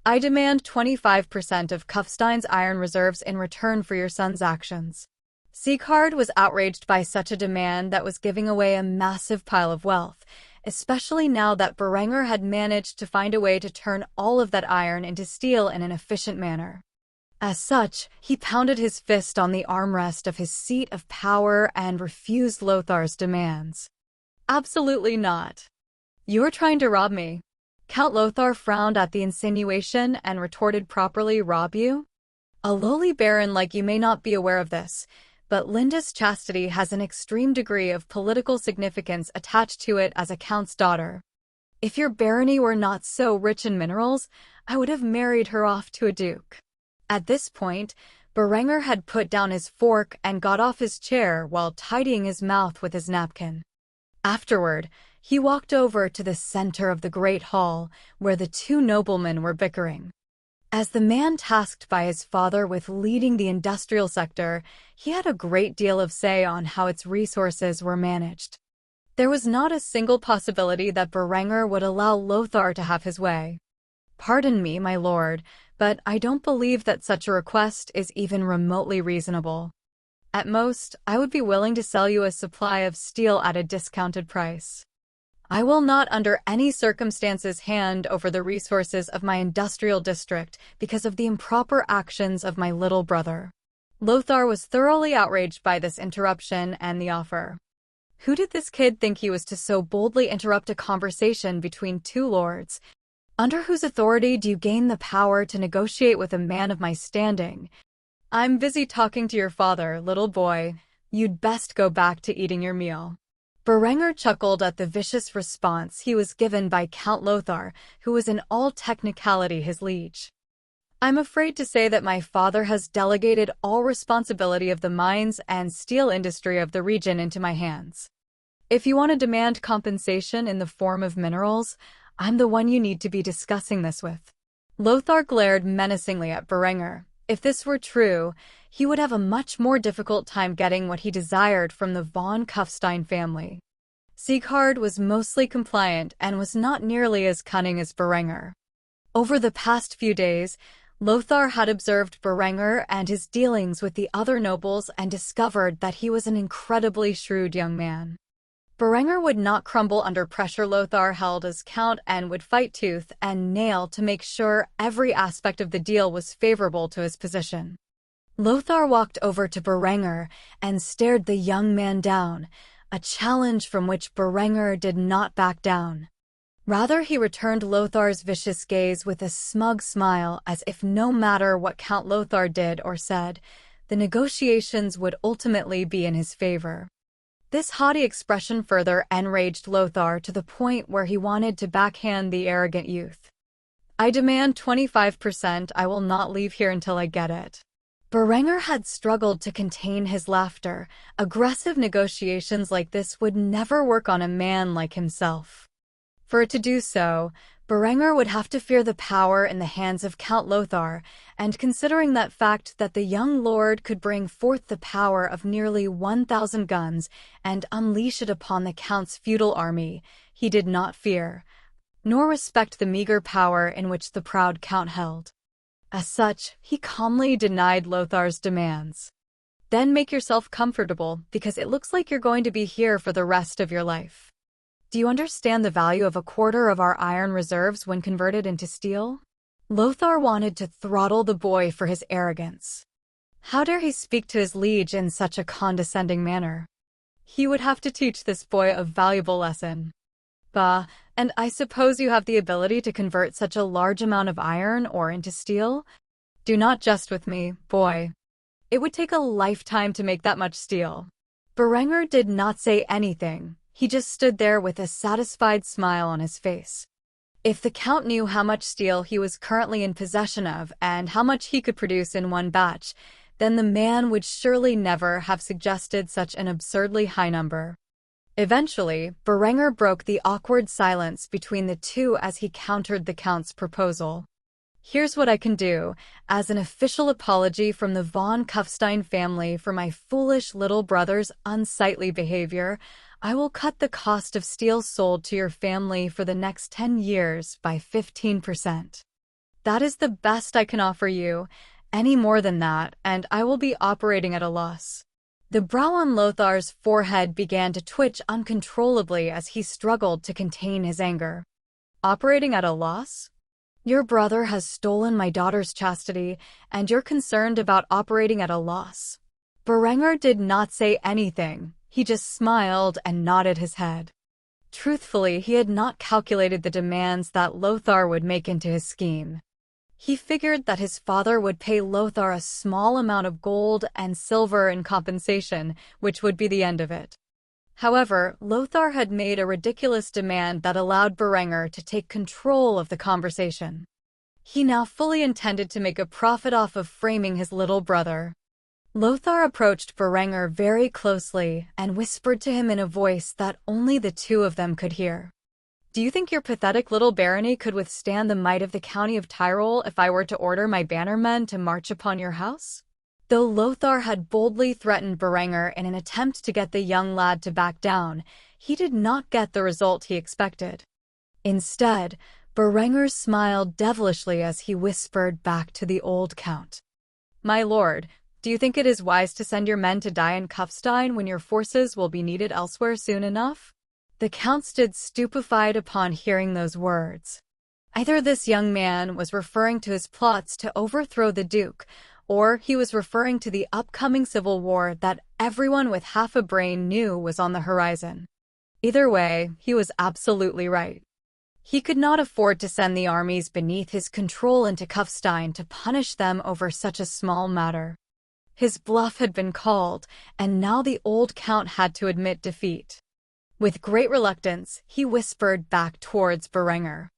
I demand 25% of Kufstein's iron reserves in return for your son's actions. Sieghard was outraged by such a demand that was giving away a massive pile of wealth, especially now that Berenger had managed to find a way to turn all of that iron into steel in an efficient manner. As such, he pounded his fist on the armrest of his seat of power and refused Lothar's demands. Absolutely not. You are trying to rob me. Count Lothar frowned at the insinuation and retorted, properly rob you? A lowly baron like you may not be aware of this, but Linda's chastity has an extreme degree of political significance attached to it as a count's daughter. If your barony were not so rich in minerals, I would have married her off to a duke. At this point, Berenger had put down his fork and got off his chair while tidying his mouth with his napkin. Afterward, he walked over to the center of the great hall, where the two noblemen were bickering. As the man tasked by his father with leading the industrial sector, he had a great deal of say on how its resources were managed. There was not a single possibility that Berenger would allow Lothar to have his way. Pardon me, my lord, but I don't believe that such a request is even remotely reasonable. At most, I would be willing to sell you a supply of steel at a discounted price. I will not under any circumstances hand over the resources of my industrial district because of the improper actions of my little brother. Lothar was thoroughly outraged by this interruption and the offer. Who did this kid think he was to so boldly interrupt a conversation between two lords? Under whose authority do you gain the power to negotiate with a man of my standing? I'm busy talking to your father, little boy. You'd best go back to eating your meal. Berenger chuckled at the vicious response he was given by Count Lothar, who was in all technicality his liege. I'm afraid to say that my father has delegated all responsibility of the mines and steel industry of the region into my hands. If you want to demand compensation in the form of minerals, I'm the one you need to be discussing this with. Lothar glared menacingly at Berenger. If this were true, he would have a much more difficult time getting what he desired from the von Kufstein family. Sieghard was mostly compliant and was not nearly as cunning as Berenger. Over the past few days, Lothar had observed Berenger and his dealings with the other nobles and discovered that he was an incredibly shrewd young man. Berenger would not crumble under pressure. Lothar held as count and would fight tooth and nail to make sure every aspect of the deal was favorable to his position. Lothar walked over to Berenger and stared the young man down, a challenge from which Berenger did not back down. Rather, he returned Lothar's vicious gaze with a smug smile, as if no matter what Count Lothar did or said, the negotiations would ultimately be in his favor. This haughty expression further enraged Lothar to the point where he wanted to backhand the arrogant youth. I demand 25%. I will not leave here until I get it. Berenger had struggled to contain his laughter. Aggressive negotiations like this would never work on a man like himself. For it to do so, Berenger would have to fear the power in the hands of Count Lothar, and considering that fact that the young lord could bring forth the power of nearly 1,000 guns and unleash it upon the Count's feudal army, he did not fear, nor respect the meager power in which the proud Count held. As such, he calmly denied Lothar's demands. Then make yourself comfortable, because it looks like you're going to be here for the rest of your life. Do you understand the value of a quarter of our iron reserves when converted into steel? Lothar wanted to throttle the boy for his arrogance. How dare he speak to his liege in such a condescending manner? He would have to teach this boy a valuable lesson. Bah, and I suppose you have the ability to convert such a large amount of iron ore into steel? Do not jest with me, boy. It would take a lifetime to make that much steel. Berenger did not say anything. He just stood there with a satisfied smile on his face. If the Count knew how much steel he was currently in possession of and how much he could produce in one batch, then the man would surely never have suggested such an absurdly high number. Eventually, Berenger broke the awkward silence between the two as he countered the Count's proposal. Here's what I can do. As an official apology from the von Kufstein family for my foolish little brother's unsightly behavior, I will cut the cost of steel sold to your family for the next 10 years by 15%. That is the best I can offer you. Any more than that, and I will be operating at a loss. The brow on Lothar's forehead began to twitch uncontrollably as he struggled to contain his anger. Operating at a loss? Your brother has stolen my daughter's chastity, and you're concerned about operating at a loss. Berenger did not say anything. He just smiled and nodded his head. Truthfully, he had not calculated the demands that Lothar would make into his scheme. He figured that his father would pay Lothar a small amount of gold and silver in compensation, which would be the end of it. However, Lothar had made a ridiculous demand that allowed Berenger to take control of the conversation. He now fully intended to make a profit off of framing his little brother. Lothar approached Berenger very closely and whispered to him in a voice that only the two of them could hear. Do you think your pathetic little barony could withstand the might of the county of Tyrol if I were to order my bannermen to march upon your house? Though Lothar had boldly threatened Berenger in an attempt to get the young lad to back down, he did not get the result he expected. Instead, Berenger smiled devilishly as he whispered back to the old count. My lord, do you think it is wise to send your men to die in Kufstein when your forces will be needed elsewhere soon enough? The count stood stupefied upon hearing those words. Either this young man was referring to his plots to overthrow the duke, or he was referring to the upcoming civil war that everyone with half a brain knew was on the horizon. Either way, he was absolutely right. He could not afford to send the armies beneath his control into Kufstein to punish them over such a small matter. His bluff had been called, and now the old count had to admit defeat. With great reluctance, he whispered back towards Berenger.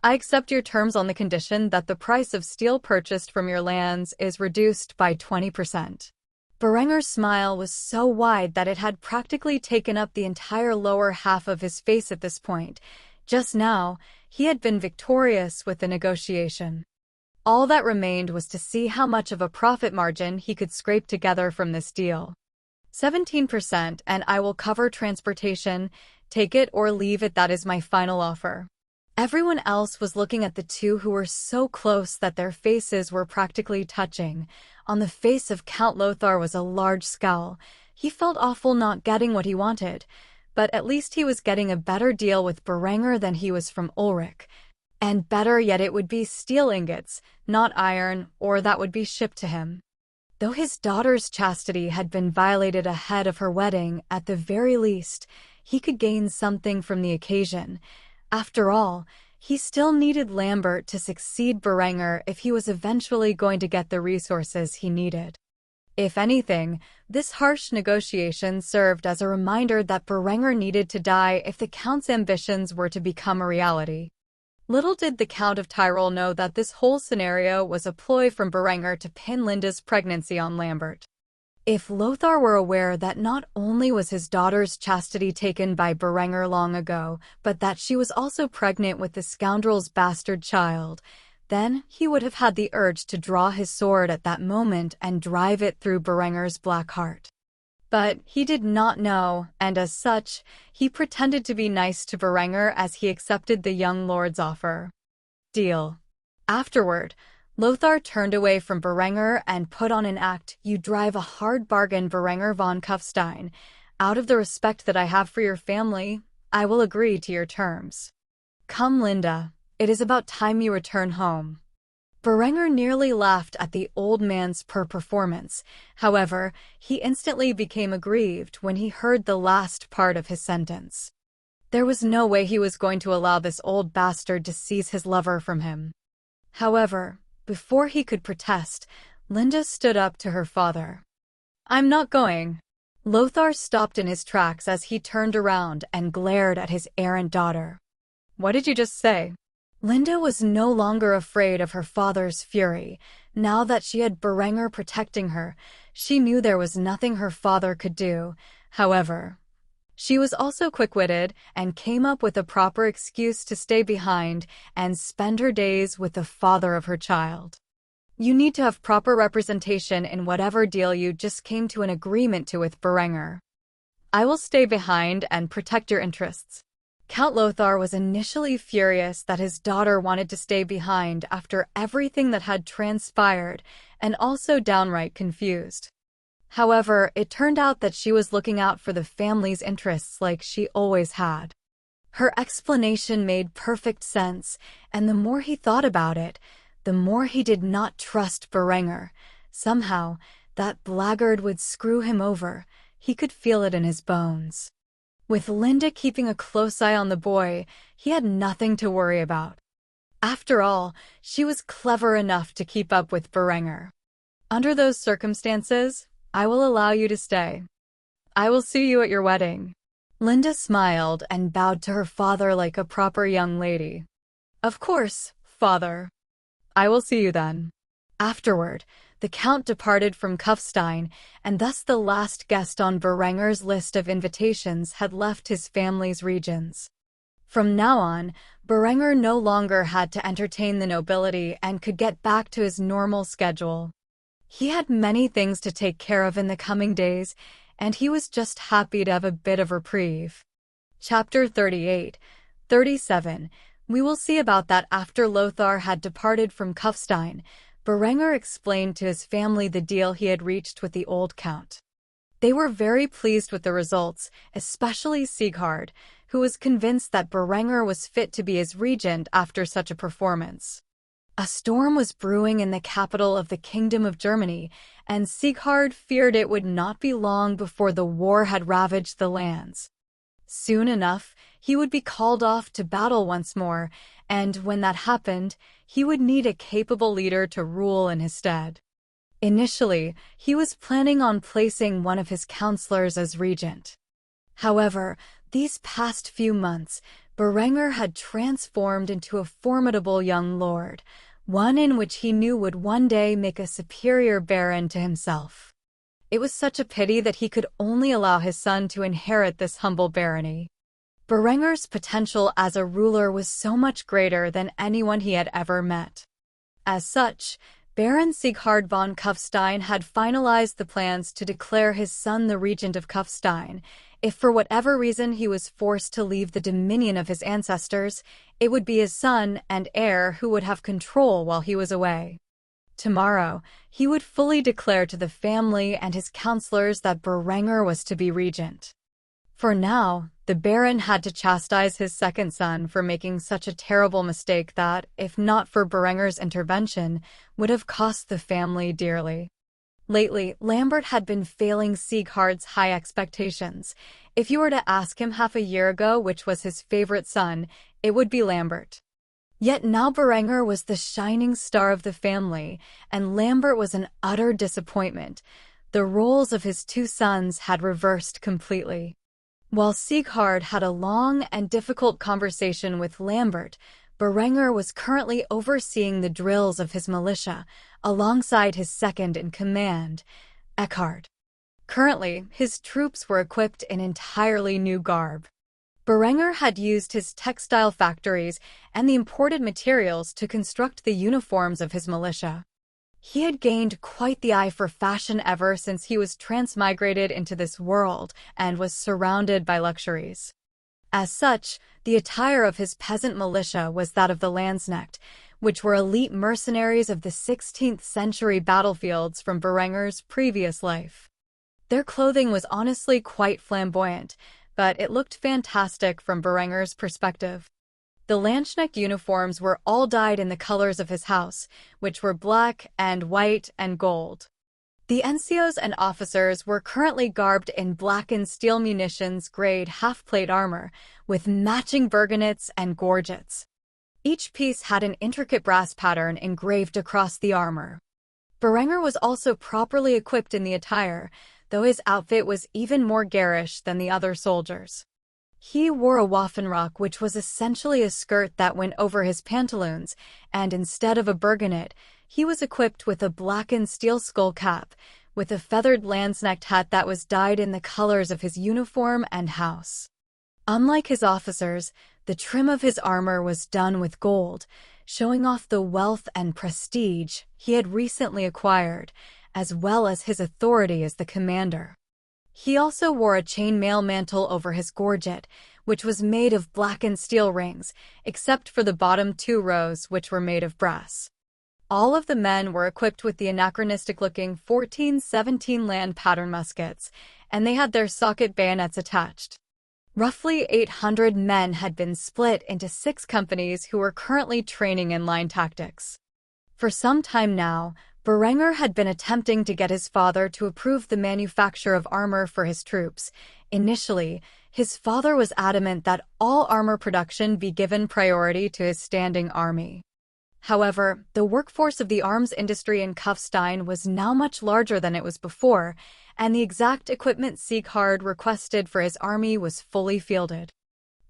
I accept your terms on the condition that the price of steel purchased from your lands is reduced by 20%. Berenger's smile was so wide that it had practically taken up the entire lower half of his face at this point. Just now, he had been victorious with the negotiation. All that remained was to see how much of a profit margin he could scrape together from this deal. 17%, and I will cover transportation. Take it or leave it, that is my final offer. Everyone else was looking at the two who were so close that their faces were practically touching. On the face of Count Lothar was a large scowl. He felt awful not getting what he wanted, but at least he was getting a better deal with Berenger than he was from Ulrich. And better yet, it would be steel ingots, not iron, or that would be shipped to him. Though his daughter's chastity had been violated ahead of her wedding, at the very least, he could gain something from the occasion. After all, he still needed Lambert to succeed Berenger if he was eventually going to get the resources he needed. If anything, this harsh negotiation served as a reminder that Berenger needed to die if the Count's ambitions were to become a reality. Little did the Count of Tyrol know that this whole scenario was a ploy from Berenger to pin Linda's pregnancy on Lambert. If Lothar were aware that not only was his daughter's chastity taken by Berenger long ago, but that she was also pregnant with the scoundrel's bastard child, then he would have had the urge to draw his sword at that moment and drive it through Berenger's black heart. But he did not know, and as such, he pretended to be nice to Berenger as he accepted the young lord's offer. Deal. Afterward, Lothar turned away from Berenger and put on an act. "You drive a hard bargain, Berenger von Kufstein. Out of the respect that I have for your family, I will agree to your terms. Come, Linda, it is about time you return home." Berenger nearly laughed at the old man's poor performance. However, he instantly became aggrieved when he heard the last part of his sentence. There was no way he was going to allow this old bastard to seize his lover from him. However, before he could protest, Linda stood up to her father. "I'm not going." Lothar stopped in his tracks as he turned around and glared at his errant daughter. "What did you just say?" Linda was no longer afraid of her father's fury. Now that she had Berenger protecting her, she knew there was nothing her father could do. However, she was also quick-witted and came up with a proper excuse to stay behind and spend her days with the father of her child. "You need to have proper representation in whatever deal you just came to an agreement to with Berenger. I will stay behind and protect your interests." Count Lothar was initially furious that his daughter wanted to stay behind after everything that had transpired, and also downright confused. However, it turned out that she was looking out for the family's interests like she always had. Her explanation made perfect sense, and the more he thought about it, the more he did not trust Berenger. Somehow, that blackguard would screw him over. He could feel it in his bones. With Linda keeping a close eye on the boy, he had nothing to worry about. After all, she was clever enough to keep up with Berenger. "Under those circumstances, I will allow you to stay. I will see you at your wedding." Linda smiled and bowed to her father like a proper young lady. "Of course, father. I will see you then." Afterward, the Count departed from Kufstein, and thus the last guest on Berenger's list of invitations had left his family's regions. From now on, Berenger no longer had to entertain the nobility and could get back to his normal schedule. He had many things to take care of in the coming days, and he was just happy to have a bit of reprieve. Chapter 38, 37. We will see about that. After Lothar had departed from Kufstein, Berenger explained to his family the deal he had reached with the old count. They were very pleased with the results, especially Sieghard, who was convinced that Berenger was fit to be his regent after such a performance. A storm was brewing in the capital of the Kingdom of Germany, and Sieghard feared it would not be long before the war had ravaged the lands. Soon enough, he would be called off to battle once more, and when that happened, he would need a capable leader to rule in his stead. Initially, he was planning on placing one of his counselors as regent. However, these past few months, Berenger had transformed into a formidable young lord, one in which he knew would one day make a superior baron to himself. It was such a pity that he could only allow his son to inherit this humble barony. Berenger's potential as a ruler was so much greater than anyone he had ever met. As such, Baron Sieghard von Kufstein had finalized the plans to declare his son the regent of Kufstein. If for whatever reason he was forced to leave the dominion of his ancestors, it would be his son and heir who would have control while he was away. Tomorrow, he would fully declare to the family and his counselors that Berenger was to be regent. For now, the Baron had to chastise his second son for making such a terrible mistake that, if not for Berenger's intervention, would have cost the family dearly. Lately, Lambert had been failing Sieghard's high expectations. If you were to ask him half a year ago which was his favorite son, it would be Lambert. Yet now Berenger was the shining star of the family, and Lambert was an utter disappointment. The roles of his two sons had reversed completely. While Sieghard had a long and difficult conversation with Lambert, Berenger was currently overseeing the drills of his militia, alongside his second-in-command, Eckhard. Currently, his troops were equipped in entirely new garb. Berenger had used his textile factories and the imported materials to construct the uniforms of his militia. He had gained quite the eye for fashion ever since he was transmigrated into this world and was surrounded by luxuries. As such, the attire of his peasant militia was that of the Landsknecht, which were elite mercenaries of the 16th century battlefields from Berenger's previous life. Their clothing was honestly quite flamboyant, but it looked fantastic from Berenger's perspective. The Landsknecht uniforms were all dyed in the colors of his house, which were black and white and gold. The NCOs and officers were currently garbed in blackened steel munitions grade half-plate armor, with matching burgonets and gorgets. Each piece had an intricate brass pattern engraved across the armor. Berenger was also properly equipped in the attire, though his outfit was even more garish than the other soldiers. He wore a Waffenrock, which was essentially a skirt that went over his pantaloons, and instead of a burgonet, he was equipped with a blackened steel skull cap, with a feathered Landsknecht hat that was dyed in the colors of his uniform and house. Unlike his officers, the trim of his armor was done with gold, showing off the wealth and prestige he had recently acquired, as well as his authority as the commander. He also wore a chain-mail mantle over his gorget, which was made of blackened steel rings, except for the bottom 2 rows, which were made of brass. All of the men were equipped with the anachronistic-looking 1417 land pattern muskets, and they had their socket bayonets attached. Roughly 800 men had been split into 6 companies who were currently training in line tactics. For some time now, Berenger had been attempting to get his father to approve the manufacture of armor for his troops. Initially, his father was adamant that all armor production be given priority to his standing army. However, the workforce of the arms industry in Kufstein was now much larger than it was before, and the exact equipment Sieghard requested for his army was fully fielded.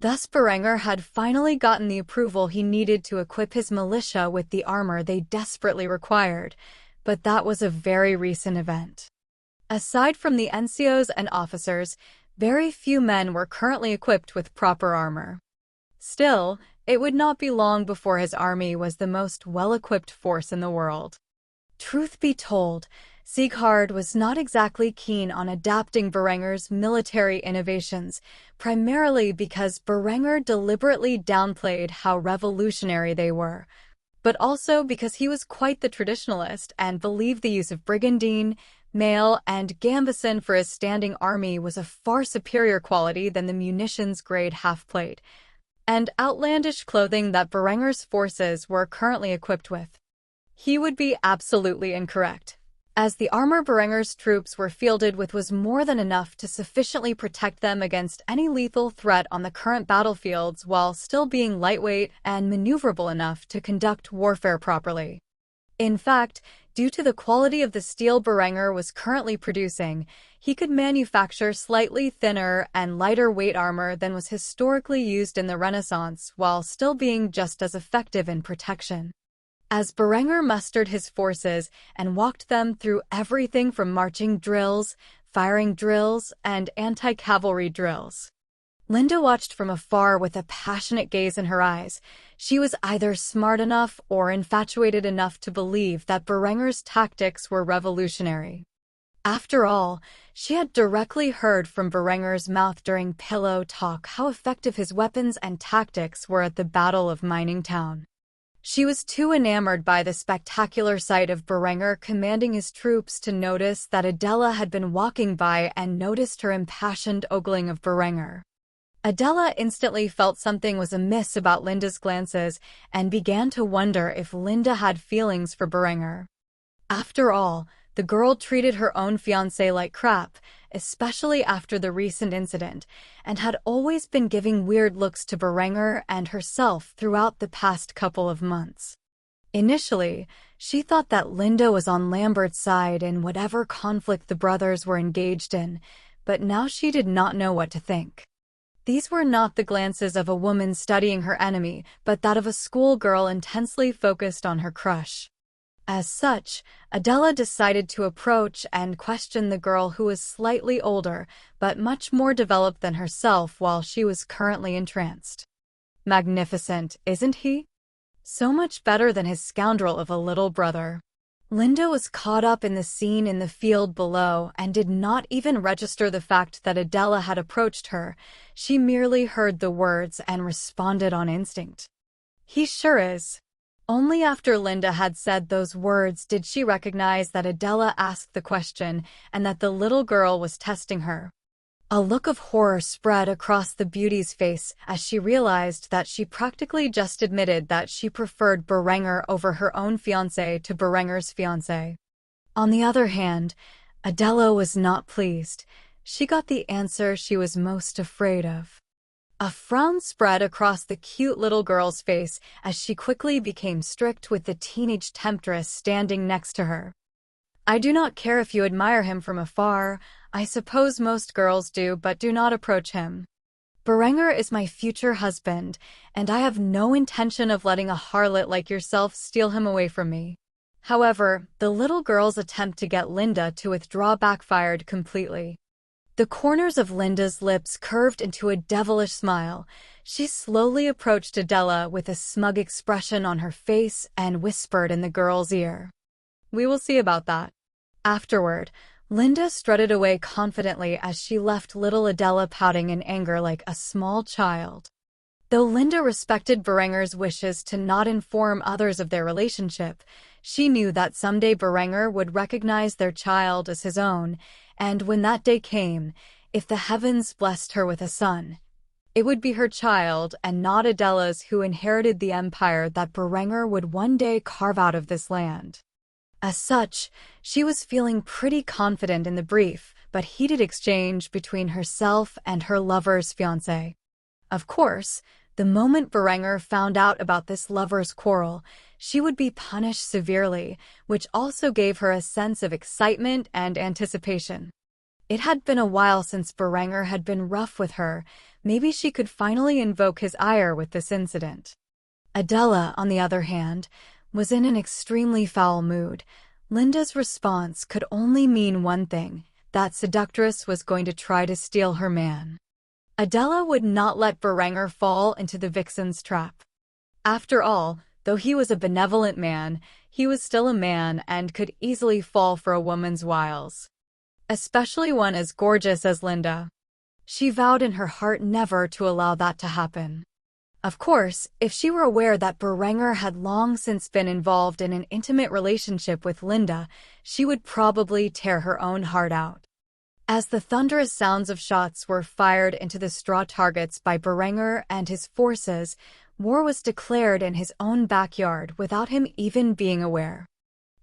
Thus Berenger had finally gotten the approval he needed to equip his militia with the armor they desperately required, but that was a very recent event. Aside from the NCOs and officers, very few men were currently equipped with proper armor. Still, it would not be long before his army was the most well-equipped force in the world. Truth be told, Sieghard was not exactly keen on adapting Berenger's military innovations, primarily because Berenger deliberately downplayed how revolutionary they were, but also because he was quite the traditionalist and believed the use of brigandine, mail, and gambeson for his standing army was a far superior quality than the munitions-grade half-plate and outlandish clothing that Berenger's forces were currently equipped with. He would be absolutely incorrect, as the armor Berenger's troops were fielded with was more than enough to sufficiently protect them against any lethal threat on the current battlefields while still being lightweight and maneuverable enough to conduct warfare properly. In fact, due to the quality of the steel Berenger was currently producing, he could manufacture slightly thinner and lighter weight armor than was historically used in the Renaissance while still being just as effective in protection. As Berenger mustered his forces and walked them through everything from marching drills, firing drills, and anti-cavalry drills, Linda watched from afar with a passionate gaze in her eyes. She was either smart enough or infatuated enough to believe that Berenger's tactics were revolutionary. After all, she had directly heard from Berenger's mouth during pillow talk how effective his weapons and tactics were at the Battle of Mining Town. She was too enamored by the spectacular sight of Berenger commanding his troops to notice that Adela had been walking by and noticed her impassioned ogling of Berenger. Adela instantly felt something was amiss about Linda's glances and began to wonder if Linda had feelings for Berenger. After all, the girl treated her own fiancé like crap, especially after the recent incident, and had always been giving weird looks to Berenger and herself throughout the past couple of months. Initially, she thought that Linda was on Lambert's side in whatever conflict the brothers were engaged in, but now she did not know what to think. These were not the glances of a woman studying her enemy, but that of a schoolgirl intensely focused on her crush. As such, Adela decided to approach and question the girl who was slightly older, but much more developed than herself while she was currently entranced. Magnificent, isn't he? So much better than his scoundrel of a little brother. Linda was caught up in the scene in the field below and did not even register the fact that Adela had approached her. She merely heard the words and responded on instinct. "He sure is." Only after Linda had said those words did she recognize that Adela asked the question and that the little girl was testing her. A look of horror spread across the beauty's face as she realized that she practically just admitted that she preferred Berenger over her own fiancé to Berenger's fiancé. On the other hand, Adela was not pleased. She got the answer she was most afraid of. A frown spread across the cute little girl's face as she quickly became strict with the teenage temptress standing next to her. "I do not care if you admire him from afar. I suppose most girls do, but do not approach him. Berenger is my future husband, and I have no intention of letting a harlot like yourself steal him away from me." However, the little girl's attempt to get Linda to withdraw backfired completely. The corners of Linda's lips curved into a devilish smile. She slowly approached Adela with a smug expression on her face and whispered in the girl's ear, "We will see about that." Afterward, Linda strutted away confidently as she left little Adela pouting in anger like a small child. Though Linda respected Berenger's wishes to not inform others of their relationship, she knew that someday Berenger would recognize their child as his own, and when that day came, if the heavens blessed her with a son, it would be her child and not Adela's who inherited the empire that Berenger would one day carve out of this land. As such, she was feeling pretty confident in the brief but heated exchange between herself and her lover's fiancé. Of course, the moment Berenger found out about this lover's quarrel, she would be punished severely, which also gave her a sense of excitement and anticipation. It had been a while since Berenger had been rough with her. Maybe she could finally invoke his ire with this incident. Adela, on the other hand, was in an extremely foul mood. Linda's response could only mean one thing: that seductress was going to try to steal her man. Adela would not let Berenger fall into the vixen's trap. After all, though he was a benevolent man, he was still a man and could easily fall for a woman's wiles, especially one as gorgeous as Linda. She vowed in her heart never to allow that to happen. Of course, if she were aware that Berenger had long since been involved in an intimate relationship with Linda, she would probably tear her own heart out. As the thunderous sounds of shots were fired into the straw targets by Berenger and his forces, war was declared in his own backyard without him even being aware.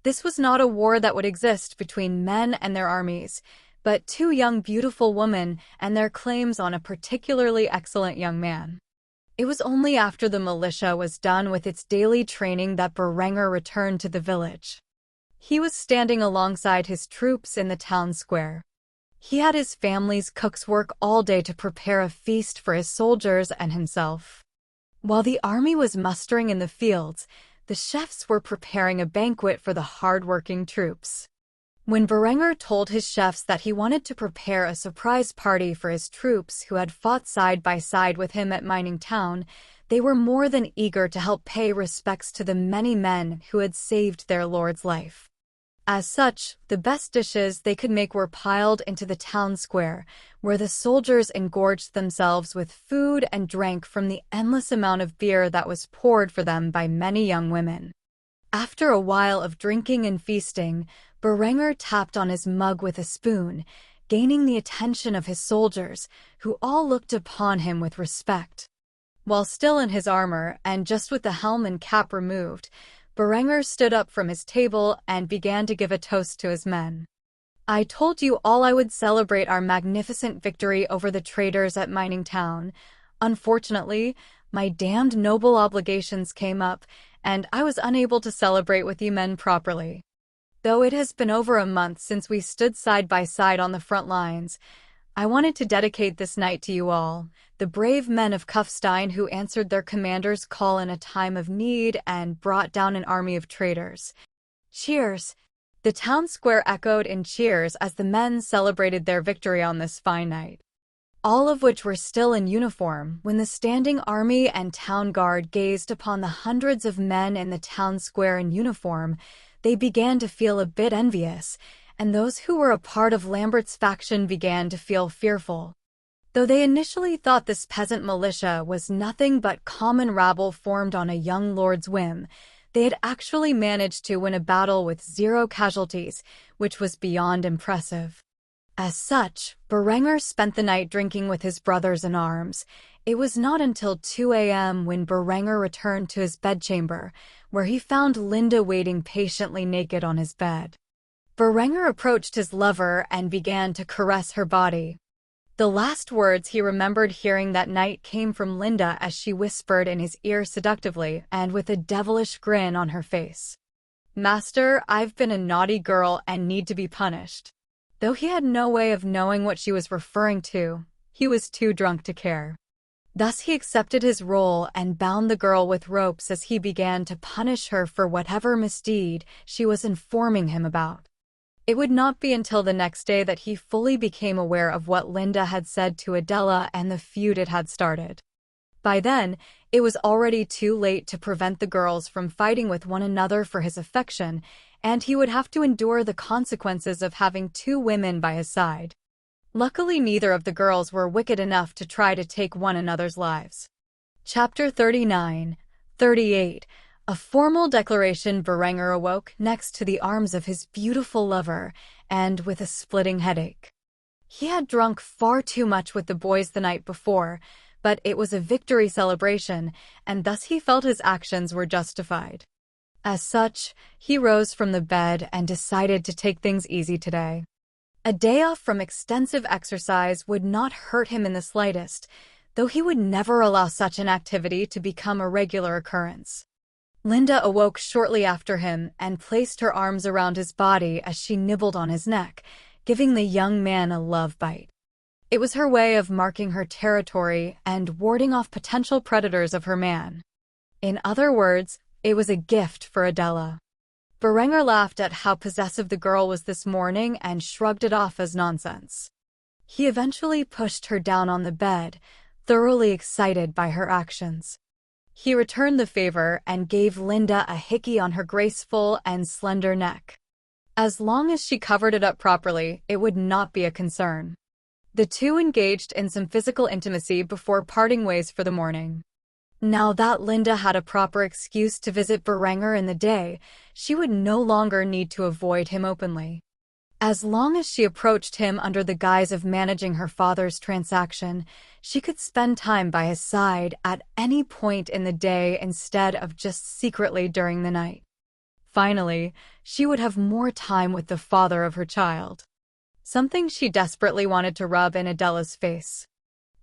This was not a war that would exist between men and their armies, but two young beautiful women and their claims on a particularly excellent young man. It was only after the militia was done with its daily training that Berenger returned to the village. He was standing alongside his troops in the town square. He had his family's cooks work all day to prepare a feast for his soldiers and himself. While the army was mustering in the fields, the chefs were preparing a banquet for the hard-working troops. When Berenger told his chefs that he wanted to prepare a surprise party for his troops who had fought side by side with him at Mining Town, they were more than eager to help pay respects to the many men who had saved their lord's life. As such, the best dishes they could make were piled into the town square, where the soldiers engorged themselves with food and drank from the endless amount of beer that was poured for them by many young women. After a while of drinking and feasting, Berenger tapped on his mug with a spoon, gaining the attention of his soldiers, who all looked upon him with respect. While still in his armor and just with the helm and cap removed, Berenger stood up from his table and began to give a toast to his men. "I told you all I would celebrate our magnificent victory over the traitors at Mining Town. Unfortunately, my damned noble obligations came up, and I was unable to celebrate with you men properly. Though it has been over a month since we stood side by side on the front lines, I wanted to dedicate this night to you all, the brave men of Kufstein who answered their commander's call in a time of need and brought down an army of traitors." Cheers! The town square echoed in cheers as the men celebrated their victory on this fine night. All of which were still in uniform when the standing army and town guard gazed upon the hundreds of men in the town square in uniform. they began to feel a bit envious, and those who were a part of Lambert's faction began to feel fearful. Though they initially thought this peasant militia was nothing but common rabble formed on a young lord's whim, they had actually managed to win a battle with 0 casualties, which was beyond impressive. As such, Berenger spent the night drinking with his brothers in arms. It was not until 2 a.m. when Berenger returned to his bedchamber, where he found Linda waiting patiently naked on his bed. Berenger approached his lover and began to caress her body. The last words he remembered hearing that night came from Linda as she whispered in his ear seductively and with a devilish grin on her face. "Master, I've been a naughty girl and need to be punished." Though he had no way of knowing what she was referring to, he was too drunk to care. Thus he accepted his role and bound the girl with ropes as he began to punish her for whatever misdeed she was informing him about. It would not be until the next day that he fully became aware of what Linda had said to Adela and the feud it had started. By then, it was already too late to prevent the girls from fighting with one another for his affection, and he would have to endure the consequences of having 2 women by his side. Luckily, neither of the girls were wicked enough to try to take one another's lives. Chapter 39-38. A formal declaration. Berenger awoke next to the arms of his beautiful lover, and with a splitting headache. He had drunk far too much with the boys the night before, but it was a victory celebration, and thus he felt his actions were justified. As such, he rose from the bed and decided to take things easy today. A day off from extensive exercise would not hurt him in the slightest, though he would never allow such an activity to become a regular occurrence. Linda awoke shortly after him and placed her arms around his body as she nibbled on his neck, giving the young man a love bite. It was her way of marking her territory and warding off potential predators of her man. In other words, it was a gift for Adela. Berenger laughed at how possessive the girl was this morning and shrugged it off as nonsense. He eventually pushed her down on the bed, thoroughly excited by her actions. He returned the favor and gave Linda a hickey on her graceful and slender neck. As long as she covered it up properly, it would not be a concern. The two engaged in some physical intimacy before parting ways for the morning. Now that Linda had a proper excuse to visit Berenger in the day, she would no longer need to avoid him openly. As long as she approached him under the guise of managing her father's transaction, she could spend time by his side at any point in the day instead of just secretly during the night. Finally, she would have more time with the father of her child. Something she desperately wanted to rub in Adela's face.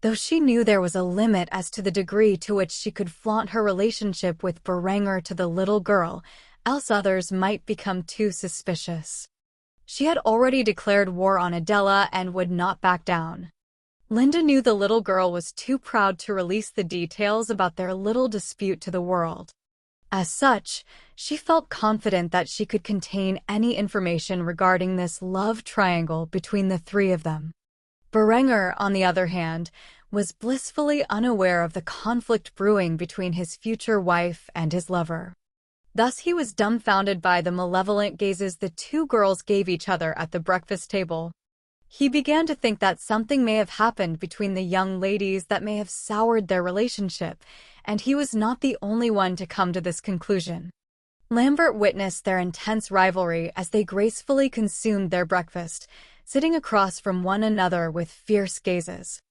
Though she knew there was a limit as to the degree to which she could flaunt her relationship with Berenger to the little girl, else others might become too suspicious. She had already declared war on Adela and would not back down. Linda knew the little girl was too proud to release the details about their little dispute to the world. As such, she felt confident that she could contain any information regarding this love triangle between the three of them. Berenger, on the other hand, was blissfully unaware of the conflict brewing between his future wife and his lover. Thus he was dumbfounded by the malevolent gazes the two girls gave each other at the breakfast table. He began to think that something may have happened between the young ladies that may have soured their relationship, and he was not the only one to come to this conclusion. Lambert witnessed their intense rivalry as they gracefully consumed their breakfast, sitting across from one another with fierce gazes.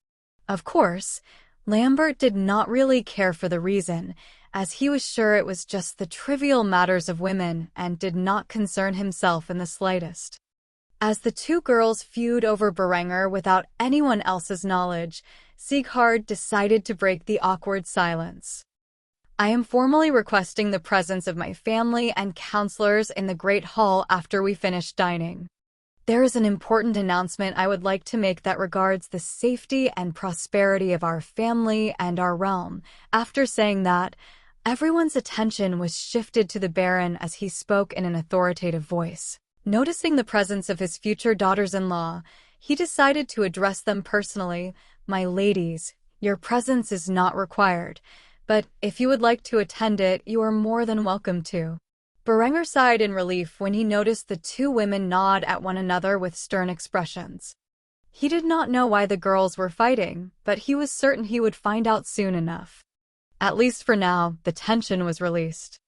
Of course, Lambert did not really care for the reason, as he was sure it was just the trivial matters of women and did not concern himself in the slightest. As the two girls feud over Berenger without anyone else's knowledge, Sieghard decided to break the awkward silence. "I am formally requesting the presence of my family and counselors in the Great Hall after we finish dining. There is an important announcement I would like to make that regards the safety and prosperity of our family and our realm." After saying that, everyone's attention was shifted to the Baron as he spoke in an authoritative voice. Noticing the presence of his future daughters-in-law, he decided to address them personally. "My ladies, your presence is not required, but if you would like to attend it, you are more than welcome to." Berenger sighed in relief when he noticed the two women nod at one another with stern expressions. He did not know why the girls were fighting, but he was certain he would find out soon enough. At least for now, the tension was released.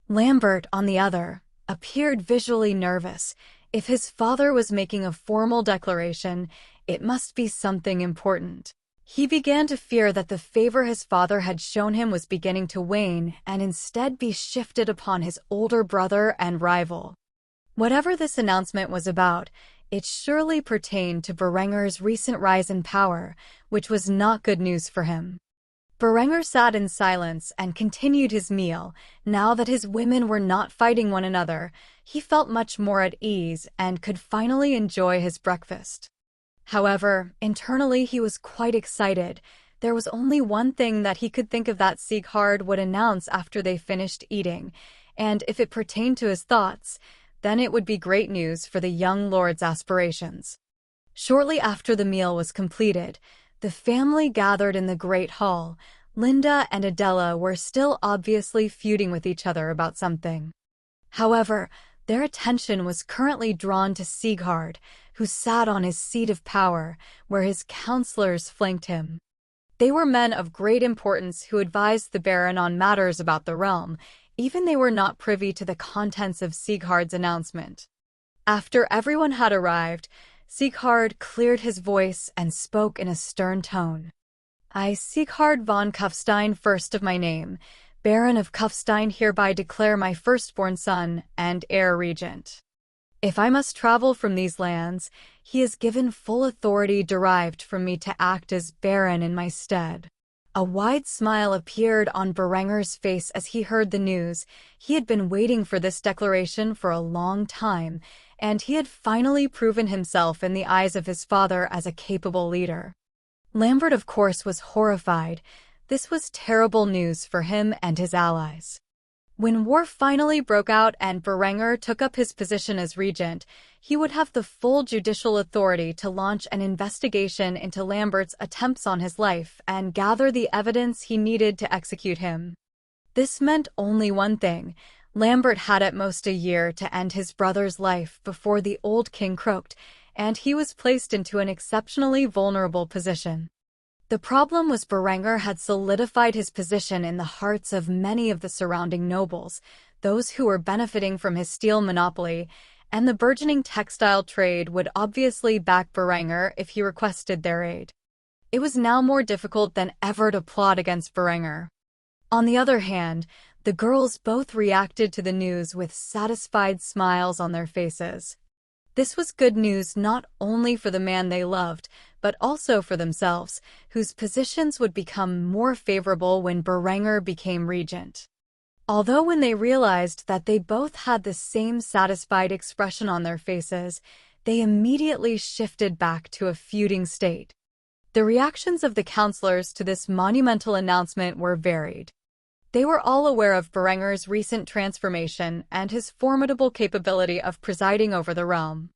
Lambert, on the other, appeared visually nervous. If his father was making a formal declaration, it must be something important. He began to fear that the favor his father had shown him was beginning to wane and instead be shifted upon his older brother and rival. Whatever this announcement was about, it surely pertained to Berenger's recent rise in power, which was not good news for him. Berenger sat in silence and continued his meal. Now that his women were not fighting one another, he felt much more at ease and could finally enjoy his breakfast. However, internally he was quite excited. There was only one thing that he could think of that Sieghard would announce after they finished eating, and if it pertained to his thoughts, then it would be great news for the young lord's aspirations. Shortly after the meal was completed, the family gathered in the great hall. Linda and Adela were still obviously feuding with each other about something. However, their attention was currently drawn to Sieghard, who sat on his seat of power, where his counselors flanked him. They were men of great importance who advised the Baron on matters about the realm, even they were not privy to the contents of Sieghard's announcement. After everyone had arrived, Sieghard cleared his voice and spoke in a stern tone. I, Sieghard von Kufstein, first of my name, Baron of Kufstein, hereby declare my firstborn son and heir regent. If I must travel from these lands, he is given full authority derived from me to act as Baron in my stead. A wide smile appeared on Berenger's face as he heard the news. He had been waiting for this declaration for a long time, and he had finally proven himself in the eyes of his father as a capable leader. Lambert, of course, was horrified. This was terrible news for him and his allies. When war finally broke out and Berenger took up his position as regent, he would have the full judicial authority to launch an investigation into Lambert's attempts on his life and gather the evidence he needed to execute him. This meant only one thing. Lambert had at most a year to end his brother's life before the old king croaked, and he was placed into an exceptionally vulnerable position. The problem was Berenger had solidified his position in the hearts of many of the surrounding nobles, those who were benefiting from his steel monopoly, and the burgeoning textile trade would obviously back Berenger if he requested their aid. It was now more difficult than ever to plot against Berenger. On the other hand, the girls both reacted to the news with satisfied smiles on their faces. This was good news not only for the man they loved, but also for themselves, whose positions would become more favorable when Berenger became regent. Although when they realized that they both had the same satisfied expression on their faces, they immediately shifted back to a feuding state. The reactions of the counselors to this monumental announcement were varied. They were all aware of Berenger's recent transformation and his formidable capability of presiding over the realm.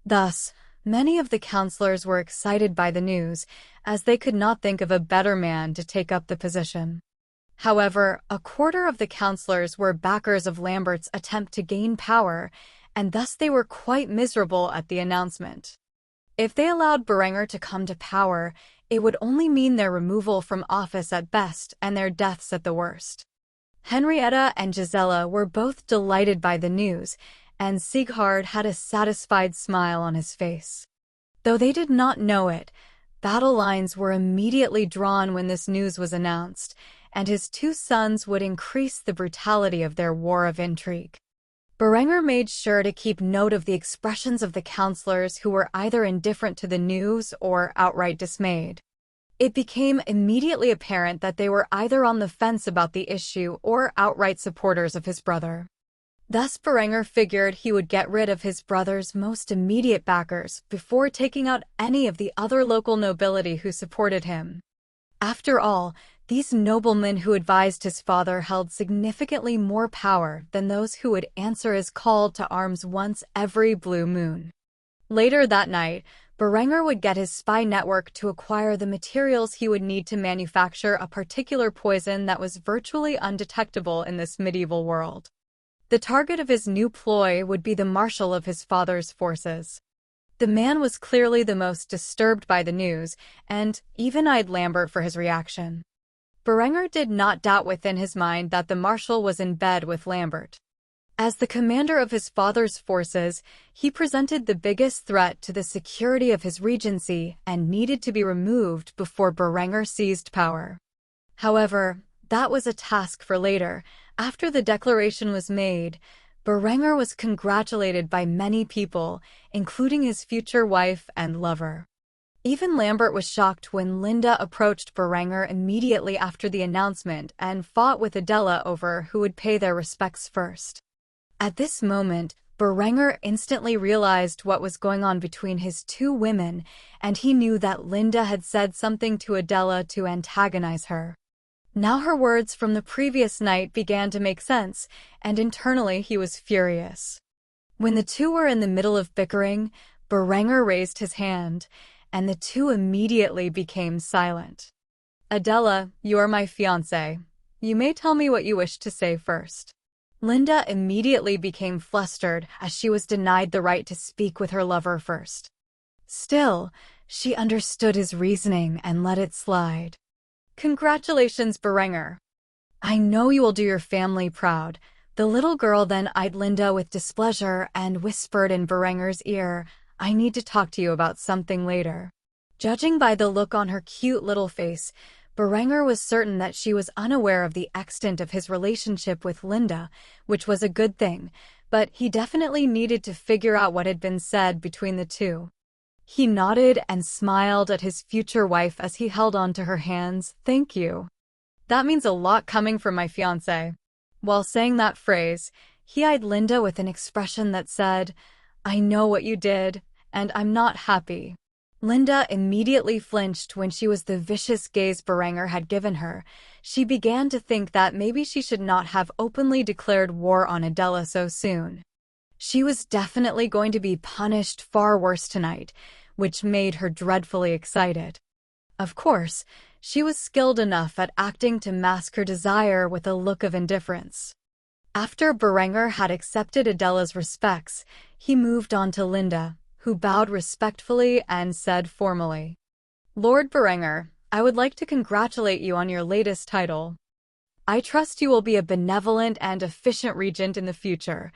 Thus, many of the counselors were excited by the news, as they could not think of a better man to take up the position. However, a quarter of the counselors were backers of Lambert's attempt to gain power, and thus they were quite miserable at the announcement. If they allowed Berenger to come to power, it would only mean their removal from office at best and their deaths at the worst. Henrietta and Gisela were both delighted by the news, and Sieghard had a satisfied smile on his face. Though they did not know it, battle lines were immediately drawn when this news was announced, and his two sons would increase the brutality of their war of intrigue. Berenger made sure to keep note of the expressions of the counselors who were either indifferent to the news or outright dismayed. It became immediately apparent that they were either on the fence about the issue or outright supporters of his brother. Thus Berenger figured he would get rid of his brother's most immediate backers before taking out any of the other local nobility who supported him. After all, these noblemen who advised his father held significantly more power than those who would answer his call to arms once every blue moon. Later that night, Berenger would get his spy network to acquire the materials he would need to manufacture a particular poison that was virtually undetectable in this medieval world. The target of his new ploy would be the marshal of his father's forces. The man was clearly the most disturbed by the news, and even eyed Lambert for his reaction. Berenger did not doubt within his mind that the marshal was in bed with Lambert. As the commander of his father's forces, he presented the biggest threat to the security of his regency and needed to be removed before Berenger seized power. However, that was a task for later. After the declaration was made, Berenger was congratulated by many people, including his future wife and lover. Even Lambert was shocked when Linda approached Berenger immediately after the announcement and fought with Adela over who would pay their respects first. At this moment, Berenger instantly realized what was going on between his two women, and he knew that Linda had said something to Adela to antagonize her. Now her words from the previous night began to make sense, and internally he was furious. When the two were in the middle of bickering, Berenger raised his hand, and the two immediately became silent. Adela, you are my fiancée. You may tell me what you wish to say first. Linda immediately became flustered as she was denied the right to speak with her lover first. Still, she understood his reasoning and let it slide. Congratulations, Berenger. I know you will do your family proud. The little girl then eyed Linda with displeasure and whispered in Berenger's ear, I need to talk to you about something later. Judging by the look on her cute little face, Berenger was certain that she was unaware of the extent of his relationship with Linda, which was a good thing, but he definitely needed to figure out what had been said between the two. He nodded and smiled at his future wife as he held on to her hands. Thank you. That means a lot coming from my fiancé. While saying that phrase, he eyed Linda with an expression that said, I know what you did, and I'm not happy. Linda immediately flinched when she was the vicious gaze Berenger had given her. She began to think that maybe she should not have openly declared war on Adela so soon. She was definitely going to be punished far worse tonight, which made her dreadfully excited. Of course, she was skilled enough at acting to mask her desire with a look of indifference. After Berenger had accepted Adela's respects, he moved on to Linda, who bowed respectfully and said formally, Lord Berenger, I would like to congratulate you on your latest title. I trust you will be a benevolent and efficient regent in the future.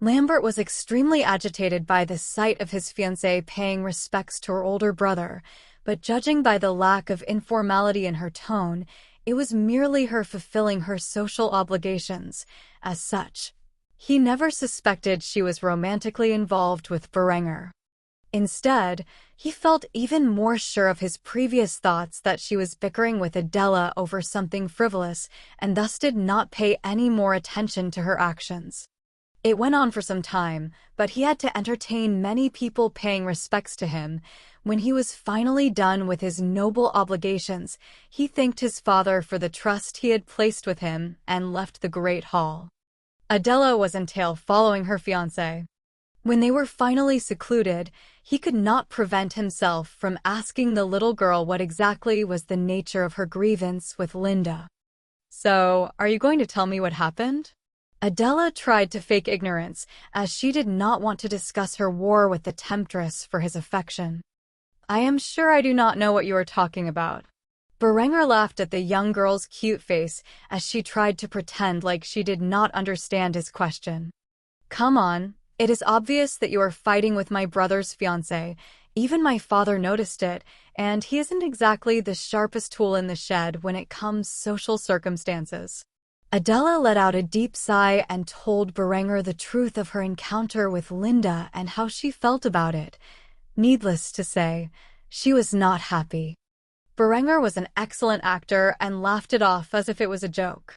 Lambert was extremely agitated by the sight of his fiancée paying respects to her older brother, but judging by the lack of informality in her tone, it was merely her fulfilling her social obligations. As such, he never suspected she was romantically involved with Berenger. Instead, he felt even more sure of his previous thoughts that she was bickering with Adela over something frivolous and thus did not pay any more attention to her actions. It went on for some time, but he had to entertain many people paying respects to him. When he was finally done with his noble obligations, he thanked his father for the trust he had placed with him and left the great hall. Adela was in tail following her fiancé. When they were finally secluded, he could not prevent himself from asking the little girl what exactly was the nature of her grievance with Linda. So, are you going to tell me what happened? Adela tried to fake ignorance, as she did not want to discuss her war with the temptress for his affection. I am sure I do not know what you are talking about. Berenger laughed at the young girl's cute face as she tried to pretend like she did not understand his question. Come on, it is obvious that you are fighting with my brother's fiancé. Even my father noticed it, and he isn't exactly the sharpest tool in the shed when it comes to social circumstances. Adela let out a deep sigh and told Berenger the truth of her encounter with Linda and how she felt about it. Needless to say, she was not happy. Berenger was an excellent actor and laughed it off as if it was a joke.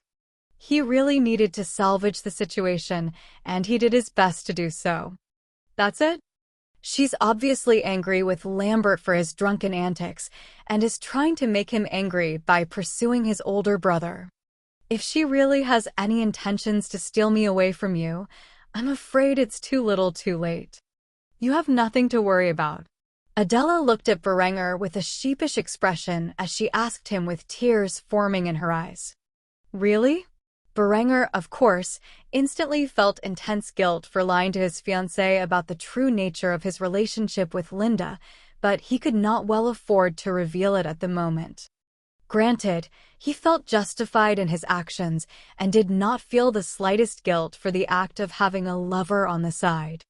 He really needed to salvage the situation, and he did his best to do so. That's it? She's obviously angry with Lambert for his drunken antics and is trying to make him angry by pursuing his older brother. If she really has any intentions to steal me away from you, I'm afraid it's too little too late. You have nothing to worry about. Adela looked at Berenger with a sheepish expression as she asked him with tears forming in her eyes. Really? Berenger, of course, instantly felt intense guilt for lying to his fiancée about the true nature of his relationship with Linda, but he could not well afford to reveal it at the moment. Granted, he felt justified in his actions and did not feel the slightest guilt for the act of having a lover on the side.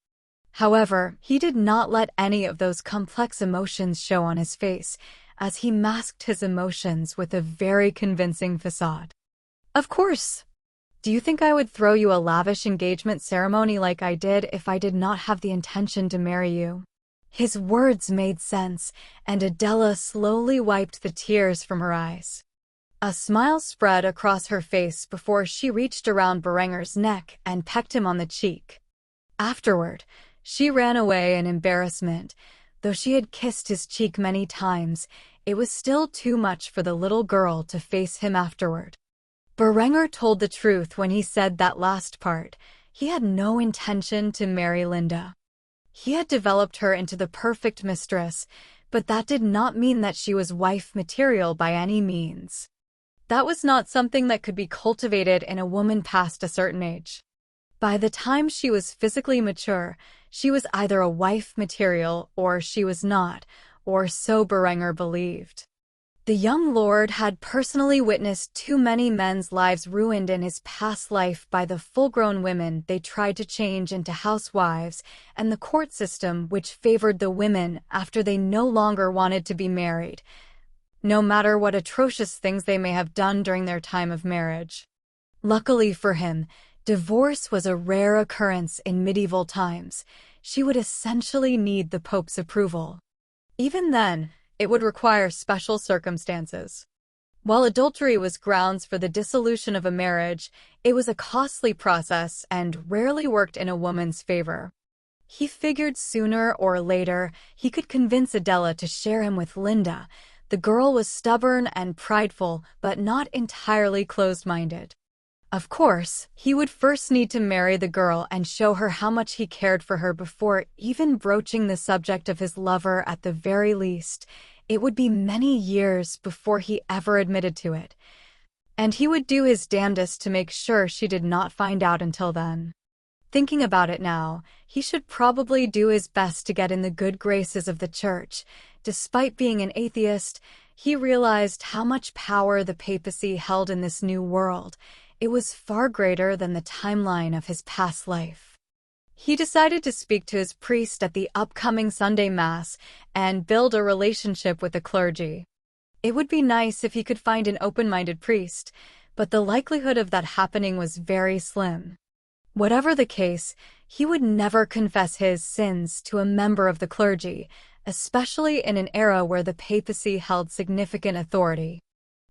However, he did not let any of those complex emotions show on his face, as he masked his emotions with a very convincing facade. "Of course. Do you think I would throw you a lavish engagement ceremony like I did if I did not have the intention to marry you?" His words made sense, and Adela slowly wiped the tears from her eyes. A smile spread across her face before she reached around Berenger's neck and pecked him on the cheek. Afterward, she ran away in embarrassment. Though she had kissed his cheek many times, it was still too much for the little girl to face him afterward. Berenger told the truth when he said that last part. He had no intention to marry Linda. He had developed her into the perfect mistress, but that did not mean that she was wife material by any means. That was not something that could be cultivated in a woman past a certain age. By the time she was physically mature, she was either a wife material or she was not, or so Berenger believed. The young lord had personally witnessed too many men's lives ruined in his past life by the full-grown women they tried to change into housewives, and the court system which favored the women after they no longer wanted to be married, no matter what atrocious things they may have done during their time of marriage. Luckily for him, divorce was a rare occurrence in medieval times. She would essentially need the Pope's approval. Even then, it would require special circumstances. While adultery was grounds for the dissolution of a marriage, it was a costly process and rarely worked in a woman's favor. He figured sooner or later he could convince Adela to share him with Linda. The girl was stubborn and prideful, but not entirely closed-minded. Of course, he would first need to marry the girl and show her how much he cared for her before even broaching the subject of his lover at the very least. It would be many years before he ever admitted to it, and he would do his damnedest to make sure she did not find out until then. Thinking about it now, he should probably do his best to get in the good graces of the church. Despite being an atheist, he realized how much power the papacy held in this new world. It was far greater than the timeline of his past life. He decided to speak to his priest at the upcoming Sunday Mass and build a relationship with the clergy. It would be nice if he could find an open-minded priest, but the likelihood of that happening was very slim. Whatever the case, he would never confess his sins to a member of the clergy, especially in an era where the papacy held significant authority.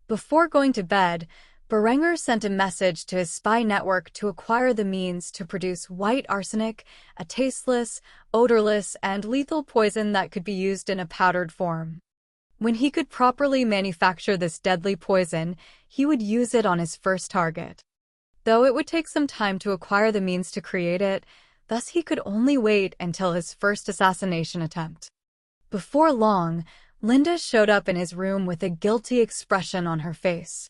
Before going to bed, Berenger sent a message to his spy network to acquire the means to produce white arsenic, a tasteless, odorless, and lethal poison that could be used in a powdered form. When he could properly manufacture this deadly poison, he would use it on his first target. Though it would take some time to acquire the means to create it, thus he could only wait until his first assassination attempt. Before long, Linda showed up in his room with a guilty expression on her face.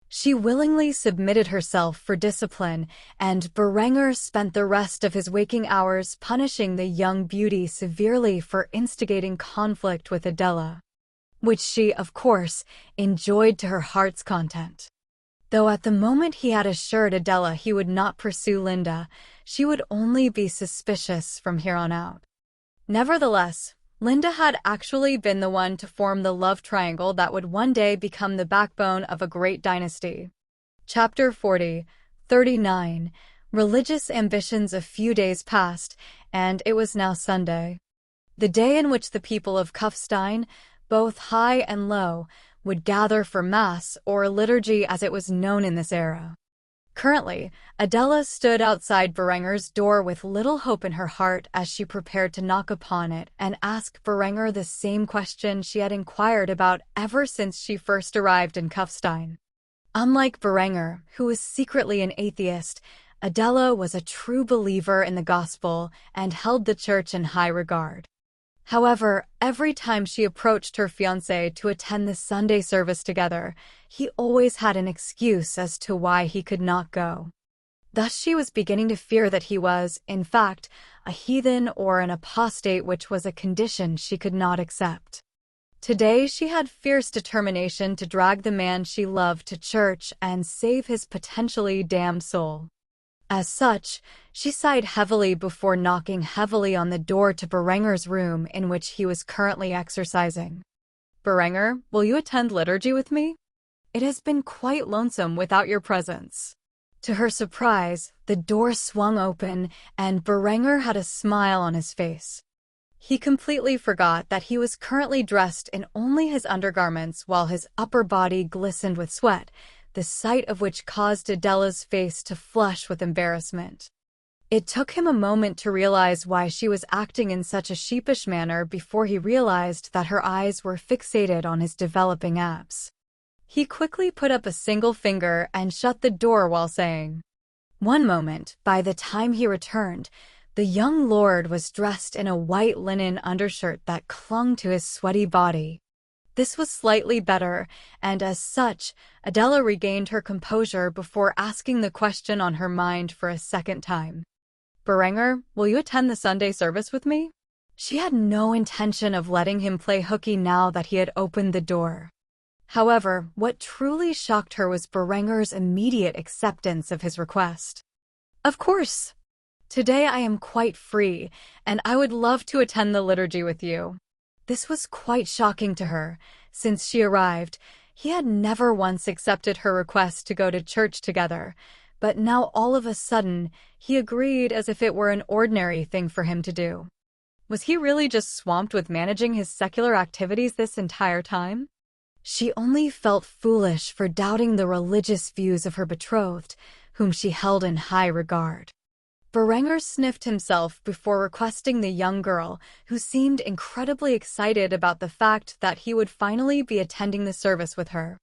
She willingly submitted herself for discipline, and Berenger spent the rest of his waking hours punishing the young beauty severely for instigating conflict with Adela, which she, of course, enjoyed to her heart's content. Though at the moment he had assured Adela he would not pursue Linda, she would only be suspicious from here on out. Nevertheless, Linda had actually been the one to form the love triangle that would one day become the backbone of a great dynasty. Chapter 39. Religious ambitions. A few days passed, and it was now Sunday. The day in which the people of Kufstein, both high and low, would gather for Mass, or liturgy as it was known in this era. Currently, Adela stood outside Berenger's door with little hope in her heart as she prepared to knock upon it and ask Berenger the same question she had inquired about ever since she first arrived in Kufstein. Unlike Berenger, who was secretly an atheist, Adela was a true believer in the gospel and held the church in high regard. However, every time she approached her fiancé to attend the Sunday service together, he always had an excuse as to why he could not go. Thus she was beginning to fear that he was, in fact, a heathen or an apostate, which was a condition she could not accept. Today she had fierce determination to drag the man she loved to church and save his potentially damned soul. As such, she sighed heavily before knocking heavily on the door to Berenger's room in which he was currently exercising. "Berenger, will you attend liturgy with me? It has been quite lonesome without your presence." To her surprise, the door swung open and Berenger had a smile on his face. He completely forgot that he was currently dressed in only his undergarments while his upper body glistened with sweat, the sight of which caused Adela's face to flush with embarrassment. It took him a moment to realize why she was acting in such a sheepish manner before he realized that her eyes were fixated on his developing abs. He quickly put up a single finger and shut the door while saying, "One moment." By the time he returned, the young lord was dressed in a white linen undershirt that clung to his sweaty body. This was slightly better, and as such, Adela regained her composure before asking the question on her mind for a second time. "Berenger, will you attend the Sunday service with me?" She had no intention of letting him play hooky now that he had opened the door. However, what truly shocked her was Berenger's immediate acceptance of his request. "Of course. Today I am quite free, and I would love to attend the liturgy with you." This was quite shocking to her. Since she arrived, he had never once accepted her request to go to church together, but now all of a sudden, he agreed as if it were an ordinary thing for him to do. Was he really just swamped with managing his secular activities this entire time? She only felt foolish for doubting the religious views of her betrothed, whom she held in high regard. Berenger sniffed himself before requesting the young girl, who seemed incredibly excited about the fact that he would finally be attending the service with her.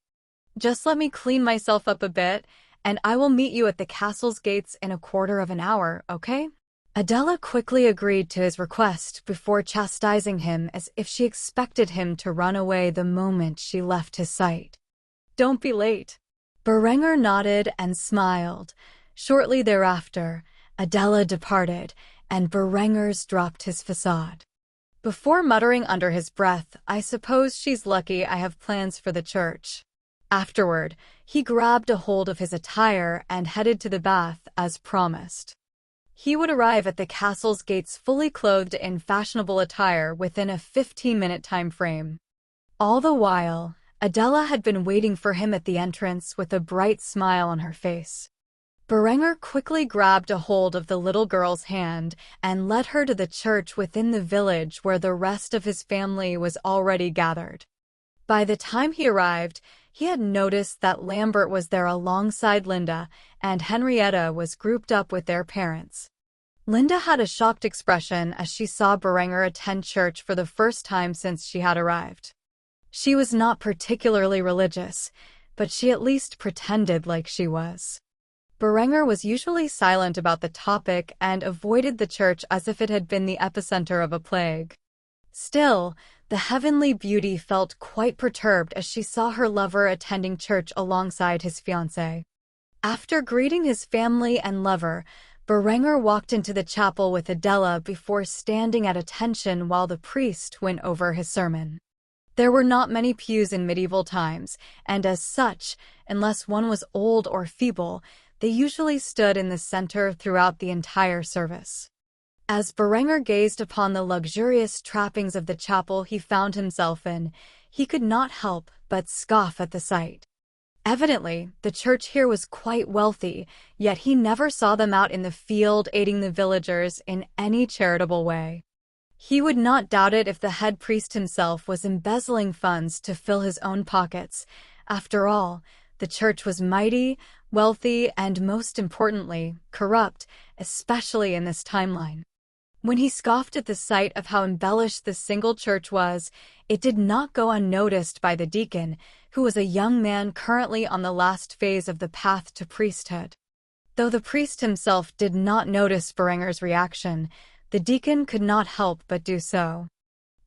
"Just let me clean myself up a bit, and I will meet you at the castle's gates in a quarter of an hour, okay?" Adela quickly agreed to his request before chastising him as if she expected him to run away the moment she left his sight. "Don't be late." Berenger nodded and smiled. Shortly thereafter, Adela departed, and Berengers dropped his facade. Before muttering under his breath, "I suppose she's lucky I have plans for the church." Afterward, he grabbed a hold of his attire and headed to the bath as promised. He would arrive at the castle's gates fully clothed in fashionable attire within a 15-minute time frame. All the while, Adela had been waiting for him at the entrance with a bright smile on her face. Berenger quickly grabbed a hold of the little girl's hand and led her to the church within the village where the rest of his family was already gathered. By the time he arrived, he had noticed that Lambert was there alongside Linda, and Henrietta was grouped up with their parents. Linda had a shocked expression as she saw Berenger attend church for the first time since she had arrived. She was not particularly religious, but she at least pretended like she was. Berenger was usually silent about the topic and avoided the church as if it had been the epicenter of a plague. Still, the heavenly beauty felt quite perturbed as she saw her lover attending church alongside his fiancée. After greeting his family and lover, Berenger walked into the chapel with Adela before standing at attention while the priest went over his sermon. There were not many pews in medieval times, and as such, unless one was old or feeble, they usually stood in the center throughout the entire service. As Berenger gazed upon the luxurious trappings of the chapel he found himself in, he could not help but scoff at the sight. Evidently, the church here was quite wealthy, yet he never saw them out in the field aiding the villagers in any charitable way. He would not doubt it if the head priest himself was embezzling funds to fill his own pockets. After all, the church was mighty, wealthy, and most importantly, corrupt, especially in this timeline. When he scoffed at the sight of how embellished the single church was, it did not go unnoticed by the deacon, who was a young man currently on the last phase of the path to priesthood. Though the priest himself did not notice Berenger's reaction, the deacon could not help but do so.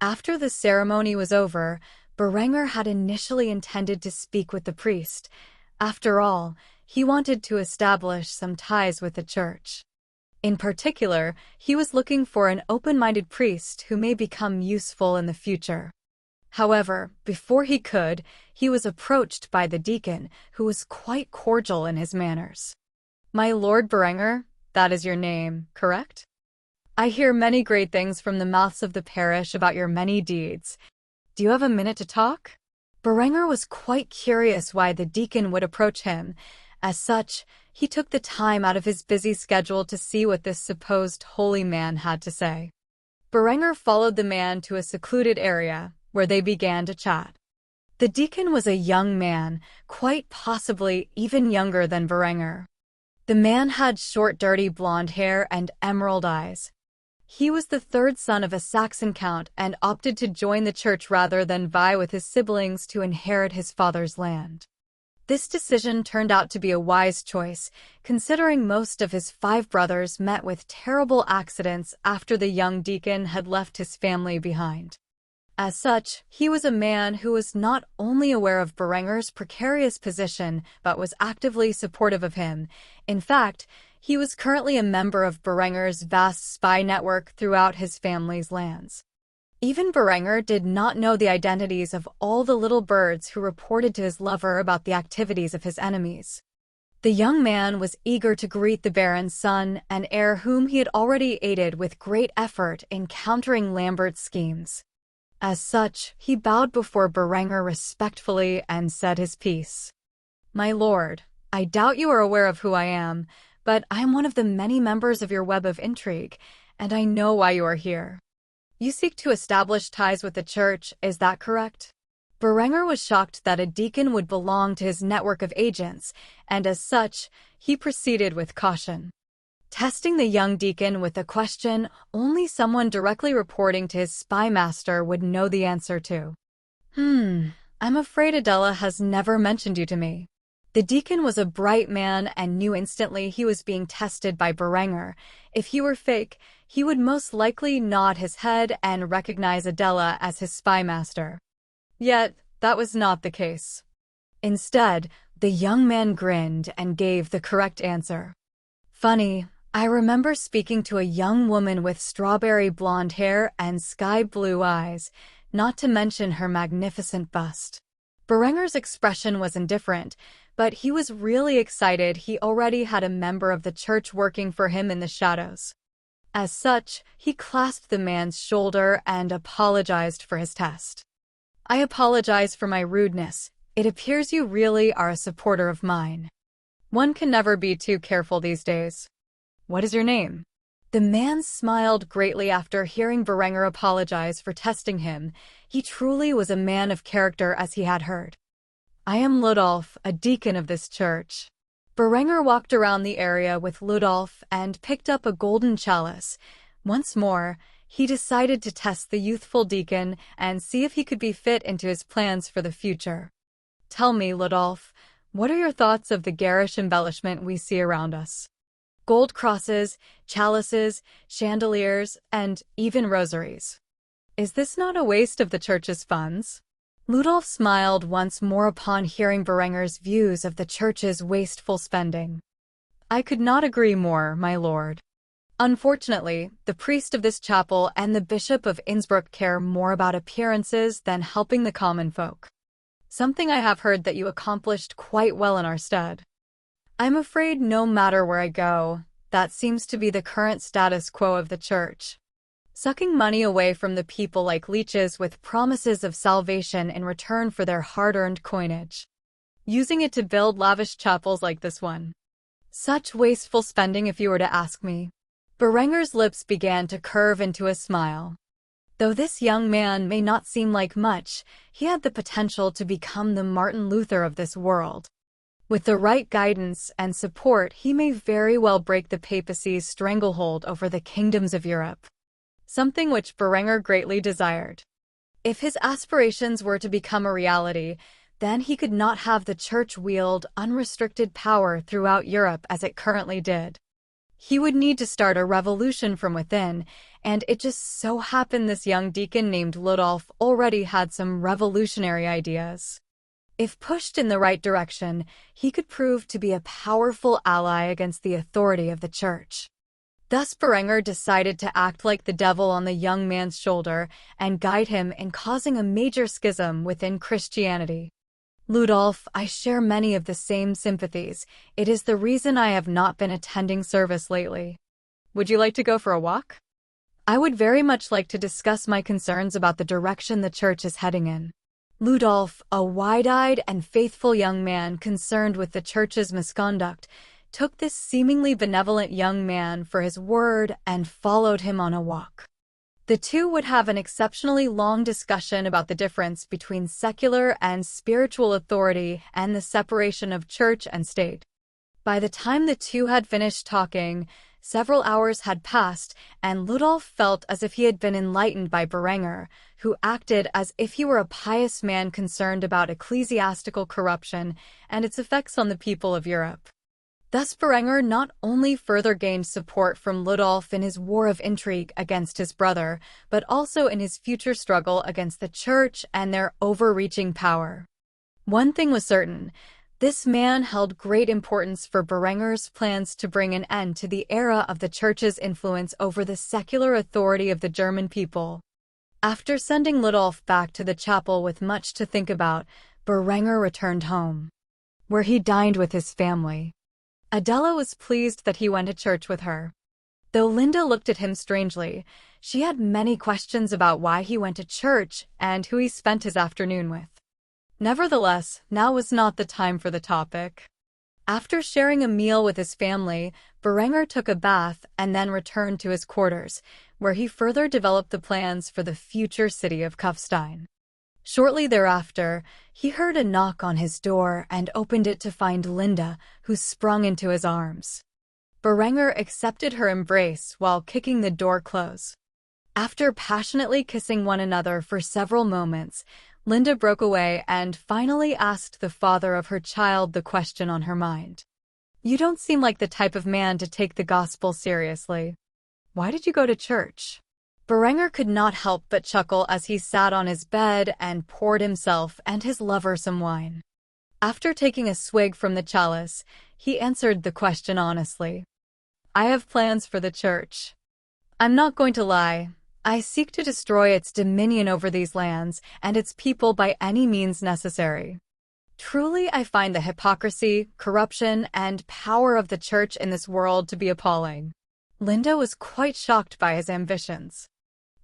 After the ceremony was over, Berenger had initially intended to speak with the priest. After all, he wanted to establish some ties with the church. In particular, he was looking for an open-minded priest who may become useful in the future. However, before he could, he was approached by the deacon, who was quite cordial in his manners. "My Lord Berenger, that is your name, correct? I hear many great things from the mouths of the parish about your many deeds. Do you have a minute to talk?" Berenger was quite curious why the deacon would approach him. As such, he took the time out of his busy schedule to see what this supposed holy man had to say. Berenger followed the man to a secluded area, where they began to chat. The deacon was a young man, quite possibly even younger than Berenger. The man had short, dirty blonde hair and emerald eyes. He was the third son of a Saxon count and opted to join the church rather than vie with his siblings to inherit his father's land. This decision turned out to be a wise choice, considering most of his 5 brothers met with terrible accidents after the young deacon had left his family behind. As such, he was a man who was not only aware of Berenger's precarious position but was actively supportive of him. In fact, he was currently a member of Berenger's vast spy network throughout his family's lands. Even Berenger did not know the identities of all the little birds who reported to his lover about the activities of his enemies. The young man was eager to greet the Baron's son and heir whom he had already aided with great effort in countering Lambert's schemes. As such, he bowed before Berenger respectfully and said his piece. "My lord, I doubt you are aware of who I am, but I am one of the many members of your web of intrigue, and I know why you are here. You seek to establish ties with the church, is that correct?" Berenger was shocked that a deacon would belong to his network of agents, and as such, he proceeded with caution. Testing the young deacon with a question only someone directly reporting to his spy master would know the answer to. I'm afraid Adela has never mentioned you to me." The deacon was a bright man and knew instantly he was being tested by Berenger. If he were fake, he would most likely nod his head and recognize Adela as his spy master. Yet, that was not the case. Instead, the young man grinned and gave the correct answer. "Funny, I remember speaking to a young woman with strawberry blonde hair and sky-blue eyes, not to mention her magnificent bust." Berenger's expression was indifferent, but he was really excited he already had a member of the church working for him in the shadows. As such, he clasped the man's shoulder and apologized for his test. "I apologize for my rudeness. It appears you really are a supporter of mine. One can never be too careful these days. What is your name?" The man smiled greatly after hearing Berenger apologize for testing him. He truly was a man of character, as he had heard. "I am Ludolf, a deacon of this church." Berenger walked around the area with Ludolf and picked up a golden chalice. Once more, he decided to test the youthful deacon and see if he could be fit into his plans for the future. "Tell me, Ludolf, what are your thoughts of the garish embellishment we see around us? Gold crosses, chalices, chandeliers, and even rosaries. Is this not a waste of the church's funds?" Ludolf smiled once more upon hearing Berenger's views of the church's wasteful spending. "I could not agree more, my lord. Unfortunately, the priest of this chapel and the Bishop of Innsbruck care more about appearances than helping the common folk. Something I have heard that you accomplished quite well in our stead. I'm afraid no matter where I go, that seems to be the current status quo of the church. Sucking money away from the people like leeches with promises of salvation in return for their hard-earned coinage. Using it to build lavish chapels like this one. Such wasteful spending, if you were to ask me." Berenger's lips began to curve into a smile. Though this young man may not seem like much, he had the potential to become the Martin Luther of this world. With the right guidance and support, he may very well break the papacy's stranglehold over the kingdoms of Europe. Something which Berenger greatly desired. If his aspirations were to become a reality, then he could not have the church wield unrestricted power throughout Europe as it currently did. He would need to start a revolution from within, and it just so happened this young deacon named Ludolf already had some revolutionary ideas. If pushed in the right direction, he could prove to be a powerful ally against the authority of the church. Thus Berenger decided to act like the devil on the young man's shoulder and guide him in causing a major schism within Christianity. Ludolf, I share many of the same sympathies. It is the reason I have not been attending service lately. Would you like to go for a walk? I would very much like to discuss my concerns about the direction the church is heading in. Ludolf, a wide-eyed and faithful young man concerned with the church's misconduct, took this seemingly benevolent young man for his word and followed him on a walk. The two would have an exceptionally long discussion about the difference between secular and spiritual authority and the separation of church and state. By the time the two had finished talking, several hours had passed, and Ludolf felt as if he had been enlightened by Berenger, who acted as if he were a pious man concerned about ecclesiastical corruption and its effects on the people of Europe. Thus Berenger not only further gained support from Ludolf in his war of intrigue against his brother, but also in his future struggle against the church and their overreaching power. One thing was certain: this man held great importance for Berenger's plans to bring an end to the era of the church's influence over the secular authority of the German people. After sending Ludolf back to the chapel with much to think about, Berenger returned home, where he dined with his family. Adela was pleased that he went to church with her. Though Linda looked at him strangely, she had many questions about why he went to church and who he spent his afternoon with. Nevertheless, now was not the time for the topic. After sharing a meal with his family, Berenger took a bath and then returned to his quarters, where he further developed the plans for the future city of Kufstein. Shortly thereafter, he heard a knock on his door and opened it to find Linda, who sprung into his arms. Berenger accepted her embrace while kicking the door close. After passionately kissing one another for several moments, Linda broke away and finally asked the father of her child the question on her mind. "You don't seem like the type of man to take the gospel seriously. Why did you go to church?" Berenger could not help but chuckle as he sat on his bed and poured himself and his lover some wine. After taking a swig from the chalice, he answered the question honestly. "I have plans for the church. I'm not going to lie. I seek to destroy its dominion over these lands and its people by any means necessary. Truly, I find the hypocrisy, corruption, and power of the church in this world to be appalling." Linda was quite shocked by his ambitions.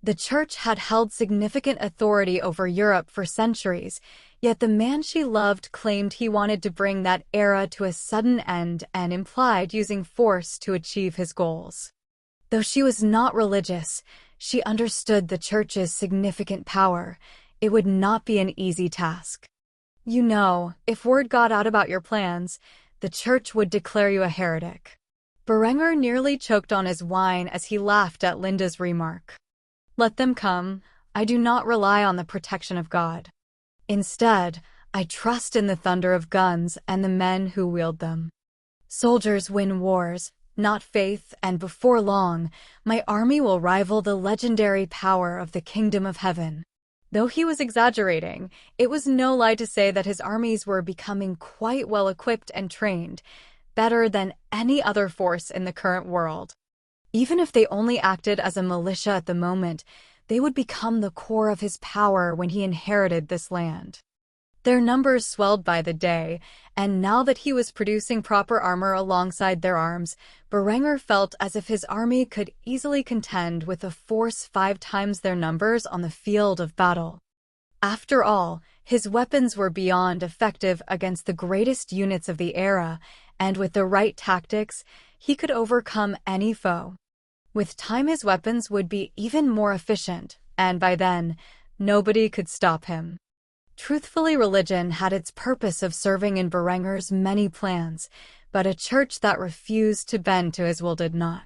The church had held significant authority over Europe for centuries, yet the man she loved claimed he wanted to bring that era to a sudden end and implied using force to achieve his goals. Though she was not religious, she understood the church's significant power. It would not be an easy task. "You know, if word got out about your plans, the church would declare you a heretic." Berenger nearly choked on his wine as he laughed at Linda's remark. "Let them come. I do not rely on the protection of God. Instead, I trust in the thunder of guns and the men who wield them. Soldiers win wars, not faith, and before long, my army will rival the legendary power of the kingdom of heaven." Though he was exaggerating, it was no lie to say that his armies were becoming quite well equipped and trained, better than any other force in the current world. Even if they only acted as a militia at the moment, they would become the core of his power when he inherited this land. Their numbers swelled by the day, and now that he was producing proper armor alongside their arms, Berenger felt as if his army could easily contend with a force 5 times their numbers on the field of battle. After all, his weapons were beyond effective against the greatest units of the era, and with the right tactics, he could overcome any foe. With time, his weapons would be even more efficient, and by then, nobody could stop him. Truthfully, religion had its purpose of serving in Berenger's many plans, but a church that refused to bend to his will did not.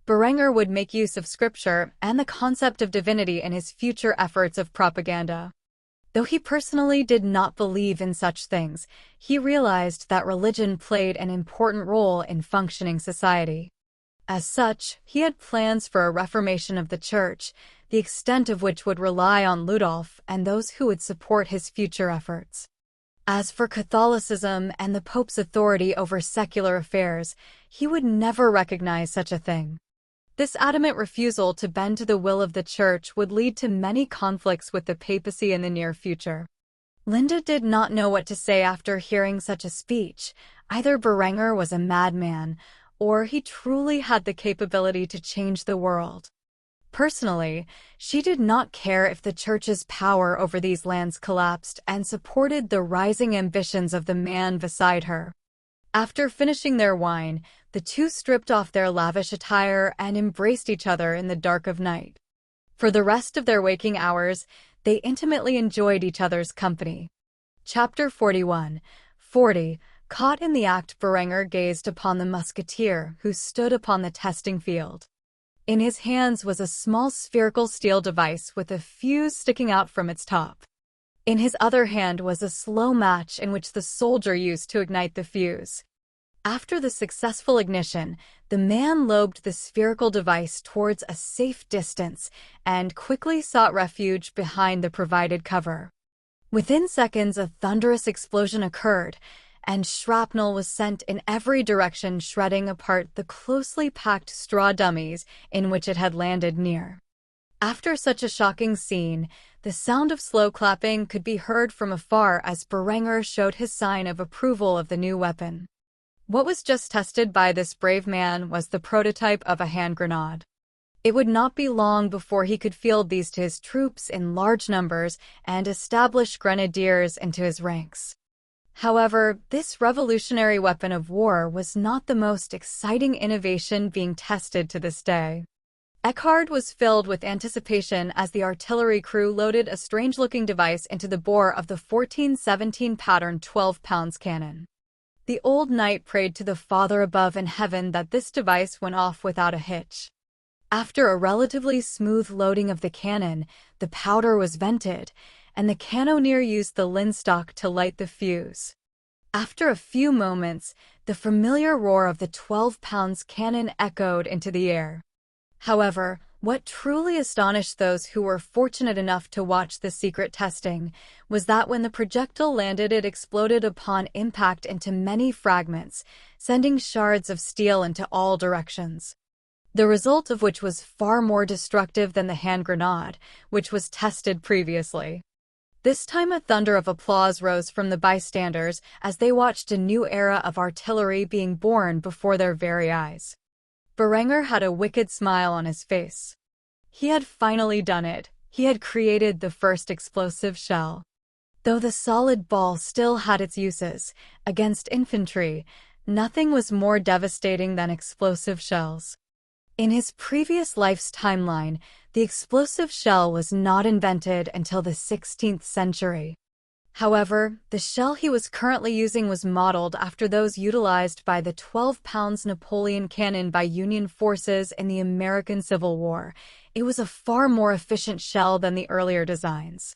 Berenger would make use of scripture and the concept of divinity in his future efforts of propaganda. Though he personally did not believe in such things, he realized that religion played an important role in functioning society. As such, he had plans for a reformation of the church, the extent of which would rely on Ludolf and those who would support his future efforts. As for Catholicism and the Pope's authority over secular affairs, he would never recognize such a thing. This adamant refusal to bend to the will of the Church would lead to many conflicts with the papacy in the near future. Linda did not know what to say after hearing such a speech. Either Berenger was a madman, or he truly had the capability to change the world. Personally, she did not care if the Church's power over these lands collapsed and supported the rising ambitions of the man beside her. After finishing their wine, the two stripped off their lavish attire and embraced each other in the dark of night. For the rest of their waking hours, they intimately enjoyed each other's company. Chapter 41. 40. Caught in the act, Berenger gazed upon the musketeer who stood upon the testing field. In his hands was a small spherical steel device with a fuse sticking out from its top. In his other hand was a slow match in which the soldier used to ignite the fuse. After the successful ignition, the man lobed the spherical device towards a safe distance and quickly sought refuge behind the provided cover. Within seconds, a thunderous explosion occurred, and shrapnel was sent in every direction, shredding apart the closely packed straw dummies in which it had landed near. After such a shocking scene, the sound of slow clapping could be heard from afar as Berenger showed his sign of approval of the new weapon. What was just tested by this brave man was the prototype of a hand grenade. It would not be long before he could field these to his troops in large numbers and establish grenadiers into his ranks. However, this revolutionary weapon of war was not the most exciting innovation being tested to this day. Eckhard was filled with anticipation as the artillery crew loaded a strange-looking device into the bore of the 1417 pattern 12-pounds cannon. The old knight prayed to the Father above in heaven that this device went off without a hitch. After a relatively smooth loading of the cannon, the powder was vented, and the cannoneer used the linstock to light the fuse. After a few moments, the familiar roar of the 12-pounds cannon echoed into the air. However, what truly astonished those who were fortunate enough to watch the secret testing was that when the projectile landed, it exploded upon impact into many fragments, sending shards of steel into all directions. The result of which was far more destructive than the hand grenade, which was tested previously. This time a thunder of applause rose from the bystanders as they watched a new era of artillery being born before their very eyes. Berenger had a wicked smile on his face. He had finally done it. He had created the first explosive shell. Though the solid ball still had its uses, against infantry, nothing was more devastating than explosive shells. In his previous life's timeline, the explosive shell was not invented until the 16th century. However, the shell he was currently using was modeled after those utilized by the 12-pounds Napoleon cannon by Union forces in the American Civil War. It was a far more efficient shell than the earlier designs.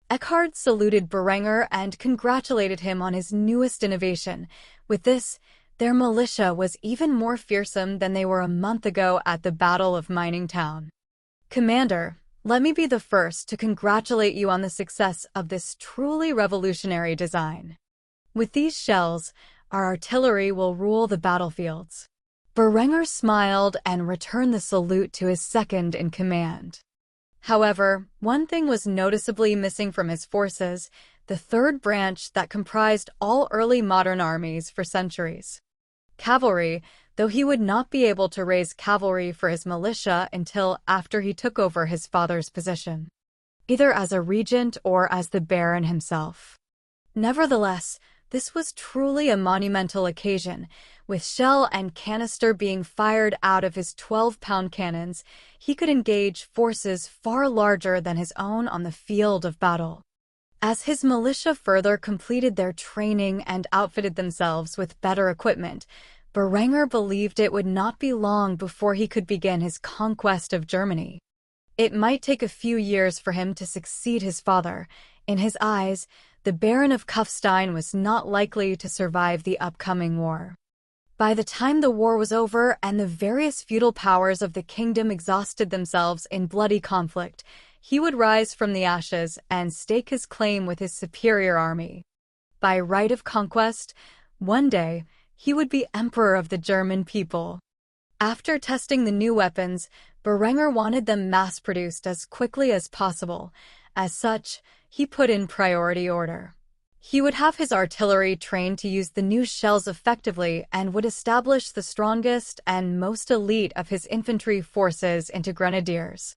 Eckhard saluted Berenger and congratulated him on his newest innovation. With this, their militia was even more fearsome than they were a month ago at the Battle of Mining Town. "Commander, let me be the first to congratulate you on the success of this truly revolutionary design. With these shells, our artillery will rule the battlefields." Berenger smiled and returned the salute to his second in command. However, one thing was noticeably missing from his forces, the third branch that comprised all early modern armies for centuries. Cavalry, though he would not be able to raise cavalry for his militia until after he took over his father's position, either as a regent or as the Baron himself. Nevertheless, this was truly a monumental occasion. With shell and canister being fired out of his 12-pound cannons, he could engage forces far larger than his own on the field of battle. As his militia further completed their training and outfitted themselves with better equipment, Berenger believed it would not be long before he could begin his conquest of Germany. It might take a few years for him to succeed his father. In his eyes, the Baron of Kufstein was not likely to survive the upcoming war. By the time the war was over and the various feudal powers of the kingdom exhausted themselves in bloody conflict, he would rise from the ashes and stake his claim with his superior army. By right of conquest, one day, he would be emperor of the German people. After testing the new weapons, Berenger wanted them mass-produced as quickly as possible. As such, he put in priority order. He would have his artillery trained to use the new shells effectively and would establish the strongest and most elite of his infantry forces into grenadiers.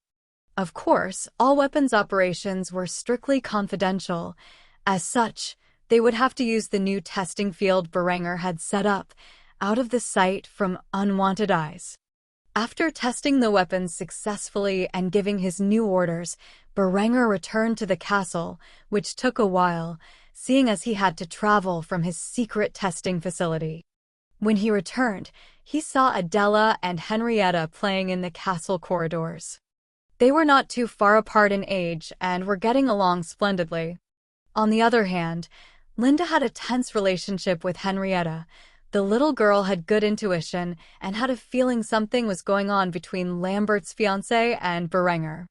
Of course, all weapons operations were strictly confidential. As such, they would have to use the new testing field Berenger had set up, out of the sight from unwanted eyes. After testing the weapons successfully and giving his new orders, Berenger returned to the castle, which took a while, seeing as he had to travel from his secret testing facility. When he returned, he saw Adela and Henrietta playing in the castle corridors. They were not too far apart in age and were getting along splendidly. On the other hand, Linda had a tense relationship with Henrietta. The little girl had good intuition and had a feeling something was going on between Lambert's fiancé and Berenger.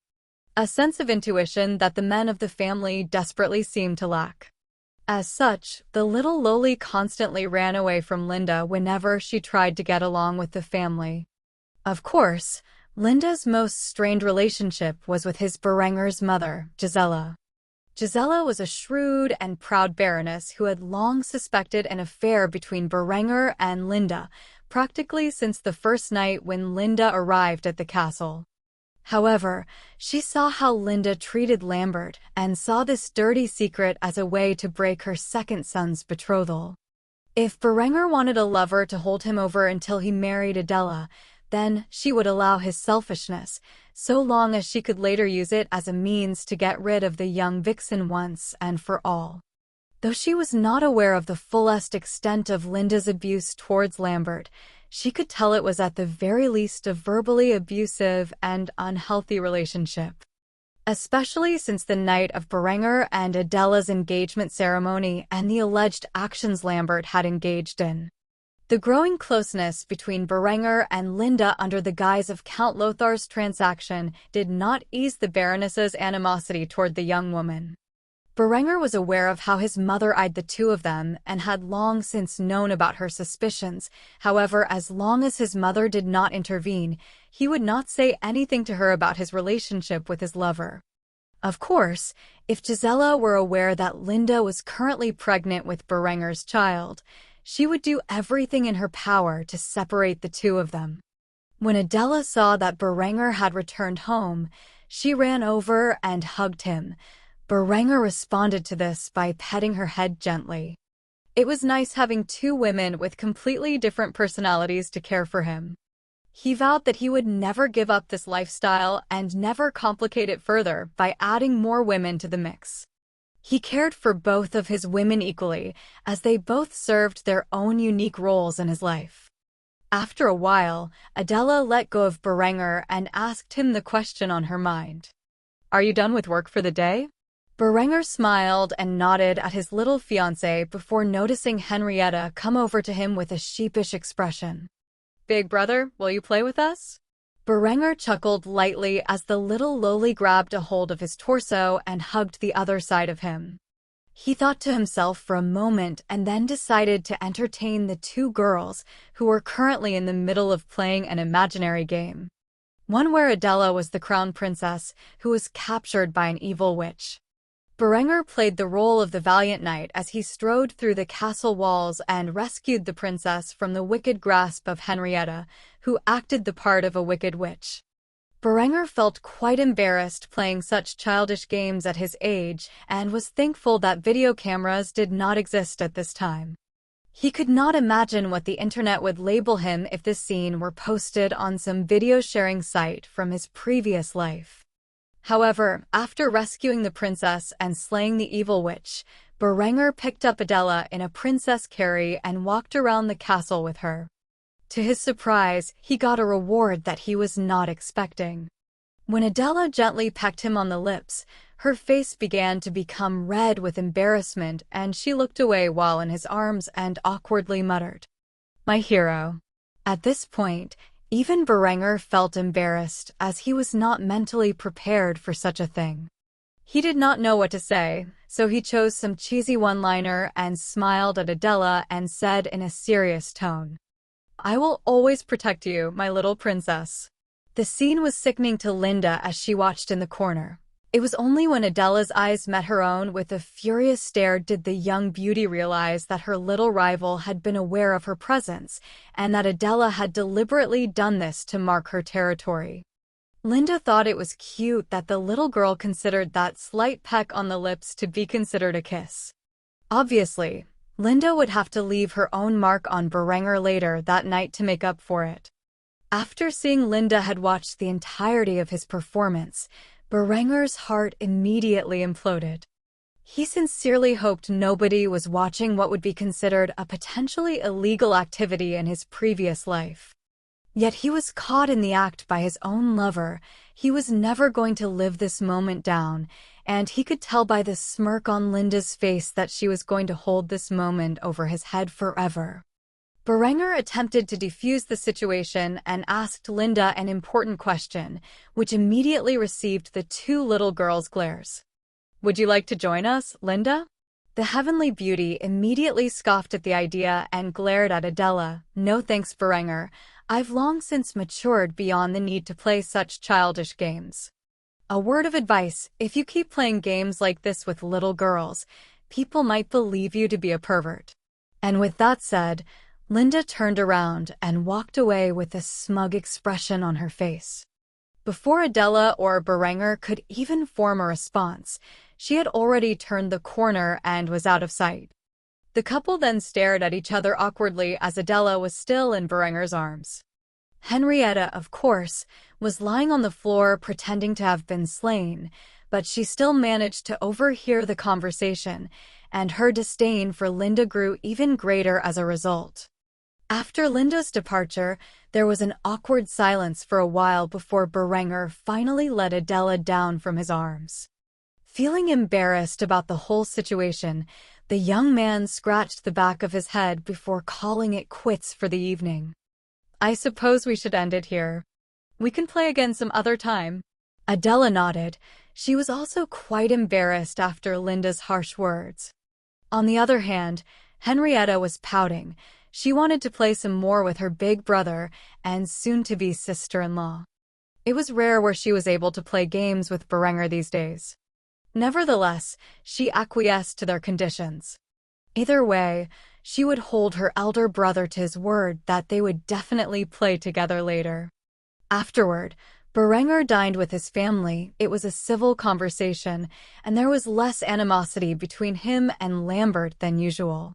A sense of intuition that the men of the family desperately seemed to lack. As such, the little loli constantly ran away from Linda whenever she tried to get along with the family. Of course, Linda's most strained relationship was with his Berenger's mother, Gisela. Gisela was a shrewd and proud baroness who had long suspected an affair between Berenger and Linda, practically since the first night when Linda arrived at the castle. However, she saw how Linda treated Lambert and saw this dirty secret as a way to break her second son's betrothal. If Berenger wanted a lover to hold him over until he married Adela, then she would allow his selfishness, so long as she could later use it as a means to get rid of the young vixen once and for all. Though she was not aware of the fullest extent of Linda's abuse towards Lambert, she could tell it was at the very least a verbally abusive and unhealthy relationship. Especially since the night of Berenger and Adela's engagement ceremony and the alleged actions Lambert had engaged in. The growing closeness between Berenger and Linda under the guise of Count Lothar's transaction did not ease the Baroness's animosity toward the young woman. Berenger was aware of how his mother eyed the two of them and had long since known about her suspicions. However, as long as his mother did not intervene, he would not say anything to her about his relationship with his lover. Of course, if Gisela were aware that Linda was currently pregnant with Berenger's child, she would do everything in her power to separate the two of them. When Adela saw that Berenger had returned home, she ran over and hugged him. Berenger responded to this by petting her head gently. It was nice having two women with completely different personalities to care for him. He vowed that he would never give up this lifestyle and never complicate it further by adding more women to the mix. He cared for both of his women equally, as they both served their own unique roles in his life. After a while, Adela let go of Berenger and asked him the question on her mind. "Are you done with work for the day?" Berenger smiled and nodded at his little fiancé before noticing Henrietta come over to him with a sheepish expression. "Big brother, will you play with us?" Berenger chuckled lightly as the little loli grabbed a hold of his torso and hugged the other side of him. He thought to himself for a moment and then decided to entertain the two girls who were currently in the middle of playing an imaginary game. One where Adela was the crown princess who was captured by an evil witch. Berenger played the role of the valiant knight as he strode through the castle walls and rescued the princess from the wicked grasp of Henrietta, who acted the part of a wicked witch. Berenger felt quite embarrassed playing such childish games at his age and was thankful that video cameras did not exist at this time. He could not imagine what the internet would label him if this scene were posted on some video sharing site from his previous life. However, after rescuing the princess and slaying the evil witch, Berenger picked up Adela in a princess carry and walked around the castle with her. To his surprise, he got a reward that he was not expecting. When Adela gently pecked him on the lips, her face began to become red with embarrassment and she looked away while in his arms and awkwardly muttered, My hero. At this point, even Berenger felt embarrassed as he was not mentally prepared for such a thing. He did not know what to say, so he chose some cheesy one-liner and smiled at Adela and said in a serious tone, "I will always protect you, my little princess." The scene was sickening to Linda as she watched in the corner. It was only when Adela's eyes met her own with a furious stare did the young beauty realize that her little rival had been aware of her presence and that Adela had deliberately done this to mark her territory. Linda thought it was cute that the little girl considered that slight peck on the lips to be considered a kiss. Obviously, Linda would have to leave her own mark on Berenger later that night to make up for it. After seeing Linda had watched the entirety of his performance, Berenger's heart immediately imploded. He sincerely hoped nobody was watching what would be considered a potentially illegal activity in his previous life. Yet he was caught in the act by his own lover. He was never going to live this moment down, and he could tell by the smirk on Linda's face that she was going to hold this moment over his head forever. Berenger attempted to defuse the situation and asked Linda an important question, which immediately received the two little girls' glares. "Would you like to join us, Linda?" The heavenly beauty immediately scoffed at the idea and glared at Adela. "No thanks, Berenger. I've long since matured beyond the need to play such childish games. A word of advice, if you keep playing games like this with little girls, people might believe you to be a pervert." And with that said, Linda turned around and walked away with a smug expression on her face. Before Adela or Berenger could even form a response, she had already turned the corner and was out of sight. The couple then stared at each other awkwardly as Adela was still in Berenger's arms. Henrietta, of course, was lying on the floor pretending to have been slain, but she still managed to overhear the conversation, and her disdain for Linda grew even greater as a result. After Linda's departure, there was an awkward silence for a while before Berenger finally let Adela down from his arms. Feeling embarrassed about the whole situation, the young man scratched the back of his head before calling it quits for the evening. "I suppose we should end it here. We can play again some other time." Adela nodded. She was also quite embarrassed after Linda's harsh words. On the other hand, Henrietta was pouting. She wanted to play some more with her big brother and soon-to-be sister-in-law. It was rare where she was able to play games with Berenger these days. Nevertheless, she acquiesced to their conditions. Either way, she would hold her elder brother to his word that they would definitely play together later. Afterward, Berenger dined with his family. It was a civil conversation, and there was less animosity between him and Lambert than usual.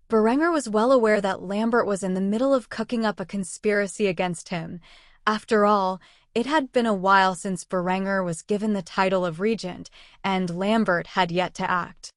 Berenger was well aware that Lambert was in the middle of cooking up a conspiracy against him. After all, it had been a while since Berenger was given the title of regent, and Lambert had yet to act.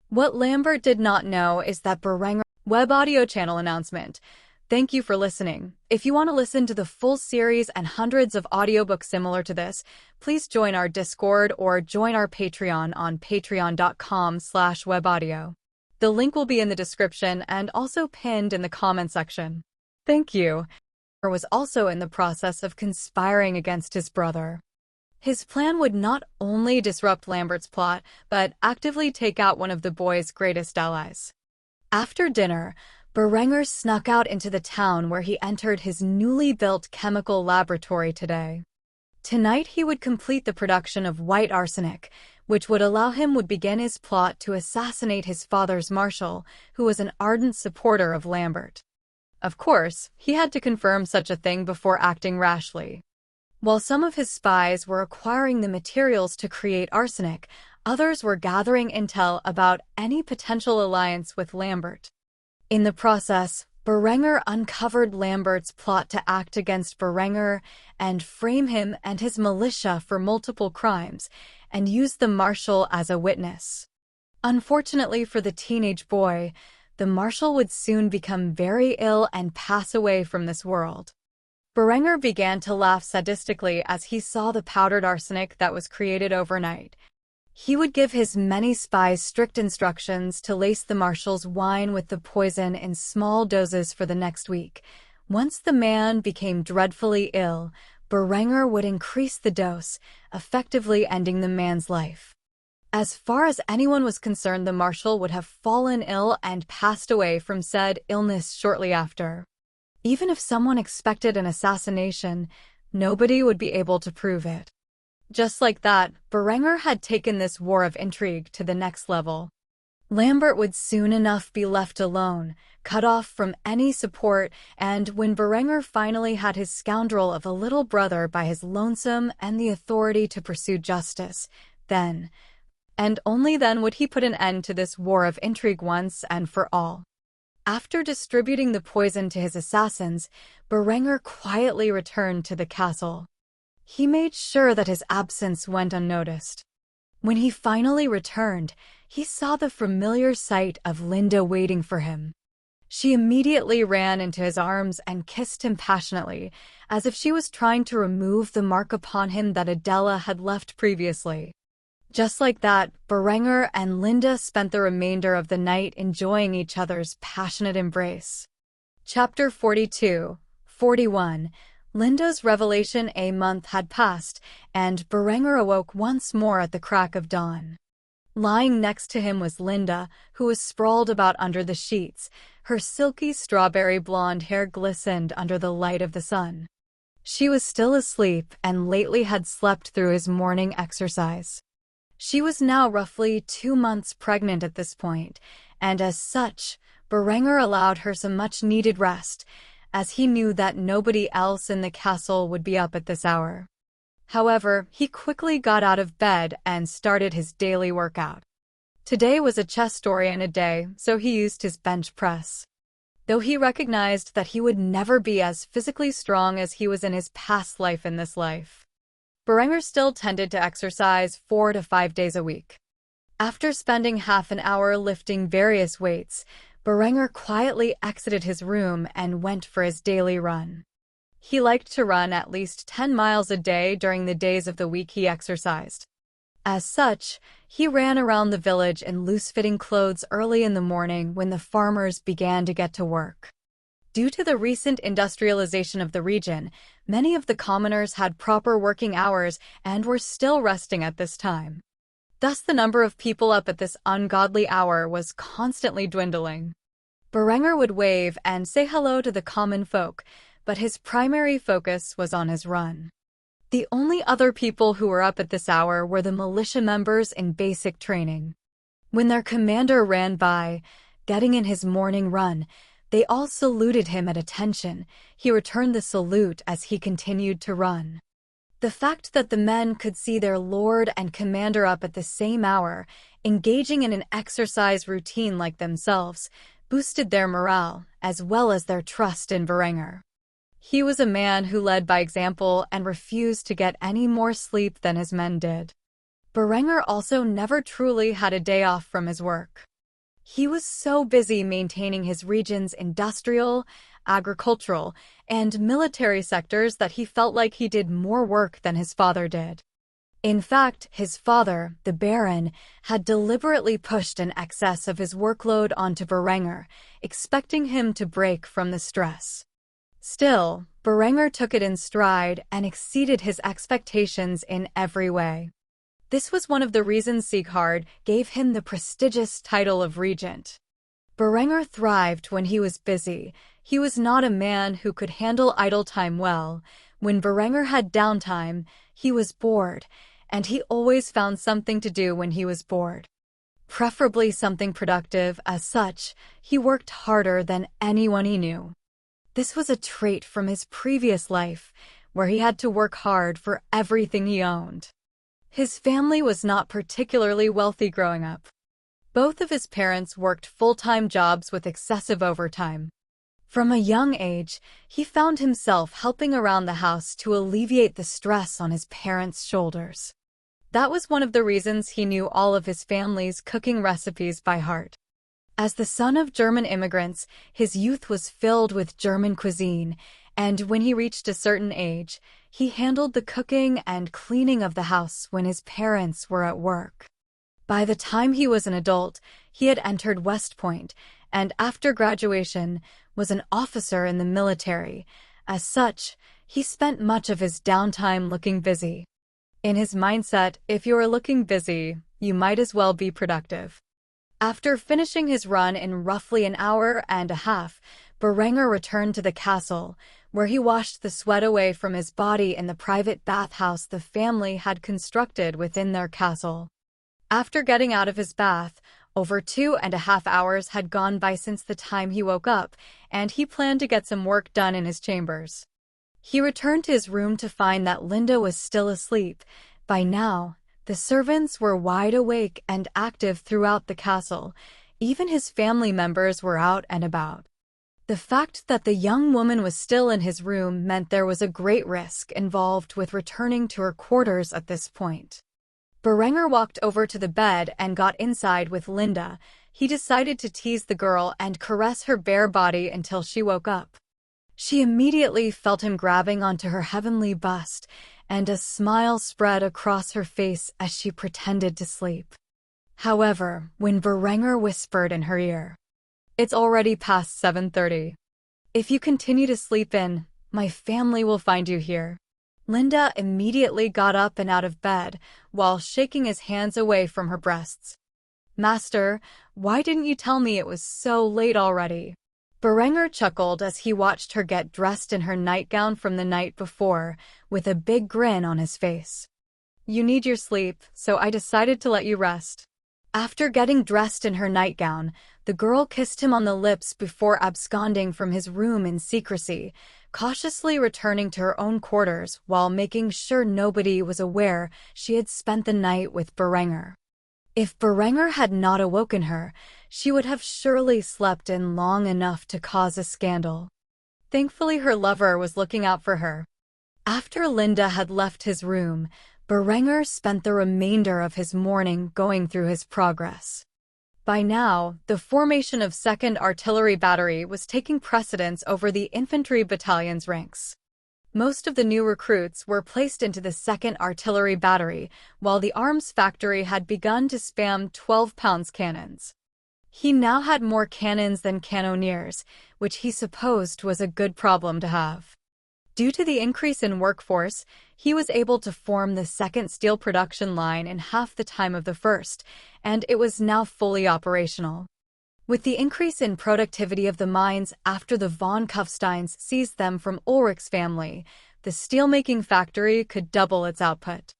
What Lambert did not know is that Berenger web audio channel announcement. Thank you for listening. If you want to listen to the full series and hundreds of audiobooks similar to this, please join our Discord or join our Patreon on patreon.com/webaudio. The link will be in the description and also pinned in the comment section. Thank you. Was also in the process of conspiring against his brother. His plan would not only disrupt Lambert's plot, but actively take out one of the boy's greatest allies. After dinner, Berenger snuck out into the town where he entered his newly built chemical laboratory today. Tonight he would complete the production of white arsenic, which would allow him to begin his plot to assassinate his father's marshal, who was an ardent supporter of Lambert. Of course, he had to confirm such a thing before acting rashly. While some of his spies were acquiring the materials to create arsenic, others were gathering intel about any potential alliance with Lambert. In the process, Berenger uncovered Lambert's plot to act against Berenger and frame him and his militia for multiple crimes, and used the marshal as a witness. Unfortunately for the teenage boy, the marshal would soon become very ill and pass away from this world. Berenger began to laugh sadistically as he saw the powdered arsenic that was created overnight. He would give his many spies strict instructions to lace the marshal's wine with the poison in small doses for the next week. Once the man became dreadfully ill, Berenger would increase the dose, effectively ending the man's life. As far as anyone was concerned, the marshal would have fallen ill and passed away from said illness shortly after. Even if someone expected an assassination, nobody would be able to prove it. Just like that, Berenger had taken this war of intrigue to the next level. Lambert would soon enough be left alone, cut off from any support, and when Berenger finally had his scoundrel of a little brother by his lonesome and the authority to pursue justice, then, and only then, would he put an end to this war of intrigue once and for all. After distributing the poison to his assassins, Berenger quietly returned to the castle. He made sure that his absence went unnoticed. When he finally returned, he saw the familiar sight of Linda waiting for him. She immediately ran into his arms and kissed him passionately, as if she was trying to remove the mark upon him that Adela had left previously. Just like that, Berenger and Linda spent the remainder of the night enjoying each other's passionate embrace. Chapter 42-41. Linda's revelation. A month had passed, and Berenger awoke once more at the crack of dawn. Lying next to him was Linda, who was sprawled about under the sheets. Her silky strawberry blonde hair glistened under the light of the sun. She was still asleep and lately had slept through his morning exercise. She was now roughly 2 months pregnant at this point, and as such, Berenger allowed her some much-needed rest, as he knew that nobody else in the castle would be up at this hour. However, he quickly got out of bed and started his daily workout. Today was a chest-oriented day, so he used his bench press. Though he recognized that he would never be as physically strong as he was in his past life in this life, Berenger still tended to exercise 4 to 5 days a week. After spending half an hour lifting various weights, Berenger quietly exited his room and went for his daily run. He liked to run at least 10 miles a day during the days of the week he exercised. As such, he ran around the village in loose-fitting clothes early in the morning when the farmers began to get to work. Due to the recent industrialization of the region, many of the commoners had proper working hours and were still resting at this time. Thus, the number of people up at this ungodly hour was constantly dwindling. Berenger would wave and say hello to the common folk, but his primary focus was on his run. The only other people who were up at this hour were the militia members in basic training. When their commander ran by, getting in his morning run, they all saluted him at attention. He returned the salute as he continued to run. The fact that the men could see their lord and commander up at the same hour, engaging in an exercise routine like themselves, boosted their morale, as well as their trust in Berenger. He was a man who led by example and refused to get any more sleep than his men did. Berenger also never truly had a day off from his work. He was so busy maintaining his region's industrial, agricultural, and military sectors that he felt like he did more work than his father did. In fact, his father, the Baron, had deliberately pushed an excess of his workload onto Berenger, expecting him to break from the stress. Still, Berenger took it in stride and exceeded his expectations in every way. This was one of the reasons Sieghard gave him the prestigious title of regent. Berenger thrived when he was busy. He was not a man who could handle idle time well. When Berenger had downtime, he was bored, and he always found something to do when he was bored. Preferably something productive. As such, he worked harder than anyone he knew. This was a trait from his previous life, where he had to work hard for everything he owned. His family was not particularly wealthy growing up. Both of his parents worked full-time jobs with excessive overtime. From a young age, he found himself helping around the house to alleviate the stress on his parents' shoulders. That was one of the reasons he knew all of his family's cooking recipes by heart. As the son of German immigrants, his youth was filled with German cuisine, and when he reached a certain age, he handled the cooking and cleaning of the house when his parents were at work. By the time he was an adult, he had entered West Point, and after graduation, was an officer in the military. As such, he spent much of his downtime looking busy. In his mindset, if you are looking busy, you might as well be productive. After finishing his run in roughly an hour and a half, Berenger returned to the castle, where he washed the sweat away from his body in the private bathhouse the family had constructed within their castle. After getting out of his bath, over 2.5 hours had gone by since the time he woke up, and he planned to get some work done in his chambers. He returned to his room to find that Linda was still asleep. By now, the servants were wide awake and active throughout the castle. Even his family members were out and about. The fact that the young woman was still in his room meant there was a great risk involved with returning to her quarters at this point. Berenger walked over to the bed and got inside with Linda. He decided to tease the girl and caress her bare body until she woke up. She immediately felt him grabbing onto her heavenly bust, and a smile spread across her face as she pretended to sleep. However, when Berenger whispered in her ear, "It's already past 7:30. If you continue to sleep in, my family will find you here." Linda immediately got up and out of bed, while shaking his hands away from her breasts. "Master, why didn't you tell me it was so late already?" Berenger chuckled as he watched her get dressed in her nightgown from the night before, with a big grin on his face. "You need your sleep, so I decided to let you rest." After getting dressed in her nightgown, the girl kissed him on the lips before absconding from his room in secrecy, cautiously returning to her own quarters while making sure nobody was aware she had spent the night with Berenger. If Berenger had not awoken her, she would have surely slept in long enough to cause a scandal. Thankfully, her lover was looking out for her. After Linda had left his room, Berenger spent the remainder of his morning going through his progress. By now, the formation of 2nd Artillery Battery was taking precedence over the infantry battalion's ranks. Most of the new recruits were placed into the 2nd Artillery Battery, while the arms factory had begun to spam 12-pound cannons. He now had more cannons than cannoneers, which he supposed was a good problem to have. Due to the increase in workforce, he was able to form the 2nd steel production line in half the time of the 1st, and it was now fully operational. With the increase in productivity of the mines after the von Kufsteins seized them from Ulrich's family, the steelmaking factory could double its output.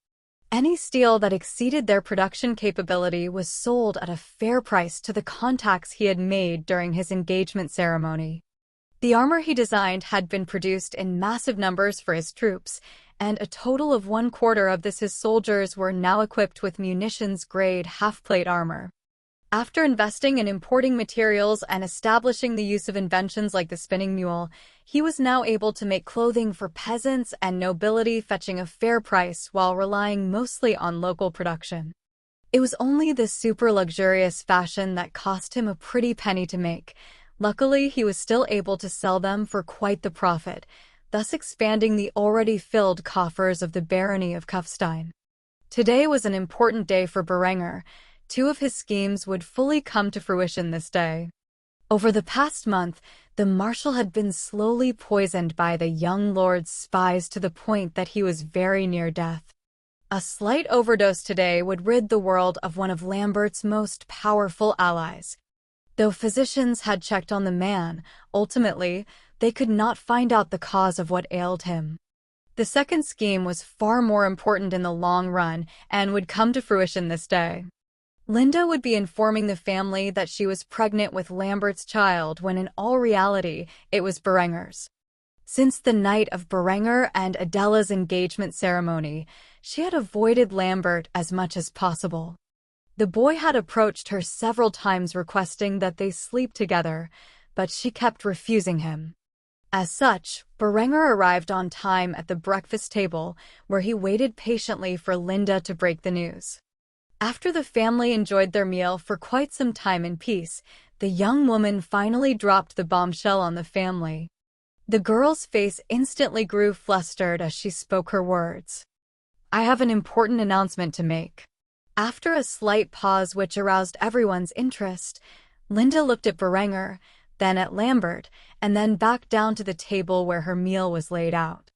Any steel that exceeded their production capability was sold at a fair price to the contacts he had made during his engagement ceremony. The armor he designed had been produced in massive numbers for his troops, and a total of 1/4 of his soldiers were now equipped with munitions-grade half-plate armor. After investing in importing materials and establishing the use of inventions like the spinning mule, he was now able to make clothing for peasants and nobility, fetching a fair price while relying mostly on local production. It was only the super luxurious fashion that cost him a pretty penny to make. Luckily, he was still able to sell them for quite the profit, thus expanding the already filled coffers of the barony of Kufstein. Today was an important day for Berenger. 2 of his schemes would fully come to fruition this day. Over the past month, the marshal had been slowly poisoned by the young lord's spies to the point that he was very near death. A slight overdose today would rid the world of one of Lambert's most powerful allies. Though physicians had checked on the man, ultimately, they could not find out the cause of what ailed him. The second scheme was far more important in the long run and would come to fruition this day. Linda would be informing the family that she was pregnant with Lambert's child when in all reality, it was Berenger's. Since the night of Berenger and Adela's engagement ceremony, she had avoided Lambert as much as possible. The boy had approached her several times requesting that they sleep together, but she kept refusing him. As such, Berenger arrived on time at the breakfast table, where he waited patiently for Linda to break the news. After the family enjoyed their meal for quite some time in peace, the young woman finally dropped the bombshell on the family. The girl's face instantly grew flustered as she spoke her words. "I have an important announcement to make." After a slight pause which aroused everyone's interest, Linda looked at Berenger, then at Lambert, and then back down to the table where her meal was laid out.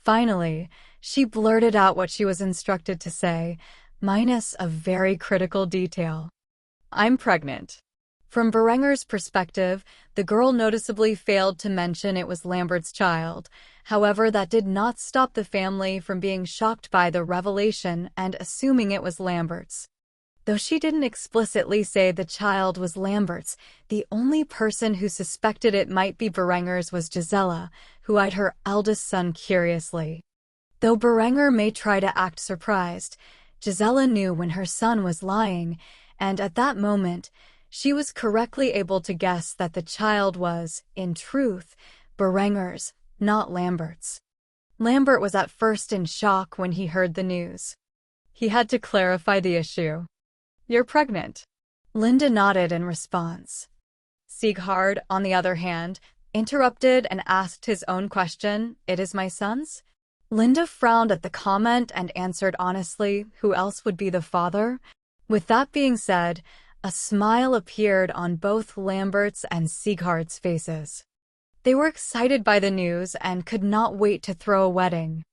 Finally, she blurted out what she was instructed to say, minus a very critical detail. "I'm pregnant." From Berenger's perspective, the girl noticeably failed to mention it was Lambert's child. However, that did not stop the family from being shocked by the revelation and assuming it was Lambert's. Though she didn't explicitly say the child was Lambert's, the only person who suspected it might be Berenger's was Gisela, who eyed her eldest son curiously. Though Berenger may try to act surprised, Gisela knew when her son was lying, and at that moment, she was correctly able to guess that the child was, in truth, Berenger's, not Lambert's. Lambert was at first in shock when he heard the news. He had to clarify the issue. "You're pregnant." Linda nodded in response. Sieghard, on the other hand, interrupted and asked his own question, "It is my son's?" Linda frowned at the comment and answered honestly, "Who else would be the father?" With that being said, a smile appeared on both Lambert's and Sieghard's faces. They were excited by the news and could not wait to throw a wedding.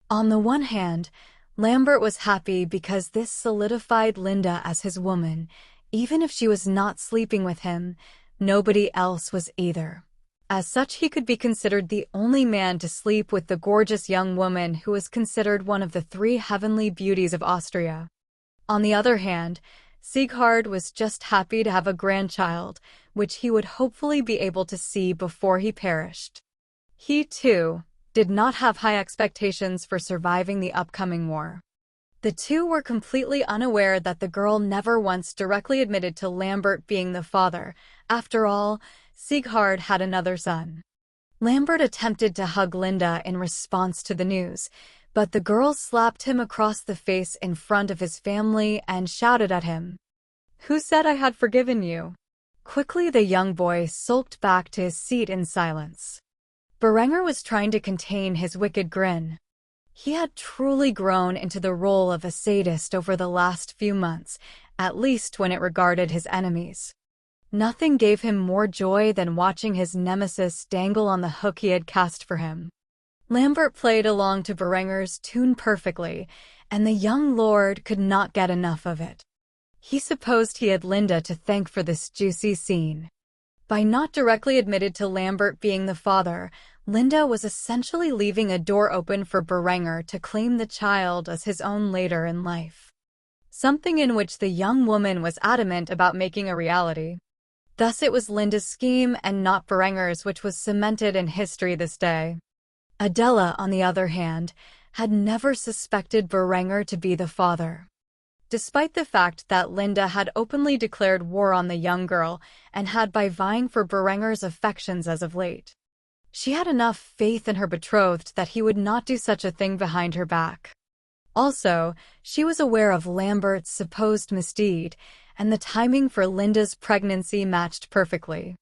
On the one hand, Lambert was happy because this solidified Linda as his woman. Even if she was not sleeping with him, nobody else was either. As such, he could be considered the only man to sleep with the gorgeous young woman who was considered one of the 3 heavenly beauties of Austria. On the other hand, Sieghard was just happy to have a grandchild, which he would hopefully be able to see before he perished. He, too, did not have high expectations for surviving the upcoming war. The two were completely unaware that the girl never once directly admitted to Lambert being the father. After all, Sieghard had another son. Lambert attempted to hug Linda in response to the news, but the girl slapped him across the face in front of his family and shouted at him, "Who said I had forgiven you?" Quickly, the young boy sulked back to his seat in silence. Berenger was trying to contain his wicked grin. He had truly grown into the role of a sadist over the last few months, at least when it regarded his enemies. Nothing gave him more joy than watching his nemesis dangle on the hook he had cast for him. Lambert played along to Berenger's tune perfectly, and the young lord could not get enough of it. He supposed he had Linda to thank for this juicy scene. By not directly admitted to Lambert being the father, Linda was essentially leaving a door open for Berenger to claim the child as his own later in life. Something in which the young woman was adamant about making a reality. Thus it was Linda's scheme and not Berenger's which was cemented in history this day. Adela, on the other hand, had never suspected Berenger to be the father. Despite the fact that Linda had openly declared war on the young girl and had by vying for Berenger's affections as of late. She had enough faith in her betrothed that he would not do such a thing behind her back. Also, she was aware of Lambert's supposed misdeed, and the timing for Linda's pregnancy matched perfectly.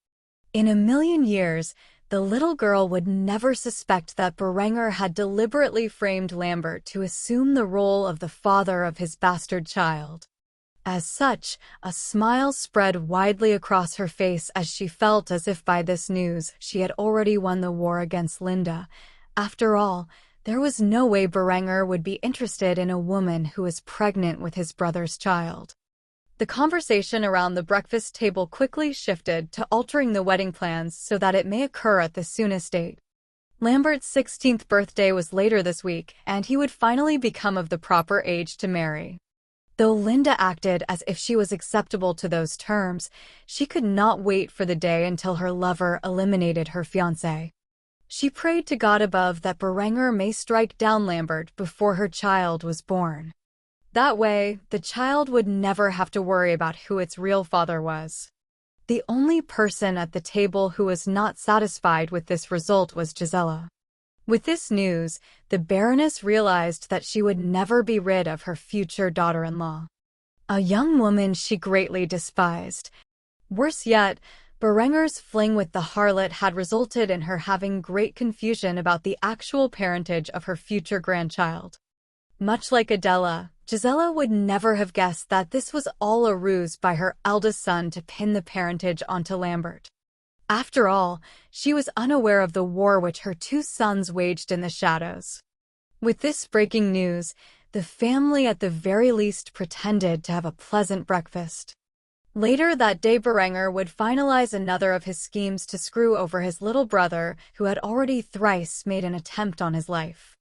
In a million years, the little girl would never suspect that Berenger had deliberately framed Lambert to assume the role of the father of his bastard child. As such, a smile spread widely across her face as she felt as if by this news she had already won the war against Linda. After all, there was no way Berenger would be interested in a woman who was pregnant with his brother's child. The conversation around the breakfast table quickly shifted to altering the wedding plans so that it may occur at the soonest date. Lambert's 16th birthday was later this week, and he would finally become of the proper age to marry. Though Linda acted as if she was acceptable to those terms, she could not wait for the day until her lover eliminated her fiancé. She prayed to God above that Berenger may strike down Lambert before her child was born. That way, the child would never have to worry about who its real father was. The only person at the table who was not satisfied with this result was Gisela. With this news, the Baroness realized that she would never be rid of her future daughter-in-law. A young woman she greatly despised. Worse yet, Berenger's fling with the harlot had resulted in her having great confusion about the actual parentage of her future grandchild. Much like Adela, Gisela would never have guessed that this was all a ruse by her eldest son to pin the parentage onto Lambert. After all, she was unaware of the war which her two sons waged in the shadows. With this breaking news, the family at the very least pretended to have a pleasant breakfast. Later that day, Berenger would finalize another of his schemes to screw over his little brother, who had already thrice made an attempt on his life.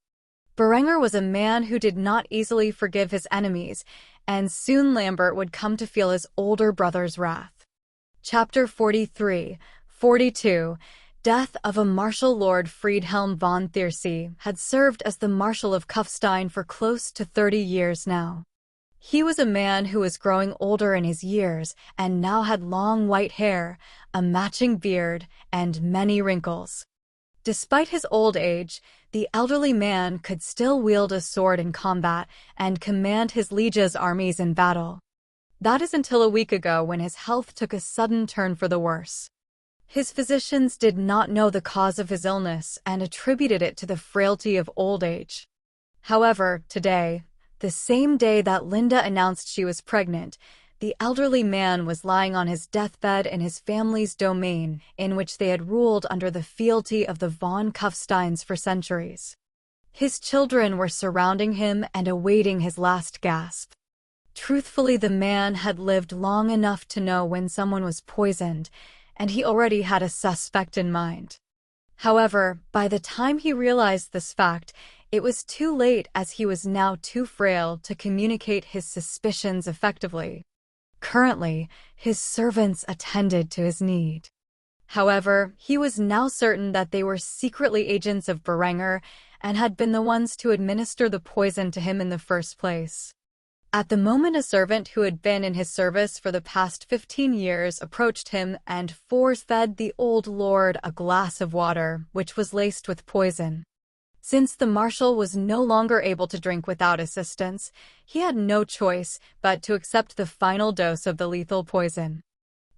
Berenger was a man who did not easily forgive his enemies, and soon Lambert would come to feel his older brother's wrath. Chapter 42. Death of a Marshal. Lord Friedhelm von Thiersee had served as the Marshal of Kufstein for close to 30 years now. He was a man who was growing older in his years and now had long white hair, a matching beard, and many wrinkles. Despite his old age, the elderly man could still wield a sword in combat and command his liege's armies in battle. That is until a week ago, when his health took a sudden turn for the worse. His physicians did not know the cause of his illness and attributed it to the frailty of old age. However, today, the same day that Linda announced she was pregnant, the elderly man was lying on his deathbed in his family's domain, in which they had ruled under the fealty of the von Kufsteins for centuries. His children were surrounding him and awaiting his last gasp. Truthfully, the man had lived long enough to know when someone was poisoned, and he already had a suspect in mind. However, by the time he realized this fact, it was too late, as he was now too frail to communicate his suspicions effectively. Currently, his servants attended to his need. However, he was now certain that they were secretly agents of Berenger and had been the ones to administer the poison to him in the first place. At the moment, a servant who had been in his service for the past 15 years approached him and force-fed the old lord a glass of water, which was laced with poison. Since the Marshal was no longer able to drink without assistance, he had no choice but to accept the final dose of the lethal poison.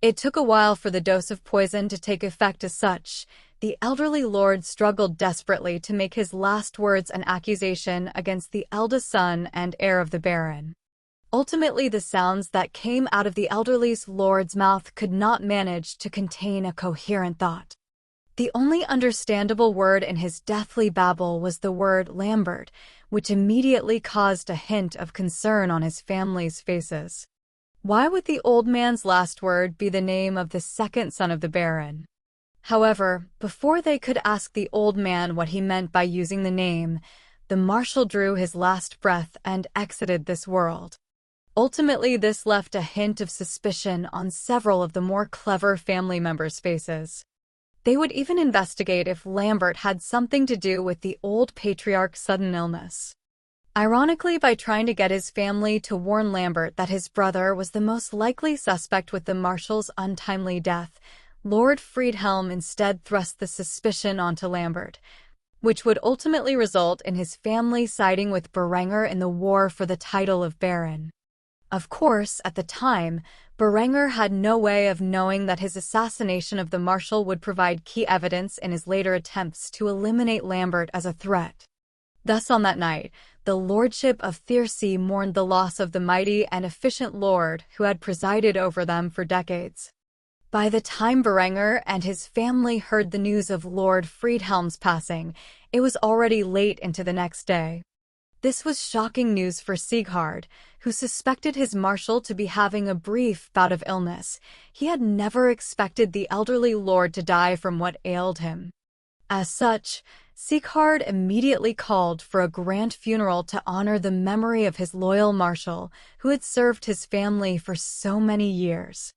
It took a while for the dose of poison to take effect. As such, the elderly lord struggled desperately to make his last words an accusation against the eldest son and heir of the Baron. Ultimately, the sounds that came out of the elderly lord's mouth could not manage to contain a coherent thought. The only understandable word in his deathly babble was the word Lambert, which immediately caused a hint of concern on his family's faces. Why would the old man's last word be the name of the second son of the Baron? However, before they could ask the old man what he meant by using the name, the Marshal drew his last breath and exited this world. Ultimately, this left a hint of suspicion on several of the more clever family members' faces. They would even investigate if Lambert had something to do with the old patriarch's sudden illness. Ironically, by trying to get his family to warn Lambert that his brother was the most likely suspect with the Marshal's untimely death, Lord Friedhelm instead thrust the suspicion onto Lambert, which would ultimately result in his family siding with Berenger in the war for the title of Baron. Of course, at the time, Berenger had no way of knowing that his assassination of the Marshal would provide key evidence in his later attempts to eliminate Lambert as a threat. Thus, on that night, the lordship of Thiersee mourned the loss of the mighty and efficient lord who had presided over them for decades. By the time Berenger and his family heard the news of Lord Friedhelm's passing, it was already late into the next day. This was shocking news for Sieghard, who suspected his Marshal to be having a brief bout of illness. He had never expected the elderly lord to die from what ailed him. As such, Sieghard immediately called for a grand funeral to honor the memory of his loyal Marshal, who had served his family for so many years.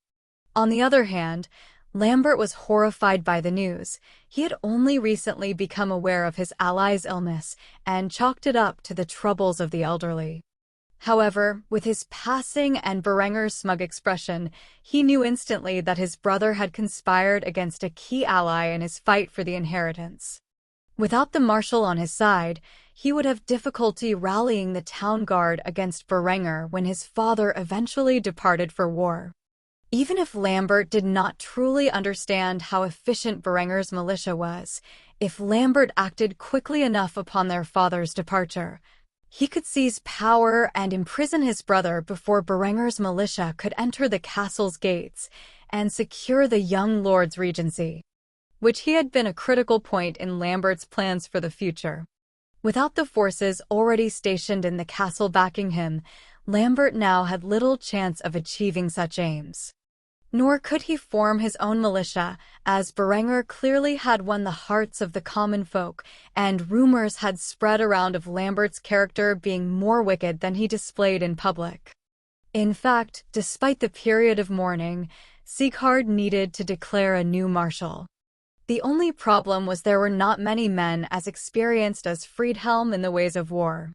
On the other hand, Lambert was horrified by the news. He had only recently become aware of his ally's illness and chalked it up to the troubles of the elderly. However, with his passing and Berenger's smug expression, he knew instantly that his brother had conspired against a key ally in his fight for the inheritance. Without the Marshal on his side, he would have difficulty rallying the town guard against Berenger when his father eventually departed for war. Even if Lambert did not truly understand how efficient Berenger's militia was, if Lambert acted quickly enough upon their father's departure, He could seize power and imprison his brother before Berenger's militia could enter the castle's gates and secure the young lord's regency, which he had been a critical point in Lambert's plans for the future. Without the forces already stationed in the castle backing him, Lambert now had little chance of achieving such aims. Nor could he form his own militia, as Berenger clearly had won the hearts of the common folk, and rumors had spread around of Lambert's character being more wicked than he displayed in public. In fact, despite the period of mourning, Sieghard needed to declare a new marshal. The only problem was there were not many men as experienced as Friedhelm in the ways of war.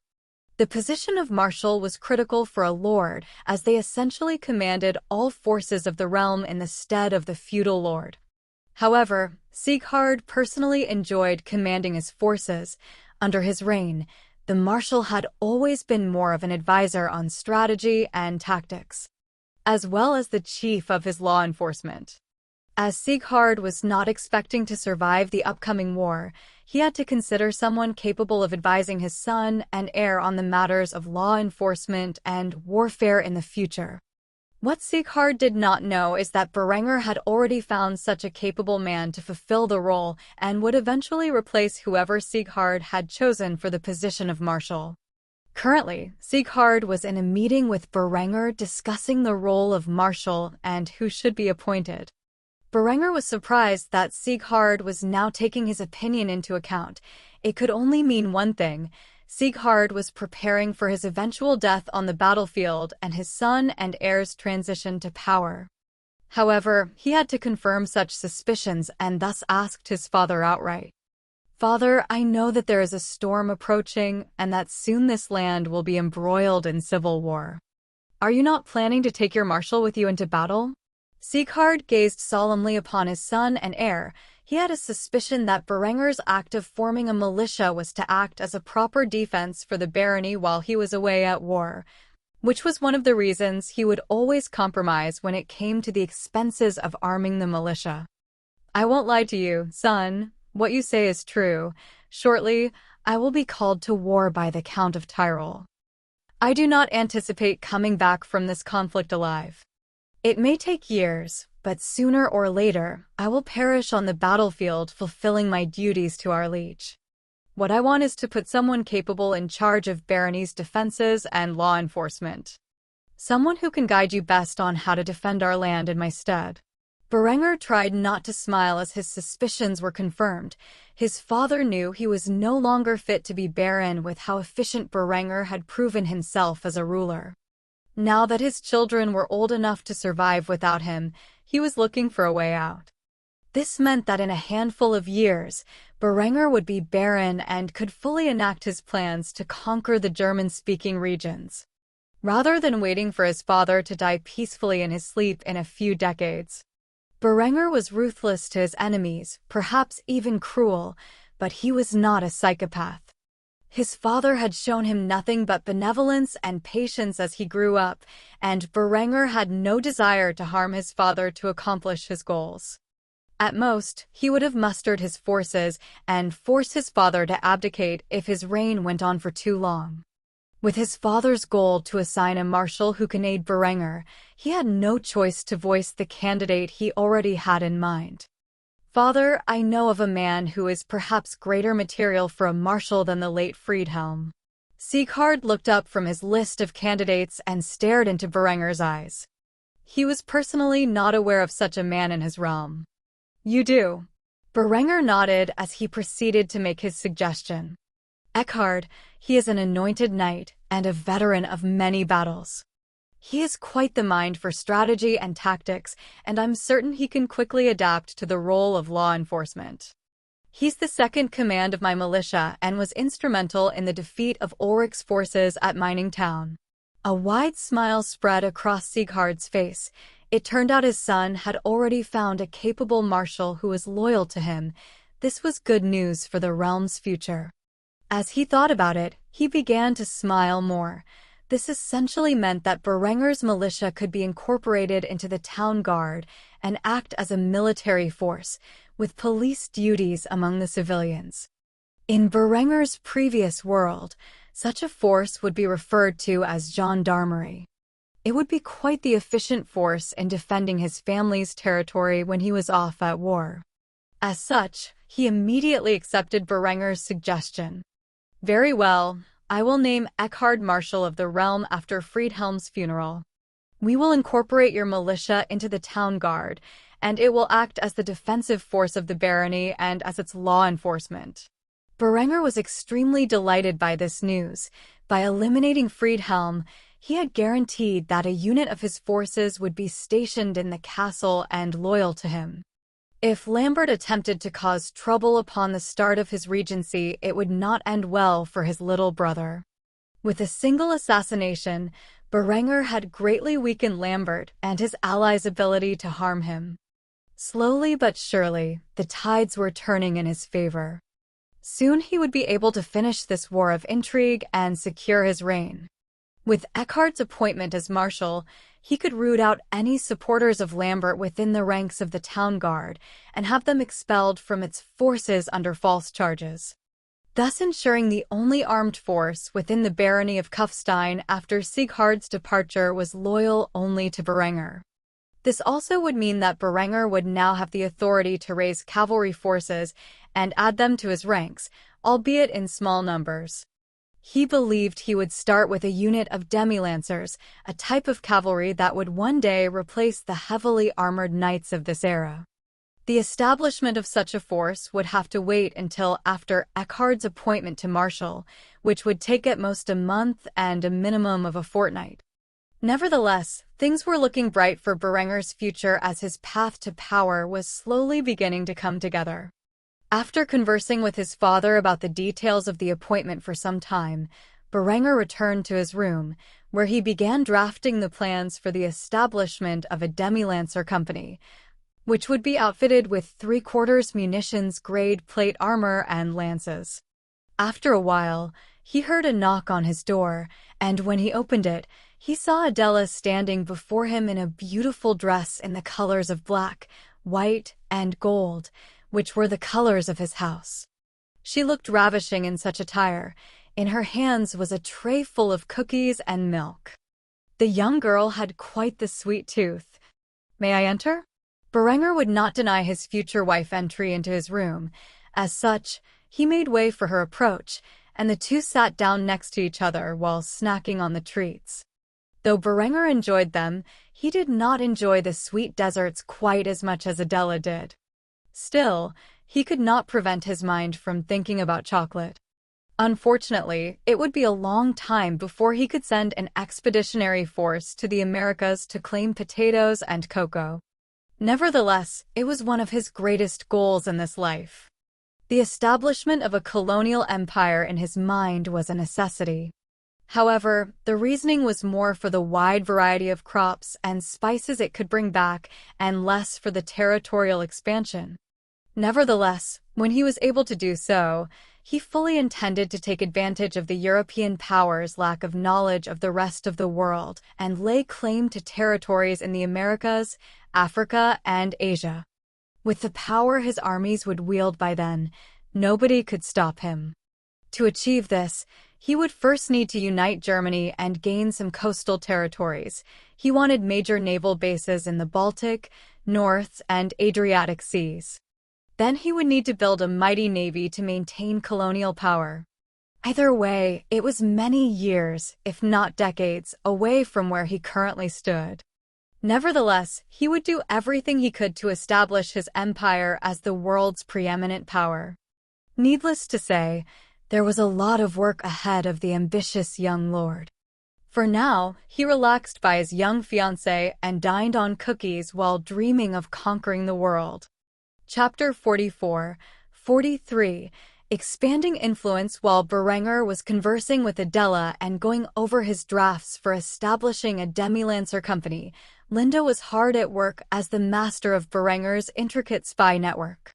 The position of marshal was critical for a lord, as they essentially commanded all forces of the realm in the stead of the feudal lord. However, Sieghard personally enjoyed commanding his forces. Under his reign, the marshal had always been more of an advisor on strategy and tactics, as well as the chief of his law enforcement. As Sieghard was not expecting to survive the upcoming war, he had to consider someone capable of advising his son and heir on the matters of law enforcement and warfare in the future. What Sieghard did not know is that Berenger had already found such a capable man to fulfill the role and would eventually replace whoever Sieghard had chosen for the position of marshal. Currently, Sieghard was in a meeting with Berenger discussing the role of marshal and who should be appointed. Berenger was surprised that Sieghard was now taking his opinion into account. It could only mean one thing: Sieghard was preparing for his eventual death on the battlefield and his son and heir's transition to power. However, he had to confirm such suspicions and thus asked his father outright. "Father, I know that there is a storm approaching and that soon this land will be embroiled in civil war. Are you not planning to take your marshal with you into battle?" Sieghard gazed solemnly upon his son and heir. He had a suspicion that Berenger's act of forming a militia was to act as a proper defense for the barony while he was away at war, which was one of the reasons he would always compromise when it came to the expenses of arming the militia. "I won't lie to you, son. What you say is true. Shortly, I will be called to war by the Count of Tyrol. I do not anticipate coming back from this conflict alive. It may take years, but sooner or later, I will perish on the battlefield fulfilling my duties to our liege. What I want is to put someone capable in charge of barony's defenses and law enforcement. Someone who can guide you best on how to defend our land in my stead." Berenger tried not to smile as his suspicions were confirmed. His father knew he was no longer fit to be baron with how efficient Berenger had proven himself as a ruler. Now that his children were old enough to survive without him, he was looking for a way out. This meant that in a handful of years, Berenger would be baron and could fully enact his plans to conquer the German-speaking regions, rather than waiting for his father to die peacefully in his sleep in a few decades. Berenger was ruthless to his enemies, perhaps even cruel, but he was not a psychopath. His father had shown him nothing but benevolence and patience as he grew up, and Berenger had no desire to harm his father to accomplish his goals. At most, he would have mustered his forces and forced his father to abdicate if his reign went on for too long. With his father's goal to assign a marshal who can aid Berenger, he had no choice to voice the candidate he already had in mind. "Father, I know of a man who is perhaps greater material for a marshal than the late Friedhelm." Sieghard looked up from his list of candidates and stared into Berenger's eyes. He was personally not aware of such a man in his realm. "You do?" Berenger nodded as he proceeded to make his suggestion. "Eckhard, he is an anointed knight and a veteran of many battles. He has quite the mind for strategy and tactics, and I'm certain he can quickly adapt to the role of law enforcement. He's the second command of my militia and was instrumental in the defeat of Ulrich's forces at Mining Town." A wide smile spread across Sieghard's face. It turned out his son had already found a capable marshal who was loyal to him. This was good news for the realm's future. As he thought about it, he began to smile more. This essentially meant that Berenger's militia could be incorporated into the town guard and act as a military force, with police duties among the civilians. In Berenger's previous world, Such a force would be referred to as gendarmerie. It would be quite the efficient force in defending his family's territory when he was off at war. As such, he immediately accepted Berenger's suggestion. Very well, I will name Eckhard Marshal of the realm after Friedhelm's funeral. We will incorporate your militia into the town guard, and it will act as the defensive force of the barony and as its law enforcement. Berenger was extremely delighted by this news. By eliminating Friedhelm, he had guaranteed that a unit of his forces would be stationed in the castle and loyal to him. If Lambert attempted to cause trouble upon the start of his regency, it would not end well for his little brother. With a single assassination, Berenger had greatly weakened Lambert and his allies' ability to harm him. Slowly but surely, the tides were turning in his favor. Soon he would be able to finish this war of intrigue and secure his reign. With Eckhard's appointment as marshal, he could root out any supporters of Lambert within the ranks of the town guard and have them expelled from its forces under false charges, thus ensuring the only armed force within the barony of Kufstein after Sighard's departure was loyal only to Berenger. This also would mean that Berenger would now have the authority to raise cavalry forces and add them to his ranks, albeit in small numbers. He believed he would start with a unit of demi-lancers, a type of cavalry that would one day replace the heavily armored knights of this era. The establishment of such a force would have to wait until after Eckhard's appointment to marshal, which would take at most a month and a minimum of a fortnight. Nevertheless, things were looking bright for Berenger's future as his path to power was slowly beginning to come together. After conversing with his father about the details of the appointment for some time, Berenger returned to his room, where he began drafting the plans for the establishment of a demi-lancer company, which would be outfitted with 3/4 munitions grade plate armor and lances. After a while, he heard a knock on his door, and when he opened it, he saw Adela standing before him in a beautiful dress in the colors of black, white, and gold, which were the colors of his house. She looked ravishing in such attire. In her hands was a tray full of cookies and milk. The young girl had quite the sweet tooth. "May I enter?" Berenger would not deny his future wife entry into his room. As such, he made way for her approach, and the two sat down next to each other while snacking on the treats. Though Berenger enjoyed them, he did not enjoy the sweet desserts quite as much as Adela did. Still, he could not prevent his mind from thinking about chocolate. Unfortunately, it would be a long time before he could send an expeditionary force to the Americas to claim potatoes and cocoa. Nevertheless, it was one of his greatest goals in this life. The establishment of a colonial empire in his mind was a necessity. However, the reasoning was more for the wide variety of crops and spices it could bring back and less for the territorial expansion. Nevertheless, when he was able to do so, he fully intended to take advantage of the European powers' lack of knowledge of the rest of the world and lay claim to territories in the Americas, Africa, and Asia. With the power his armies would wield by then, nobody could stop him. To achieve this, he would first need to unite Germany and gain some coastal territories. He wanted major naval bases in the Baltic, North, and Adriatic seas. Then he would need to build a mighty navy to maintain colonial power. Either way, it was many years, if not decades, away from where he currently stood. Nevertheless, he would do everything he could to establish his empire as the world's preeminent power. Needless to say, there was a lot of work ahead of the ambitious young lord. For now, he relaxed by his young fiancée and dined on cookies while dreaming of conquering the world. Chapter 44-43 Expanding Influence. While Berenger was conversing with Adela and going over his drafts for establishing a demi-lancer company, Linda was hard at work as the master of Berenger's intricate spy network.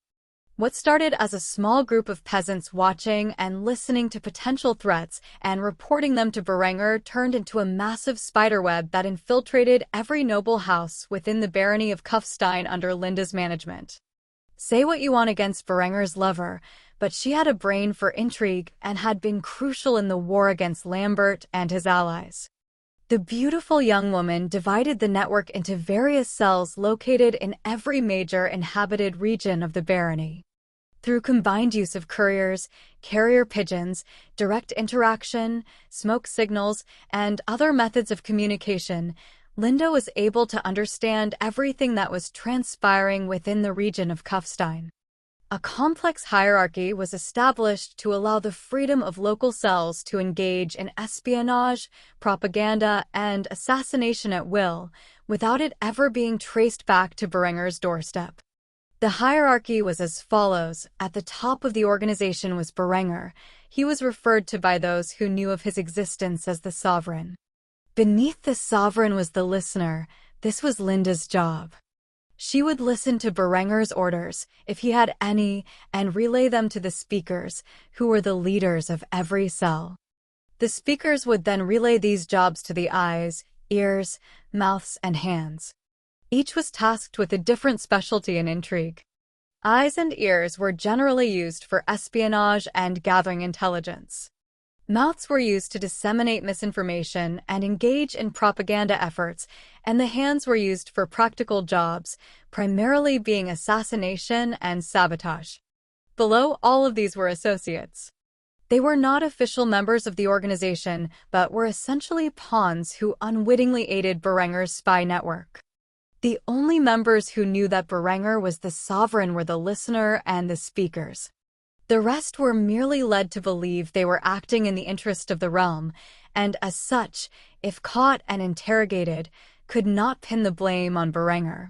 What started as a small group of peasants watching and listening to potential threats and reporting them to Berenger turned into a massive spiderweb that infiltrated every noble house within the barony of Kufstein under Linda's management. Say what you want against Berenger's lover, but she had a brain for intrigue and had been crucial in the war against Lambert and his allies. The beautiful young woman divided the network into various cells located in every major inhabited region of the barony. Through combined use of couriers, carrier pigeons, direct interaction, smoke signals, and other methods of communication, Linda was able to understand everything that was transpiring within the region of Kufstein. A complex hierarchy was established to allow the freedom of local cells to engage in espionage, propaganda, and assassination at will, without it ever being traced back to Berenger's doorstep. The hierarchy was as follows. At the top of the organization was Berenger. He was referred to by those who knew of his existence as the Sovereign. Beneath the Sovereign was the listener. This was Linda's job. She would listen to Berenger's orders, if he had any, and relay them to the speakers, who were the leaders of every cell. The speakers would then relay these jobs to the eyes, ears, mouths, and hands. Each was tasked with a different specialty and intrigue. Eyes and ears were generally used for espionage and gathering intelligence. Mouths were used to disseminate misinformation and engage in propaganda efforts, and the hands were used for practical jobs, primarily being assassination and sabotage. Below all of these were associates. They were not official members of the organization, but were essentially pawns who unwittingly aided Berenger's spy network. The only members who knew that Berenger was the Sovereign were the listener and the speakers. The rest were merely led to believe they were acting in the interest of the realm, and as such, if caught and interrogated, could not pin the blame on Berenger.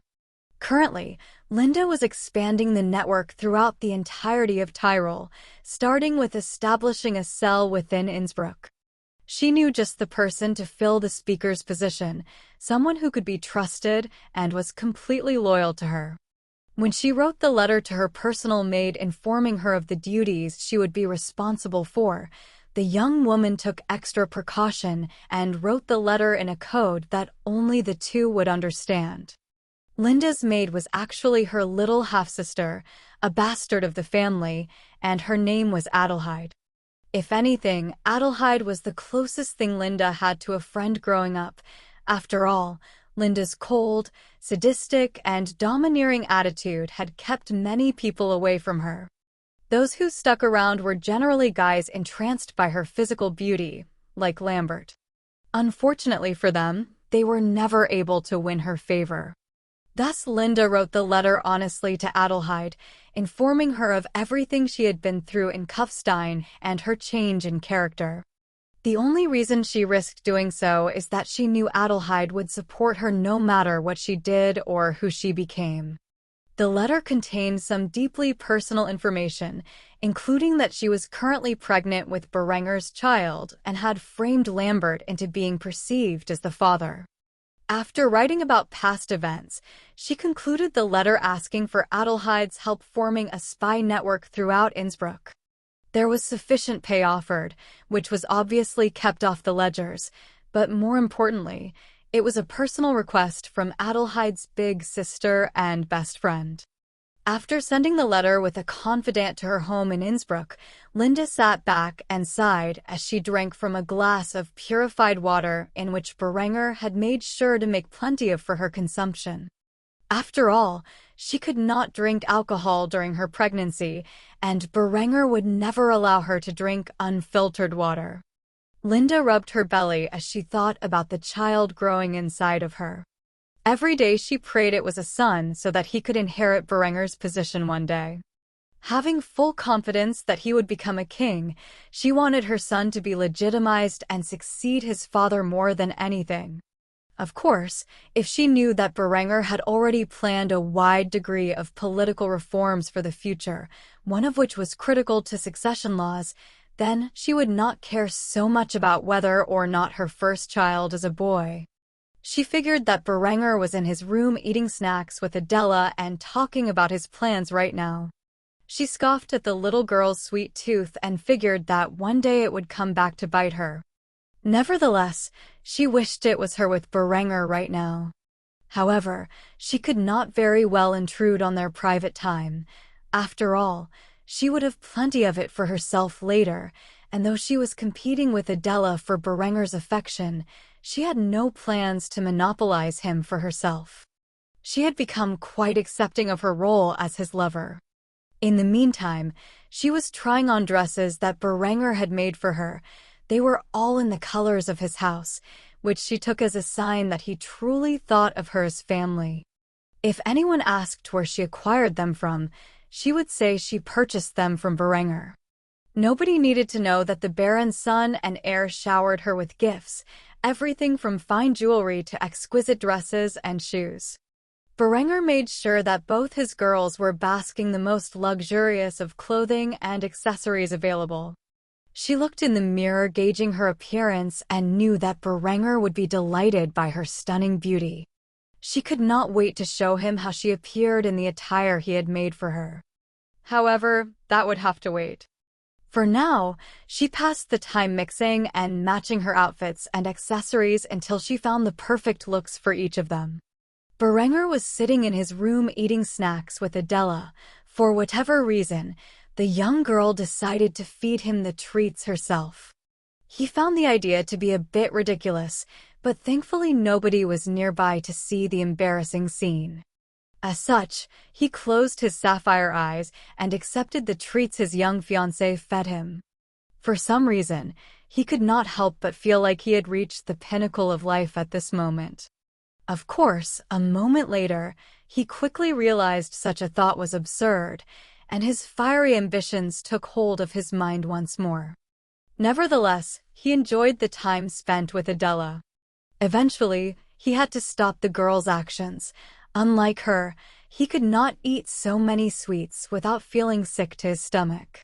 Currently, Linda was expanding the network throughout the entirety of Tyrol, starting with establishing a cell within Innsbruck. She knew just the person to fill the speaker's position, someone who could be trusted and was completely loyal to her. When she wrote the letter to her personal maid informing her of the duties she would be responsible for, the young woman took extra precaution and wrote the letter in a code that only the two would understand. Linda's maid was actually her little half-sister, a bastard of the family, and her name was Adelheid. If anything, Adelheid was the closest thing Linda had to a friend growing up. After all, Linda's cold, sadistic, and domineering attitude had kept many people away from her. Those who stuck around were generally guys entranced by her physical beauty, like Lambert. Unfortunately for them, they were never able to win her favor. Thus Linda wrote the letter honestly to Adelheid, informing her of everything she had been through in Kufstein and her change in character. The only reason she risked doing so is that she knew Adelheid would support her no matter what she did or who she became. The letter contained some deeply personal information, including that she was currently pregnant with Berenger's child and had framed Lambert into being perceived as the father. After writing about past events, she concluded the letter asking for Adelheid's help forming a spy network throughout Innsbruck. There was sufficient pay offered, which was obviously kept off the ledgers, but more importantly, it was a personal request from Adelheid's big sister and best friend. After sending the letter with a confidant to her home in Innsbruck, Linda sat back and sighed as she drank from a glass of purified water in which Berenger had made sure to make plenty of for her consumption. After all, she could not drink alcohol during her pregnancy, and Berenger would never allow her to drink unfiltered water. Linda rubbed her belly as she thought about the child growing inside of her. Every day she prayed it was a son so that he could inherit Berenger's position one day. Having full confidence that he would become a king, she wanted her son to be legitimized and succeed his father more than anything. Of course, if she knew that Berenger had already planned a wide degree of political reforms for the future, one of which was critical to succession laws, then she would not care so much about whether or not her first child is a boy. She figured that Berenger was in his room eating snacks with Adela and talking about his plans right now. She scoffed at the little girl's sweet tooth and figured that one day it would come back to bite her. Nevertheless, she wished it was her with Berenger right now. However, she could not very well intrude on their private time. After all, She would have plenty of it for herself later, and though she was competing with Adela for Berenger's affection, she had no plans to monopolize him for herself. She had become quite accepting of her role as his lover. In the meantime, she was trying on dresses that Berenger had made for her. They were all in the colors of his house, which she took as a sign that he truly thought of her as family. If anyone asked where she acquired them from, she would say she purchased them from Berenger. Nobody needed to know that the Baron's son and heir showered her with gifts, everything from fine jewelry to exquisite dresses and shoes. Berenger made sure that both his girls were basking the most luxurious of clothing and accessories available. She looked in the mirror, gauging her appearance, and knew that Berenger would be delighted by her stunning beauty. She could not wait to show him how she appeared in the attire he had made for her. However, that would have to wait. For now, she passed the time mixing and matching her outfits and accessories until she found the perfect looks for each of them. Berenger was sitting in his room eating snacks with Adela. For whatever reason, the young girl decided to feed him the treats herself. He found the idea to be a bit ridiculous, but thankfully nobody was nearby to see the embarrassing scene. As such, he closed his sapphire eyes and accepted the treats his young fiancée fed him. For some reason, he could not help but feel like he had reached the pinnacle of life at this moment. Of course, a moment later, he quickly realized such a thought was absurd, and his fiery ambitions took hold of his mind once more. Nevertheless, he enjoyed the time spent with Adela. Eventually, he had to stop the girl's actions. Unlike her, he could not eat so many sweets without feeling sick to his stomach.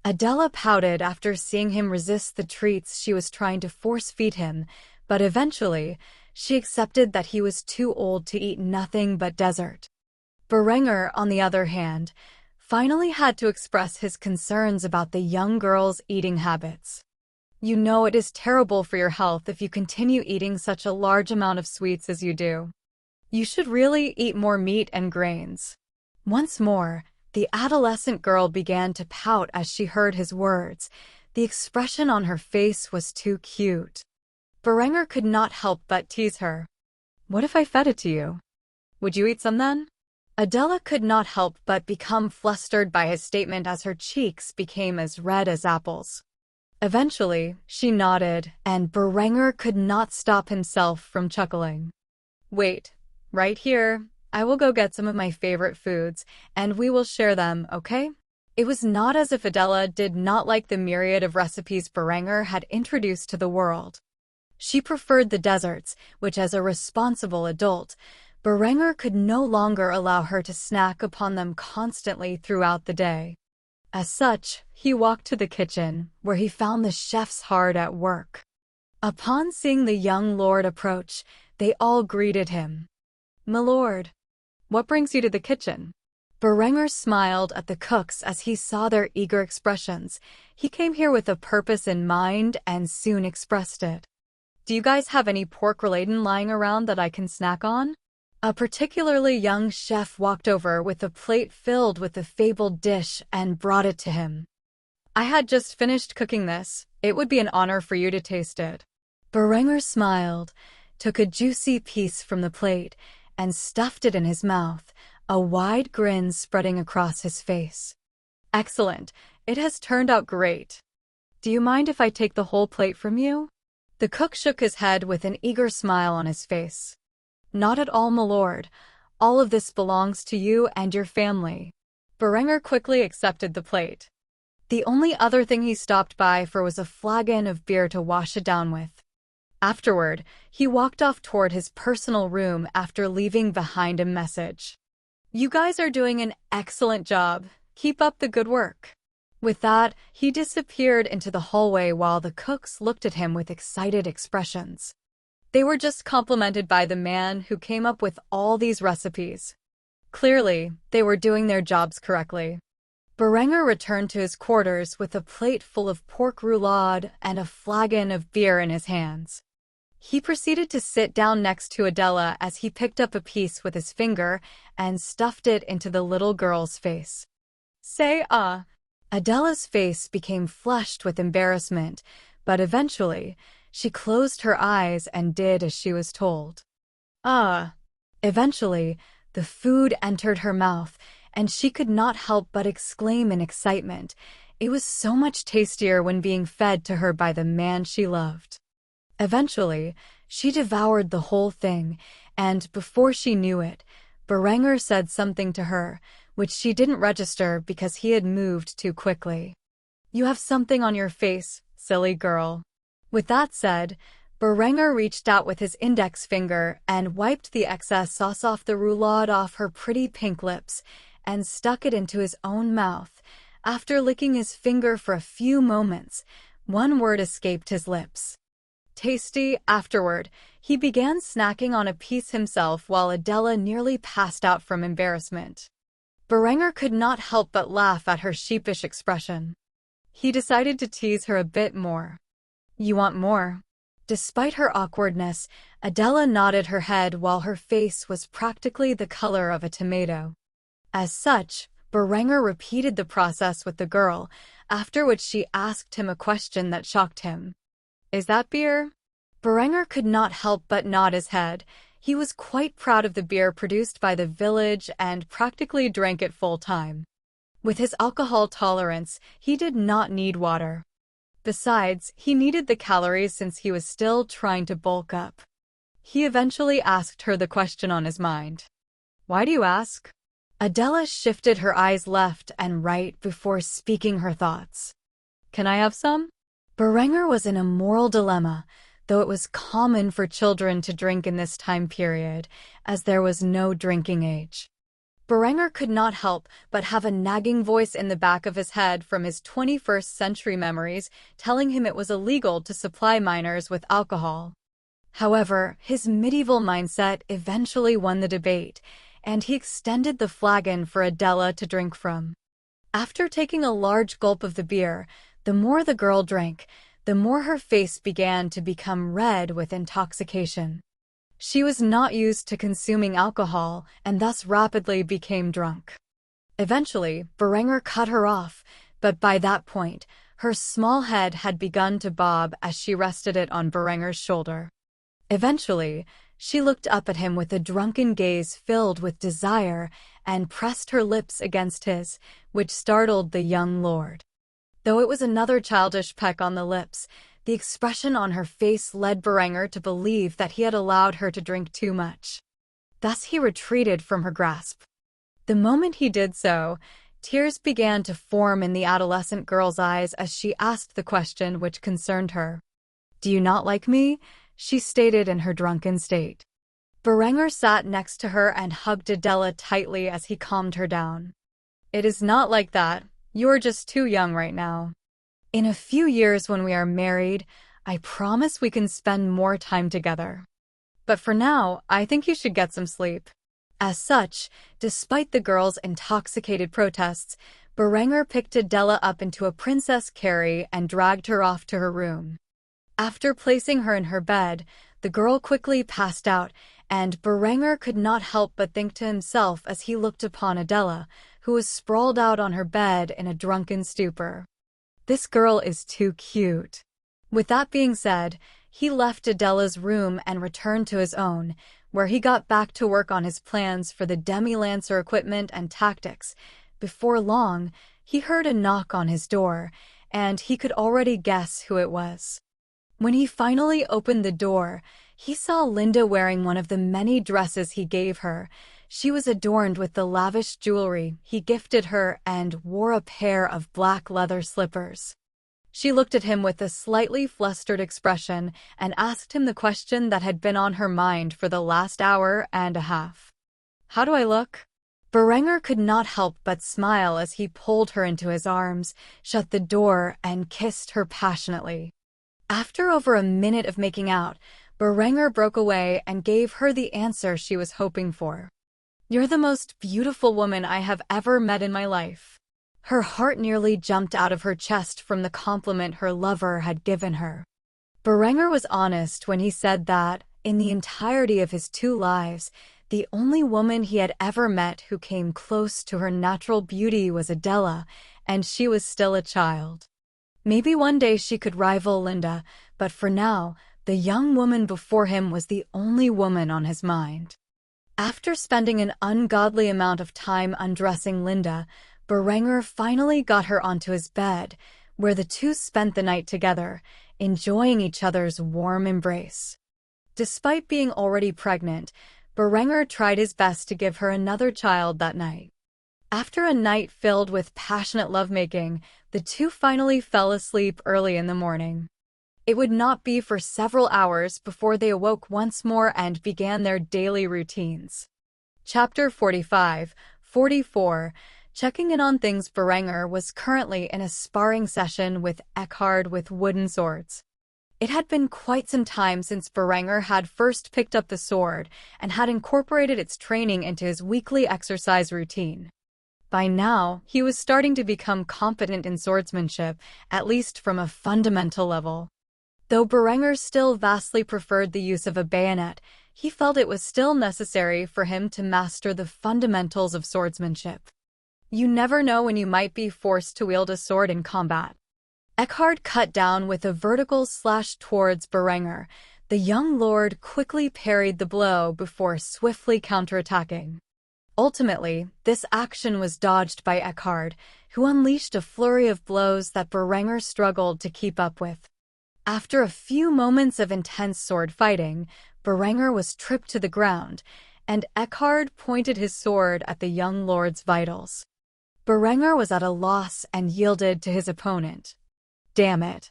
Adela pouted after seeing him resist the treats she was trying to force-feed him, but eventually, she accepted that he was too old to eat nothing but dessert. Berenger, on the other hand, finally had to express his concerns about the young girl's eating habits. "You know it is terrible for your health if you continue eating such a large amount of sweets as you do. You should really eat more meat and grains." Once more, the adolescent girl began to pout as she heard his words. The expression on her face was too cute. Berenger could not help but tease her. "What if I fed it to you? Would you eat some then?" Adela could not help but become flustered by his statement as her cheeks became as red as apples. Eventually, she nodded, and Berenger could not stop himself from chuckling. "Wait, right here. I will go get some of my favorite foods, and we will share them, okay?" It was not as if Adela did not like the myriad of recipes Berenger had introduced to the world. She preferred the desserts, which as a responsible adult, Berenger could no longer allow her to snack upon them constantly throughout the day. As such, he walked to the kitchen, where he found the chefs hard at work. Upon seeing the young lord approach, they all greeted him. "My lord, what brings you to the kitchen?" Berenger smiled at the cooks as he saw their eager expressions. He came here with a purpose in mind and soon expressed it. "Do you guys have any pork-related lying around that I can snack on?" A particularly young chef walked over with a plate filled with the fabled dish and brought it to him. "I had just finished cooking this. It would be an honor for you to taste it." Berenger smiled, took a juicy piece from the plate, and stuffed it in his mouth, a wide grin spreading across his face. "Excellent. It has turned out great. Do you mind if I take the whole plate from you?" The cook shook his head with an eager smile on his face. "Not at all, my lord. All of this belongs to you and your family." Berenger quickly accepted the plate. The only other thing he stopped by for was a flagon of beer to wash it down with. Afterward, he walked off toward his personal room after leaving behind a message. "You guys are doing an excellent job. Keep up the good work." With that, he disappeared into the hallway while the cooks looked at him with excited expressions. They were just complimented by the man who came up with all these recipes. Clearly, they were doing their jobs correctly. Berenger returned to his quarters with a plate full of pork roulade and a flagon of beer in his hands. He proceeded to sit down next to Adela as he picked up a piece with his finger and stuffed it into the little girl's face. "Say, Adela's face became flushed with embarrassment, but eventually, she closed her eyes and did as she was told. Ah! Eventually, the food entered her mouth, and she could not help but exclaim in excitement. It was so much tastier when being fed to her by the man she loved. Eventually, she devoured the whole thing, and before she knew it, Berenger said something to her, which she didn't register because he had moved too quickly. "You have something on your face, silly girl." With that said, Berenger reached out with his index finger and wiped the excess sauce off the roulade off her pretty pink lips and stuck it into his own mouth. After licking his finger for a few moments, one word escaped his lips. Tasty. Afterward, he began snacking on a piece himself while Adela nearly passed out from embarrassment. Berenger could not help but laugh at her sheepish expression. He decided to tease her a bit more. "You want more?" Despite her awkwardness, Adela nodded her head while her face was practically the color of a tomato. As such, Berenger repeated the process with the girl, after which she asked him a question that shocked him. "Is that beer?" Berenger could not help but nod his head. He was quite proud of the beer produced by the village and practically drank it full time. With his alcohol tolerance, he did not need water. Besides, he needed the calories since he was still trying to bulk up. He eventually asked her the question on his mind. "Why do you ask?" Adela shifted her eyes left and right before speaking her thoughts. "Can I have some?" Berenger was in a moral dilemma, though it was common for children to drink in this time period, as there was no drinking age. Berenger could not help but have a nagging voice in the back of his head from his 21st century memories telling him it was illegal to supply minors with alcohol. However, his medieval mindset eventually won the debate, and he extended the flagon for Adela to drink from. After taking a large gulp of the beer, the more the girl drank, the more her face began to become red with intoxication. She was not used to consuming alcohol and thus rapidly became drunk. Eventually, Berenger cut her off, but by that point, her small head had begun to bob as she rested it on Berenger's shoulder. Eventually, she looked up at him with a drunken gaze filled with desire and pressed her lips against his, which startled the young lord. Though it was another childish peck on the lips, the expression on her face led Berenger to believe that he had allowed her to drink too much. Thus he retreated from her grasp. The moment he did so, tears began to form in the adolescent girl's eyes as she asked the question which concerned her. "Do you not like me?" she stated in her drunken state. Berenger sat next to her and hugged Adela tightly as he calmed her down. "It is not like that. You're just too young right now. In a few years when we are married, I promise we can spend more time together. But for now, I think you should get some sleep." As such, despite the girl's intoxicated protests, Berenger picked Adela up into a princess carry and dragged her off to her room. After placing her in her bed, the girl quickly passed out, and Berenger could not help but think to himself as he looked upon Adela, who was sprawled out on her bed in a drunken stupor. "This girl is too cute." With that being said, he left Adela's room and returned to his own, where he got back to work on his plans for the demi-lancer equipment and tactics. Before long, he heard a knock on his door, and he could already guess who it was. When he finally opened the door, he saw Linda wearing one of the many dresses he gave her. She was adorned with the lavish jewelry he gifted her and wore a pair of black leather slippers. She looked at him with a slightly flustered expression and asked him the question that had been on her mind for the last hour and a half. "How do I look?" Berenger could not help but smile as he pulled her into his arms, shut the door, and kissed her passionately. After over a minute of making out, Berenger broke away and gave her the answer she was hoping for. "You're the most beautiful woman I have ever met in my life." Her heart nearly jumped out of her chest from the compliment her lover had given her. Berenger was honest when he said that, in the entirety of his 2 lives, the only woman he had ever met who came close to her natural beauty was Adela, and she was still a child. Maybe one day she could rival Linda, but for now, the young woman before him was the only woman on his mind. After spending an ungodly amount of time undressing Linda, Berenger finally got her onto his bed, where the two spent the night together, enjoying each other's warm embrace. Despite being already pregnant, Berenger tried his best to give her another child that night. After a night filled with passionate lovemaking, the two finally fell asleep early in the morning. It would not be for several hours before they awoke once more and began their daily routines. Chapter 45-44. Checking in on things. Berenger was currently in a sparring session with Eckhard with wooden swords. It had been quite some time since Berenger had first picked up the sword and had incorporated its training into his weekly exercise routine. By now, he was starting to become competent in swordsmanship, at least from a fundamental level. Though Berenger still vastly preferred the use of a bayonet, he felt it was still necessary for him to master the fundamentals of swordsmanship. You never know when you might be forced to wield a sword in combat. Eckhard cut down with a vertical slash towards Berenger. The young lord quickly parried the blow before swiftly counterattacking. Ultimately, this action was dodged by Eckhard, who unleashed a flurry of blows that Berenger struggled to keep up with. After a few moments of intense sword fighting, Berenger was tripped to the ground, and Eckhard pointed his sword at the young lord's vitals. Berenger was at a loss and yielded to his opponent. "Damn it.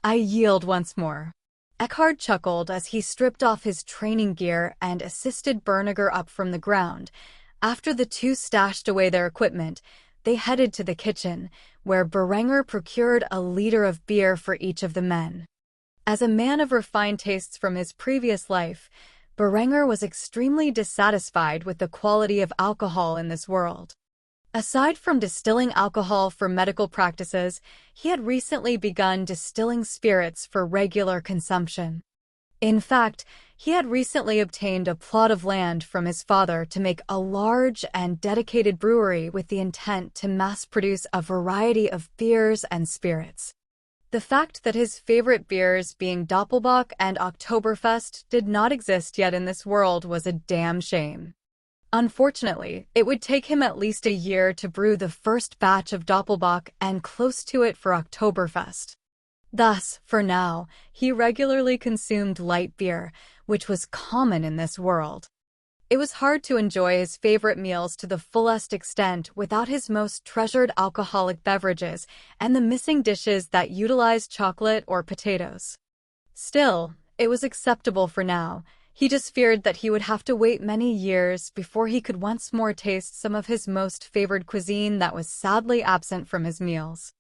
I yield once more." Eckhard chuckled as he stripped off his training gear and assisted Berenger up from the ground. After the two stashed away their equipment, they headed to the kitchen, where Berenger procured a liter of beer for each of the men. As a man of refined tastes from his previous life, Berenger was extremely dissatisfied with the quality of alcohol in this world. Aside from distilling alcohol for medical practices, he had recently begun distilling spirits for regular consumption. In fact, he had recently obtained a plot of land from his father to make a large and dedicated brewery with the intent to mass-produce a variety of beers and spirits. The fact that his favorite beers, being Doppelbock and Oktoberfest, did not exist yet in this world was a damn shame. Unfortunately, it would take him at least a year to brew the first batch of Doppelbock and close to it for Oktoberfest. Thus, for now, he regularly consumed light beer, which was common in this world. It was hard to enjoy his favorite meals to the fullest extent without his most treasured alcoholic beverages and the missing dishes that utilized chocolate or potatoes. Still, it was acceptable for now. He just feared that he would have to wait many years before he could once more taste some of his most favored cuisine that was sadly absent from his meals.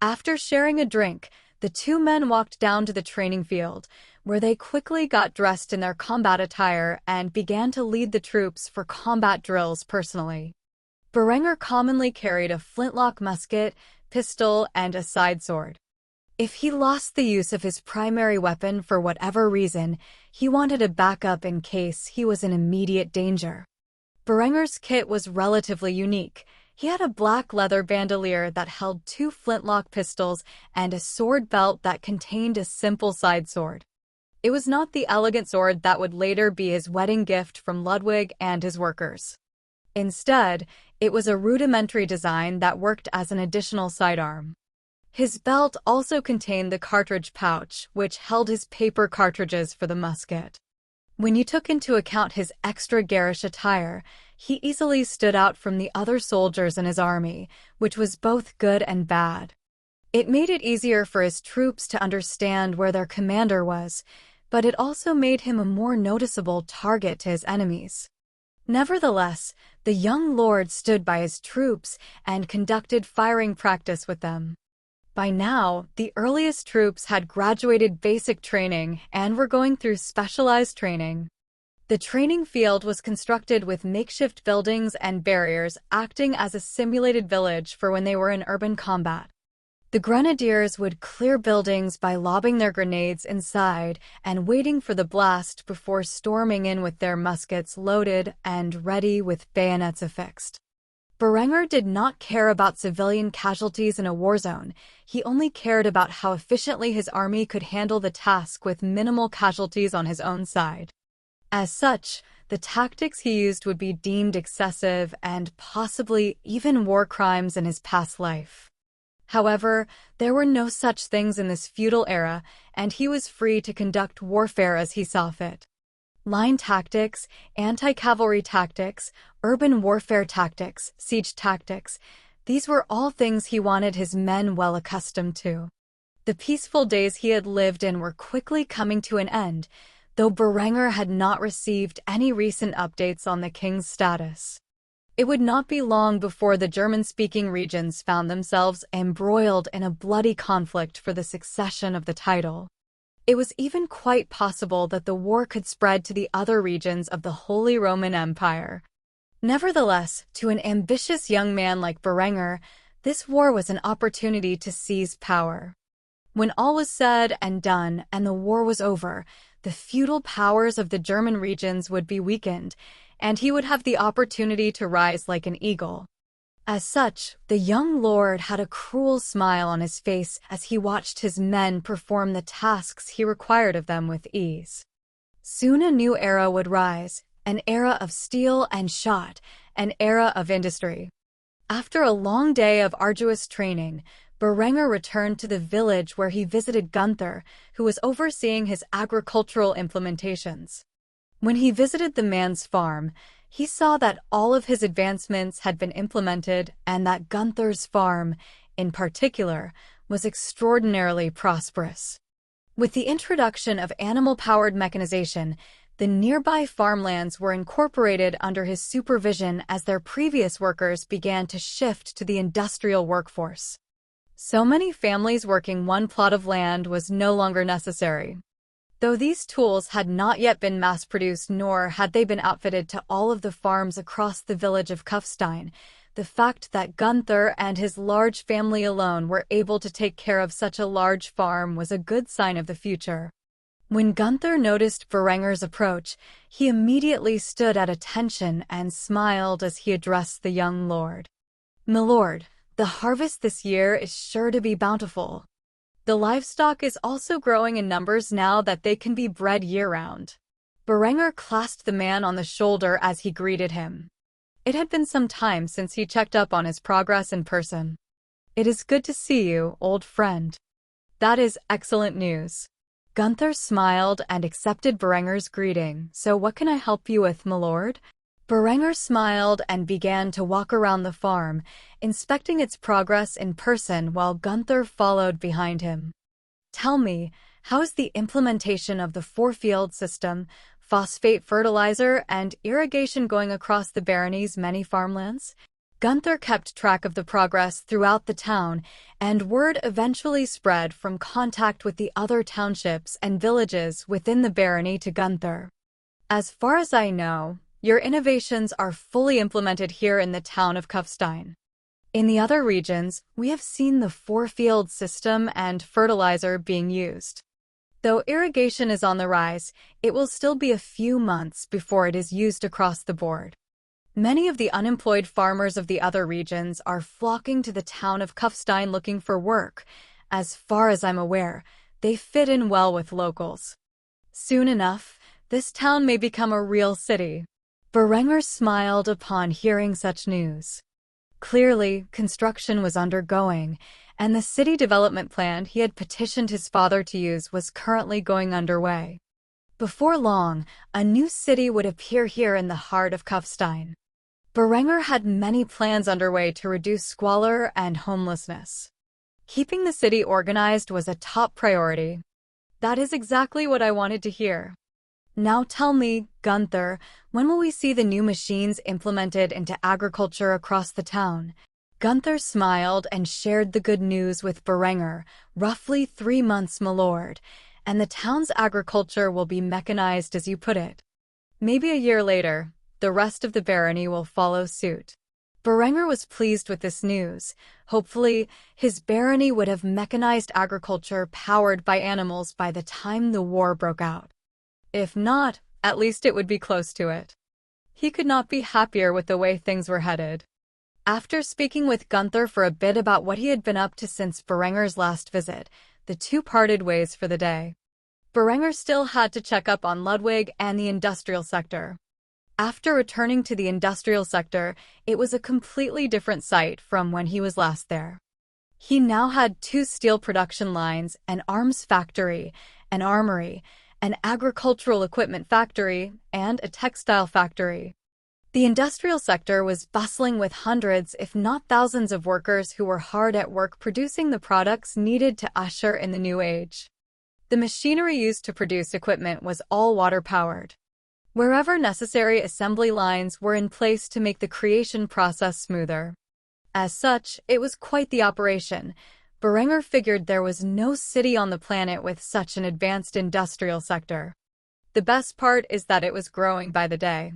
After sharing a drink, the two men walked down to the training field, where they quickly got dressed in their combat attire and began to lead the troops for combat drills personally. Berenger commonly carried a flintlock musket, pistol, and a side sword. If he lost the use of his primary weapon for whatever reason, he wanted a backup in case he was in immediate danger. Berenger's kit was relatively unique. He had a black leather bandolier that held 2 flintlock pistols and a sword belt that contained a simple side sword. It was not the elegant sword that would later be his wedding gift from Ludwig and his workers. Instead, it was a rudimentary design that worked as an additional sidearm. His belt also contained the cartridge pouch, which held his paper cartridges for the musket. When you took into account his extra garish attire, he easily stood out from the other soldiers in his army, which was both good and bad. It made it easier for his troops to understand where their commander was, but it also made him a more noticeable target to his enemies. Nevertheless, the young lord stood by his troops and conducted firing practice with them. By now, the earliest troops had graduated basic training and were going through specialized training. The training field was constructed with makeshift buildings and barriers acting as a simulated village for when they were in urban combat. The grenadiers would clear buildings by lobbing their grenades inside and waiting for the blast before storming in with their muskets loaded and ready with bayonets affixed. Berenger did not care about civilian casualties in a war zone. He only cared about how efficiently his army could handle the task with minimal casualties on his own side. As such, the tactics he used would be deemed excessive and possibly even war crimes in his past life. However, there were no such things in this feudal era, and he was free to conduct warfare as he saw fit. Line tactics, anti-cavalry tactics, urban warfare tactics, siege tactics, these were all things he wanted his men well accustomed to. The peaceful days he had lived in were quickly coming to an end, though Berenger had not received any recent updates on the king's status. It would not be long before the German-speaking regions found themselves embroiled in a bloody conflict for the succession of the title. It was even quite possible that the war could spread to the other regions of the Holy Roman Empire. Nevertheless, to an ambitious young man like Berenger, this war was an opportunity to seize power. When all was said and done and the war was over, the feudal powers of the German regions would be weakened, and he would have the opportunity to rise like an eagle. As such, the young lord had a cruel smile on his face as he watched his men perform the tasks he required of them with ease. Soon a new era would rise, an era of steel and shot, an era of industry. After a long day of arduous training, Berenger returned to the village where he visited Gunther, who was overseeing his agricultural implementations. When he visited the man's farm, he saw that all of his advancements had been implemented and that Gunther's farm, in particular, was extraordinarily prosperous. With the introduction of animal-powered mechanization, the nearby farmlands were incorporated under his supervision as their previous workers began to shift to the industrial workforce. So many families working one plot of land was no longer necessary. Though these tools had not yet been mass-produced nor had they been outfitted to all of the farms across the village of Kufstein, the fact that Gunther and his large family alone were able to take care of such a large farm was a good sign of the future. When Gunther noticed Berenger's approach, he immediately stood at attention and smiled as he addressed the young lord. "Milord, the harvest this year is sure to be bountiful. The livestock is also growing in numbers now that they can be bred year-round." Berenger clasped the man on the shoulder as he greeted him. It had been some time since he checked up on his progress in person. "It is good to see you, old friend." "That is excellent news." Gunther smiled and accepted Berenger's greeting. "So what can I help you with, milord?" Berenger smiled and began to walk around the farm, inspecting its progress in person while Gunther followed behind him. "Tell me, how is the implementation of the four-field system, phosphate fertilizer, and irrigation going across the barony's many farmlands?" Gunther kept track of the progress throughout the town, and word eventually spread from contact with the other townships and villages within the barony to Gunther. "As far as I know, your innovations are fully implemented here in the town of Kufstein. In the other regions, we have seen the four-field system and fertilizer being used. Though irrigation is on the rise, it will still be a few months before it is used across the board. Many of the unemployed farmers of the other regions are flocking to the town of Kufstein looking for work. As far as I'm aware, they fit in well with locals. Soon enough, this town may become a real city." Berenger smiled upon hearing such news. Clearly, construction was undergoing, and the city development plan he had petitioned his father to use was currently going underway. Before long, a new city would appear here in the heart of Kufstein. Berenger had many plans underway to reduce squalor and homelessness. Keeping the city organized was a top priority. "That is exactly what I wanted to hear. Now tell me, Gunther, when will we see the new machines implemented into agriculture across the town?" Gunther smiled and shared the good news with Berenger. "Roughly 3 months, milord, and the town's agriculture will be mechanized as you put it. Maybe a year later, the rest of the barony will follow suit." Berenger was pleased with this news. Hopefully, his barony would have mechanized agriculture powered by animals by the time the war broke out. If not, at least it would be close to it. He could not be happier with the way things were headed. After speaking with Gunther for a bit about what he had been up to since Berenger's last visit, the two parted ways for the day. Berenger still had to check up on Ludwig and the industrial sector. After returning to the industrial sector, it was a completely different sight from when he was last there. He now had 2 steel production lines, an arms factory, an armory, an agricultural equipment factory, and a textile factory. The industrial sector was bustling with hundreds, if not thousands, of workers who were hard at work producing the products needed to usher in the new age. The machinery used to produce equipment was all water-powered. Wherever necessary, assembly lines were in place to make the creation process smoother. As such, it was quite the operation. Berenger figured there was no city on the planet with such an advanced industrial sector. The best part is that it was growing by the day.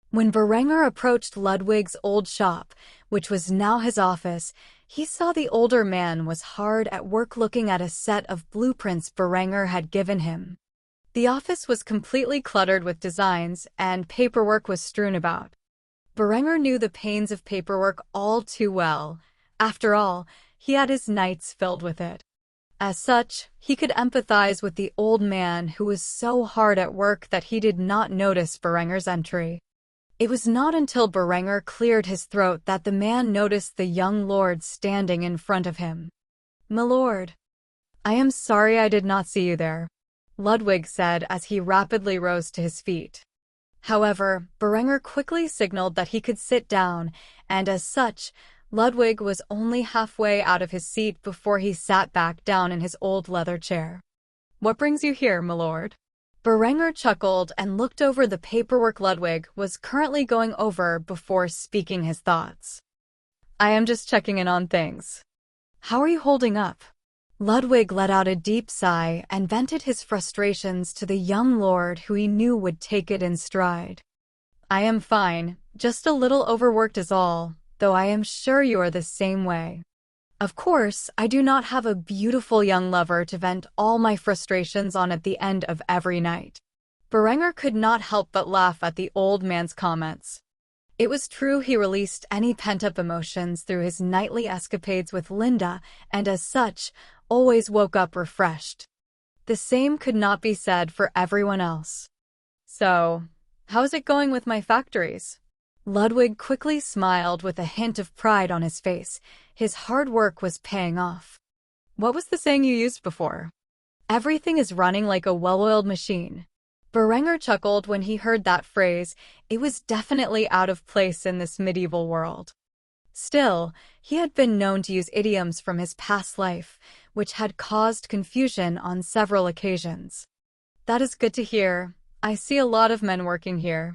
When Berenger approached Ludwig's old shop, which was now his office, he saw the older man was hard at work looking at a set of blueprints Berenger had given him. The office was completely cluttered with designs, and paperwork was strewn about. Berenger knew the pains of paperwork all too well. After all, he had his nights filled with it. As such, he could empathize with the old man who was so hard at work that he did not notice Berenger's entry. It was not until Berenger cleared his throat that the man noticed the young lord standing in front of him. "My lord, I am sorry I did not see you there," Ludwig said as he rapidly rose to his feet. However, Berenger quickly signaled that he could sit down, and as such, Ludwig was only halfway out of his seat before he sat back down in his old leather chair. "What brings you here, my lord?" Berenger chuckled and looked over the paperwork Ludwig was currently going over before speaking his thoughts. "I am just checking in on things. How are you holding up?" Ludwig let out a deep sigh and vented his frustrations to the young lord who he knew would take it in stride. "I am fine, just a little overworked is all, though I am sure you are the same way. Of course, I do not have a beautiful young lover to vent all my frustrations on at the end of every night." Berenger could not help but laugh at the old man's comments. It was true he released any pent-up emotions through his nightly escapades with Linda, and as such, always woke up refreshed. The same could not be said for everyone else. "So, how's it going with my factories?" Ludwig quickly smiled with a hint of pride on his face. His hard work was paying off. "What was the saying you used before?" "Everything is running like a well-oiled machine." Berenger chuckled when he heard that phrase. It was definitely out of place in this medieval world. Still, he had been known to use idioms from his past life, which had caused confusion on several occasions. "That is good to hear. I see a lot of men working here.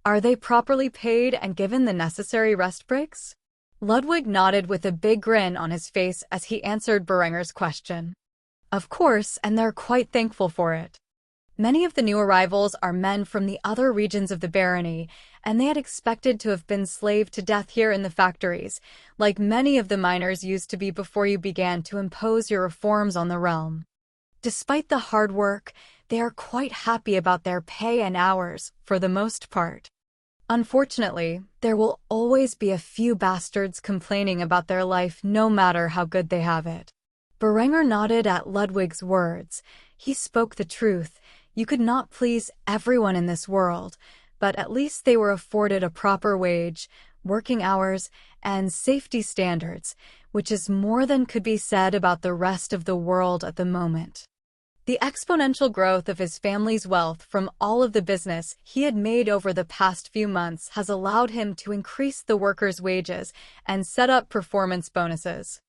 Are they properly paid and given the necessary rest breaks?" Ludwig nodded with a big grin on his face as he answered Berenger's question. "Of course, and they're quite thankful for it. Many of the new arrivals are men from the other regions of the barony, and they had expected to have been slaved to death here in the factories, like many of the miners used to be before you began to impose your reforms on the realm. Despite the hard work, they are quite happy about their pay and hours, for the most part. Unfortunately, there will always be a few bastards complaining about their life no matter how good they have it." Berenger nodded at Ludwig's words. He spoke the truth. You could not please everyone in this world, but at least they were afforded a proper wage, working hours, and safety standards, which is more than could be said about the rest of the world at the moment. The exponential growth of his family's wealth from all of the business he had made over the past few months has allowed him to increase the workers' wages and set up performance bonuses.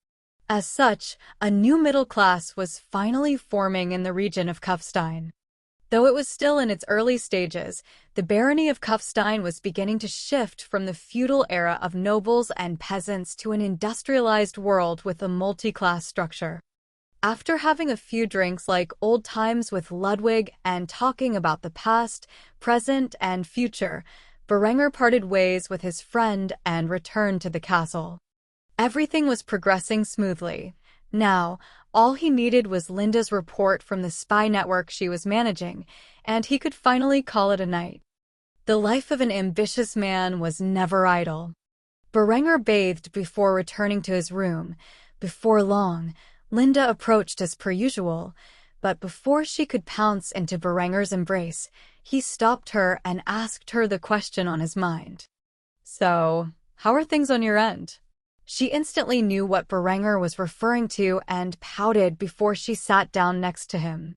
As such, a new middle class was finally forming in the region of Kufstein. Though it was still in its early stages, the barony of Kufstein was beginning to shift from the feudal era of nobles and peasants to an industrialized world with a multi-class structure. After having a few drinks like old times with Ludwig and talking about the past, present, and future, Berenger parted ways with his friend and returned to the castle. Everything was progressing smoothly. Now, all he needed was Linda's report from the spy network she was managing, and he could finally call it a night. The life of an ambitious man was never idle. Berenger bathed before returning to his room. Before long, Linda approached as per usual, but before she could pounce into Berenger's embrace, he stopped her and asked her the question on his mind. "So, how are things on your end?" She instantly knew what Berenger was referring to and pouted before she sat down next to him.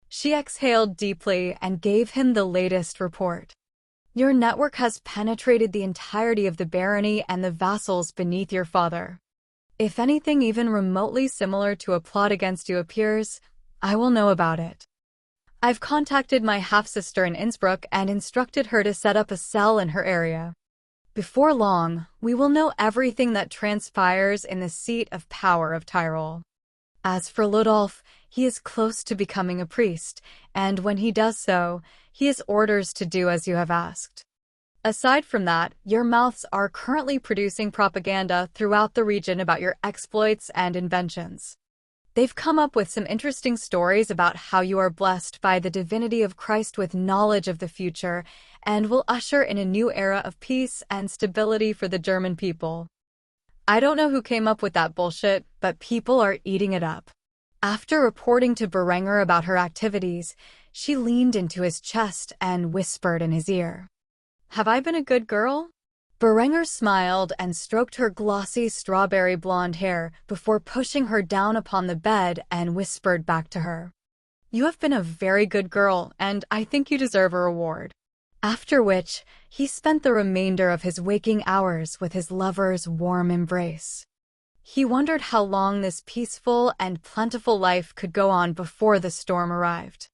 She exhaled deeply and gave him the latest report. "Your network has penetrated the entirety of the barony and the vassals beneath your father. If anything even remotely similar to a plot against you appears, I will know about it. I've contacted my half-sister in Innsbruck and instructed her to set up a cell in her area. Before long, we will know everything that transpires in the seat of power of Tyrol. As for Ludolf, he is close to becoming a priest, and when he does so, he has orders to do as you have asked. Aside from that, your mouths are currently producing propaganda throughout the region about your exploits and inventions. They've come up with some interesting stories about how you are blessed by the divinity of Christ with knowledge of the future and will usher in a new era of peace and stability for the German people. I don't know who came up with that bullshit, but people are eating it up." After reporting to Berenger about her activities, she leaned into his chest and whispered in his ear, "Have I been a good girl?" Berenger smiled and stroked her glossy strawberry blonde hair before pushing her down upon the bed and whispered back to her, "You have been a very good girl, and I think you deserve a reward." After which, he spent the remainder of his waking hours with his lover's warm embrace. He wondered how long this peaceful and plentiful life could go on before the storm arrived.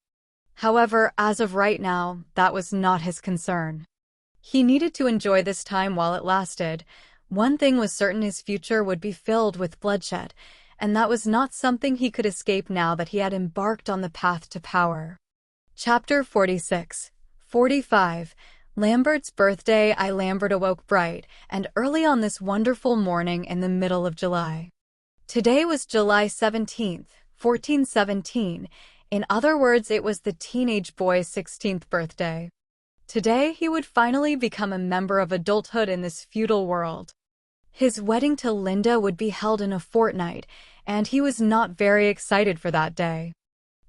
However, as of right now, that was not his concern. He needed to enjoy this time while it lasted. One thing was certain: his future would be filled with bloodshed, and that was not something he could escape now that he had embarked on the path to power. Chapter 46. 45. Lambert's birthday. Lambert awoke bright and early on this wonderful morning in the middle of July. Today was July 17th, 1417. In other words, it was the teenage boy's 16th birthday. Today, he would finally become a member of adulthood in this feudal world. His wedding to Linda would be held in a fortnight, and he was not very excited for that day.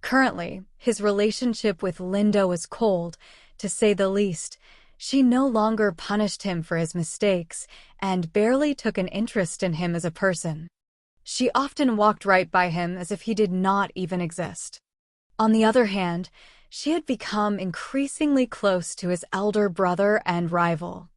Currently, his relationship with Linda was cold, to say the least. She no longer punished him for his mistakes, and barely took an interest in him as a person. She often walked right by him as if he did not even exist. On the other hand, she had become increasingly close to his elder brother and rival.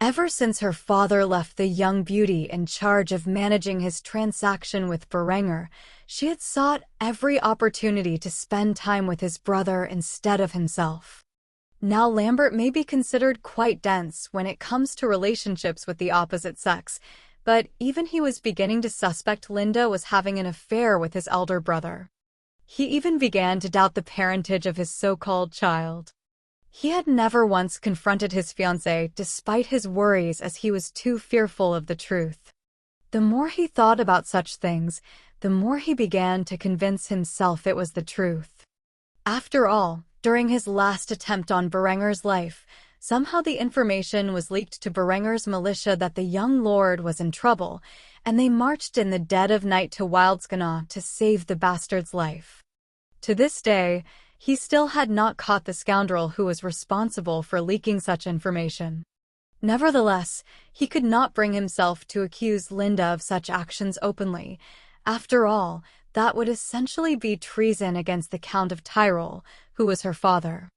Ever since her father left the young beauty in charge of managing his transaction with Berenger, she had sought every opportunity to spend time with his brother instead of himself. Now Lambert may be considered quite dense when it comes to relationships with the opposite sex, but even he was beginning to suspect Linda was having an affair with his elder brother. He even began to doubt the parentage of his so-called child. He had never once confronted his fiancée despite his worries, as he was too fearful of the truth. The more he thought about such things, the more he began to convince himself it was the truth. After all, during his last attempt on Berenger's life, somehow the information was leaked to Berenger's militia that the young lord was in trouble, and they marched in the dead of night to Wildschena to save the bastard's life. To this day, he still had not caught the scoundrel who was responsible for leaking such information. Nevertheless, he could not bring himself to accuse Linda of such actions openly. After all, that would essentially be treason against the Count of Tyrol, who was her father.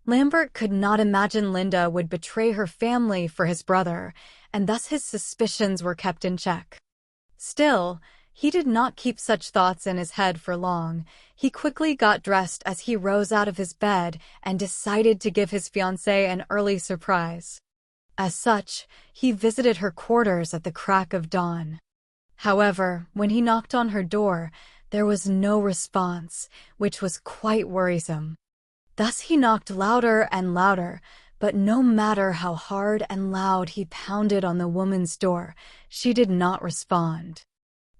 Lambert could not imagine Linda would betray her family for his brother, and thus his suspicions were kept in check. Still, he did not keep such thoughts in his head for long. He quickly got dressed as he rose out of his bed and decided to give his fiancée an early surprise. As such, he visited her quarters at the crack of dawn. However, when he knocked on her door, there was no response, which was quite worrisome. Thus he knocked louder and louder, but no matter how hard and loud he pounded on the woman's door, she did not respond.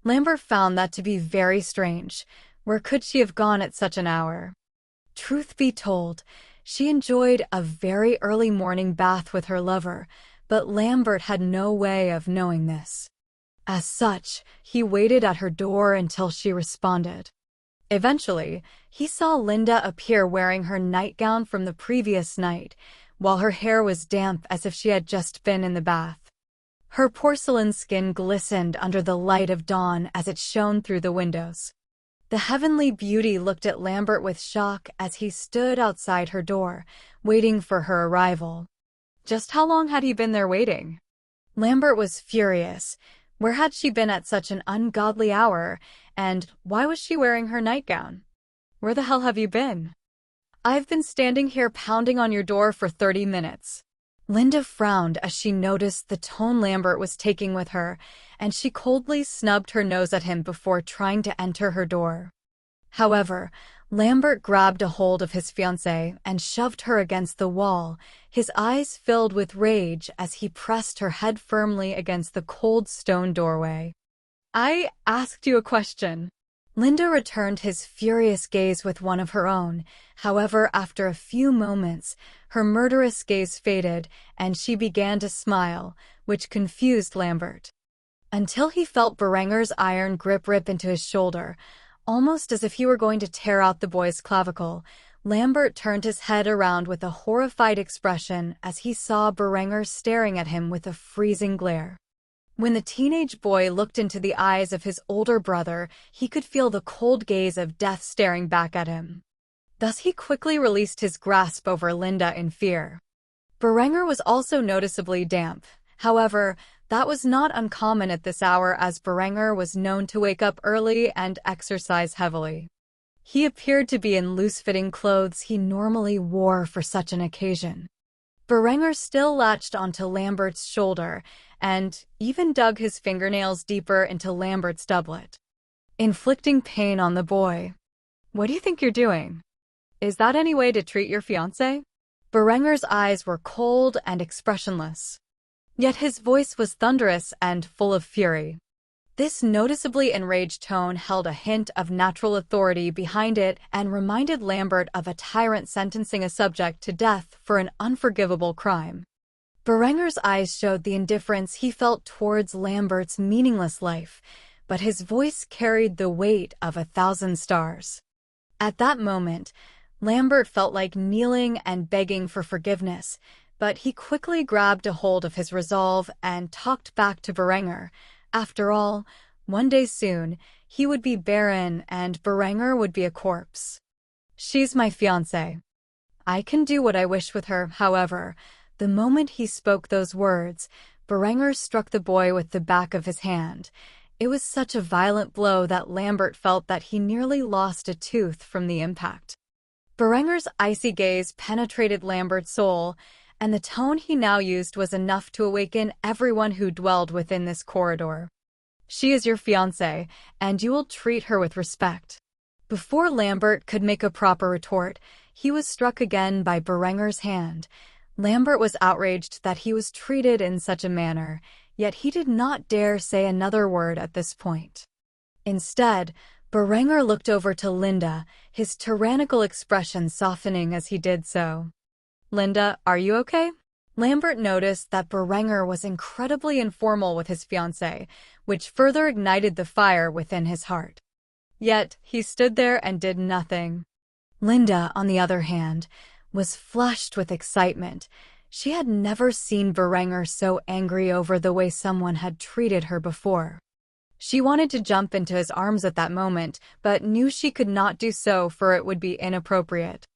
Lambert found that to be very strange. Where could she have gone at such an hour? Truth be told, she enjoyed a very early morning bath with her lover, but Lambert had no way of knowing this. As such, he waited at her door until she responded. Eventually, he saw Linda appear wearing her nightgown from the previous night, while her hair was damp as if she had just been in the bath. Her porcelain skin glistened under the light of dawn as it shone through the windows. The heavenly beauty looked at Lambert with shock as he stood outside her door, waiting for her arrival. Just how long had he been there waiting? Lambert was furious. Where had she been at such an ungodly hour, and why was she wearing her nightgown? Where the hell have you been? I've been standing here pounding on your door for 30 minutes. Linda frowned as she noticed the tone Lambert was taking with her, and she coldly snubbed her nose at him before trying to enter her door. However, Lambert grabbed a hold of his fiancée and shoved her against the wall, his eyes filled with rage as he pressed her head firmly against the cold stone doorway. I asked you a question. Linda returned his furious gaze with one of her own. However, after a few moments, her murderous gaze faded, and she began to smile, which confused Lambert. Until he felt Berenger's iron grip rip into his shoulder, almost as if he were going to tear out the boy's clavicle. Lambert turned his head around with a horrified expression as he saw Berenger staring at him with a freezing glare. When the teenage boy looked into the eyes of his older brother, he could feel the cold gaze of death staring back at him. Thus he quickly released his grasp over Linda in fear. Berenger was also noticeably damp. However, that was not uncommon at this hour, as Berenger was known to wake up early and exercise heavily. He appeared to be in loose-fitting clothes he normally wore for such an occasion. Berenger still latched onto Lambert's shoulder and even dug his fingernails deeper into Lambert's doublet, inflicting pain on the boy. What do you think you're doing? Is that any way to treat your fiancé? Berenger's eyes were cold and expressionless. Yet his voice was thunderous and full of fury. This noticeably enraged tone held a hint of natural authority behind it and reminded Lambert of a tyrant sentencing a subject to death for an unforgivable crime. Berenger's eyes showed the indifference he felt towards Lambert's meaningless life, but his voice carried the weight of 1,000 stars. At that moment, Lambert felt like kneeling and begging for forgiveness, but he quickly grabbed a hold of his resolve and talked back to Berenger. After all, one day soon, he would be barren and Berenger would be a corpse. She's my fiancée. I can do what I wish with her. However, the moment he spoke those words, Berenger struck the boy with the back of his hand. It was such a violent blow that Lambert felt that he nearly lost a tooth from the impact. Berenger's icy gaze penetrated Lambert's soul, and the tone he now used was enough to awaken everyone who dwelled within this corridor. She is your fiancée, and you will treat her with respect. Before Lambert could make a proper retort, he was struck again by Berenger's hand. Lambert was outraged that he was treated in such a manner, yet he did not dare say another word at this point. Instead, Berenger looked over to Linda, his tyrannical expression softening as he did so. Linda, are you okay? Lambert noticed that Berenger was incredibly informal with his fiancée, which further ignited the fire within his heart. Yet, he stood there and did nothing. Linda, on the other hand, was flushed with excitement. She had never seen Berenger so angry over the way someone had treated her before. She wanted to jump into his arms at that moment, but knew she could not do so, for it would be inappropriate.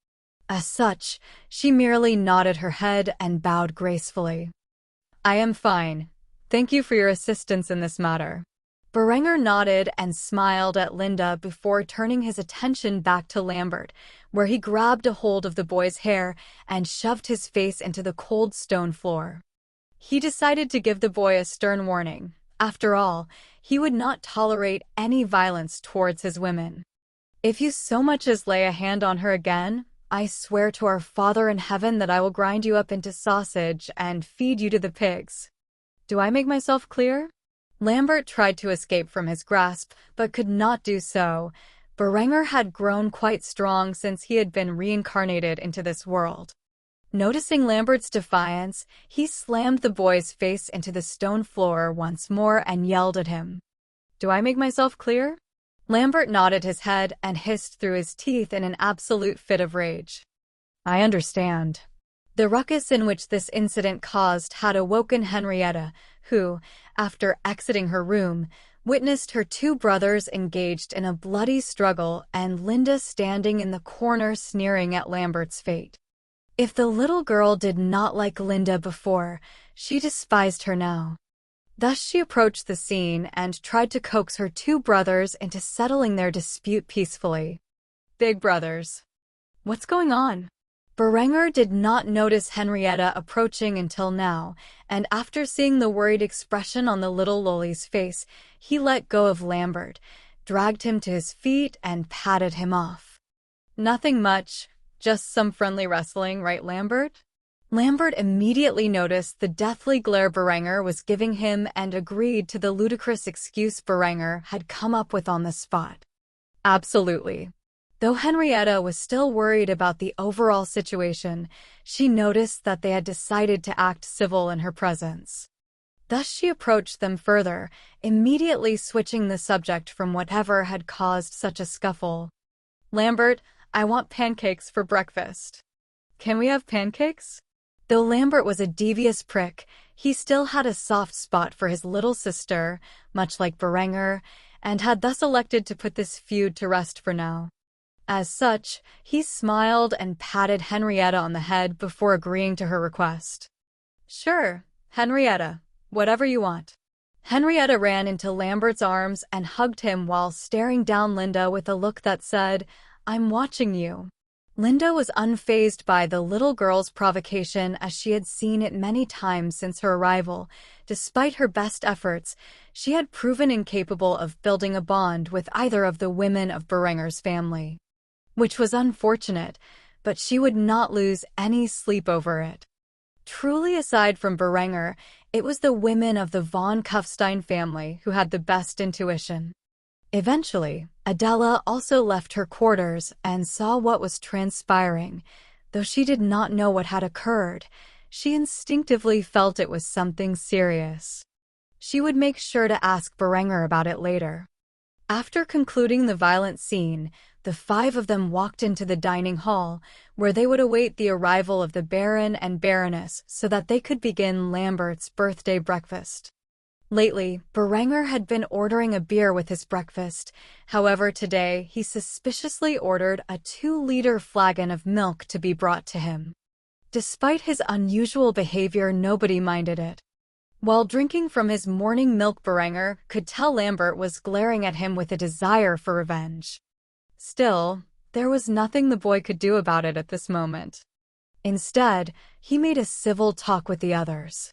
As such, she merely nodded her head and bowed gracefully. I am fine. Thank you for your assistance in this matter. Berenger nodded and smiled at Linda before turning his attention back to Lambert, where he grabbed a hold of the boy's hair and shoved his face into the cold stone floor. He decided to give the boy a stern warning. After all, he would not tolerate any violence towards his women. If you so much as lay a hand on her again, I swear to our Father in heaven that I will grind you up into sausage and feed you to the pigs. Do I make myself clear? Lambert tried to escape from his grasp, but could not do so. Berenger had grown quite strong since he had been reincarnated into this world. Noticing Lambert's defiance, he slammed the boy's face into the stone floor once more and yelled at him. "Do I make myself clear?" Lambert nodded his head and hissed through his teeth in an absolute fit of rage. "I understand." The ruckus in which this incident caused had awoken Henrietta, who, after exiting her room, witnessed her two brothers engaged in a bloody struggle and Linda standing in the corner sneering at Lambert's fate. If the little girl did not like Linda before, she despised her now. Thus she approached the scene and tried to coax her two brothers into settling their dispute peacefully. "Big brothers, what's going on?" Berenger did not notice Henrietta approaching until now, and after seeing the worried expression on the little Lolly's face, he let go of Lambert, dragged him to his feet, and patted him off. "Nothing much, just some friendly wrestling, right, Lambert?" Lambert immediately noticed the deathly glare Berenger was giving him and agreed to the ludicrous excuse Berenger had come up with on the spot. "Absolutely." Though Henrietta was still worried about the overall situation, she noticed that they had decided to act civil in her presence. Thus she approached them further, immediately switching the subject from whatever had caused such a scuffle. "Lambert, I want pancakes for breakfast." "Can we have pancakes?" Though Lambert was a devious prick, he still had a soft spot for his little sister, much like Berenger, and had thus elected to put this feud to rest for now. As such, he smiled and patted Henrietta on the head before agreeing to her request. "Sure, Henrietta, whatever you want." Henrietta ran into Lambert's arms and hugged him while staring down Linda with a look that said, "I'm watching you." Linda was unfazed by the little girl's provocation as she had seen it many times since her arrival. Despite her best efforts, she had proven incapable of building a bond with either of the women of Berenger's family. Which was unfortunate, but she would not lose any sleep over it. Truly, aside from Berenger, it was the women of the von Kufstein family who had the best intuition. Eventually, Adela also left her quarters and saw what was transpiring. Though she did not know what had occurred, she instinctively felt it was something serious. She would make sure to ask Berenger about it later. After concluding the violent scene, the five of them walked into the dining hall, where they would await the arrival of the Baron and Baroness so that they could begin Lambert's birthday breakfast. Lately, Berenger had been ordering a beer with his breakfast. However, today he suspiciously ordered a 2-liter flagon of milk to be brought to him. Despite his unusual behavior, nobody minded it. While drinking from his morning milk, Berenger could tell Lambert was glaring at him with a desire for revenge. Still, there was nothing the boy could do about it at this moment. Instead, he made a civil talk with the others.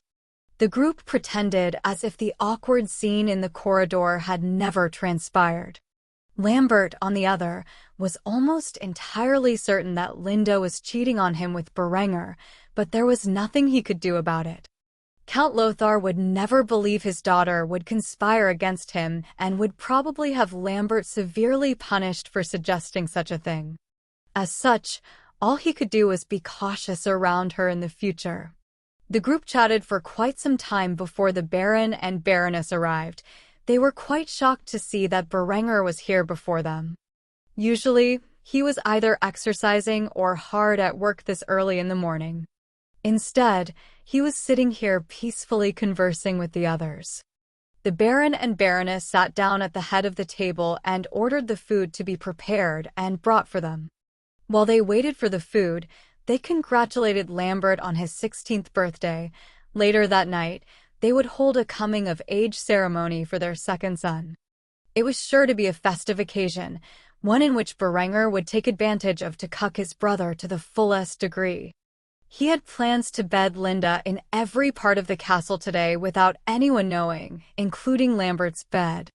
The group pretended as if the awkward scene in the corridor had never transpired. Lambert, on the other, was almost entirely certain that Linda was cheating on him with Berenger, but there was nothing he could do about it. Count Lothar would never believe his daughter would conspire against him and would probably have Lambert severely punished for suggesting such a thing. As such, all he could do was be cautious around her in the future. The group chatted for quite some time before the Baron and Baroness arrived. They were quite shocked to see that Berenger was here before them. Usually, he was either exercising or hard at work this early in the morning. Instead, he was sitting here peacefully conversing with the others. The Baron and Baroness sat down at the head of the table and ordered the food to be prepared and brought for them. While they waited for the food, they congratulated Lambert on his 16th birthday. Later that night, they would hold a coming-of-age ceremony for their second son. It was sure to be a festive occasion, one in which Berenger would take advantage of to cuck his brother to the fullest degree. He had plans to bed Linda in every part of the castle today without anyone knowing, including Lambert's bed.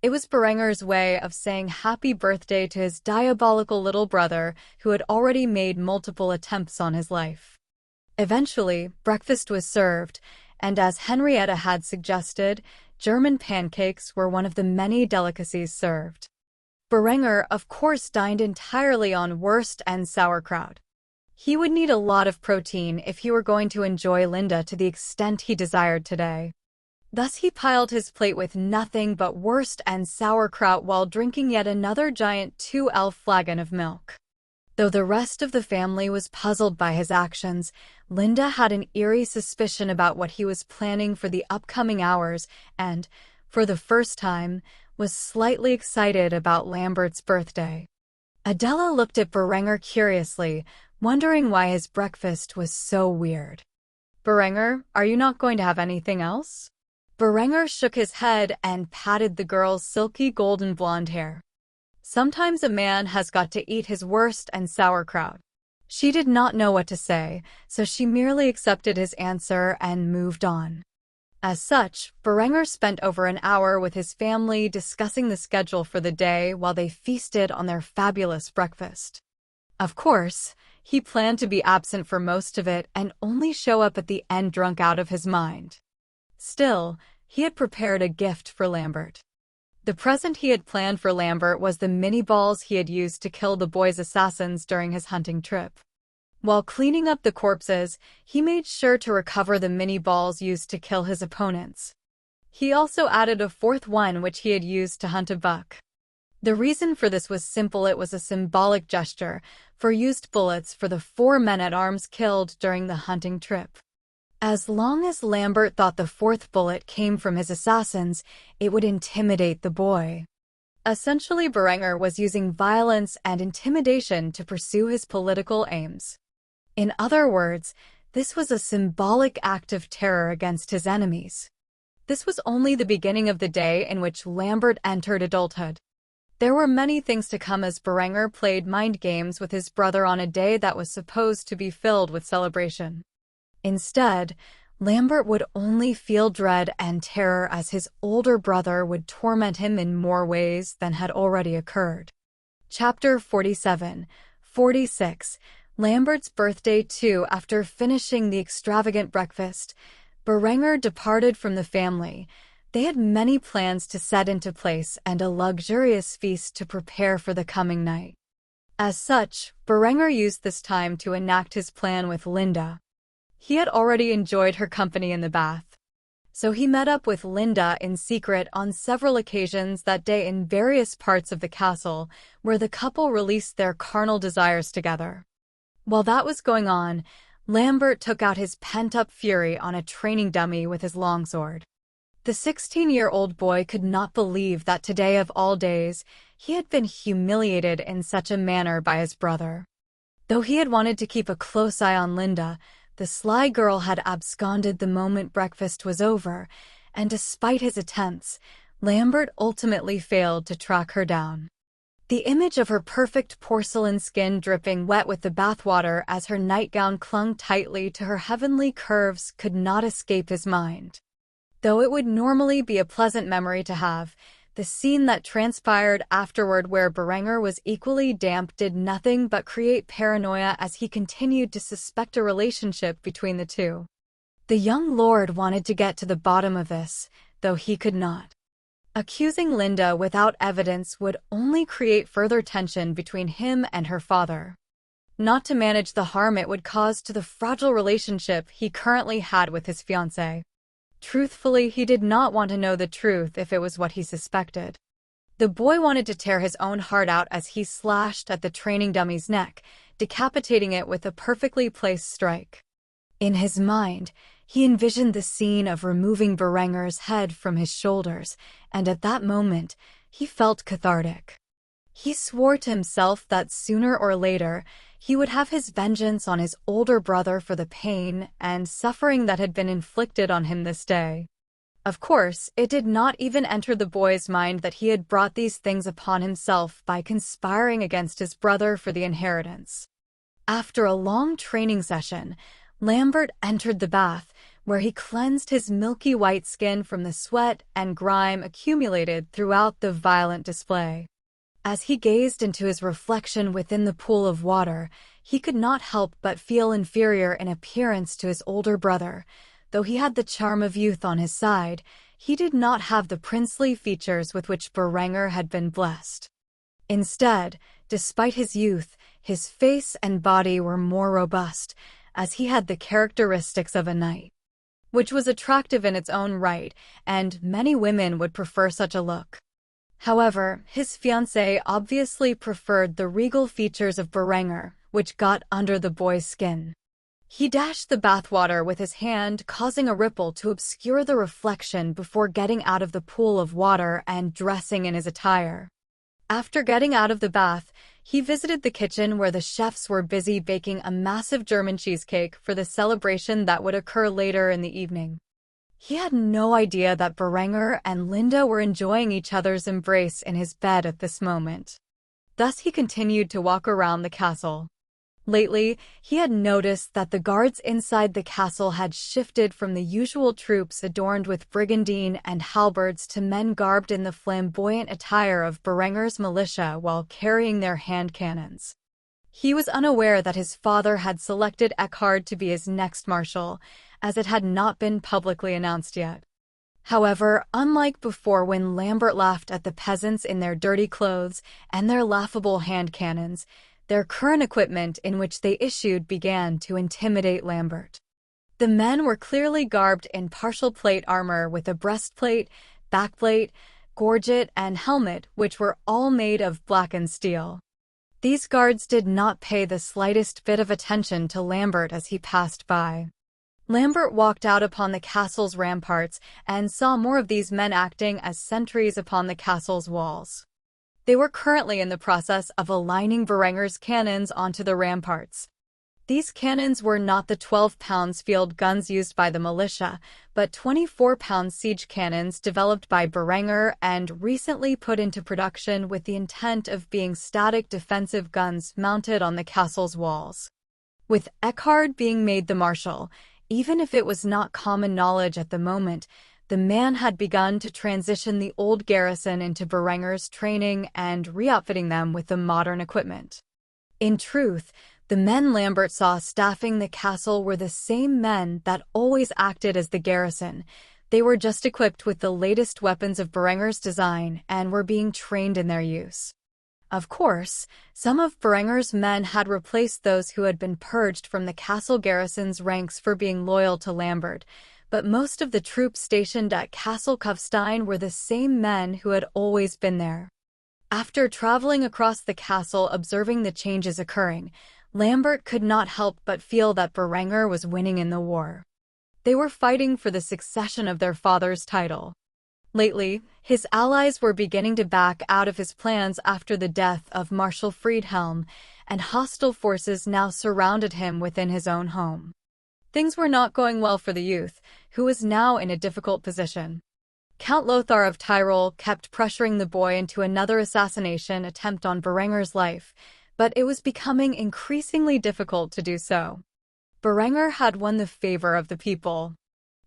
It was Berenger's way of saying happy birthday to his diabolical little brother who had already made multiple attempts on his life. Eventually, breakfast was served, and as Henrietta had suggested, German pancakes were one of the many delicacies served. Berenger, of course, dined entirely on wurst and sauerkraut. He would need a lot of protein if he were going to enjoy Linda to the extent he desired today. Thus he piled his plate with nothing but wurst and sauerkraut while drinking yet another giant 2L flagon of milk. Though the rest of the family was puzzled by his actions, Linda had an eerie suspicion about what he was planning for the upcoming hours and, for the first time, was slightly excited about Lambert's birthday. Adela looked at Berenger curiously, wondering why his breakfast was so weird. "Berenger, are you not going to have anything else?" Berenger shook his head and patted the girl's silky golden blonde hair. "Sometimes a man has got to eat his wurst and sauerkraut." She did not know what to say, so she merely accepted his answer and moved on. As such, Berenger spent over an hour with his family discussing the schedule for the day while they feasted on their fabulous breakfast. Of course, he planned to be absent for most of it and only show up at the end drunk out of his mind. Still, he had prepared a gift for Lambert. The present he had planned for Lambert was the mini balls he had used to kill the boy's assassins during his hunting trip. While cleaning up the corpses, he made sure to recover the mini balls used to kill his opponents. He also added a fourth one which he had used to hunt a buck. The reason for this was simple: it was a symbolic gesture for used bullets for the 4 men-at-arms killed during the hunting trip. As long as Lambert thought the fourth bullet came from his assassins, it would intimidate the boy. Essentially, Berenger was using violence and intimidation to pursue his political aims. In other words, this was a symbolic act of terror against his enemies. This was only the beginning of the day in which Lambert entered adulthood. There were many things to come as Berenger played mind games with his brother on a day that was supposed to be filled with celebration. Instead, Lambert would only feel dread and terror as his older brother would torment him in more ways than had already occurred. Chapter 47, 46. Lambert's birthday too. After finishing the extravagant breakfast, Berenger departed from the family. They had many plans to set into place and a luxurious feast to prepare for the coming night. As such, Berenger used this time to enact his plan with Linda. He had already enjoyed her company in the bath, so he met up with Linda in secret on several occasions that day in various parts of the castle, where the couple released their carnal desires together. While that was going on, Lambert took out his pent-up fury on a training dummy with his longsword. The 16-year-old boy could not believe that today of all days, he had been humiliated in such a manner by his brother. Though he had wanted to keep a close eye on Linda, the sly girl had absconded the moment breakfast was over, and despite his attempts, Lambert ultimately failed to track her down. The image of her perfect porcelain skin dripping wet with the bathwater as her nightgown clung tightly to her heavenly curves could not escape his mind. Though it would normally be a pleasant memory to have, the scene that transpired afterward where Berenger was equally damp did nothing but create paranoia as he continued to suspect a relationship between the two. The young lord wanted to get to the bottom of this, though he could not. Accusing Linda without evidence would only create further tension between him and her father. Not to manage the harm it would cause to the fragile relationship he currently had with his fiancée. Truthfully, he did not want to know the truth if it was what he suspected. The boy wanted to tear his own heart out as he slashed at the training dummy's neck, decapitating it with a perfectly placed strike. In his mind, he envisioned the scene of removing Berenger's head from his shoulders, and at that moment, he felt cathartic. He swore to himself that sooner or later, he would have his vengeance on his older brother for the pain and suffering that had been inflicted on him this day. Of course, it did not even enter the boy's mind that he had brought these things upon himself by conspiring against his brother for the inheritance. After a long training session, Lambert entered the bath, where he cleansed his milky white skin from the sweat and grime accumulated throughout the violent display. As he gazed into his reflection within the pool of water, he could not help but feel inferior in appearance to his older brother. Though he had the charm of youth on his side, he did not have the princely features with which Berenger had been blessed. Instead, despite his youth, His face and body were more robust, as he had the characteristics of a knight, which was attractive in its own right, and many women would prefer such a look. However, his fiancée obviously preferred the regal features of Berenger, which got under the boy's skin. He dashed the bathwater with his hand, causing a ripple to obscure the reflection before getting out of the pool of water and dressing in his attire. After getting out of the bath, he visited the kitchen where the chefs were busy baking a massive German cheesecake for the celebration that would occur later in the evening. He had no idea that Berenger and Linda were enjoying each other's embrace in his bed at this moment. Thus he continued to walk around the castle. Lately, he had noticed that the guards inside the castle had shifted from the usual troops adorned with brigandine and halberds to men garbed in the flamboyant attire of Berenger's militia while carrying their hand cannons. He was unaware that his father had selected Eckhard to be his next marshal, as it had not been publicly announced yet. However, unlike before when Lambert laughed at the peasants in their dirty clothes and their laughable hand cannons, their current equipment in which they issued began to intimidate Lambert. The men were clearly garbed in partial plate armor with a breastplate, backplate, gorget, and helmet, which were all made of blackened steel. These guards did not pay the slightest bit of attention to Lambert as he passed by. Lambert walked out upon the castle's ramparts and saw more of these men acting as sentries upon the castle's walls. They were currently in the process of aligning Berenger's cannons onto the ramparts. These cannons were not the 12-pound field guns used by the militia, but 24-pound siege cannons developed by Berenger and recently put into production with the intent of being static defensive guns mounted on the castle's walls. With Eckhard being made the marshal, even if it was not common knowledge at the moment, the man had begun to transition the old garrison into Berenger's training and reoutfitting them with the modern equipment. In truth, the men Lambert saw staffing the castle were the same men that always acted as the garrison. They were just equipped with the latest weapons of Berenger's design and were being trained in their use. Of course, some of Berenger's men had replaced those who had been purged from the castle garrison's ranks for being loyal to Lambert, but most of the troops stationed at Castle Kufstein were the same men who had always been there. After traveling across the castle observing the changes occurring, Lambert could not help but feel that Berenger was winning in the war. They were fighting for the succession of their father's title. Lately, his allies were beginning to back out of his plans after the death of Marshal Friedhelm, and hostile forces now surrounded him within his own home. Things were not going well for the youth, who was now in a difficult position. Count Lothar of Tyrol kept pressuring the boy into another assassination attempt on Berenger's life, but it was becoming increasingly difficult to do so. Berenger had won the favor of the people.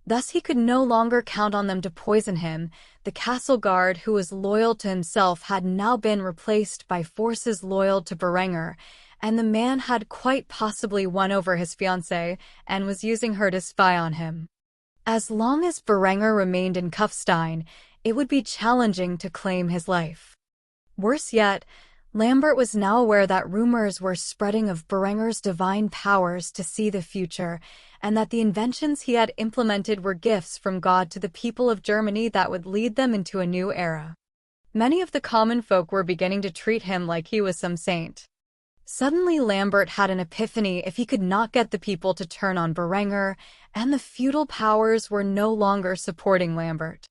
Thus he could no longer count on them to poison him. The castle guard who was loyal to himself had now been replaced by forces loyal to Berenger, and the man had quite possibly won over his fiancée and was using her to spy on him. As long as Berenger remained in Kufstein, it would be challenging to claim his life. Worse yet, Lambert was now aware that rumors were spreading of Berenger's divine powers to see the future, and that the inventions he had implemented were gifts from God to the people of Germany that would lead them into a new era. Many of the common folk were beginning to treat him like he was some saint. Suddenly Lambert had an epiphany: if he could not get the people to turn on Berenger, and the feudal powers were no longer supporting Lambert,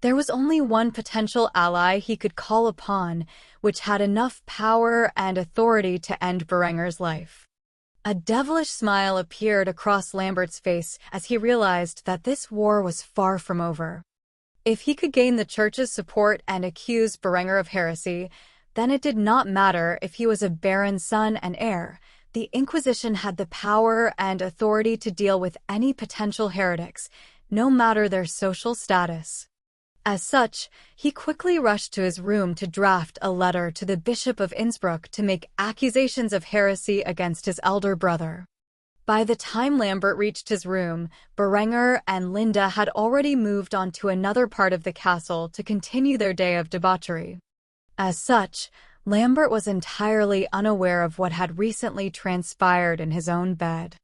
there was only one potential ally he could call upon, which had enough power and authority to end Berenger's life. A devilish smile appeared across Lambert's face as he realized that this war was far from over. If he could gain the Church's support and accuse Berenger of heresy, then it did not matter if he was a baron's son and heir. The Inquisition had the power and authority to deal with any potential heretics, no matter their social status. As such, he quickly rushed to his room to draft a letter to the Bishop of Innsbruck to make accusations of heresy against his elder brother. By the time Lambert reached his room, Berenger and Linda had already moved on to another part of the castle to continue their day of debauchery. As such, Lambert was entirely unaware of what had recently transpired in his own bed.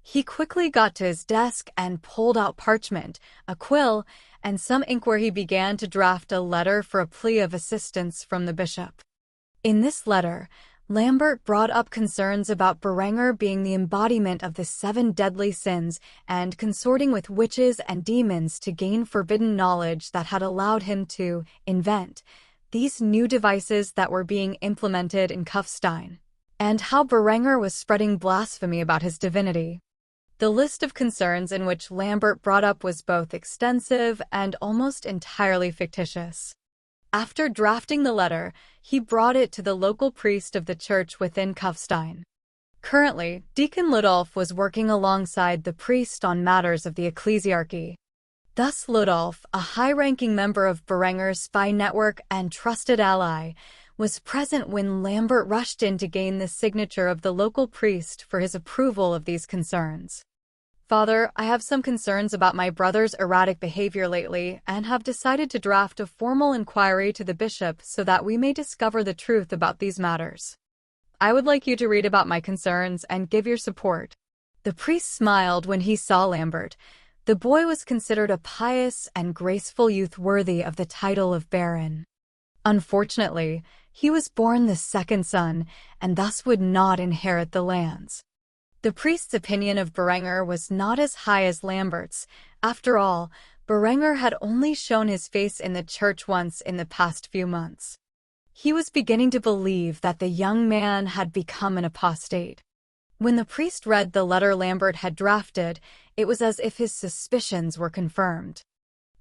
He quickly got to his desk and pulled out parchment, a quill, and some ink where he began to draft a letter for a plea of assistance from the bishop. In this letter, Lambert brought up concerns about Berenger being the embodiment of the 7 deadly sins and consorting with witches and demons to gain forbidden knowledge that had allowed him to invent these new devices that were being implemented in Kufstein, and how Berenger was spreading blasphemy about his divinity. The list of concerns in which Lambert brought up was both extensive and almost entirely fictitious. After drafting the letter, he brought it to the local priest of the church within Kufstein. Currently, Deacon Ludolf was working alongside the priest on matters of the ecclesiarchy. Thus Ludolf, a high-ranking member of Berenger's spy network and trusted ally, was present when Lambert rushed in to gain the signature of the local priest for his approval of these concerns. Father, I have some concerns about my brother's erratic behavior lately and have decided to draft a formal inquiry to the bishop so that we may discover the truth about these matters. I would like you to read about my concerns and give your support. The priest smiled when he saw Lambert. The boy was considered a pious and graceful youth worthy of the title of baron. Unfortunately, he was born the second son and thus would not inherit the lands. The priest's opinion of Berenger was not as high as Lambert's. After all, Berenger had only shown his face in the church once in the past few months. He was beginning to believe that the young man had become an apostate. When the priest read the letter Lambert had drafted, it was as if his suspicions were confirmed.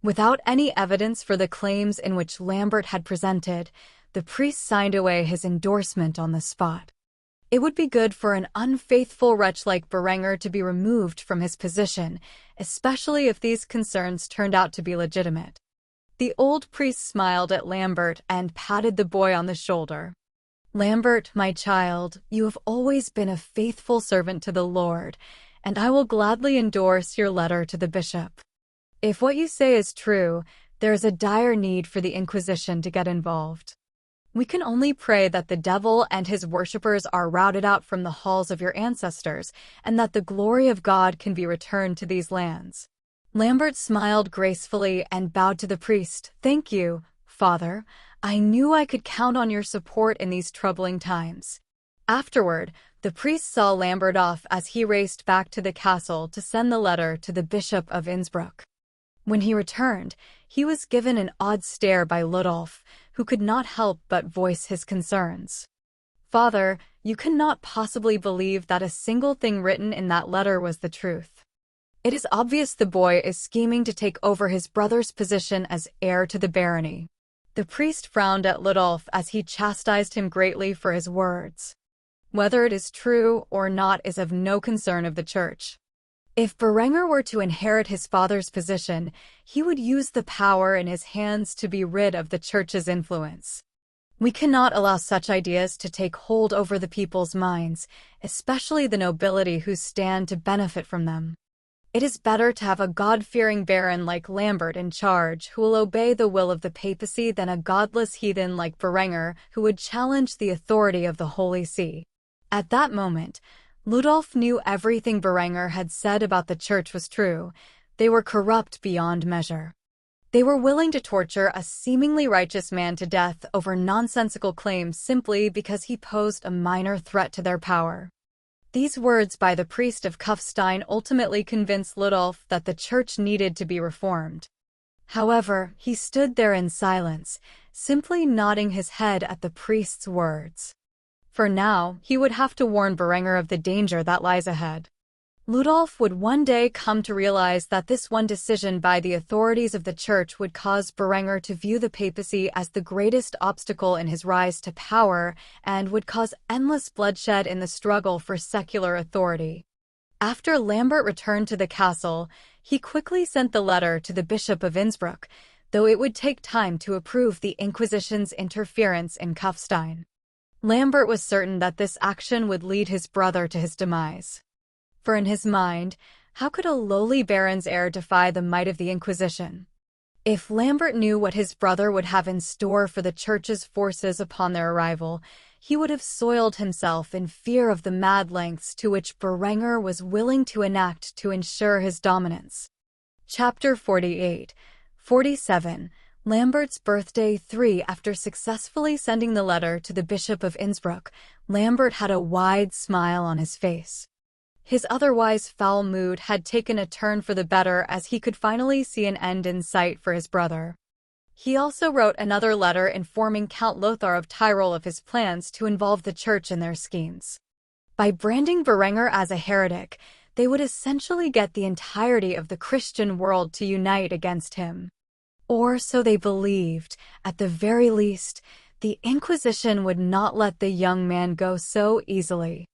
Without any evidence for the claims in which Lambert had presented, the priest signed away his endorsement on the spot. It would be good for an unfaithful wretch like Berenger to be removed from his position, especially if these concerns turned out to be legitimate. The old priest smiled at Lambert and patted the boy on the shoulder. Lambert, my child, you have always been a faithful servant to the Lord, and I will gladly endorse your letter to the bishop. If what you say is true, there is a dire need for the Inquisition to get involved. We can only pray that the devil and his worshippers are routed out from the halls of your ancestors, and that the glory of God can be returned to these lands. Lambert smiled gracefully and bowed to the priest. Thank you, Father. I knew I could count on your support in these troubling times. Afterward, the priest saw Lambert off as he raced back to the castle to send the letter to the Bishop of Innsbruck. When he returned, he was given an odd stare by Ludolf, who could not help but voice his concerns. Father, you cannot possibly believe that a single thing written in that letter was the truth. It is obvious the boy is scheming to take over his brother's position as heir to the barony. The priest frowned at Ludolf as he chastised him greatly for his words. Whether it is true or not is of no concern of the church. If Berenger were to inherit his father's position, he would use the power in his hands to be rid of the church's influence. We cannot allow such ideas to take hold over the people's minds, especially the nobility who stand to benefit from them. It is better to have a God-fearing baron like Lambert in charge who will obey the will of the papacy than a godless heathen like Berenger who would challenge the authority of the Holy See. At that moment, Ludolf knew everything Berenger had said about the church was true. They were corrupt beyond measure. They were willing to torture a seemingly righteous man to death over nonsensical claims simply because he posed a minor threat to their power. These words by the priest of Kufstein ultimately convinced Ludolf that the church needed to be reformed. However, he stood there in silence, simply nodding his head at the priest's words. For now, he would have to warn Berenger of the danger that lies ahead. Ludolf would one day come to realize that this one decision by the authorities of the church would cause Berenger to view the papacy as the greatest obstacle in his rise to power and would cause endless bloodshed in the struggle for secular authority. After Lambert returned to the castle, he quickly sent the letter to the Bishop of Innsbruck, though it would take time to approve the Inquisition's interference in Kufstein. Lambert was certain that this action would lead his brother to his demise. For in his mind, how could a lowly baron's heir defy the might of the Inquisition? If Lambert knew what his brother would have in store for the church's forces upon their arrival, he would have soiled himself in fear of the mad lengths to which Berenger was willing to enact to ensure his dominance. Chapter 48, 47. Lambert's birthday 3. After successfully sending the letter to the Bishop of Innsbruck, Lambert had a wide smile on his face. His otherwise foul mood had taken a turn for the better as he could finally see an end in sight for his brother. He also wrote another letter informing Count Lothar of Tyrol of his plans to involve the church in their schemes. By branding Berenger as a heretic, they would essentially get the entirety of the Christian world to unite against him. Or so they believed. At the very least, the Inquisition would not let the young man go so easily.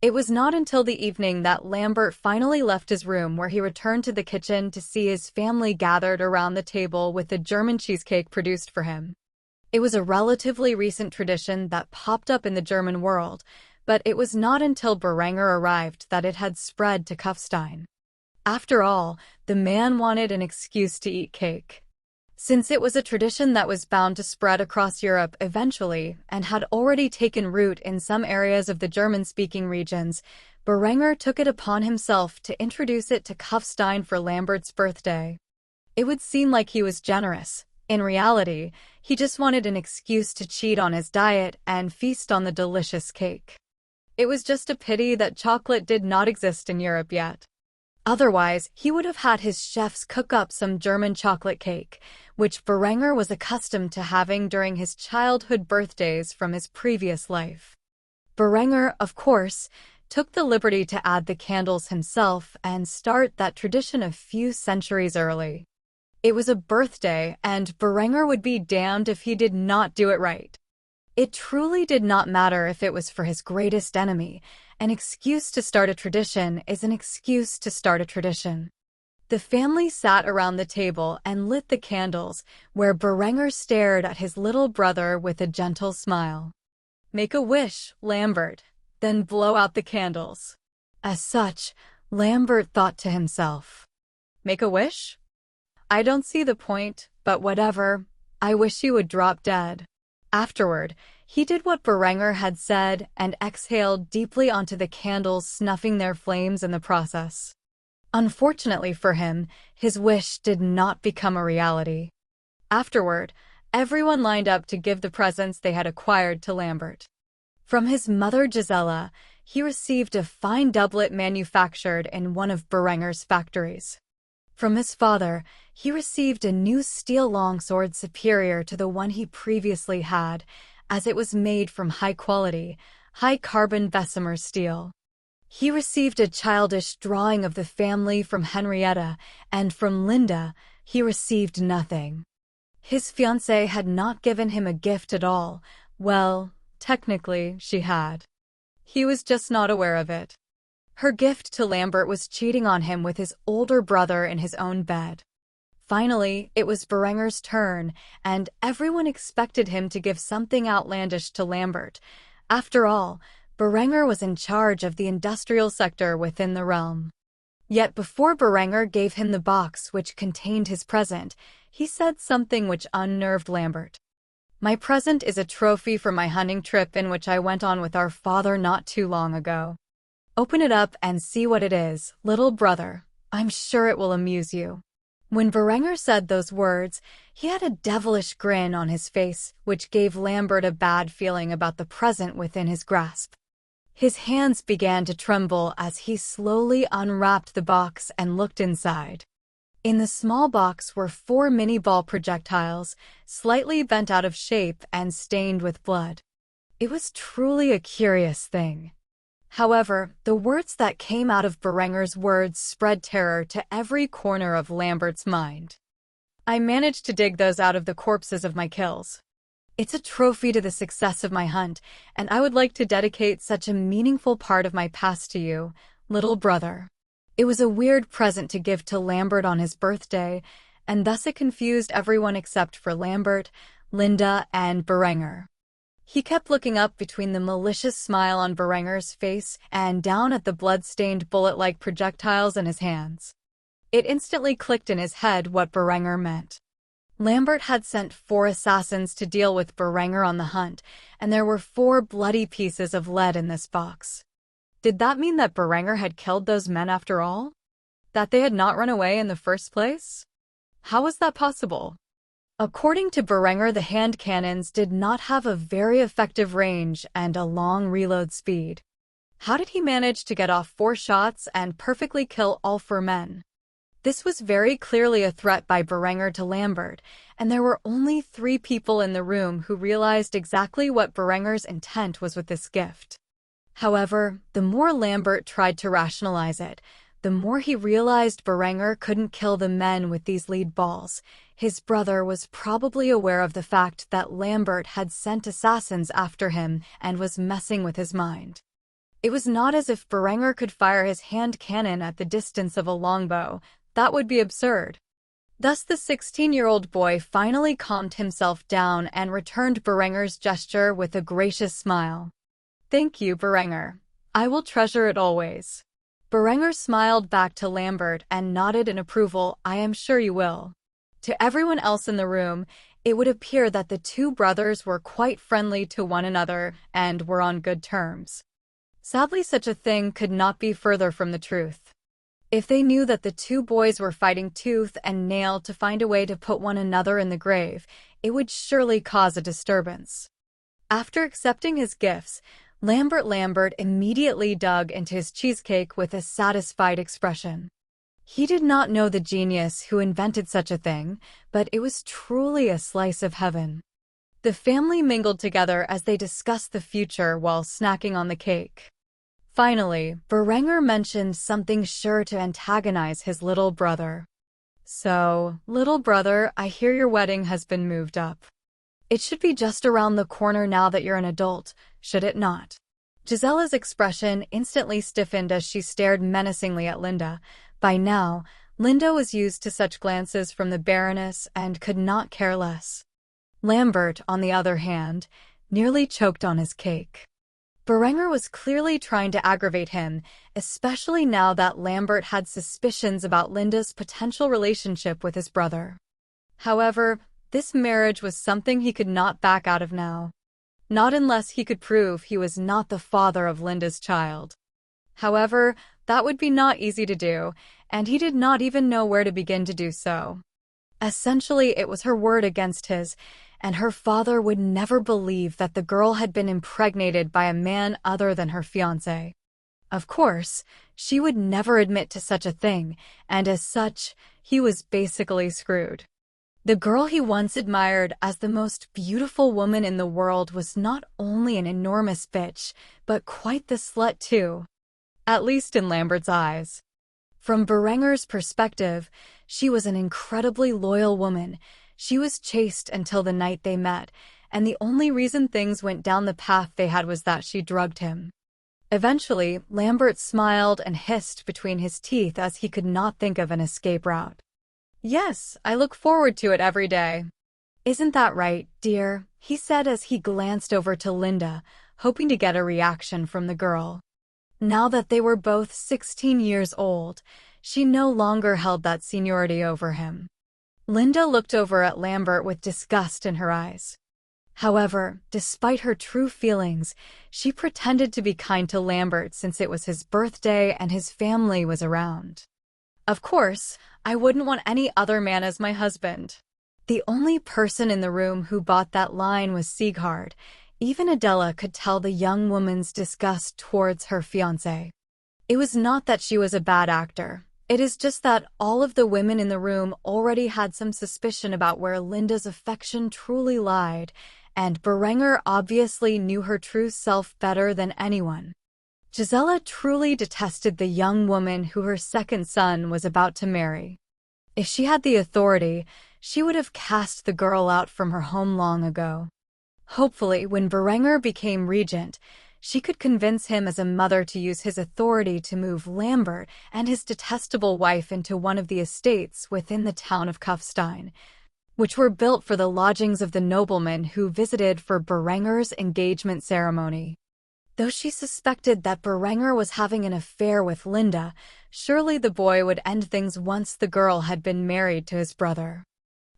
It was not until the evening that Lambert finally left his room, where he returned to the kitchen to see his family gathered around the table with the German cheesecake produced for him. It was a relatively recent tradition that popped up in the German world, but it was not until Berenger arrived that it had spread to Kufstein. After all, the man wanted an excuse to eat cake. Since it was a tradition that was bound to spread across Europe eventually and had already taken root in some areas of the German-speaking regions, Berenger took it upon himself to introduce it to Kufstein for Lambert's birthday. It would seem like he was generous. In reality, he just wanted an excuse to cheat on his diet and feast on the delicious cake. It was just a pity that chocolate did not exist in Europe yet. Otherwise, he would have had his chefs cook up some German chocolate cake, which Berenger was accustomed to having during his childhood birthdays from his previous life. Berenger, of course, took the liberty to add the candles himself and start that tradition a few centuries early. It was a birthday, and Berenger would be damned if he did not do it right. It truly did not matter if it was for his greatest enemy. An excuse to start a tradition is an excuse to start a tradition. The family sat around the table and lit the candles, where Berenger stared at his little brother with a gentle smile. "Make a wish, Lambert, then blow out the candles." As such, Lambert thought to himself, "Make a wish? I don't see the point, but whatever. I wish you would drop dead." Afterward, he did what Berenger had said and exhaled deeply onto the candles, snuffing their flames in the process. Unfortunately for him, his wish did not become a reality. Afterward, everyone lined up to give the presents they had acquired to Lambert. From his mother Gisela, he received a fine doublet manufactured in one of Berenger's factories. From his father, he received a new steel longsword superior to the one he previously had, as it was made from high-quality, high-carbon Bessemer steel. He received a childish drawing of the family from Henrietta, and from Linda, he received nothing. His fiancée had not given him a gift at all. Well, technically, she had. He was just not aware of it. Her gift to Lambert was cheating on him with his older brother in his own bed. Finally, it was Berenger's turn, and everyone expected him to give something outlandish to Lambert. After all, Berenger was in charge of the industrial sector within the realm. Yet before Berenger gave him the box which contained his present, he said something which unnerved Lambert. "My present is a trophy for my hunting trip in which I went on with our father not too long ago. Open it up and see what it is, little brother. I'm sure it will amuse you." When Berenger said those words, he had a devilish grin on his face, which gave Lambert a bad feeling about the present within his grasp. His hands began to tremble as he slowly unwrapped the box and looked inside. In the small box were 4 mini-ball projectiles, slightly bent out of shape and stained with blood. It was truly a curious thing. However, the words that came out of Berenger's words spread terror to every corner of Lambert's mind. "I managed to dig those out of the corpses of my kills. It's a trophy to the success of my hunt, and I would like to dedicate such a meaningful part of my past to you, little brother." It was a weird present to give to Lambert on his birthday, and thus it confused everyone except for Lambert, Linda, and Berenger. He kept looking up between the malicious smile on Berenger's face and down at the blood-stained bullet-like projectiles in his hands. It instantly clicked in his head what Berenger meant. Lambert had sent 4 assassins to deal with Berenger on the hunt, and there were 4 bloody pieces of lead in this box. Did that mean that Berenger had killed those men after all? That they had not run away in the first place? How was that possible? According to Berenger, the hand cannons did not have a very effective range and a long reload speed. How did he manage to get off 4 shots and perfectly kill all 4 men? This was very clearly a threat by Berenger to Lambert, and there were only 3 people in the room who realized exactly what Berenger's intent was with this gift. However, the more Lambert tried to rationalize it, the more he realized Berenger couldn't kill the men with these lead balls. His brother was probably aware of the fact that Lambert had sent assassins after him and was messing with his mind. It was not as if Berenger could fire his hand cannon at the distance of a longbow. That would be absurd. Thus the 16-year-old boy finally calmed himself down and returned Berenger's gesture with a gracious smile. "Thank you, Berenger. I will treasure it always." Berenger smiled back to Lambert and nodded in approval. "I am sure you will." To everyone else in the room, it would appear that the 2 brothers were quite friendly to one another and were on good terms. Sadly, such a thing could not be further from the truth. If they knew that the 2 boys were fighting tooth and nail to find a way to put one another in the grave, it would surely cause a disturbance. After accepting his gifts, Lambert immediately dug into his cheesecake with a satisfied expression. He did not know the genius who invented such a thing, but it was truly a slice of heaven. The family mingled together as they discussed the future while snacking on the cake. Finally, Berenger mentioned something sure to antagonize his little brother. "So, little brother, I hear your wedding has been moved up. It should be just around the corner now that you're an adult, should it not?" Gisella's expression instantly stiffened as she stared menacingly at Linda. By now, Linda was used to such glances from the Baroness and could not care less. Lambert, on the other hand, nearly choked on his cake. Berenger was clearly trying to aggravate him, especially now that Lambert had suspicions about Linda's potential relationship with his brother. However, this marriage was something he could not back out of now. Not unless he could prove he was not the father of Linda's child. However, that would be not easy to do, and he did not even know where to begin to do so. Essentially, it was her word against his, and her father would never believe that the girl had been impregnated by a man other than her fiancé. Of course, she would never admit to such a thing, and as such, he was basically screwed. The girl he once admired as the most beautiful woman in the world was not only an enormous bitch, but quite the slut too. At least in Lambert's eyes. From Berenger's perspective, she was an incredibly loyal woman. She was chaste until the night they met, and the only reason things went down the path they had was that she drugged him. Eventually, Lambert smiled and hissed between his teeth as he could not think of an escape route. "Yes, I look forward to it every day." "Isn't that right, dear?" he said as he glanced over to Linda, hoping to get a reaction from the girl. Now that they were both 16 years old, she no longer held that seniority over him. Linda looked over at Lambert with disgust in her eyes. However, despite her true feelings, she pretended to be kind to Lambert since it was his birthday and his family was around. "Of course, I wouldn't want any other man as my husband." The only person in the room who bought that line was Sieghard. Even Adela could tell the young woman's disgust towards her fiancé. It was not that she was a bad actor. It is just that all of the women in the room already had some suspicion about where Linda's affection truly lied, and Berenger obviously knew her true self better than anyone. Gisela truly detested the young woman who her second son was about to marry. If she had the authority, she would have cast the girl out from her home long ago. Hopefully, when Berenger became regent, she could convince him as a mother to use his authority to move Lambert and his detestable wife into one of the estates within the town of Kufstein, which were built for the lodgings of the noblemen who visited for Berenger's engagement ceremony. Though she suspected that Berenger was having an affair with Linda, surely the boy would end things once the girl had been married to his brother.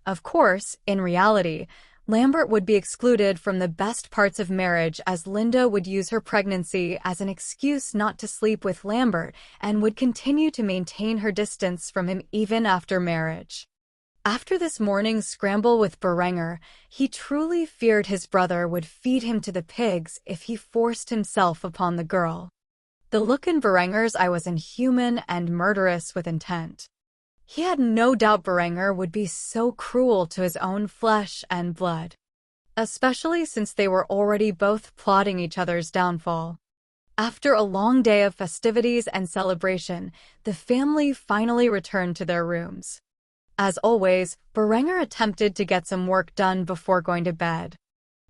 Of course, in reality, Lambert would be excluded from the best parts of marriage, as Linda would use her pregnancy as an excuse not to sleep with Lambert and would continue to maintain her distance from him even after marriage. After this morning's scramble with Berenger, he truly feared his brother would feed him to the pigs if he forced himself upon the girl. The look in Berenger's eye was inhuman and murderous with intent. He had no doubt Berenger would be so cruel to his own flesh and blood, especially since they were already both plotting each other's downfall. After a long day of festivities and celebration, the family finally returned to their rooms. As always, Berenger attempted to get some work done before going to bed.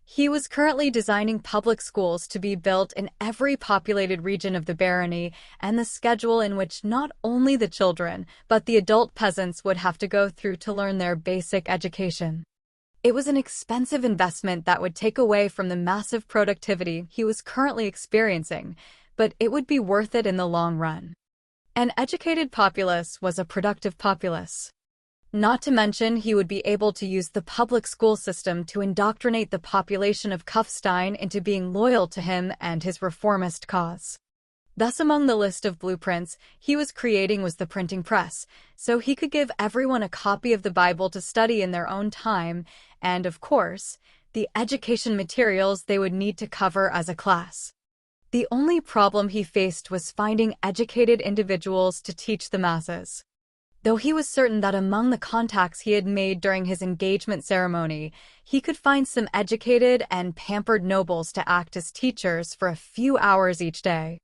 He was currently designing public schools to be built in every populated region of the barony, and the schedule in which not only the children, but the adult peasants would have to go through to learn their basic education. It was an expensive investment that would take away from the massive productivity he was currently experiencing, but it would be worth it in the long run. An educated populace was a productive populace. Not to mention, he would be able to use the public school system to indoctrinate the population of Kufstein into being loyal to him and his reformist cause. Thus, among the list of blueprints he was creating was the printing press, so he could give everyone a copy of the Bible to study in their own time, and, of course, the education materials they would need to cover as a class. The only problem he faced was finding educated individuals to teach the masses. Though he was certain that among the contacts he had made during his engagement ceremony, he could find some educated and pampered nobles to act as teachers for a few hours each day.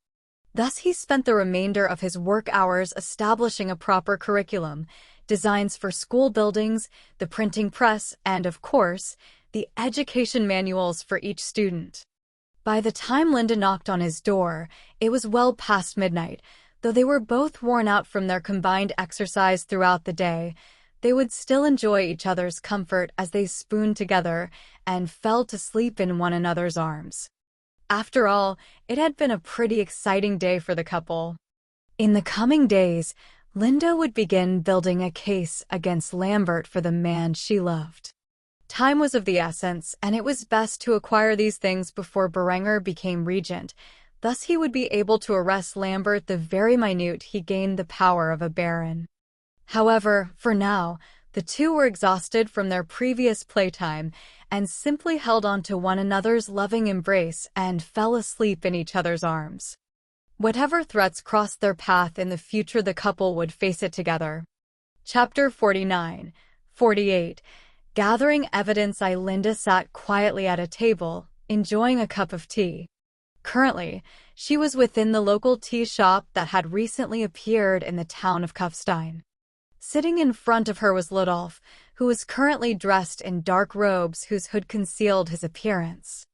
Thus he spent the remainder of his work hours establishing a proper curriculum, designs for school buildings, the printing press, and, of course, the education manuals for each student. By the time Linda knocked on his door, it was well past midnight. Though they were both worn out from their combined exercise throughout the day, they would still enjoy each other's comfort as they spooned together and fell to sleep in one another's arms. After all, it had been a pretty exciting day for the couple. In the coming days, Linda would begin building a case against Lambert for the man she loved. Time was of the essence, and it was best to acquire these things before Berenger became regent. Thus he would be able to arrest Lambert the very minute he gained the power of a baron. However, for now, the two were exhausted from their previous playtime and simply held on to one another's loving embrace and fell asleep in each other's arms. Whatever threats crossed their path in the future, the couple would face it together. Chapter 49-48. Gathering evidence. Linda sat quietly at a table, enjoying a cup of tea. Currently, she was within the local tea shop that had recently appeared in the town of Kufstein. Sitting in front of her was Ludolf, who was currently dressed in dark robes whose hood concealed his appearance.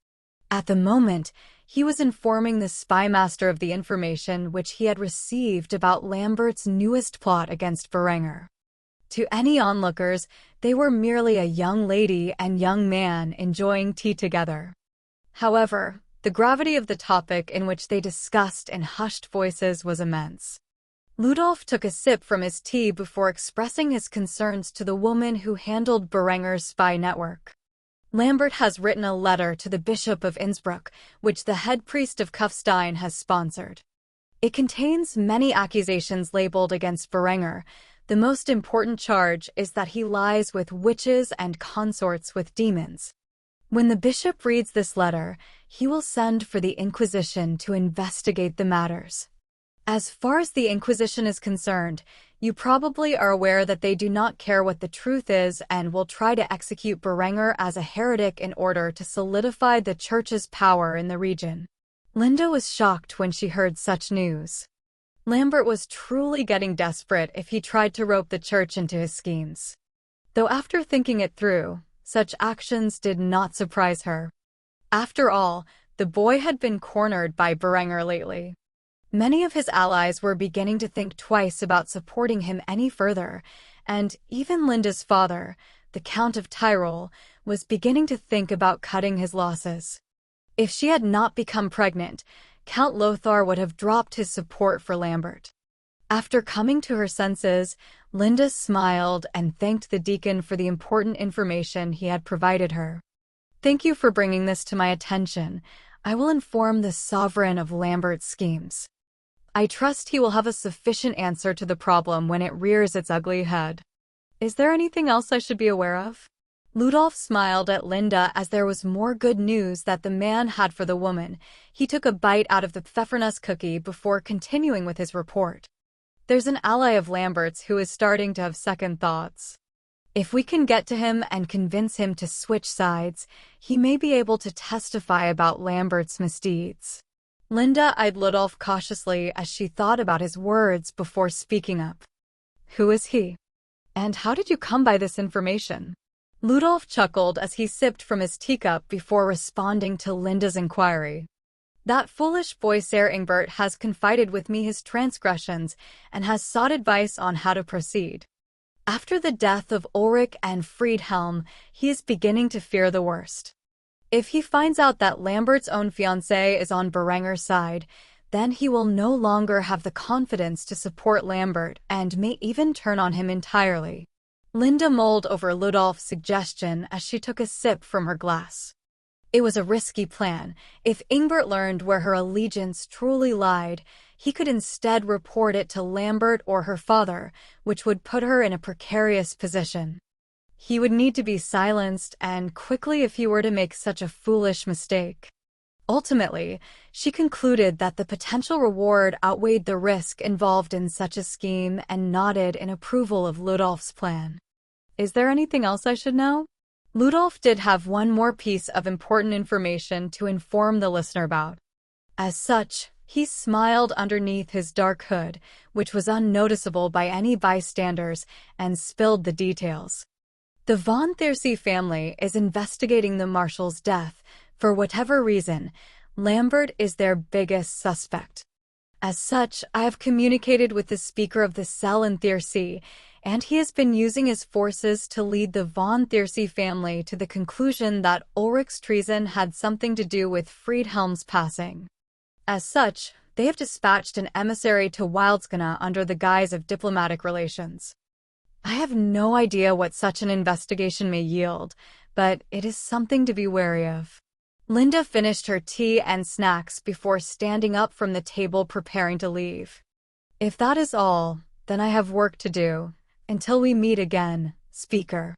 At the moment, he was informing the spymaster of the information which he had received about Lambert's newest plot against Berenger. To any onlookers, they were merely a young lady and young man enjoying tea together. However, the gravity of the topic in which they discussed in hushed voices was immense. Ludolf took a sip from his tea before expressing his concerns to the woman who handled Berenger's spy network. Lambert has written a letter to the Bishop of Innsbruck, which the head priest of Kufstein has sponsored. It contains many accusations labeled against Berenger. The most important charge is that he lies with witches and consorts with demons. When the bishop reads this letter, he will send for the Inquisition to investigate the matters. As far as the Inquisition is concerned, you probably are aware that they do not care what the truth is and will try to execute Berenger as a heretic in order to solidify the Church's power in the region. Linda was shocked when she heard such news. Lambert was truly getting desperate if he tried to rope the Church into his schemes. Though after thinking it through, such actions did not surprise her. After all, the boy had been cornered by Berenger lately. Many of his allies were beginning to think twice about supporting him any further, and even Linda's father, the Count of Tyrol, was beginning to think about cutting his losses. If she had not become pregnant, Count Lothar would have dropped his support for Lambert. After coming to her senses, Linda smiled and thanked the deacon for the important information he had provided her. "Thank you for bringing this to my attention. I will inform the sovereign of Lambert's schemes. I trust he will have a sufficient answer to the problem when it rears its ugly head. Is there anything else I should be aware of?" Ludolf smiled at Linda as there was more good news that the man had for the woman. He took a bite out of the pfeffernuss cookie before continuing with his report. "There's an ally of Lambert's who is starting to have second thoughts. If we can get to him and convince him to switch sides, he may be able to testify about Lambert's misdeeds." Linda eyed Ludolf cautiously as she thought about his words before speaking up. "Who is he? And how did you come by this information?" Ludolf chuckled as he sipped from his teacup before responding to Linda's inquiry. "That foolish boy Sir Ingbert has confided with me his transgressions and has sought advice on how to proceed. After the death of Ulrich and Friedhelm, he is beginning to fear the worst. If he finds out that Lambert's own fiancée is on Berenger's side, then he will no longer have the confidence to support Lambert and may even turn on him entirely." Linda mulled over Ludolf's suggestion as she took a sip from her glass. It was a risky plan. If Ingbert learned where her allegiance truly lied, he could instead report it to Lambert or her father, which would put her in a precarious position. He would need to be silenced, and quickly if he were to make such a foolish mistake. Ultimately, she concluded that the potential reward outweighed the risk involved in such a scheme and nodded in approval of Ludolf's plan. "Is there anything else I should know?" Ludolf did have one more piece of important information to inform the listener about. As such, he smiled underneath his dark hood, which was unnoticeable by any bystanders, and spilled the details. "The von Thiersey family is investigating the marshal's death. For whatever reason, Lambert is their biggest suspect. As such, I have communicated with the Speaker of the Cell in Thiersey, and he has been using his forces to lead the von Thiersey family to the conclusion that Ulrich's treason had something to do with Friedhelm's passing. As such, they have dispatched an emissary to Wildskana under the guise of diplomatic relations. I have no idea what such an investigation may yield, but it is something to be wary of." Linda finished her tea and snacks before standing up from the table preparing to leave. "If that is all, then I have work to do. Until we meet again, Speaker."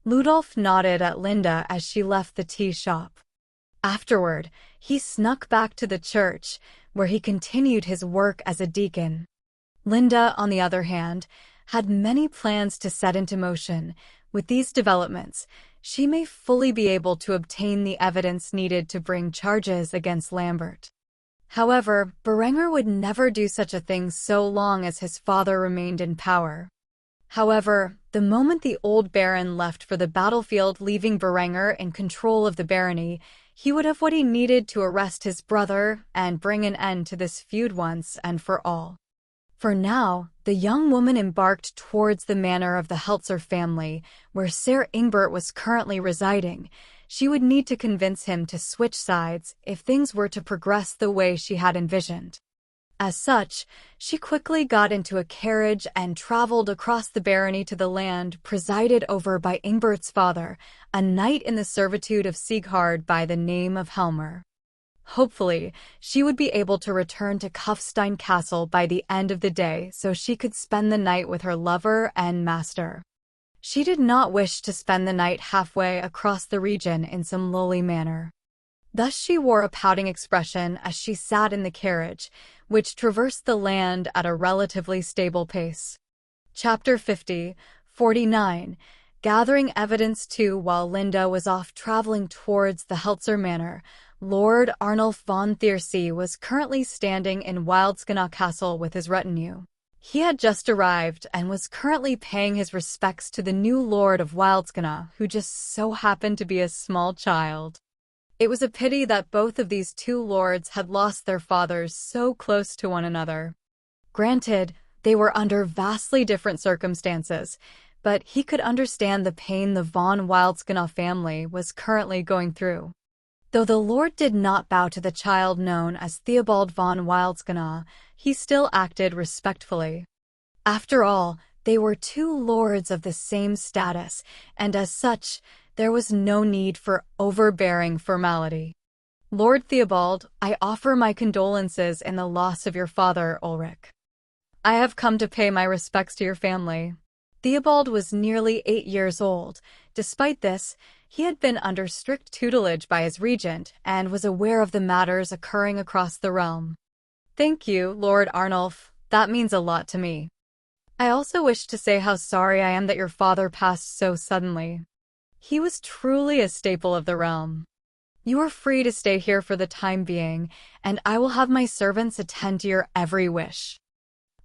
Ludolf nodded at Linda as she left the tea shop. Afterward, he snuck back to the church, where he continued his work as a deacon. Linda, on the other hand, had many plans to set into motion. With these developments, she may fully be able to obtain the evidence needed to bring charges against Lambert. However, Berenger would never do such a thing so long as his father remained in power. However, the moment the old baron left for the battlefield, leaving Berenger in control of the barony, he would have what he needed to arrest his brother and bring an end to this feud once and for all. For now, the young woman embarked towards the manor of the Heltzer family, where Sir Ingbert was currently residing. She would need to convince him to switch sides if things were to progress the way she had envisioned. As such, she quickly got into a carriage and traveled across the barony to the land presided over by Ingbert's father, a knight in the servitude of Sieghard by the name of Helmer. Hopefully, she would be able to return to Kufstein Castle by the end of the day so she could spend the night with her lover and master. She did not wish to spend the night halfway across the region in some lowly manner. Thus she wore a pouting expression as she sat in the carriage, which traversed the land at a relatively stable pace. Chapter 49. Gathering evidence too. While Linda was off traveling towards the Heltzer Manor, Lord Arnulf von Thiersey was currently standing in Wildskana Castle with his retinue. He had just arrived and was currently paying his respects to the new Lord of Wildskana, who just so happened to be a small child. It was a pity that both of these two lords had lost their fathers so close to one another. Granted, they were under vastly different circumstances, but he could understand the pain the von Wildskana family was currently going through. Though the lord did not bow to the child known as Theobald von Wildskana, he still acted respectfully. After all, they were two lords of the same status, and as such, there was no need for overbearing formality. Lord Theobald, I offer my condolences in the loss of your father, Ulrich. I have come to pay my respects to your family. Theobald was nearly 8 years old. Despite this, he had been under strict tutelage by his regent and was aware of the matters occurring across the realm. Thank you, Lord Arnulf. That means a lot to me. I also wish to say how sorry I am that your father passed so suddenly. He was truly a staple of the realm. You are free to stay here for the time being, and I will have my servants attend to your every wish.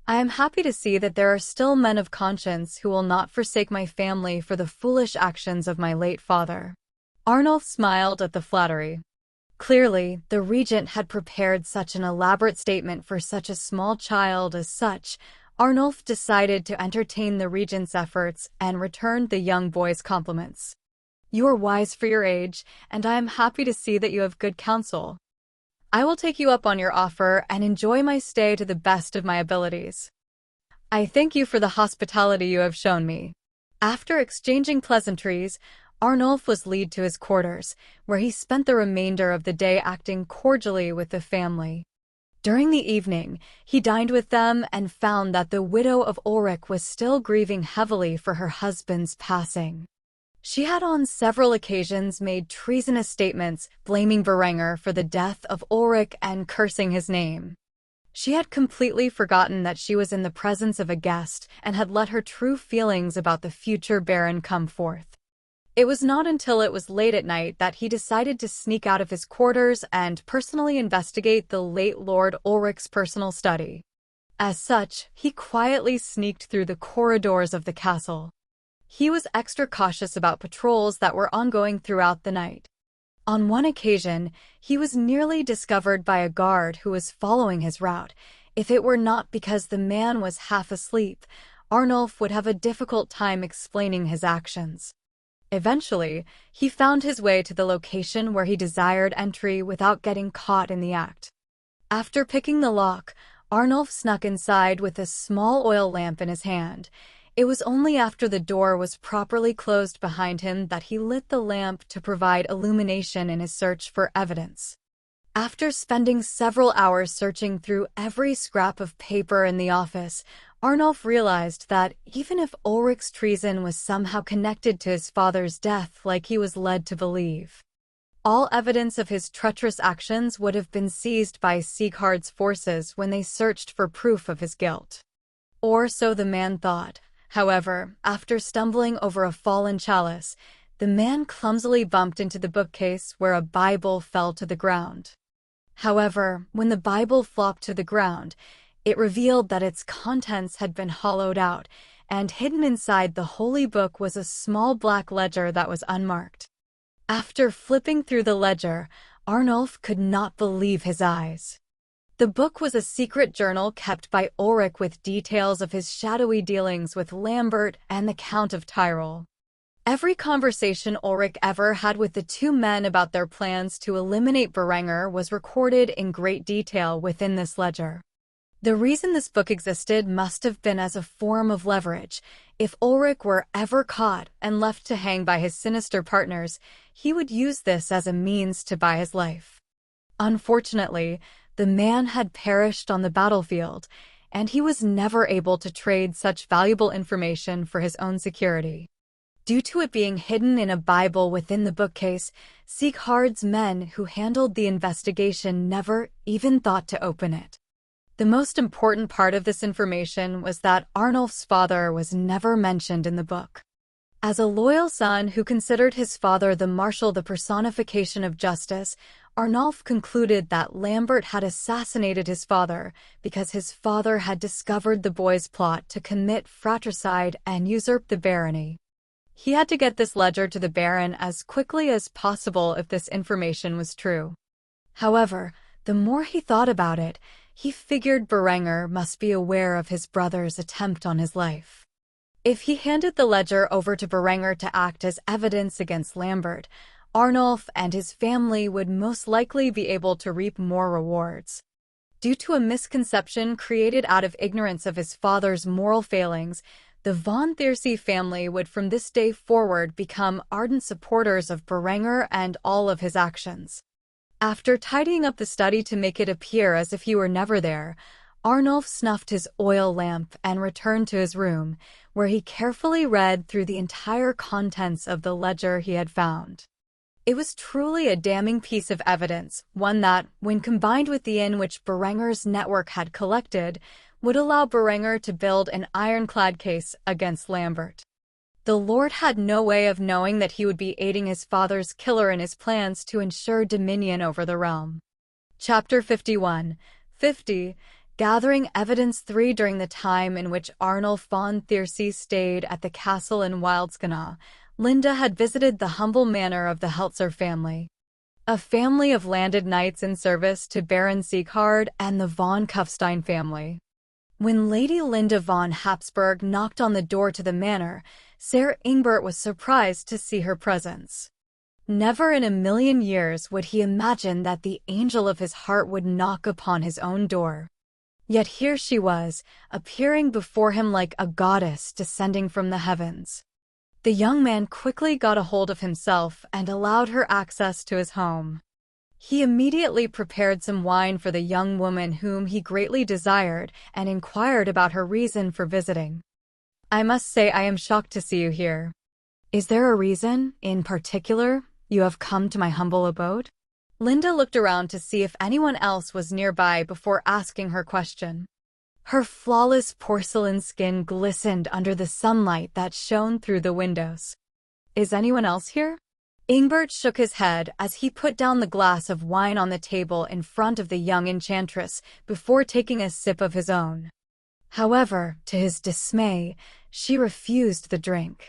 I am happy to see that there are still men of conscience who will not forsake my family for the foolish actions of my late father. Arnulf smiled at the flattery. Clearly, the regent had prepared such an elaborate statement for such a small child. As such, Arnulf decided to entertain the regent's efforts and returned the young boy's compliments. You are wise for your age, and I am happy to see that you have good counsel. I will take you up on your offer and enjoy my stay to the best of my abilities. I thank you for the hospitality you have shown me. After exchanging pleasantries, Arnulf was led to his quarters, where he spent the remainder of the day acting cordially with the family. During the evening, he dined with them and found that the widow of Ulrich was still grieving heavily for her husband's passing. She had on several occasions made treasonous statements blaming Berenger for the death of Ulrich and cursing his name. She had completely forgotten that she was in the presence of a guest and had let her true feelings about the future Baron come forth. It was not until it was late at night that he decided to sneak out of his quarters and personally investigate the late Lord Ulrich's personal study. As such, he quietly sneaked through the corridors of the castle. He was extra cautious about patrols that were ongoing throughout the night. On one occasion, he was nearly discovered by a guard who was following his route. If it were not because the man was half asleep, Arnulf would have a difficult time explaining his actions. Eventually, he found his way to the location where he desired entry without getting caught in the act. After picking the lock, Arnulf snuck inside with a small oil lamp in his hand. It was only after the door was properly closed behind him that he lit the lamp to provide illumination in his search for evidence. After spending several hours searching through every scrap of paper in the office, Arnulf realized that even if Ulrich's treason was somehow connected to his father's death like he was led to believe, all evidence of his treacherous actions would have been seized by Sieghard's forces when they searched for proof of his guilt. Or so the man thought. However, after stumbling over a fallen chalice, the man clumsily bumped into the bookcase where a Bible fell to the ground. However, when the Bible flopped to the ground, it revealed that its contents had been hollowed out, and hidden inside the holy book was a small black ledger that was unmarked. After flipping through the ledger, Arnulf could not believe his eyes. The book was a secret journal kept by Ulrich with details of his shadowy dealings with Lambert and the Count of Tyrol. Every conversation Ulrich ever had with the two men about their plans to eliminate Berenger was recorded in great detail within this ledger. The reason this book existed must have been as a form of leverage. If Ulrich were ever caught and left to hang by his sinister partners, he would use this as a means to buy his life. Unfortunately, the man had perished on the battlefield, and he was never able to trade such valuable information for his own security. Due to it being hidden in a Bible within the bookcase, Sieghard's men who handled the investigation never even thought to open it. The most important part of this information was that Arnulf's father was never mentioned in the book. As a loyal son who considered his father the marshal, the personification of justice, Arnulf concluded that Lambert had assassinated his father because his father had discovered the boy's plot to commit fratricide and usurp the barony. He had to get this ledger to the Baron as quickly as possible if this information was true. However, the more he thought about it, he figured Berenger must be aware of his brother's attempt on his life. If he handed the ledger over to Berenger to act as evidence against Lambert, Arnulf and his family would most likely be able to reap more rewards. Due to a misconception created out of ignorance of his father's moral failings, The von Thierse family would from this day forward become ardent supporters of Berenger and all of his actions. After tidying up the study to make it appear as if he were never there, Arnulf snuffed his oil lamp and returned to his room, where he carefully read through the entire contents of the ledger he had found. It was truly a damning piece of evidence, one that, when combined with the in which Berenger's network had collected, would allow Berenger to build an ironclad case against Lambert. The Lord had no way of knowing that he would be aiding his father's killer in his plans to ensure dominion over the realm. Chapter 51. 50. Gathering Evidence 3. During the time in which Arnulf von Thierse stayed at the castle in Wildskana, Linda had visited the humble manor of the Heltzer family, a family of landed knights in service to Baron Sieghard and the von Kufstein family. When Lady Linda von Habsburg knocked on the door to the manor, Sir Ingbert was surprised to see her presence. Never in a million years would he imagine that the angel of his heart would knock upon his own door. Yet here she was, appearing before him like a goddess descending from the heavens. The young man quickly got a hold of himself and allowed her access to his home. He immediately prepared some wine for the young woman whom he greatly desired and inquired about her reason for visiting. "I must say I am shocked to see you here. Is there a reason, in particular, you have come to my humble abode?" Linda looked around to see if anyone else was nearby before asking her question. Her flawless porcelain skin glistened under the sunlight that shone through the windows. "Is anyone else here?" Ingbert shook his head as he put down the glass of wine on the table in front of the young enchantress before taking a sip of his own. However, to his dismay, she refused the drink.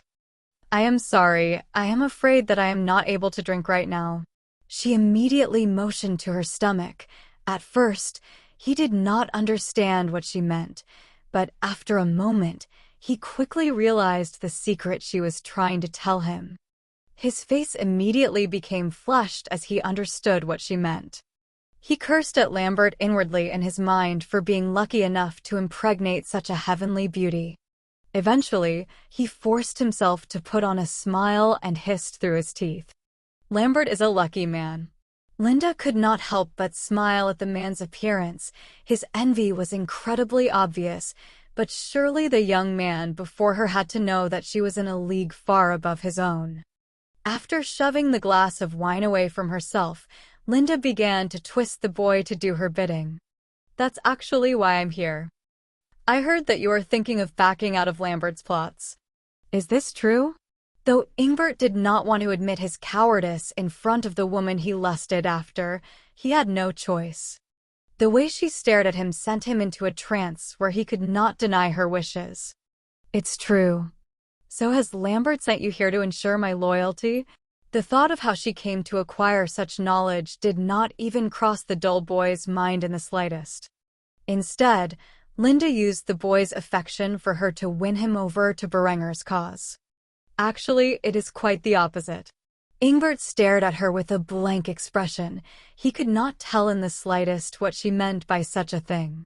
"I am sorry, I am afraid that I am not able to drink right now." She immediately motioned to her stomach. At first, he did not understand what she meant, but after a moment, he quickly realized the secret she was trying to tell him. His face immediately became flushed as he understood what she meant. He cursed at Lambert inwardly in his mind for being lucky enough to impregnate such a heavenly beauty. Eventually, he forced himself to put on a smile and hissed through his teeth. "Lambert is a lucky man." Linda could not help but smile at the man's appearance. His envy was incredibly obvious, but surely the young man before her had to know that she was in a league far above his own. After shoving the glass of wine away from herself, Linda began to twist the boy to do her bidding. "That's actually why I'm here. I heard that you are thinking of backing out of Lambert's plots. Is this true?" Though Ingbert did not want to admit his cowardice in front of the woman he lusted after, he had no choice. The way she stared at him sent him into a trance where he could not deny her wishes. "It's true. So has Lambert sent you here to ensure my loyalty?" The thought of how she came to acquire such knowledge did not even cross the dull boy's mind in the slightest. Instead, Linda used the boy's affection for her to win him over to Berenger's cause. Actually, it is quite the opposite. Ingbert stared at her with a blank expression. He could not tell in the slightest what she meant by such a thing.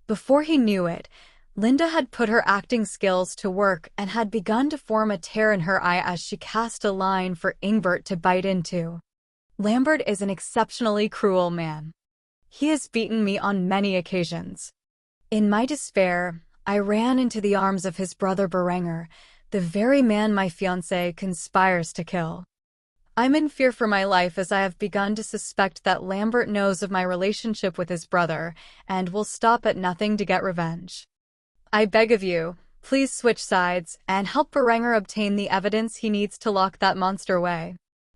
Before he knew it, Linda had put her acting skills to work and had begun to form a tear in her eye as she cast a line for Ingbert to bite into. "Lambert is an exceptionally cruel man. He has beaten me on many occasions. In my despair, I ran into the arms of his brother Berenger, the very man my fiancé conspires to kill. I'm in fear for my life as I have begun to suspect that Lambert knows of my relationship with his brother and will stop at nothing to get revenge. I beg of you, please switch sides and help Berenger obtain the evidence he needs to lock that monster away."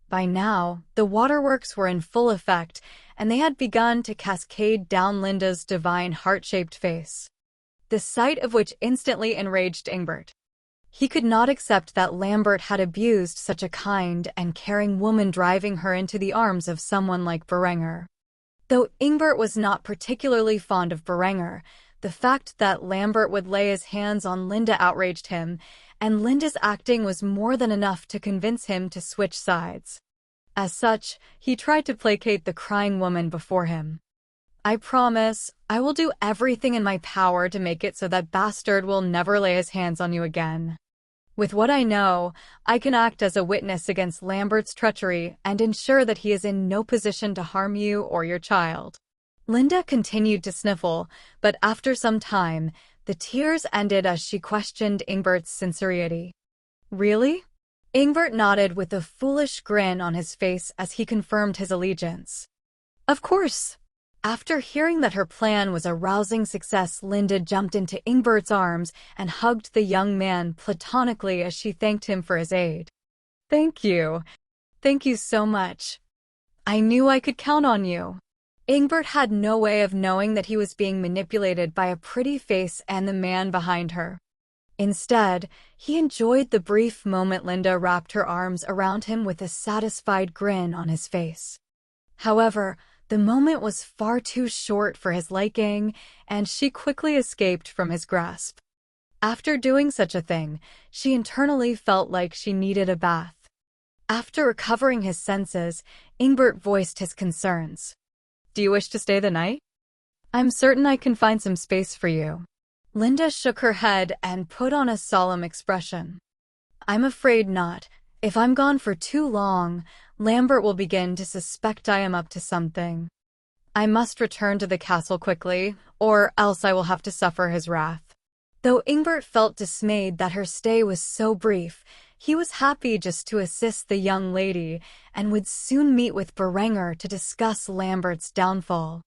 By now, the waterworks were in full effect, and they had begun to cascade down Linda's divine heart-shaped face, the sight of which instantly enraged Ingbert. He could not accept that Lambert had abused such a kind and caring woman, driving her into the arms of someone like Berenger. Though Ingbert was not particularly fond of Berenger, the fact that Lambert would lay his hands on Linda outraged him, and Linda's acting was more than enough to convince him to switch sides. As such, he tried to placate the crying woman before him. I promise, I will do everything in my power to make it so that bastard will never lay his hands on you again. With what I know, I can act as a witness against Lambert's treachery and ensure that he is in no position to harm you or your child. Linda continued to sniffle, but after some time, the tears ended as she questioned Ingbert's sincerity. Really? Ingbert nodded with a foolish grin on his face as he confirmed his allegiance. Of course. After hearing that her plan was a rousing success, Linda jumped into Ingbert's arms and hugged the young man platonically as she thanked him for his aid. Thank you. Thank you so much. I knew I could count on you. Ingbert had no way of knowing that he was being manipulated by a pretty face and the man behind her. Instead, he enjoyed the brief moment Linda wrapped her arms around him with a satisfied grin on his face. However, the moment was far too short for his liking, and she quickly escaped from his grasp. After doing such a thing, she internally felt like she needed a bath. After recovering his senses, Ingbert voiced his concerns. Do you wish to stay the night? I'm certain I can find some space for you. Linda shook her head and put on a solemn expression. I'm afraid not. If I'm gone for too long, Lambert will begin to suspect I am up to something. I must return to the castle quickly, or else I will have to suffer his wrath. Though Ingbert felt dismayed that her stay was so brief, he was happy just to assist the young lady and would soon meet with Berenger to discuss Lambert's downfall.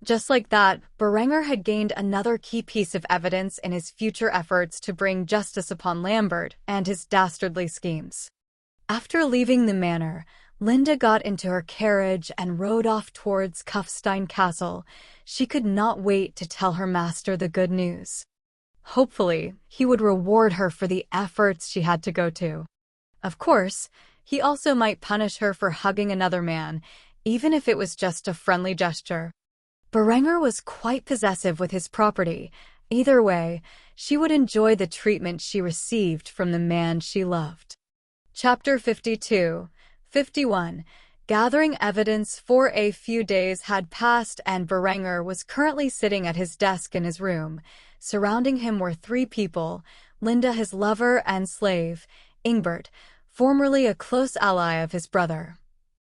Just like that, Berenger had gained another key piece of evidence in his future efforts to bring justice upon Lambert and his dastardly schemes. After leaving the manor, Linda got into her carriage and rode off towards Kufstein Castle. She could not wait to tell her master the good news. Hopefully, he would reward her for the efforts she had to go to. Of course, he also might punish her for hugging another man, even if it was just a friendly gesture. Berenger was quite possessive with his property. Either way, she would enjoy the treatment she received from the man she loved. Chapter 52. 51. Gathering evidence. For a few days had passed and Berenger was currently sitting at his desk in his room. Surrounding him were three people: Linda, his lover and slave; Ingbert, formerly a close ally of his brother,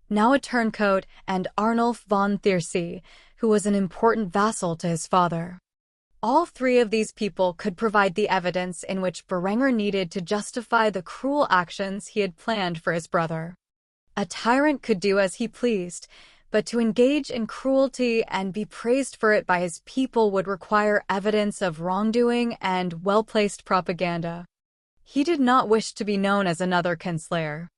now a turncoat; and Arnulf von Thiersee, who was an important vassal to his father. All three of these people could provide the evidence in which Berenger needed to justify the cruel actions he had planned for his brother. A tyrant could do as he pleased, but to engage in cruelty and be praised for it by his people would require evidence of wrongdoing and well-placed propaganda. He did not wish to be known as another kinslayer.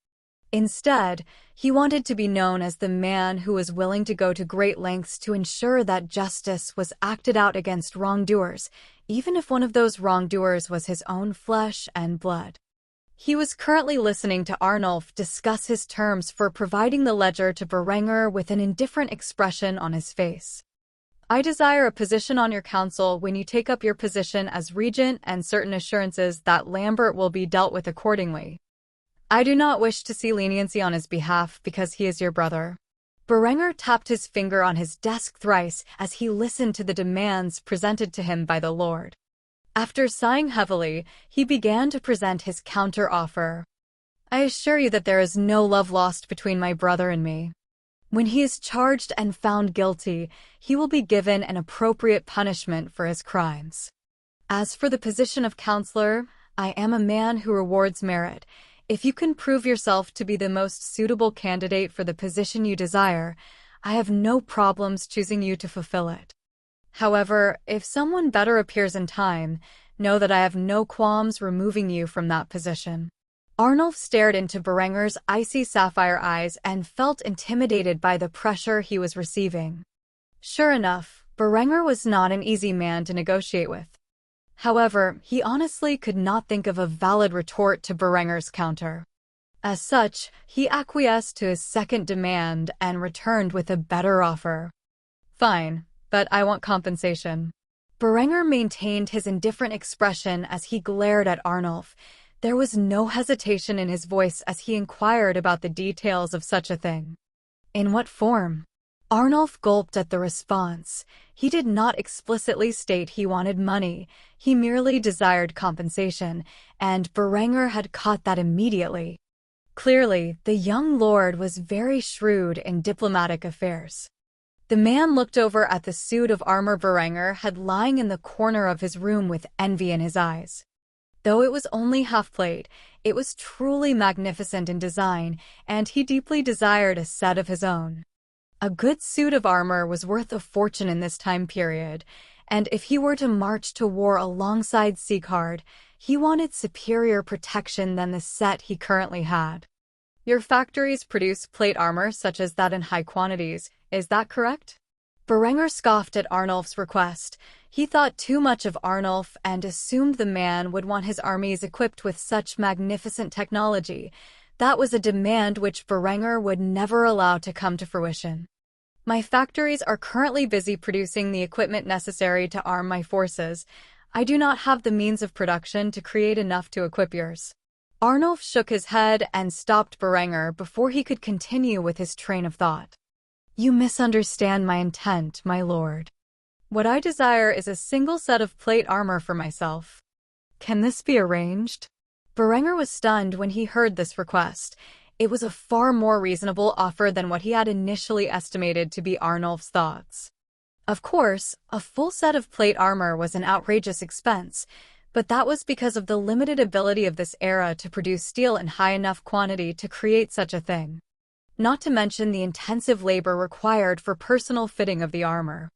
Instead, he wanted to be known as the man who was willing to go to great lengths to ensure that justice was acted out against wrongdoers, even if one of those wrongdoers was his own flesh and blood. He was currently listening to Arnulf discuss his terms for providing the ledger to Berenger with an indifferent expression on his face. I desire a position on your council when you take up your position as regent and certain assurances that Lambert will be dealt with accordingly. I do not wish to see leniency on his behalf because he is your brother. Berenger tapped his finger on his desk thrice as he listened to the demands presented to him by the Lord. After sighing heavily, he began to present his counter-offer. I assure you that there is no love lost between my brother and me. When he is charged and found guilty, he will be given an appropriate punishment for his crimes. As for the position of counselor, I am a man who rewards merit. If you can prove yourself to be the most suitable candidate for the position you desire, I have no problems choosing you to fulfill it. However, if someone better appears in time, know that I have no qualms removing you from that position. Arnulf stared into Berenger's icy sapphire eyes and felt intimidated by the pressure he was receiving. Sure enough, Berenger was not an easy man to negotiate with. However, he honestly could not think of a valid retort to Berenger's counter. As such, he acquiesced to his second demand and returned with a better offer. Fine, but I want compensation. Berenger maintained his indifferent expression as he glared at Arnulf. There was no hesitation in his voice as he inquired about the details of such a thing. In what form? Arnulf gulped at the response. He did not explicitly state he wanted money, he merely desired compensation, and Berenger had caught that immediately. Clearly, the young lord was very shrewd in diplomatic affairs. The man looked over at the suit of armor Berenger had lying in the corner of his room with envy in his eyes. Though it was only half-plate, it was truly magnificent in design, and he deeply desired a set of his own. A good suit of armor was worth a fortune in this time period, and if he were to march to war alongside Sieghard, he wanted superior protection than the set he currently had. Your factories produce plate armor such as that in high quantities, is that correct? Berenger scoffed at Arnulf's request. He thought too much of Arnulf and assumed the man would want his armies equipped with such magnificent technology. That was a demand which Berenger would never allow to come to fruition. My factories are currently busy producing the equipment necessary to arm my forces. I do not have the means of production to create enough to equip yours. Arnulf shook his head and stopped Berenger before he could continue with his train of thought. You misunderstand my intent, my lord. What I desire is a single set of plate armor for myself. Can this be arranged? Berenger was stunned when he heard this request. It was a far more reasonable offer than what he had initially estimated to be Arnulf's thoughts. Of course, a full set of plate armor was an outrageous expense, but that was because of the limited ability of this era to produce steel in high enough quantity to create such a thing. Not to mention the intensive labor required for personal fitting of the armor.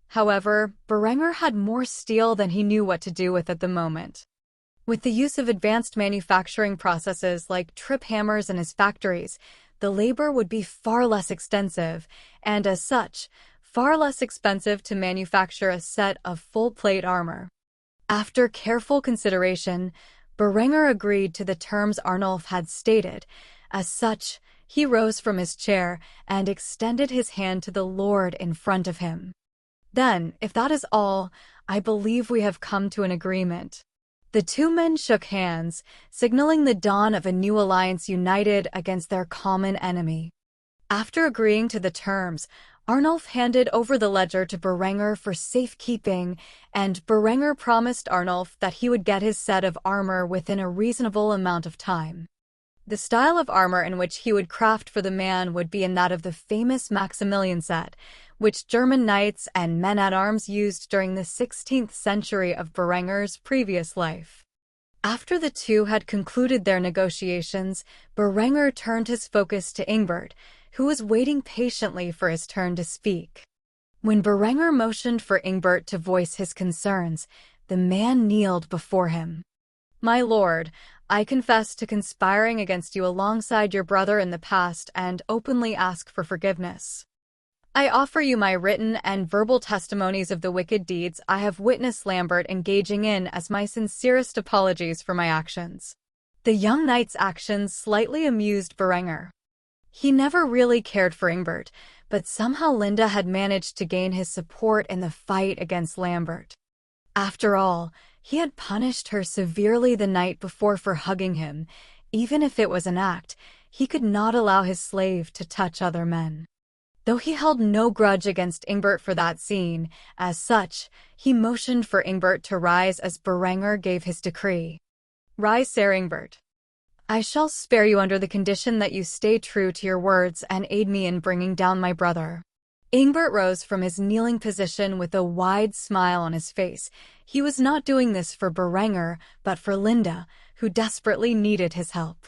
However, Berenger had more steel than he knew what to do with at the moment. With the use of advanced manufacturing processes like trip hammers in his factories, the labor would be far less extensive, and as such, far less expensive to manufacture a set of full-plate armor. After careful consideration, Berenger agreed to the terms Arnulf had stated. As such, he rose from his chair and extended his hand to the lord in front of him. Then, if that is all, I believe we have come to an agreement. The two men shook hands, signaling the dawn of a new alliance united against their common enemy. After agreeing to the terms, Arnulf handed over the ledger to Berenger for safekeeping, and Berenger promised Arnulf that he would get his set of armor within a reasonable amount of time. The style of armor in which he would craft for the man would be in that of the famous Maximilian set, which German knights and men-at-arms used during the 16th century of Berenger's previous life. After the two had concluded their negotiations, Berenger turned his focus to Ingbert, who was waiting patiently for his turn to speak. When Berenger motioned for Ingbert to voice his concerns, the man kneeled before him. My lord, I confess to conspiring against you alongside your brother in the past and openly ask for forgiveness. I offer you my written and verbal testimonies of the wicked deeds I have witnessed Lambert engaging in as my sincerest apologies for my actions. The young knight's actions slightly amused Berenger. He never really cared for Ingbert, but somehow Linda had managed to gain his support in the fight against Lambert. After all, he had punished her severely the night before for hugging him. Even if it was an act, he could not allow his slave to touch other men. Though he held no grudge against Ingbert for that scene, as such, he motioned for Ingbert to rise as Berenger gave his decree. Rise, Sir Ingbert. I shall spare you under the condition that you stay true to your words and aid me in bringing down my brother. Ingbert rose from his kneeling position with a wide smile on his face. He was not doing this for Berenger, but for Linda, who desperately needed his help.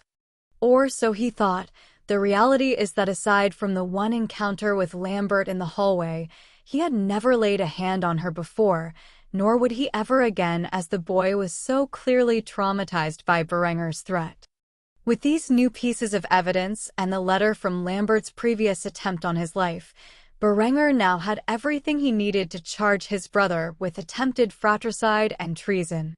Or so he thought. The reality is that aside from the one encounter with Lambert in the hallway, he had never laid a hand on her before, nor would he ever again, as the boy was so clearly traumatized by Berenger's threat. With these new pieces of evidence and the letter from Lambert's previous attempt on his life, Berenger now had everything he needed to charge his brother with attempted fratricide and treason.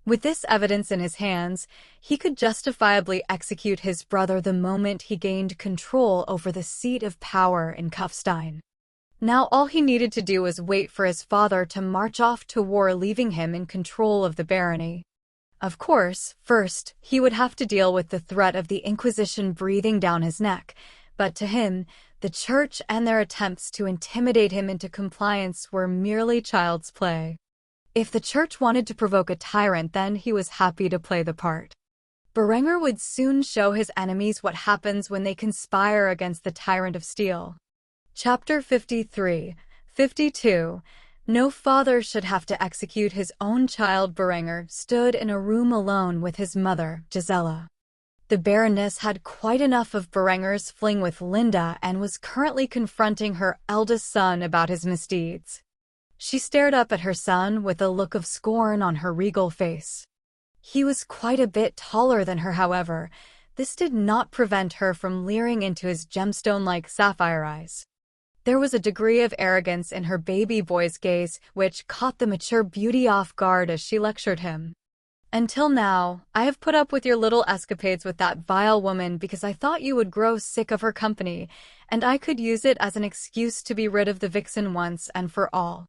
With this evidence in his hands, he could justifiably execute his brother the moment he gained control over the seat of power in Kufstein. Now all he needed to do was wait for his father to march off to war, leaving him in control of the barony. Of course, first, he would have to deal with the threat of the Inquisition breathing down his neck, but to him, the church and their attempts to intimidate him into compliance were merely child's play. If the church wanted to provoke a tyrant, then he was happy to play the part. Berenger would soon show his enemies what happens when they conspire against the tyrant of steel. Chapter 53, 52. No father should have to execute his own child. Berenger stood in a room alone with his mother, Gisela. The Baroness had quite enough of Berenger's fling with Linda and was currently confronting her eldest son about his misdeeds. She stared up at her son with a look of scorn on her regal face. He was quite a bit taller than her, however. This did not prevent her from leering into his gemstone-like sapphire eyes. There was a degree of arrogance in her baby boy's gaze which caught the mature beauty off guard as she lectured him. Until now, I have put up with your little escapades with that vile woman because I thought you would grow sick of her company, and I could use it as an excuse to be rid of the vixen once and for all.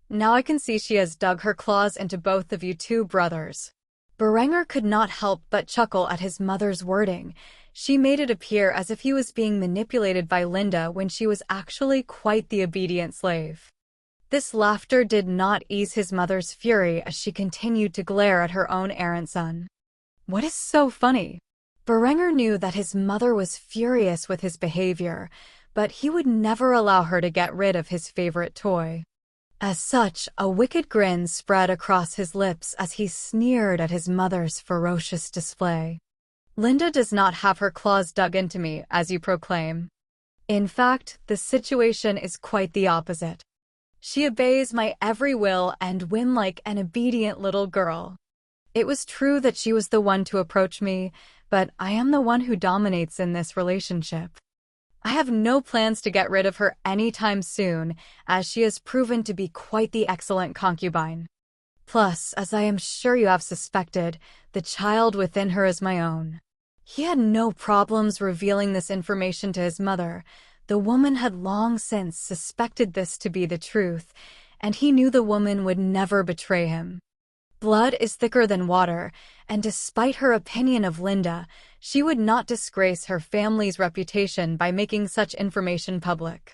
Now I can see she has dug her claws into both of you two brothers. Berenger could not help but chuckle at his mother's wording. She made it appear as if he was being manipulated by Linda when she was actually quite the obedient slave. This laughter did not ease his mother's fury as she continued to glare at her own errant son. What is so funny? Berenger knew that his mother was furious with his behavior, but he would never allow her to get rid of his favorite toy. As such, a wicked grin spread across his lips as he sneered at his mother's ferocious display. Linda does not have her claws dug into me, as you proclaim. In fact, the situation is quite the opposite. She obeys my every will and whim like an obedient little girl. It was true that she was the one to approach me, but I am the one who dominates in this relationship. I have no plans to get rid of her anytime soon, as she has proven to be quite the excellent concubine. Plus, as I am sure you have suspected, the child within her is my own. He had no problems revealing this information to his mother. The woman had long since suspected this to be the truth, and he knew the woman would never betray him. Blood is thicker than water, and despite her opinion of Linda, she would not disgrace her family's reputation by making such information public.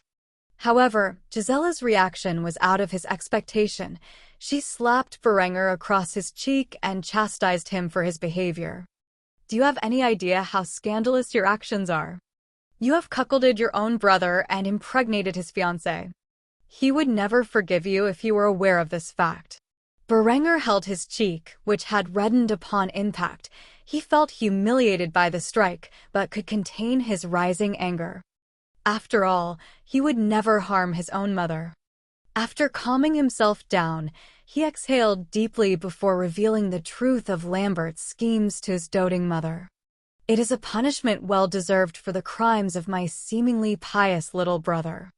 However, Gisela's reaction was out of his expectation. She slapped Berenger across his cheek and chastised him for his behavior. Do you have any idea how scandalous your actions are? You have cuckolded your own brother and impregnated his fiancée. He would never forgive you if he were aware of this fact. Berenger held his cheek, which had reddened upon impact. He felt humiliated by the strike, but could contain his rising anger. After all, he would never harm his own mother. After calming himself down, he exhaled deeply before revealing the truth of Lambert's schemes to his doting mother. It is a punishment well deserved for the crimes of my seemingly pious little brother.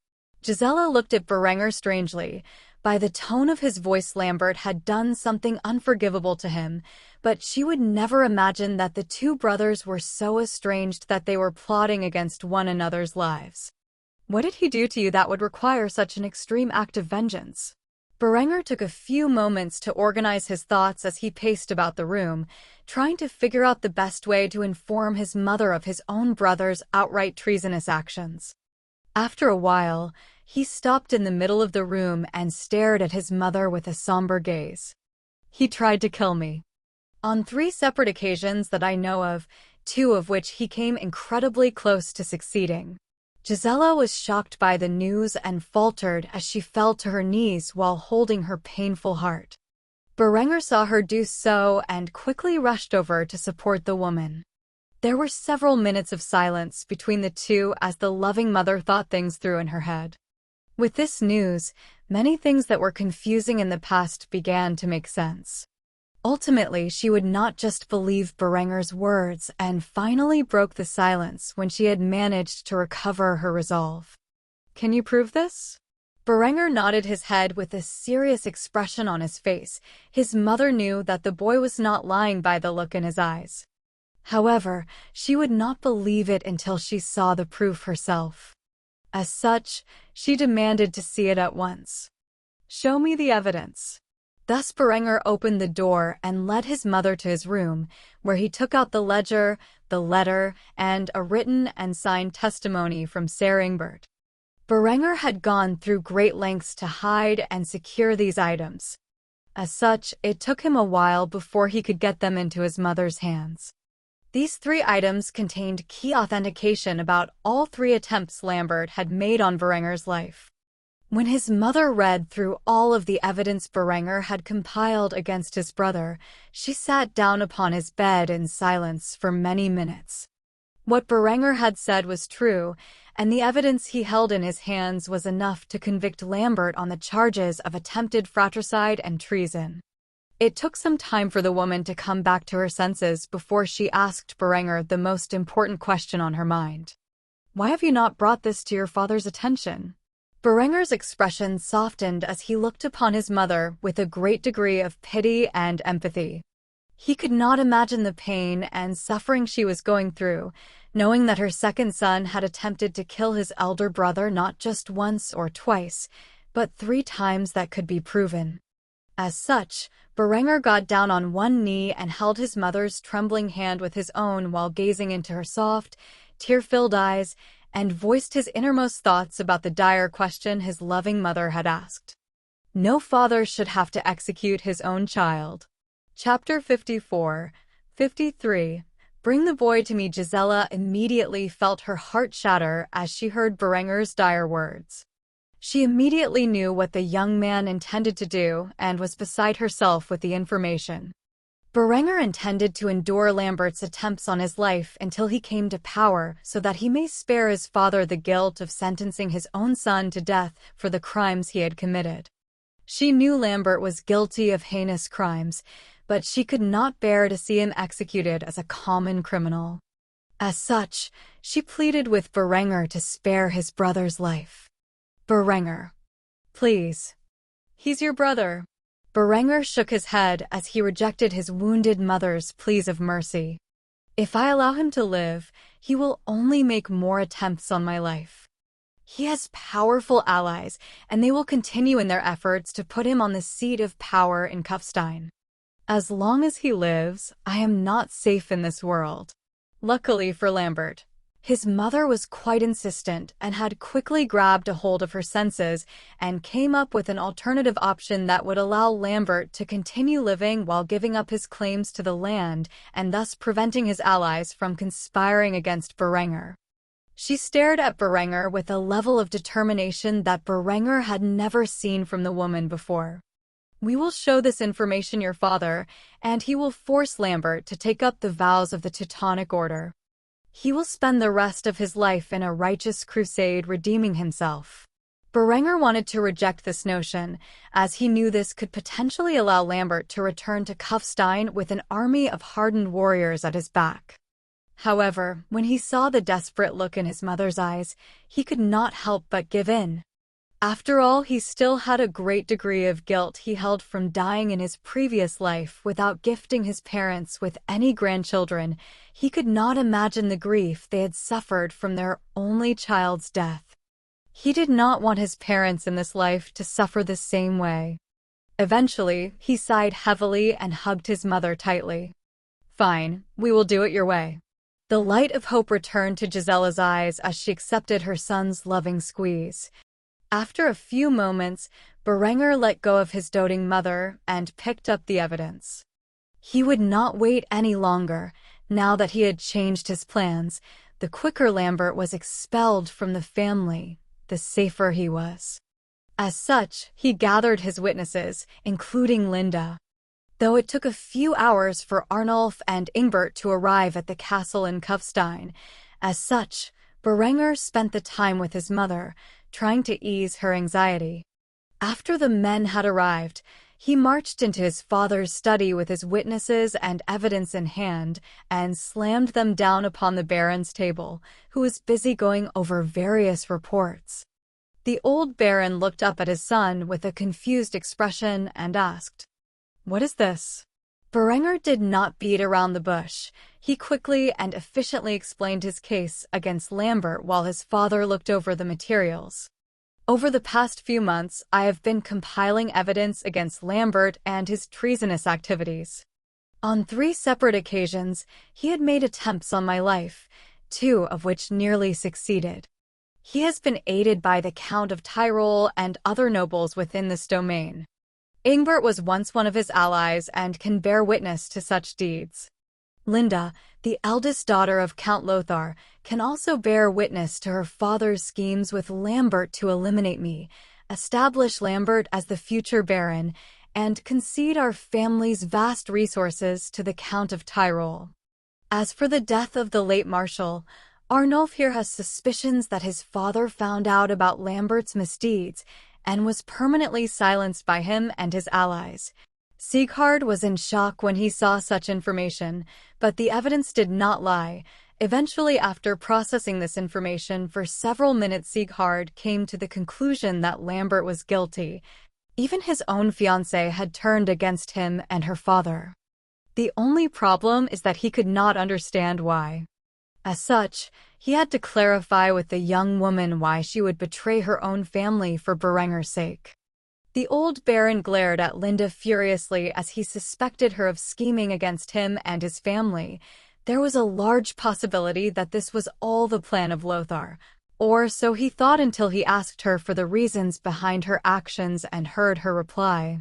Gisela looked at Berenger strangely. By the tone of his voice, Lambert had done something unforgivable to him, but she would never imagine that the two brothers were so estranged that they were plotting against one another's lives. What did he do to you that would require such an extreme act of vengeance? Berenger took a few moments to organize his thoughts as he paced about the room, trying to figure out the best way to inform his mother of his own brother's outright treasonous actions. After a while, he stopped in the middle of the room and stared at his mother with a somber gaze. He tried to kill me. On 3 separate occasions that I know of, 2 of which he came incredibly close to succeeding. Gisela was shocked by the news and faltered as she fell to her knees while holding her painful heart. Berenger saw her do so and quickly rushed over to support the woman. There were several minutes of silence between the two as the loving mother thought things through in her head. With this news, many things that were confusing in the past began to make sense. Ultimately, she would not just believe Berenger's words and finally broke the silence when she had managed to recover her resolve. Can you prove this? Berenger nodded his head with a serious expression on his face. His mother knew that the boy was not lying by the look in his eyes. However, she would not believe it until she saw the proof herself. As such, she demanded to see it at once. Show me the evidence. Thus Berenger opened the door and led his mother to his room, where he took out the ledger, the letter, and a written and signed testimony from Seringbert. Berenger had gone through great lengths to hide and secure these items. As such, it took him a while before he could get them into his mother's hands. These 3 items contained key authentication about all 3 attempts Lambert had made on Berenger's life. When his mother read through all of the evidence Berenger had compiled against his brother, she sat down upon his bed in silence for many minutes. What Berenger had said was true, and the evidence he held in his hands was enough to convict Lambert on the charges of attempted fratricide and treason. It took some time for the woman to come back to her senses before she asked Berenger the most important question on her mind. "Why have you not brought this to your father's attention?" Berenger's expression softened as he looked upon his mother with a great degree of pity and empathy. He could not imagine the pain and suffering she was going through, knowing that her second son had attempted to kill his elder brother not just once or twice, but 3 times that could be proven. As such, Berenger got down on one knee and held his mother's trembling hand with his own while gazing into her soft, tear-filled eyes, and voiced his innermost thoughts about the dire question his loving mother had asked. No father should have to execute his own child. Chapter 54, 53. Bring the boy to me. Gisela immediately felt her heart shatter as she heard Berenger's dire words. She immediately knew what the young man intended to do and was beside herself with the information. Berenger intended to endure Lambert's attempts on his life until he came to power so that he may spare his father the guilt of sentencing his own son to death for the crimes he had committed. She knew Lambert was guilty of heinous crimes, but she could not bear to see him executed as a common criminal. As such, she pleaded with Berenger to spare his brother's life. "Berenger, please. He's your brother." Berenger shook his head as he rejected his wounded mother's pleas of mercy. "If I allow him to live, he will only make more attempts on my life. He has powerful allies, and they will continue in their efforts to put him on the seat of power in Kufstein. As long as he lives, I am not safe in this world." Luckily for Lambert, his mother was quite insistent and had quickly grabbed a hold of her senses and came up with an alternative option that would allow Lambert to continue living while giving up his claims to the land and thus preventing his allies from conspiring against Berenger. She stared at Berenger with a level of determination that Berenger had never seen from the woman before. "We will show this information your father, and he will force Lambert to take up the vows of the Teutonic Order. He will spend the rest of his life in a righteous crusade redeeming himself." Berenger wanted to reject this notion, as he knew this could potentially allow Lambert to return to Kufstein with an army of hardened warriors at his back. However, when he saw the desperate look in his mother's eyes, he could not help but give in. After all, he still had a great degree of guilt he held from dying in his previous life without gifting his parents with any grandchildren. He could not imagine the grief they had suffered from their only child's death. He did not want his parents in this life to suffer the same way. Eventually, he sighed heavily and hugged his mother tightly. "Fine, we will do it your way." The light of hope returned to Gisela's eyes as she accepted her son's loving squeeze. After a few moments, Berenger let go of his doting mother and picked up the evidence. He would not wait any longer. Now that he had changed his plans, the quicker Lambert was expelled from the family, the safer he was. As such, he gathered his witnesses, including Linda. Though it took a few hours for Arnulf and Ingbert to arrive at the castle in Kufstein, as such, Berenger spent the time with his mother, trying to ease her anxiety. After the men had arrived, he marched into his father's study with his witnesses and evidence in hand and slammed them down upon the Baron's table, who was busy going over various reports. The old Baron looked up at his son with a confused expression and asked, "What is this?" Berenger did not beat around the bush. He quickly and efficiently explained his case against Lambert while his father looked over the materials. "Over the past few months, I have been compiling evidence against Lambert and his treasonous activities. On 3 separate occasions, he had made attempts on my life, 2 of which nearly succeeded. He has been aided by the Count of Tyrol and other nobles within this domain. Ingbert was once one of his allies and can bear witness to such deeds. Linda, the eldest daughter of Count Lothar, can also bear witness to her father's schemes with Lambert to eliminate me, establish Lambert as the future Baron, and concede our family's vast resources to the Count of Tyrol. As for the death of the late Marshal, Arnulf here has suspicions that his father found out about Lambert's misdeeds and was permanently silenced by him and his allies. Sieghard was in shock when he saw such information, but the evidence did not lie. Eventually, after processing this information for several minutes, Sieghard came to the conclusion that Lambert was guilty. Even his own fiancée had turned against him and her father. The only problem is that he could not understand why. As such, he had to clarify with the young woman why she would betray her own family for Berenger's sake. The old Baron glared at Linda furiously as he suspected her of scheming against him and his family. There was a large possibility that this was all the plan of Lothar, or so he thought until he asked her for the reasons behind her actions and heard her reply.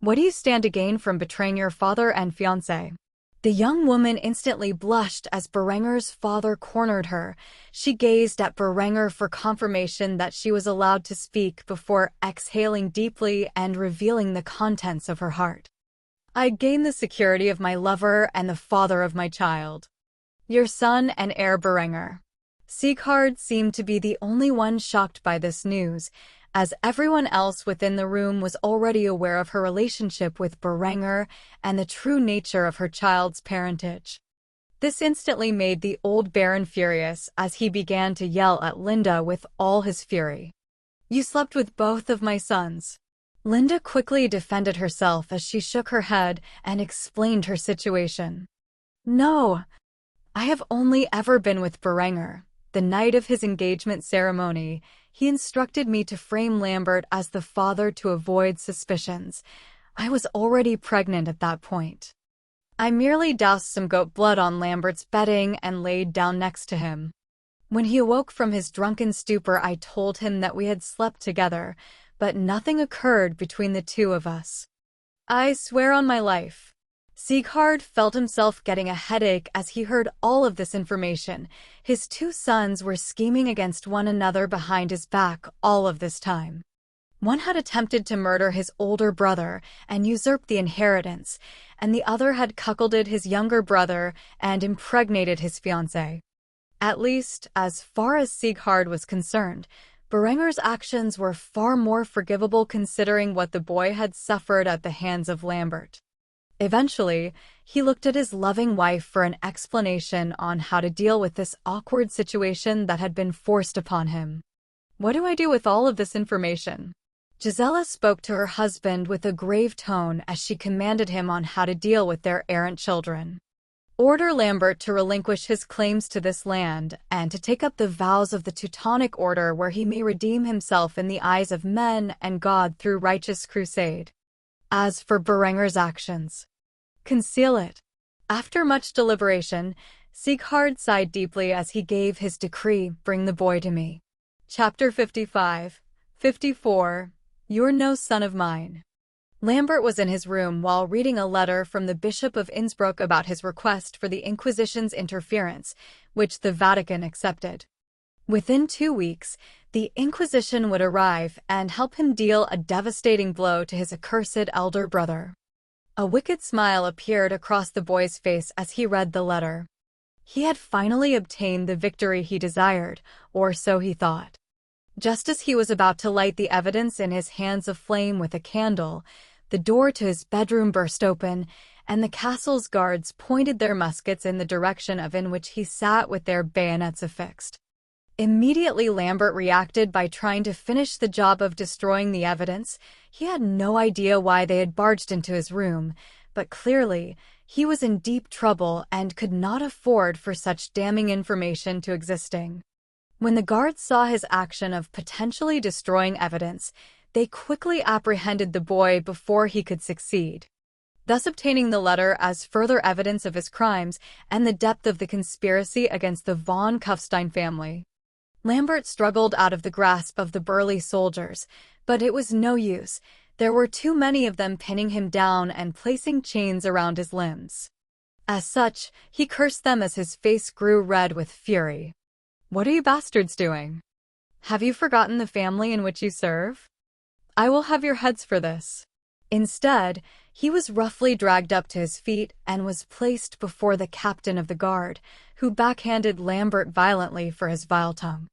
"What do you stand to gain from betraying your father and fiancé?" The young woman instantly blushed as Berenger's father cornered her. She gazed at Berenger for confirmation that she was allowed to speak before exhaling deeply and revealing the contents of her heart. "I gain the security of my lover and the father of my child. Your son and heir Berenger." Sieghard seemed to be the only one shocked by this news, as everyone else within the room was already aware of her relationship with Berenger and the true nature of her child's parentage. This instantly made the old Baron furious as he began to yell at Linda with all his fury. "You slept with both of my sons." Linda quickly defended herself as she shook her head and explained her situation. "No, I have only ever been with Berenger. The night of his engagement ceremony, he instructed me to frame Lambert as the father to avoid suspicions. I was already pregnant at that point. I merely doused some goat blood on Lambert's bedding and laid down next to him. When he awoke from his drunken stupor, I told him that we had slept together, but nothing occurred between the two of us. I swear on my life." Sieghard felt himself getting a headache as he heard all of this information. His 2 sons were scheming against one another behind his back all of this time. One had attempted to murder his older brother and usurp the inheritance, and the other had cuckolded his younger brother and impregnated his fiancée. At least, as far as Sieghard was concerned, Berenger's actions were far more forgivable considering what the boy had suffered at the hands of Lambert. Eventually, he looked at his loving wife for an explanation on how to deal with this awkward situation that had been forced upon him. "What do I do with all of this information?" Gisela spoke to her husband with a grave tone as she commanded him on how to deal with their errant children. "Order Lambert to relinquish his claims to this land and to take up the vows of the Teutonic Order where he may redeem himself in the eyes of men and God through righteous crusade. As for Berenger's actions, conceal it." After much deliberation, Sieghard sighed deeply as he gave his decree, "Bring the boy to me." Chapter 55-54. You're no son of mine. Lambert was in his room while reading a letter from the Bishop of Innsbruck about his request for the Inquisition's interference, which the Vatican accepted. Within 2 weeks, the Inquisition would arrive and help him deal a devastating blow to his accursed elder brother. A wicked smile appeared across the boy's face as he read the letter. He had finally obtained the victory he desired, or so he thought. Just as he was about to light the evidence in his hands aflame with a candle, the door to his bedroom burst open, and the castle's guards pointed their muskets in the direction of in which he sat with their bayonets affixed. Immediately, Lambert reacted by trying to finish the job of destroying the evidence. He had no idea why they had barged into his room, but clearly, he was in deep trouble and could not afford for such damning information to existing. When the guards saw his action of potentially destroying evidence, they quickly apprehended the boy before he could succeed. thus obtaining the letter as further evidence of his crimes and the depth of the conspiracy against the von Kufstein family. Lambert struggled out of the grasp of the burly soldiers, but it was no use. There were too many of them pinning him down and placing chains around his limbs. As such, he cursed them as his face grew red with fury. "What are you bastards doing? Have you forgotten the family in which you serve? I will have your heads for this." Instead, he was roughly dragged up to his feet and was placed before the captain of the guard, who backhanded Lambert violently for his vile tongue.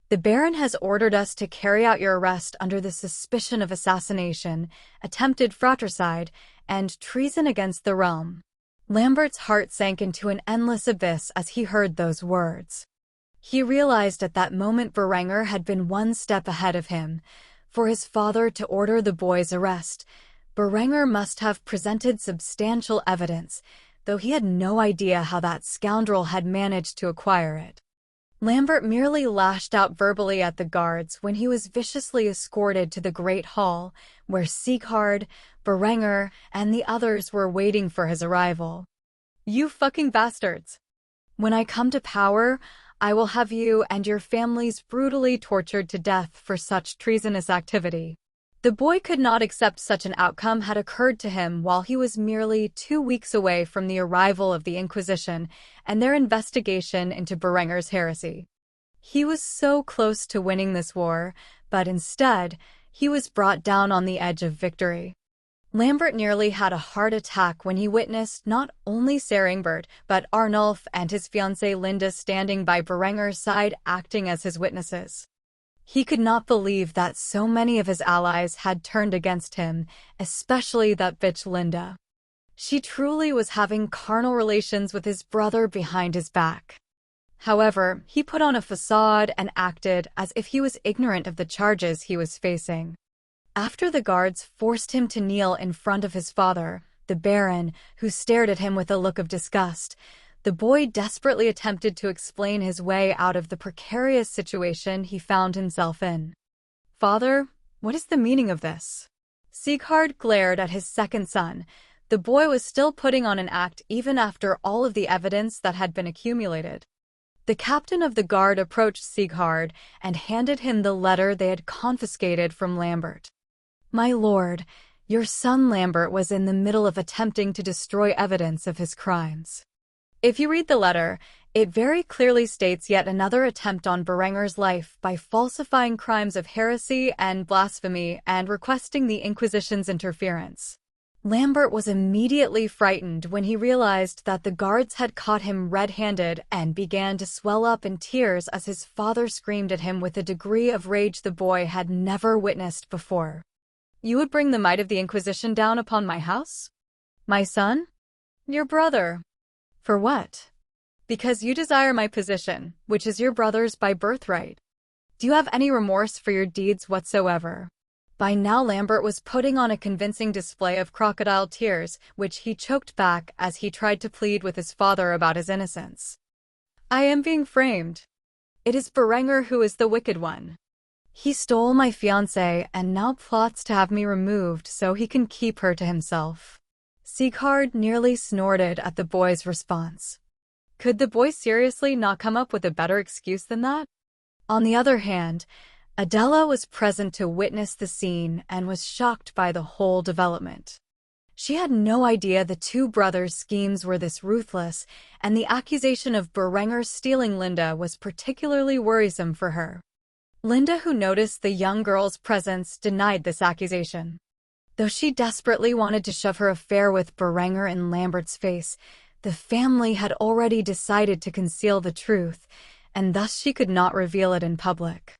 "The Baron has ordered us to carry out your arrest under the suspicion of assassination, attempted fratricide, and treason against the realm." Lambert's heart sank into an endless abyss as he heard those words. He realized at that moment Berenger had been one step ahead of him. For his father to order the boy's arrest, Berenger must have presented substantial evidence, though he had no idea how that scoundrel had managed to acquire it. Lambert merely lashed out verbally at the guards when he was viciously escorted to the Great Hall, where Sieghard, Berenger, and the others were waiting for his arrival. "You fucking bastards! When I come to power, I will have you and your families brutally tortured to death for such treasonous activity." The boy could not accept such an outcome had occurred to him while he was merely 2 weeks away from the arrival of the Inquisition and their investigation into Berenger's heresy. He was so close to winning this war, but instead, he was brought down on the edge of victory. Lambert nearly had a heart attack when he witnessed not only Seringbert, but Arnulf and his fiancée Linda standing by Berenger's side acting as his witnesses. He could not believe that so many of his allies had turned against him, especially that bitch Linda. She truly was having carnal relations with his brother behind his back. However, he put on a facade and acted as if he was ignorant of the charges he was facing. After the guards forced him to kneel in front of his father, the Baron, who stared at him with a look of disgust, the boy desperately attempted to explain his way out of the precarious situation he found himself in. "Father, what is the meaning of this?" Sieghard glared at his second son. The boy was still putting on an act even after all of the evidence that had been accumulated. The captain of the guard approached Sieghard and handed him the letter they had confiscated from Lambert. "My lord, your son Lambert was in the middle of attempting to destroy evidence of his crimes." If you read the letter, it very clearly states yet another attempt on Berenger's life by falsifying crimes of heresy and blasphemy and requesting the Inquisition's interference. Lambert was immediately frightened when he realized that the guards had caught him red-handed and began to swell up in tears as his father screamed at him with a degree of rage the boy had never witnessed before. "You would bring the might of the Inquisition down upon my house? My son? Your brother? For what? Because you desire my position, which is your brother's by birthright. Do you have any remorse for your deeds whatsoever?" By now Lambert was putting on a convincing display of crocodile tears, which he choked back as he tried to plead with his father about his innocence. "I am being framed. It is Berenger who is the wicked one. He stole my fiancée and now plots to have me removed so he can keep her to himself." Sieghard nearly snorted at the boy's response. Could the boy seriously not come up with a better excuse than that? On the other hand, Adela was present to witness the scene and was shocked by the whole development. She had no idea the two brothers' schemes were this ruthless, and the accusation of Berenger stealing Linda was particularly worrisome for her. Linda, who noticed the young girl's presence, denied this accusation. Though she desperately wanted to shove her affair with Berenger in Lambert's face, the family had already decided to conceal the truth, and thus she could not reveal it in public.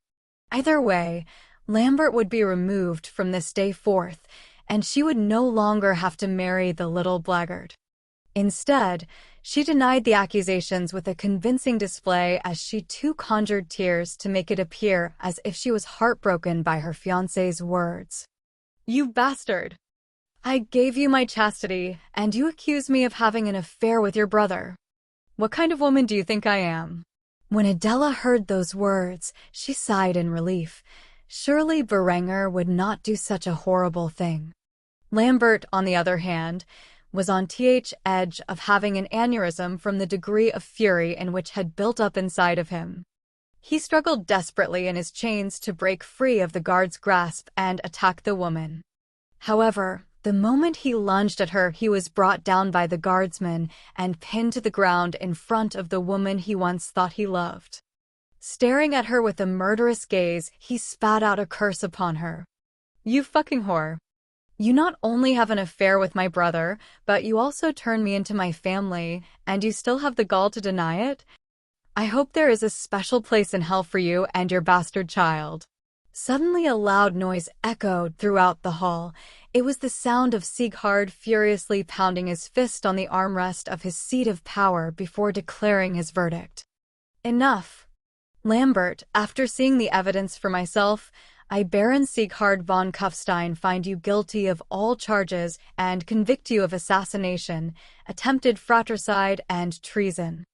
Either way, Lambert would be removed from this day forth, and she would no longer have to marry the little blackguard. Instead, she denied the accusations with a convincing display as she too conjured tears to make it appear as if she was heartbroken by her fiancé's words. "You bastard! I gave you my chastity, and you accuse me of having an affair with your brother. What kind of woman do you think I am?" When Adela heard those words, she sighed in relief. Surely Berenger would not do such a horrible thing. Lambert, on the other hand, was on the edge of having an aneurysm from the degree of fury in which had built up inside of him. He struggled desperately in his chains to break free of the guard's grasp and attack the woman. However, the moment he lunged at her, he was brought down by the guardsman and pinned to the ground in front of the woman he once thought he loved. Staring at her with a murderous gaze, he spat out a curse upon her. "You fucking whore. You not only have an affair with my brother, but you also turned me into my family, and you still have the gall to deny it? I hope there is a special place in hell for you and your bastard child." Suddenly a loud noise echoed throughout the hall. It was the sound of Sighard furiously pounding his fist on the armrest of his seat of power before declaring his verdict. "Enough. Lambert, after seeing the evidence for myself, I, Baron Sighard von Kufstein, find you guilty of all charges and convict you of assassination, attempted fratricide, and treason.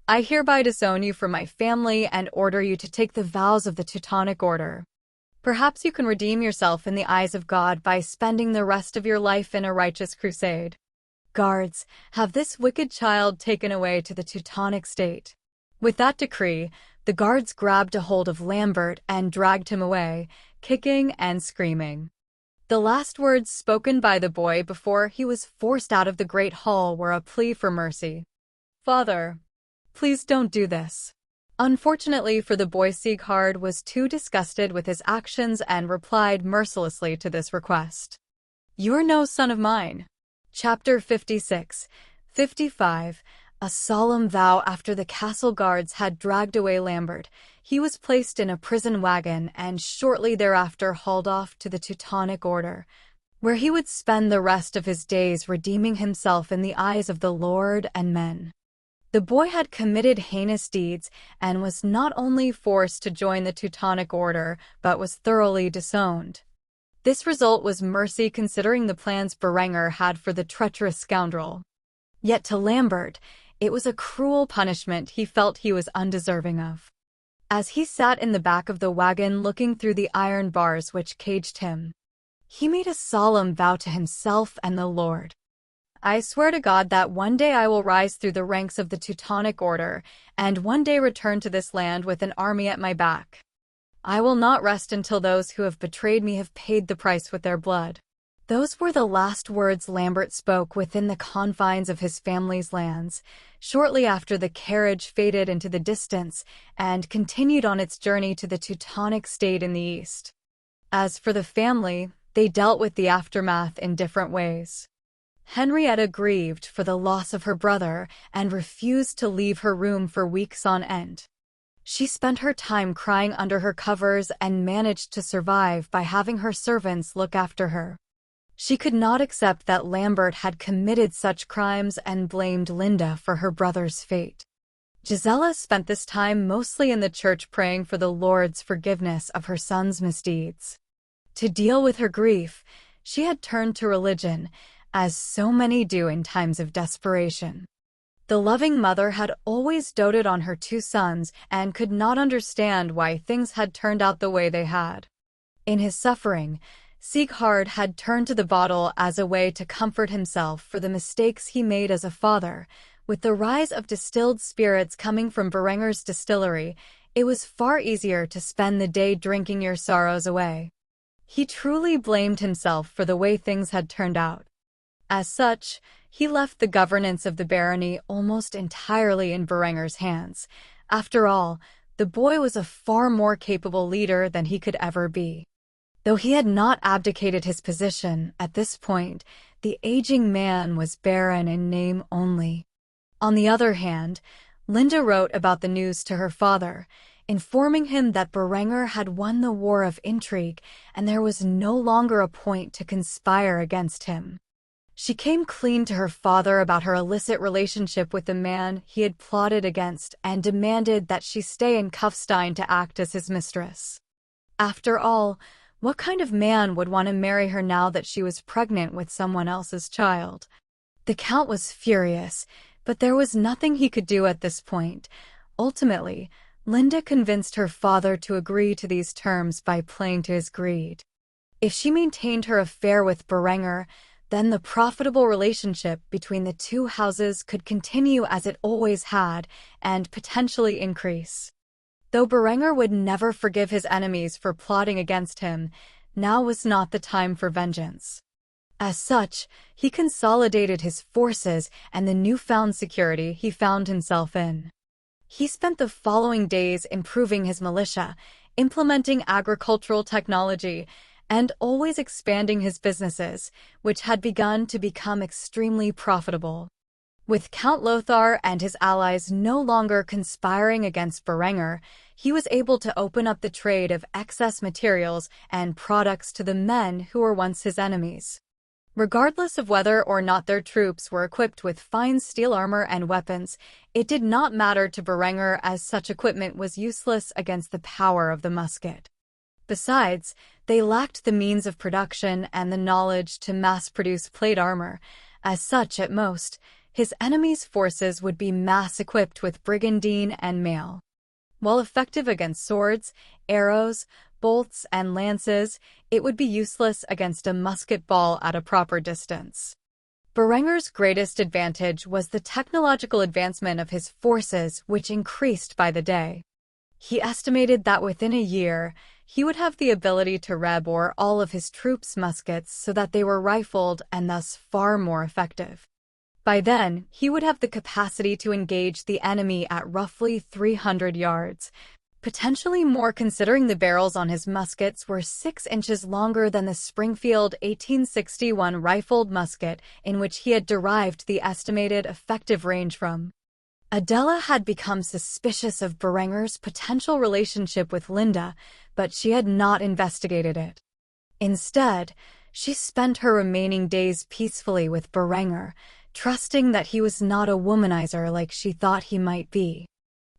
I hereby disown you from my family and order you to take the vows of the Teutonic Order. Perhaps you can redeem yourself in the eyes of God by spending the rest of your life in a righteous crusade. Guards, have this wicked child taken away to the Teutonic state." With that decree, the guards grabbed a hold of Lambert and dragged him away, kicking and screaming. The last words spoken by the boy before he was forced out of the great hall were a plea for mercy. "Father, please don't do this." Unfortunately for the boy, Sighard was too disgusted with his actions and replied mercilessly to this request. "You're no son of mine." Chapter 56, 55. A solemn vow. After the castle guards had dragged away Lambert, he was placed in a prison wagon and shortly thereafter hauled off to the Teutonic Order, where he would spend the rest of his days redeeming himself in the eyes of the Lord and men. The boy had committed heinous deeds and was not only forced to join the Teutonic Order, but was thoroughly disowned. This result was mercy considering the plans Berenger had for the treacherous scoundrel. Yet to Lambert, it was a cruel punishment he felt he was undeserving of. As he sat in the back of the wagon looking through the iron bars which caged him, he made a solemn vow to himself and the Lord. "I swear to God that one day I will rise through the ranks of the Teutonic Order, and one day return to this land with an army at my back. I will not rest until those who have betrayed me have paid the price with their blood." Those were the last words Lambert spoke within the confines of his family's lands. Shortly after, the carriage faded into the distance and continued on its journey to the Teutonic state in the east. As for the family, they dealt with the aftermath in different ways. Henrietta grieved for the loss of her brother and refused to leave her room for weeks on end. She spent her time crying under her covers and managed to survive by having her servants look after her. She could not accept that Lambert had committed such crimes and blamed Linda for her brother's fate. Gisela spent this time mostly in the church praying for the Lord's forgiveness of her son's misdeeds. To deal with her grief, she had turned to religion, as so many do in times of desperation. The loving mother had always doted on her two sons and could not understand why things had turned out the way they had. In his suffering, Sighard had turned to the bottle as a way to comfort himself for the mistakes he made as a father. With the rise of distilled spirits coming from Berenger's distillery, it was far easier to spend the day drinking your sorrows away. He truly blamed himself for the way things had turned out. As such, he left the governance of the barony almost entirely in Berenger's hands. After all, the boy was a far more capable leader than he could ever be. Though he had not abdicated his position, at this point, the aging man was baron in name only. On the other hand, Linda wrote about the news to her father, informing him that Berenger had won the war of intrigue and there was no longer a point to conspire against him. She came clean to her father about her illicit relationship with the man he had plotted against and demanded that she stay in Kufstein to act as his mistress. After all, what kind of man would want to marry her now that she was pregnant with someone else's child? The Count was furious, but there was nothing he could do at this point. Ultimately, Linda convinced her father to agree to these terms by playing to his greed. If she maintained her affair with Berenger, then the profitable relationship between the two houses could continue as it always had and potentially increase. Though Berenger would never forgive his enemies for plotting against him, now was not the time for vengeance. As such, he consolidated his forces and the newfound security he found himself in. He spent the following days improving his militia, implementing agricultural technology, and always expanding his businesses, which had begun to become extremely profitable. With Count Lothar and his allies no longer conspiring against Berenger, he was able to open up the trade of excess materials and products to the men who were once his enemies. Regardless of whether or not their troops were equipped with fine steel armor and weapons, it did not matter to Berenger as such equipment was useless against the power of the musket. Besides, they lacked the means of production and the knowledge to mass-produce plate armor. As such, at most, his enemies' forces would be mass-equipped with brigandine and mail. While effective against swords, arrows, bolts, and lances, it would be useless against a musket ball at a proper distance. Berenger's greatest advantage was the technological advancement of his forces, which increased by the day. He estimated that within a year, he would have the ability to rebore all of his troops' muskets so that they were rifled and thus far more effective. By then, he would have the capacity to engage the enemy at roughly 300 yards, potentially more considering the barrels on his muskets were 6 inches longer than the Springfield 1861 rifled musket in which he had derived the estimated effective range from. Adela had become suspicious of Berenger's potential relationship with Linda, but she had not investigated it. Instead, she spent her remaining days peacefully with Berenger, trusting that he was not a womanizer like she thought he might be.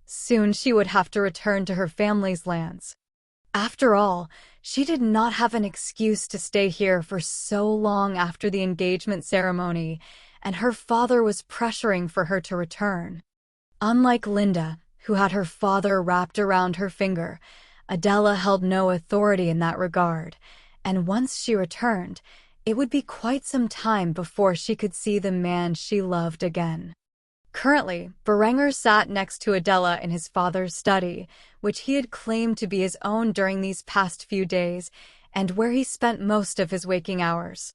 Soon she would have to return to her family's lands. After all, she did not have an excuse to stay here for so long after the engagement ceremony, and her father was pressuring for her to return. Unlike Linda, who had her father wrapped around her finger, Adela held no authority in that regard, and once she returned, it would be quite some time before she could see the man she loved again. Currently, Berenger sat next to Adela in his father's study, which he had claimed to be his own during these past few days, and where he spent most of his waking hours.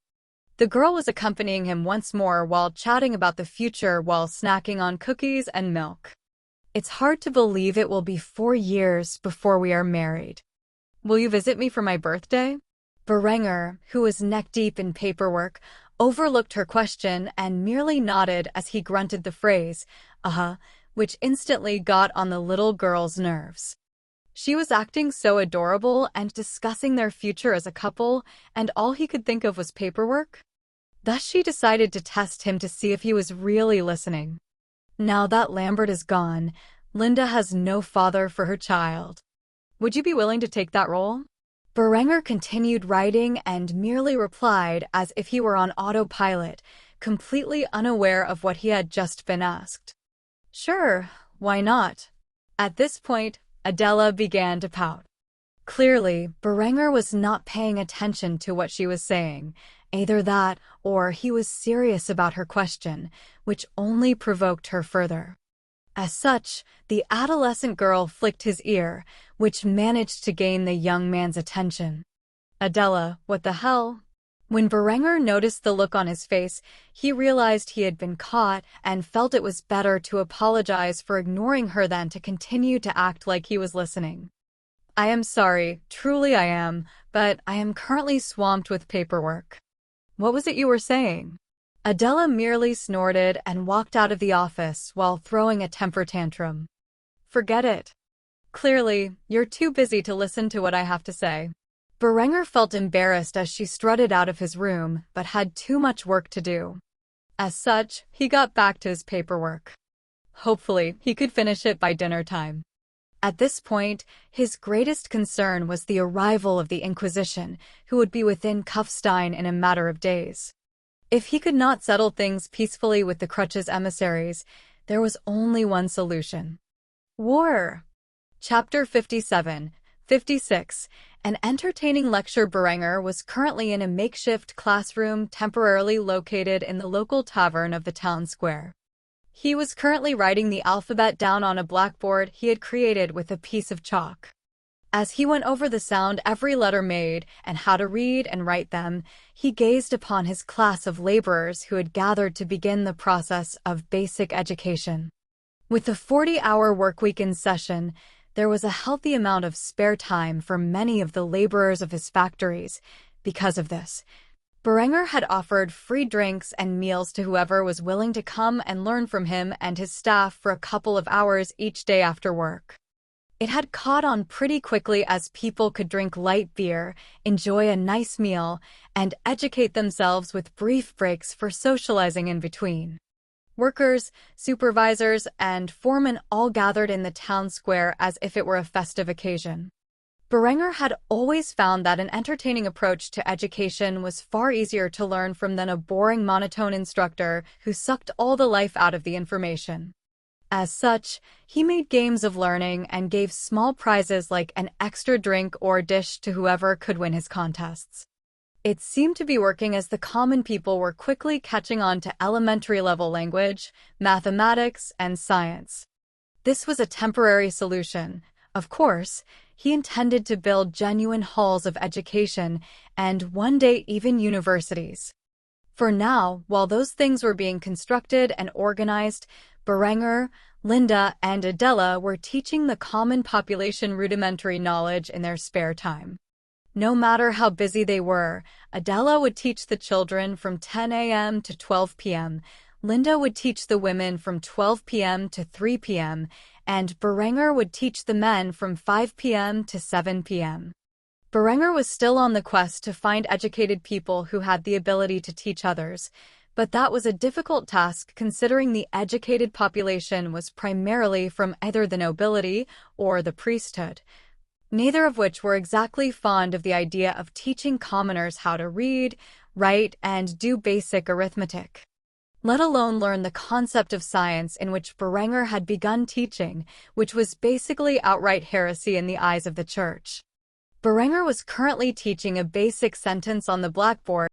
The girl was accompanying him once more while chatting about the future while snacking on cookies and milk. It's hard to believe it will be 4 years before we are married. Will you visit me for my birthday? Berenger, who was neck-deep in paperwork, overlooked her question and merely nodded as he grunted the phrase, which instantly got on the little girl's nerves. She was acting so adorable and discussing their future as a couple, and all he could think of was paperwork. Thus she decided to test him to see if he was really listening. Now that Lambert is gone, Linda has no father for her child. Would you be willing to take that role? Berenger continued writing and merely replied as if he were on autopilot, completely unaware of what he had just been asked. Sure, why not? At this point, Adela began to pout. Clearly, Berenger was not paying attention to what she was saying. Either that, or he was serious about her question, which only provoked her further. As such, the adolescent girl flicked his ear, which managed to gain the young man's attention. Adela, what the hell? When Berenger noticed the look on his face, he realized he had been caught and felt it was better to apologize for ignoring her than to continue to act like he was listening. I am sorry, truly I am, but I am currently swamped with paperwork. What was it you were saying? Adela merely snorted and walked out of the office while throwing a temper tantrum. Forget it. Clearly, you're too busy to listen to what I have to say. Berenger felt embarrassed as she strutted out of his room, but had too much work to do. As such, he got back to his paperwork. Hopefully, he could finish it by dinner time. At this point, his greatest concern was the arrival of the Inquisition, who would be within Kufstein in a matter of days. If he could not settle things peacefully with the Crutch's emissaries, there was only one solution. War. Chapter 57, 56, An entertaining lecture Berenger was currently in a makeshift classroom temporarily located in the local tavern of the town square. He was currently writing the alphabet down on a blackboard he had created with a piece of chalk. As he went over the sound every letter made and how to read and write them, he gazed upon his class of laborers who had gathered to begin the process of basic education. With the 40-hour workweek in session, there was a healthy amount of spare time for many of the laborers of his factories. Because of this, Berenger had offered free drinks and meals to whoever was willing to come and learn from him and his staff for a couple of hours each day after work. It had caught on pretty quickly as people could drink light beer, enjoy a nice meal, and educate themselves with brief breaks for socializing in between. Workers, supervisors, and foremen all gathered in the town square as if it were a festive occasion. Berenger had always found that an entertaining approach to education was far easier to learn from than a boring monotone instructor who sucked all the life out of the information. As such, he made games of learning and gave small prizes like an extra drink or dish to whoever could win his contests. It seemed to be working as the common people were quickly catching on to elementary-level language, mathematics, and science. This was a temporary solution. Of course, he intended to build genuine halls of education and one day even universities. For now, while those things were being constructed and organized, Berenger, Linda, and Adela were teaching the common population rudimentary knowledge in their spare time. No matter how busy they were, Adela would teach the children from 10 a.m. to 12 p.m., Linda would teach the women from 12 p.m. to 3 p.m., and Berenger would teach the men from 5 p.m. to 7 p.m. Berenger was still on the quest to find educated people who had the ability to teach others, but that was a difficult task considering the educated population was primarily from either the nobility or the priesthood, neither of which were exactly fond of the idea of teaching commoners how to read, write, and do basic arithmetic, let alone learn the concept of science in which Berenger had begun teaching, which was basically outright heresy in the eyes of the church. Berenger was currently teaching a basic sentence on the blackboard